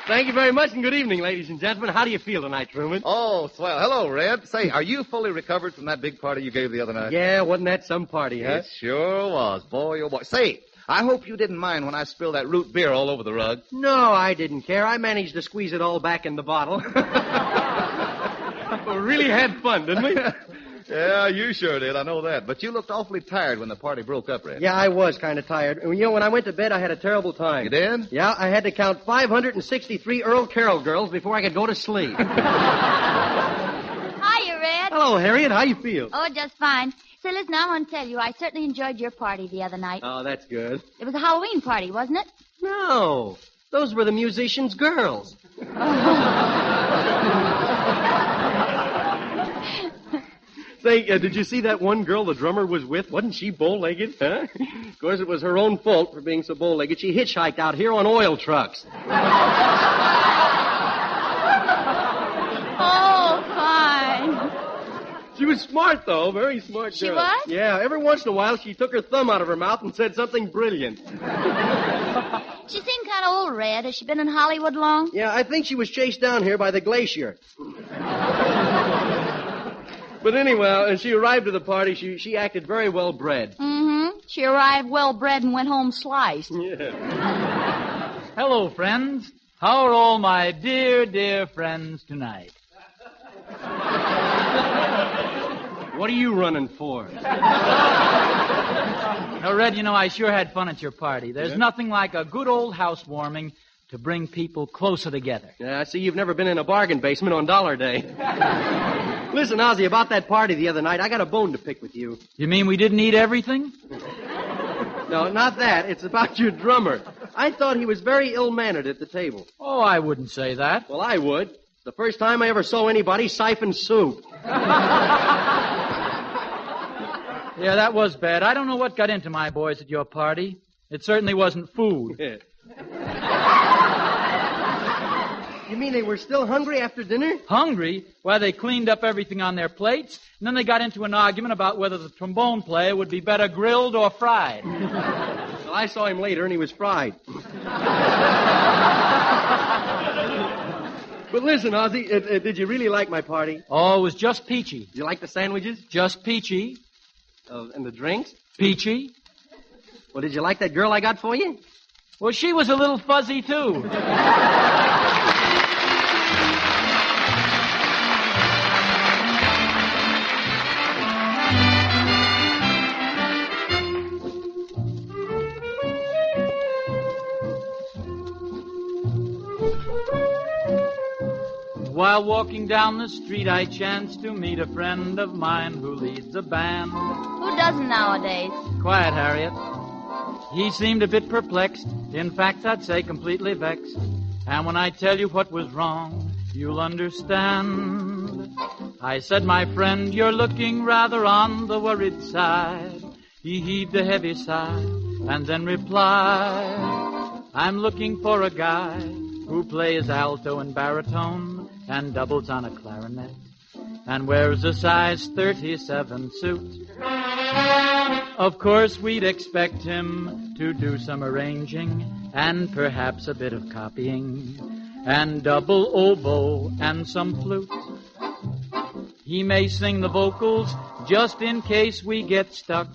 Thank you very much, and good evening, ladies and gentlemen. How do you feel tonight, Truman? Oh, swell. Hello, Red. Say, are you fully recovered from that big party you gave the other night? Yeah, wasn't that some party, huh? It sure was. Boy, oh boy. Say, I hope you didn't mind when I spilled that root beer all over the rug. No, I didn't care. I managed to squeeze it all back in the bottle. We really had fun, didn't we? Yeah, you sure did. I know that. But you looked awfully tired when the party broke up, Red. Yeah, I was kind of tired. You know, when I went to bed, I had a terrible time. You did? Yeah, I had to count 563 Earl Carroll girls before I could go to sleep. Hiya, Red. Hello, Harriet. How you feel? Oh, just fine. Say, listen, I want to tell you, I certainly enjoyed your party the other night. Oh, that's good. It was a Halloween party, wasn't it? No. Those were the musicians' girls. Say, did you see that one girl the drummer was with? Wasn't she bow-legged, huh? Of course, it was her own fault for being so bow-legged. She hitchhiked out here on oil trucks. Oh, fine. She was smart, though. Very smart girl. She was? Yeah, every once in a while, she took her thumb out of her mouth and said something brilliant. She seemed kind of old, Red. Has she been in Hollywood long? Yeah, I think she was chased down here by the glacier. But anyway, as she arrived at the party, she acted very well bred. Mm-hmm. She arrived well-bred and went home sliced. Hello, friends. How are all my dear, dear friends tonight? What are you running for? Now, Red, you know, I sure had fun at your party. There's nothing like a good old housewarming to bring people closer together. Yeah, I see you've never been in a bargain basement on Dollar Day. Listen, Ozzy, about that party the other night, I got a bone to pick with you. You mean we didn't eat everything? No, not that. It's about your drummer. I thought he was very ill-mannered at the table. Oh, I wouldn't say that. Well, I would. It's the first time I ever saw anybody siphon soup. Yeah, that was bad. I don't know what got into my boys at your party. It certainly wasn't food. Yeah. You mean they were still hungry after dinner? Hungry? Why, they cleaned up everything on their plates, and then they got into an argument about whether the trombone player would be better grilled or fried. Well, I saw him later, and he was fried. But listen, Ozzy, did you really like my party? Oh, it was just peachy. Did you like the sandwiches? Just peachy. And the drinks? Peachy. Well, did you like that girl I got for you? Well, she was a little fuzzy, too. While walking down the street, I chanced to meet a friend of mine who leads a band. Who doesn't nowadays? Quiet, Harriet. He seemed a bit perplexed. In fact, I'd say completely vexed. And when I tell you what was wrong, you'll understand. I said, my friend, you're looking rather on the worried side. He heaved a heavy sigh and then replied, I'm looking for a guy who plays alto and baritone and doubles on a clarinet and wears a size 37 suit. Of course, we'd expect him to do some arranging and perhaps a bit of copying and double oboe and some flute. He may sing the vocals just in case we get stuck.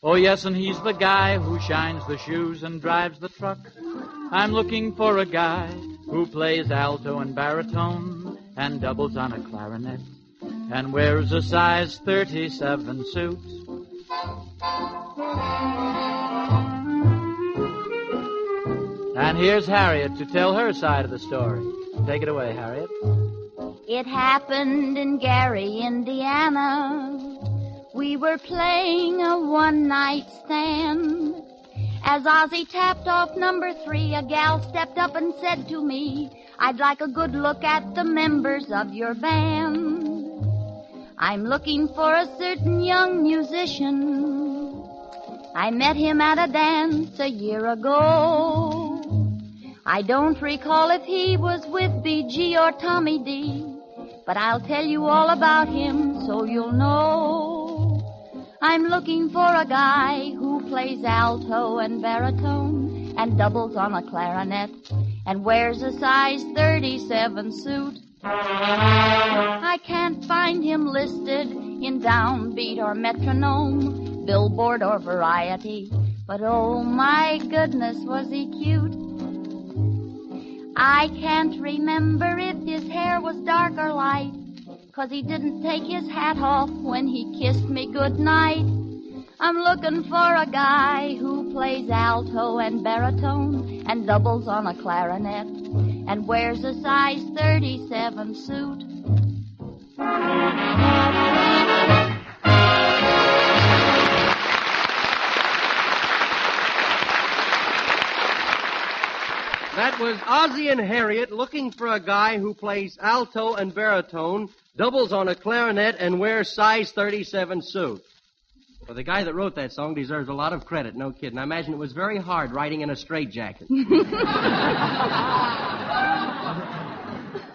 Oh, yes, and he's the guy who shines the shoes and drives the truck. I'm looking for a guy who plays alto and baritone and doubles on a clarinet and wears a size 37 suit. And here's Harriet to tell her side of the story. Take it away, Harriet. It happened in Gary, Indiana. We were playing a one-night stand. As Ozzy tapped off number 3, a gal stepped up and said to me, I'd like a good look at the members of your band. I'm looking for a certain young musician. I met him at a dance a year ago. I don't recall if he was with BG or Tommy D, but I'll tell you all about him so you'll know. I'm looking for a guy who plays alto and baritone and doubles on a clarinet and wears a size 37 suit. I can't find him listed in Downbeat or Metronome, Billboard or Variety, but oh my goodness, was he cute. I can't remember if his hair was dark or light, 'cause he didn't take his hat off when he kissed me goodnight. I'm looking for a guy who plays alto and baritone and doubles on a clarinet and wears a size 37 suit. That was Ozzy and Harriet looking for a guy who plays alto and baritone, doubles on a clarinet, and wears size 37 suit. Well, the guy that wrote that song deserves a lot of credit, no kidding. I imagine it was very hard writing in a straitjacket.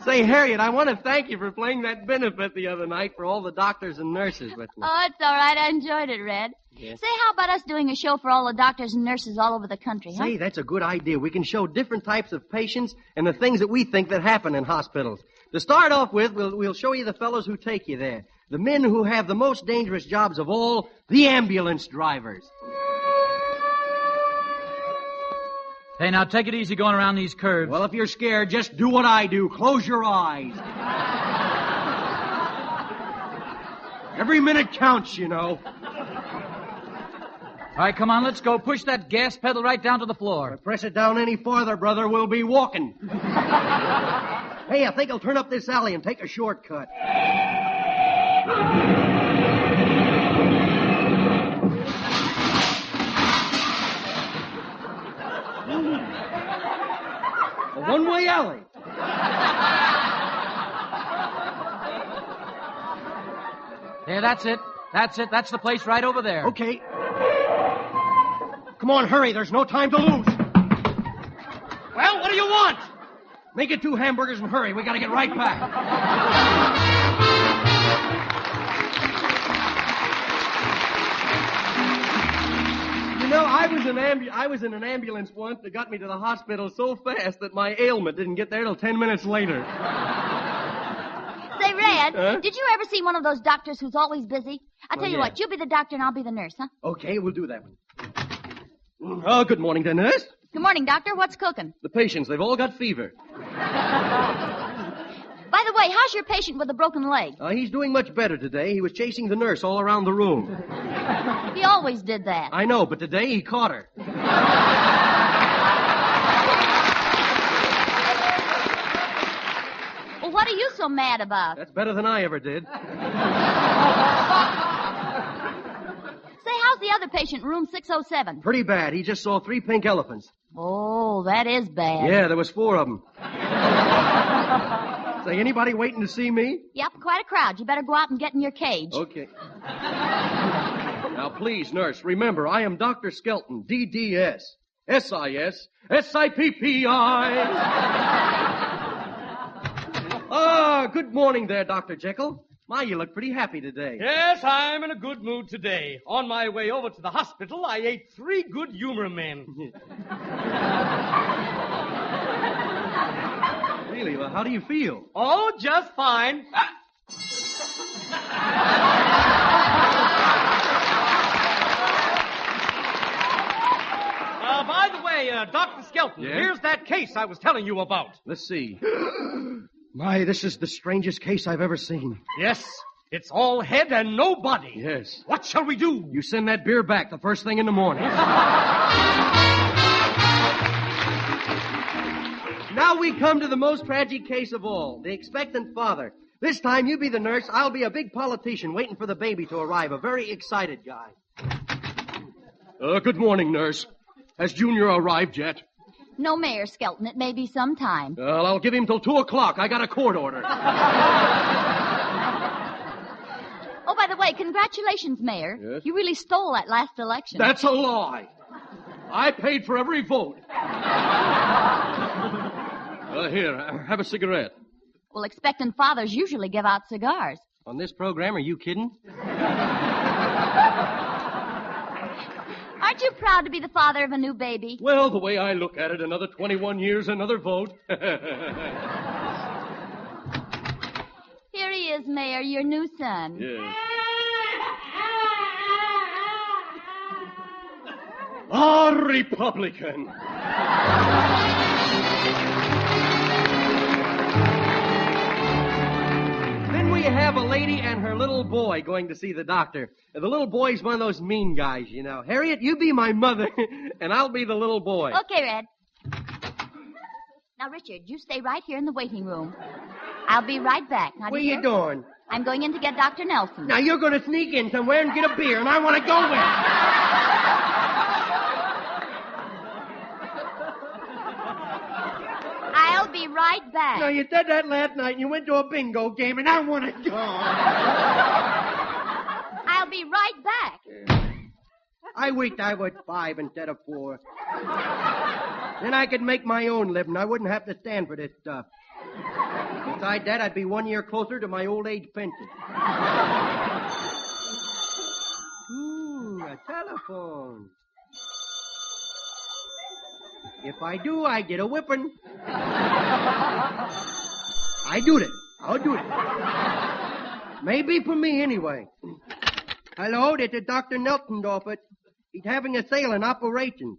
Say, Harriet, I want to thank you for playing that benefit the other night for all the doctors and nurses with me. Oh, it's all right. I enjoyed it, Red. Yes. Say, how about us doing a show for all the doctors and nurses all over the country, huh? Say, that's a good idea. We can show different types of patients and the things that we think that happen in hospitals. To start off with, we'll show you the fellows who take you there. The men who have the most dangerous jobs of all, the ambulance drivers. Hey, now take it easy going around these curves. Well, if you're scared, just do what I do. Close your eyes. Every minute counts, you know. All right, come on, let's go. Push that gas pedal right down to the floor. If I press it down any farther, brother, we'll be walking. Hey, I think I'll turn up this alley and take a shortcut. A one-way alley. There, that's it. That's it. That's the place right over there. Okay. Come on, hurry. There's no time to lose. Well, what do you want? Make it 2 hamburgers and hurry. We got to get right back. You know, I was in an ambulance once that got me to the hospital so fast that my ailment didn't get there till 10 minutes later. Say, Red, did you ever see one of those doctors who's always busy? I'll tell you what, you be the doctor and I'll be the nurse, huh? Okay, we'll do that one. Oh, good morning, the nurse. Good morning, doctor. What's cooking? The patients, they've all got fever. By the way, how's your patient with a broken leg? He's doing much better today. He was chasing the nurse all around the room. He always did that. I know, but today he caught her. Well, what are you so mad about? That's better than I ever did. Say, how's the other patient, room 607? Pretty bad. He just saw 3 pink elephants. Oh, that is bad. Yeah, there was 4 of them. Say, anybody waiting to see me? Yep, quite a crowd. You better go out and get in your cage. Okay. Now, please, nurse, remember, I am Dr. Skelton, DDS, SIS, SIPPI. Good morning there, Dr. Jekyll. My, you look pretty happy today. Yes, I'm in a good mood today. On my way over to the hospital, I ate 3 good humor men. Really? Well, how do you feel? Oh, just fine. By the way, Dr. Skelton, here's that case I was telling you about. Let's see. My, this is the strangest case I've ever seen. Yes, it's all head and no body. Yes. What shall we do? You send that beer back the first thing in the morning. Now we come to the most tragic case of all, the expectant father. This time you be the nurse, I'll be a big politician waiting for the baby to arrive, a very excited guy. Good morning, nurse. Has Junior arrived yet? No, Mayor Skelton. It may be some time. Well, I'll give him till 2 o'clock. I got a court order. Oh, by the way, congratulations, Mayor. Yes? You really stole that last election. That's a lie. I paid for every vote. Here, have a cigarette. Well, expectant fathers usually give out cigars. On this program, are you kidding? Aren't you proud to be the father of a new baby? Well, the way I look at it, another 21 years, another vote. Here he is, Mayor, your new son. Yes. A Republican. Then we have a lady and her little boy going to see the doctor. The little boy's one of those mean guys, you know. Harriet, you be my mother, and I'll be the little boy. Okay, Red. Now, Richard, you stay right here in the waiting room. I'll be right back. Now, Where you going? I'm going in to get Dr. Nelson. Now, you're going to sneak in somewhere and get a beer, and I want to go with you. I'll be right back. Now, you did that last night, and you went to a bingo game, and I want to go. I'll be right back. I wish I was 5 instead of 4. Then I could make my own living. I wouldn't have to stand for this stuff. Besides that, I'd be 1 year closer to my old age pension. Ooh, a telephone. If I do, I get a whipping. I do it. I'll do it. Maybe for me, anyway. Hello, this is Dr. Nelson's office. He's having a sale in operation.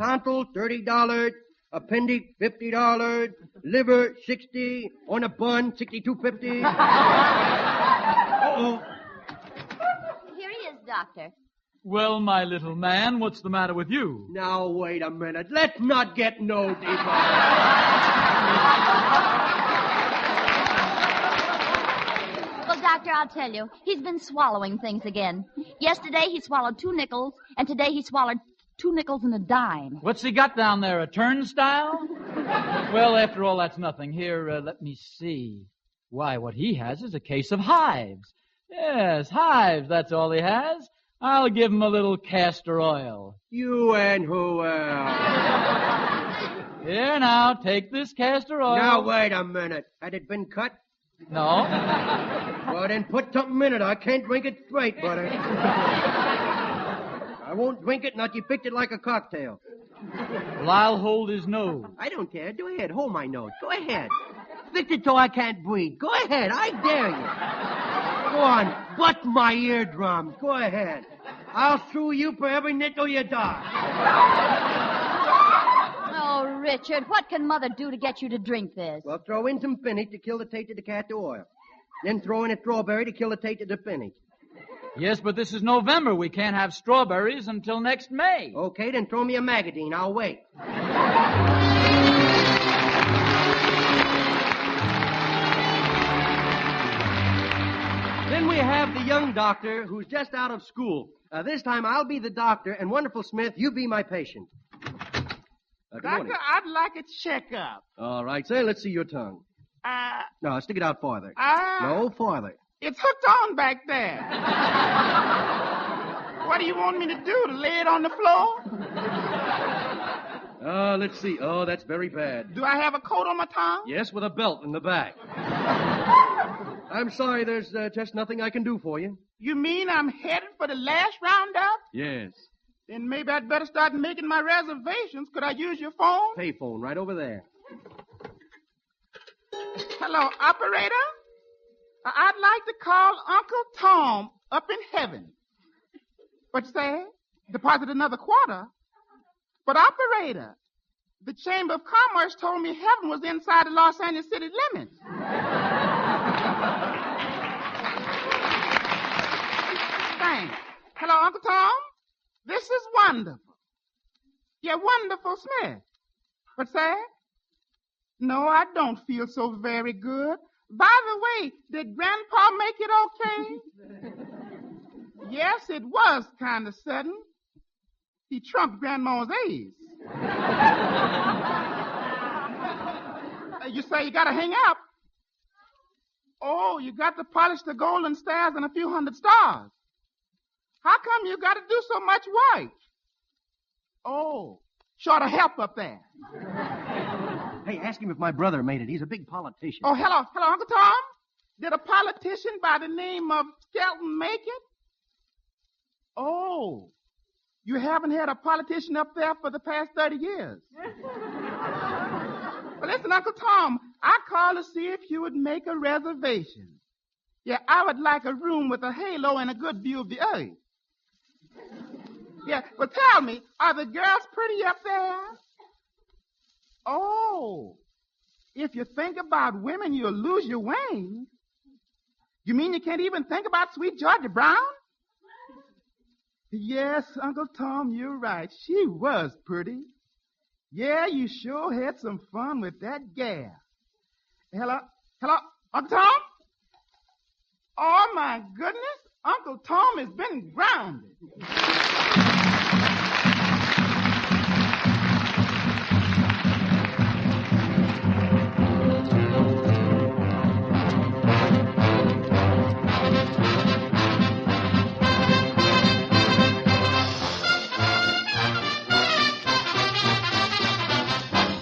tonsil, $30. Appendix, $50. Liver, $60. On a bun, $62.50. Uh-oh. Here he is, Doctor. Well, my little man, what's the matter with you? Now, wait a minute. Let's not get no deeper. Well, Doctor, I'll tell you. He's been swallowing things again. Yesterday he swallowed 2 nickels, and today he swallowed 2 nickels and a dime. What's he got down there, a turnstile? Well, after all, that's nothing. Here, let me see. Why, what he has is a case of hives. Yes, hives, that's all he has. I'll give him a little castor oil. You and who else? Here, now, take this castor oil. Now, wait a minute. Had it been cut? No. Well, then put something in it. I can't drink it straight, buddy. I won't drink it not you picked it like a cocktail. Well, I'll hold his nose. I don't care. Go ahead. Hold my nose. Go ahead. Fix it so I can't breathe. Go ahead. I dare you. Go on. Butt my eardrums. Go ahead. I'll sue you for every nickel you die. Oh, Richard, what can Mother do to get you to drink this? Well, throw in some finish to kill the taste of the castor oil. Then throw in a strawberry to kill the taste of the finish. Yes, but this is November. We can't have strawberries until next May. Okay, then throw me a magazine. I'll wait. Then we have the young doctor who's just out of school. This time I'll be the doctor, and Wonderful Smith, you be my patient. Good morning. Doctor, I'd like a checkup. All right, say, let's see your tongue. No, stick it out farther. No, farther. It's hooked on back there. What do you want me to do, to lay it on the floor? Let's see. Oh, that's very bad. Do I have a coat on my tongue? Yes, with a belt in the back. I'm sorry, there's just nothing I can do for you. You mean I'm headed for the last roundup? Yes. Then maybe I'd better start making my reservations. Could I use your phone? Payphone, right over there. Hello, operator? I'd like to call Uncle Tom up in heaven. What you say? Deposit another quarter? But operator, the Chamber of Commerce told me heaven was inside the Los Angeles city limits. Thanks. Hello, Uncle Tom? This is wonderful. Yeah, Wonderful Smith. What's that? No, I don't feel so very good. By the way, did Grandpa make it okay? Yes, it was kind of sudden. He trumped Grandma's A's. You say you got to hang up. Oh, you got to polish the golden stars and a few hundred stars. How come you got to do so much white? Oh, short of help up there. Hey, ask him if my brother made it. He's a big politician. Oh, hello, Uncle Tom. Did a politician by the name of Skelton make it? Oh, you haven't had a politician up there for the past 30 years. Well, listen, Uncle Tom, I called to see if you would make a reservation. Yeah, I would like a room with a halo and a good view of the earth. Yeah, well, tell me, are the girls pretty up there? Oh, if you think about women, you'll lose your wings. You mean you can't even think about sweet Georgia Brown? Yes, Uncle Tom, you're right. She was pretty. Yeah, you sure had some fun with that gal. Hello, Uncle Tom? Oh, my goodness, Uncle Tom has been grounded.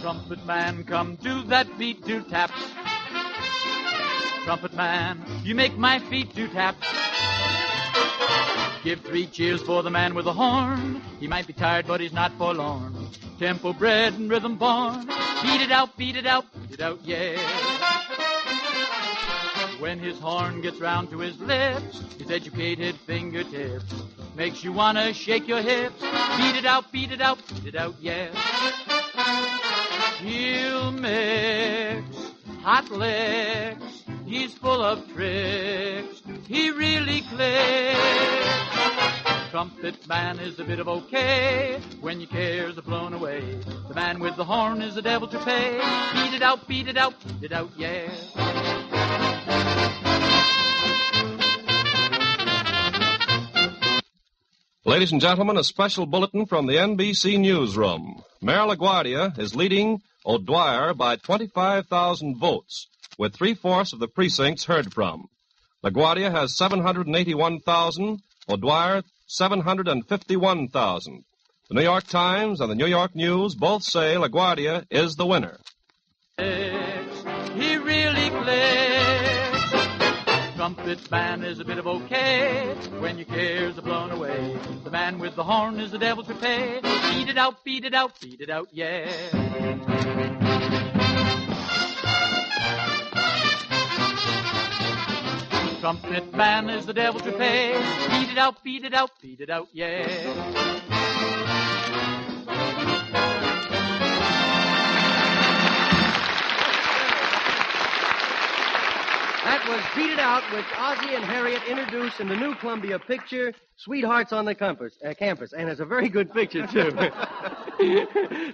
Trumpet man, come do that beat do tap. Trumpet man, you make my feet do tap. Give 3 cheers for the man with the horn. He might be tired, but he's not forlorn. Tempo bred and rhythm born. Beat it out, beat it out, beat it out, yeah. When his horn gets round to his lips, his educated fingertips makes you wanna shake your hips. Beat it out, beat it out, beat it out, yeah. He'll mix hot licks, he's full of tricks, he really clicks. Trumpet man is a bit of okay when your cares are blown away. The man with the horn is the devil to pay. Beat it out, beat it out, beat it out, yeah. Ladies and gentlemen, a special bulletin from the NBC newsroom. Mayor LaGuardia is leading O'Dwyer by 25,000 votes, with 3/4 of the precincts heard from. LaGuardia has 781,000, O'Dwyer 751,000. The New York Times and the New York News both say LaGuardia is the winner. He really clicks. Trumpet man is a bit of okay when your cares are blown away. The man with the horn is the devil to pay. Beat it out, beat it out, beat it out, yeah. Trumpet man is the devil to pay. Beat it out, beat it out, beat it out, yeah. That was Beat It Out, which Ozzie and Harriet introduced in the new Columbia picture, Sweethearts on the Campus. And it's a very good picture, too.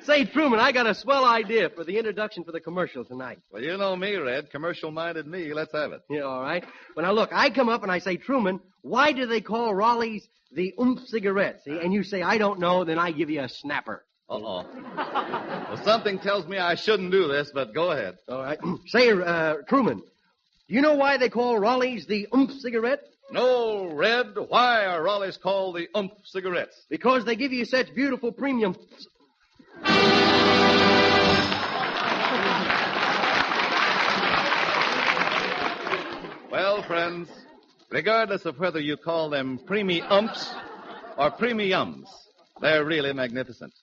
Say, Truman, I got a swell idea for the introduction for the commercial tonight. Well, you know me, Red. Commercial-minded me. Let's have it. Yeah, all right. Well, now, look, I come up and I say, Truman, why do they call Raleigh's the cigarettes? See? And you say, I don't know, then I give you a snapper. Uh-oh. Well, something tells me I shouldn't do this, but go ahead. All right. Say, Truman, do you know why they call Raleigh's the cigarette? No, Red. Why are Raleigh's called the cigarettes? Because they give you such beautiful premium. Well, friends, regardless of whether you call them preemie-umps or premiums, they're really magnificent.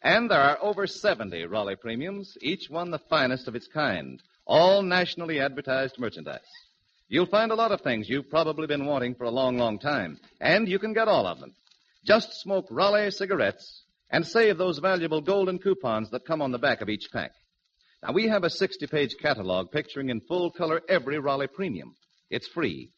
And there are over 70 Raleigh premiums, each one the finest of its kind. All nationally advertised merchandise. You'll find a lot of things you've probably been wanting for a long, long time, and you can get all of them. Just smoke Raleigh cigarettes and save those valuable golden coupons that come on the back of each pack. Now, we have a 60-page catalog picturing in full color every Raleigh premium. It's free.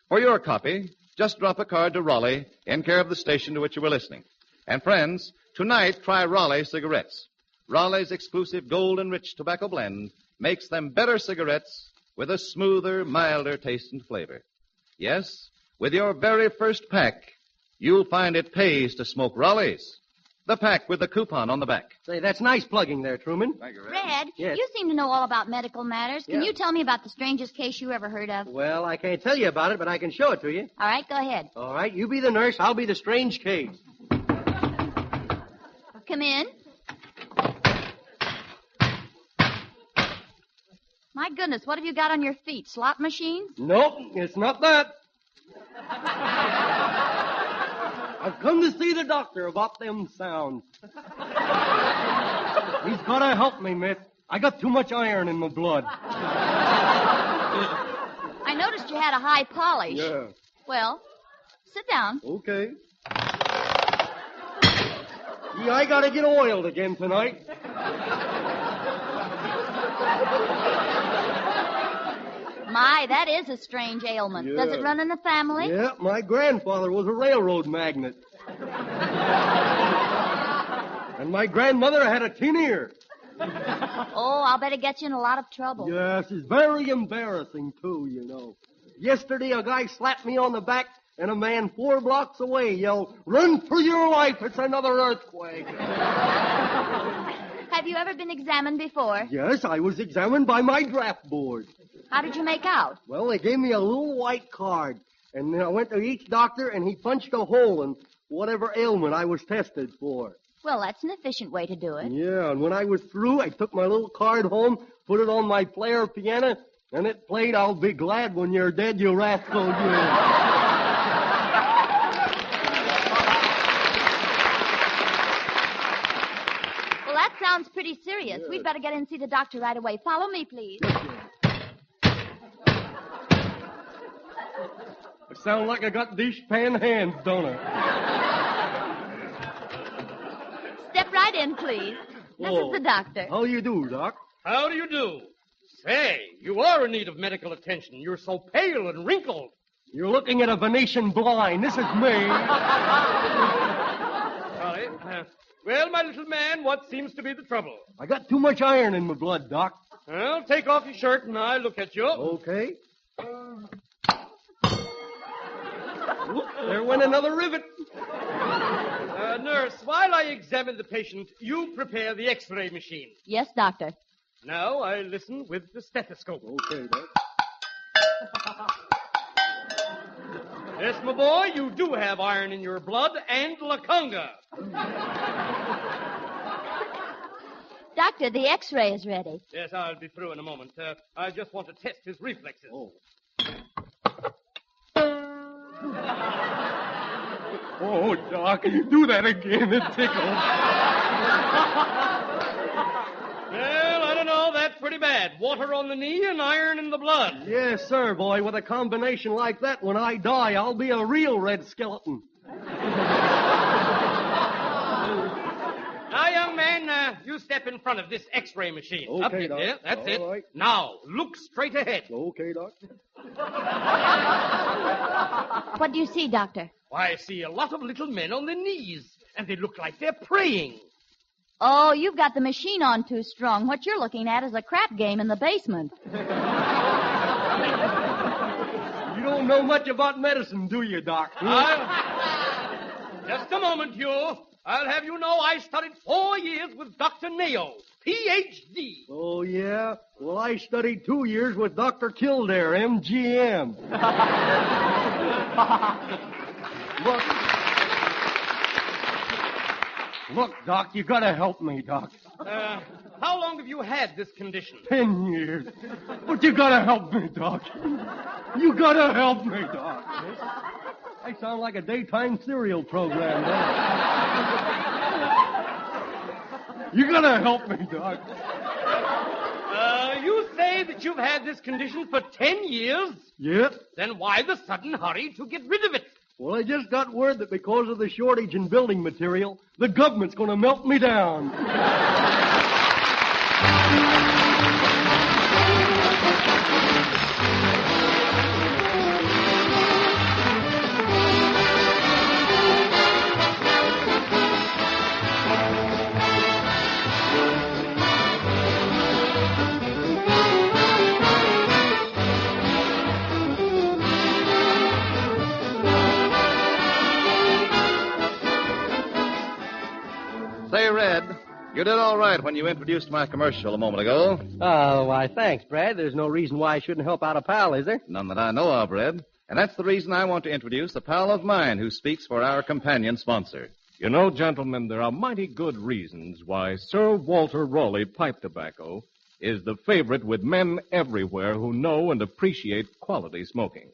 For your copy, just drop a card to Raleigh in care of the station to which you were listening. And friends, tonight try Raleigh cigarettes. Raleigh's exclusive gold and rich tobacco blend makes them better cigarettes with a smoother, milder taste and flavor. Yes, with your very first pack, you'll find it pays to smoke Raleigh's. The pack with the coupon on the back. Say, that's nice plugging there, Truman. Thank you, Red, Yes. you seem to know all about medical matters. Can Yeah. you tell me about the strangest case you ever heard of? Well, I can't tell you about it, but I can show it to you. All right, go ahead. All right, you be the nurse, I'll be the strange case. Come in. My goodness, what have you got on your feet? Slot machines? Nope, it's not that. I've come to see the doctor about them sounds. He's got to help me, miss. I got too much iron in my blood. I noticed you had a high polish. Yeah. Well, sit down. Okay. Yeah, I got to get oiled again tonight. My, that is a strange ailment. Yeah. Does it run in the family? Yeah, my grandfather was a railroad magnate. And my grandmother had a tin ear. Oh, I'll bet it gets you in a lot of trouble. Yes, it's very embarrassing, too, you know. Yesterday, a guy slapped me on the back, and a man 4 blocks away yelled, "Run for your life, it's another earthquake." Have you ever been examined before? Yes, I was examined by my draft board. How did you make out? Well, they gave me a little white card, and then I went to each doctor, and he punched a hole in whatever ailment I was tested for. Well, that's an efficient way to do it. Yeah, and when I was through, I took my little card home, put it on my player piano, and it played "I'll Be Glad When You're Dead, You Rascal You." Well, that sounds pretty serious. We'd better get in and see the doctor right away. Follow me, please. I sound like I got dishpan hands, don't I? Step right in, please. This is the doctor. How you do, Doc? How do you do? Say, you are in need of medical attention. You're so pale and wrinkled. You're looking at a Venetian blind. This is me. Sorry. Well, my little man, what seems to be the trouble? I got too much iron in my blood, Doc. Well, take off your shirt and I'll look at you. Okay. There went another rivet. Nurse, while I examine the patient, you prepare the X-ray machine. Yes, doctor. Now I listen with the stethoscope. Okay, Doc. Yes, my boy, you do have iron in your blood and lacunga. Doctor, the X-ray is ready. Yes, I'll be through in a moment. I just want to test his reflexes. Oh, Doc, do that again. It tickles. Well, I don't know. That's pretty bad. Water on the knee and iron in the blood. Yes, sir, boy. With a combination like that, when I die, I'll be a real red skeleton. Now, young man, you step in front of this X-ray machine. Okay, Up here. Doc. Yeah, that's it. All right. Now, look straight ahead. Okay, Doc. What do you see, doctor? Why, I see a lot of little men on their knees, and they look like they're praying. Oh, you've got the machine on too strong. What you're looking at is a crap game in the basement. You don't know much about medicine, do you, Doc? Just a moment, you. I'll have you know I studied 4 years with Dr. Nero, Ph.D. Oh, yeah? Well, I studied 2 years with Dr. Kildare, MGM. Look, Doc, you gotta help me, Doc. How long have you had this condition? 10 years. But you gotta help me, Doc. You gotta help me, Doc. I sound like a daytime serial program, Doc. You gotta help me, Doc. You say that you've had this condition for 10 years? Yep. Then why the sudden hurry to get rid of it? Well, I just got word that because of the shortage in building material, the government's gonna melt me down. Say, Red, you did all right when you introduced my commercial a moment ago. Oh, why, thanks, Brad. There's no reason why I shouldn't help out a pal, is there? None that I know of, Red. And that's the reason I want to introduce a pal of mine who speaks for our companion sponsor. You know, gentlemen, there are mighty good reasons why Sir Walter Raleigh pipe tobacco is the favorite with men everywhere who know and appreciate quality smoking.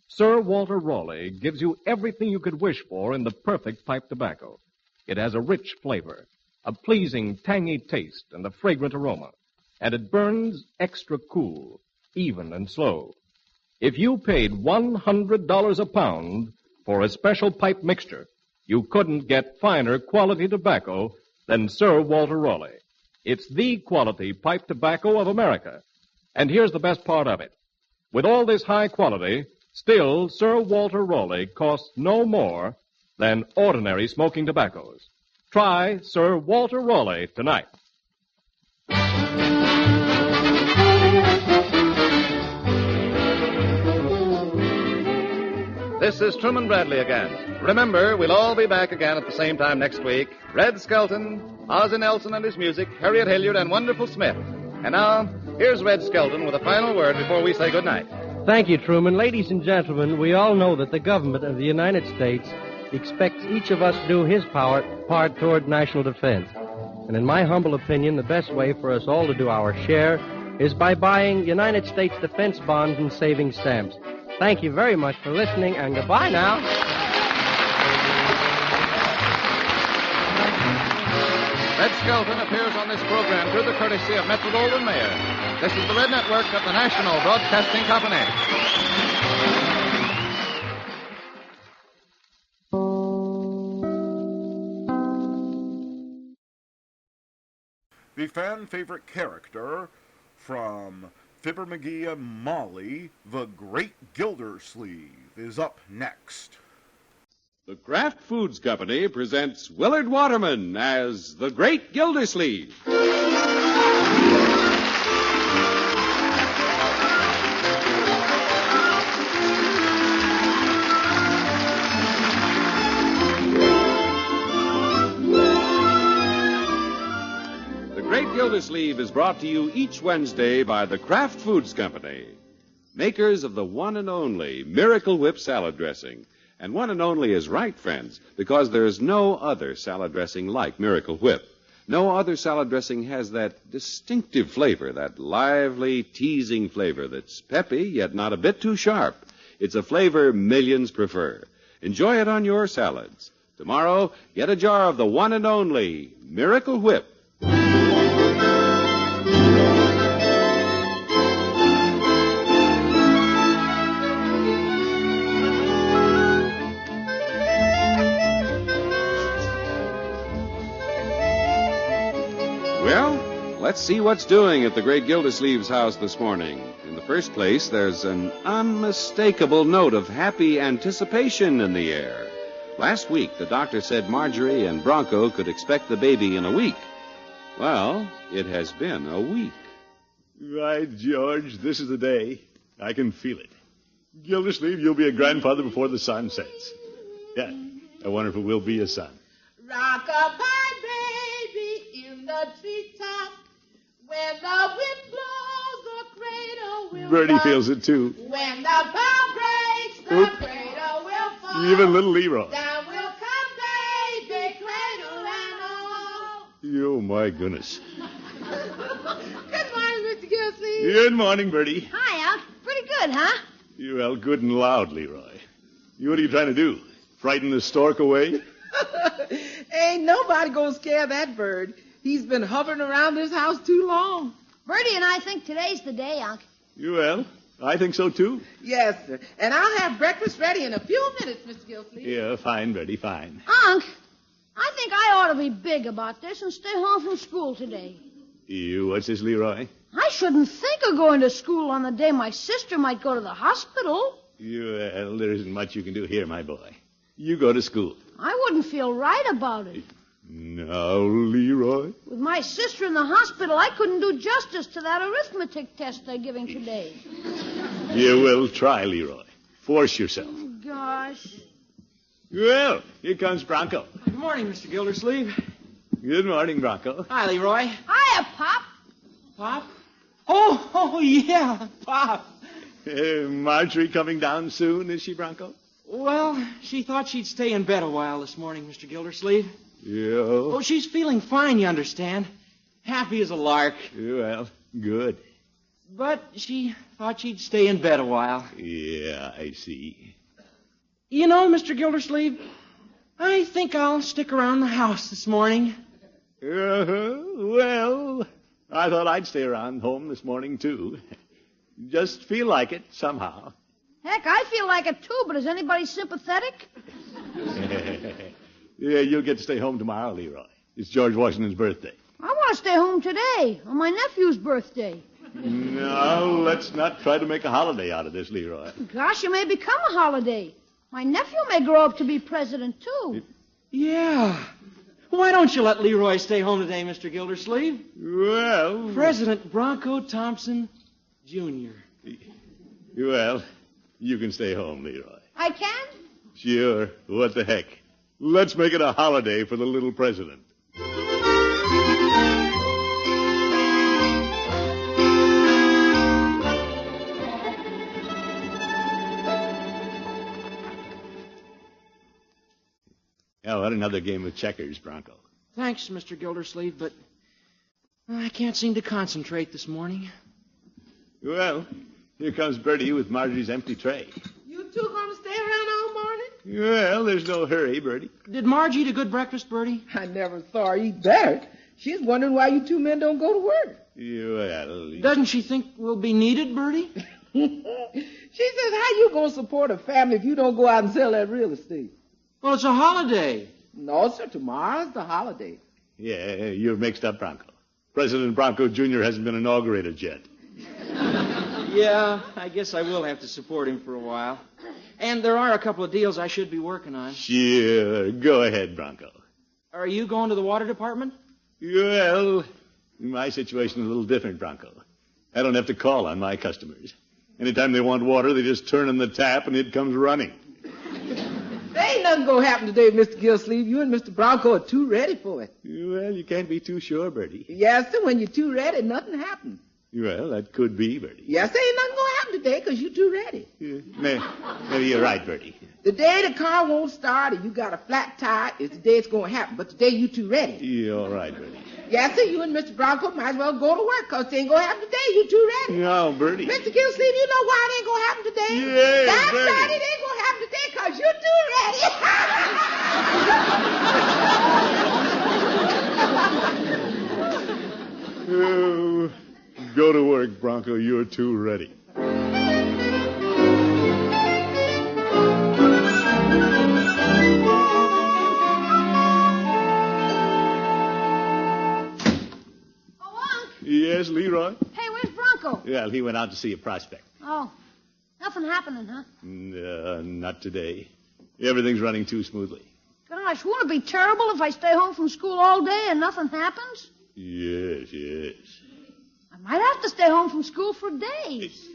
Sir Walter Raleigh gives you everything you could wish for in the perfect pipe tobacco. It has a rich flavor, a pleasing, tangy taste, and a fragrant aroma. And it burns extra cool, even and slow. If you paid $100 a pound for a special pipe mixture, you couldn't get finer quality tobacco than Sir Walter Raleigh. It's the quality pipe tobacco of America. And here's the best part of it. With all this high quality, still Sir Walter Raleigh costs no more than ordinary smoking tobaccos. Try Sir Walter Raleigh tonight. This is Truman Bradley again. Remember, we'll all be back again at the same time next week. Red Skelton, Ozzie Nelson and his music, Harriet Hilliard and Wonderful Smith. And now, here's Red Skelton with a final word before we say goodnight. Thank you, Truman. Ladies and gentlemen, we all know that the government of the United States expects each of us to do his part toward national defense. And in my humble opinion, the best way for us all to do our share is by buying United States defense bonds and savings stamps. Thank you very much for listening, and goodbye now. Red Skelton appears on this program through the courtesy of Metro-Goldwyn-Mayer. This is the Red Network of the National Broadcasting Company. The fan-favorite character from Fibber, Magee, and Molly, the Great Gildersleeve, is up next. The Kraft Foods Company presents Willard Waterman as the Great Gildersleeve. Gildersleeve is brought to you each Wednesday by the Kraft Foods Company, makers of the one and only Miracle Whip salad dressing. And one and only is right, friends, because there is no other salad dressing like Miracle Whip. No other salad dressing has that distinctive flavor, that lively, teasing flavor that's peppy, yet not a bit too sharp. It's a flavor millions prefer. Enjoy it on your salads. Tomorrow, get a jar of the one and only Miracle Whip. Let's see what's doing at the Great Gildersleeve's house this morning. In the first place, there's an unmistakable note of happy anticipation in the air. Last week, the doctor said Marjorie and Bronco could expect the baby in a week. Well, it has been a week. Right, George, this is the day. I can feel it. Gildersleeve, you'll be a grandfather before the sun sets. Yeah, I wonder if it will be a son. Rock-a-bye, baby, in the treetop. When the wind blows, the cradle will Bertie rock. feels it, too. When the bough breaks, the cradle will fall. Even little Leroy. Down will come baby, cradle and all. Oh, my goodness. Good morning, Mr. Gildersleeve. Good morning, Bertie. Hi, Unc. Pretty good, huh? Well, good and loud, Leroy. What are you trying to do? Frighten the stork away? Ain't nobody gonna scare that bird. He's been hovering around this house too long. Bertie and I think today's the day, Unc. Well, I think so, too. Yes, sir. And I'll have breakfast ready in a few minutes, Mr. Gildersleeve. Yeah, fine, Bertie, fine. Unc, I think I ought to be big about this and stay home from school today. What's this, Leroy? I shouldn't think of going to school on the day my sister might go to the hospital. Well, there isn't much you can do here, my boy. You go to school. I wouldn't feel right about it. Now, Leroy. With my sister in the hospital, I couldn't do justice to that arithmetic test they're giving today. You will try, Leroy. Force yourself. Oh, gosh. Well, here comes Bronco. Good morning, Mr. Gildersleeve. Good morning, Bronco. Hi, Leroy. Hiya, Pop. Pop? Oh, yeah, Pop. Marjorie coming down soon, is she, Bronco? Well, she thought she'd stay in bed a while this morning, Mr. Gildersleeve. Yeah. Oh, she's feeling fine, you understand. Happy as a lark. Well, good. But she thought she'd stay in bed a while. Yeah, I see. You know, Mr. Gildersleeve, I think I'll stick around the house this morning. Well, I thought I'd stay around home this morning, too. Just feel like it, somehow. Heck, I feel like it too, but is anybody sympathetic? Yeah, you'll get to stay home tomorrow, Leroy. It's George Washington's birthday. I want to stay home today, on my nephew's birthday. No, let's not try to make a holiday out of this, Leroy. Gosh, it may become a holiday. My nephew may grow up to be president, too. Yeah. Why don't you let Leroy stay home today, Mr. Gildersleeve? Well... President Bronco Thompson, Jr. Well, you can stay home, Leroy. I can? Sure. What the heck? Let's make it a holiday for the little president. Oh, what another game of checkers, Bronco. Thanks, Mr. Gildersleeve, but I can't seem to concentrate this morning. Well, here comes Bertie with Marjorie's empty tray. You two going to stay around all morning? Well, there's no hurry, Bertie. Did Margie eat a good breakfast, Bertie? I never saw her eat better. She's wondering why you two men don't go to work. Well... Doesn't she think we'll be needed, Bertie? She says, how you going to support a family if you don't go out and sell that real estate? Well, it's a holiday. No, sir. Tomorrow's the holiday. Yeah, you're mixed up, Bronco. President Bronco Jr. hasn't been inaugurated yet. Yeah, I guess I will have to support him for a while. And there are a couple of deals I should be working on. Sure. Go ahead, Bronco. Are you going to the water department? Well, my situation's a little different, Bronco. I don't have to call on my customers. Anytime they want water, they just turn on the tap and it comes running. There ain't nothing going to happen today, Mr. Gildersleeve. You and Mr. Bronco are too ready for it. Well, you can't be too sure, Bertie. Yes, sir. When you're too ready, nothing happens. Well, that could be, Bertie. Yes, there ain't nothing going to happen today because you're too ready. Maybe you're right, Bertie. The day the car won't start and you got a flat tire is the day it's going to happen. But today you too ready. You're all right, Bertie. Yes, sir. You and Mr. Bronco might as well go to work because it ain't going to happen today. You too ready. No, Bertie. Mr. Gildersleeve, you know why it ain't going to happen today? Yeah, That's Bertie. right. It ain't going to happen today because you're too ready. Oh, go to work, Bronco. You're too ready. Yes, Leroy? Hey, where's Bronco? Well, he went out to see a prospect. Oh, nothing happening, huh? Not today. Everything's running too smoothly. Gosh, won't it be terrible if I stay home from school all day and nothing happens? Yes. I might have to stay home from school for days.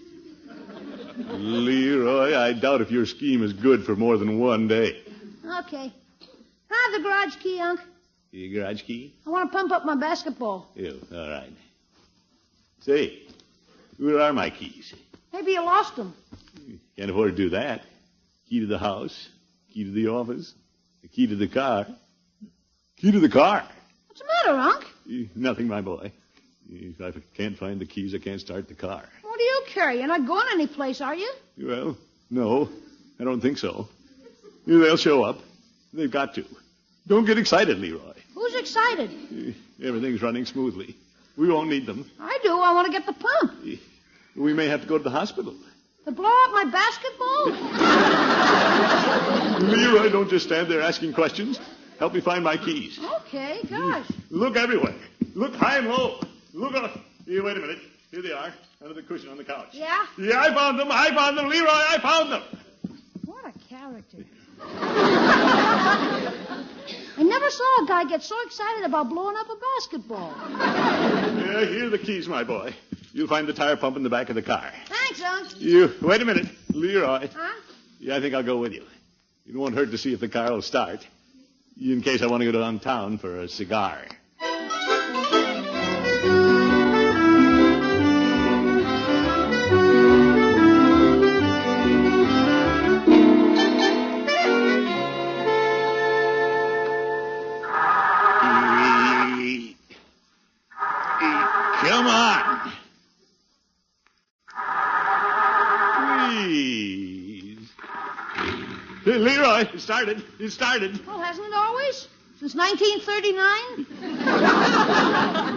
Leroy, I doubt if your scheme is good for more than one day. Okay. Have the garage key, Unc. Your garage key? I want to pump up my basketball. Yeah, all right. Say, where are my keys? Maybe you lost them. Can't afford to do that. Key to the house, key to the office, the key to the car. Key to the car? What's the matter, Unc? Nothing, my boy. If I can't find the keys, I can't start the car. What do you carry? You're not going any place, are you? Well, no, I don't think so. They'll show up. They've got to. Don't get excited, Leroy. Who's excited? Everything's running smoothly. We won't need them. I do. I want to get the pump. We may have to go to the hospital. To blow up my basketball? Leroy, don't just stand there asking questions. Help me find my keys. Okay, gosh. Look everywhere. Look high and low. Look up. Here, wait a minute. Here they are, under the cushion on the couch. Yeah? Yeah, I found them. Leroy, I found them. What a character. I never saw a guy get so excited about blowing up a basketball. Yeah, here are the keys, my boy. You'll find the tire pump in the back of the car. Thanks, Unc. Wait a minute. Leroy. Huh? Yeah, I think I'll go with you. It won't hurt to see if the car will start. In case I want to go downtown for a cigar. Come on. Please. Hey, Leroy, it started. Well, hasn't it always? Since 1939?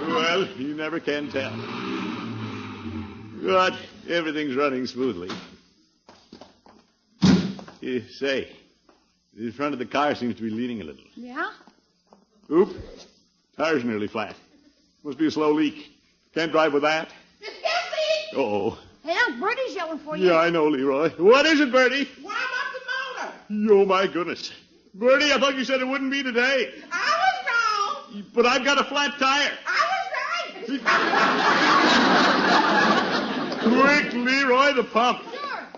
Well, you never can tell. But everything's running smoothly. Say, the front of the car seems to be leaning a little. Yeah? Oop, tire's nearly flat. Must be a slow leak. Can't drive with that. Uh-oh. Hey, Unc, Bertie's yelling for you. Yeah, I know, Leroy. What is it, Bertie? Warm up the motor. Oh, my goodness. Bertie, I thought you said it wouldn't be today. I was wrong. But I've got a flat tire. I was right. Quick, Leroy, the pump. Sure.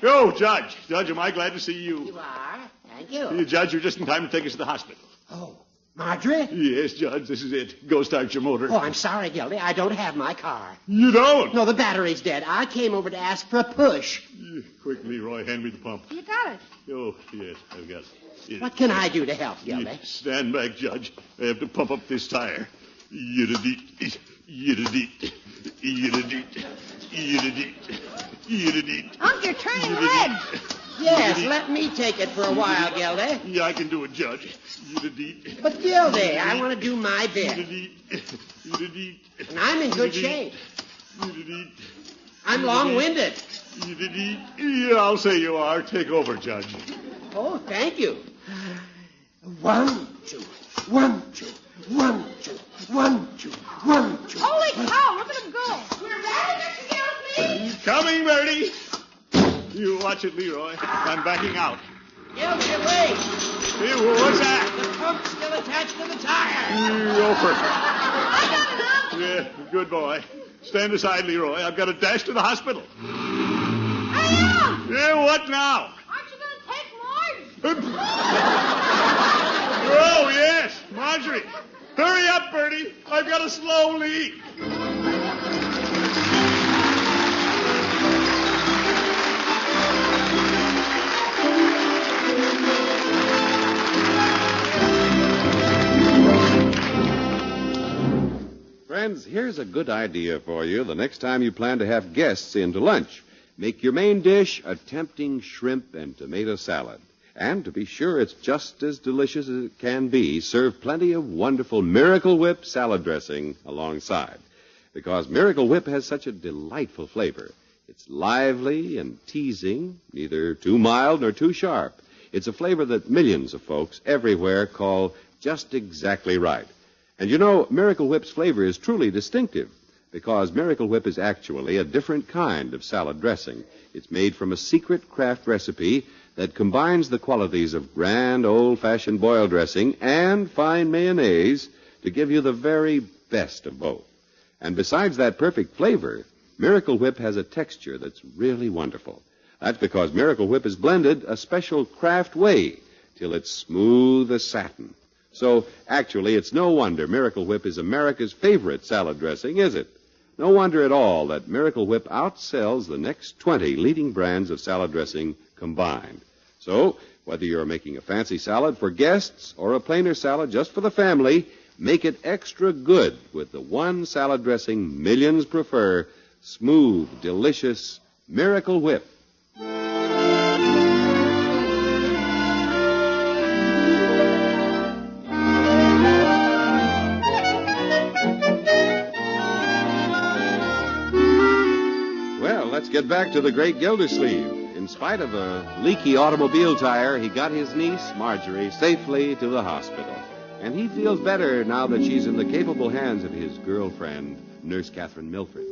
Oh, Judge. Judge, am I glad to see you. You are? Thank you. Judge, you're just in time to take us to the hospital. Oh, Marjorie? Yes, Judge, this is it. Go start your motor. Oh, I'm sorry, Gildy. I don't have my car. You don't? No, the battery's dead. I came over to ask for a push. Quick, Leroy, hand me the pump. You got it. Oh, yes, I've got it. What can I do to help, Gildy? Stand back, Judge. I have to pump up this tire. Yidda-deet, yidda-deet, yidda-deet, yidda-deet, yidda-deet. Unc, you're turning red. Yes, let me take it for a while, Gildy. Yeah, I can do it, Judge. Yidda-deet. But, Gildy, I want to do my bit. Yidda-deet, yidda-deet. And I'm in good shape. Yidda-deet. I'm long-winded. Yidda-deet. Yeah, I'll say you are. Take over, Judge. Oh, thank you. 1, 2, 1, 2, 1, 2, 1, 2, Holy cow, look at him go. We're ready, Mr. Gildersleeve. Coming, Bertie. You watch it, Leroy. I'm backing out. Gildy, wait. Hey, what's that? The pump's still attached to the tire. Over. Yeah, good boy. Stand aside, Leroy. I've got to dash to the hospital. Hurry up. Yeah, what now? Aren't you going to take Marge? Oh, yes, Marjorie. Hurry up, Bertie. I've got a slow leak. Friends, here's a good idea for you the next time you plan to have guests in to lunch. Make your main dish a tempting shrimp and tomato salad. And to be sure it's just as delicious as it can be, serve plenty of wonderful Miracle Whip salad dressing alongside. Because Miracle Whip has such a delightful flavor. It's lively and teasing, neither too mild nor too sharp. It's a flavor that millions of folks everywhere call just exactly right. And you know, Miracle Whip's flavor is truly distinctive because Miracle Whip is actually a different kind of salad dressing. It's made from a secret craft recipe that combines the qualities of grand old-fashioned boil dressing and fine mayonnaise to give you the very best of both. And besides that perfect flavor, Miracle Whip has a texture that's really wonderful. That's because Miracle Whip is blended a special craft way till it's smooth as satin. So, actually, it's no wonder Miracle Whip is America's favorite salad dressing, is it? No wonder at all that Miracle Whip outsells the next 20 leading brands of salad dressing combined. So, whether you're making a fancy salad for guests or a plainer salad just for the family, make it extra good with the one salad dressing millions prefer, smooth, delicious Miracle Whip. Let's get back to the Great Gildersleeve. In spite of a leaky automobile tire, he got his niece, Marjorie, safely to the hospital. And he feels better now that she's in the capable hands of his girlfriend, Nurse Catherine Milford.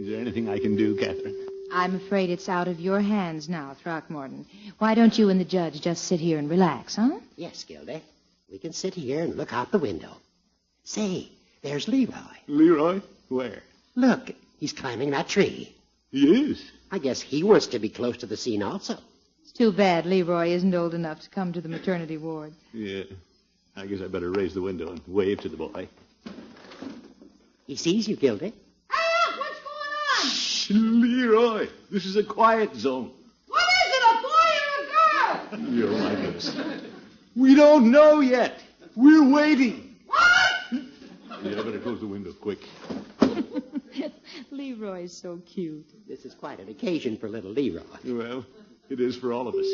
Is there anything I can do, Catherine? I'm afraid it's out of your hands now, Throckmorton. Why don't you and the judge just sit here and relax, huh? Yes, Gildy. We can sit here and look out the window. Say, there's Leroy. Leroy? Where? Look, he's climbing that tree. He is? I guess he wants to be close to the scene also. It's too bad Leroy isn't old enough to come to the maternity ward. Yeah. I guess I better raise the window and wave to the boy. He sees you, Gildy. Ah, what's going on? Shh, Leroy. This is a quiet zone. What is it, a boy or a girl? You're my goodness. We don't know yet. We're waiting. What? Yeah, I better close the window quick. Leroy's so cute. This is quite an occasion for little Leroy. Well, it is for all of us.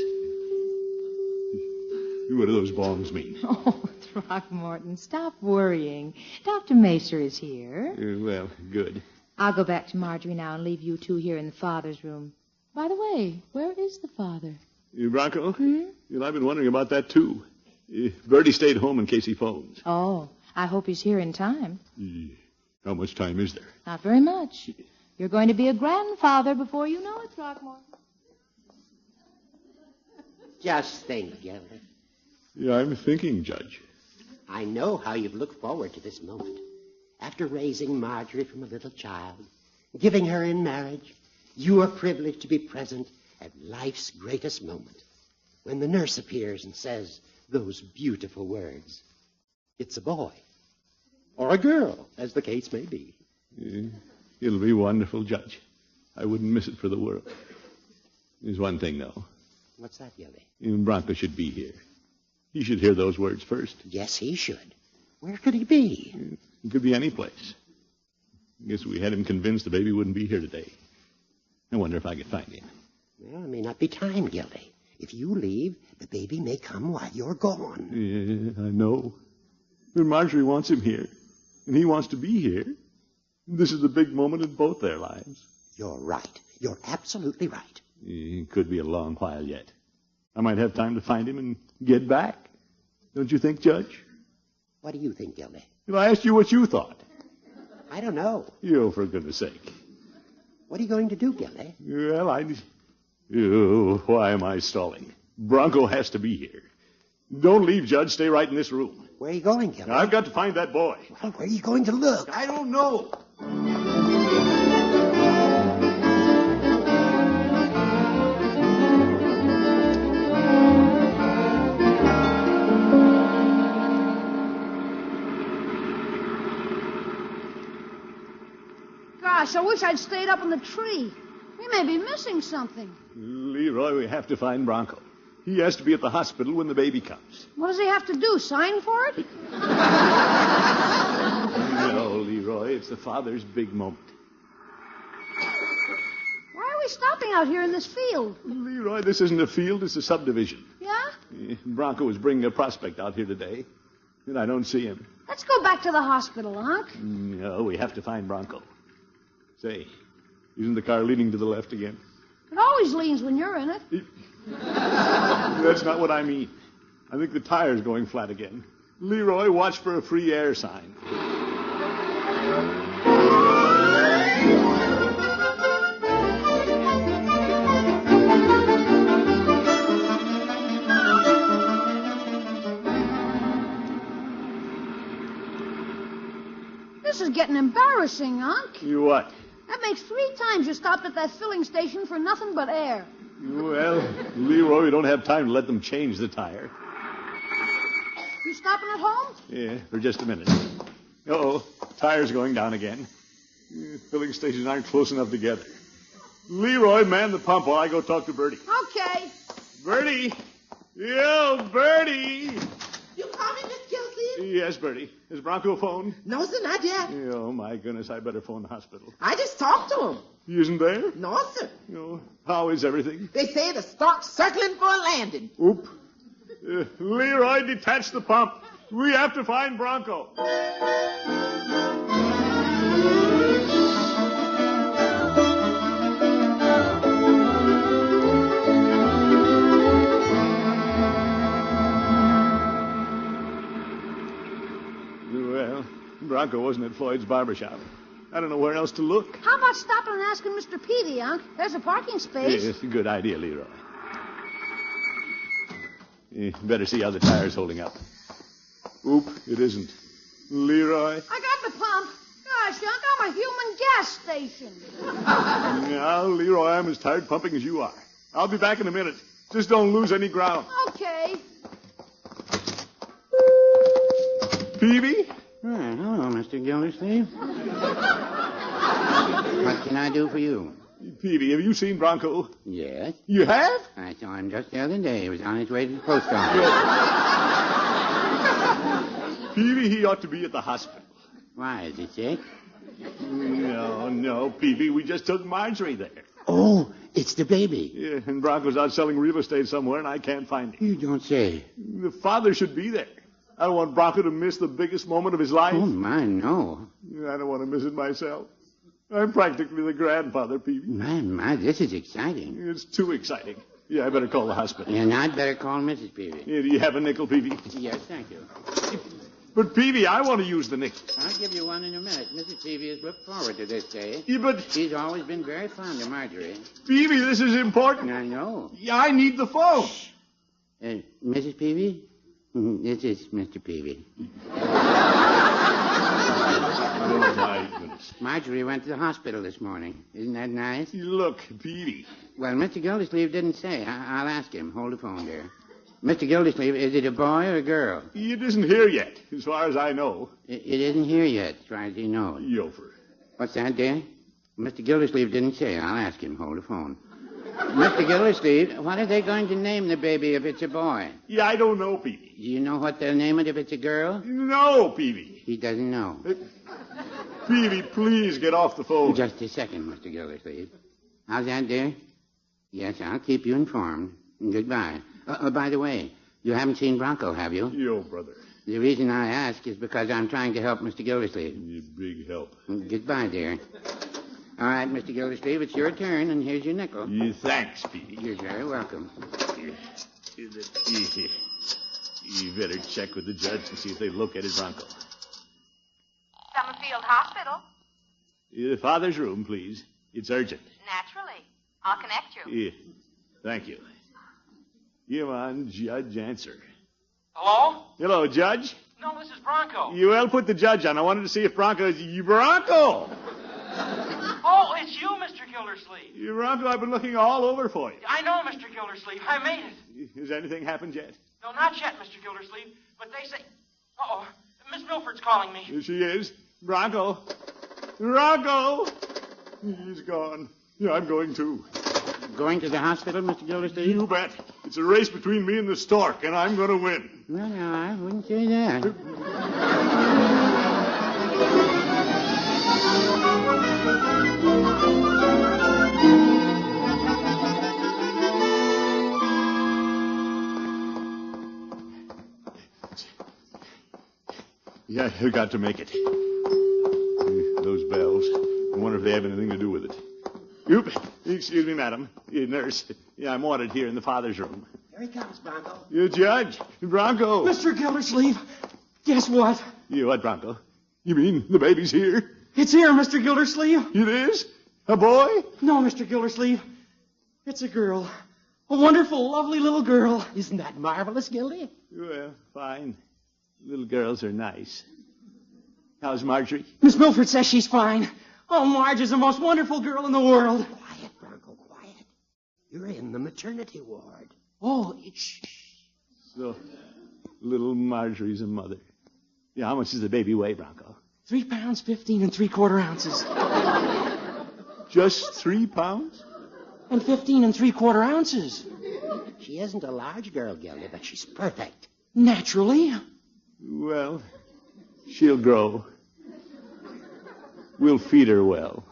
What do those bombs mean? Oh, Throckmorton, stop worrying. Dr. Macer is here. Well, good. I'll go back to Marjorie now and leave you two here in the father's room. By the way, where is the father? Bronco? Well, I've been wondering about that, too. Bertie stayed home in case he phones. Oh, I hope he's here in time. How much time is there? Not very much. You're going to be a grandfather before you know it, Throckmorton. Just think, Gildy. Yeah, I'm thinking, Judge. I know how you've looked forward to this moment. After raising Marjorie from a little child, giving her in marriage, you are privileged to be present at life's greatest moment, when the nurse appears and says those beautiful words. It's a boy. Or a girl, as the case may be. It'll be wonderful, Judge. I wouldn't miss it for the world. There's one thing, though. What's that, Gildy? Bronco should be here. He should hear those words first. Yes, he should. Where could he be? He could be any place. I guess we had him convinced the baby wouldn't be here today. I wonder if I could find him. Well, it may not be time, Gildy. If you leave, the baby may come while you're gone. Yeah, I know. But Marjorie wants him here, and he wants to be here. This is a big moment in both their lives. You're right. You're absolutely right. It could be a long while yet. I might have time to find him and get back. Don't you think, Judge? What do you think, Gildy? Well, I asked you what you thought. I don't know. You, for goodness sake. What are you going to do, Gildy? Well, why am I stalling? Bronco has to be here. Don't leave, Judge. Stay right in this room. Where are you going, Gildy? I've got to find that boy. Well, where are you going to look? I don't know. Gosh, I wish I'd stayed up in the tree. We may be missing something. Leroy, we have to find Bronco. He has to be at the hospital when the baby comes. What does he have to do? Sign for it? No, Leroy, it's the father's big moment. Why are we stopping out here in this field? Leroy, this isn't a field, it's a subdivision. Yeah? Bronco was bringing a prospect out here today, and I don't see him. Let's go back to the hospital, Unc. No, we have to find Bronco. Say, isn't the car leaning to the left again? It always leans when you're in it. That's not what I mean. I think the tire's going flat again. Leroy, watch for a free air sign. This is getting embarrassing, Unc. You what? That makes 3 times you stopped at that filling station for nothing but air. Well, Leroy, we don't have time to let them change the tire. You stopping at home? Yeah, for just a minute. Uh-oh, tire's going down again. Filling stations aren't close enough together. Leroy, man the pump while I go talk to Bertie. Okay. Bertie! Yo, Bertie! You call me, Miss Gildersleeve? Yes, Bertie. Has Bronco phoned? No, sir, not yet. Oh, my goodness, I better phone the hospital. I just talked to him. He isn't there? No, sir. No. How is everything? They say the start's circling for a landing. Oop. Leroy, detach the pump. We have to find Bronco. Well, Bronco wasn't at Floyd's barbershop. I don't know where else to look. How about stopping and asking Mr. Peavy, Unc? There's a parking space. It's a good idea, Leroy. Better see how the tire's holding up. Oop, it isn't. Leroy? I got the pump. Gosh, Unc, I'm a human gas station. Now, Leroy, I'm as tired pumping as you are. I'll be back in a minute. Just don't lose any ground. Okay. Peavy? Hello, Mr. Gildersleeve. What can I do for you? Peavy, have you seen Bronco? Yes. You have? I saw him just the other day. He was on his way to the post office. Peavy, he ought to be at the hospital. Why, is he sick? No, Peavy. We just took Marjorie there. Oh, it's the baby. Yeah, and Bronco's out selling real estate somewhere, and I can't find him. You don't say. The father should be there. I don't want Bronco to miss the biggest moment of his life. Oh, my, no. I don't want to miss it myself. I'm practically the grandfather, Peavy. My, this is exciting. It's too exciting. Yeah, I better call the hospital. And I'd better call Mrs. Peavy. Yeah, do you have a nickel, Peavy? Yes, thank you. But, Peavy, I want to use the nickel. I'll give you one in a minute. Mrs. Peavy has looked forward to this day. Yeah, but... She's always been very fond of Marjorie. Peavy, this is important. I know. Yeah, I need the phone. Mrs. Peavy? This is Mr. Peavy. Oh, my goodness. Marjorie went to the hospital this morning. Isn't that nice? Look, Peavy. Well, Mr. Gildersleeve didn't say. I'll ask him. Hold the phone there. Mr. Gildersleeve, is it a boy or a girl? It isn't here yet, as far as I know. It isn't here yet, as far as he knows. Yofer. What's that, dear? Mr. Gildersleeve didn't say. I'll ask him. Hold the phone. Mr. Gildersleeve, what are they going to name the baby if it's a boy? Yeah, I don't know, Peavy. Do you know what they'll name it if it's a girl? No, Peavy. He doesn't know. Peavy, please get off the phone. Just a second, Mr. Gildersleeve. How's that, dear? Yes, I'll keep you informed. Goodbye. By the way, you haven't seen Bronco, have you? Yo, brother. The reason I ask is because I'm trying to help Mr. Gildersleeve. You big help. Goodbye, dear. All right, Mr. Gildersleeve, it's your turn, and here's your nickel. Thanks, Peavy. You're very welcome. You better check with the judge and see if they've located Bronco. Summerfield Hospital. Father's room, please. It's urgent. Naturally. I'll connect you. Yeah. Thank you. Come on, Judge, answer. Hello? Hello, Judge. No, this is Bronco. Well, put the judge on. I wanted to see if Bronco's... Bronco! Oh, it's you, Mr. Gildersleeve. Bronco, I've been looking all over for you. I know, Mr. Gildersleeve. I made it. Has anything happened yet? No, not yet, Mr. Gildersleeve. But they say... Uh-oh. Miss Milford's calling me. Here she is. Bronco. Bronco! He's gone. Yeah, I'm going too. Going to the hospital, Mr. Gildersleeve? You bet. It's a race between me and the stork, and I'm going to win. Well, no, I wouldn't say that. Yeah, I've got to make it. Those bells. I wonder if they have anything to do with it. Oop. Excuse me, madam. Nurse. Yeah, I'm wanted here in the father's room. Here he comes, Bronco. You, Judge. Bronco. Mr. Gildersleeve, guess what? You what, Bronco? You mean the baby's here? It's here, Mr. Gildersleeve. It is? A boy? No, Mr. Gildersleeve. It's a girl. A wonderful, lovely little girl. Isn't that marvelous, Gildy? Well, fine. Little girls are nice. How's Marjorie? Miss Milford says she's fine. Oh, Marge is the most wonderful girl in the world. Quiet, Bronco, quiet. You're in the maternity ward. Oh, shh. So, little Marjorie's a mother. Yeah, how much does the baby weigh, Bronco? 3 pounds, 15 3/4 ounces. Just 3 pounds? And 15 3/4 ounces. She isn't a large girl, Gildy, but she's perfect. Naturally. Well, she'll grow. We'll feed her well.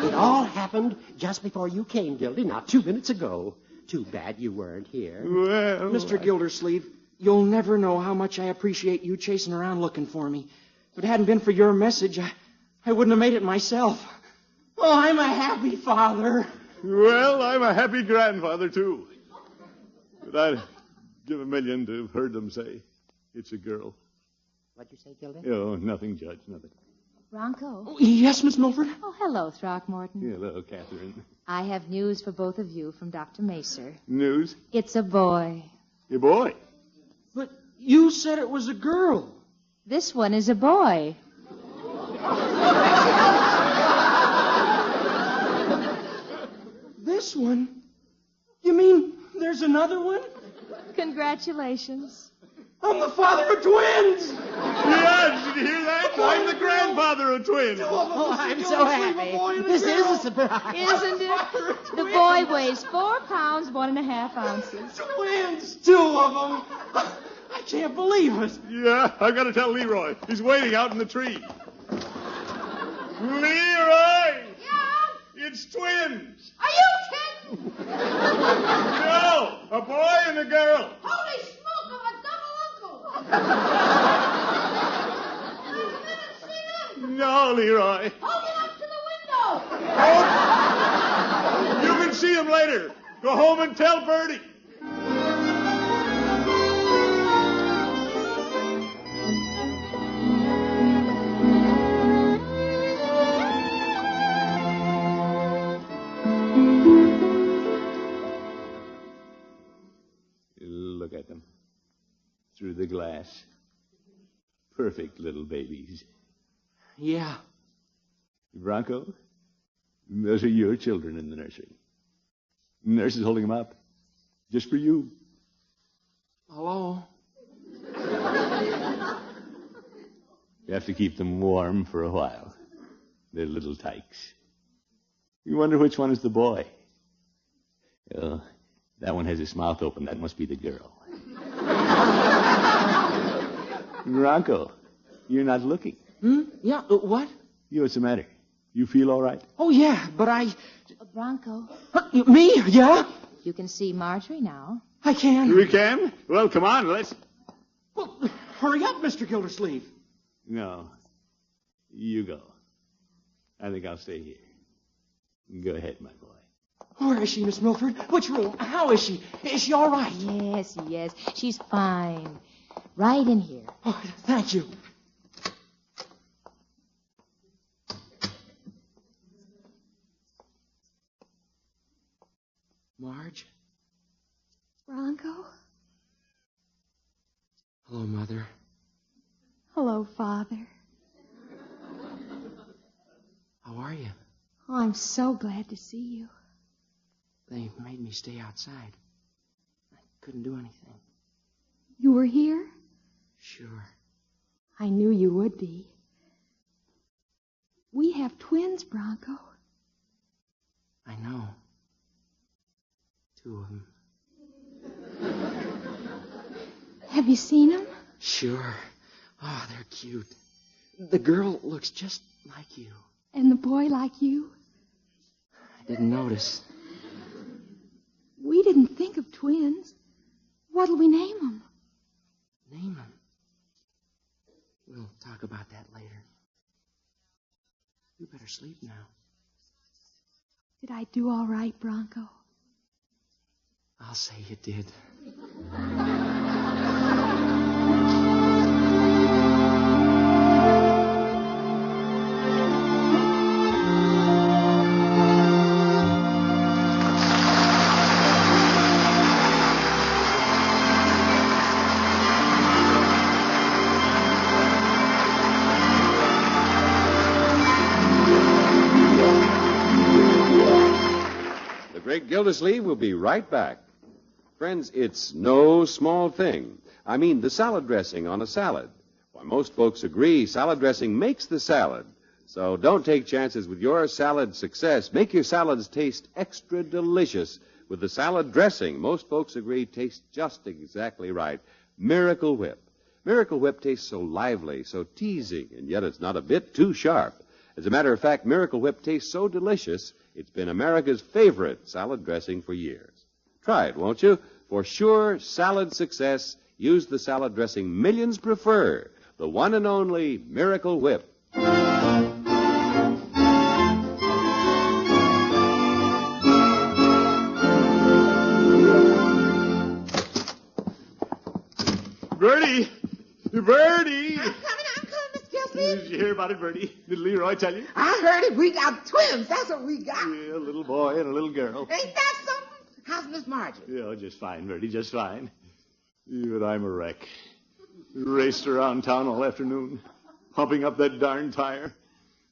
It all happened just before you came, Gildy, not 2 minutes ago. Too bad you weren't here. Well, Mr. Gildersleeve, you'll never know how much I appreciate you chasing around looking for me. If it hadn't been for your message, I wouldn't have made it myself. Oh, I'm a happy father. Well, I'm a happy grandfather, too. But I'd give $1 million to have heard them say it's a girl. What'd you say, Gildy? Oh, nothing, Judge, nothing. Bronco? Oh, yes, Miss Milford? Oh, hello, Throckmorton. Hello, Catherine. I have news for both of you from Dr. Macer. News? It's a boy. A boy? But you said it was a girl. This one is a boy. This one? You mean there's another one? Congratulations. I'm the father of twins! Yes, did you hear that? I'm the grandfather of twins. Oh, I'm so happy. This is a surprise. Isn't it? The boy weighs 4 pounds, 1.5 ounces. Twins! 2 of them! I can't believe it. Yeah, I've got to tell Leroy. He's waiting out in the tree. Leroy! Yeah? It's twins. Are you kidding? No, a boy and a girl. Holy smoke of a double uncle! No, Leroy. Hold it up to the window! Oh. You can see him later. Go home and tell Bertie. Look at them. Through the glass. Perfect little babies. Yeah. Bronco, those are your children in the nursery. The nurse is holding them up. Just for you. Hello? You have to keep them warm for a while. They're little tykes. You wonder which one is the boy. Oh, that one has his mouth open. That must be the girl. Bronco, you're not looking. Yeah, what? What's the matter? You feel all right? Oh, yeah, but I... Bronco. Me? Yeah? You can see Marjorie now. I can. We can? Well, come on, let's... Well, hurry up, Mr. Gildersleeve. No. You go. I think I'll stay here. Go ahead, my boy. Where is she, Miss Milford? Which room? How is she? Is she all right? Yes. She's fine. Right in here. Oh, thank you. Marge? Bronco? Hello, Mother. Hello, Father. How are you? Oh, I'm so glad to see you. They made me stay outside. I couldn't do anything. You were here? Sure. I knew you would be. We have twins, Bronco. I know. 2 of them. Have you seen them? Sure. Oh, they're cute. The girl looks just like you. And the boy like you? I didn't notice. We didn't think of twins. What'll we name them? Name them? We'll talk about that later. You better sleep now. Did I do all right, Bronco? I'll say you did. Great Gildersleeve will be right back. Friends, it's no small thing. I mean, the salad dressing on a salad. Why, most folks agree salad dressing makes the salad. So don't take chances with your salad success. Make your salads taste extra delicious with the salad dressing. Most folks agree tastes just exactly right. Miracle Whip. Miracle Whip tastes so lively, so teasing, and yet it's not a bit too sharp. As a matter of fact, Miracle Whip tastes so delicious, it's been America's favorite salad dressing for years. Try it, won't you? For sure salad success, use the salad dressing millions prefer, the one and only Miracle Whip. Bertie! Bertie! I'm coming, Miss Gildersleeve. Did you hear about it, Bertie? Did Leroy tell you? I heard it. We got twins. That's what we got. Yeah, a little boy and a little girl. Ain't that something? How's Miss Margie? Yeah, just fine, Bertie, just fine. But I'm a wreck. Raced around town all afternoon, pumping up that darn tire.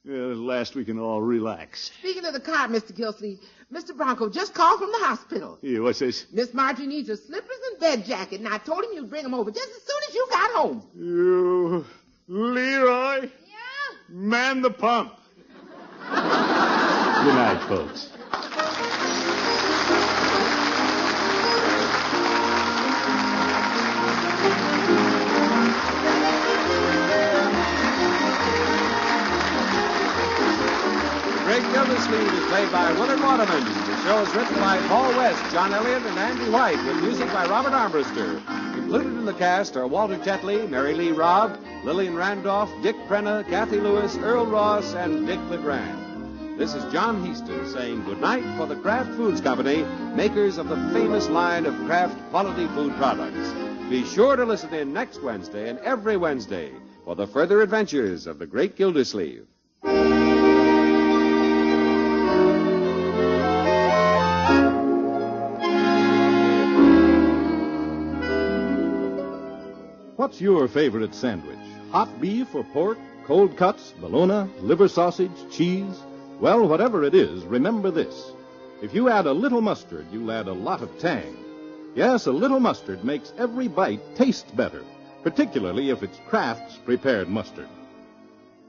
Last we can all relax. Speaking of the car, Mr. Gildersleeve, Mr. Bronco just called from the hospital. Yeah, what's this? Miss Margie needs her slippers and bed jacket, and I told him you'd bring them over just as soon as you got home. You, Leroy? Yeah? Man the pump. Good night, folks. Great Gildersleeve is played by Willard Waterman. The show is written by Paul West, John Elliott, and Andy White, with music by Robert Armbruster. Included in the cast are Walter Tetley, Mary Lee Robb, Lillian Randolph, Dick Crenna, Kathy Lewis, Earl Ross, and Dick LeGrand. This is John Heaston saying goodnight for the Kraft Foods Company, makers of the famous line of Kraft quality food products. Be sure to listen in next Wednesday and every Wednesday for the further adventures of the Great Gildersleeve. What's your favorite sandwich? Hot beef or pork, cold cuts, bologna, liver sausage, cheese? Well, whatever it is, remember this. If you add a little mustard, you'll add a lot of tang. Yes, a little mustard makes every bite taste better, particularly if it's Kraft's prepared mustard.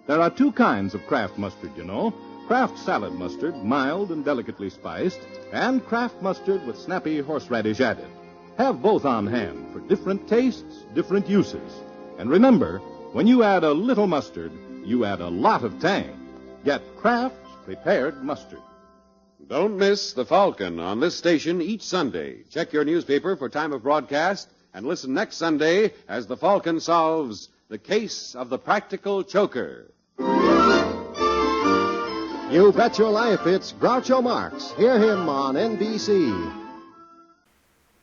There are 2 kinds of Kraft mustard, you know. Kraft salad mustard, mild and delicately spiced, and Kraft mustard with snappy horseradish added. Have both on hand for different tastes, different uses. And remember, when you add a little mustard, you add a lot of tang. Get Kraft's prepared mustard. Don't miss The Falcon on this station each Sunday. Check your newspaper for time of broadcast and listen next Sunday as The Falcon solves the case of the practical choker. You bet your life it's Groucho Marx. Hear him on NBC.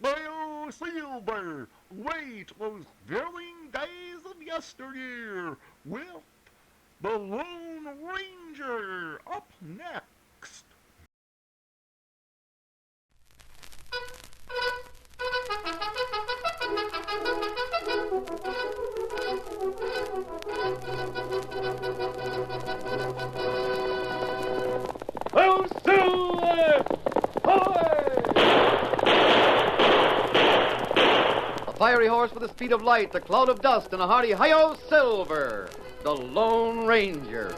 Well, Silver, wait those daring days of yesteryear. Well, the Lone Ranger up next. Oh, Silver! A fiery horse with the speed of light, a cloud of dust, and a hearty hi-yo Silver, the Lone Ranger.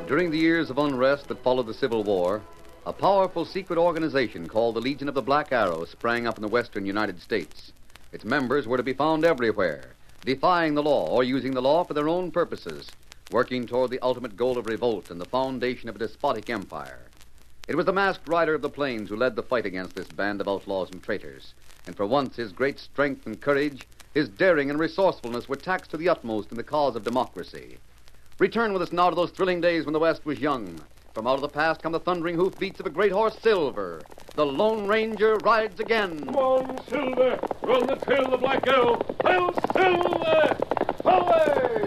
During the years of unrest that followed the Civil War, a powerful secret organization called the Legion of the Black Arrow sprang up in the western United States. Its members were to be found everywhere, defying the law or using the law for their own purposes, working toward the ultimate goal of revolt and the foundation of a despotic empire. It was the masked rider of the plains who led the fight against this band of outlaws and traitors, and for once his great strength and courage, his daring and resourcefulness were taxed to the utmost in the cause of democracy. Return with us now to those thrilling days when the West was young. From out of the past come the thundering hoofbeats of a great horse, Silver. The Lone Ranger rides again. Come on, Silver. Run the trail of the Black Arrow. Hail, Silver! Away!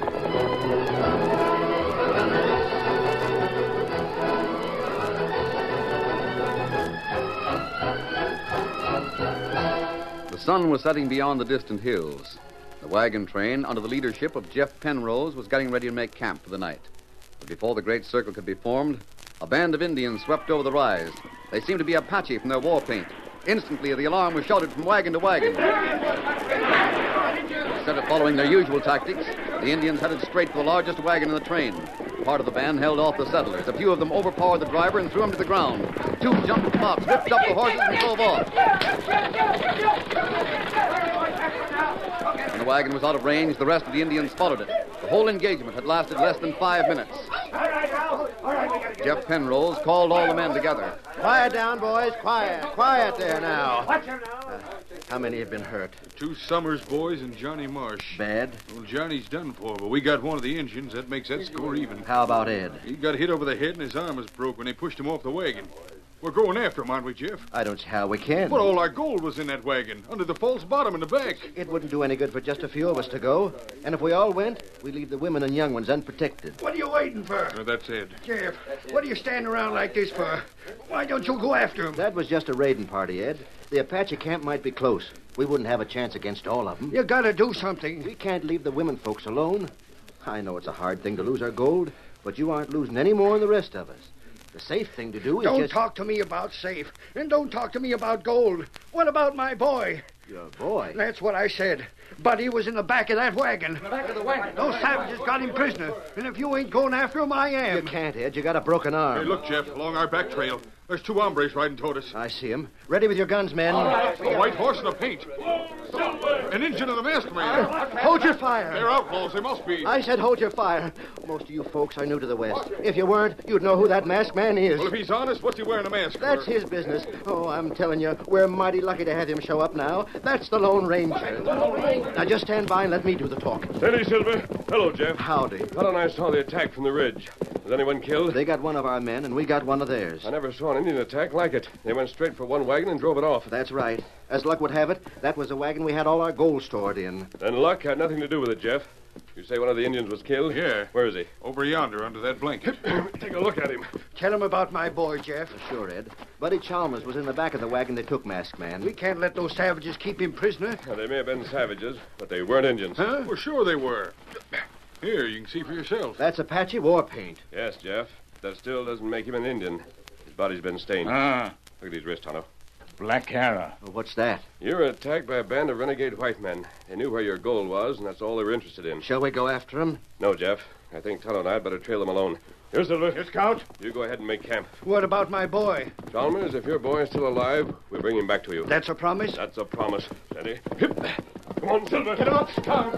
The sun was setting beyond the distant hills. The wagon train, under the leadership of Jeff Penrose, was getting ready to make camp for the night. But before the great circle could be formed, a band of Indians swept over the rise. They seemed to be Apache from their war paint. Instantly, the alarm was shouted from wagon to wagon. Instead of following their usual tactics, the Indians headed straight for the largest wagon in the train. Part of the band held off the settlers. A few of them overpowered the driver and threw him to the ground. Two jumped at the box, whipped up the horses, and drove off. When the wagon was out of range, the rest of the Indians followed it. The whole engagement had lasted less than 5 minutes. Jeff Penrose called all the men together. Quiet down, boys. Quiet. Quiet there now. How many have been hurt? 2 Summers boys and Johnny Marsh. Bad? Well, Johnny's done for, but we got one of the Indians. That makes that score even. How about Ed? He got hit over the head and his arm was broke when they pushed him off the wagon. We're going after him, aren't we, Jeff? I don't see how we can. But all our gold was in that wagon, under the false bottom in the back. It wouldn't do any good for just a few of us to go. And if we all went, we'd leave the women and young ones unprotected. What are you waiting for? That's Ed. Jeff, what are you standing around like this for? Why don't you go after him? That was just a raiding party, Ed. The Apache camp might be close. We wouldn't have a chance against all of them. You gotta do something. We can't leave the women folks alone. I know it's a hard thing to lose our gold, but you aren't losing any more than the rest of us. The safe thing to do is Don't talk to me about safe, and don't talk to me about gold. What about my boy? Your boy? That's what I said. Buddy was in the back of that wagon. In the back of the wagon? Those savages got him prisoner, and if you ain't going after him, I am. You can't, Ed. You got a broken arm. Hey, look, Jeff, along our back trail. There's 2 hombres riding toward us. I see him. Ready with your guns, men. All right. A white horse and a paint. An Indian and a masked man. Hold your fire. They're outlaws. They must be. I said hold your fire. Most of you folks are new to the West. If you weren't, you'd know who that masked man is. Well, if he's honest, what's he wearing a mask for? That's his business. Oh, I'm telling you, we're mighty lucky to have him show up now. That's the Lone Ranger. Now just stand by and let me do the talking. Steady, Silver. Hello, Jeff. Howdy. Fellow and I saw the attack from the ridge. Was anyone killed? They got one of our men, and we got one of theirs. I never saw an Indian attack like it. They went straight for one wagon and drove it off. That's right. As luck would have it, that was the wagon we had all our gold stored in. Then luck had nothing to do with it, Jeff. You say one of the Indians was killed? Yeah. Where is he? Over yonder, under that blanket. Take a look at him. Tell him about my boy, Jeff. Sure, Ed. Buddy Chalmers was in the back of the wagon they took, Masked Man. We can't let those savages keep him prisoner. Now, they may have been savages, but they weren't Indians. Huh? Well, sure they were. Here, you can see for yourself. That's Apache war paint. Yes, Jeff. That still doesn't make him an Indian. His body's been stained. Ah. Look at his wrist, Tonto. Black arrow. Well, what's that? You were attacked by a band of renegade white men. They knew where your gold was, and that's all they were interested in. Shall we go after them? No, Jeff. I think Tonto and I had better trail them alone. Here, Silver. Here, Scout. You go ahead and make camp. What about my boy? Chalmers, if your boy is still alive, we'll bring him back to you. That's a promise? That's a promise. Steady. Hip. Come on, Silver. Get him up, Scout.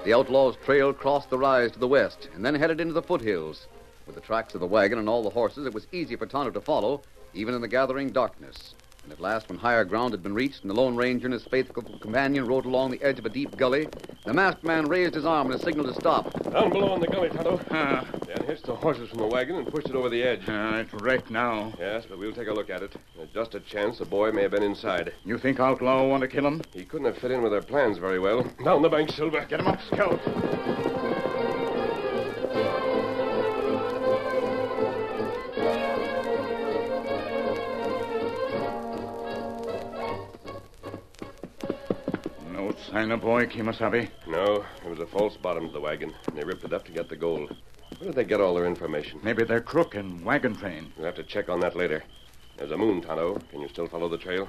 The outlaws' trail crossed the rise to the west and then headed into the foothills. With the tracks of the wagon and all the horses, it was easy for Tonto to follow, even in the gathering darkness. And at last, when higher ground had been reached and the Lone Ranger and his faithful companion rode along the edge of a deep gully, the masked man raised his arm in a signal to stop. Down below in the gully, Tonto. Dan hitched the horses from the wagon and pushed it over the edge. It's right now. Yes, but we'll take a look at it. There's just a chance the boy may have been inside. You think Outlaw want to kill him? He couldn't have fit in with their plans very well. Down the bank, Silver. Get him up, Scout. No sign of boy, Kimasabi. No, there was a false bottom to the wagon, and they ripped it up to get the gold. Where did they get all their information? Maybe they're crook and wagon train. We'll have to check on that later. There's a moon, Tonto. Can you still follow the trail?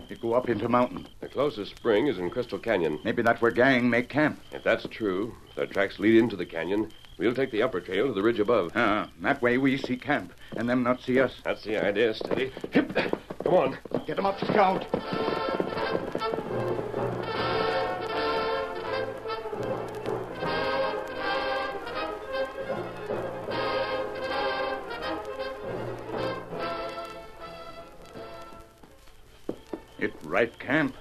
You go up into mountain. The closest spring is in Crystal Canyon. Maybe that's where gang make camp. If that's true, if their tracks lead into the canyon, we'll take the upper trail to the ridge above. That way we see camp, and them not see us. That's the idea. Steady. Hip. Come on. Get them up, Scout. It right camp.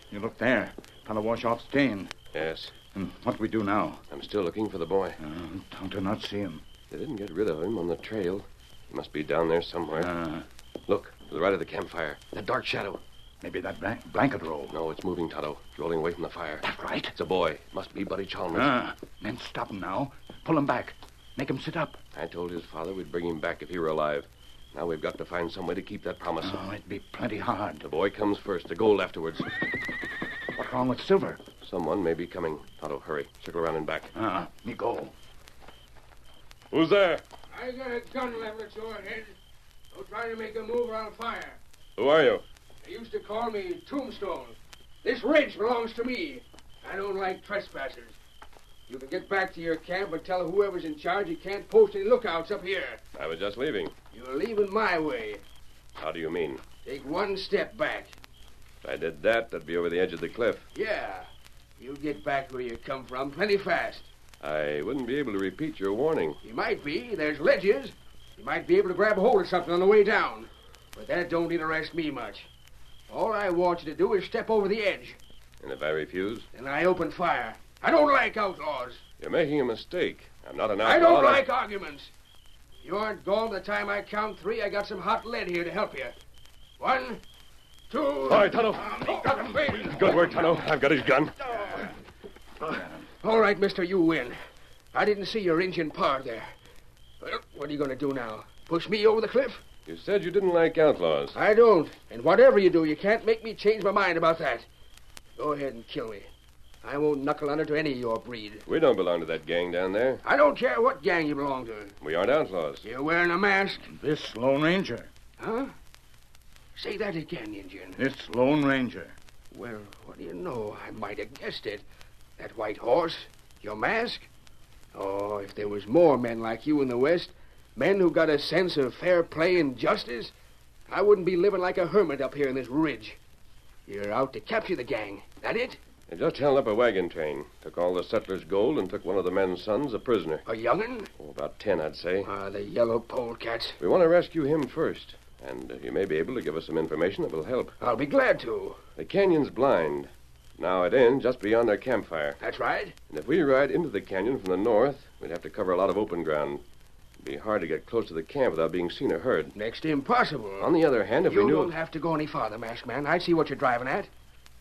You look there. Kind of wash off stain. Yes. And what we do now? I'm still looking for the boy. Tonto not see him. They didn't get rid of him on the trail. He must be down there somewhere. Look, to the right of the campfire. That dark shadow. Maybe that blanket roll. No, it's moving, Tonto. It's rolling away from the fire. That's right. It's a boy. Must be Buddy Chalmers. Men stop him now. Pull him back. Make him sit up. I told his father we'd bring him back if he were alive. Now we've got to find some way to keep that promise. It'd be plenty hard. The boy comes first, the gold afterwards. What's wrong with Silver? Someone may be coming. Tonto, hurry. Circle around and back. Me go. Who's there? I got a gun level at your head. Don't try to make a move or I'll fire. Who are you? They used to call me Tombstone. This ridge belongs to me. I don't like trespassers. You can get back to your camp and tell whoever's in charge you can't post any lookouts up here. I was just leaving. You're leaving my way. How do you mean? Take one step back. If I did that, that'd be over the edge of the cliff. Yeah. You'll get back where you come from plenty fast. I wouldn't be able to repeat your warning. You might be. There's ledges. You might be able to grab a hold of something on the way down. But that don't interest me much. All I want you to do is step over the edge. And if I refuse? Then I open fire. I don't like outlaws. You're making a mistake. I'm not an outlaw. I don't like arguments. If you aren't gone by the time I count 3, I got some hot lead here to help you. 1, 2... All right, Tonto. Good work, Tonto. I've got his gun. All right, mister, you win. I didn't see your Indian par there. Well, what are you going to do now? Push me over the cliff? You said you didn't like outlaws. I don't. And whatever you do, you can't make me change my mind about that. Go ahead and kill me. I won't knuckle under to any of your breed. We don't belong to that gang down there. I don't care what gang you belong to. We aren't outlaws. You're wearing a mask. This Lone Ranger. Huh? Say that again, Indian. This Lone Ranger. Well, what do you know? I might have guessed it. That white horse, your mask. Oh, if there was more men like you in the West, men who got a sense of fair play and justice, I wouldn't be living like a hermit up here in this ridge. You're out to capture the gang. That it? They just held up a wagon train, took all the settlers' gold, and took one of the men's sons a prisoner. A young'un? Oh, about 10, I'd say. The yellow polecats. We want to rescue him first, and you may be able to give us some information that will help. I'll be glad to. The canyon's blind. Now it ends just beyond their campfire. That's right. And if we ride into the canyon from the north, we'd have to cover a lot of open ground. It'd be hard to get close to the camp without being seen or heard. Next to impossible. On the other hand, if we You knew... don't have to go any farther, Masked Man. I see what you're driving at.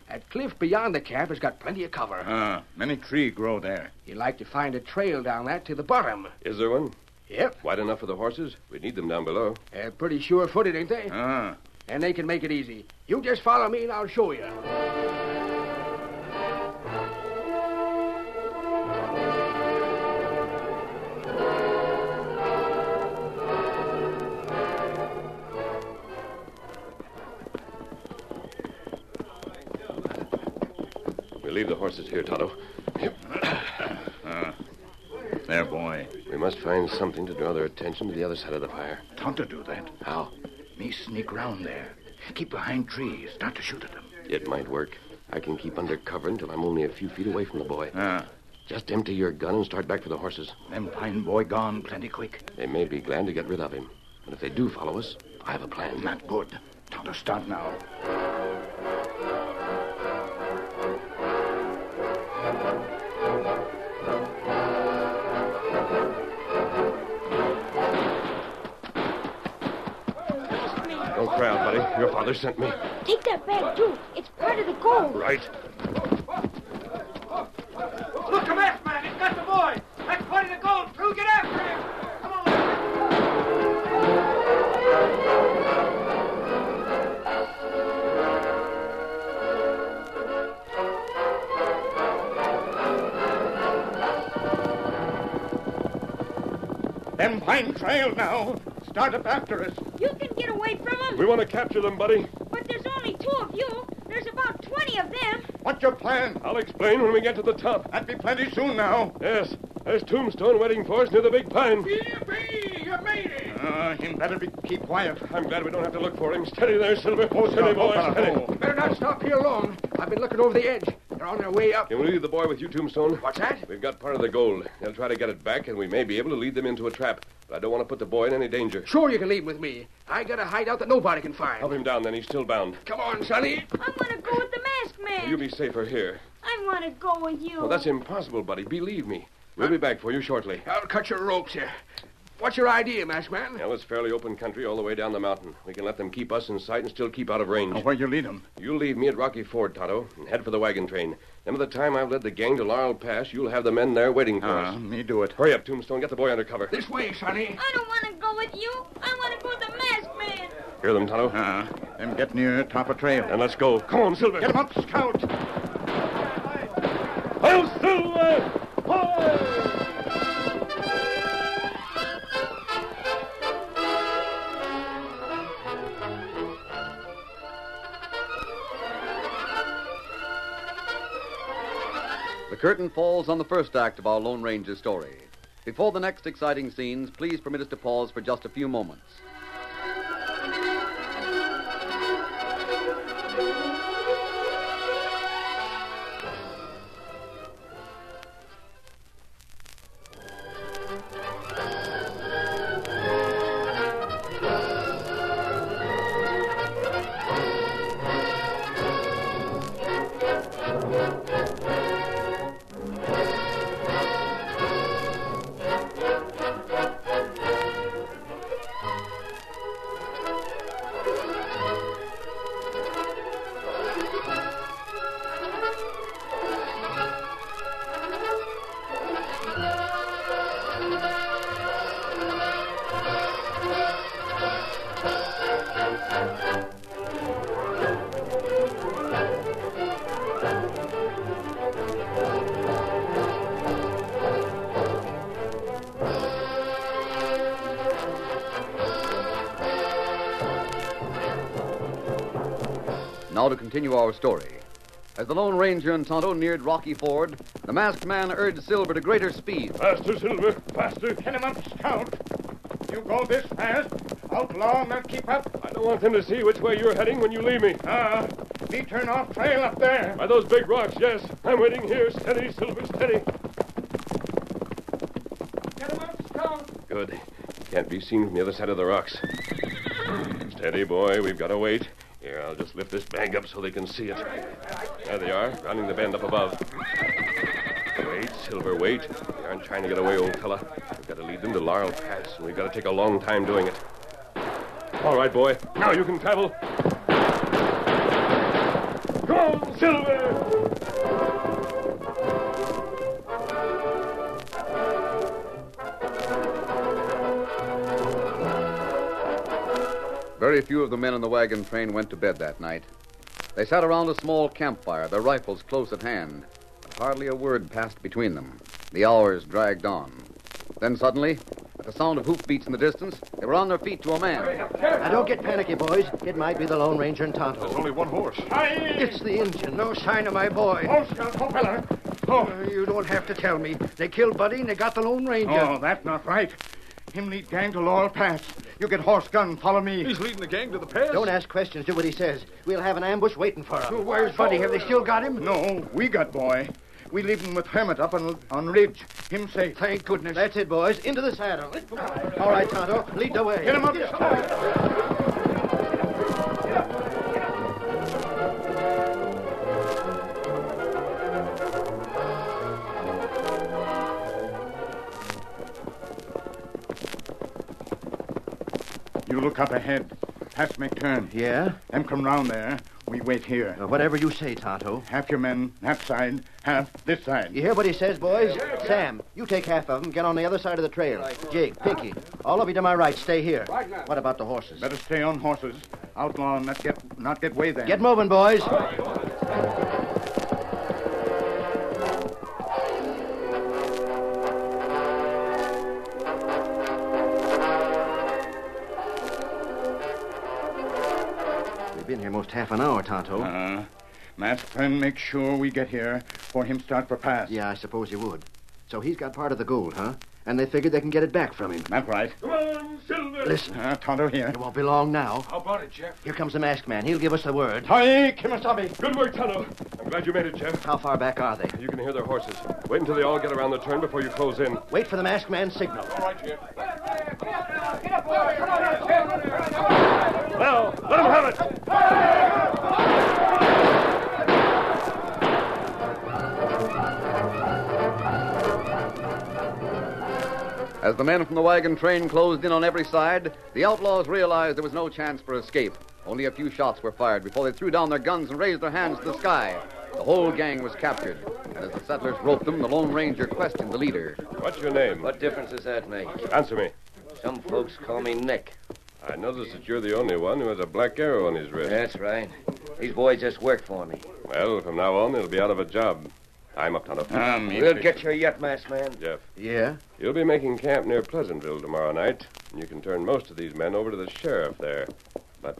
That cliff beyond the camp has got plenty of cover. Many trees grow there. You'd like to find a trail down that to the bottom. Is there one? Yep. Wide enough for the horses? We'd need them down below. They're pretty sure-footed, ain't they? And they can make it easy. You just follow me and I'll show you. Leave the horses here, Tonto. There, boy. We must find something to draw their attention to the other side of the fire. Tonto do that. How? Me sneak round there. Keep behind trees, not to shoot at them. It might work. I can keep under cover until I'm only a few feet away from the boy. Just empty your gun and start back for the horses. Them pine boy gone plenty quick. They may be glad to get rid of him. But if they do follow us, I have a plan. Not good. Tonto start now. Don't cry out, buddy. Your father sent me. Take that bag, too. It's part of the gold. Right. Look, the masked man. He's got the boy. That's part of the gold, too. Get after him. Come on. Them pine trail now. Start up after us. You can get away from them. We want to capture them, buddy. But there's only 2 of you. There's about 20 of them. What's your plan? I'll explain when we get to the top. That'd be plenty soon now. Yes. There's Tombstone waiting for us near the big pine. Yippee! You made it. Him better keep quiet. I'm glad we don't have to look for him. Steady there, Silver. Oh, Steady, boy. Steady. You better not stop here long. I've been looking over the edge. They're on their way up. Can we leave the boy with you, Tombstone? What's that? We've got part of the gold. They'll try to get it back, and we may be able to lead them into a trap. But I don't want to put the boy in any danger. Sure you can leave him with me. I got a hideout that nobody can find. Help him down, then. He's still bound. Come on, Sonny. I want to go with the masked man. You'll be safer here. I want to go with you. Well, that's impossible, buddy. Believe me. We'll be back for you shortly. I'll cut your ropes here. What's your idea, Masked Man? Well, it's fairly open country all the way down the mountain. We can let them keep us in sight and still keep out of range. Where'd you lead them? You'll leave me at Rocky Ford, Tonto, and head for the wagon train. Then by the time I've led the gang to Laurel Pass, you'll have the men there waiting for us. Me do it. Hurry up, Tombstone. Get the boy under cover. This way, Sonny. I don't want to go with you. I want to go with the masked man. Hear them, Tonto? Them get near top of trail. Then let's go. Come on, Silver. Get him up, Scout. Hail, Silver! Hoy! The curtain falls on the first act of our Lone Ranger story. Before the next exciting scenes, please permit us to pause for just a few moments. Now to continue our story. As the Lone Ranger and Tonto neared Rocky Ford, the masked man urged Silver to greater speed. Faster, Silver. Faster. Get him up, Scout. You go this fast, outlaw not keep up. I don't want them to see which way you're heading when you leave me. Me turn off trail up there. By those big rocks, yes. I'm waiting here. Steady, Silver, steady. Get him up, Scout. Good. Can't be seen from the other side of the rocks. Steady, boy. We've got to wait. Here, I'll just lift this bag up so they can see it. There they are, rounding the bend up above. Wait, Silver, wait. They aren't trying to get away, old fella. We've got to lead them to Laurel Pass, and we've got to take a long time doing it. All right, boy. Now you can travel. Come on, Silver! Very few of the men on the wagon train went to bed that night. They sat around a small campfire, their rifles close at hand. But hardly a word passed between them. The hours dragged on. Then suddenly, at the sound of hoofbeats in the distance, they were on their feet to a man. Now, don't get panicky, boys. It might be the Lone Ranger and Tonto. There's only one horse. It's the Injun. No sign of my boy. Oh, Scout, oh, fella. Oh. You don't have to tell me. They killed Buddy and they got the Lone Ranger. Oh, that's not right. Him lead gang to Laurel Pass. You get horse gun, follow me. He's leading the gang to the pass? Don't ask questions. Do what he says. We'll have an ambush waiting for him. So where's Buddy? Have they still got him? No, we got boy. We leave him with Hermit up on ridge. Him safe. Thank goodness. That's it, boys. Into the saddle. All right, Tonto. Lead the way. Get him up. You look up ahead. Past McTurn. Yeah? Them come round there. We wait here. Whatever you say, Tonto. Half your men, that side, half this side. You hear what he says, boys? Sam, you take half of them. Get on the other side of the trail. Jake, Pinky, all of you to my right. Stay here. What about the horses? Better stay on horses. Outlaw and not get way there. Get moving, boys. Been here most half an hour, Tonto. Masked friend make sure we get here for him start for pass. Yeah, I suppose you would. So he's got part of the gold, huh? And they figured they can get it back from him. That's right. Come on, Silver! Listen. Tonto here. It won't be long now. How about it, Jeff? Here comes the masked man. He'll give us the word. Hi, Kimasabi. Good work, Tonto. I'm glad you made it, Jeff. How far back are they? You can hear their horses. Wait until they all get around the turn before you close in. Wait for the masked man's signal. All right, Jeff. Now, let him have it! As the men from the wagon train closed in on every side, the outlaws realized there was no chance for escape. Only a few shots were fired before they threw down their guns and raised their hands to the sky. The whole gang was captured. And as the settlers roped them, the Lone Ranger questioned the leader. What's your name? What difference does that make? Answer me. Some folks call me Nick. I notice that you're the only one who has a black arrow on his wrist. That's right. These boys just work for me. Well, from now on, they'll be out of a job. I'm up, Tonto. We'll get you yet, masked man. Jeff. Yeah? You'll be making camp near Pleasantville tomorrow night, and you can turn most of these men over to the sheriff there. But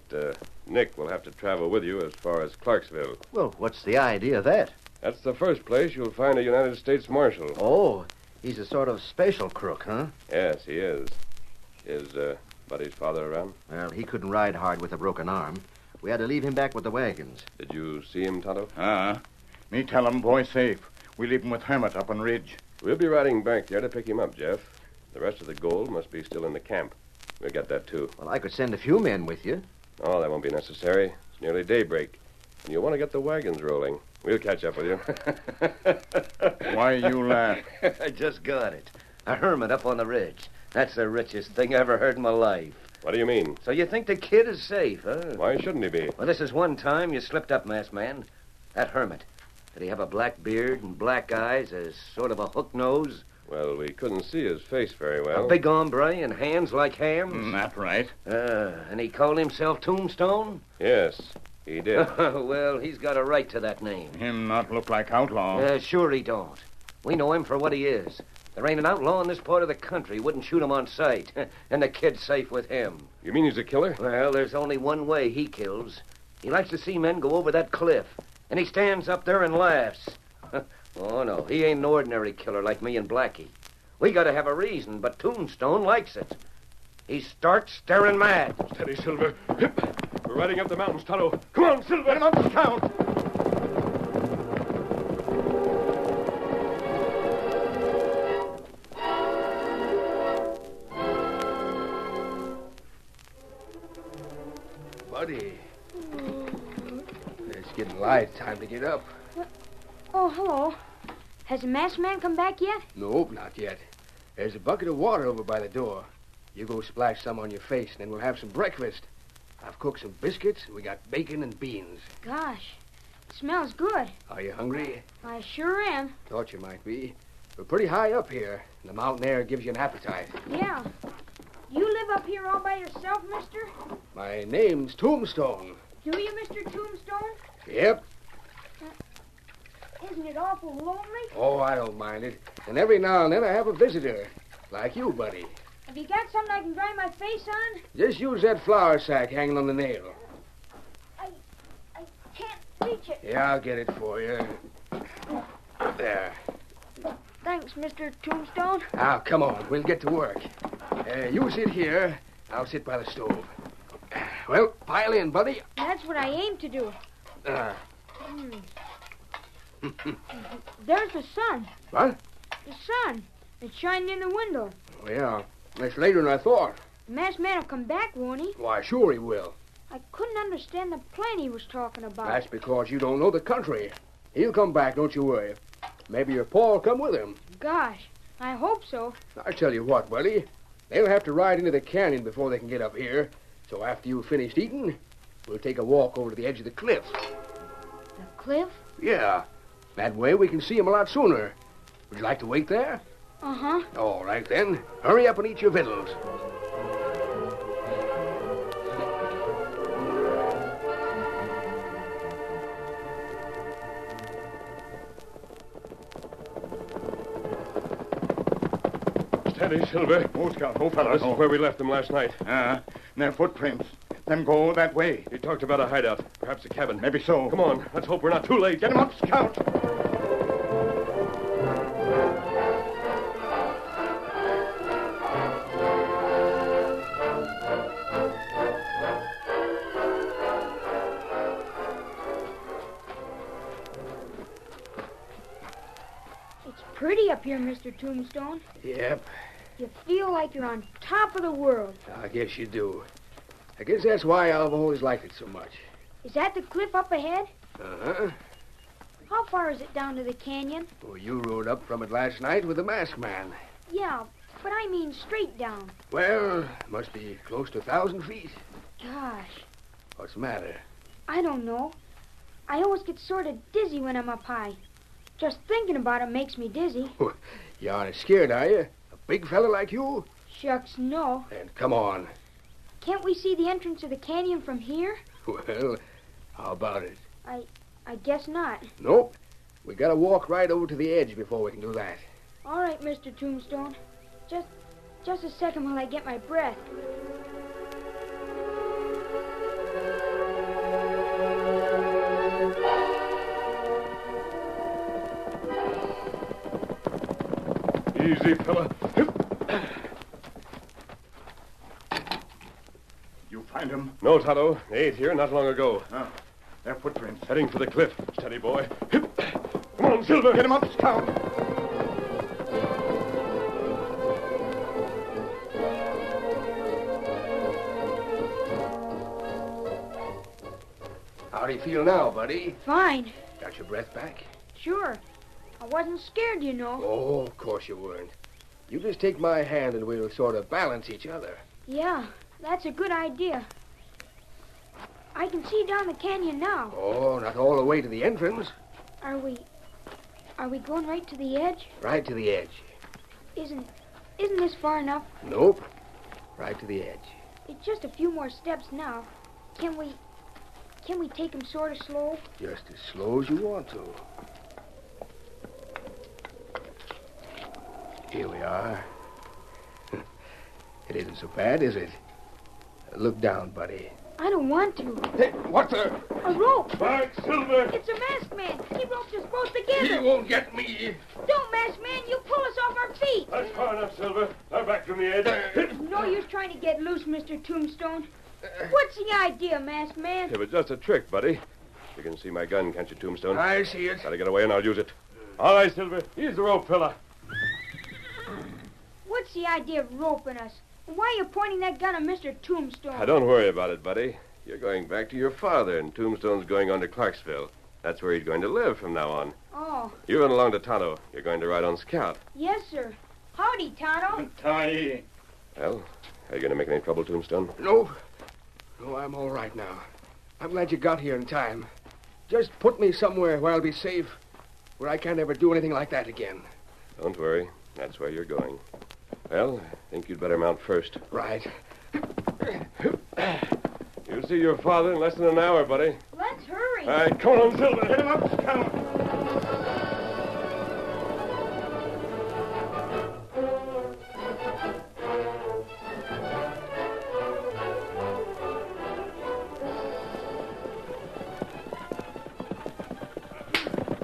Nick will have to travel with you as far as Clarksville. Well, what's the idea of that? That's the first place you'll find a United States Marshal. Oh, he's a sort of special crook, huh? Yes, he is. Is Buddy's father around? Well, he couldn't ride hard with a broken arm. We had to leave him back with the wagons. Did you see him, Tonto? Me tell him boy safe. We leave him with Hermit up on ridge. We'll be riding back there to pick him up, Jeff. The rest of the gold must be still in the camp. We'll get that, too. Well, I could send a few men with you. Oh, that won't be necessary. It's nearly daybreak. And you'll want to get the wagons rolling. We'll catch up with you. Why you laugh? I just got it. A hermit up on the ridge. That's the richest thing I ever heard in my life. What do you mean? So you think the kid is safe, huh? Why shouldn't he be? Well, this is one time you slipped up, masked man. That hermit. Did he have a black beard and black eyes, as sort of a hook nose? Well, we couldn't see his face very well. A big hombre and hands like hams? That's right. And he called himself Tombstone? Yes, he did. Well, he's got a right to that name. Him not look like outlaw. Sure he don't. We know him for what he is. There ain't an outlaw in this part of the country wouldn't shoot him on sight. And the kid's safe with him. You mean he's a killer? Well, there's only one way he kills. He likes to see men go over that cliff. And he stands up there and laughs. Oh, no, he ain't an ordinary killer like me and Blackie. We gotta have a reason, but Tombstone likes it. He starts staring mad. Steady, Silver. We're riding up the mountains, Tonto. Come on, Silver. Get him up, Scout. Buddy. It's getting light. Time to get up. Oh, hello. Has the masked man come back yet? Nope, not yet. There's a bucket of water over by the door. You go splash some on your face, and then we'll have some breakfast. I've cooked some biscuits, and we got bacon and beans. Gosh, it smells good. Are you hungry? I sure am. Thought you might be. We're pretty high up here, and the mountain air gives you an appetite. Yeah. You live up here all by yourself, mister? My name's Tombstone. Do you, Mr. Tombstone? Yep. Isn't it awful lonely? Oh, I don't mind it. And every now and then I have a visitor. Like you, buddy. Have you got something I can dry my face on? Just use that flour sack hanging on the nail. I can't reach it. Yeah, I'll get it for you. There. Thanks, Mr. Tombstone. Now, come on. We'll get to work. You sit here. I'll sit by the stove. Well, pile in, buddy. That's what I aim to do. Uh, There's the sun. What? The sun. It's shining in the window. Oh, yeah. That's later than I thought. The masked man will come back, won't he? Why, sure he will. I couldn't understand the plane he was talking about. That's because you don't know the country. He'll come back, don't you worry. Maybe your pa will come with him. Gosh, I hope so. I tell you what, buddy. They'll have to ride into the canyon before they can get up here. So after you've finished eating, we'll take a walk over to the edge of the cliff. The cliff? Yeah. That way we can see him a lot sooner. Would you like to wait there? Uh-huh. All right, then. Hurry up and eat your victuals. Steady, Silver. Oh, Scout. Oh, fella. This is where we left them last night. Their footprints. Then go that way. He talked about a hideout. Perhaps a cabin. Maybe so. Come on. Let's hope we're not too late. Get him up, Scout. It's pretty up here, Mr. Tombstone. Yep. You feel like you're on top of the world. I guess you do. I guess that's why I've always liked it so much. Is that the cliff up ahead? Uh-huh. How far is it down to the canyon? Well, you rode up from it last night with the masked man. Yeah, but I mean straight down. Well, must be close to 1,000 feet. Gosh, What's the matter? I don't know. I always get sort of dizzy when I'm up high. Just thinking about it makes me dizzy. You aren't scared, are you? A big fella like you? Shucks, no. Then come on. Can't we see the entrance of the canyon from here? Well, how about it? I guess not. Nope. We gotta walk right over to the edge before we can do that. All right, Mr. Tombstone. Just a second while I get my breath. Easy, fella. You find him? No, Tonto. They ate here not long ago. Oh, their footprints. Heading for the cliff. Steady, boy. Come on, Silver. Get him up, Scout. How do you feel now, buddy? Fine. Got your breath back? Sure. I wasn't scared, you know. Oh, of course you weren't. You just take my hand and we'll sort of balance each other. Yeah, that's a good idea. I can see down the canyon now. Oh, not all the way to the entrance. Are we going right to the edge? Right to the edge. Isn't this far enough? Nope. Right to the edge. It's just a few more steps now. Can we take them sort of slow? Just as slow as you want to. Here we are. It isn't so bad, is it? Look down, buddy. I don't want to. Hey, what the? A rope. Back, Silver. It's a masked man. He roped us both together. He won't get me. Don't, masked man. You pull us off our feet. That's far enough, Silver. Now back from the edge. No use trying to get loose, Mr. Tombstone. What's the idea, Masked Man? It was just a trick, buddy. You can see my gun, can't you, Tombstone? I see it. Gotta get away and I'll use it. All right, Silver. Here's the rope, fella. What's the idea of roping us? And why are you pointing that gun at Mr. Tombstone? Now, don't worry about it, buddy. You're going back to your father, and Tombstone's going on to Clarksville. That's where he's going to live from now on. Oh. You run along to Tonto. You're going to ride on Scout. Yes, sir. Howdy, Tonto. Toddy. Well, are you going to make any trouble, Tombstone? No. No, I'm all right now. I'm glad you got here in time. Just put me somewhere where I'll be safe, where I can't ever do anything like that again. Don't worry. That's where you're going. Well, I think you'd better mount first. Right. You'll see your father in less than an hour, buddy. Let's hurry. All right, come on, Silver. Hit him up, Scout.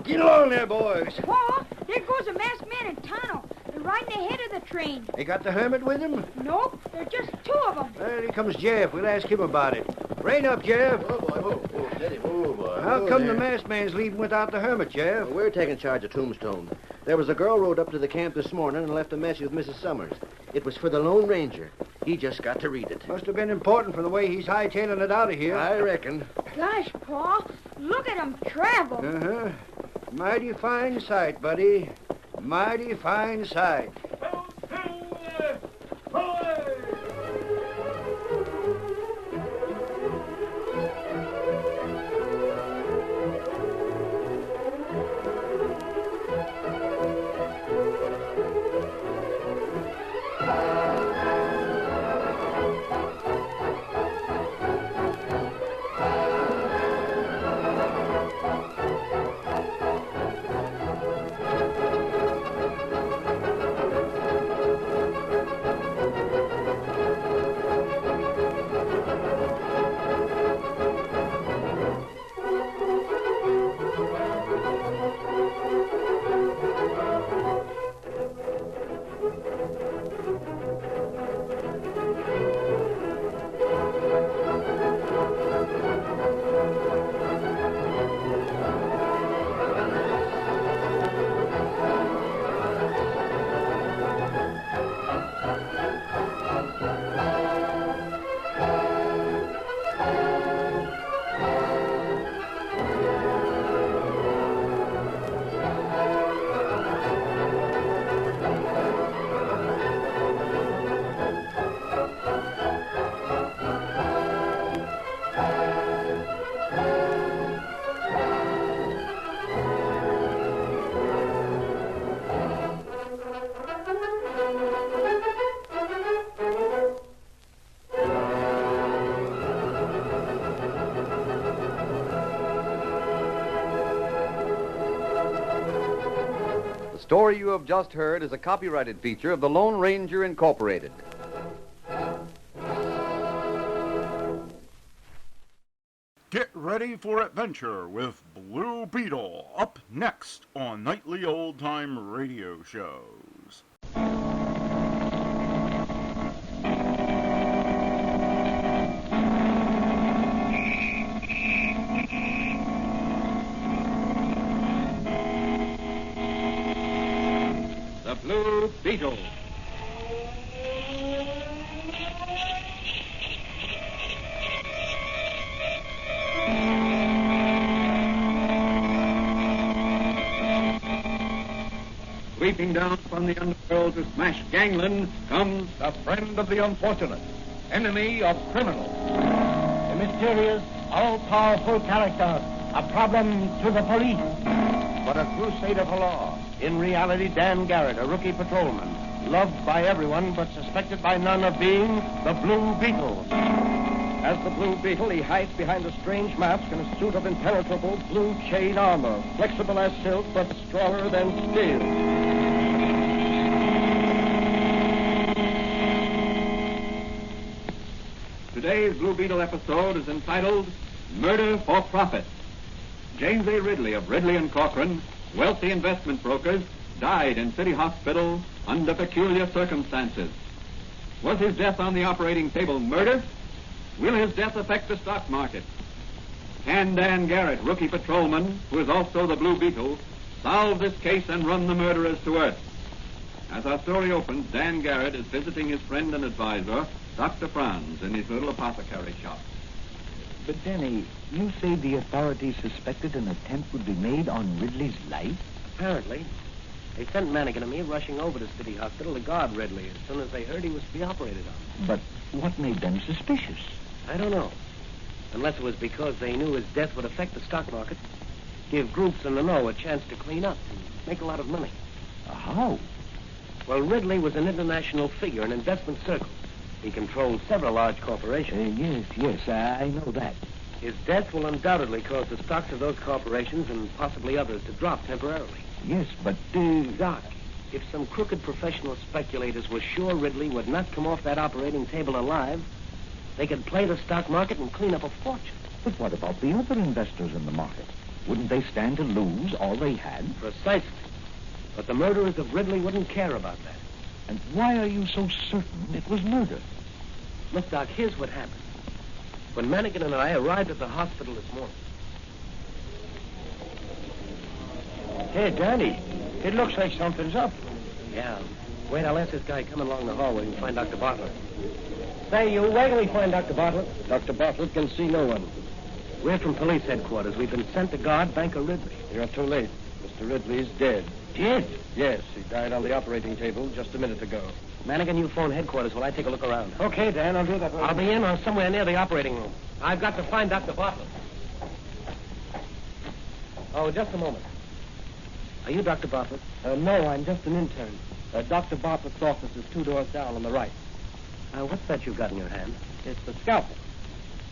Get along there, boys. Pa, there goes a Masked Man and Tonto. They're riding ahead of the train. They got the hermit with him? Nope, they're just two of them. There he comes Jeff. We'll ask him about it. Rein up, Jeff. Oh, boy, oh, steady. Oh, boy. How come the masked man's leaving without the hermit, Jeff? Well, we're taking charge of Tombstone. There was a girl rode up to the camp this morning and left a message with Mrs. Summers. It was for the Lone Ranger. He just got to read it. Must have been important from the way he's hightailing it out of here. I reckon. Gosh, Pa, look at them travel. Uh-huh. Mighty fine sight, buddy. Mighty fine sight. The story you have just heard is a copyrighted feature of the Lone Ranger Incorporated. Get ready for adventure with Blue Beetle up next on Nightly Old Time Radio Shows. The Blue Beetle. Sweeping down from the underworld to smash gangland comes the friend of the unfortunate, enemy of criminals. A mysterious, all-powerful character, a problem to the police. But a crusader for law. In reality, Dan Garrett, a rookie patrolman, loved by everyone but suspected by none of being the Blue Beetle. As the Blue Beetle, he hides behind a strange mask and a suit of impenetrable blue chain armor, flexible as silk but stronger than steel. Today's Blue Beetle episode is entitled Murder for Profit. James A. Ridley of Ridley & Corcoran, wealthy investment brokers, died in City Hospital under peculiar circumstances. Was his death on the operating table murder? Will his death affect the stock market? Can Dan Garrett, rookie patrolman, who is also the Blue Beetle, solve this case and run the murderers to earth? As our story opens, Dan Garrett is visiting his friend and advisor, Dr. Franz, in his little apothecary shop. But, Danny, you say the authorities suspected an attempt would be made on Ridley's life? Apparently. They sent Manigan and me rushing over to City Hospital to guard Ridley as soon as they heard he was to be operated on. But what made them suspicious? I don't know. Unless it was because they knew his death would affect the stock market, give groups in the know a chance to clean up and make a lot of money. How? Well, Ridley was an international figure in investment circles. He controlled several large corporations. Yes, I know that. His death will undoubtedly cause the stocks of those corporations and possibly others to drop temporarily. Yes, but... Doc, if some crooked professional speculators were sure Ridley would not come off that operating table alive, they could play the stock market and clean up a fortune. But what about the other investors in the market? Wouldn't they stand to lose all they had? Precisely. But the murderers of Ridley wouldn't care about that. And why are you so certain it was murder? Look, Doc, here's what happened. When Manigan and I arrived at the hospital this morning... Hey, Danny, it looks like something's up. Yeah. Wait, I'll ask this guy coming along the hallway and find Dr. Bartlett. Say, you, where can we find Dr. Bartlett? Dr. Bartlett can see no one. We're from police headquarters. We've been sent to guard Banker Ridley. You're too late. Mr. Ridley's dead. Dead? Yes, he died on the operating table just a minute ago. Manigan, you phone headquarters while I take a look around. Okay, Dan, I'll do that right I'll be in or somewhere near the operating room. I've got to find Dr. Bartlett. Oh, just a moment. Are you Dr. Bartlett? No, I'm just an intern. Dr. Bartlett's office is 2 doors down on the right. What's that you've got in your hand? It's a scalpel.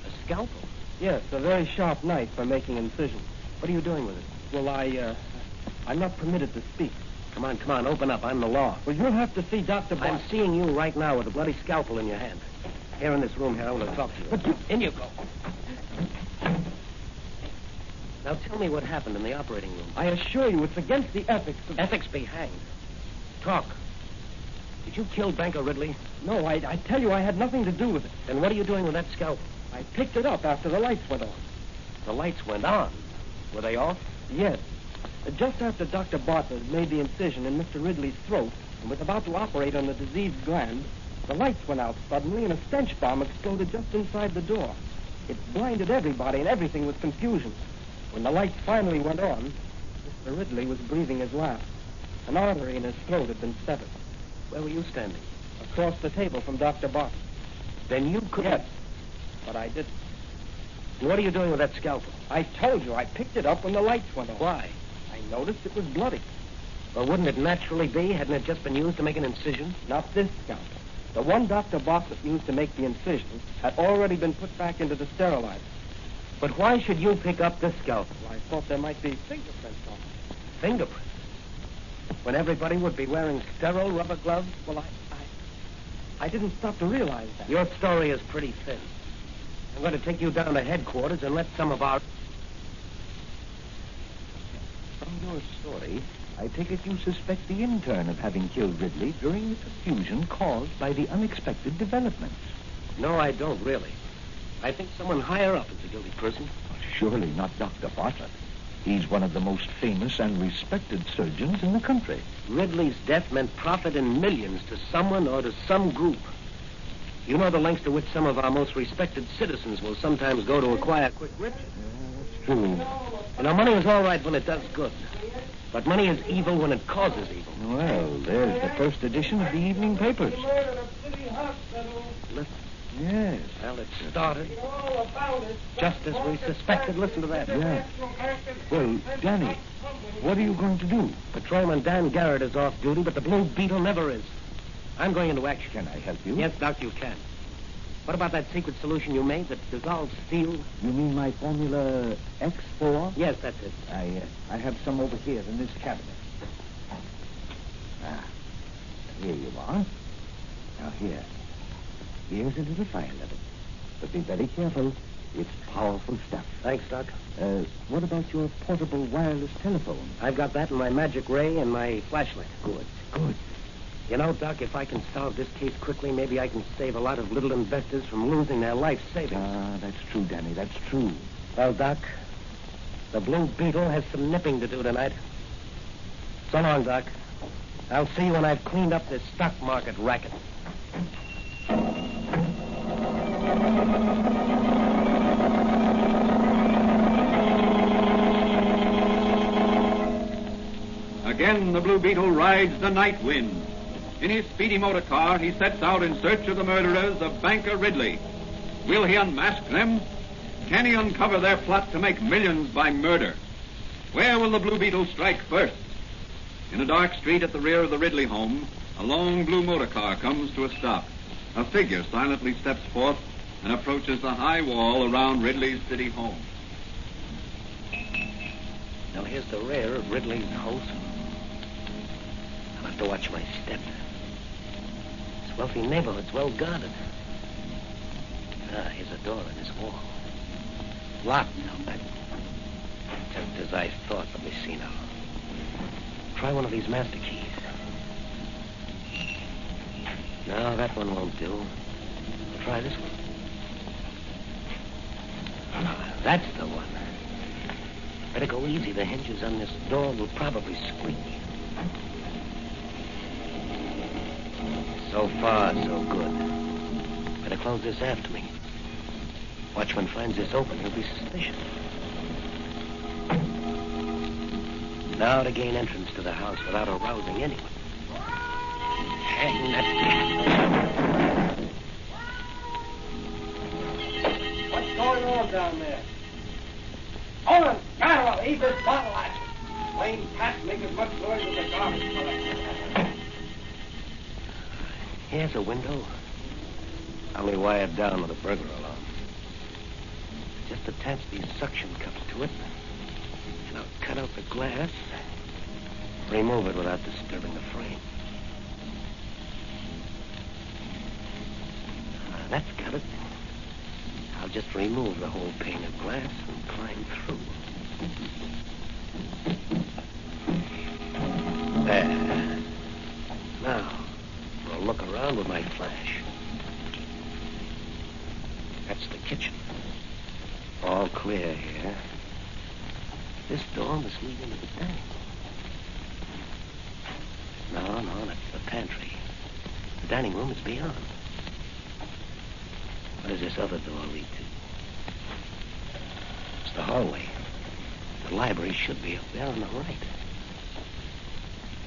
A scalpel? Yes, a very sharp knife for making incisions. What are you doing with it? Well, I'm not permitted to speak. Come on, open up. I'm the law. Well, you'll have to see Dr. Bartlett. I'm seeing you right now with a bloody scalpel in your hand. Here in this room here, I want to talk to you. But you... In you go. Now tell me what happened in the operating room. I assure you, it's against the ethics of... Ethics be hanged. Talk. Did you kill Banker Ridley? No, I tell you I had nothing to do with it. Then what are you doing with that scalpel? I picked it up after the lights went on. The lights went on? Were they off? Yes. Just after Dr. Bartlett made the incision in Mr. Ridley's throat and was about to operate on the diseased gland, the lights went out suddenly and a stench bomb exploded just inside the door. It blinded everybody and everything was confusion. When the lights finally went on, Mr. Ridley was breathing his last. An artery in his throat had been severed. Where were you standing? Across the table from Dr. Bartlett. Then you could... Yes, but I didn't. What are you doing with that scalpel? I told you, I picked it up when the lights went on. Why? I noticed it was bloody. Well, wouldn't it naturally be? Hadn't it just been used to make an incision? Not this scalpel. The one Dr. Bartlett used to make the incision had already been put back into the sterilizer. But why should you pick up this scalpel? Well, I thought there might be fingerprints on it. Fingerprints? When everybody would be wearing sterile rubber gloves? Well, I didn't stop to realize that. Your story is pretty thin. I'm going to take you down to headquarters and let some of our... From your story, I take it you suspect the intern of having killed Ridley during the confusion caused by the unexpected developments. No, I don't, really. I think someone higher up is a guilty person. Surely not Dr. Bartlett. He's one of the most famous and respected surgeons in the country. Ridley's death meant profit in millions to someone or to some group. You know the lengths to which some of our most respected citizens will sometimes go to acquire quick riches. That's true. You know, money is all right when it does good. But money is evil when it causes evil. Well, there's the first edition of the evening papers. Listen. Yes. Well, it started just as we suspected. Listen to that. Yeah. Well, Danny, what are you going to do? Patrolman Dan Garrett is off duty, but the Blue Beetle never is. I'm going into action. Can I help you? Yes, Doc, you can. What about that secret solution you made that dissolves steel? You mean my formula X4? Yes, that's it. I have some over here in this cabinet. Here you are. Now here. Here's a little fire level. But be very careful. It's powerful stuff. Thanks, Doc. What about your portable wireless telephone? I've got that in my magic ray and my flashlight. Good. You know, Doc, if I can solve this case quickly, maybe I can save a lot of little investors from losing their life savings. That's true, Danny. That's true. Well, Doc, the Blue Beetle has some nipping to do tonight. So long, Doc. I'll see you when I've cleaned up this stock market racket. Again, the Blue Beetle rides the night wind. In his speedy motor car, he sets out in search of the murderers of Banker Ridley. Will he unmask them? Can he uncover their plot to make millions by murder? Where will the Blue Beetle strike first? In a dark street at the rear of the Ridley home, a long blue motor car comes to a stop. A figure silently steps forth and approaches the high wall around Ridley's city home. Now, here's the rear of Ridley's house. I'll have to watch my step. This wealthy neighborhood's well guarded. Here's a door in this wall. Locked, I'll bet. Just as I thought. Let me see now. Try one of these master keys. No, that one won't do. I'll try this one. That's the one. Better go easy. The hinges on this door will probably squeak. So far, so good. Better close this after me. Watchman finds this open, he'll be suspicious. Now to gain entrance to the house without arousing anyone. Hang that... What's going on down there? Hold on, Beryl, eat this bottle action. Plain cats make as much noise as a garbage collector. Here's a window. Only wired down with a burglar alarm. Just attach these suction cups to it, and I'll cut out the glass, remove it without disturbing the frame. That's got it. I'll just remove the whole pane of glass and climb through. There. Now, I'll look around with my flash. That's the kitchen. All clear here. This door must lead into the dining room. No, that's the pantry. The dining room is beyond. What does this other door lead to? It's the hallway. The library should be up there on the right.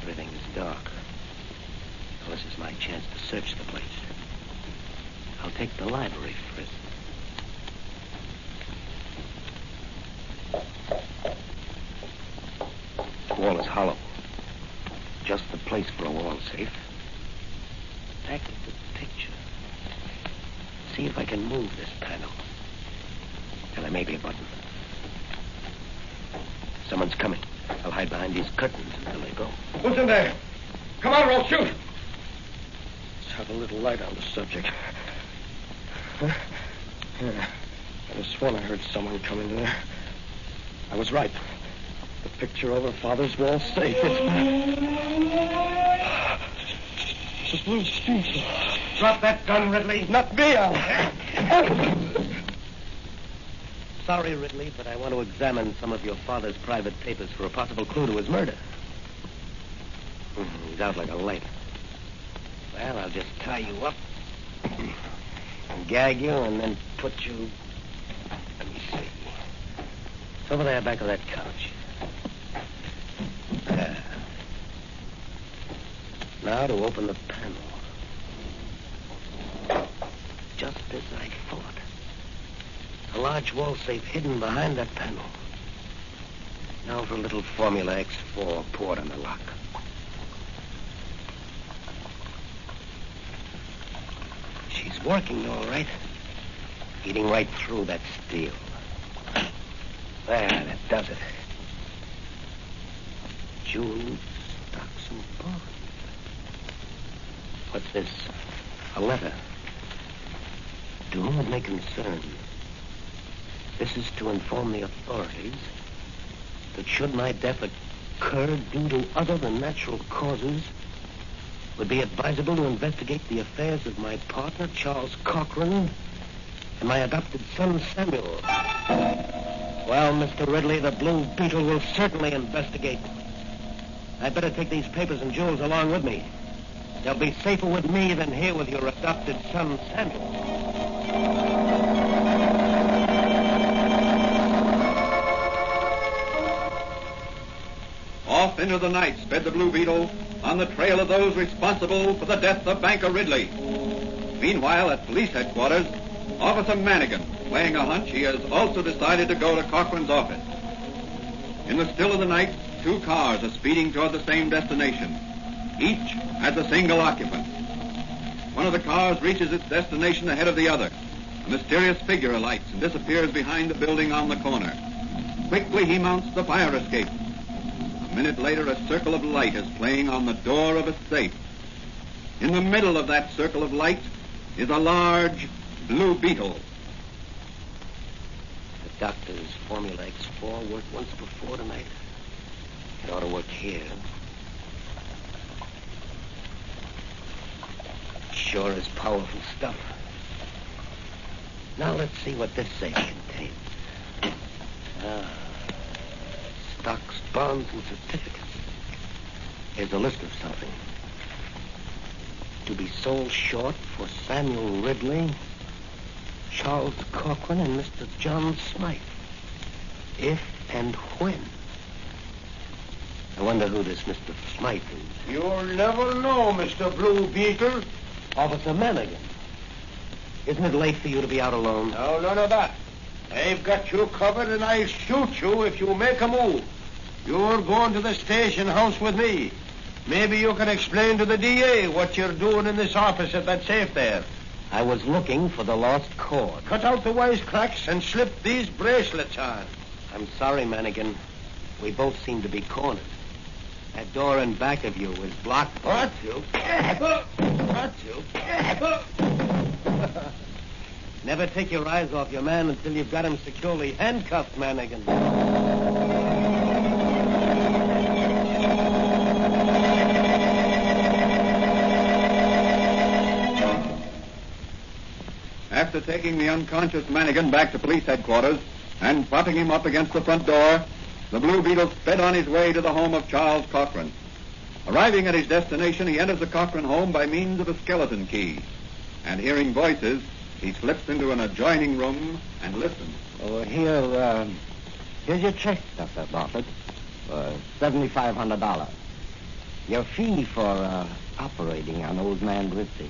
Everything is dark. Well, this is my chance to search the place. I'll take the library first. This wall is hollow. Just the place for a wall safe. Back at the picture. See if I can move this panel. And there may be a button. Someone's coming. I'll hide behind these curtains until they go. Who's in there? Come on or I'll shoot. Let's have a little light on the subject. Huh? Yeah. I just sworn I heard someone come in there. I was right. The picture over Father's wall safe. It's the Blue Beetle. Drop that gun, Ridley. Not me, Sorry, Ridley, but I want to examine some of your father's private papers for a possible clue to his murder. He's out like a light. Well, I'll just tie you up and gag you and then put you... Let me see. It's over there back of that couch. There. Now to open the panel. Just as I thought. A large wall safe hidden behind that panel. Now for a little Formula X4 poured on the lock. She's working all right. Eating right through that steel. There, that does it. Jewels, stocks, and bonds. What's this? A letter. To whom it may concern. This is to inform the authorities that should my death occur due to other than natural causes, would be advisable to investigate the affairs of my partner, Charles Cochran, and my adopted son, Samuel. Well, Mr. Ridley, the Blue Beetle will certainly investigate. I'd better take these papers and jewels along with me. They'll be safer with me than here with your adopted son, Samuel. Off into the night sped the Blue Beetle on the trail of those responsible for the death of Banker Ridley. Meanwhile, at police headquarters, Officer Manigan, weighing a hunch, he has also decided to go to Cochran's office. In the still of the night, two cars are speeding toward the same destination. Each has a single occupant. One of the cars reaches its destination ahead of the other. A mysterious figure alights and disappears behind the building on the corner. Quickly, he mounts the fire escape. A minute later, a circle of light is playing on the door of a safe. In the middle of that circle of light is a large Blue Beetle. The doctor's Formula X4 worked once before tonight. It ought to work here. Sure is powerful stuff. Now let's see what this safe contains. Stocks, bonds, and certificates. Here's a list of something. To be sold short for Samuel Ridley, Charles Cochran, and Mr. John Smythe. If and when. I wonder who this Mr. Smythe is. You'll never know, Mr. Blue Beetle. Officer Manigan. Isn't it late for you to be out alone? No, none of that. I've got you covered, and I'll shoot you if you make a move. You're going to the station house with me. Maybe you can explain to the DA what you're doing in this office at that safe there. I was looking for the lost cord. Cut out the wisecracks and slip these bracelets on. I'm sorry, Manigan. We both seem to be cornered. That door in back of you is blocked. What? You? What? You? Never take your eyes off your man until you've got him securely handcuffed, Manigan. After taking the unconscious Manigan back to police headquarters and propping him up against the front door, the Blue Beetle sped on his way to the home of Charles Cochran. Arriving at his destination, he enters the Cochran home by means of a skeleton key. And hearing voices, he slips into an adjoining room and listens. Oh, here's your check, Dr. Bartlett, for $7,500. Your fee for operating on old man Ridley.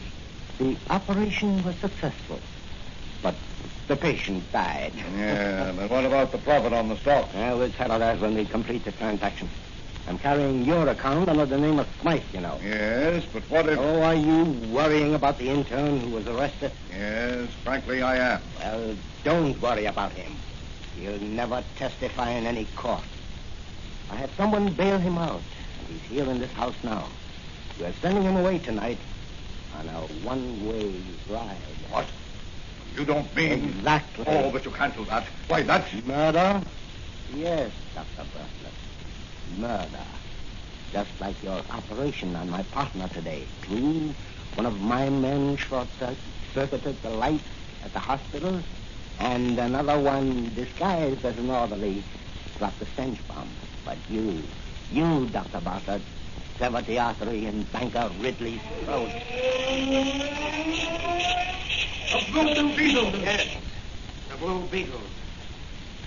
The operation was successful, but the patient died. Yeah, but what about the profit on the stock? We'll settle that when we complete the transaction. I'm carrying your account under the name of Smythe, you know. Yes, but what if... Oh, are you worrying about the intern who was arrested? Yes, frankly, I am. Well, don't worry about him. He'll never testify in any court. I had someone bail him out, and he's here in this house now. We're sending him away tonight on a one-way ride. What? You don't mean... Exactly. Oh, but you can't do that. Why, that's... Murder? Yes, Dr. Bartlett. Murder. Just like your operation on my partner today. True, one of my men short-circuited the light at the hospital, and another one, disguised as an orderly, dropped the stench bomb. But you, Dr. Bartlett, severed the artery in Banker Ridley's throat. The Blue Beetle! Yes, the Blue Beetle.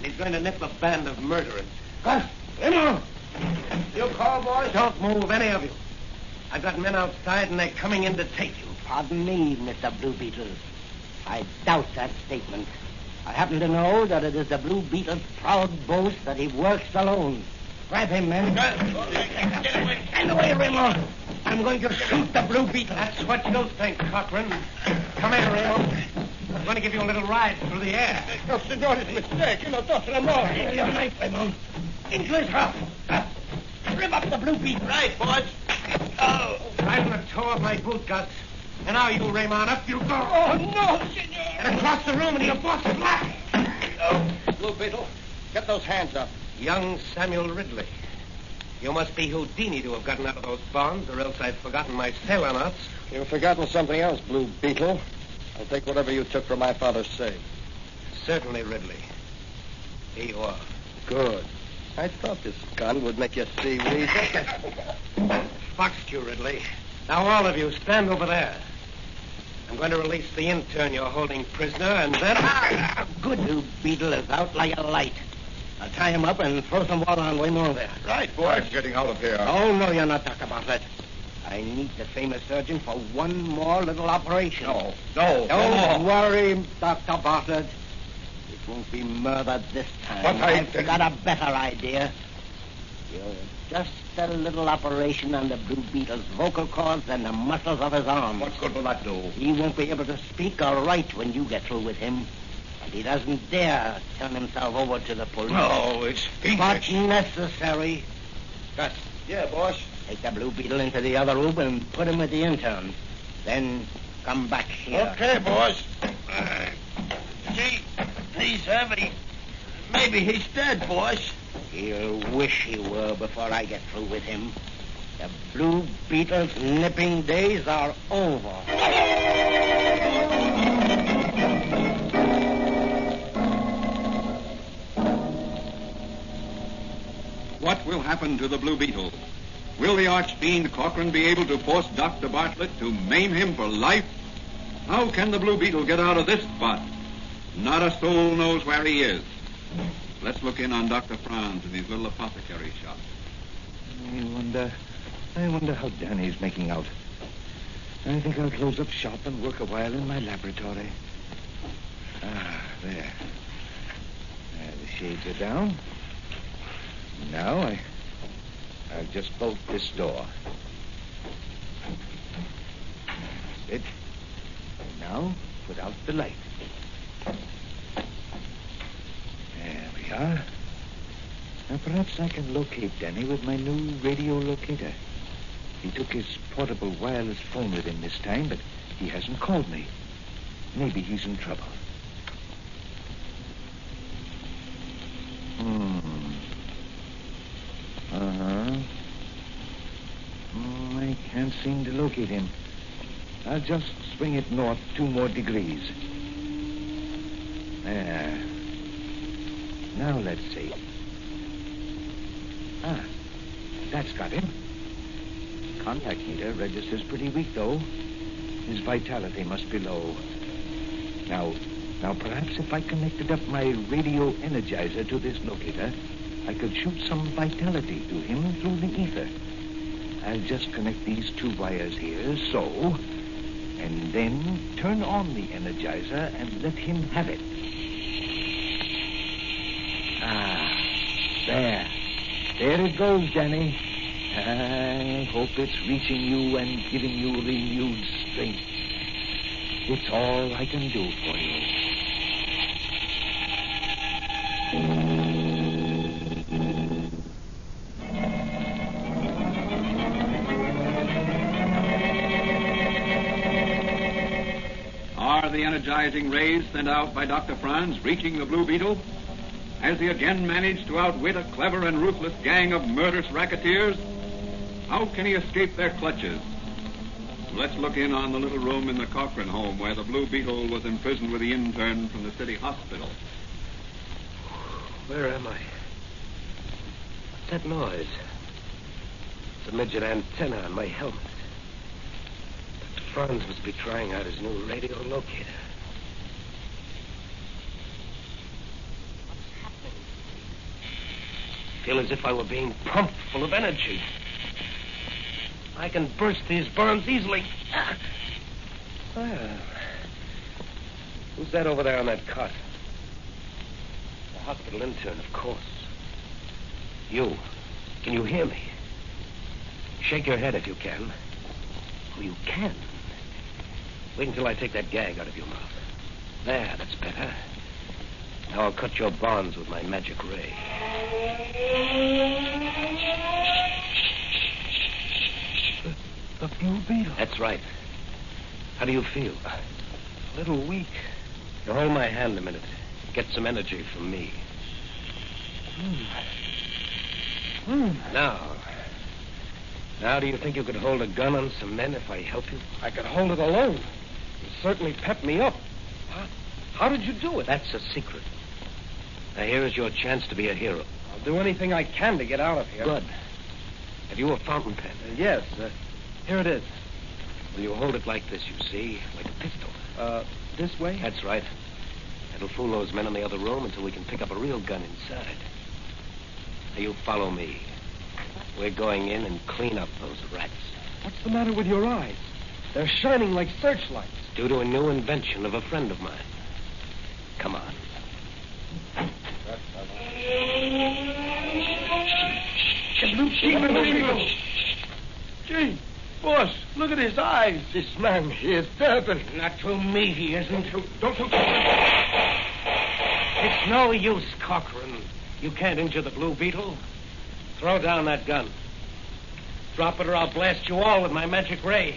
He's going to nip a band of murderers. Crst! Emma! You cowboys? Don't move, any of you. I've got men outside, and they're coming in to take you. Pardon me, Mr. Blue Beetle. I doubt that statement. I happen to know that it is the Blue Beetle's proud boast that he works alone. Grab him, men. Stand away, Raymond. I'm going to shoot the Blue Beetle. That's what you think, Cochran. Come here, Raymond. I'm going to give you a little ride through the air. No, senor, it's a mistake. You know, Dr. Amor. Your knife, Raymond. Into his house. Rip up the Blue Beetle. Right, boys. Oh. I'm the toe of my boot guts. And now you, Raymond, up you go. Oh, no, senor. And across the room and you'll bust it black. Oh. Blue Beetle, get those hands up. Young Samuel Ridley. You must be Houdini to have gotten out of those bonds, or else I've forgotten my sailor knots. You've forgotten something else, Blue Beetle. I'll take whatever you took from my father's safe. Certainly, Ridley. Here you are. Good. I thought this gun would make you see reason. Foxed you, Ridley. Now, all of you, stand over there. I'm going to release the intern you're holding prisoner, and then... Good. Blue Beetle is out like a light. I'll tie him up and throw some water on Waymore there. Right, boy. I'm getting out of here. Oh, no, you're not, Dr. Bartlett. I need the famous surgeon for one more little operation. No. Don't worry, Dr. Bartlett. It won't be murder this time. But I've got a better idea. Just a little operation on the Blue Beetle's vocal cords and the muscles of his arms. What good will that do? He won't be able to speak or write when you get through with him. And he doesn't dare turn himself over to the police. No, it's But necessary. Gus. Yeah, boss. Take the Blue Beetle into the other room and put him with the intern. Then come back here. Okay, boss. Gee, he's heavy. Maybe he's dead, boss. He'll wish he were before I get through with him. The Blue Beetle's nipping days are over. What will happen to the Blue Beetle? Will the Archfiend Corcoran be able to force Dr. Bartlett to maim him for life? How can the Blue Beetle get out of this spot? Not a soul knows where he is. Let's look in on Dr. Franz in his little apothecary shop. I wonder how Danny's making out. I think I'll close up shop and work a while in my laboratory. There. The shades are down. Now I'll just bolt this door. That's it. And now put out the light. There we are. Now perhaps I can locate Danny with my new radio locator. He took his portable wireless phone with him this time, but he hasn't called me. Maybe he's in trouble. I can't seem to locate him. I'll just swing it north 2 more degrees. There. Now let's see. That's got him. Contact meter registers pretty weak, though. His vitality must be low. Now perhaps if I connected up my radio energizer to this locator, I could shoot some vitality to him through the ether. I'll just connect these 2 wires here, so, and then turn on the energizer and let him have it. There. There it goes, Danny. I hope it's reaching you and giving you renewed strength. It's all I can do for you. Are the energizing rays sent out by Dr. Franz reaching the Blue Beetle? Has he again managed to outwit a clever and ruthless gang of murderous racketeers? How can he escape their clutches? Let's look in on the little room in the Corcoran home where the Blue Beetle was imprisoned with the intern from the city hospital. Where am I? What's that noise? It's a midget antenna on my helmet. Dr. Franz must be trying out his new radio locator. I feel as if I were being pumped full of energy. I can burst these burns easily. Well, who's that over there on that cot? The hospital intern, of course. You. Can you hear me? Shake your head if you can. Oh, you can? Wait until I take that gag out of your mouth. There, that's better. Now I'll cut your bonds with my magic ray. The Blue Beetle. That's right. How do you feel? A little weak. You hold my hand a minute. Get some energy from me. Now, Now, do you think you could hold a gun on some men if I help you? I could hold it alone. You certainly pepped me up. How did you do it? That's a secret. Now, here is your chance to be a hero. I'll do anything I can to get out of here. Good. Have you a fountain pen? Yes. Here it is. Will you hold it like this, you see? Like a pistol. This way? That's right. It'll fool those men in the other room until we can pick up a real gun inside. Now, you follow me. We're going in and clean up those rats. What's the matter with your eyes? They're shining like searchlights. Due to a new invention of a friend of mine. Come on. Gee, boss, look at his eyes. This man, he is dead. Not to me, he isn't. Don't you... It's no use, Cochran. You can't injure the Blue Beetle. Throw down that gun. Drop it or I'll blast you all with my magic ray.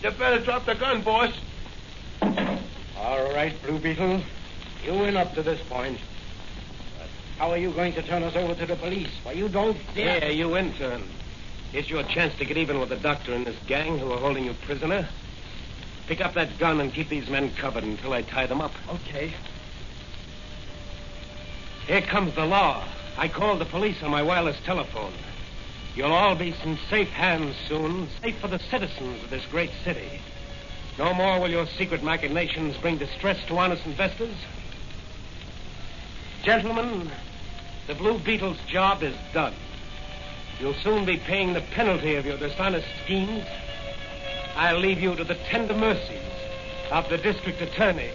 You better drop the gun, boss. All right, Blue Beetle. You win up to this point. But how are you going to turn us over to the police? Why, you don't dare... Yeah, you intern. Here's your chance to get even with the doctor and this gang who are holding you prisoner. Pick up that gun and keep these men covered until I tie them up. Okay. Here comes the law. I called the police on my wireless telephone. You'll all be in safe hands soon, safe for the citizens of this great city. No more will your secret machinations bring distress to honest investors. Gentlemen, the Blue Beetle's job is done. You'll soon be paying the penalty of your dishonest schemes. I'll leave you to the tender mercies of the district attorney.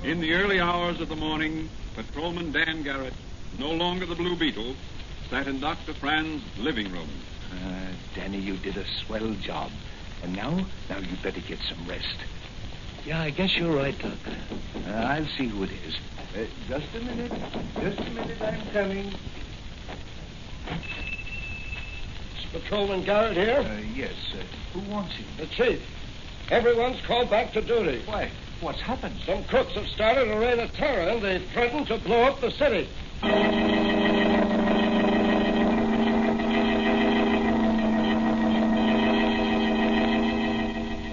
In the early hours of the morning, Patrolman Dan Garrett, no longer the Blue Beetle, sat in Dr. Fran's living room. Danny, you did a swell job. And now you'd better get some rest. Yeah, I guess you're right, Doc. I'll see who it is. Just a minute. I'm coming. Is Patrolman Garrett here? Yes. Who wants him? The chief. Everyone's called back to duty. Why? What's happened? Some crooks have started a reign of terror, and they've threatened to blow up the city.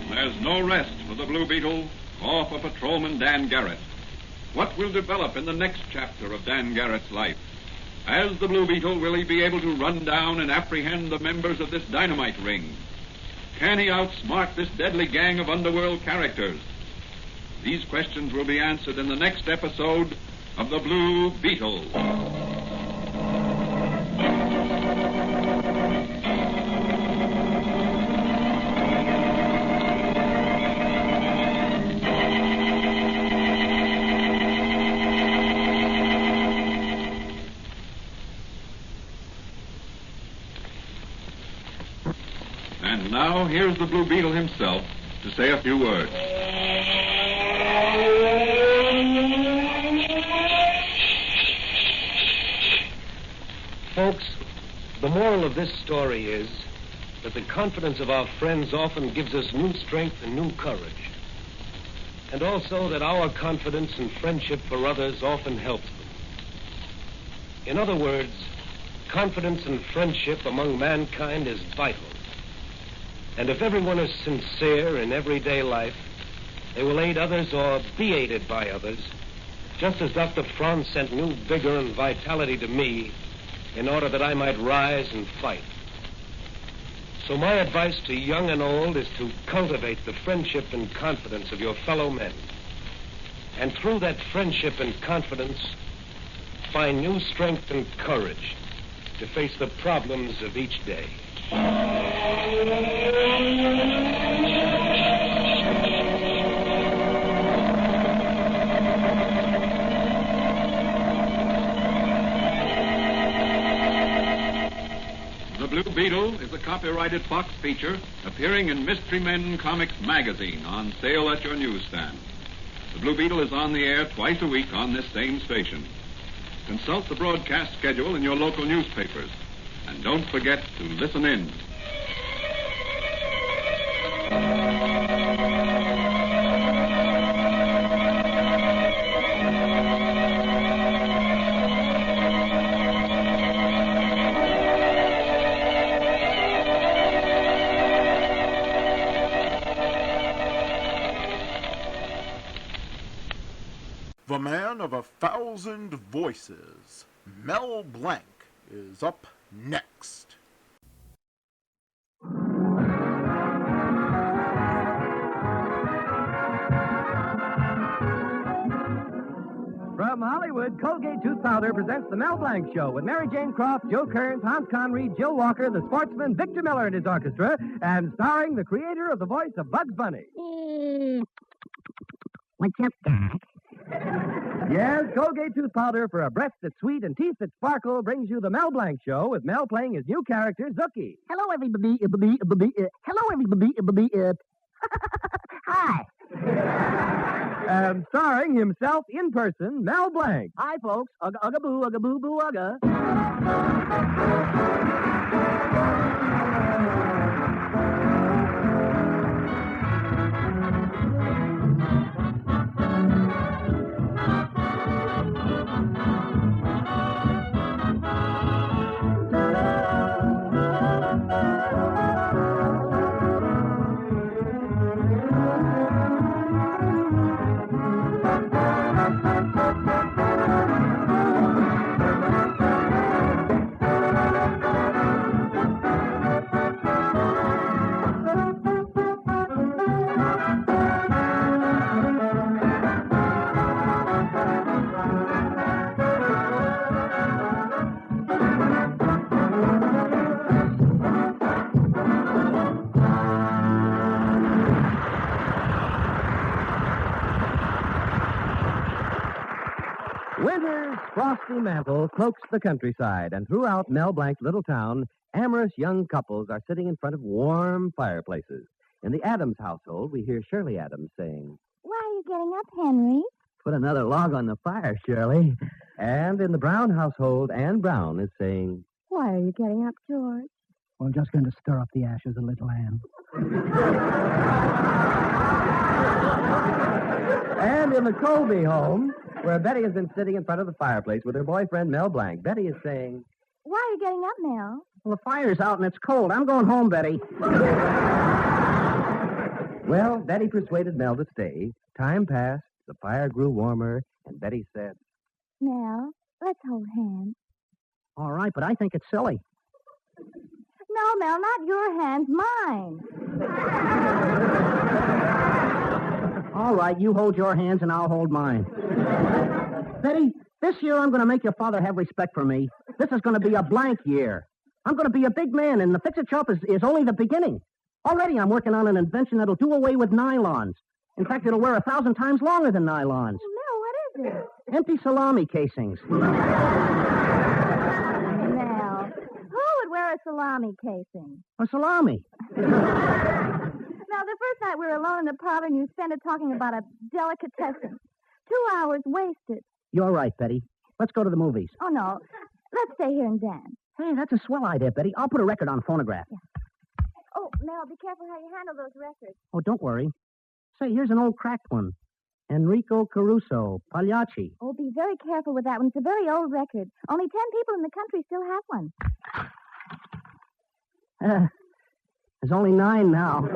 There's no rest for the Blue Beetle or for Patrolman Dan Garrett. What will develop in the next chapter of Dan Garrett's life? As the Blue Beetle, will he be able to run down and apprehend the members of this dynamite ring? Can he outsmart this deadly gang of underworld characters? These questions will be answered in the next episode of The Blue Beetle. And now, here's the Blue Beetle himself to say a few words. Folks, the moral of this story is that the confidence of our friends often gives us new strength and new courage. And also that our confidence and friendship for others often helps them. In other words, confidence and friendship among mankind is vital. And if everyone is sincere in everyday life, they will aid others or be aided by others, just as Dr. Franz sent new vigor and vitality to me in order that I might rise and fight. So my advice to young and old is to cultivate the friendship and confidence of your fellow men. And through that friendship and confidence, find new strength and courage to face the problems of each day. The Blue Beetle is a copyrighted Fox feature appearing in Mystery Men Comics magazine on sale at your newsstand. The Blue Beetle is on the air twice a week on this same station. Consult the broadcast schedule in your local newspapers. And don't forget to listen in. 1,000 Voices. Mel Blanc is up next. From Hollywood, Colgate Tooth Powder presents the Mel Blanc Show with Mary Jane Croft, Joe Kearns, Hans Conried, Jill Walker, the sportsman Victor Miller and his orchestra, and starring the creator of the voice of Bugs Bunny. What's up, Doc? Yes, Colgate Tooth Powder for a breath that's sweet and teeth that sparkle brings you the Mel Blanc Show with Mel playing his new character, Zookie. Hello, everybody. Hello, everybody. Hi. And starring himself in person, Mel Blanc. Hi, folks. Ugga, ugga, boo, ugga, boo, boo, ugga. Winter's frosty mantle cloaks the countryside, and throughout Mel Blanc's little town, amorous young couples are sitting in front of warm fireplaces. In the Adams household, we hear Shirley Adams saying, "Why are you getting up, Henry?" "Put another log on the fire, Shirley." And in the Brown household, Ann Brown is saying, "Why are you getting up, George?" Well, I'm just going to stir up the ashes a little, Anne. And in the Colby home, where Betty has been sitting in front of the fireplace with her boyfriend, Mel Blanc, Betty is saying, "Why are you getting up, Mel?" Well, the fire's out and it's cold. I'm going home, Betty. Well, Betty persuaded Mel to stay. Time passed, the fire grew warmer, and Betty said, "Mel, let's hold hands." All right, but I think it's silly. No, Mel, not your hands, mine. All right, you hold your hands and I'll hold mine. Betty, this year I'm going to make your father have respect for me. This is going to be a blank year. I'm going to be a big man, and the fix-it shop is only the beginning. Already I'm working on an invention that'll do away with nylons. In fact, it'll wear 1,000 times longer than nylons. Mel, what is it? Empty salami casings. Mel, who would wear a salami casing? A salami. Now, the first night we were alone in the parlor and you spent it talking about a delicatessen. 2 hours wasted. You're right, Betty. Let's go to the movies. Oh, no. Let's stay here and dance. Hey, that's a swell idea, Betty. I'll put a record on phonograph. Yeah. Oh, Mel, be careful how you handle those records. Oh, don't worry. Say, here's an old cracked one. Enrico Caruso, Pagliacci. Oh, be very careful with that one. It's a very old record. Only 10 people in the country still have one. There's only 9 now.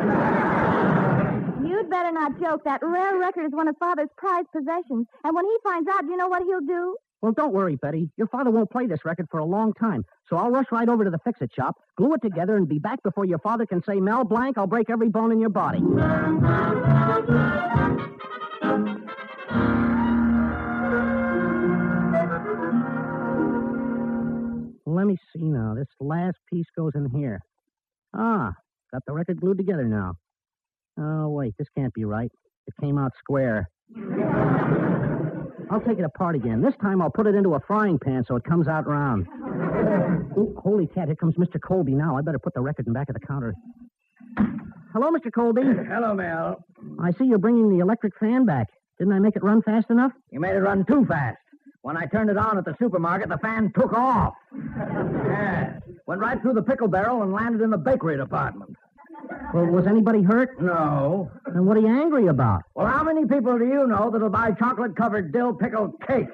You'd better not joke. That rare record is one of Father's prized possessions. And when he finds out, do you know what he'll do? Well, don't worry, Betty. Your father won't play this record for a long time. So I'll rush right over to the fix-it shop, glue it together, and be back before your father can say, "Mel Blanc, I'll break every bone in your body." Let me see now. This last piece goes in here. Ah, got the record glued together now. Oh, wait, this can't be right. It came out square. I'll take it apart again. This time I'll put it into a frying pan so it comes out round. Ooh, holy cat, here comes Mr. Colby now. I better put the record in back of the counter. Hello, Mr. Colby. Hello, Mel. I see you're bringing the electric fan back. Didn't I make it run fast enough? You made it run too fast. When I turned it on at the supermarket, the fan took off. Yeah. Went right through the pickle barrel and landed in the bakery department. Well, was anybody hurt? No. Then what are you angry about? Well, how many people do you know that'll buy chocolate-covered dill pickle cake?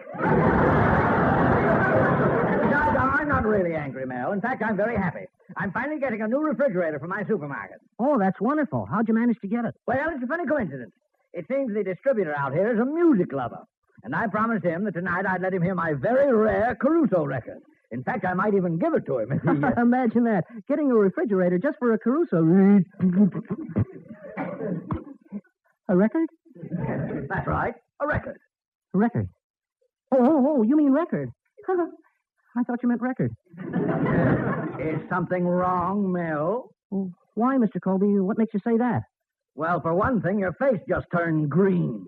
I'm not really angry, Mel. In fact, I'm very happy. I'm finally getting a new refrigerator for my supermarket. Oh, that's wonderful. How'd you manage to get it? Well, it's a funny coincidence. It seems the distributor out here is a music lover. And I promised him that tonight I'd let him hear my very rare Caruso record. In fact, I might even give it to him if he... Imagine that. Getting a refrigerator just for a Caruso. A record? That's right. A record. A record. Oh, you mean record. I thought you meant record. Is something wrong, Mel? Why, Mr. Colby? What makes you say that? Well, for one thing, your face just turned green.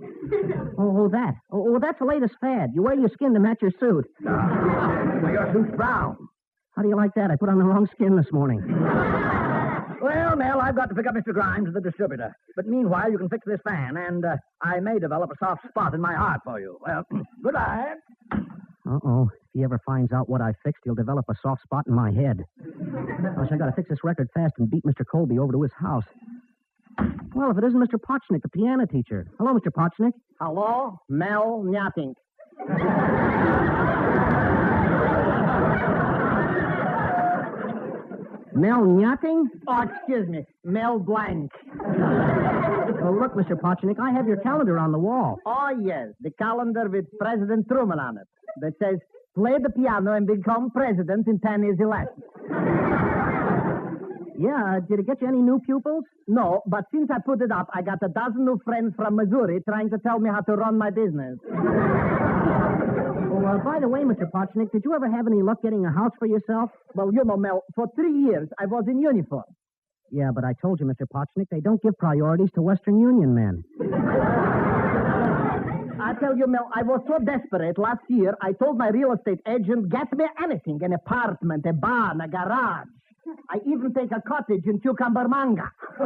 That. That's the latest fad. You wear your skin to match your suit. Well, your suit's brown. How do you like that? I put on the wrong skin this morning. Well, Mel, I've got to pick up Mr. Grimes at the distributor. But meanwhile, you can fix this fan, and I may develop a soft spot in my heart for you. Well, goodbye. Uh-oh. If he ever finds out what I fixed, he'll develop a soft spot in my head. Gosh, I gotta fix this record fast and beat Mr. Colby over to his house. Well, if it isn't Mr. Pochnik, the piano teacher. Hello, Mr. Pochnik. Hello? Mel Nyatink. Mel Nyatting? Oh, excuse me. Mel Blanc. Oh, look, Mr. Pochnik, I have your calendar on the wall. Oh, yes. The calendar with President Truman on it. That says, play the piano and become president in 10 years elect. Yeah, did it get you any new pupils? No, but since I put it up, I got a dozen new friends from Missouri trying to tell me how to run my business. Oh, by the way, Mr. Pochnik, did you ever have any luck getting a house for yourself? Well, you know, Mel, for 3 years I was in uniform. Yeah, but I told you, Mr. Pochnik, they don't give priorities to Western Union men. I tell you, Mel, I was so desperate last year, I told my real estate agent, get me anything, an apartment, a barn, a garage. I even take a cottage in Cucumber Manga. So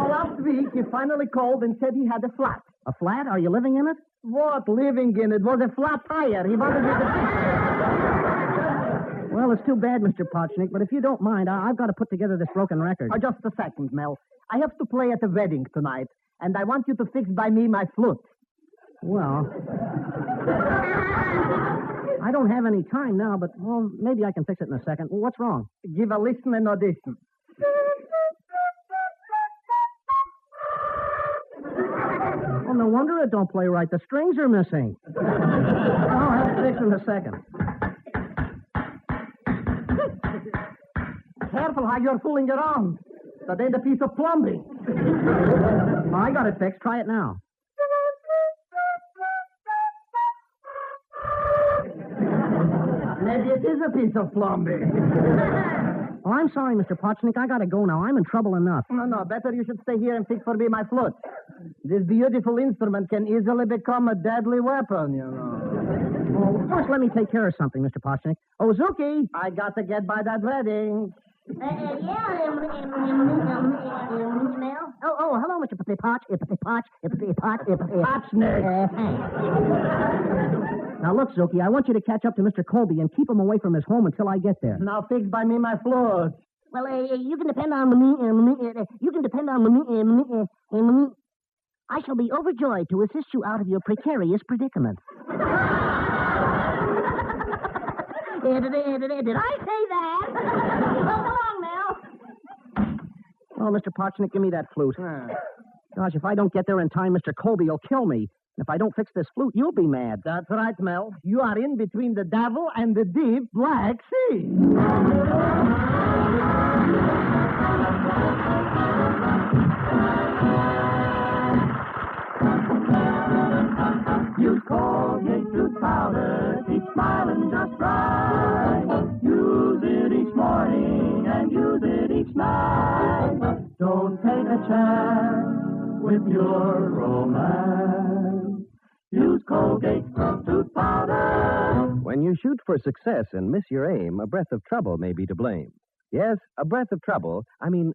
last week, he finally called and said he had a flat. A flat? Are you living in it? What, living in it? Was a flat tire. He wanted me to... Well, it's too bad, Mr. Pochnik, but if you don't mind, I've got to put together this broken record. Oh, just a second, Mel. I have to play at a wedding tonight, and I want you to fix by me my flute. Well... I don't have any time now, but, well, maybe I can fix it in a second. Well, what's wrong? Give a listen and audition. Well, no wonder it don't play right. The strings are missing. I'll have it fixed in a second. Careful how you're fooling around. That ain't a piece of plumbing. Oh, I got it fixed. Try it now. Maybe it is a piece of plumbing. Oh, I'm sorry, Mr. Pochnik. I gotta go now. I'm in trouble enough. No. Better you should stay here and fix for me my flute. This beautiful instrument can easily become a deadly weapon, you know. Oh, first, let me take care of something, Mr. Pochnik. Oh, Zuki! I got to get by that wedding. Oh, hello, Mr. Poch. Pochnik. Now, look, Zuki, I want you to catch up to Mr. Colby and keep him away from his home until I get there. Now fix by me my flute. Well, you can depend on me. You can depend on me. I shall be overjoyed to assist you out of your precarious predicament. Did I say that? Well, come on, Mel. Oh, Mr. Pochnik, give me that flute. Gosh, if I don't get there in time, Mr. Colby will kill me. And if I don't fix this flute, you'll be mad. That's right, Mel. You are in between the devil and the deep Black Sea. Use Colgate tooth powder, keep smiling just right. Use it each morning and use it each night. Don't take a chance with your romance. Use Colgate tooth powder. When you shoot for success and miss your aim, a breath of trouble may be to blame. Yes, a breath of trouble,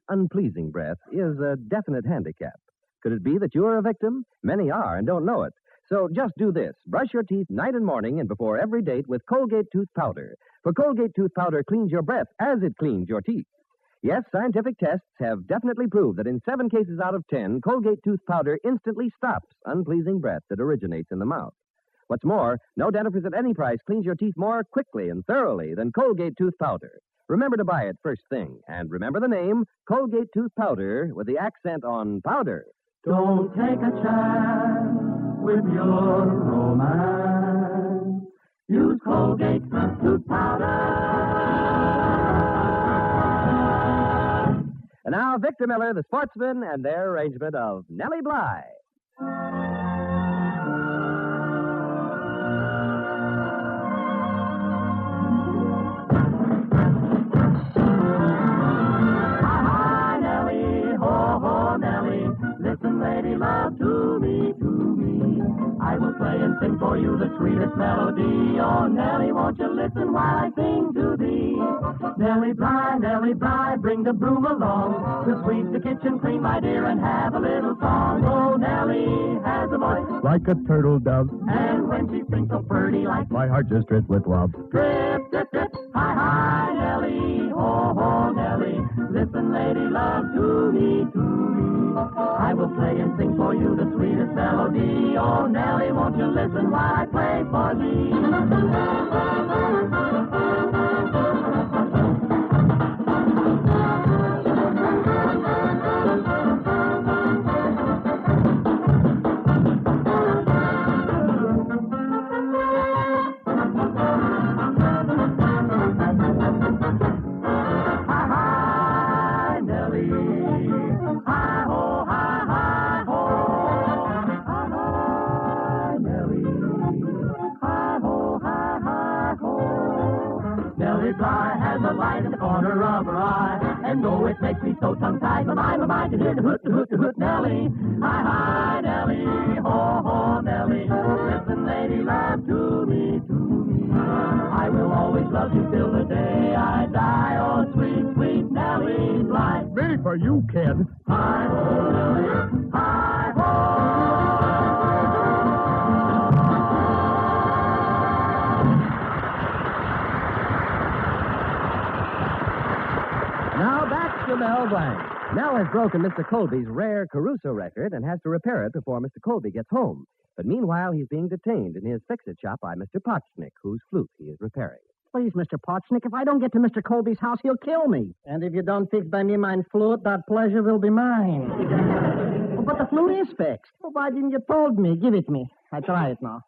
unpleasing breath, is a definite handicap. Could it be that you're a victim? Many are and don't know it. So just do this. Brush your teeth night and morning and before every date with Colgate tooth powder. For Colgate tooth powder cleans your breath as it cleans your teeth. Yes, scientific tests have definitely proved that in 7 cases out of 10, Colgate tooth powder instantly stops unpleasing breath that originates in the mouth. What's more, no dentifrice at any price cleans your teeth more quickly and thoroughly than Colgate tooth powder. Remember to buy it first thing. And remember the name, Colgate tooth powder, with the accent on powder. Don't take a chance with your romance. Use Colgate tooth powder. And now, Victor Miller, the Sportsman, and their arrangement of Nellie Bly. Hi, Nellie, ho, ho, Nellie. Listen, lady, love to me, to me. I will play and sing for you the sweetest melody. Oh, Nellie, won't you listen while I sing to thee? Nellie Bly, bring the broom along. To sweep the kitchen clean, my dear, and have a little song. Oh, Nellie has a voice Like a turtle dove, and when she sings so pretty like my heart just drips with love. drip, drip, drip. Hi, hi, Nellie, ho, ho, Nellie. Listen, lady, love to me, to me. I will play and sing for you the sweetest melody. Oh, Nellie, won't you listen while I play for thee? Bly has a light in the corner of her eye, and though it makes me so tongue-tied, my mind to hear the hoot, hoot, hoot, Nellie. Hi, hi, Nellie, ho, ho, Nellie. Listen, lady, love to me, to me. I will always love you till the day I die. Oh, sweet, sweet Nellie Bly. Me for you, kid. Hi, ho, Nellie, hi, ho. Now back to Mel Blanc. Mel has broken Mr. Colby's rare Caruso record and has to repair it before Mr. Colby gets home. But meanwhile, he's being detained in his fix-it shop by Mr. Potchnick, whose flute he is repairing. Please, Mr. Potchnick, if I don't get to Mr. Colby's house, he'll kill me. And if you don't fix by me my flute, that pleasure will be mine. Oh, but the flute is fixed. Oh, why didn't you told me? Give it me. I try it now.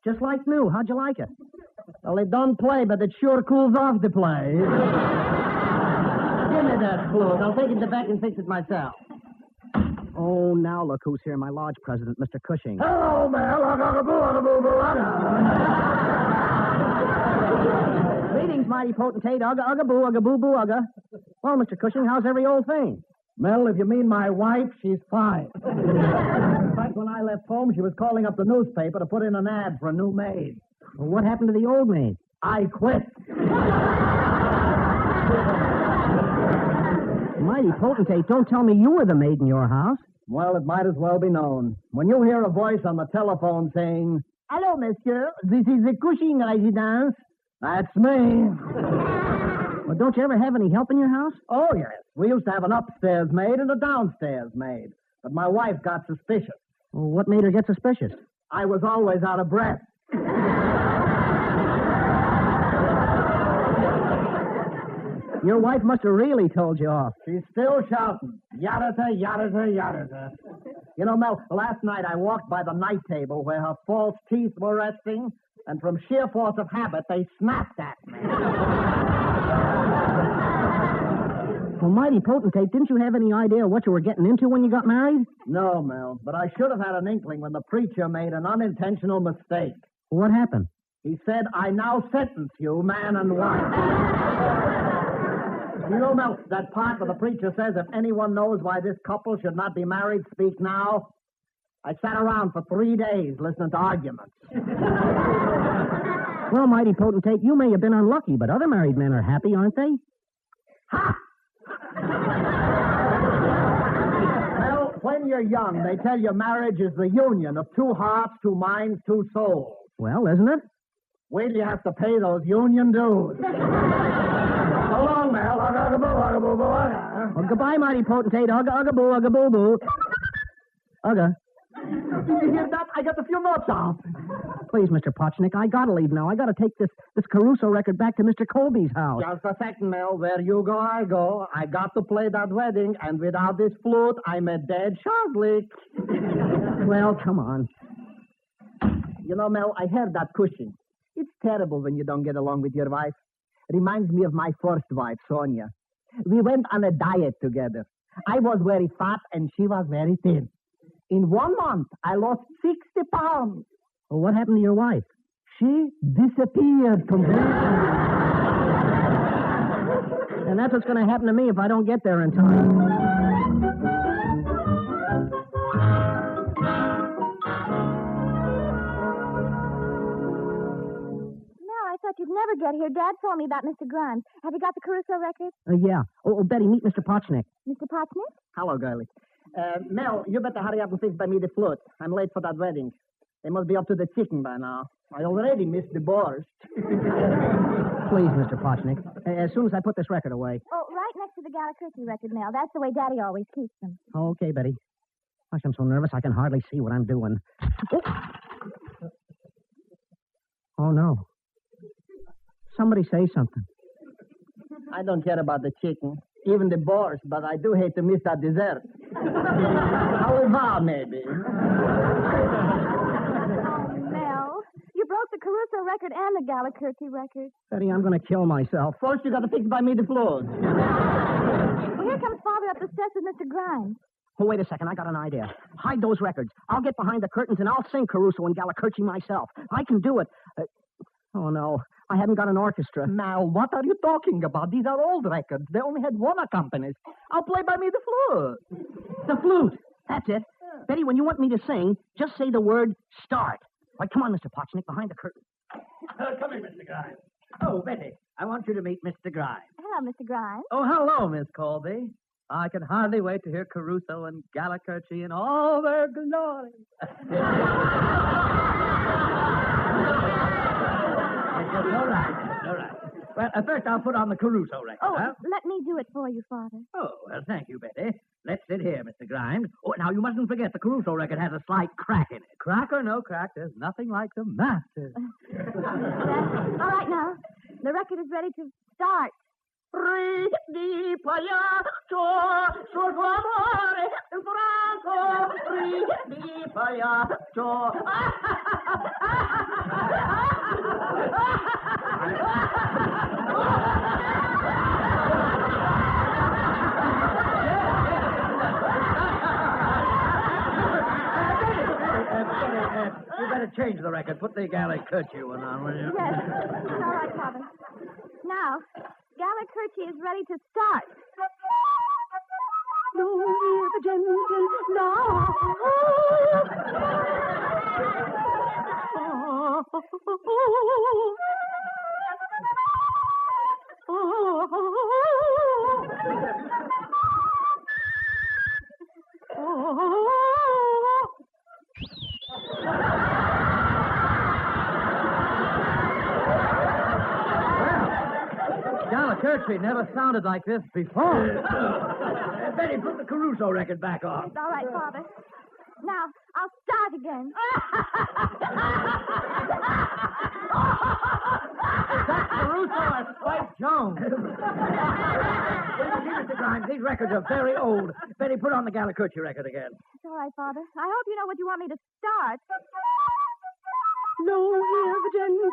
Just like new. How'd you like it? Well, it don't play, but it sure cools off to play. Give me that flute. I'll take it to back and fix it myself. Oh, now look who's here, my lodge president, Mr. Cushing. Hello, Mel. Greetings, mighty potentate. Ugga, ugga, boo, ugga, boo, boo, ugga. Well, Mr. Cushing, how's every old thing? Mel, if you mean my wife, she's fine. In fact, when I left home, she was calling up the newspaper to put in an ad for a new maid. Well, what happened to the old maid? I quit. Mighty potentate, don't tell me you were the maid in your house. Well, it might as well be known. When you hear a voice on the telephone saying, "Hello, monsieur, this is the Cushing residence," that's me. Well, don't you ever have any help in your house? Oh, yes. We used to have an upstairs maid and a downstairs maid. But my wife got suspicious. Well, what made her get suspicious? I was always out of breath. Your wife must have really told you off. She's still shouting, yadata, yadata, yadata. You know, Mel, last night I walked by the night table where her false teeth were resting, and from sheer force of habit, they snapped at me. Well, mighty potentate, didn't you have any idea what you were getting into when you got married? No, Mel, but I should have had an inkling when the preacher made an unintentional mistake. What happened? He said, "I now sentence you, man and wife." You know, Mel, that part where the preacher says, "If anyone knows why this couple should not be married, speak now." I sat around for 3 days listening to arguments. Well, mighty potentate, you may have been unlucky, but other married men are happy, aren't they? Ha! Well, when you're young, they tell you marriage is the union of two hearts, two minds, two souls. Well, isn't it? Wait till you have to pay those union dues. So long, Mel. Ugga, boo, ugga, boo, boo, ugga. Well, goodbye, mighty potentate. Ugga, ugga, boo, ugga, boo, boo. Ugga. Did you hear that? I got a few notes off. Please, Mr. Potchnick, I gotta leave now. I gotta take this Caruso record back to Mr. Colby's house. Just a second, Mel. Where you go, I go. I got to play that wedding, and without this flute, I'm a dead Shazlik. Well, come on. You know, Mel, I heard that pushing. It's terrible when you don't get along with your wife. Reminds me of my first wife, Sonia. We went on a diet together. I was very fat, and she was very thin. In 1 month, I lost 60 pounds. Well, what happened to your wife? She disappeared completely. And that's what's going to happen to me if I don't get there in time. I thought you'd never get here. Dad told me about Mr. Grimes. Have you got the Caruso record? Yeah. Oh, Betty, meet Mr. Potchnick. Mr. Potchnick? Hello, girlie. Mel, you better hurry up and fix by me the flute. I'm late for that wedding. They must be up to the chicken by now. I already missed the borscht. Please, Mr. Potchnick. As soon as I put this record away. Oh, right next to the Galacurti record, Mel. That's the way Daddy always keeps them. Okay, Betty. Gosh, I'm so nervous I can hardly see what I'm doing. Oh, no. Somebody say something. I don't care about the chicken, even the borscht, but I do hate to miss that dessert. How about, maybe? Mel, you broke the Caruso record and the Galacurti record. Betty, I'm going to kill myself. First, you got to fix by me the flute. Well, here comes Father up the steps with Mr. Grimes. Oh, wait a second. I got an idea. Hide those records. I'll get behind the curtains and I'll sing Caruso and Galacurti myself. I can do it. Oh, no. I haven't got an orchestra. Now, what are you talking about? These are old records. They only had one accompanist. I'll play by me the flute. The flute. That's it. Betty, when you want me to sing, just say the word start. Right, come on, Mr. Potchnick, behind the curtain. Come here, Mr. Grimes. Oh, Betty, I want you to meet Mr. Grimes. Hello, Mr. Grimes. Oh, hello, Miss Colby. I can hardly wait to hear Caruso and Galacurti in all their glory. All right. Well, first I'll put on the Caruso record. Oh, let me do it for you, Father. Oh, well, thank you, Betty. Let's sit here, Mr. Grimes. Oh, now, you mustn't forget the Caruso record has a slight crack in it. Crack or no crack, there's nothing like the master. All right, now. The record is ready to start. Di pagliaccio, sul tuo amore, franco, di pagliaccio. You better change the record. Put the Galacurti one on, will you? Yes. All right, Father. Now, Galacurti is ready to start. The gentle now. Galacurti never sounded like this before. Betty, put the Caruso record back on. All right, Father. Now, I'll start again. That's Caruso as Spike Jones. Mr. Grimes, these records are very old. Betty, put on the Galacurti record again. It's all right, Father. I hope you know what you want me to start. No, hear the gentle.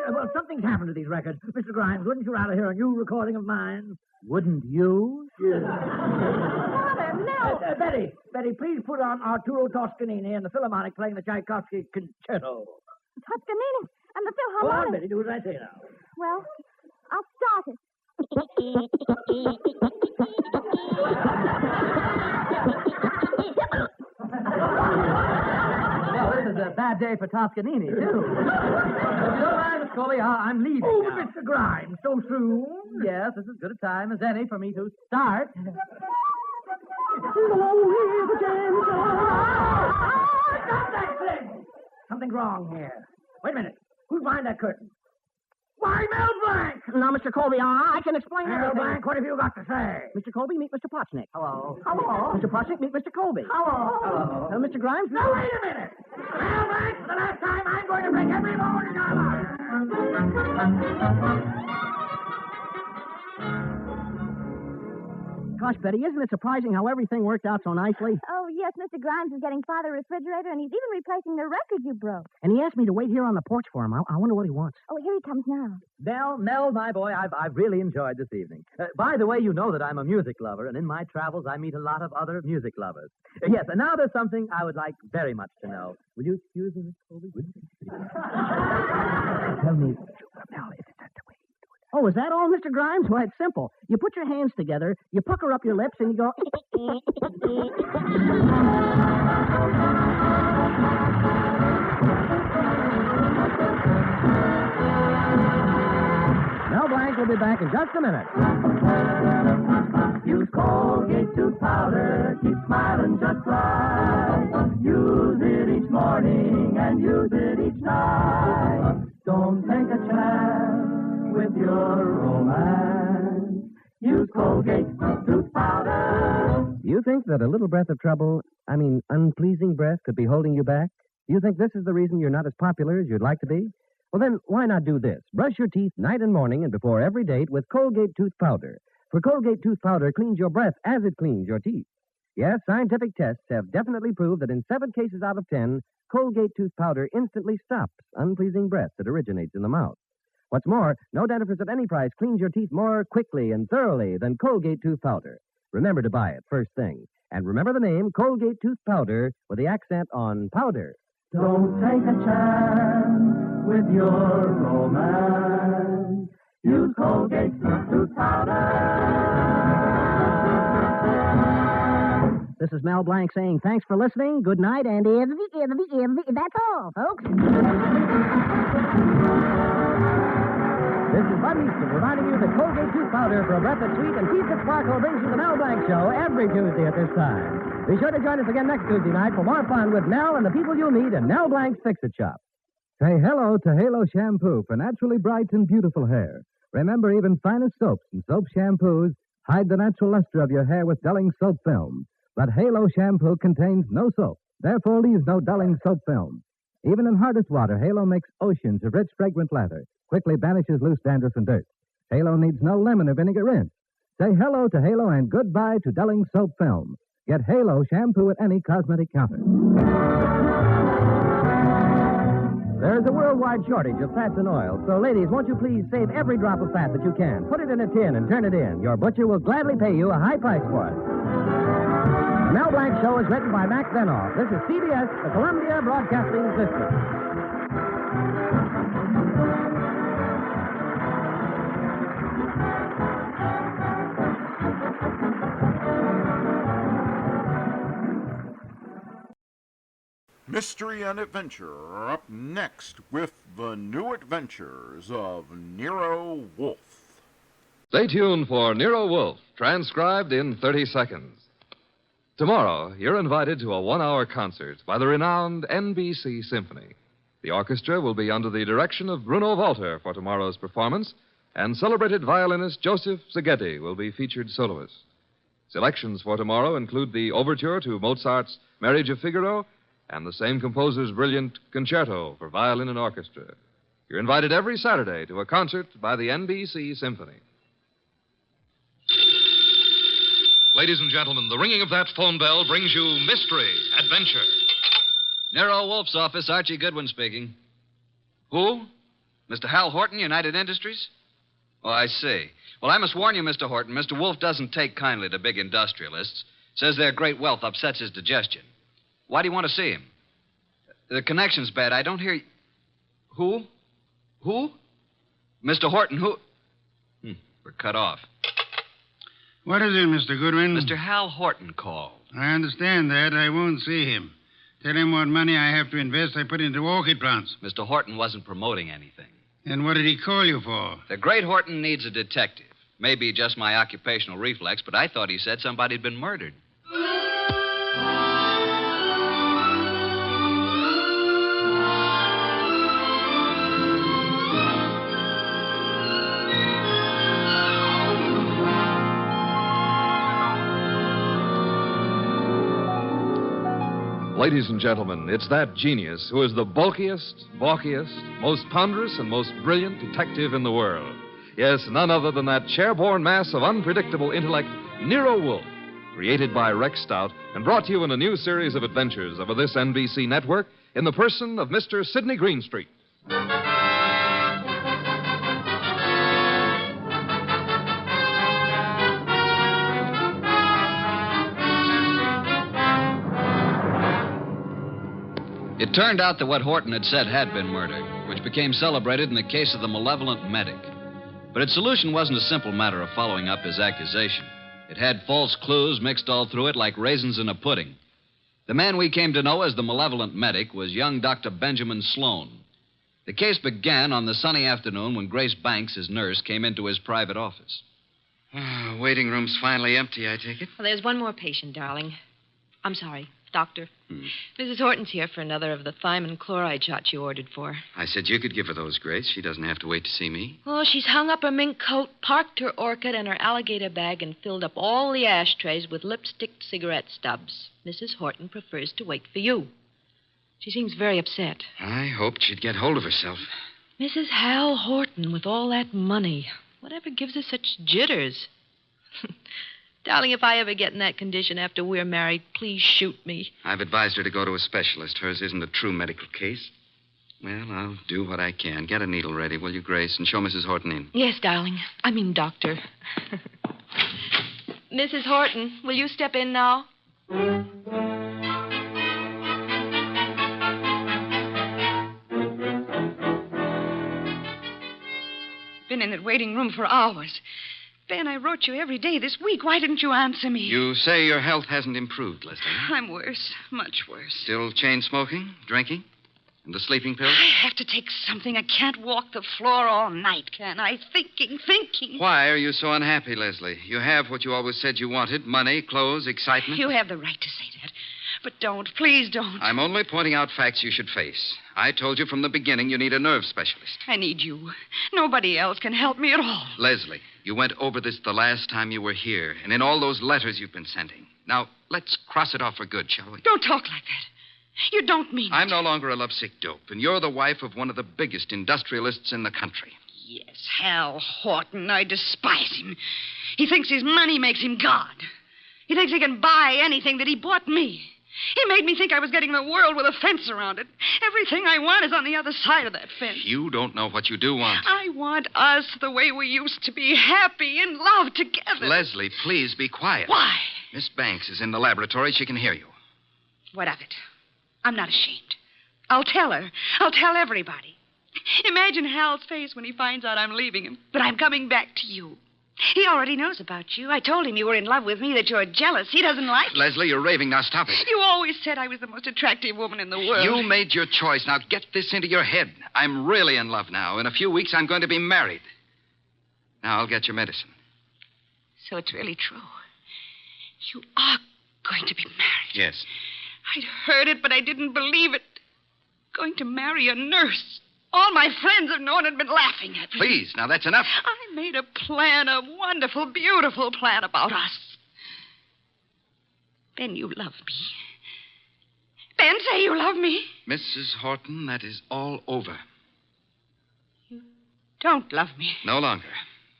Well, something's happened to these records. Mr. Grimes, wouldn't you rather hear a new recording of mine? Wouldn't you? Yes. Father, no. Betty, please put on Arturo Toscanini and the Philharmonic playing the Tchaikovsky Concerto. Toscanini and the Go on, Philharmonic. Betty, do as I say now. Well, I'll start it. Well, this is a bad day for Toscanini, too. If you don't mind, Miss Colby, I'm leaving Oh, now. Mr. Grimes, so soon? Yes, this is as good a time as any for me to start. Stop that thing! Something's wrong here. Wait a minute. Who's behind that curtain? Why, Mel Blanc! Now, Mr. Colby, I can explain Mel everything. Blanc, what have you got to say? Mr. Colby, meet Mr. Potchnick. Hello. Hello. Mr. Potchnick, meet Mr. Colby. Hello. Hello. Mr. Grimes? Now, wait a minute. Mel Blanc, for the last time, I'm going to break every bone in your body. Gosh, Betty, isn't it surprising how everything worked out so nicely? Oh, yes, Mr. Grimes is getting Father a refrigerator, and he's even replacing the record you broke. And he asked me to wait here on the porch for him. I wonder what he wants. Oh, here he comes now. Mel, my boy, I've really enjoyed this evening. By the way, you know that I'm a music lover, and in my travels, I meet a lot of other music lovers. Yes, and now there's something I would like very much to know. Will you excuse me, Miss Colby? Tell me, Mel, is that the way you do it? Oh, is that all, Mr. Grimes? Well, it's simple. You put your hands together, you pucker up your lips, and you go... Mel Blanc will be back in just a minute. Use Colgate tooth powder, keep smiling just right. Use it each morning and use it each night. Don't take a chance with your romance. Use Colgate tooth powder. You think that a little breath of trouble, unpleasing breath, could be holding you back? You think this is the reason you're not as popular as you'd like to be? Well, then, why not do this? Brush your teeth night and morning and before every date with Colgate tooth powder. For Colgate tooth powder cleans your breath as it cleans your teeth. Yes, scientific tests have definitely proved that in 7 cases out of 10, Colgate tooth powder instantly stops unpleasing breath that originates in the mouth. What's more, no dentifrice of any price cleans your teeth more quickly and thoroughly than Colgate tooth powder. Remember to buy it first thing. And remember the name Colgate tooth powder with the accent on powder. Don't take a chance with your romance. Use Colgate tooth powder. This is Mel Blanc saying thanks for listening, good night, and that's all, folks. This is Bud Easton reminding you that Colgate tooth powder for a breath that's sweet and teeth that sparkle brings you the Mel Blanc Show every Tuesday at this time. Be sure to join us again next Tuesday night for more fun with Mel and the people you'll meet in Mel Blanc's Fix-It Shop. Say hello to Halo Shampoo for naturally bright and beautiful hair. Remember, even finest soaps and soap shampoos hide the natural luster of your hair with dulling soap film. But Halo Shampoo contains no soap, therefore leaves no dulling soap film. Even in hardest water, Halo makes oceans of rich, fragrant lather, quickly banishes loose dandruff and dirt. Halo needs no lemon or vinegar rinse. Say hello to Halo and goodbye to dulling soap film. Get Halo Shampoo at any cosmetic counter. There's a worldwide shortage of fats and oils, so ladies, won't you please save every drop of fat that you can. Put it in a tin and turn it in. Your butcher will gladly pay you a high price for it. The Mel Blanc Show is written by Mac Benoff. This is CBS, the Columbia Broadcasting System. Mystery and adventure up next with the new adventures of Nero Wolfe. Stay tuned for Nero Wolfe, transcribed in 30 seconds. Tomorrow, you're invited to a 1-hour concert by the renowned NBC Symphony. The orchestra will be under the direction of Bruno Walter for tomorrow's performance, and celebrated violinist Joseph Szigeti will be featured soloist. Selections for tomorrow include the overture to Mozart's Marriage of Figaro and the same composer's brilliant concerto for violin and orchestra. You're invited every Saturday to a concert by the NBC Symphony. Ladies and gentlemen, the ringing of that phone bell brings you mystery, adventure. Nero Wolfe's office, Archie Goodwin speaking. Who? Mr. Hal Horton, United Industries? Oh, I see. Well, I must warn you, Mr. Horton, Mr. Wolfe doesn't take kindly to big industrialists. Says their great wealth upsets his digestion. Why do you want to see him? The connection's bad. I don't hear you. Who? Who? Mr. Horton, who? We're cut off. What is it, Mr. Goodwin? Mr. Hal Horton called. I understand that. I won't see him. Tell him what money I have to invest I put into orchid plants. Mr. Horton wasn't promoting anything. And what did he call you for? The great Horton needs a detective. Maybe just my occupational reflex, but I thought he said somebody'd been murdered. Ladies and gentlemen, it's that genius who is the bulkiest, balkiest, most ponderous, and most brilliant detective in the world. Yes, none other than that chair-borne mass of unpredictable intellect, Nero Wolfe, created by Rex Stout and brought to you in a new series of adventures over this NBC network in the person of Mr. Sidney Greenstreet. It turned out that what Horton had said had been murder, which became celebrated in the case of the malevolent medic. But its solution wasn't a simple matter of following up his accusation. It had false clues mixed all through it like raisins in a pudding. The man we came to know as the malevolent medic was young Dr. Benjamin Sloan. The case began on the sunny afternoon when Grace Banks, his nurse, came into his private office. Waiting room's finally empty, I take it? Well, there's one more patient, darling. I'm sorry, doctor. Mrs. Horton's here for another of the thiamine chloride shots you ordered for. I said you could give her those, Grace. She doesn't have to wait to see me. Oh, she's hung up her mink coat, parked her orchid and her alligator bag, and filled up all the ashtrays with lipstick cigarette stubs. Mrs. Horton prefers to wait for you. She seems very upset. I hoped she'd get hold of herself. Mrs. Hal Horton with all that money. Whatever gives her such jitters? Darling, if I ever get in that condition after we're married, please shoot me. I've advised her to go to a specialist. Hers isn't a true medical case. Well, I'll do what I can. Get a needle ready, will you, Grace, and show Mrs. Horton in. Yes, darling. I mean, doctor. Mrs. Horton, will you step in now? Been in that waiting room for hours. Ben, I wrote you every day this week. Why didn't you answer me? You say your health hasn't improved, Leslie. I'm worse. Much worse. Still chain smoking, drinking, and the sleeping pills? I have to take something. I can't walk the floor all night, can I? Thinking. Why are you so unhappy, Leslie? You have what you always said you wanted: money, clothes, excitement. You have the right to say that. But don't. Please don't. I'm only pointing out facts you should face. I told you from the beginning you need a nerve specialist. I need you. Nobody else can help me at all. Leslie, you went over this the last time you were here, and in all those letters you've been sending. Now, let's cross it off for good, shall we? Don't talk like that. You don't mean I'm no longer a lovesick dope, and you're the wife of one of the biggest industrialists in the country. Yes, Hal Horton. I despise him. He thinks his money makes him God. He thinks he can buy anything that he bought me. He made me think I was getting the world with a fence around it. Everything I want is on the other side of that fence. You don't know what you do want. I want us the way we used to be, happy in love together. Leslie, please be quiet. Why? Miss Banks is in the laboratory. She can hear you. What of it? I'm not ashamed. I'll tell her. I'll tell everybody. Imagine Hal's face when he finds out I'm leaving him, that I'm coming back to you. He already knows about you. I told him you were in love with me, that you're jealous. He doesn't like it. Leslie, you're raving. Now stop it. You always said I was the most attractive woman in the world. You made your choice. Now get this into your head. I'm really in love now. In a few weeks, I'm going to be married. Now I'll get your medicine. So it's really true. You are going to be married. Yes. I'd heard it, but I didn't believe it. Going to marry a nurse. All my friends have known and been laughing at me. Please, now that's enough. I made a plan, a wonderful, beautiful plan about us. Ben, you love me. Ben, say you love me. Mrs. Horton, that is all over. Don't love me. No longer.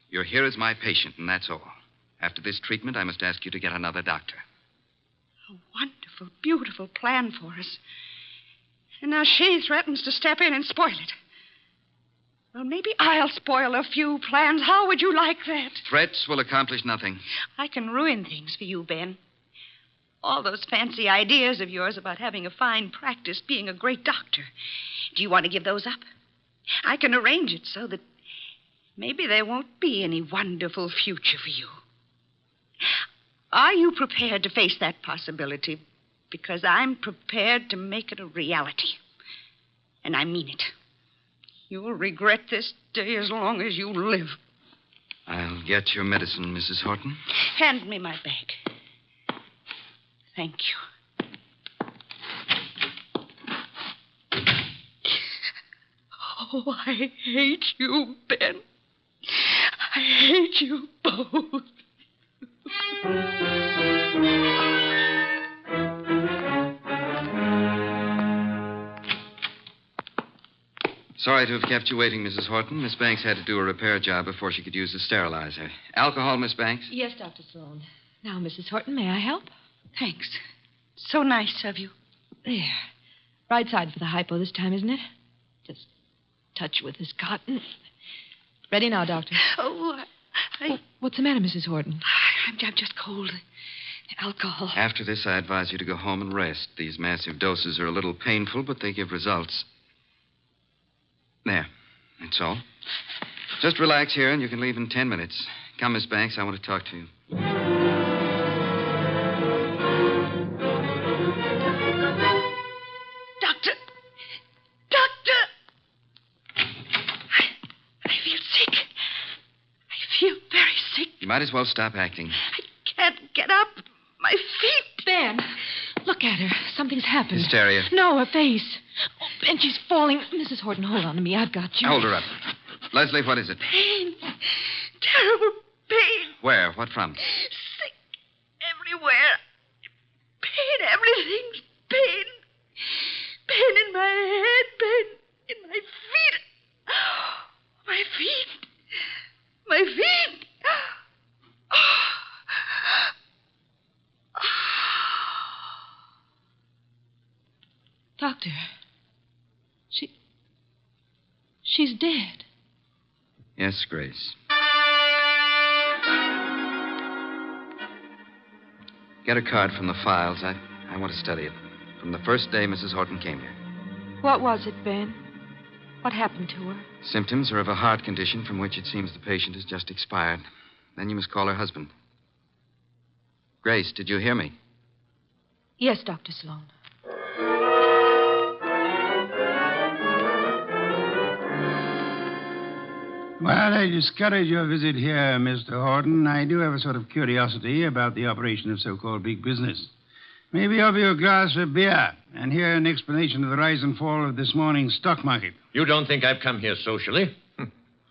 You're here as my patient, and that's all. After this treatment, I must ask you to get another doctor. A wonderful, beautiful plan for us. And now she threatens to step in and spoil it. Well, maybe I'll spoil a few plans. How would you like that? Threats will accomplish nothing. I can ruin things for you, Ben. All those fancy ideas of yours about having a fine practice, being a great doctor. Do you want to give those up? I can arrange it so that maybe there won't be any wonderful future for you. Are you prepared to face that possibility? Because I'm prepared to make it a reality. And I mean it. You'll regret this day as long as you live. I'll get your medicine, Mrs. Horton. Hand me my bag. Thank you. Oh, I hate you, Ben. I hate you both. Sorry to have kept you waiting, Mrs. Horton. Miss Banks had to do a repair job before she could use the sterilizer. Alcohol, Miss Banks? Yes, Dr. Sloan. Now, Mrs. Horton, may I help? Thanks. So nice of you. There. Right side for the hypo this time, isn't it? Just touch with this cotton. Ready now, Doctor. Oh, what's the matter, Mrs. Horton? I'm just cold. Alcohol. After this, I advise you to go home and rest. These massive doses are a little painful, but they give results. There. That's all. Just relax here, and you can leave in 10 minutes. Come, Miss Banks. I want to talk to you. Doctor! I feel sick. I feel very sick. You might as well stop acting. I can't get up. My feet. Ben, look at her. Something's happened. Hysteria. No, her face. Oh, Ben, she's falling. Mrs. Horton, hold on to me. I've got you. Hold her up. Leslie, what is it? Pain. Terrible pain. Where? What from? Sick everywhere. Pain, everything's pain. Pain in my head, pain in my feet. My feet. My feet. Doctor, she's dead. Yes, Grace. Get a card from the files. I want to study it. From the first day Mrs. Horton came here. What was it, Ben? What happened to her? Symptoms are of a heart condition from which it seems the patient has just expired. Then you must call her husband. Grace, did you hear me? Yes, Dr. Sloan. Well, I discourage your visit here, Mr. Horton. I do have a sort of curiosity about the operation of so-called big business. Maybe offer you a glass of beer and hear an explanation of the rise and fall of this morning's stock market. You don't think I've come here socially?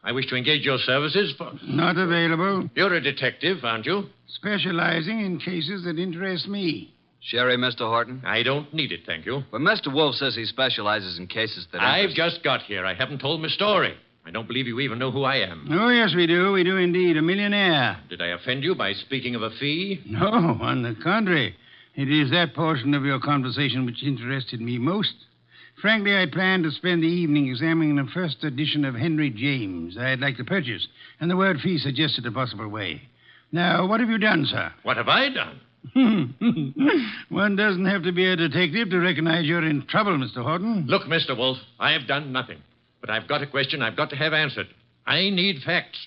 I wish to engage your services for... Not available. You're a detective, aren't you? Specializing in cases that interest me. Sherry, Mr. Horton? I don't need it, thank you. But Mr. Wolfe says he specializes in cases that I've just got here. I haven't told my story. I don't believe you even know who I am. Oh, yes, we do. We do indeed. A millionaire. Did I offend you by speaking of a fee? No, on the contrary. It is that portion of your conversation which interested me most. Frankly, I planned to spend the evening examining the first edition of Henry James I'd like to purchase, and the word fee suggested a possible way. Now, what have you done, sir? What have I done? One doesn't have to be a detective to recognize you're in trouble, Mr. Horton. Look, Mr. Wolfe, I have done nothing. But I've got a question I've got to have answered. I need facts.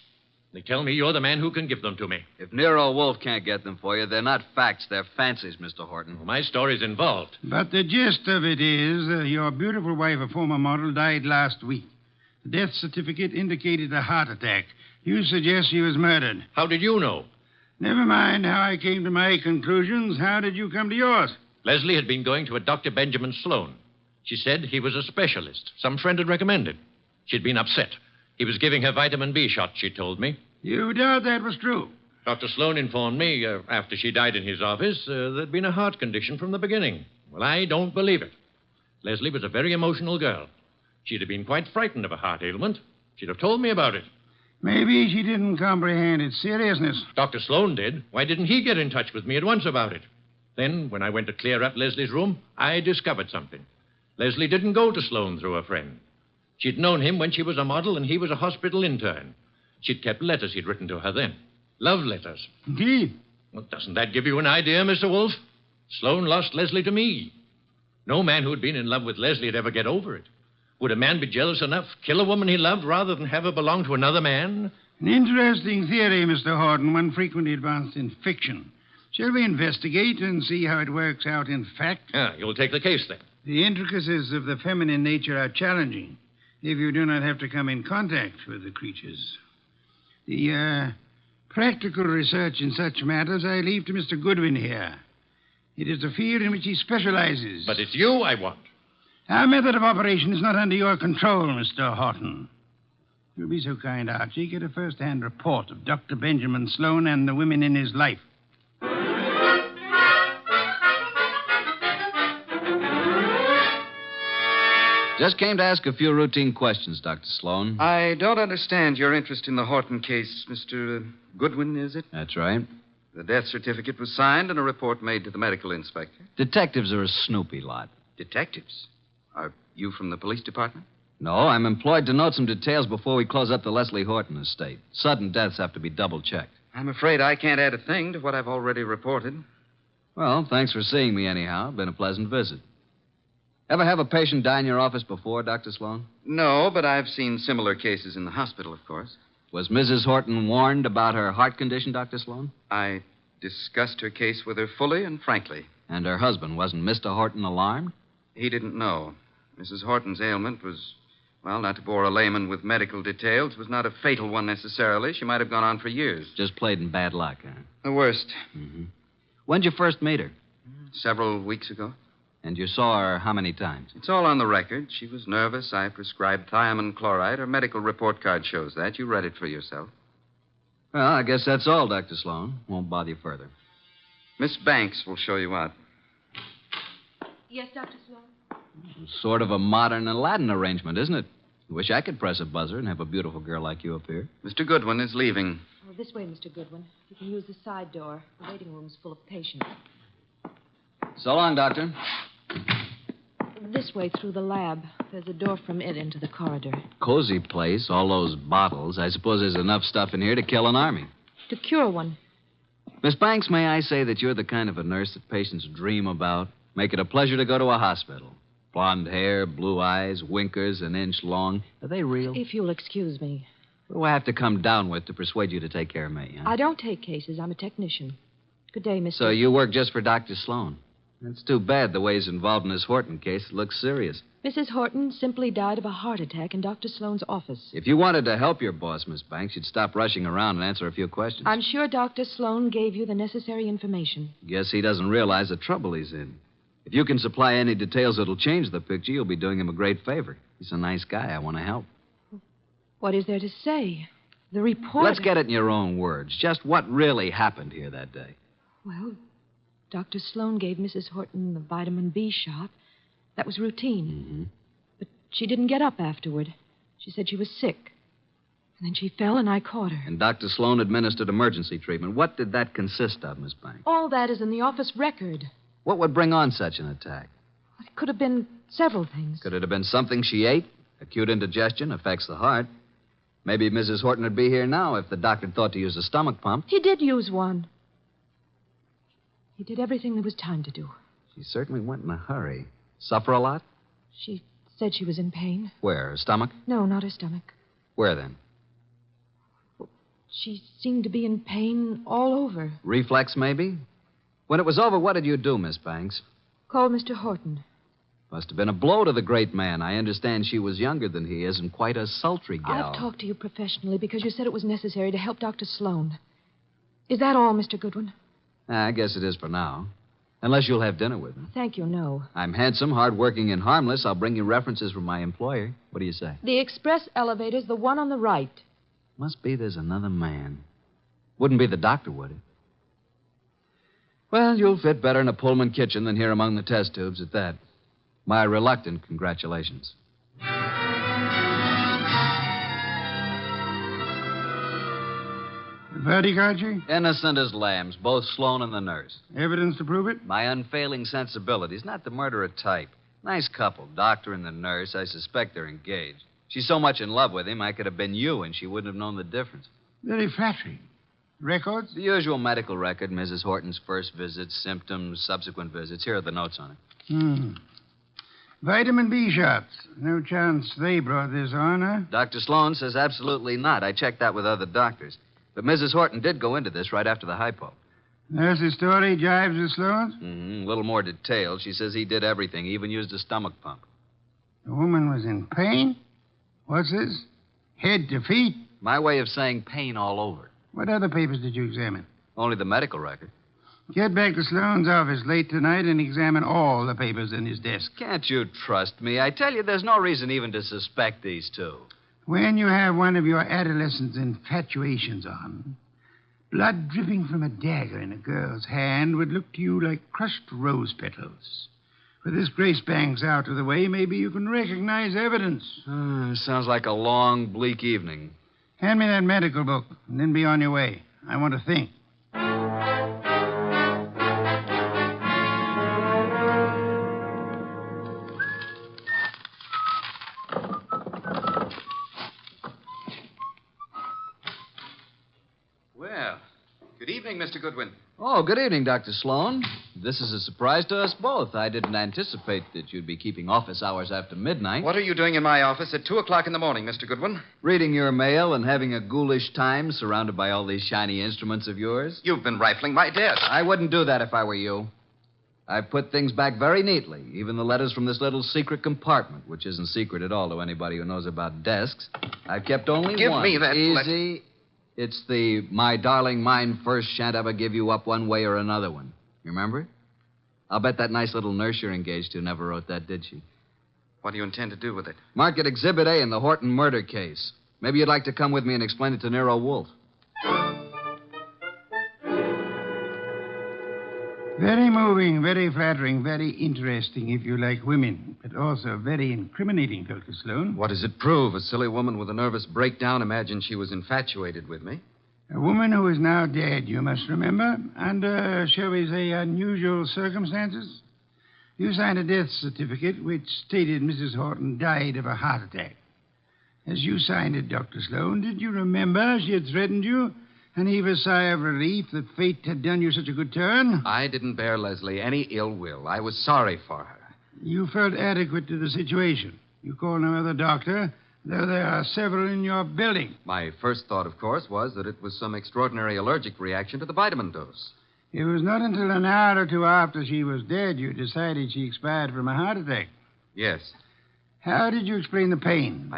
They tell me you're the man who can give them to me. If Nero Wolfe can't get them for you, they're not facts, they're fancies, Mr. Horton. Well, my story's involved. But the gist of it is your beautiful wife, a former model, died last week. The death certificate indicated a heart attack. You suggest she was murdered. How did you know? Never mind how I came to my conclusions. How did you come to yours? Leslie had been going to a Dr. Benjamin Sloan. She said he was a specialist. Some friend had recommended. She'd been upset. He was giving her vitamin B shots, she told me. You doubt that was true? Dr. Sloan informed me, after she died in his office, there'd been a heart condition from the beginning. Well, I don't believe it. Leslie was a very emotional girl. She'd have been quite frightened of a heart ailment. She'd have told me about it. Maybe she didn't comprehend its seriousness. Dr. Sloan did. Why didn't he get in touch with me at once about it? Then, when I went to clear up Leslie's room, I discovered something. Leslie didn't go to Sloan through a friend. She'd known him when she was a model and he was a hospital intern. She'd kept letters he'd written to her then. Love letters. Indeed. Well, doesn't that give you an idea, Mr. Wolfe? Sloan lost Leslie to me. No man who'd been in love with Leslie would ever get over it. Would a man be jealous enough, kill a woman he loved, rather than have her belong to another man? An interesting theory, Mr. Horton, one frequently advanced in fiction. Shall we investigate and see how it works out in fact? You'll take the case, then. The intricacies of the feminine nature are challenging if you do not have to come in contact with the creatures. The practical research in such matters I leave to Mr. Goodwin here. It is a field in which he specializes. But it's you I want. Our method of operation is not under your control, Mr. Horton. If you'll be so kind, Archie, get a first-hand report of Dr. Benjamin Sloan and the women in his life. Just came to ask a few routine questions, Dr. Sloan. I don't understand your interest in the Horton case, Mr. Goodwin, is it? That's right. The death certificate was signed and a report made to the medical inspector. Detectives are a snoopy lot. Detectives? Are you from the police department? No, I'm employed to note some details before we close up the Leslie Horton estate. Sudden deaths have to be double-checked. I'm afraid I can't add a thing to what I've already reported. Well, thanks for seeing me anyhow. Been a pleasant visit. Ever have a patient die in your office before, Dr. Sloan? No, but I've seen similar cases in the hospital, of course. Was Mrs. Horton warned about her heart condition, Dr. Sloan? I discussed her case with her fully and frankly. And her husband, wasn't Mr. Horton alarmed? He didn't know. Mrs. Horton's ailment was, well, not to bore a layman with medical details, was not a fatal one necessarily. She might have gone on for years. Just played in bad luck, huh? The worst. Mm-hmm. When'd you first meet her? Several weeks ago. And you saw her how many times? It's all on the record. She was nervous. I prescribed thiamine chloride. Her medical report card shows that. You read it for yourself. Well, I guess that's all, Dr. Sloan. Won't bother you further. Miss Banks will show you out. Yes, Dr. Sloan? Sort of a modern Aladdin arrangement, isn't it? Wish I could press a buzzer and have a beautiful girl like you up here. Mr. Goodwin is leaving. Oh, this way, Mr. Goodwin. You can use the side door. The waiting room's full of patients. So long, Doctor. This way, through the lab. There's a door from it into the corridor. Cozy place, all those bottles. I suppose there's enough stuff in here to kill an army. To cure one. Miss Banks, may I say that you're the kind of a nurse that patients dream about? Make it a pleasure to go to a hospital. Blonde hair, blue eyes, winkers an inch long. Are they real? If you'll excuse me. What do I have to come down with to persuade you to take care of me, huh? I don't take cases. I'm a technician. Good day, Mr. So you work just for Dr. Sloan? That's too bad the way he's involved in this Horton case. It looks serious. Mrs. Horton simply died of a heart attack in Dr. Sloan's office. If you wanted to help your boss, Miss Banks, you'd stop rushing around and answer a few questions. I'm sure Dr. Sloan gave you the necessary information. Guess he doesn't realize the trouble he's in. If you can supply any details that'll change the picture, you'll be doing him a great favor. He's a nice guy. I want to help. What is there to say? The report... Let's get it in your own words. Just what really happened here that day. Well, Dr. Sloan gave Mrs. Horton the vitamin B shot. That was routine. Mm-hmm. But she didn't get up afterward. She said she was sick. And then she fell and I caught her. And Dr. Sloan administered emergency treatment. What did that consist of, Miss Banks? All that is in the office record. What would bring on such an attack? It could have been several things. Could it have been something she ate? Acute indigestion affects the heart. Maybe Mrs. Horton would be here now if the doctor thought to use a stomach pump. He did use one. He did everything there was time to do. She certainly went in a hurry. Suffer a lot? She said she was in pain. Where? Her stomach? No, not her stomach. Where then? She seemed to be in pain all over. Reflex, maybe? When it was over, what did you do, Miss Banks? Called Mr. Horton. Must have been a blow to the great man. I understand she was younger than he is and quite a sultry gal. I've talked to you professionally because you said it was necessary to help Dr. Sloan. Is that all, Mr. Goodwin? I guess it is for now. Unless you'll have dinner with me. Thank you, no. I'm handsome, hardworking, and harmless. I'll bring you references from my employer. What do you say? The express elevator's the one on the right. Must be there's another man. Wouldn't be the doctor, would it? Well, you'll fit better in a Pullman kitchen than here among the test tubes at that. My reluctant congratulations. Verdict, Archie? Innocent as lambs, both Sloan and the nurse. Evidence to prove it? My unfailing sensibilities, not the murderer type. Nice couple, doctor and the nurse. I suspect they're engaged. She's so much in love with him, I could have been you, and she wouldn't have known the difference. Very flattering. Records? The usual medical record, Mrs. Horton's first visits, symptoms, subsequent visits. Here are the notes on it. Vitamin B shots. No chance they brought this on, huh? Dr. Sloan says absolutely not. I checked that with other doctors. But Mrs. Horton did go into this right after the hypo. Nurse's story jives with Sloan's? A little more detailed. She says he did everything, he even used a stomach pump. The woman was in pain? What's this? Head to feet? My way of saying pain all over. What other papers did you examine? Only the medical record. Get back to Sloan's office late tonight and examine all the papers in his desk. Can't you trust me? I tell you, there's no reason even to suspect these two. When you have one of your adolescent infatuations on, blood dripping from a dagger in a girl's hand would look to you like crushed rose petals. With this Grace Banks out of the way, maybe you can recognize evidence. Sounds like a long, bleak evening. Hand me that medical book, and then be on your way. I want to think. Well, good evening, Mr. Goodwin. Oh, good evening, Dr. Sloan. This is a surprise to us both. I didn't anticipate that you'd be keeping office hours after midnight. What are you doing in my office at 2 o'clock in the morning, Mr. Goodwin? Reading your mail and having a ghoulish time surrounded by all these shiny instruments of yours. You've been rifling my desk. I wouldn't do that if I were you. I put things back very neatly, even the letters from this little secret compartment, which isn't secret at all to anybody who knows about desks. I've kept only Give one. me that Easy. It's the "My darling, mine first, shan't ever give you up one way or another" one. You remember it? I'll bet that nice little nurse you're engaged to never wrote that, did she? What do you intend to do with it? Mark it Exhibit A in the Horton murder case. Maybe you'd like to come with me and explain it to Nero Wolfe. Very moving, very flattering, very interesting if you like women, but also very incriminating, Dr. Sloan. What does it prove? A silly woman with a nervous breakdown imagined she was infatuated with me. A woman who is now dead, you must remember, under, shall we say, unusual circumstances. You signed a death certificate which stated Mrs. Horton died of a heart attack. As you signed it, Dr. Sloan, did you remember she had threatened you and heave a sigh of relief that fate had done you such a good turn? I didn't bear Leslie any ill will. I was sorry for her. You felt adequate to the situation. You called no other doctor, though there are several in your building. My first thought, of course, was that it was some extraordinary allergic reaction to the vitamin dose. It was not until an hour or two after she was dead you decided she expired from a heart attack. Yes. How did you explain the pain?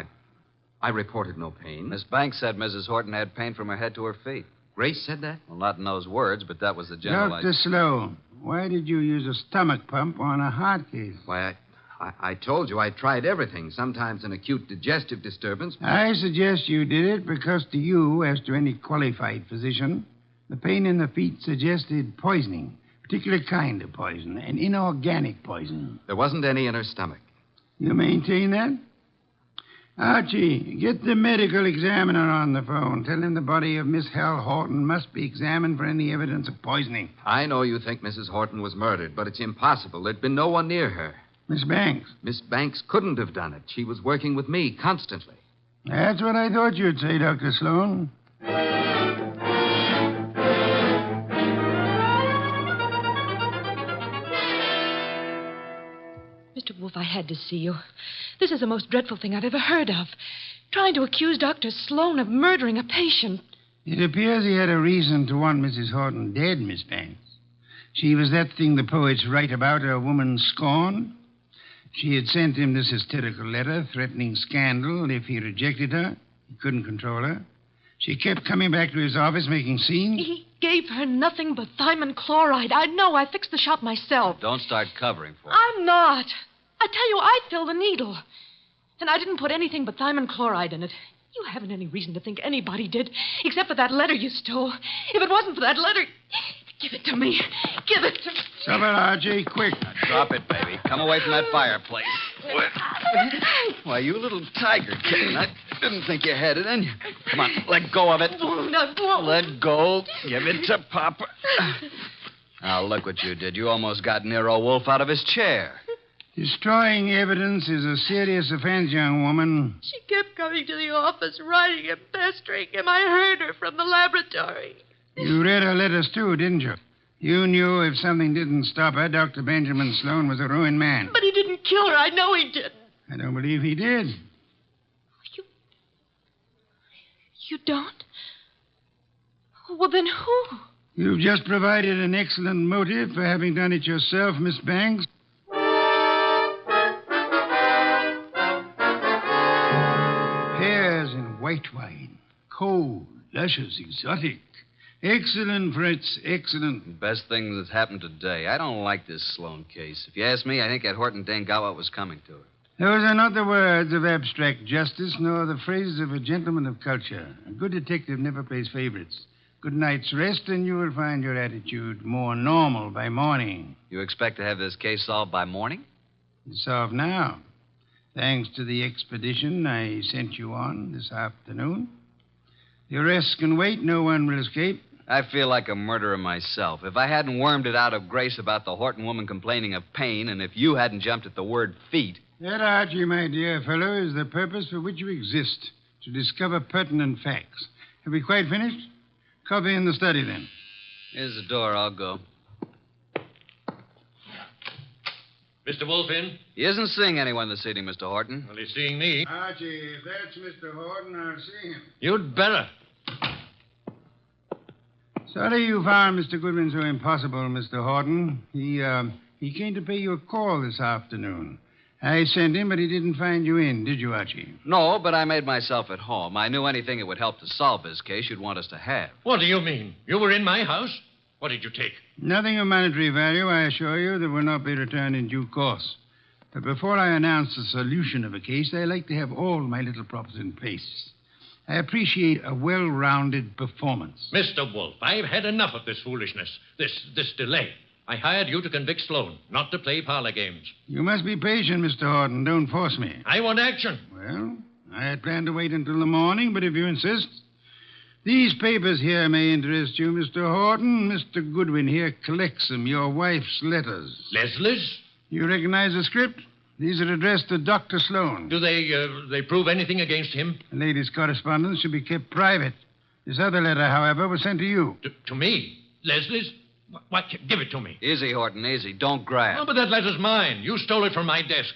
I reported no pain. Miss Banks said Mrs. Horton had pain from her head to her feet. Grace said that? Well, not in those words, but that was the general Dr. Sloan, why did you use a stomach pump on a heart case? Why, I told you I tried everything. Sometimes an acute digestive disturbance. I suggest you did it because to you, as to any qualified physician, the pain in the feet suggested poisoning, a particular kind of poison, an inorganic poison. There wasn't any in her stomach. You maintain that? Archie, get the medical examiner on the phone. Tell him the body of Miss Hal Horton must be examined for any evidence of poisoning. I know you think Mrs. Horton was murdered, but it's impossible. There'd been no one near her. Miss Banks? Miss Banks couldn't have done it. She was working with me constantly. That's what I thought you'd say, Dr. Sloan. Mr. Wolfe, I had to see you. This is the most dreadful thing I've ever heard of. Trying to accuse Dr. Sloan of murdering a patient. It appears he had a reason to want Mrs. Horton dead, Miss Banks. She was that thing the poets write about, a woman scorned. She had sent him this hysterical letter threatening scandal if he rejected her. He couldn't control her. She kept coming back to his office making scenes. He gave her nothing but thiamine chloride. I know. I fixed the shop myself. Don't start covering for her. I'm not. I tell you, I filled the needle. And I didn't put anything but thiamine chloride in it. You haven't any reason to think anybody did, except for that letter you stole. If it wasn't for that letter, give it to me. Give it to me. Stop it, Archie, quick. Now, drop it, baby. Come away from that fireplace. Why, you little tiger kitten. I didn't think you had it in you. Come on, let go of it. Let go. Give it to Papa. Now, look what you did. You almost got Nero Wolfe out of his chair. Destroying evidence is a serious offense, young woman. She kept coming to the office, writing and pestering him. I heard her from the laboratory. You read her letters, too, didn't you? You knew if something didn't stop her, Dr. Benjamin Sloan was a ruined man. But he didn't kill her. I know he didn't. I don't believe he did. You don't? Well, then who? You've just provided an excellent motive for having done it yourself, Miss Banks. Pears and white wine. Cold, luscious, exotic. Excellent, Fritz, excellent. Best thing that's happened today. I don't like this Sloan case. If you ask me, I think that Horton dame got what was coming to her. Those are not the words of abstract justice, nor the phrases of a gentleman of culture. A good detective never plays favorites. Good night's rest, and you will find your attitude more normal by morning. You expect to have this case solved by morning? It's solved now. Thanks to the expedition I sent you on this afternoon. The arrests can wait. No one will escape. I feel like a murderer myself. If I hadn't wormed it out of Grace about the Horton woman complaining of pain, and if you hadn't jumped at the word feet. That, Archie, my dear fellow, is the purpose for which you exist, to discover pertinent facts. Have we quite finished? Coffee in the study, then. Here's the door. I'll go. Mr. Wolfe in? He isn't seeing anyone this evening, Mr. Horton. Well, he's seeing me. Archie, if that's Mr. Horton, I'll see him. You'd better. Sorry you found Mr. Goodwin so impossible, Mr. Horton. He came to pay you a call this afternoon. I sent him, but he didn't find you in, did you, Archie? No, but I made myself at home. I knew anything that would help to solve this case you'd want us to have. What do you mean? You were in my house? What did you take? Nothing of monetary value, I assure you, that will not be returned in due course. But before I announce the solution of a case, I like to have all my little props in place. I appreciate a well-rounded performance. Mr. Wolfe, I've had enough of this foolishness, this delay. I hired you to convict Sloan, not to play parlor games. You must be patient, Mr. Horton. Don't force me. I want action. Well, I had planned to wait until the morning, but if you insist. These papers here may interest you, Mr. Horton. Mr. Goodwin here collects them, your wife's letters. Leslie's? You recognize the script? These are addressed to Dr. Sloan. Do they prove anything against him? The lady's correspondence should be kept private. This other letter, however, was sent to you. To me? Leslie's? What? Give it to me. Easy, Horton, easy. Don't grab. Oh, but that letter's mine. You stole it from my desk.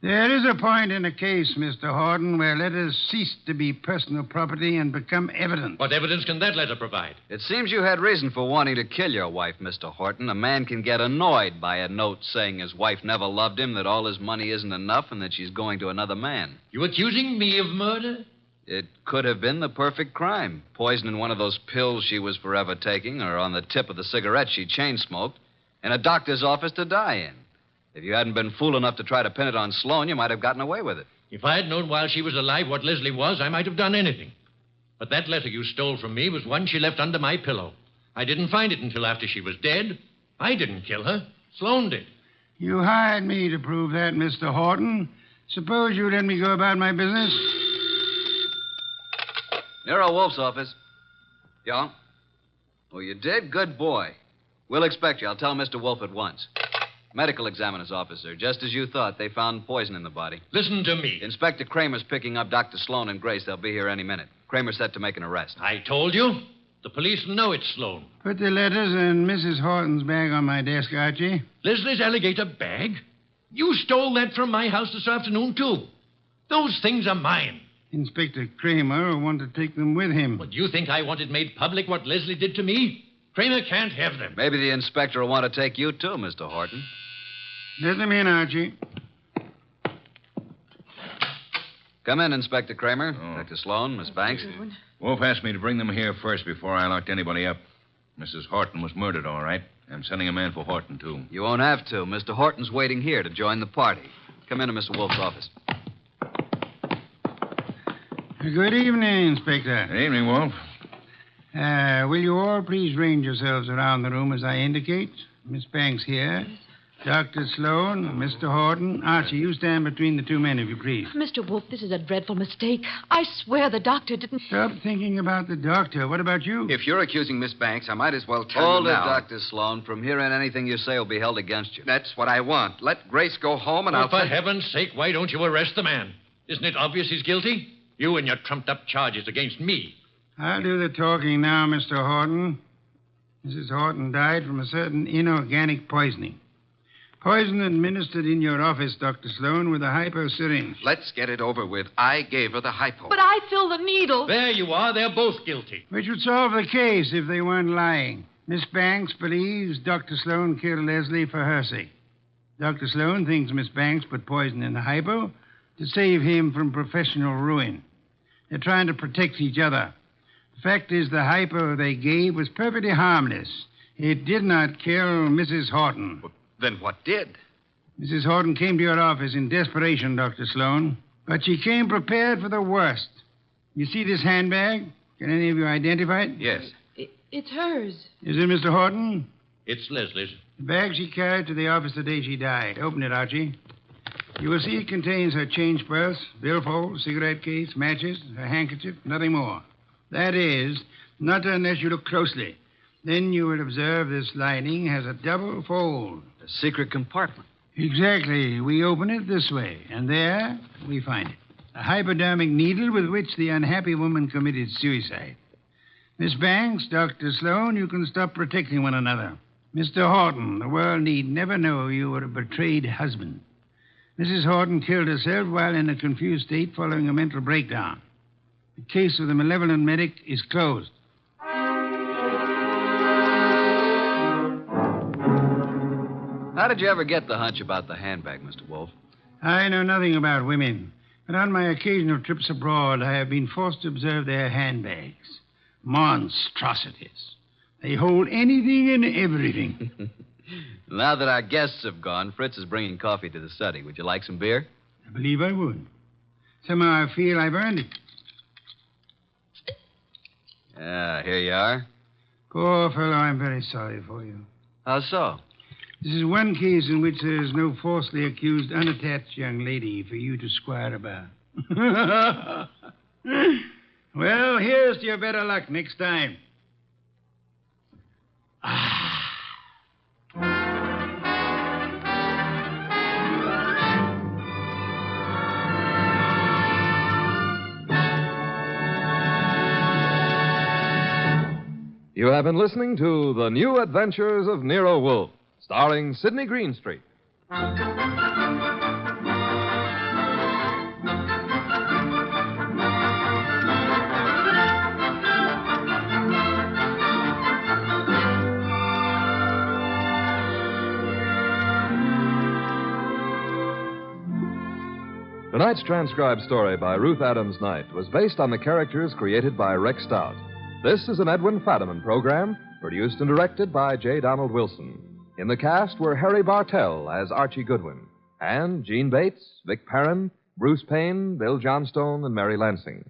There is a point in a case, Mr. Horton, where letters cease to be personal property and become evidence. What evidence can that letter provide? It seems you had reason for wanting to kill your wife, Mr. Horton. A man can get annoyed by a note saying his wife never loved him, that all his money isn't enough, and that she's going to another man. You accusing me of murder? It could have been the perfect crime. Poison in one of those pills she was forever taking, or on the tip of the cigarette she chain-smoked, in a doctor's office to die in. If you hadn't been fool enough to try to pin it on Sloan, you might have gotten away with it. If I had known while she was alive what Leslie was, I might have done anything. But that letter you stole from me was one she left under my pillow. I didn't find it until after she was dead. I didn't kill her. Sloan did. You hired me to prove that, Mr. Horton. Suppose you let me go about my business. Nero Wolfe's office. Yeah? Oh, you did? Good boy. We'll expect you. I'll tell Mr. Wolfe at once. Medical examiner's officer. Just as you thought, they found poison in the body. Listen to me. Inspector Kramer's picking up Dr. Sloan and Grace. They'll be here any minute. Kramer's set to make an arrest. I told you. The police know it's Sloan. Put the letters in Mrs. Horton's bag on my desk, Archie. Leslie's alligator bag? You stole that from my house this afternoon, too. Those things are mine. Inspector Kramer will want to take them with him. What, do you think I wanted made public what Leslie did to me? Kramer can't have them. Maybe the inspector will want to take you, too, Mr. Horton. Let them in, Archie. Come in, Inspector Kramer. Oh. Dr. Sloan, Miss Banks. Wolfe asked me to bring them here first before I locked anybody up. Mrs. Horton was murdered, all right. I'm sending a man for Horton, too. You won't have to. Mr. Horton's waiting here to join the party. Come into Mr. Wolfe's office. Good evening, Inspector. Good evening, Wolfe. Will you all please range yourselves around the room as I indicate? Miss Banks here. Dr. Sloan, Mr. Horton. Archie, you stand between the two men, if you please. Mr. Wolfe, this is a dreadful mistake. I swear the doctor didn't... Stop thinking about the doctor. What about you? If you're accusing Miss Banks, I might as well tell Hold you it, now. Dr. Sloan. From here on, anything you say will be held against you. That's what I want. Let Grace go home and Oh, I'll... for heaven's sake, why don't you arrest the man? Isn't it obvious he's guilty? You and your trumped-up charges against me. I'll do the talking now, Mr. Horton. Mrs. Horton died from a certain inorganic poisoning. Poison administered in your office, Dr. Sloan, with a hypo syringe. Let's get it over with. I gave her the hypo. But I filled the needle. There you are. They're both guilty. Which would solve the case if they weren't lying. Miss Banks believes Dr. Sloan killed Leslie for her sake. Dr. Sloan thinks Miss Banks put poison in the hypo to save him from professional ruin. They're trying to protect each other. The fact is, the hypo they gave was perfectly harmless. It did not kill Mrs. Horton. Then what did? Mrs. Horton came to your office in desperation, Dr. Sloan. But she came prepared for the worst. You see this handbag? Can any of you identify it? Yes. It's hers. Is it Mr. Horton? It's Leslie's. The bag she carried to the office the day she died. Open it, Archie. You will see it contains her change purse, billfold, cigarette case, matches, her handkerchief, nothing more. That is, not unless you look closely. Then you will observe this lining has a double fold. A secret compartment. Exactly. We open it this way, and there we find it. A hypodermic needle with which the unhappy woman committed suicide. Miss Banks, Dr. Sloan, you can stop protecting one another. Mr. Horton, the world need never know you were a betrayed husband. Mrs. Horton killed herself while in a confused state following a mental breakdown. The case of the malevolent medic is closed. How did you ever get the hunch about the handbag, Mr. Wolfe? I know nothing about women, but on my occasional trips abroad, I have been forced to observe their handbags. Monstrosities. They hold anything and everything. Now that our guests have gone, Fritz is bringing coffee to the study. Would you like some beer? I believe I would. Somehow I feel I've earned it. Here you are. Poor fellow, I'm very sorry for you. How so? This is one case in which there is no falsely accused, unattached young lady for you to squire about. Well, here's to your better luck next time. You have been listening to The New Adventures of Nero Wolfe, starring Sidney Greenstreet. Tonight's transcribed story by Ruth Adams Knight was based on the characters created by Rex Stout. This is an Edwin Fadiman program, produced and directed by J. Donald Wilson. In the cast were Harry Bartell as Archie Goodwin, and Gene Bates, Vic Perrin, Bruce Payne, Bill Johnstone, and Mary Lansing.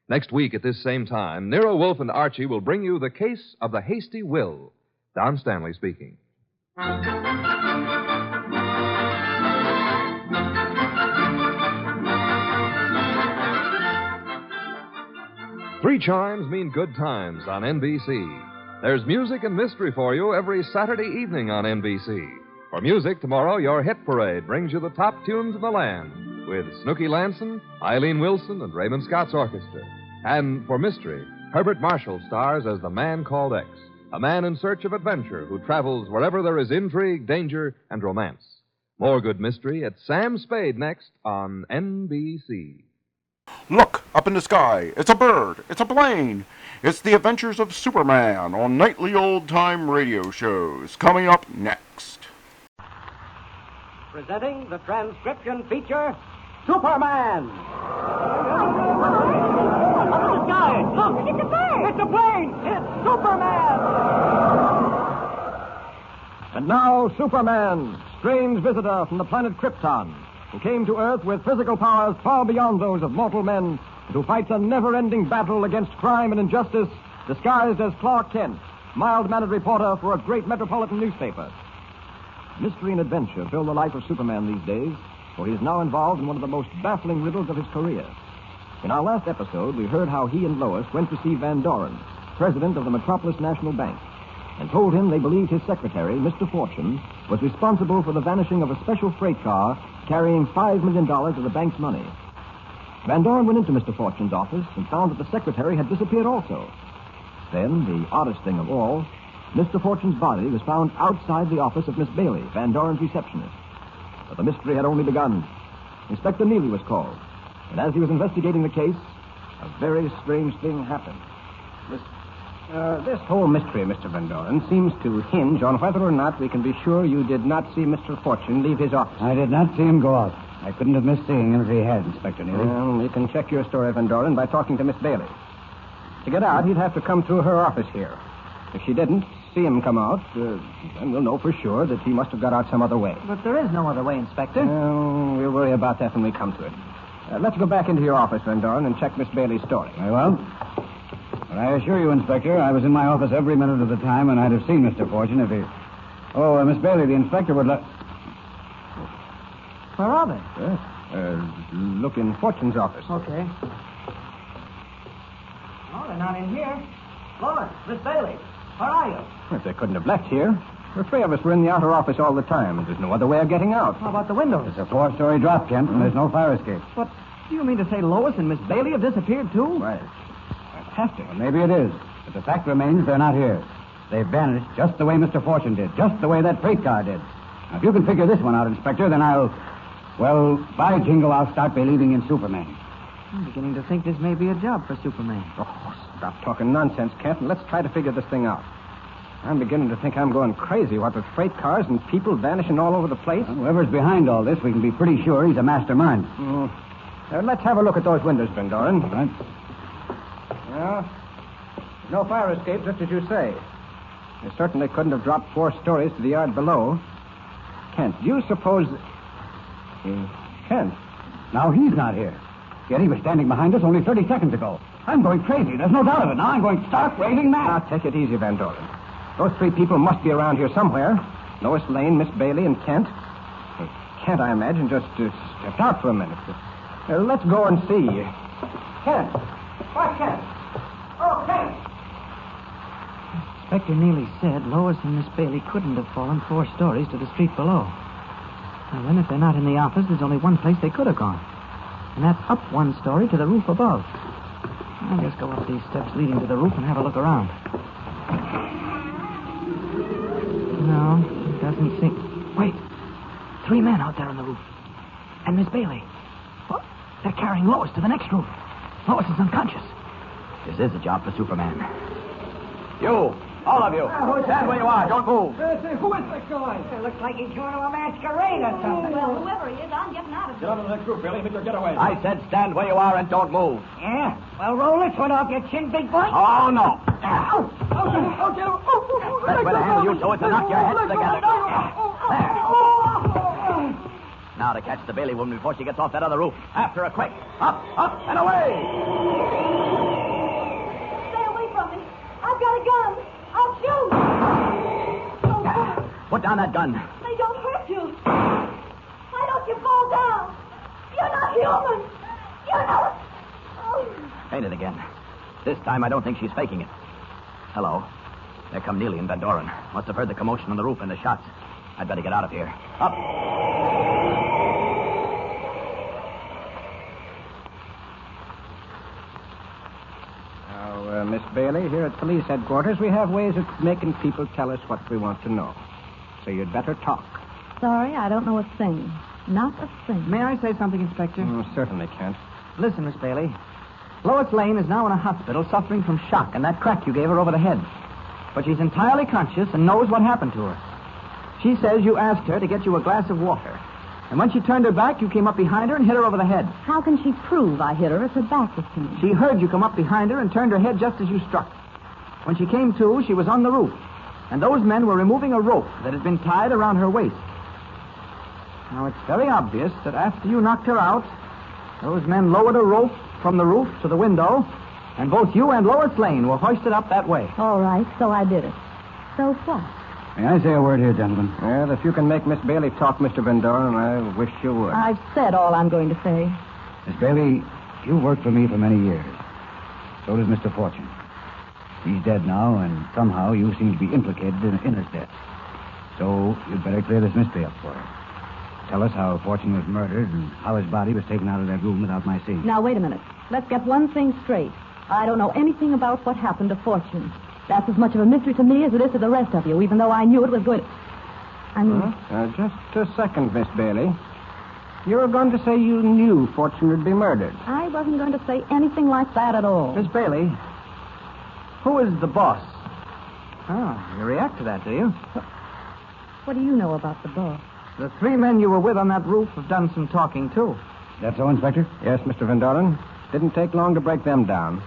Next week at this same time, Nero Wolfe and Archie will bring you The Case of the Hasty Will. Don Stanley speaking. Three chimes mean good times on NBC. There's music and mystery for you every Saturday evening on NBC. For music, tomorrow, your hit parade brings you the top tunes in the land with Snooky Lanson, Eileen Wilson, and Raymond Scott's orchestra. And for mystery, Herbert Marshall stars as the Man Called X, a man in search of adventure who travels wherever there is intrigue, danger, and romance. More good mystery at Sam Spade next on NBC. Look, up in the sky. It's a bird. It's a plane. It's the adventures of Superman on nightly old-time radio shows. Coming up next. Presenting the transcription feature, Superman. Up in the sky. Look, it's a bird. It's a plane. It's Superman. And now, Superman, strange visitor from the planet Krypton, who came to Earth with physical powers far beyond those of mortal men, and who fights a never-ending battle against crime and injustice, disguised as Clark Kent, mild-mannered reporter for a great metropolitan newspaper. Mystery and adventure fill the life of Superman these days, for he is now involved in one of the most baffling riddles of his career. In our last episode, we heard how he and Lois went to see Van Doren, president of the Metropolis National Bank, and told him they believed his secretary, Mr. Fortune, was responsible for the vanishing of a special freight car carrying $5 million of the bank's money. Van Doren went into Mr. Fortune's office and found that the secretary had disappeared also. Then, the oddest thing of all, Mr. Fortune's body was found outside the office of Miss Bailey, Van Doren's receptionist. But the mystery had only begun. Inspector Neely was called, and as he was investigating the case, a very strange thing happened. This whole mystery, Mr. Van Doren, seems to hinge on whether or not we can be sure you did not see Mr. Fortune leave his office. I did not see him go out. I couldn't have missed seeing him if he had, Inspector Neely. Well, you can check your story, Van Doren, by talking to Miss Bailey. To get out, he'd have to come through her office here. If she didn't see him come out, then we'll know for sure that he must have got out some other way. But there is no other way, Inspector. Well, we'll worry about that when we come to it. Let's go back into your office, Van Doren, and check Miss Bailey's story. Very well. But I assure you, Inspector, I was in my office every minute of the time, and I'd have seen Mr. Fortune if he... Oh, Miss Bailey, the inspector would let... Where are they? Look in Fortune's office. Okay. Oh, they're not in here. Lois, Miss Bailey, where are you? If they couldn't have left here. The three of us were in the outer office all the time. There's no other way of getting out. How about the windows? It's a 4-story drop, Kent, and there's no fire escape. What? Do you mean to say Lois and Miss Bailey have disappeared, too? Right. Have to. Well, maybe it is. But the fact remains they're not here. They've vanished just the way Mr. Fortune did, just the way that freight car did. Now, if you can figure this one out, Inspector, then well, by jingle, I'll start believing in Superman. I'm beginning to think this may be a job for Superman. Oh, stop talking nonsense, Kent, and let's try to figure this thing out. I'm beginning to think I'm going crazy, what with freight cars and people vanishing all over the place. Well, whoever's behind all this, we can be pretty sure he's a mastermind. Let's have a look at those windows, Van Doren. Right. Yeah. No fire escape, just as you say. They certainly couldn't have dropped 4 stories to the yard below. Kent, do you suppose... Kent? Now he's not here. Yet he was standing behind us only 30 seconds ago. I'm going crazy. There's no doubt of it. Now I'm going stark raving mad. Now, take it easy, Van Doren. Those 3 people must be around here somewhere. Lois Lane, Miss Bailey, and Kent. Kent, I imagine, just stepped out for a minute. Let's go and see. Kent! Why, Kent? Oh, Kent! Inspector Neely said Lois and Miss Bailey couldn't have fallen 4 stories to the street below. Now, then, if they're not in the office, there's only one place they could have gone. And that's up 1 story to the roof above. I'll just go up these steps leading to the roof and have a look around. No, it doesn't seem... Wait. 3 men out there on the roof. And Miss Bailey. What? They're carrying Lois to the next roof. Lois is unconscious. This is a job for Superman. You! All of you! Stand where you are. Don't move. Who is that guy? It looks like he's going to a masquerade or something. Well, whoever he is, I'm getting out of here. Get out of that group, Billy. Victor, get away. I said stand where you are and don't move. Yeah? Well, roll this one off your chin, big boy. Oh, no. Oh, Best way to handle you so is to knock your heads together. There. Now to catch the Bailey woman before she gets off that other roof. After her, quick. Up, and away. Stay away from me. I've got a gun. I'll shoot. Put down that gun. They don't hurt you. Why don't you fall down? You're not human. You're not... Oh. Fainted again. This time I don't think she's faking it. Hello. There come Neely and Van Doren. Must have heard the commotion on the roof and the shots. I'd better get out of here. Up. Now, Miss Bailey, here at police headquarters, we have ways of making people tell us what we want to know. So you'd better talk. Sorry, I don't know a thing. Not a thing. May I say something, Inspector? Certainly, Kent. Listen, Miss Bailey. Lois Lane is now in a hospital suffering from shock and that crack you gave her over the head. But she's entirely conscious and knows what happened to her. She says you asked her to get you a glass of water. And when she turned her back, you came up behind her and hit her over the head. How can she prove I hit her if her back was to me? She heard you come up behind her and turned her head just as you struck. When she came to, she was on the roof. And those men were removing a rope that had been tied around her waist. Now, it's very obvious that after you knocked her out, those men lowered a rope from the roof to the window, and both you and Lois Lane were hoisted up that way. All right, so I did it. So what? May I say a word here, gentlemen? Well, if you can make Miss Bailey talk, Mr. Van Doren, I wish you would. I've said all I'm going to say. Miss Bailey, you worked for me for many years. So does Mr. Fortune. He's dead now, and somehow you seem to be implicated in his death. So you'd better clear this mystery up for us. Tell us how Fortune was murdered and how his body was taken out of that room without my seeing. Now, wait a minute. Let's get one thing straight. I don't know anything about what happened to Fortune. That's as much of a mystery to me as it is to the rest of you, even though I knew it was going to... just a second, Miss Bailey. You were going to say you knew Fortune would be murdered. I wasn't going to say anything like that at all. Miss Bailey, who is the boss? Oh, you react to that, do you? What do you know about the boss? The 3 men you were with on that roof have done some talking, too. That so, Inspector? Yes, Mr. Van Doren. Didn't take long to break them down.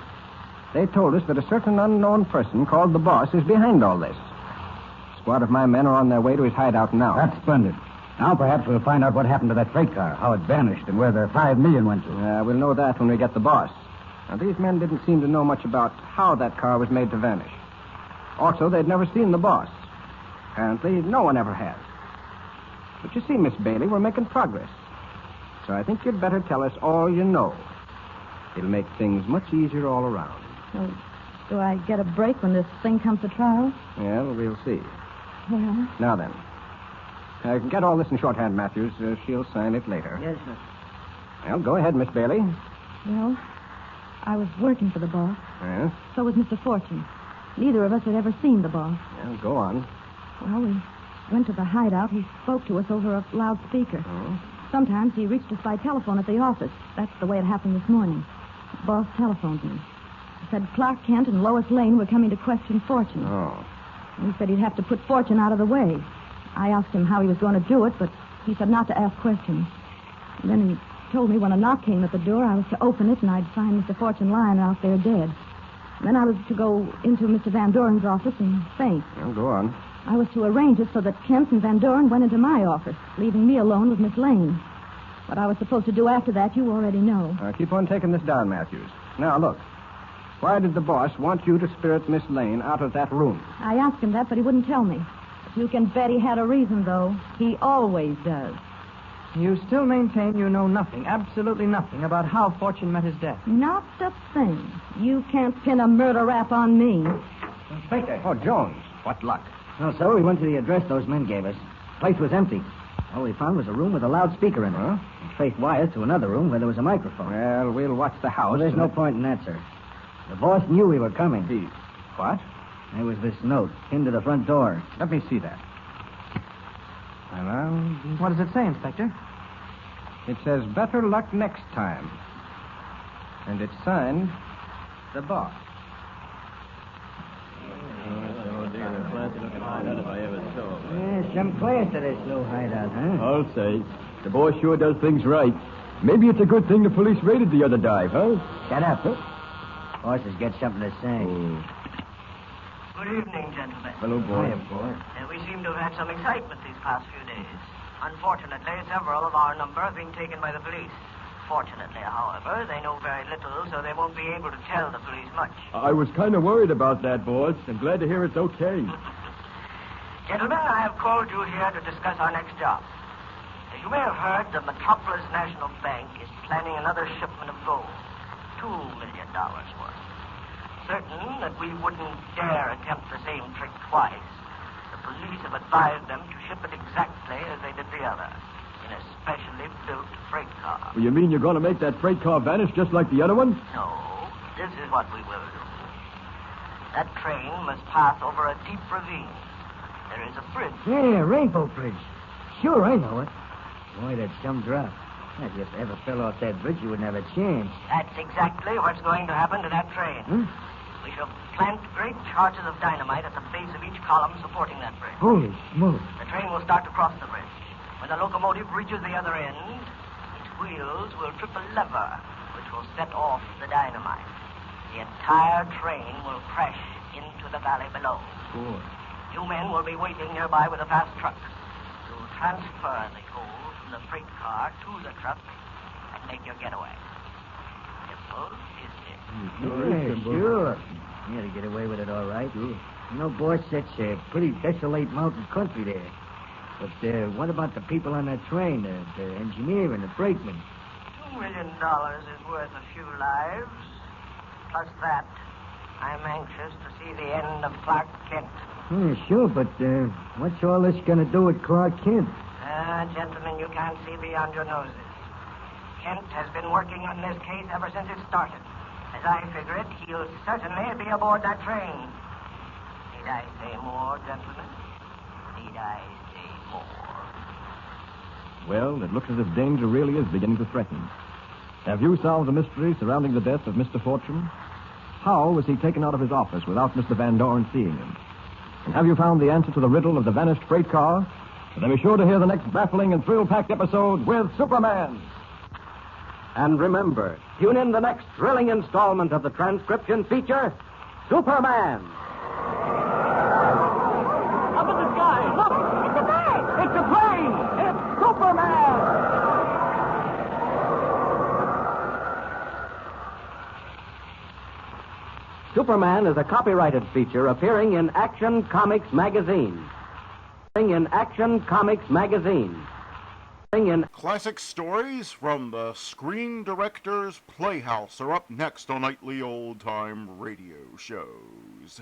They told us that a certain unknown person called the boss is behind all this. A squad of my men are on their way to his hideout now. That's splendid. Now perhaps we'll find out what happened to that freight car, how it vanished, and where the $5 million went to. We'll know that when we get the boss. Now, these men didn't seem to know much about how that car was made to vanish. Also, they'd never seen the boss. Apparently, no one ever has. But you see, Miss Bailey, we're making progress. So I think you'd better tell us all you know. It'll make things much easier all around. So, do I get a break when this thing comes to trial? Yeah, well, we'll see. Well, Now then. Get all this in shorthand, Matthews. She'll sign it later. Yes, sir. Well, go ahead, Miss Bailey. well, I was working for the boss. Yes? So was Mr. Fortune. Neither of us had ever seen the boss. Well, go on. Well, we went to the hideout. He spoke to us over a loudspeaker. Oh? Sometimes he reached us by telephone at the office. That's the way it happened this morning. The boss telephoned me. He said Clark Kent and Lois Lane were coming to question Fortune. Oh. He said he'd have to put Fortune out of the way. I asked him how he was going to do it, but he said not to ask questions. And then he told me when a knock came at the door, I was to open it and I'd find Mr. Fortune lying out there dead. And then I was to go into Mr. Van Doren's office and faint. Well, go on. I was to arrange it so that Kent and Van Doren went into my office, leaving me alone with Miss Lane. What I was supposed to do after that, you already know. Keep on taking this down, Matthews. Now, look. Why did the boss want you to spirit Miss Lane out of that room? I asked him that, but he wouldn't tell me. You can bet he had a reason, though. He always does. You still maintain you know nothing, absolutely nothing, about how Fortune met his death. Not a thing. You can't pin a murder rap on me. Inspector. Oh, Jones. What luck. No, sir, we went to the address those men gave us. The place was empty. All we found was a room with a loudspeaker in it. Huh? And straight wires to another room where there was a microphone. Well, we'll watch the house. Well, there's no point in that, sir. The boss knew we were coming. What? There was this note pinned to the front door. Let me see that. Hello? What does it say, Inspector? It says, better luck next time. And it's signed, the boss. Yeah, some class to this little hideout, huh? I'll say. The boss sure does things right. Maybe it's a good thing the police raided the other dive, huh? Shut up. Bosses get something to say. Good evening, gentlemen. Hello, boy. Hiya, boy. We seem to have had some excitement these past few days. Unfortunately, several of our number have been taken by the police. Fortunately, however, they know very little, so they won't be able to tell the police much. I was kind of worried about that, boss. I'm glad to hear it's okay. Gentlemen, I have called you here to discuss our next job. As you may have heard, the Metropolis National Bank is planning another shipment of gold. $2 million worth. Certain that we wouldn't dare attempt the same trick twice, the police have advised them to ship it exactly as they did the other, in a specially built freight car. Well, you mean you're going to make that freight car vanish just like the other one? No, this is what we will do. That train must pass over a deep ravine. There is a bridge. Yeah, Rainbow Bridge. Sure, I know it. Boy, that's some drop. If you ever fell off that bridge, you wouldn't have a chance. That's exactly what's going to happen to that train. We shall plant great charges of dynamite at the base of each column supporting that bridge. Holy smoke. The train will start to cross the bridge. When the locomotive reaches the other end, its wheels will trip a lever, which will set off the dynamite. The entire train will crash into the valley below. Boy. You men will be waiting nearby with a fast truck to transfer the gold from the freight car to the truck and make your getaway. Simple, isn't it? Yeah, sure. Yeah, to get away with it all right. Sure. You know, boy, such a pretty desolate mountain country there. But what about the people on that train, the engineer and the brakeman? $2 million is worth a few lives. Plus that, I'm anxious to see the end of Clark Kent. Yeah, sure, but what's all this going to do with Clark Kent? Gentlemen, you can't see beyond your noses. Kent has been working on this case ever since it started. As I figure it, he'll certainly be aboard that train. Need I say more, gentlemen? Need I say more? Well, it looks as if danger really is beginning to threaten. Have you solved the mystery surrounding the death of Mr. Fortune? How was he taken out of his office without Mr. Van Doren seeing him? And have you found the answer to the riddle of the vanished freight car? Well, then be sure to hear the next baffling and thrill-packed episode with Superman. And remember, tune in the next thrilling installment of the transcription feature, Superman. Up in the sky, look! It's a bird! It's a plane! It's Superman! Superman is a copyrighted feature appearing in Action Comics magazine. Classic stories from the Screen Directors Playhouse are up next on nightly old-time radio shows.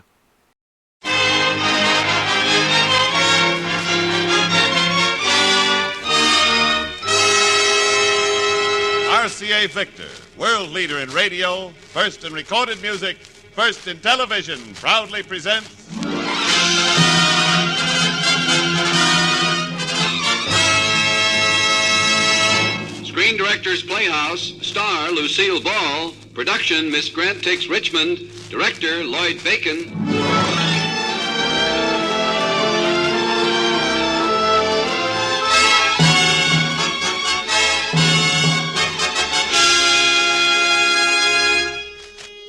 RCA Victor, world leader in radio, first in recorded music, first in television, proudly presents... Screen Directors Playhouse, star Lucille Ball, production Miss Grant Takes Richmond, director Lloyd Bacon.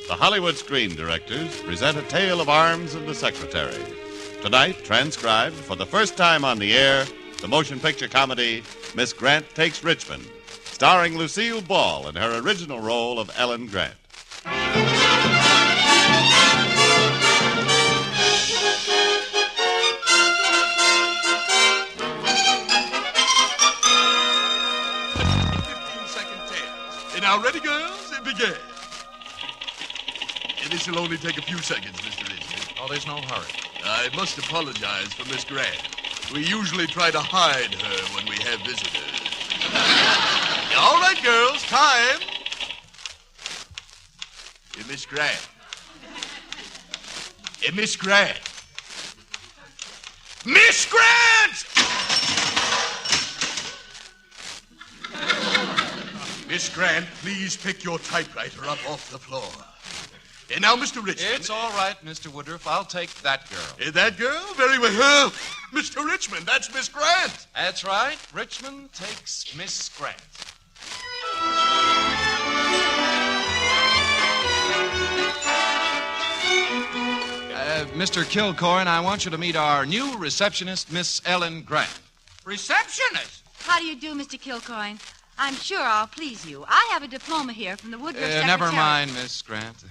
The Hollywood Screen Directors present A Tale of Arms and the Secretary. Tonight, transcribed for the first time on the air, the motion picture comedy Miss Grant Takes Richmond, starring Lucille Ball in her original role of Ellen Grant. Now, ready, girls? Begin. This will only take a few seconds, Mr. Richmond. Oh, there's no hurry. I must apologize for Miss Grant. We usually try to hide her when we have visitors. All right, girls, time. Miss Grant. Miss Grant. Miss Grant! Miss Grant, please pick your typewriter up off the floor. And now, Mr. Richmond. It's all right, Mr. Woodruff. I'll take that girl. That girl? Very well. Mr. Richmond, that's Miss Grant. That's right. Richmond takes Miss Grant. Mr. Kilcoyne, I want you to meet our new receptionist, Miss Ellen Grant. Receptionist? How do you do, Mr. Kilcoyne? I'm sure I'll please you. I have a diploma here from the Woodruff Secretariat. Never mind, Miss Grant.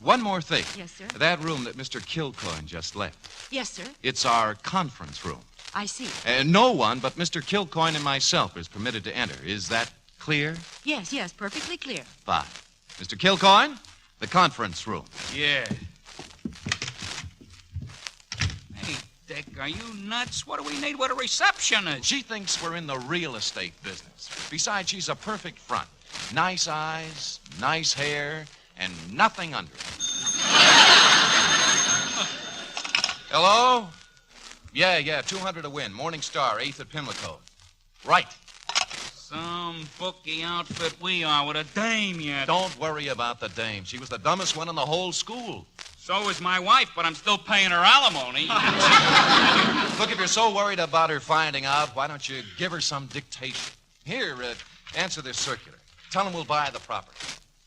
One more thing. Yes, sir. That room that Mr. Kilcoyne just left. Yes, sir. It's our conference room. I see. No one but Mr. Kilcoyne and myself is permitted to enter. Is that clear? Yes, perfectly clear. Fine. Mr. Kilcoyne, the conference room. Yeah. Hey, Dick, are you nuts? What do we need with a receptionist? She thinks we're in the real estate business. Besides, she's a perfect front. Nice eyes, nice hair, and nothing under it. Hello? Yeah, 200 to win. Morning Star, 8th at Pimlico. Right. Some bookie outfit we are with a dame yet. Don't worry about the dame. She was the dumbest one in the whole school. So is my wife, but I'm still paying her alimony. Look, if you're so worried about her finding out, why don't you give her some dictation? Here, answer this circular. Tell them we'll buy the property.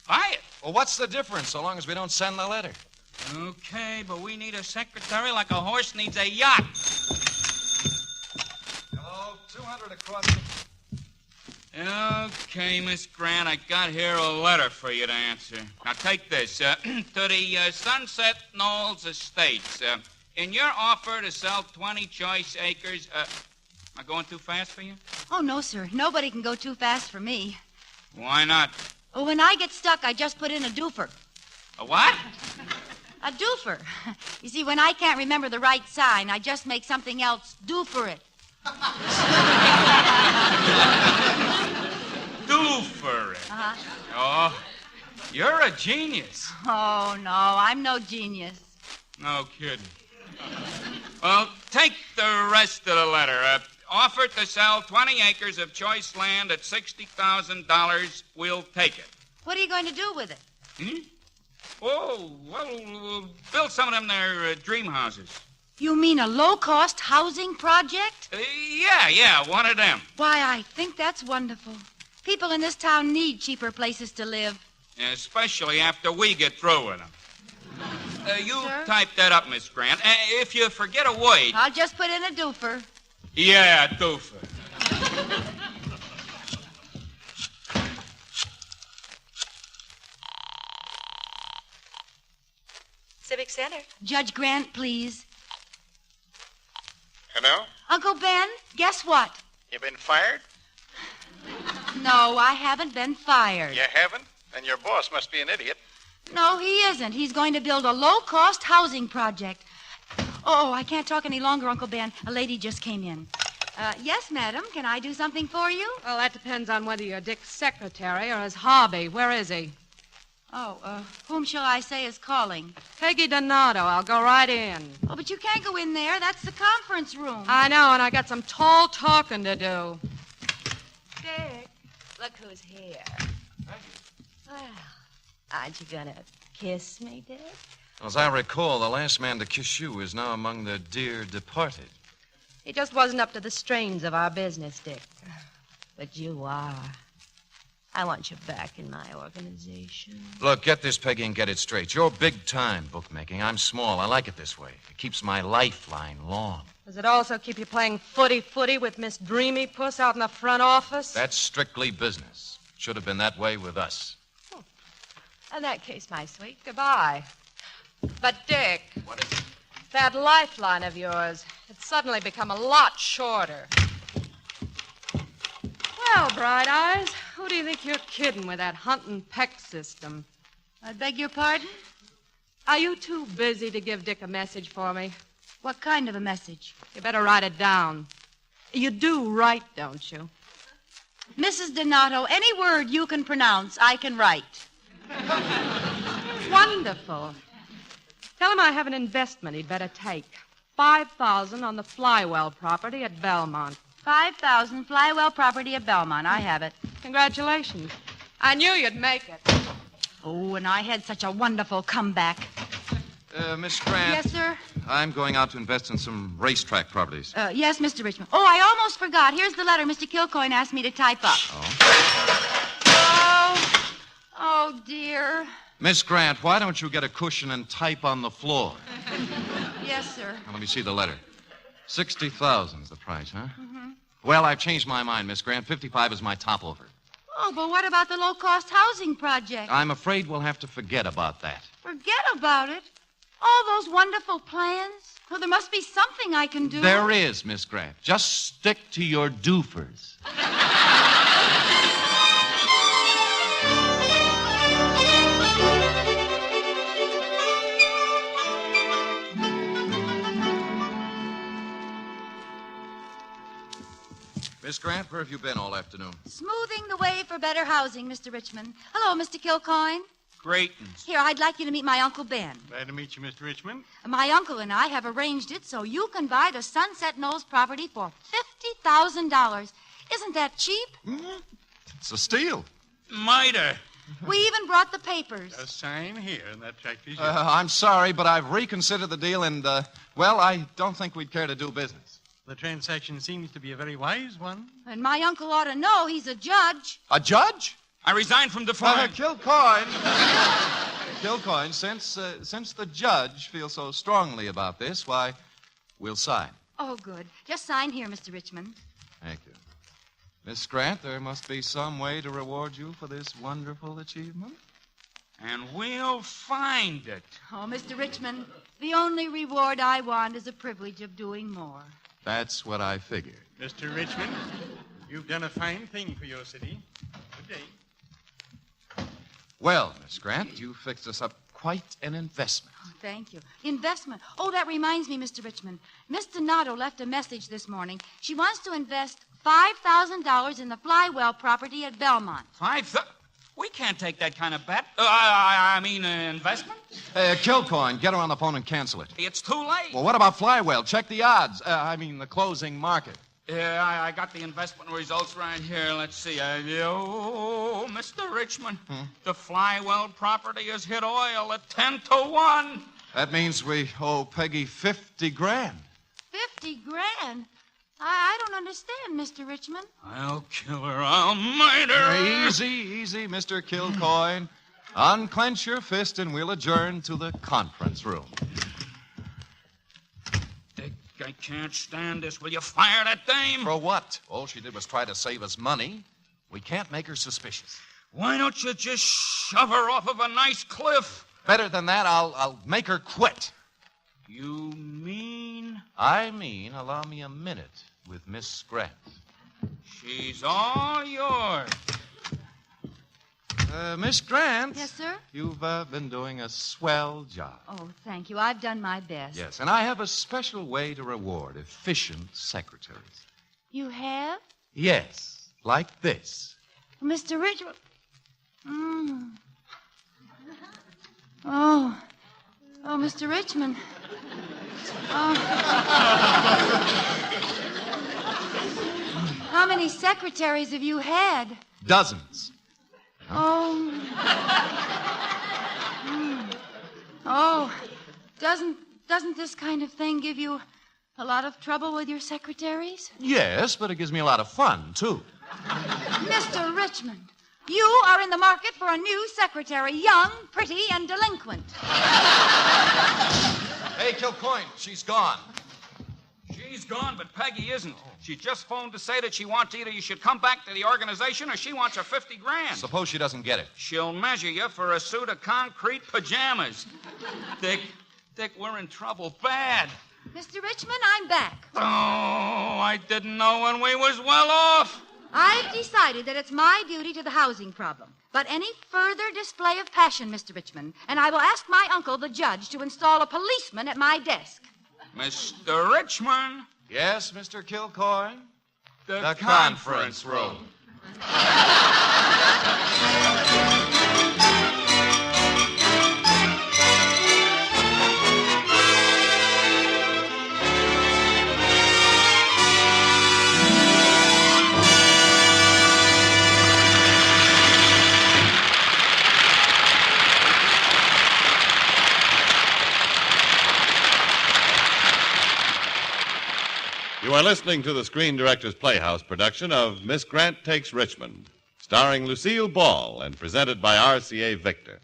Buy it? Well, what's the difference so long as we don't send the letter? Okay, but we need a secretary like a horse needs a yacht. Hello, 200 across the... Okay, Miss Grant, I got here a letter for you to answer. Now, take this. To the Sunset Knolls Estates. In your offer to sell 20 choice acres... am I going too fast for you? Oh, no, sir. Nobody can go too fast for me. Why not? Well, when I get stuck, I just put in a doofer. A what? A doofer. You see, when I can't remember the right sign, I just make something else do for it. Do for it? Uh-huh. Oh, you're a genius. Oh, no, I'm no genius. No kidding. Well, take the rest of the letter. Offer to sell 20 acres of choice land at $60,000. We'll take it. What are you going to do with it? Oh, well, we'll build some of them there dream houses. You mean a low-cost housing project? Yeah, one of them. Why, I think that's wonderful. People in this town need cheaper places to live. Especially after we get through with them. You type that up, Miss Grant. If you forget a word... I'll just put in a doofer. Yeah, doofer. Civic Center. Judge Grant, please. Hello? Uncle Ben, guess what? You been fired? No, I haven't been fired. You haven't? Then your boss must be an idiot. No, he isn't. He's going to build a low-cost housing project. Oh, I can't talk any longer, Uncle Ben. A lady just came in. Yes, madam. Can I do something for you? Well, that depends on whether you're Dick's secretary or his hobby. Where is he? Oh, whom shall I say is calling? Peggy Donato. I'll go right in. Oh, but you can't go in there. That's the conference room. I know, and I got some tall talking to do. Dick, look who's here. Well, aren't you gonna kiss me, Dick? As I recall, the last man to kiss you is now among the dear departed. He just wasn't up to the strains of our business, Dick. But you are. I want you back in my organization. Look, get this, Peggy, and get it straight. You're big-time bookmaking. I'm small. I like it this way. It keeps my lifeline long. Does it also keep you playing footy-footy with Miss Dreamy Puss out in the front office? That's strictly business. Should have been that way with us. In that case, my sweet, goodbye. But, Dick, what is it? That lifeline of yours, it's suddenly become a lot shorter. Well, Bright Eyes, who do you think you're kidding with that hunt and peck system? I beg your pardon? Are you too busy to give Dick a message for me? What kind of a message? You better write it down. You do write, don't you? Mrs. Donato, any word you can pronounce, I can write. Wonderful. Tell him I have an investment he'd better take. $5,000 on the Flywell property at Belmont. 5,000 Flywell property at Belmont. I have it. Congratulations. I knew you'd make it. Oh, and I had such a wonderful comeback. Miss Grant. Yes, sir? I'm going out to invest in some racetrack properties. Yes, Mr. Richmond. Oh, I almost forgot. Here's the letter Mr. Kilcoyne asked me to type up. Oh, dear. Miss Grant, why don't you get a cushion and type on the floor? Yes, sir. Now, let me see the letter. 60,000 is the price, huh? Mm-hmm. Well, I've changed my mind, Miss Grant. 55 is my top offer. Oh, but what about the low-cost housing project? I'm afraid we'll have to forget about that. Forget about it? All those wonderful plans? Well, there must be something I can do. There is, Miss Grant. Just stick to your doofers. Miss Grant, where have you been all afternoon? Smoothing the way for better housing, Mr. Richmond. Hello, Mr. Kilcoyne. Greetings. Here, I'd like you to meet my Uncle Ben. Glad to meet you, Mr. Richmond. My uncle and I have arranged it so you can buy the Sunset Knolls property for $50,000. Isn't that cheap? It's a steal. Miter. We even brought the papers. A sign here, and that check is yours. I'm sorry, but I've reconsidered the deal, and, well, I don't think we'd care to do business. The transaction seems to be a very wise one. And my uncle ought to know he's a judge. A judge? I resign from the firm. Kilcoyne. Kilcoyne, since the judge feels so strongly about this, why, we'll sign. Oh, good. Just sign here, Mr. Richmond. Thank you. Miss Grant, there must be some way to reward you for this wonderful achievement. And we'll find it. Oh, Mr. Richmond, the only reward I want is the privilege of doing more. That's what I figured. Mr. Richmond, you've done a fine thing for your city. Good day. Well, Miss Grant, you fixed us up quite an investment. Oh, thank you. Investment. Oh, that reminds me, Mr. Richmond. Miss Donato left a message this morning. She wants to invest $5,000 in the Flywell property at Belmont. We can't take that kind of bet. Investment? Kilcoyne, get her on the phone and cancel it. It's too late. Well, what about Flywell? Check the odds. The closing market. Yeah, I got the investment results right here. Let's see. Mr. Richmond, the Flywell property has hit oil at 10-1. That means we owe Peggy $50,000. 50 grand? I don't understand, Mr. Richmond. I'll kill her. I'll murder her. Easy, Mr. Kilcoyne. Unclench your fist and we'll adjourn to the conference room. Dick, I can't stand this. Will you fire that dame? For what? All she did was try to save us money. We can't make her suspicious. Why don't you just shove her off of a nice cliff? Better than that, I'll make her quit. You mean? I mean, allow me a minute with Miss Grant. She's all yours. Miss Grant. Yes, sir? You've been doing a swell job. Oh, thank you. I've done my best. Yes, and I have a special way to reward efficient secretaries. You have? Yes, like this. Mr. Richmond. Oh, Mr. Richmond. Oh. How many secretaries have you had? Dozens. Oh. Oh, doesn't this kind of thing give you a lot of trouble with your secretaries? Yes, but it gives me a lot of fun, too. Mr. Richmond, you are in the market for a new secretary, young, pretty, and delinquent. Hey, Kilcoyne, she's gone. She's gone, but Peggy isn't. She just phoned to say that she wants either you should come back to the organization or she wants her $50,000. Suppose she doesn't get it. She'll measure you for a suit of concrete pajamas. Dick, we're in trouble bad. Mr. Richmond, I'm back. Oh, I didn't know when we was well off. I've decided that it's my duty to the housing problem. But any further display of passion, Mr. Richmond, and I will ask my uncle, the judge, to install a policeman at my desk. Mr. Richmond. Yes, Mr. Kilcoyne? The conference room. You are listening to the Screen Directors Playhouse production of Miss Grant Takes Richmond, starring Lucille Ball and presented by RCA Victor.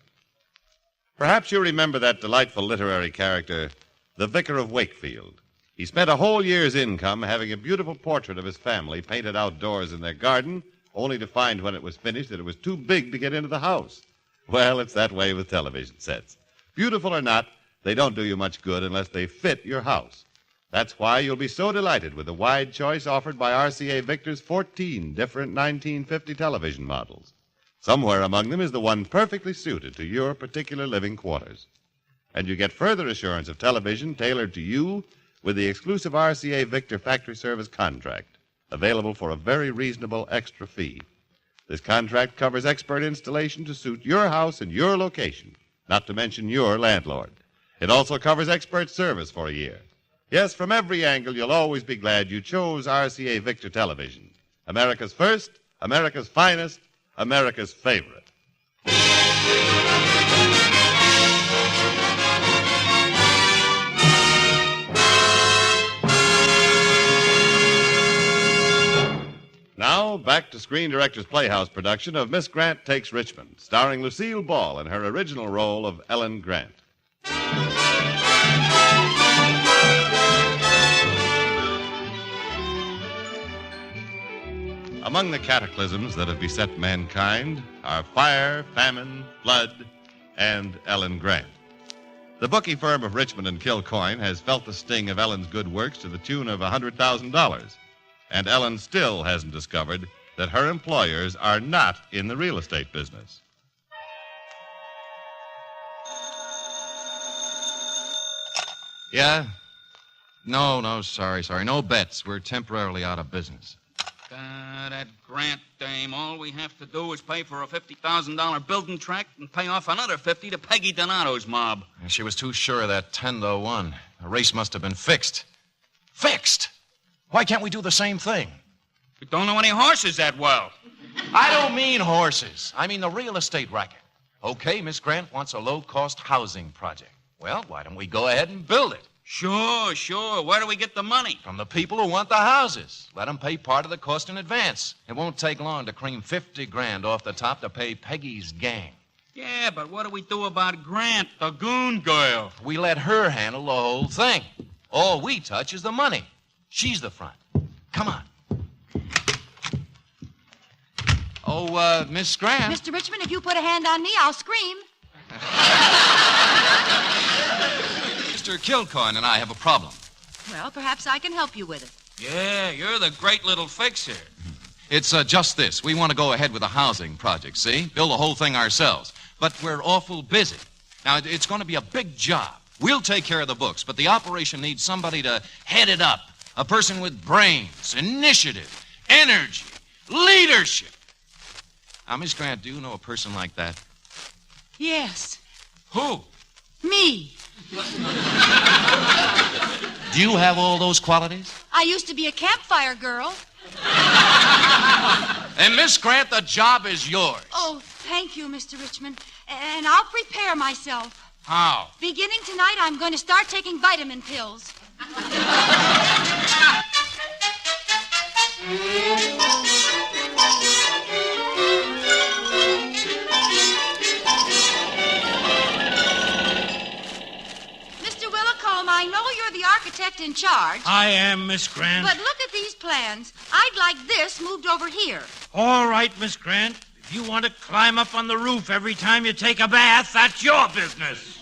Perhaps you remember that delightful literary character, the Vicar of Wakefield. He spent a whole year's income having a beautiful portrait of his family painted outdoors in their garden, only to find when it was finished that it was too big to get into the house. Well, it's that way with television sets. Beautiful or not, they don't do you much good unless they fit your house. That's why you'll be so delighted with the wide choice offered by RCA Victor's 14 different 1950 television models. Somewhere among them is the one perfectly suited to your particular living quarters. And you get further assurance of television tailored to you with the exclusive RCA Victor factory service contract, available for a very reasonable extra fee. This contract covers expert installation to suit your house and your location, not to mention your landlord. It also covers expert service for a year. Yes, from every angle, you'll always be glad you chose RCA Victor Television. America's first, America's finest, America's favorite. Now, back to Screen Directors Playhouse production of Miss Grant Takes Richmond, starring Lucille Ball in her original role of Ellen Grant. Among the cataclysms that have beset mankind are fire, famine, flood, and Ellen Grant. The bookie firm of Richmond and Kilcoyne has felt the sting of Ellen's good works to the tune of $100,000. And Ellen still hasn't discovered that her employers are not in the real estate business. Yeah? No, sorry. No bets. We're temporarily out of business. That Grant dame, all we have to do is pay for a $50,000 building tract and pay off another $50,000 to Peggy Donato's mob. And she was too sure of that 10-1. The race must have been fixed. Fixed? Why can't we do the same thing? We don't know any horses that well. I don't mean horses. I mean the real estate racket. Okay, Miss Grant wants a low-cost housing project. Well, why don't we go ahead and build it? Sure. Where do we get the money? From the people who want the houses. Let them pay part of the cost in advance. It won't take long to cream $50,000 off the top to pay Peggy's gang. Yeah, but what do we do about Grant, the goon girl? We let her handle the whole thing. All we touch is the money. She's the front. Come on. Oh, Miss Grant. Mr. Richmond, if you put a hand on me, I'll scream. Mr. Kilcoyne and I have a problem. Well, perhaps I can help you with it. Yeah, you're the great little fixer. It's just this. We want to go ahead with the housing project, see? Build the whole thing ourselves. But we're awful busy. Now, it's going to be a big job. We'll take care of the books, but the operation needs somebody to head it up. A person with brains, initiative, energy, leadership. Now, Miss Grant, do you know a person like that? Yes. Who? Me. Do you have all those qualities? I used to be a campfire girl. And Miss Grant, the job is yours. Oh, thank you, Mr. Richmond. And I'll prepare myself. How? Beginning tonight, I'm going to start taking vitamin pills. I know you're the architect in charge. I am, Miss Grant. But look at these plans. I'd like this moved over here. All right, Miss Grant. If you want to climb up on the roof every time you take a bath, that's your business.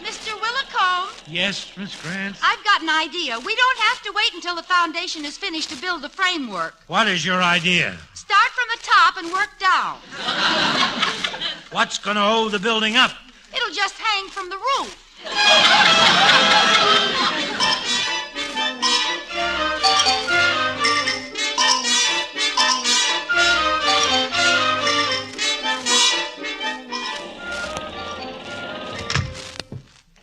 Mr. Willicombe? Yes, Miss Grant? I've got an idea. We don't have to wait until the foundation is finished to build the framework. What is your idea? Start from the top and work down. What's going to hold the building up? It'll just hang from the roof.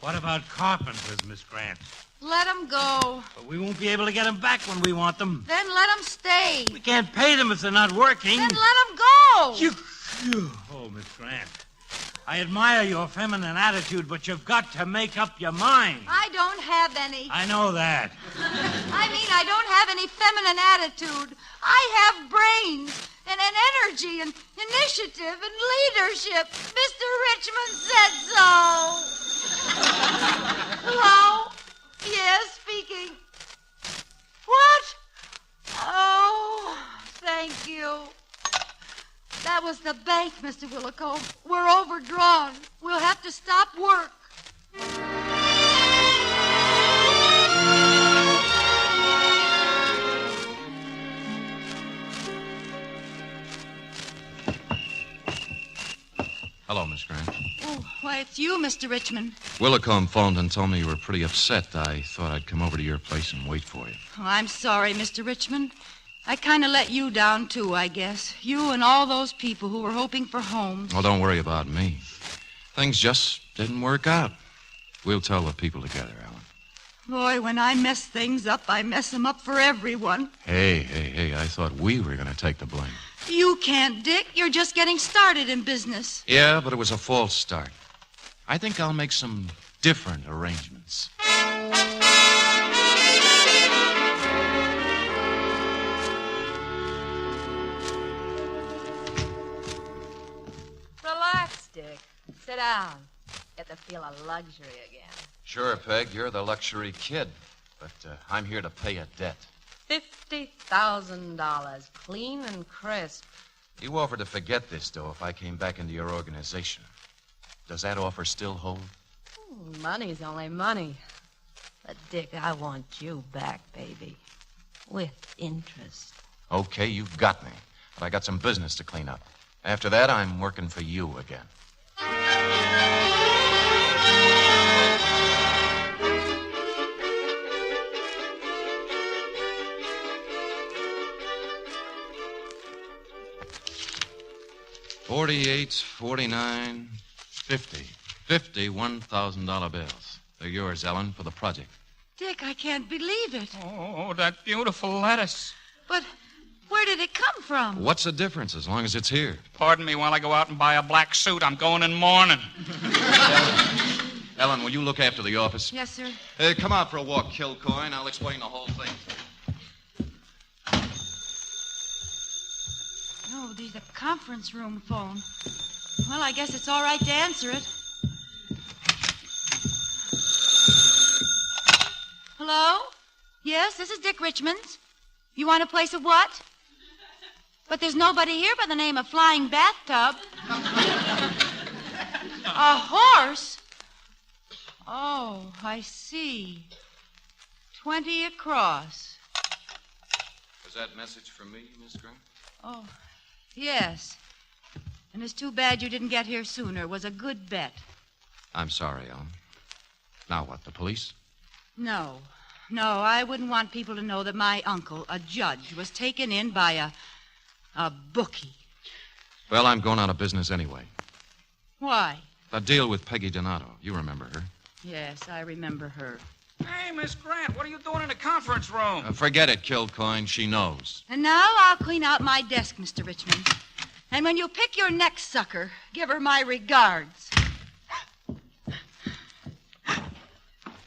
What about carpenters, Miss Grant? Let them go. But we won't be able to get them back when we want them. Then let them stay. We can't pay them if they're not working. Then let them go. Oh, Miss Grant. I admire your feminine attitude, but you've got to make up your mind. I don't have any. I know that. I mean, I don't have any feminine attitude. I have brains and an energy and initiative and leadership. Mr. Richmond said so. Hello? Yes, speaking. What? Oh, thank you. That was the bank, Mr. Willicombe. We're overdrawn. We'll have to stop work. Hello, Miss Grant. Oh, why, it's you, Mr. Richmond. Willicombe phoned and told me you were pretty upset. I thought I'd come over to your place and wait for you. Oh, I'm sorry, Mr. Richmond. I kind of let you down, too, I guess. You and all those people who were hoping for homes. Oh, don't worry about me. Things just didn't work out. We'll tell the people together, Ellen. Boy, when I mess things up, I mess them up for everyone. Hey, I thought we were going to take the blame. You can't, Dick. You're just getting started in business. Yeah, but it was a false start. I think I'll make some different arrangements. Relax, Dick. Sit down. Get the feel of luxury again. Sure, Peg, you're the luxury kid, but I'm here to pay a debt. $50,000, clean and crisp. You offered to forget this, though, if I came back into your organization. Does that offer still hold? Money's only money. But, Dick, I want you back, baby. With interest. Okay, you've got me. But I got some business to clean up. After that, I'm working for you again. $48, $49, $50. 50 $1,000 bills. They're yours, Ellen, for the project. Dick, I can't believe it. Oh, that beautiful lettuce. But where did it come from? What's the difference as long as it's here? Pardon me while I go out and buy a black suit. I'm going in mourning. Ellen, will you look after the office? Yes, sir. Come out for a walk, Kilcoyne. I'll explain the whole thing. Oh, there's a conference room phone. Well, I guess it's all right to answer it. Hello? Yes, this is Dick Richmond's. You want a place of what? But there's nobody here by the name of Flying Bathtub. A horse? Oh, I see. 20 across. Was that message for me, Miss Grant? Oh, yes. And it's too bad you didn't get here sooner. It was a good bet. I'm sorry, Ellen. Now what, the police? No, I wouldn't want people to know that my uncle, a judge, was taken in by a bookie. Well, I'm going out of business anyway. Why? That deal with Peggy Donato. You remember her. Yes, I remember her. Hey, Miss Grant, what are you doing in the conference room? Forget it, Kilcoyne. She knows. And now I'll clean out my desk, Mr. Richmond. And when you pick your next sucker, give her my regards.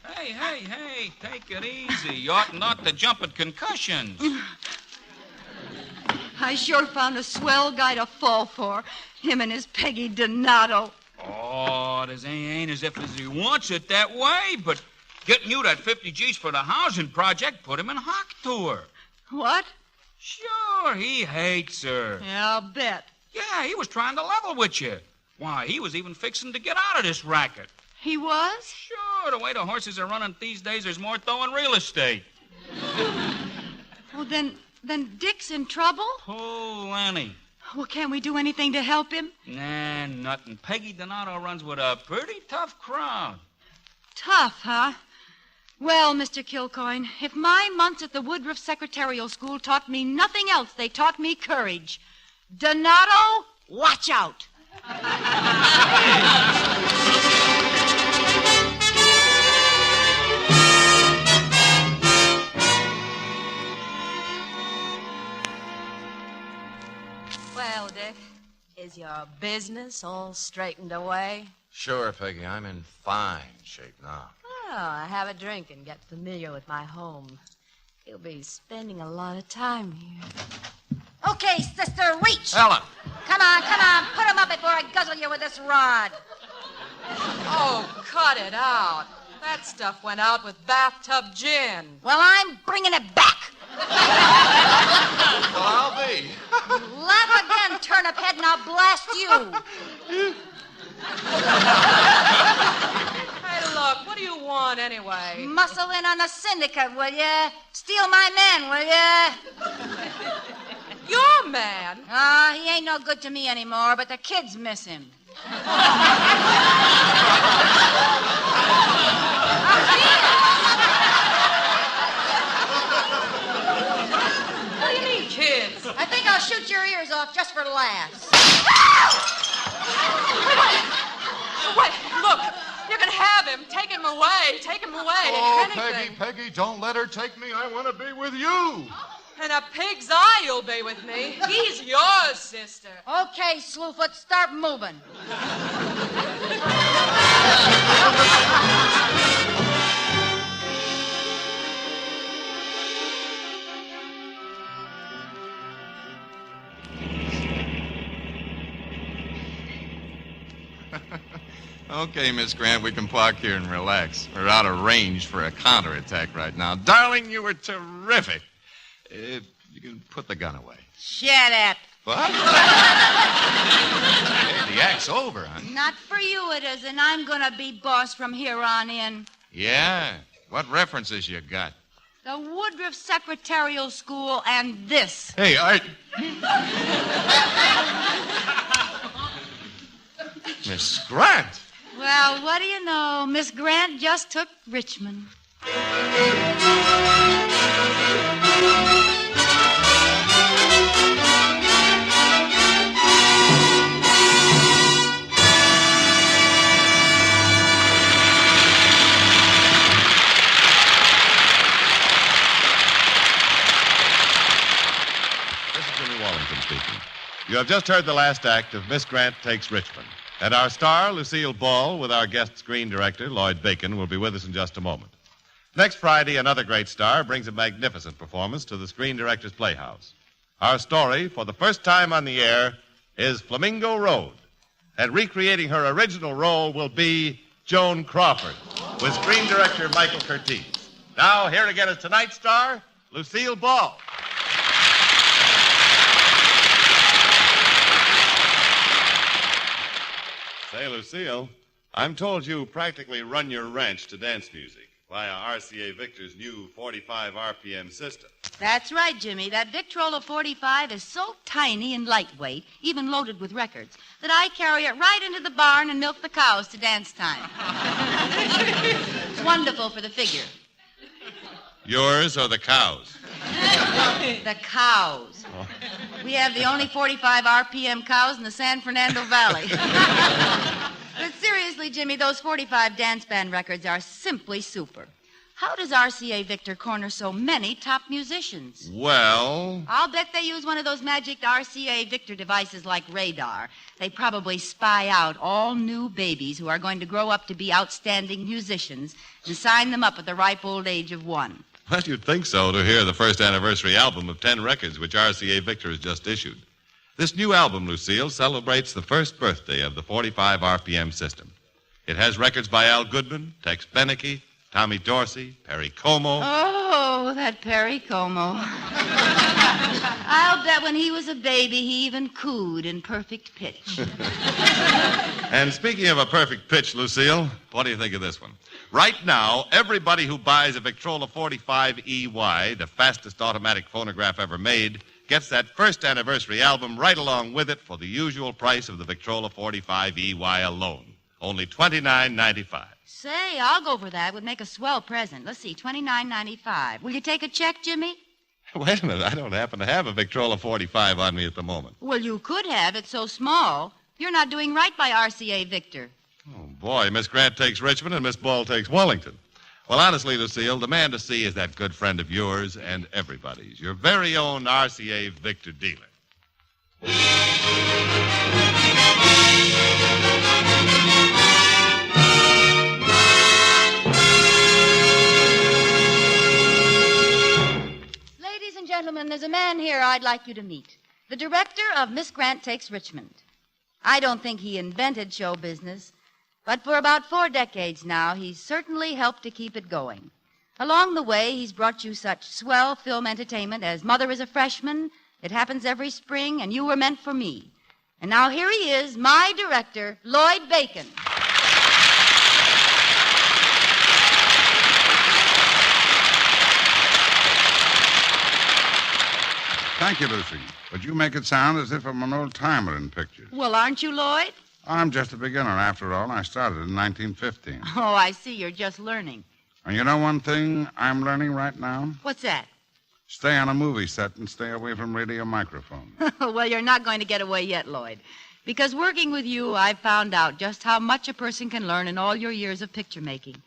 Hey, take it easy. You ought not to jump at concussions. I sure found a swell guy to fall for. Him and his Peggy Donato. Oh, this ain't as if he wants it that way, but getting you that 50 G's for the housing project put him in hock to her. What? Sure, he hates her. Yeah, I'll bet. Yeah, he was trying to level with you. Why, he was even fixing to get out of this racket. He was? Sure, the way the horses are running these days, there's more dough in real estate. Well, then Dick's in trouble? Plenty. Well, can't we do anything to help him? Nah, nothing. Peggy Donato runs with a pretty tough crowd. Tough, huh? Well, Mr. Kilcoyne, if my months at the Woodruff Secretarial School taught me nothing else, they taught me courage. Donato, watch out. Well, Dick, is your business all straightened away? Sure, Peggy. I'm in fine shape now. Oh, have a drink and get familiar with my home. You'll be spending a lot of time here. Okay, sister, reach. Ellen! Come on. Put him up before I guzzle you with this rod. Oh, cut it out. That stuff went out with bathtub gin. Well, I'm bringing it back. Well, I'll be. Laugh again, turnip head, and I'll blast you. Hey, look, what do you want anyway? Muscle in on the syndicate, will ya? Steal my man, will ya? Your man? He ain't no good to me anymore, but the kids miss him. What do you mean, kids? I think I'll shoot your ears off just for laughs. Wait, look, you can have him. Take him away. Oh, Anything. Peggy, don't let her take me. I want to be with you. And a pig's eye you'll be with me. He's yours, sister. Okay, Slewfoot, start moving. Okay, Miss Grant, we can park here and relax. We're out of range for a counterattack right now. Darling, you were terrific. You can put the gun away. Shut up. What? Hey, the act's over, huh? Not for you it isn't. I'm gonna be boss from here on in. Yeah? What references you got? The Woodruff Secretarial School and this. Hey, Miss Grant! Well, what do you know? Miss Grant just took Richmond. You have just heard the last act of Miss Grant Takes Richmond. And our star, Lucille Ball, with our guest screen director, Lloyd Bacon, will be with us in just a moment. Next Friday, another great star brings a magnificent performance to the Screen Director's Playhouse. Our story, for the first time on the air, is Flamingo Road. And recreating her original role will be Joan Crawford, with Screen Director Michael Curtiz. Now, here again is tonight's star, Lucille Ball. Say, Lucille, I'm told you practically run your ranch to dance music via RCA Victor's new 45 RPM system. That's right, Jimmy. That Victrola 45 is so tiny and lightweight, even loaded with records, that I carry it right into the barn and milk the cows to dance time. It's wonderful for the figure. Yours or the cows? The cows. Oh. We have the only 45 RPM cows in the San Fernando Valley. But seriously, Jimmy, those 45 dance band records are simply super. How does RCA Victor corner so many top musicians? Well, I'll bet they use one of those magic RCA Victor devices like radar. They probably spy out all new babies who are going to grow up to be outstanding musicians and sign them up at the ripe old age of 1. well, you'd think so to hear the first anniversary album of 10 records which RCA Victor has just issued. This new album, Lucille, celebrates the first birthday of the 45 RPM system. It has records by Al Goodman, Tex Beneke, Tommy Dorsey, Perry Como. Oh, that Perry Como. I'll bet when he was a baby, he even cooed in perfect pitch. And speaking of a perfect pitch, Lucille, what do you think of this one? Right now, everybody who buys a Victrola 45 EY, the fastest automatic phonograph ever made, gets that first anniversary album right along with it for the usual price of the Victrola 45 EY alone. Only $29.95. Say, I'll go for that. Would make a swell present. Let's see, $29.95. Will you take a check, Jimmy? Wait a minute, I don't happen to have a Victrola 45 on me at the moment. Well, you could have. It's so small. You're not doing right by RCA Victor. Oh, boy, Miss Grant takes Richmond and Miss Ball takes Wellington. Well, honestly, Lucille, the man to see is that good friend of yours and everybody's, your very own RCA Victor dealer. Ladies and gentlemen, there's a man here I'd like you to meet. The director of Miss Grant Takes Richmond. I don't think he invented show business, but for about 4 decades now, he's certainly helped to keep it going. Along the way, he's brought you such swell film entertainment as Mother is a Freshman, It Happens Every Spring, and You Were Meant for Me. And now here he is, my director, Lloyd Bacon. Thank you, Lucy. But you make it sound as if I'm an old-timer in pictures. Well, aren't you, Lloyd? I'm just a beginner, after all. I started in 1915. Oh, I see. You're just learning. And you know one thing I'm learning right now? What's that? Stay on a movie set and stay away from radio microphones. Well, you're not going to get away yet, Lloyd. Because working with you, I've found out just how much a person can learn in all your years of picture making.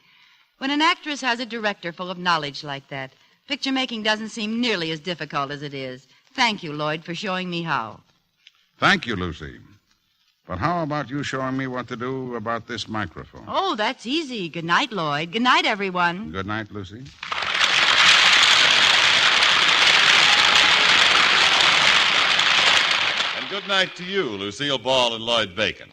When an actress has a director full of knowledge like that, picture making doesn't seem nearly as difficult as it is. Thank you, Lloyd, for showing me how. Thank you, Lucy. But how about you showing me what to do about this microphone? Oh, that's easy. Good night, Lloyd. Good night, everyone. Good night, Lucy. And good night to you, Lucille Ball and Lloyd Bacon.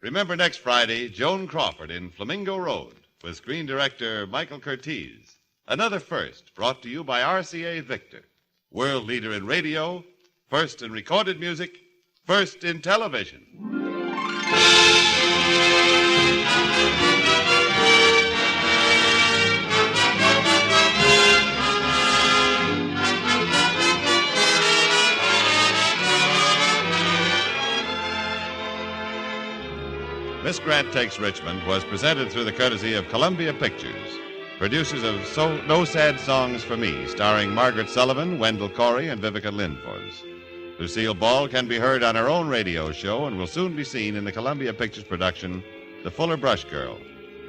Remember next Friday, Joan Crawford in Flamingo Road with screen director Michael Curtiz. Another first brought to you by RCA Victor, world leader in radio, first in recorded music, first in television. Miss Grant Takes Richmond was presented through the courtesy of Columbia Pictures, producers of No Sad Songs for Me, starring Margaret Sullivan, Wendell Corey, and Vivica Lindfors. Lucille Ball can be heard on her own radio show and will soon be seen in the Columbia Pictures production, The Fuller Brush Girl.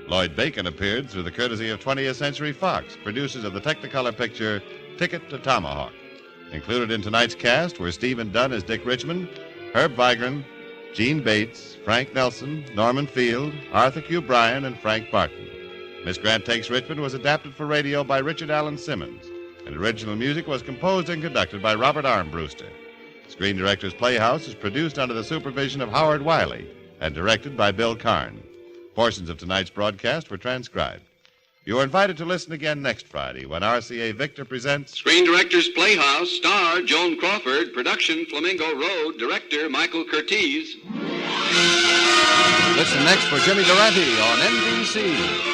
Lloyd Bacon appeared through the courtesy of 20th Century Fox, producers of the Technicolor picture Ticket to Tomahawk. Included in tonight's cast were Stephen Dunn as Dick Richmond, Herb Vigran, Gene Bates, Frank Nelson, Norman Field, Arthur Q. Bryan, and Frank Barton. Miss Grant Takes Richmond was adapted for radio by Richard Allen Simmons, and original music was composed and conducted by Robert Armbruster. Screen Directors Playhouse is produced under the supervision of Howard Wiley and directed by Bill Karn. Portions of tonight's broadcast were transcribed. You are invited to listen again next Friday when RCA Victor presents Screen Directors Playhouse, star Joan Crawford, production Flamingo Road, director Michael Curtiz. Listen next for Jimmy Durante on NBC.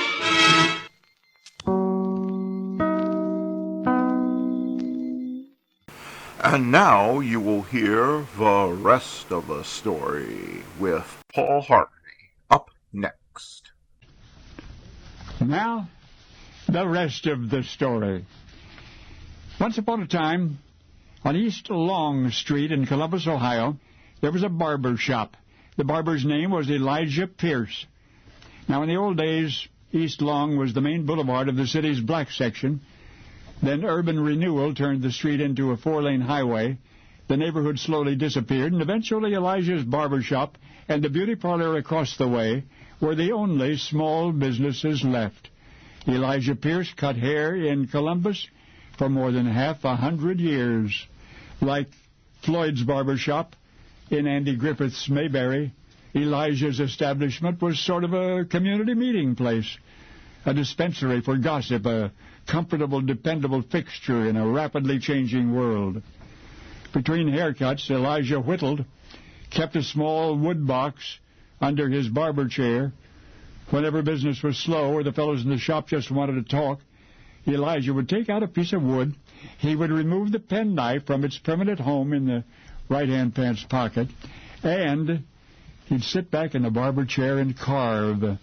And now you will hear the rest of the story with Paul Harvey up next. Now, the rest of the story. Once upon a time, on East Long Street in Columbus, Ohio, there was a barber shop. The barber's name was Elijah Pierce. Now, in the old days, East Long was the main boulevard of the city's black section. Then urban renewal turned the street into a 4-lane highway. The neighborhood slowly disappeared, and eventually Elijah's barber shop and the beauty parlor across the way were the only small businesses left. Elijah Pierce cut hair in Columbus for more than 100 years. Like Floyd's barber shop in Andy Griffith's Mayberry, Elijah's establishment was sort of a community meeting place, a dispensary for gossip, a comfortable, dependable fixture in a rapidly changing world. Between haircuts, Elijah whittled, kept a small wood box under his barber chair. Whenever business was slow or the fellows in the shop just wanted to talk, Elijah would take out a piece of wood. He would remove the penknife from its permanent home in the right-hand pants pocket, and he'd sit back in the barber chair and carve.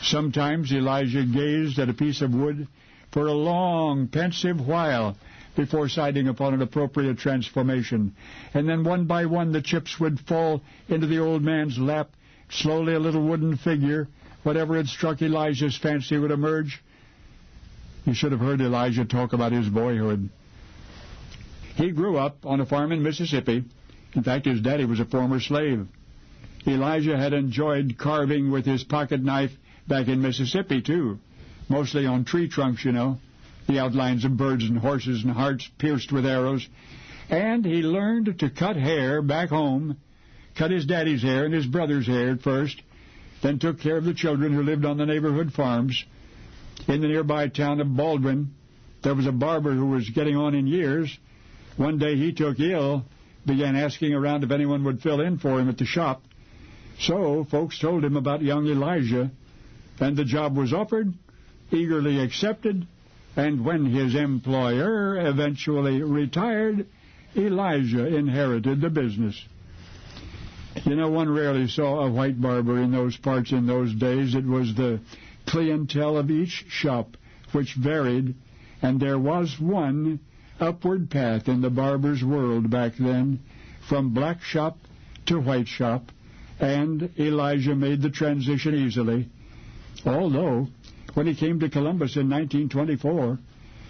Sometimes Elijah gazed at a piece of wood for a long, pensive while before deciding upon an appropriate transformation. And then one by one the chips would fall into the old man's lap. Slowly a little wooden figure, whatever had struck Elijah's fancy, would emerge. You should have heard Elijah talk about his boyhood. He grew up on a farm in Mississippi. In fact, his daddy was a former slave. Elijah had enjoyed carving with his pocket knife back in Mississippi, too. Mostly on tree trunks, you know, the outlines of birds and horses and hearts pierced with arrows. And he learned to cut hair back home, cut his daddy's hair and his brother's hair at first, then took care of the children who lived on the neighborhood farms. In the nearby town of Baldwin, there was a barber who was getting on in years. One day he took ill, began asking around if anyone would fill in for him at the shop. So folks told him about young Elijah, and the job was offered, eagerly accepted, and when his employer eventually retired, Elijah inherited the business. You know, one rarely saw a white barber in those parts in those days. It was the clientele of each shop which varied, and there was one upward path in the barber's world back then, from black shop to white shop, and Elijah made the transition easily. Although, when he came to Columbus in 1924,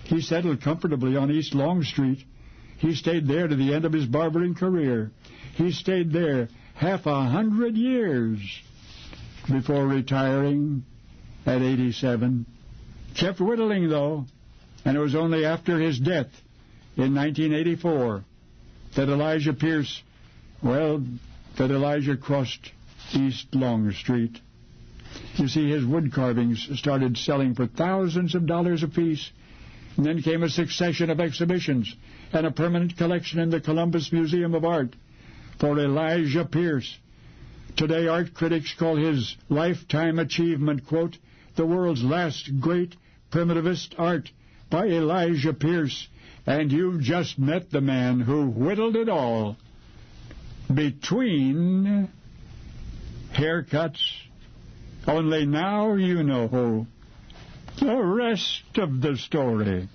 he settled comfortably on East Long Street. He stayed there to the end of his barbering career. He stayed there 100 years before retiring at 87. Kept whittling, though, and it was only after his death in 1984 that Elijah crossed East Long Street. You see, his wood carvings started selling for thousands of dollars apiece, and then came a succession of exhibitions and a permanent collection in the Columbus Museum of Art for Elijah Pierce. Today, art critics call his lifetime achievement, quote, the world's last great primitivist art by Elijah Pierce. And you've just met the man who whittled it all between haircuts. Only now you know the rest of the story.